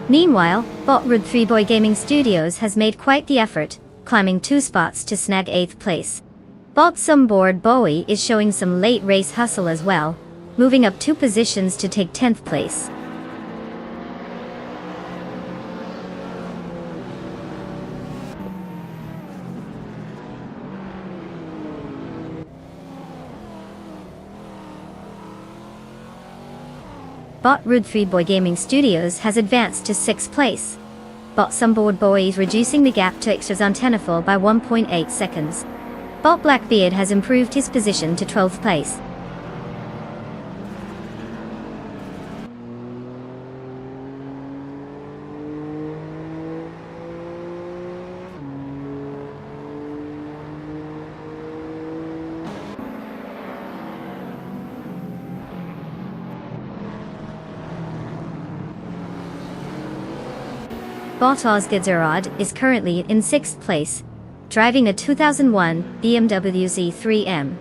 Meanwhile, Bot Road 3 Boy Gaming Studios has made quite the effort, climbing 2 spots to snag 8th place. Bot Someboard Bowie is showing some late race hustle as well, moving up 2 positions to take 10th place. Bot Road 3 Boy Gaming Studios has advanced to 6th place. Bot Someboard Boy is reducing the gap to extras on Tenafel by 1.8 seconds. Bot Blackbeard has improved his position to 12th place. Bot Ozgadzarad is currently in 6th place, driving a 2001 BMW Z3M.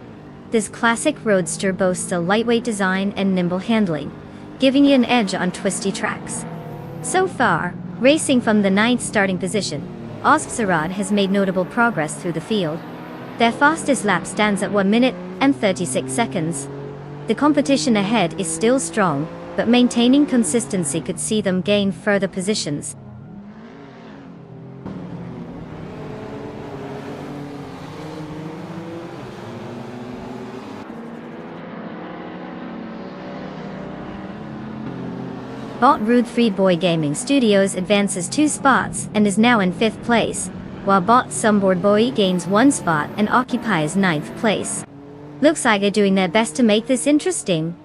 This classic roadster boasts a lightweight design and nimble handling, giving you an edge on twisty tracks. So far, racing from the 9th starting position, Ozgadzarad has made notable progress through the field. Their fastest lap stands at 1 minute and 36 seconds. The competition ahead is still strong, but maintaining consistency could see them gain further positions. Bot Road 3 Boy Gaming Studios advances 2 spots and is now in 5th place, while Bot Someboard Boy gains 1 spot and occupies 9th place. Looks like they're doing their best to make this interesting.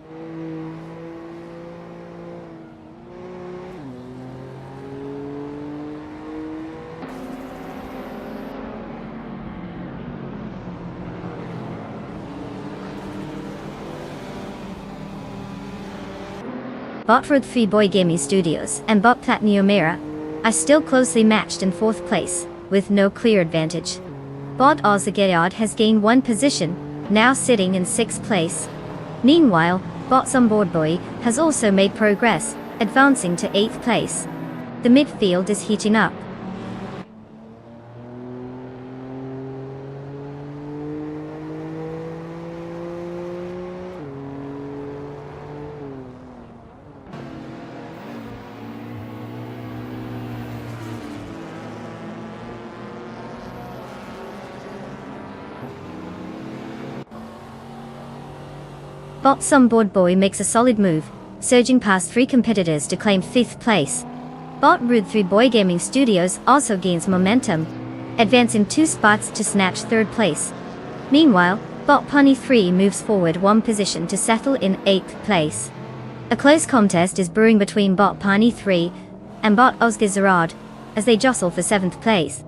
Bot Road 3 Boy Gaming Studios and Bot Platinumera are still closely matched in 4th place, with no clear advantage. Bot Ozagayad has gained 1 position, now sitting in 6th place. Meanwhile, Bot Someboard Boy has also made progress, advancing to 8th place. The midfield is heating up. Bot's onboard boy makes a solid move, surging past 3 competitors to claim 5th place. Bot Root 3 Boy Gaming Studios also gains momentum, advancing 2 spots to snatch 3rd place. Meanwhile, Bot Pony 3 moves forward 1 position to settle in 8th place. A close contest is brewing between Bot Pony 3 and Bot Oscar Zarad, as they jostle for 7th place.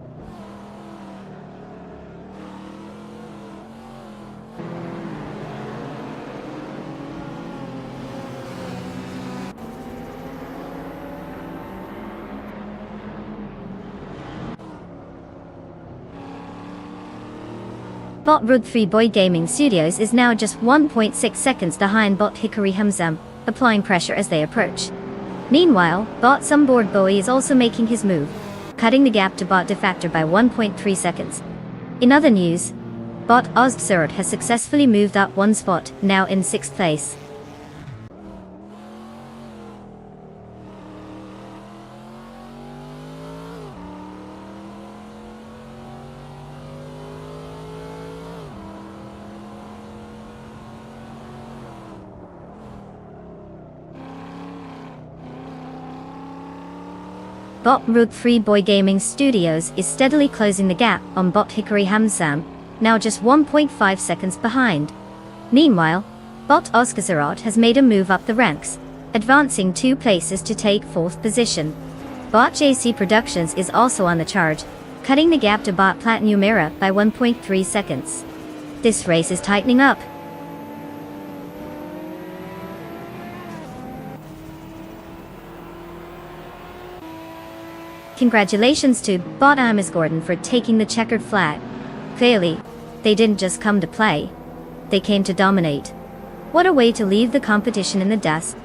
Bot Root 3 Boy Gaming Studios is now just 1.6 seconds behind Bot Hickory Hamzam, applying pressure as they approach. Meanwhile, Bot's onboard boy is also making his move, cutting the gap to Bot Defactor by 1.3 seconds. In other news, Bot Ozgzerd has successfully moved up 1 spot, now in 6th place. Bot Root 3 Boy Gaming Studios is steadily closing the gap on Bot Hickory Hamzam, now just 1.5 seconds behind. Meanwhile, Bot Ozgzerd has made a move up the ranks, advancing 2 places to take 4th position. Bot JC Productions is also on the charge, cutting the gap to Bot Platinum Era by 1.3 seconds. This race is tightening up. Congratulations to Bot Amos Gordon for taking the checkered flag. Clearly, they didn't just come to play. They came to dominate. What a way to leave the competition in the dust.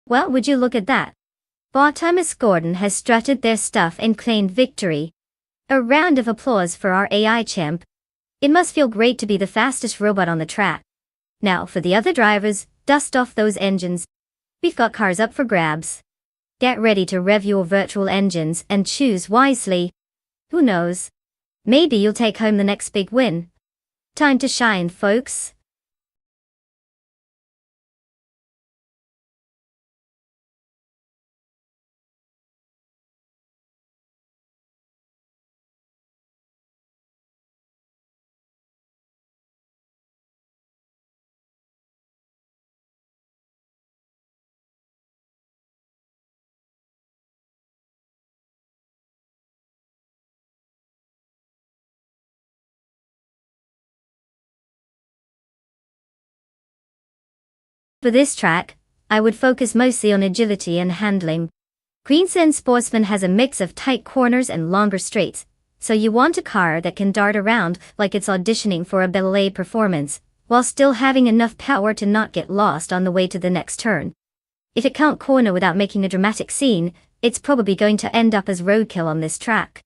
Well, would you look at that? Bot Amos Gordon has strutted their stuff and claimed victory. A round of applause for our AI champ. It must feel great to be the fastest robot on the track. Now, for the other drivers, dust off those engines. We've got cars up for grabs. Get ready to rev your virtual engines and choose wisely. Who knows? Maybe you'll take home the next big win. Time to shine, folks. For this track, I would focus mostly on agility and handling. Queensland Sportsman has a mix of tight corners and longer straights, so you want a car that can dart around like it's auditioning for a ballet performance, while still having enough power to not get lost on the way to the next turn. If it can't corner without making a dramatic scene, it's probably going to end up as roadkill on this track.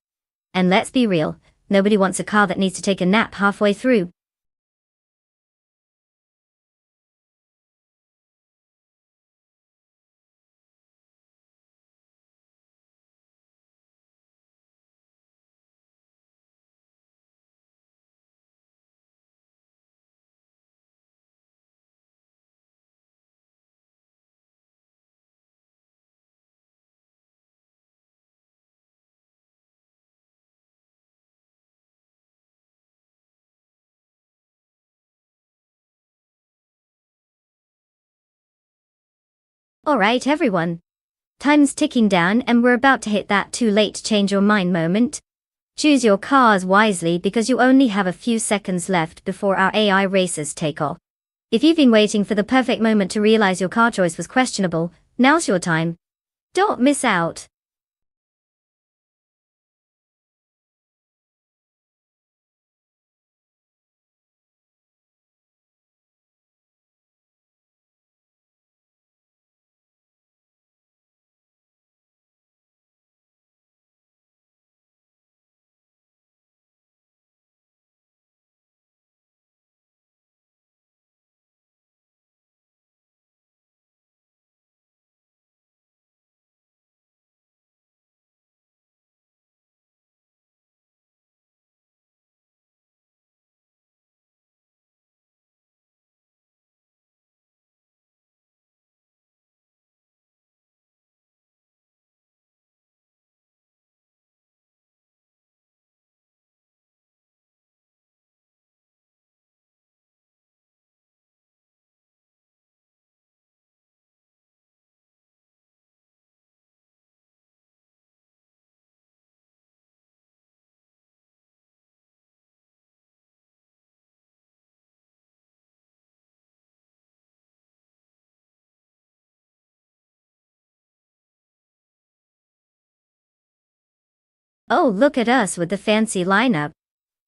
And let's be real, nobody wants a car that needs to take a nap halfway through. Alright everyone. Time's ticking down and we're about to hit that too late to change your mind moment. Choose your cars wisely because you only have a few seconds left before our AI racers take off. If you've been waiting for the perfect moment to realize your car choice was questionable, now's your time. Don't miss out. Oh, look at us with the fancy lineup.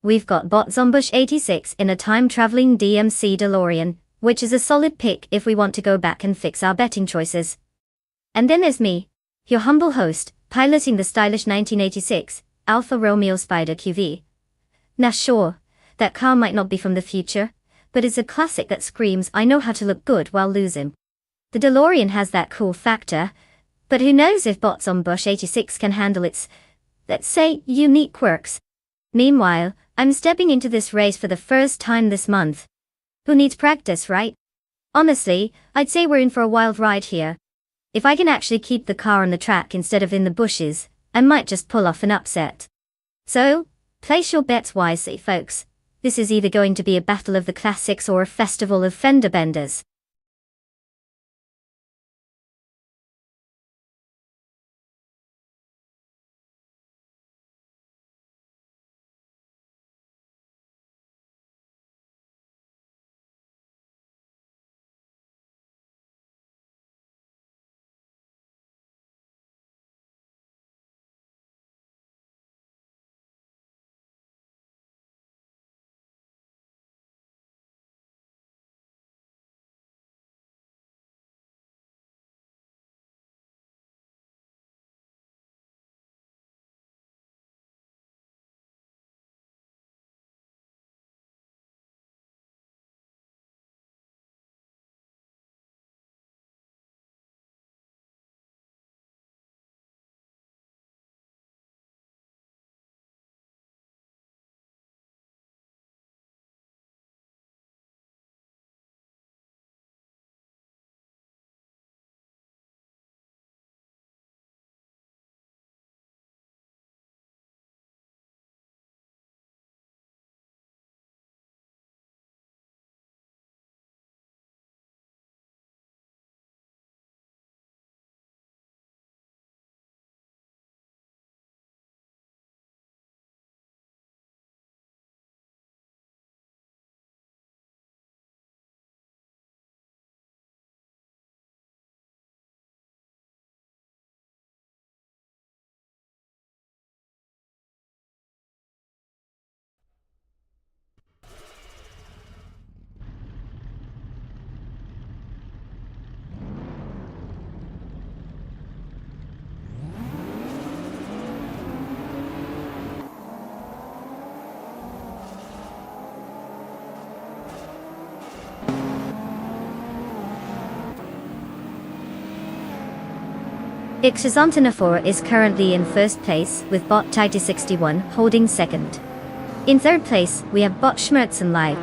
We've got Botzombush 86 in a time-traveling DMC DeLorean, which is a solid pick if we want to go back and fix our betting choices. And then there's me, your humble host, piloting the stylish 1986 Alfa Romeo Spider QV. Now sure, that car might not be from the future, but it's a classic that screams I know how to look good while losing. The DeLorean has that cool factor, but who knows if Botzombush 86 can handle its, let's say, unique quirks. Meanwhile, I'm stepping into this race for the first time this month. Who needs practice, right? Honestly, I'd say we're in for a wild ride here. If I can actually keep the car on the track instead of in the bushes, I might just pull off an upset. So, place your bets wisely, folks. This is either going to be a battle of the classics or a festival of fender benders. Ixazantanafor is currently in first place, with Bot Tighty 61 holding second. In third place, we have Bot Schmerzen Live.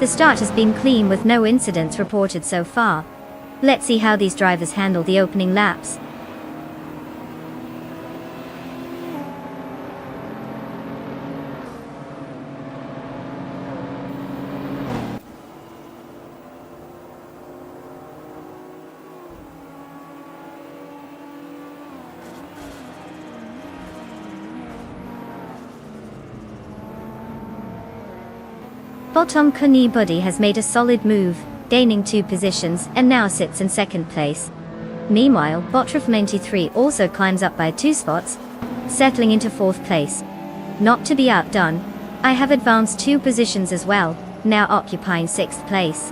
The start has been clean with no incidents reported so far. Let's see how these drivers handle the opening laps. Bottom Kuni Buddy has made a solid move, gaining 2 positions and now sits in second place. Meanwhile, Botrif 93 also climbs up by 2 spots, settling into 4th place. Not to be outdone, I have advanced 2 positions as well, now occupying 6th place.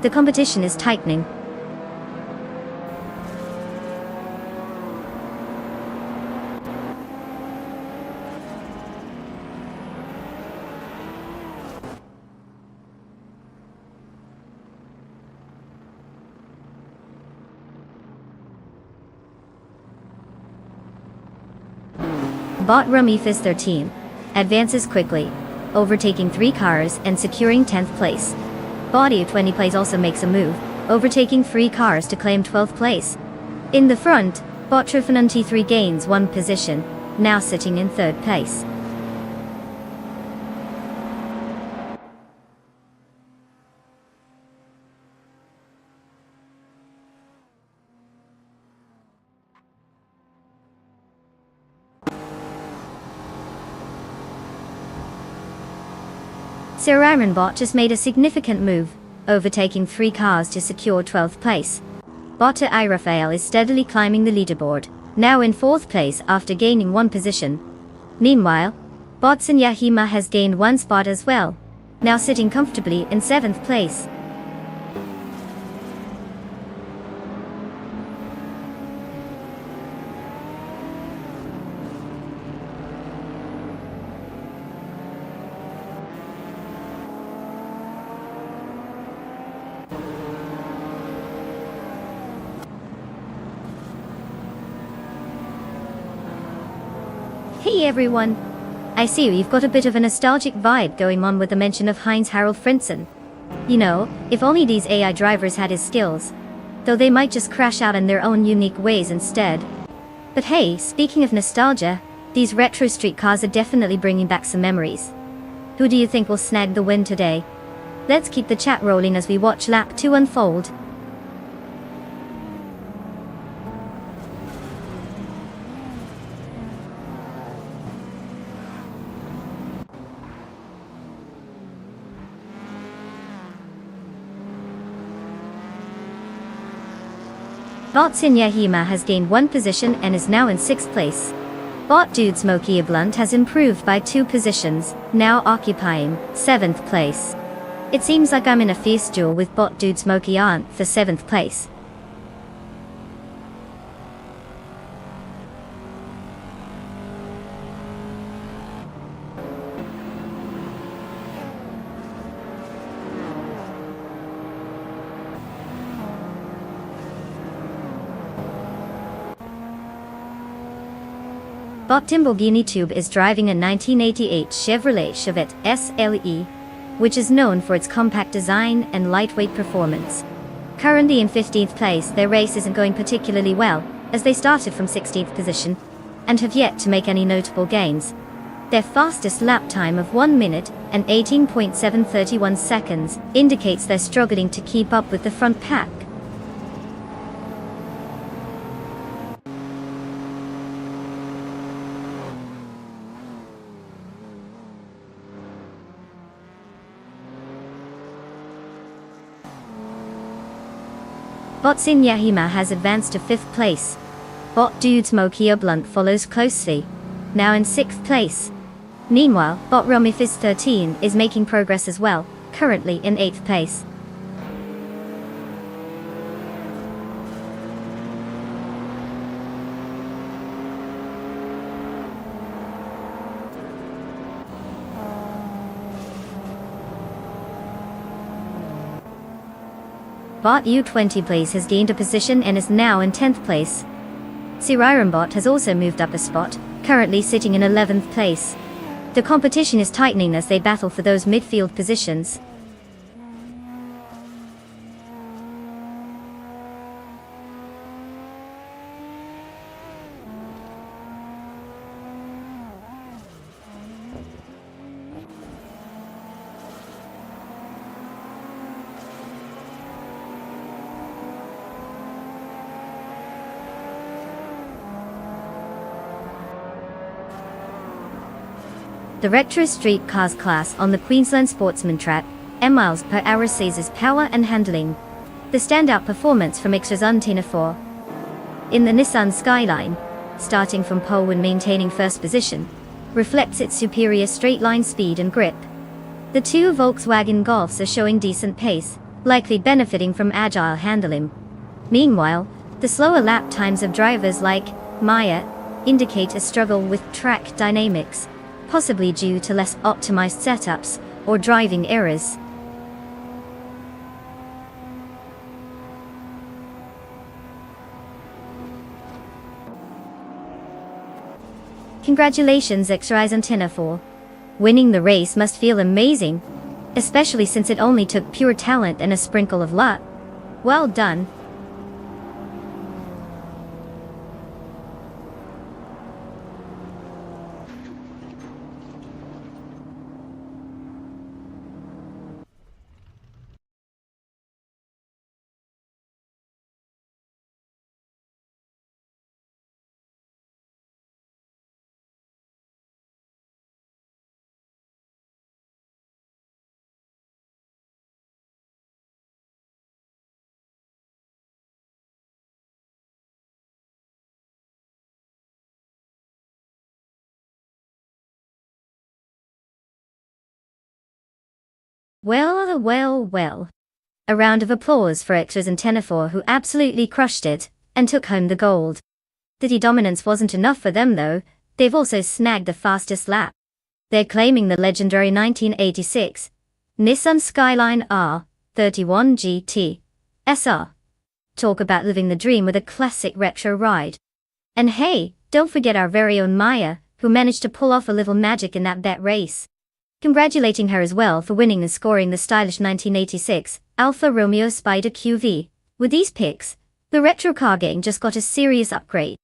The competition is tightening. Bot Rumifis 13 advances quickly, overtaking 3 cars and securing 10th place. Body 20 place also makes a move, overtaking 3 cars to claim 12th place. In the front, Bot Trifanon T3 gains 1 position, now sitting in 3rd place. Sir Ironbot just made a significant move, overtaking 3 cars to secure 12th place. Botta Irafael is steadily climbing the leaderboard, now in 4th place after gaining 1 position. Meanwhile, Botsson Yahima has gained one spot as well, now sitting comfortably in 7th place. Hey everyone! I see you've got a bit of a nostalgic vibe going on with the mention of Heinz-Harald Frentzen. You know, if only these AI drivers had his skills. Though they might just crash out in their own unique ways instead. But hey, speaking of nostalgia, these retro street cars are definitely bringing back some memories. Who do you think will snag the win today? Let's keep the chat rolling as we watch lap 2 unfold. Botsson Yahima has gained one position and is now in 6th place. Bot Dude Smokey Blunt has improved by 2 positions, now occupying 7th place. It seems like I'm in a fierce duel with Bot Dude Smokey Aunt for 7th place. Bot Timborghini Tube is driving a 1988 Chevrolet Chevette SLE, which is known for its compact design and lightweight performance. Currently in 15th place, their race isn't going particularly well, as they started from 16th position, and have yet to make any notable gains. Their fastest lap time of 1 minute and 18.731 seconds indicates they're struggling to keep up with the front pack. Botsson Yahima has advanced to 5th place. Bot Dude Smokey Blunt follows closely, now in 6th place. Meanwhile, Bot Romifis 13 is making progress as well, currently in 8th place. Bot U20 place has gained a position and is now in 10th place. Siririmbot has also moved up a spot, currently sitting in 11th place. The competition is tightening as they battle for those midfield positions. The retro street cars class on the Queensland Sportsman track, M miles per hour seizes power and handling. The standout performance from Ixrazantena 4. In the Nissan Skyline, starting from pole when maintaining first position, reflects its superior straight line speed and grip. The 2 Volkswagen Golfs are showing decent pace, likely benefiting from agile handling. Meanwhile, the slower lap times of drivers like Maya indicate a struggle with track dynamics, possibly due to less optimized setups or driving errors. Congratulations Ixrazantena 4. Winning the race must feel amazing, especially since it only took pure talent and a sprinkle of luck. Well done. Well, well, well. A round of applause for Extras and Tenefor who absolutely crushed it and took home the gold. The dominance wasn't enough for them though, they've also snagged the fastest lap. They're claiming the legendary 1986 Nissan Skyline R31 GT SR. Talk about living the dream with a classic retro ride. And hey, don't forget our very own Maya, who managed to pull off a little magic in that bet race. Congratulating her as well for winning and scoring the stylish 1986 Alfa Romeo Spider QV. With these picks, the retro car gang just got a serious upgrade.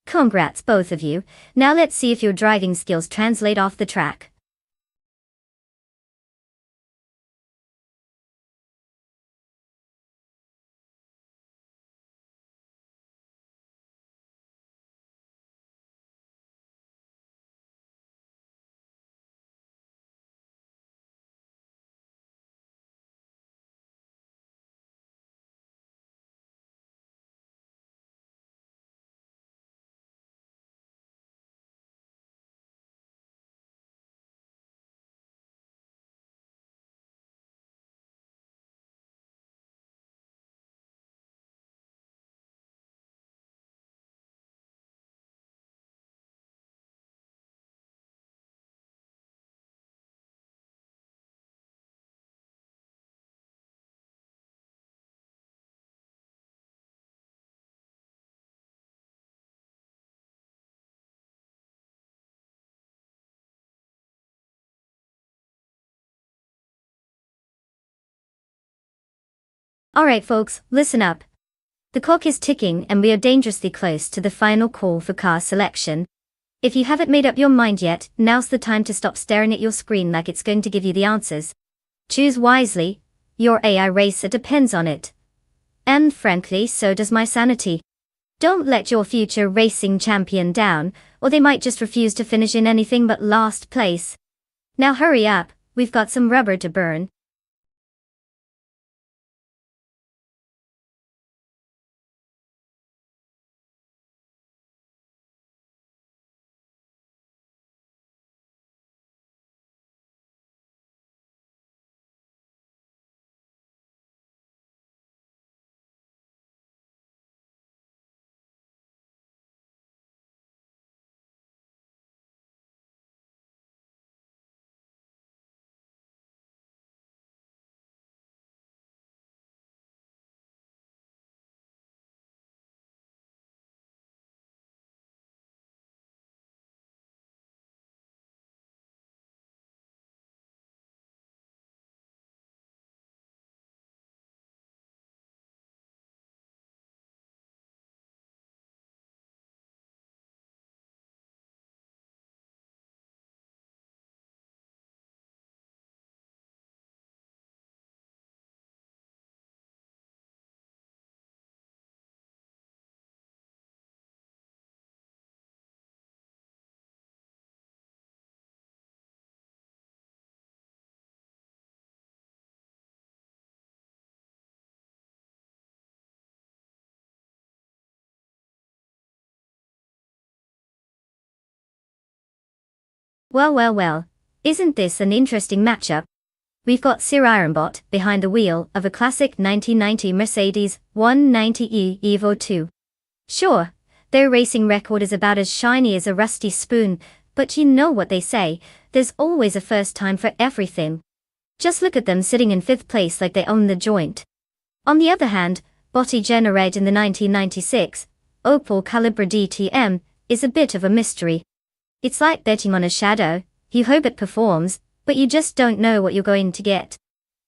Congrats both of you. Now let's see if your driving skills translate off the track. Alright folks, listen up. The clock is ticking and we are dangerously close to the final call for car selection. If you haven't made up your mind yet, now's the time to stop staring at your screen like it's going to give you the answers. Choose wisely, your AI racer depends on it. And frankly, so does my sanity. Don't let your future racing champion down, or they might just refuse to finish in anything but last place. Now hurry up, we've got some rubber to burn. Well, well, well. Isn't this an interesting matchup? We've got Sir Ironbot behind the wheel of a classic 1990 Mercedes 190E Evo 2. Sure, their racing record is about as shiny as a rusty spoon, but you know what they say, there's always a first time for everything. Just look at them sitting in 5th place like they own the joint. On the other hand, Botti Generate in the 1996 Opel Calibra DTM is a bit of a mystery. It's like betting on a shadow, you hope it performs, but you just don't know what you're going to get.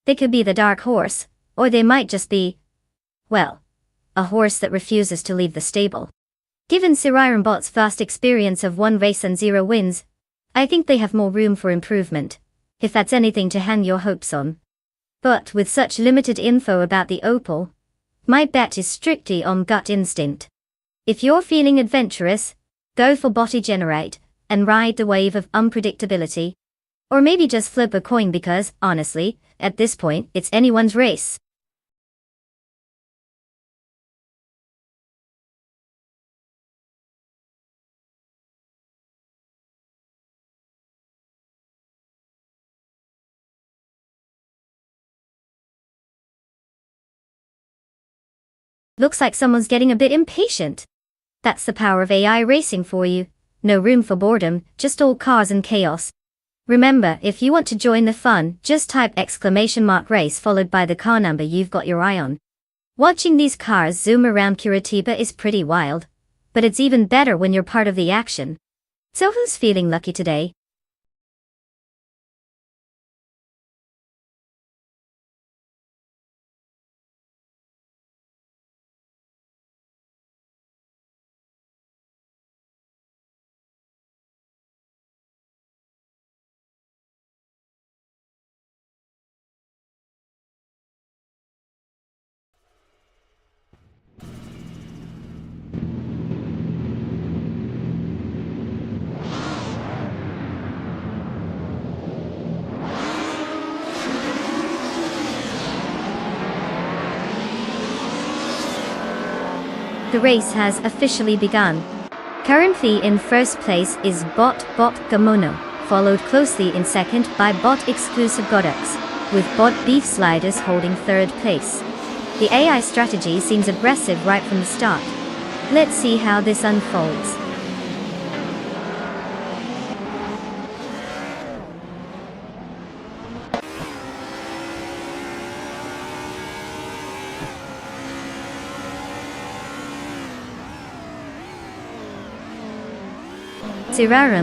They could be the dark horse, or they might just be, well, a horse that refuses to leave the stable. Given Sir Ironbot's vast experience of 1 race and 0 wins, I think they have more room for improvement, if that's anything to hang your hopes on. But with such limited info about the Opel, my bet is strictly on gut instinct. If you're feeling adventurous, go for Botti Generate and ride the wave of unpredictability. Or maybe just flip a coin because, honestly, at this point, it's anyone's race. Looks like someone's getting a bit impatient. That's the power of AI racing for you. No room for boredom, just all cars and chaos. Remember, if you want to join the fun, just type !race followed by the car number you've got your eye on. Watching these cars zoom around Curitiba is pretty wild. But it's even better when you're part of the action. So who's feeling lucky today? The race has officially begun. Currently in first place is Bot Gamono, followed closely in second by Bot Exclusive Godox, with Bot Beef Sliders holding third place. The AI strategy seems aggressive right from the start. Let's see how this unfolds.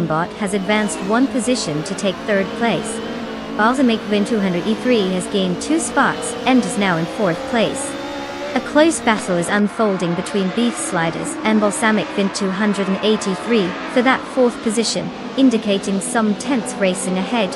Bot has advanced one position to take third place. Balsamic Vin 200E3 has gained 2 spots and is now in fourth place. A close battle is unfolding between Beef Sliders and Balsamic Vin 283 for that fourth position, indicating some tense racing ahead.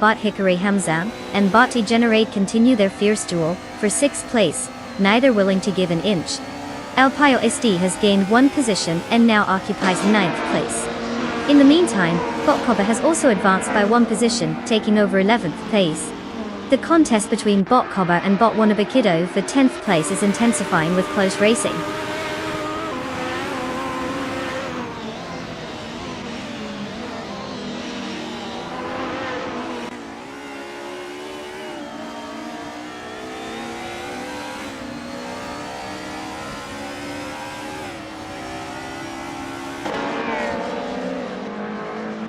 Bot Hickory Hamzam and Bot Degenerate continue their fierce duel for 6th place, neither willing to give an inch. Alpio SD has gained one position and now occupies 9th place. In the meantime, Bot Coba has also advanced by one position, taking over 11th place. The contest between Bot Coba and Bot Wanabakido for 10th place is intensifying with close racing.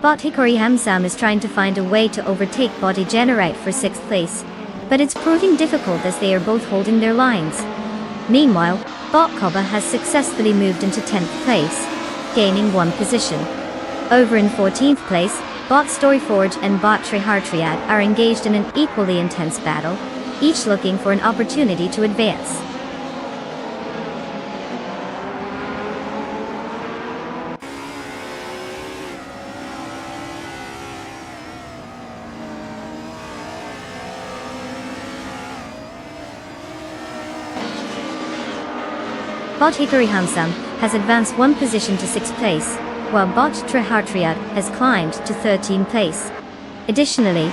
Bot Hickory Hamzam is trying to find a way to overtake Bot Degenerate for 6th place, but it's proving difficult as they are both holding their lines. Meanwhile, Bot Coba has successfully moved into 10th place, gaining one position. Over in 14th place, Bot Storyforge and Bot Trihartriad are engaged in an equally intense battle, each looking for an opportunity to advance. Bot Hickory Hamzam has advanced one position to 6th place, while Bot Trihartriad has climbed to 13th place. Additionally,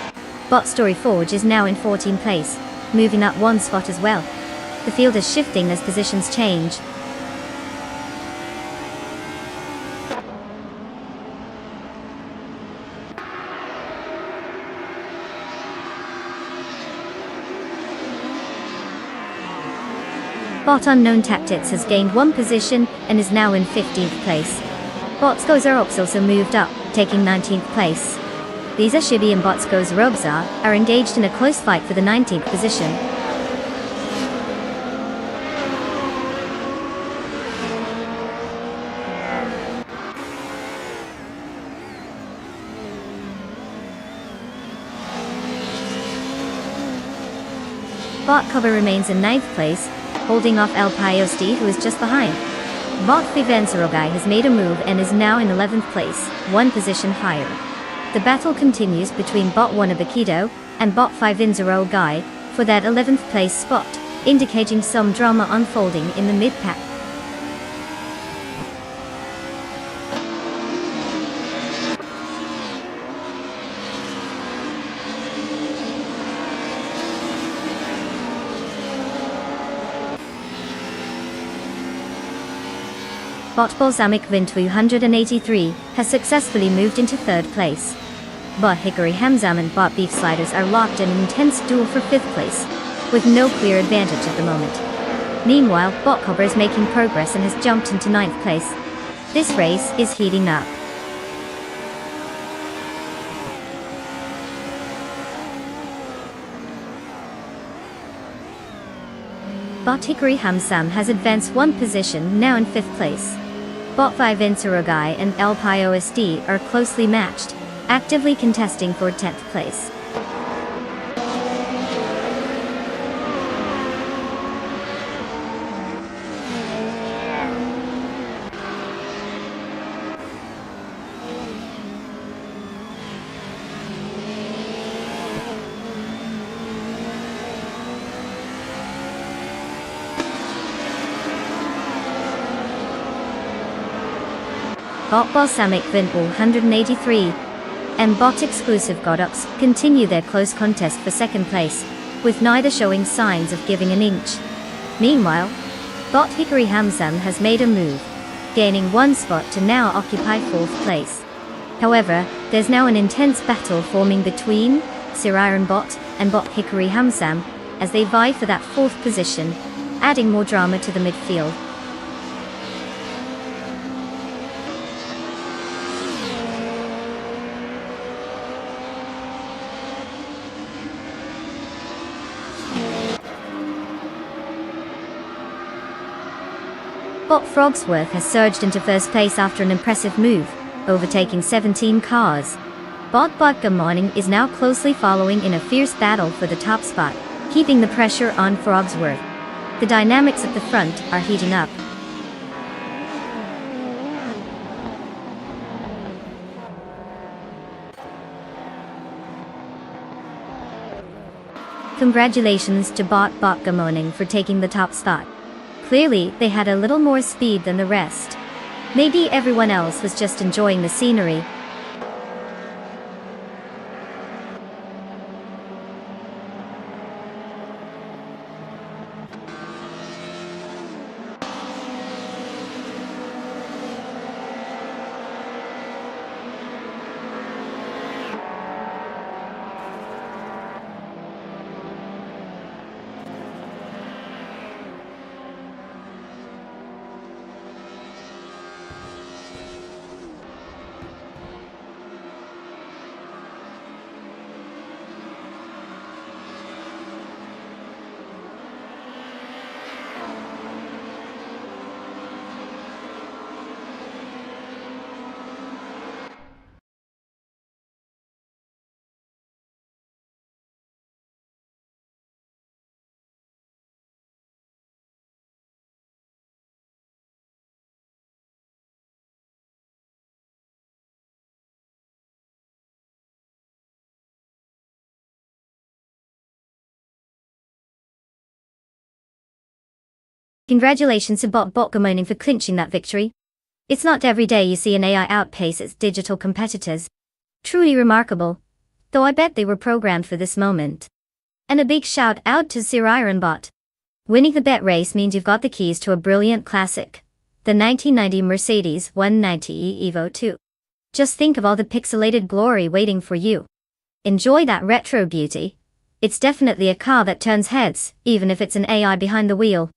Bot Storyforge is now in 14th place, moving up one spot as well. The field is shifting as positions change. Bot Unknown Tactics has gained one position and is now in 15th place. Bot Skozerobs also moved up, taking 19th place. Lisa Shibi and Bot Skozerobza are engaged in a close fight for the 19th position. Bot Cover remains in 9th place, holding off El Piosti, who is just behind. Bot Vivenserogai has made a move and is now in 11th place, one position higher. The battle continues between Bot Wanabakido and Bot Fivinzerogai for that 11th place spot, indicating some drama unfolding in the mid-pack. Bot Balsamic Vin 283 has successfully moved into third place. Bot Hickory Hamzam and Bot Beef Sliders are locked in an intense duel for fifth place, with no clear advantage at the moment. Meanwhile, Bot Cobra is making progress and has jumped into ninth place. This race is heating up. Bot Hickory Hamsam has advanced one position, now in fifth place. Bot 5 Insurugai and El Pio SD are closely matched, actively contesting for 10th place. Bot Balsamic Vin 183 and Bot Exclusive Godox continue their close contest for second place, with neither showing signs of giving an inch. Meanwhile, Bot Hickory Hamzam has made a move, gaining one spot to now occupy fourth place. However, there's now an intense battle forming between Sir Iron Bot and Bot Hickory Hamzam as they vie for that fourth position, adding more drama to the midfield. Bot Frogsworth has surged into first place after an impressive move, overtaking 17 cars. Bot Vodka Morning is now closely following in a fierce battle for the top spot, keeping the pressure on Frogsworth. The dynamics at the front are heating up. Congratulations to Bot Vodka Morning for taking the top spot. Clearly, they had a little more speed than the rest. Maybe everyone else was just enjoying the scenery. Congratulations to Bot Botgamoning for clinching that victory. It's not every day you see an AI outpace its digital competitors. Truly remarkable, though I bet they were programmed for this moment. And a big shout out to Sir Iron Bot. Winning the bet race means you've got the keys to a brilliant classic, the 1990 Mercedes 190e Evo 2. Just think of all the pixelated glory waiting for you. Enjoy that retro beauty. It's definitely a car that turns heads, even if it's an AI behind the wheel.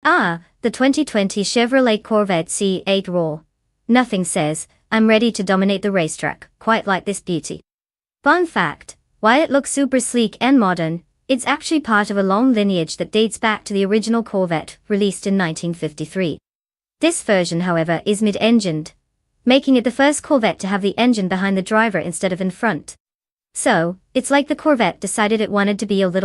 Ah, the 2020 Chevrolet Corvette C8 RAW. Nothing says, I'm ready to dominate the racetrack, quite like this beauty. Fun fact, while it looks super sleek and modern, it's actually part of a long lineage that dates back to the original Corvette, released in 1953. This version, however, is mid-engined, making it the first Corvette to have the engine behind the driver instead of in front. So, it's like the Corvette decided it wanted to be a little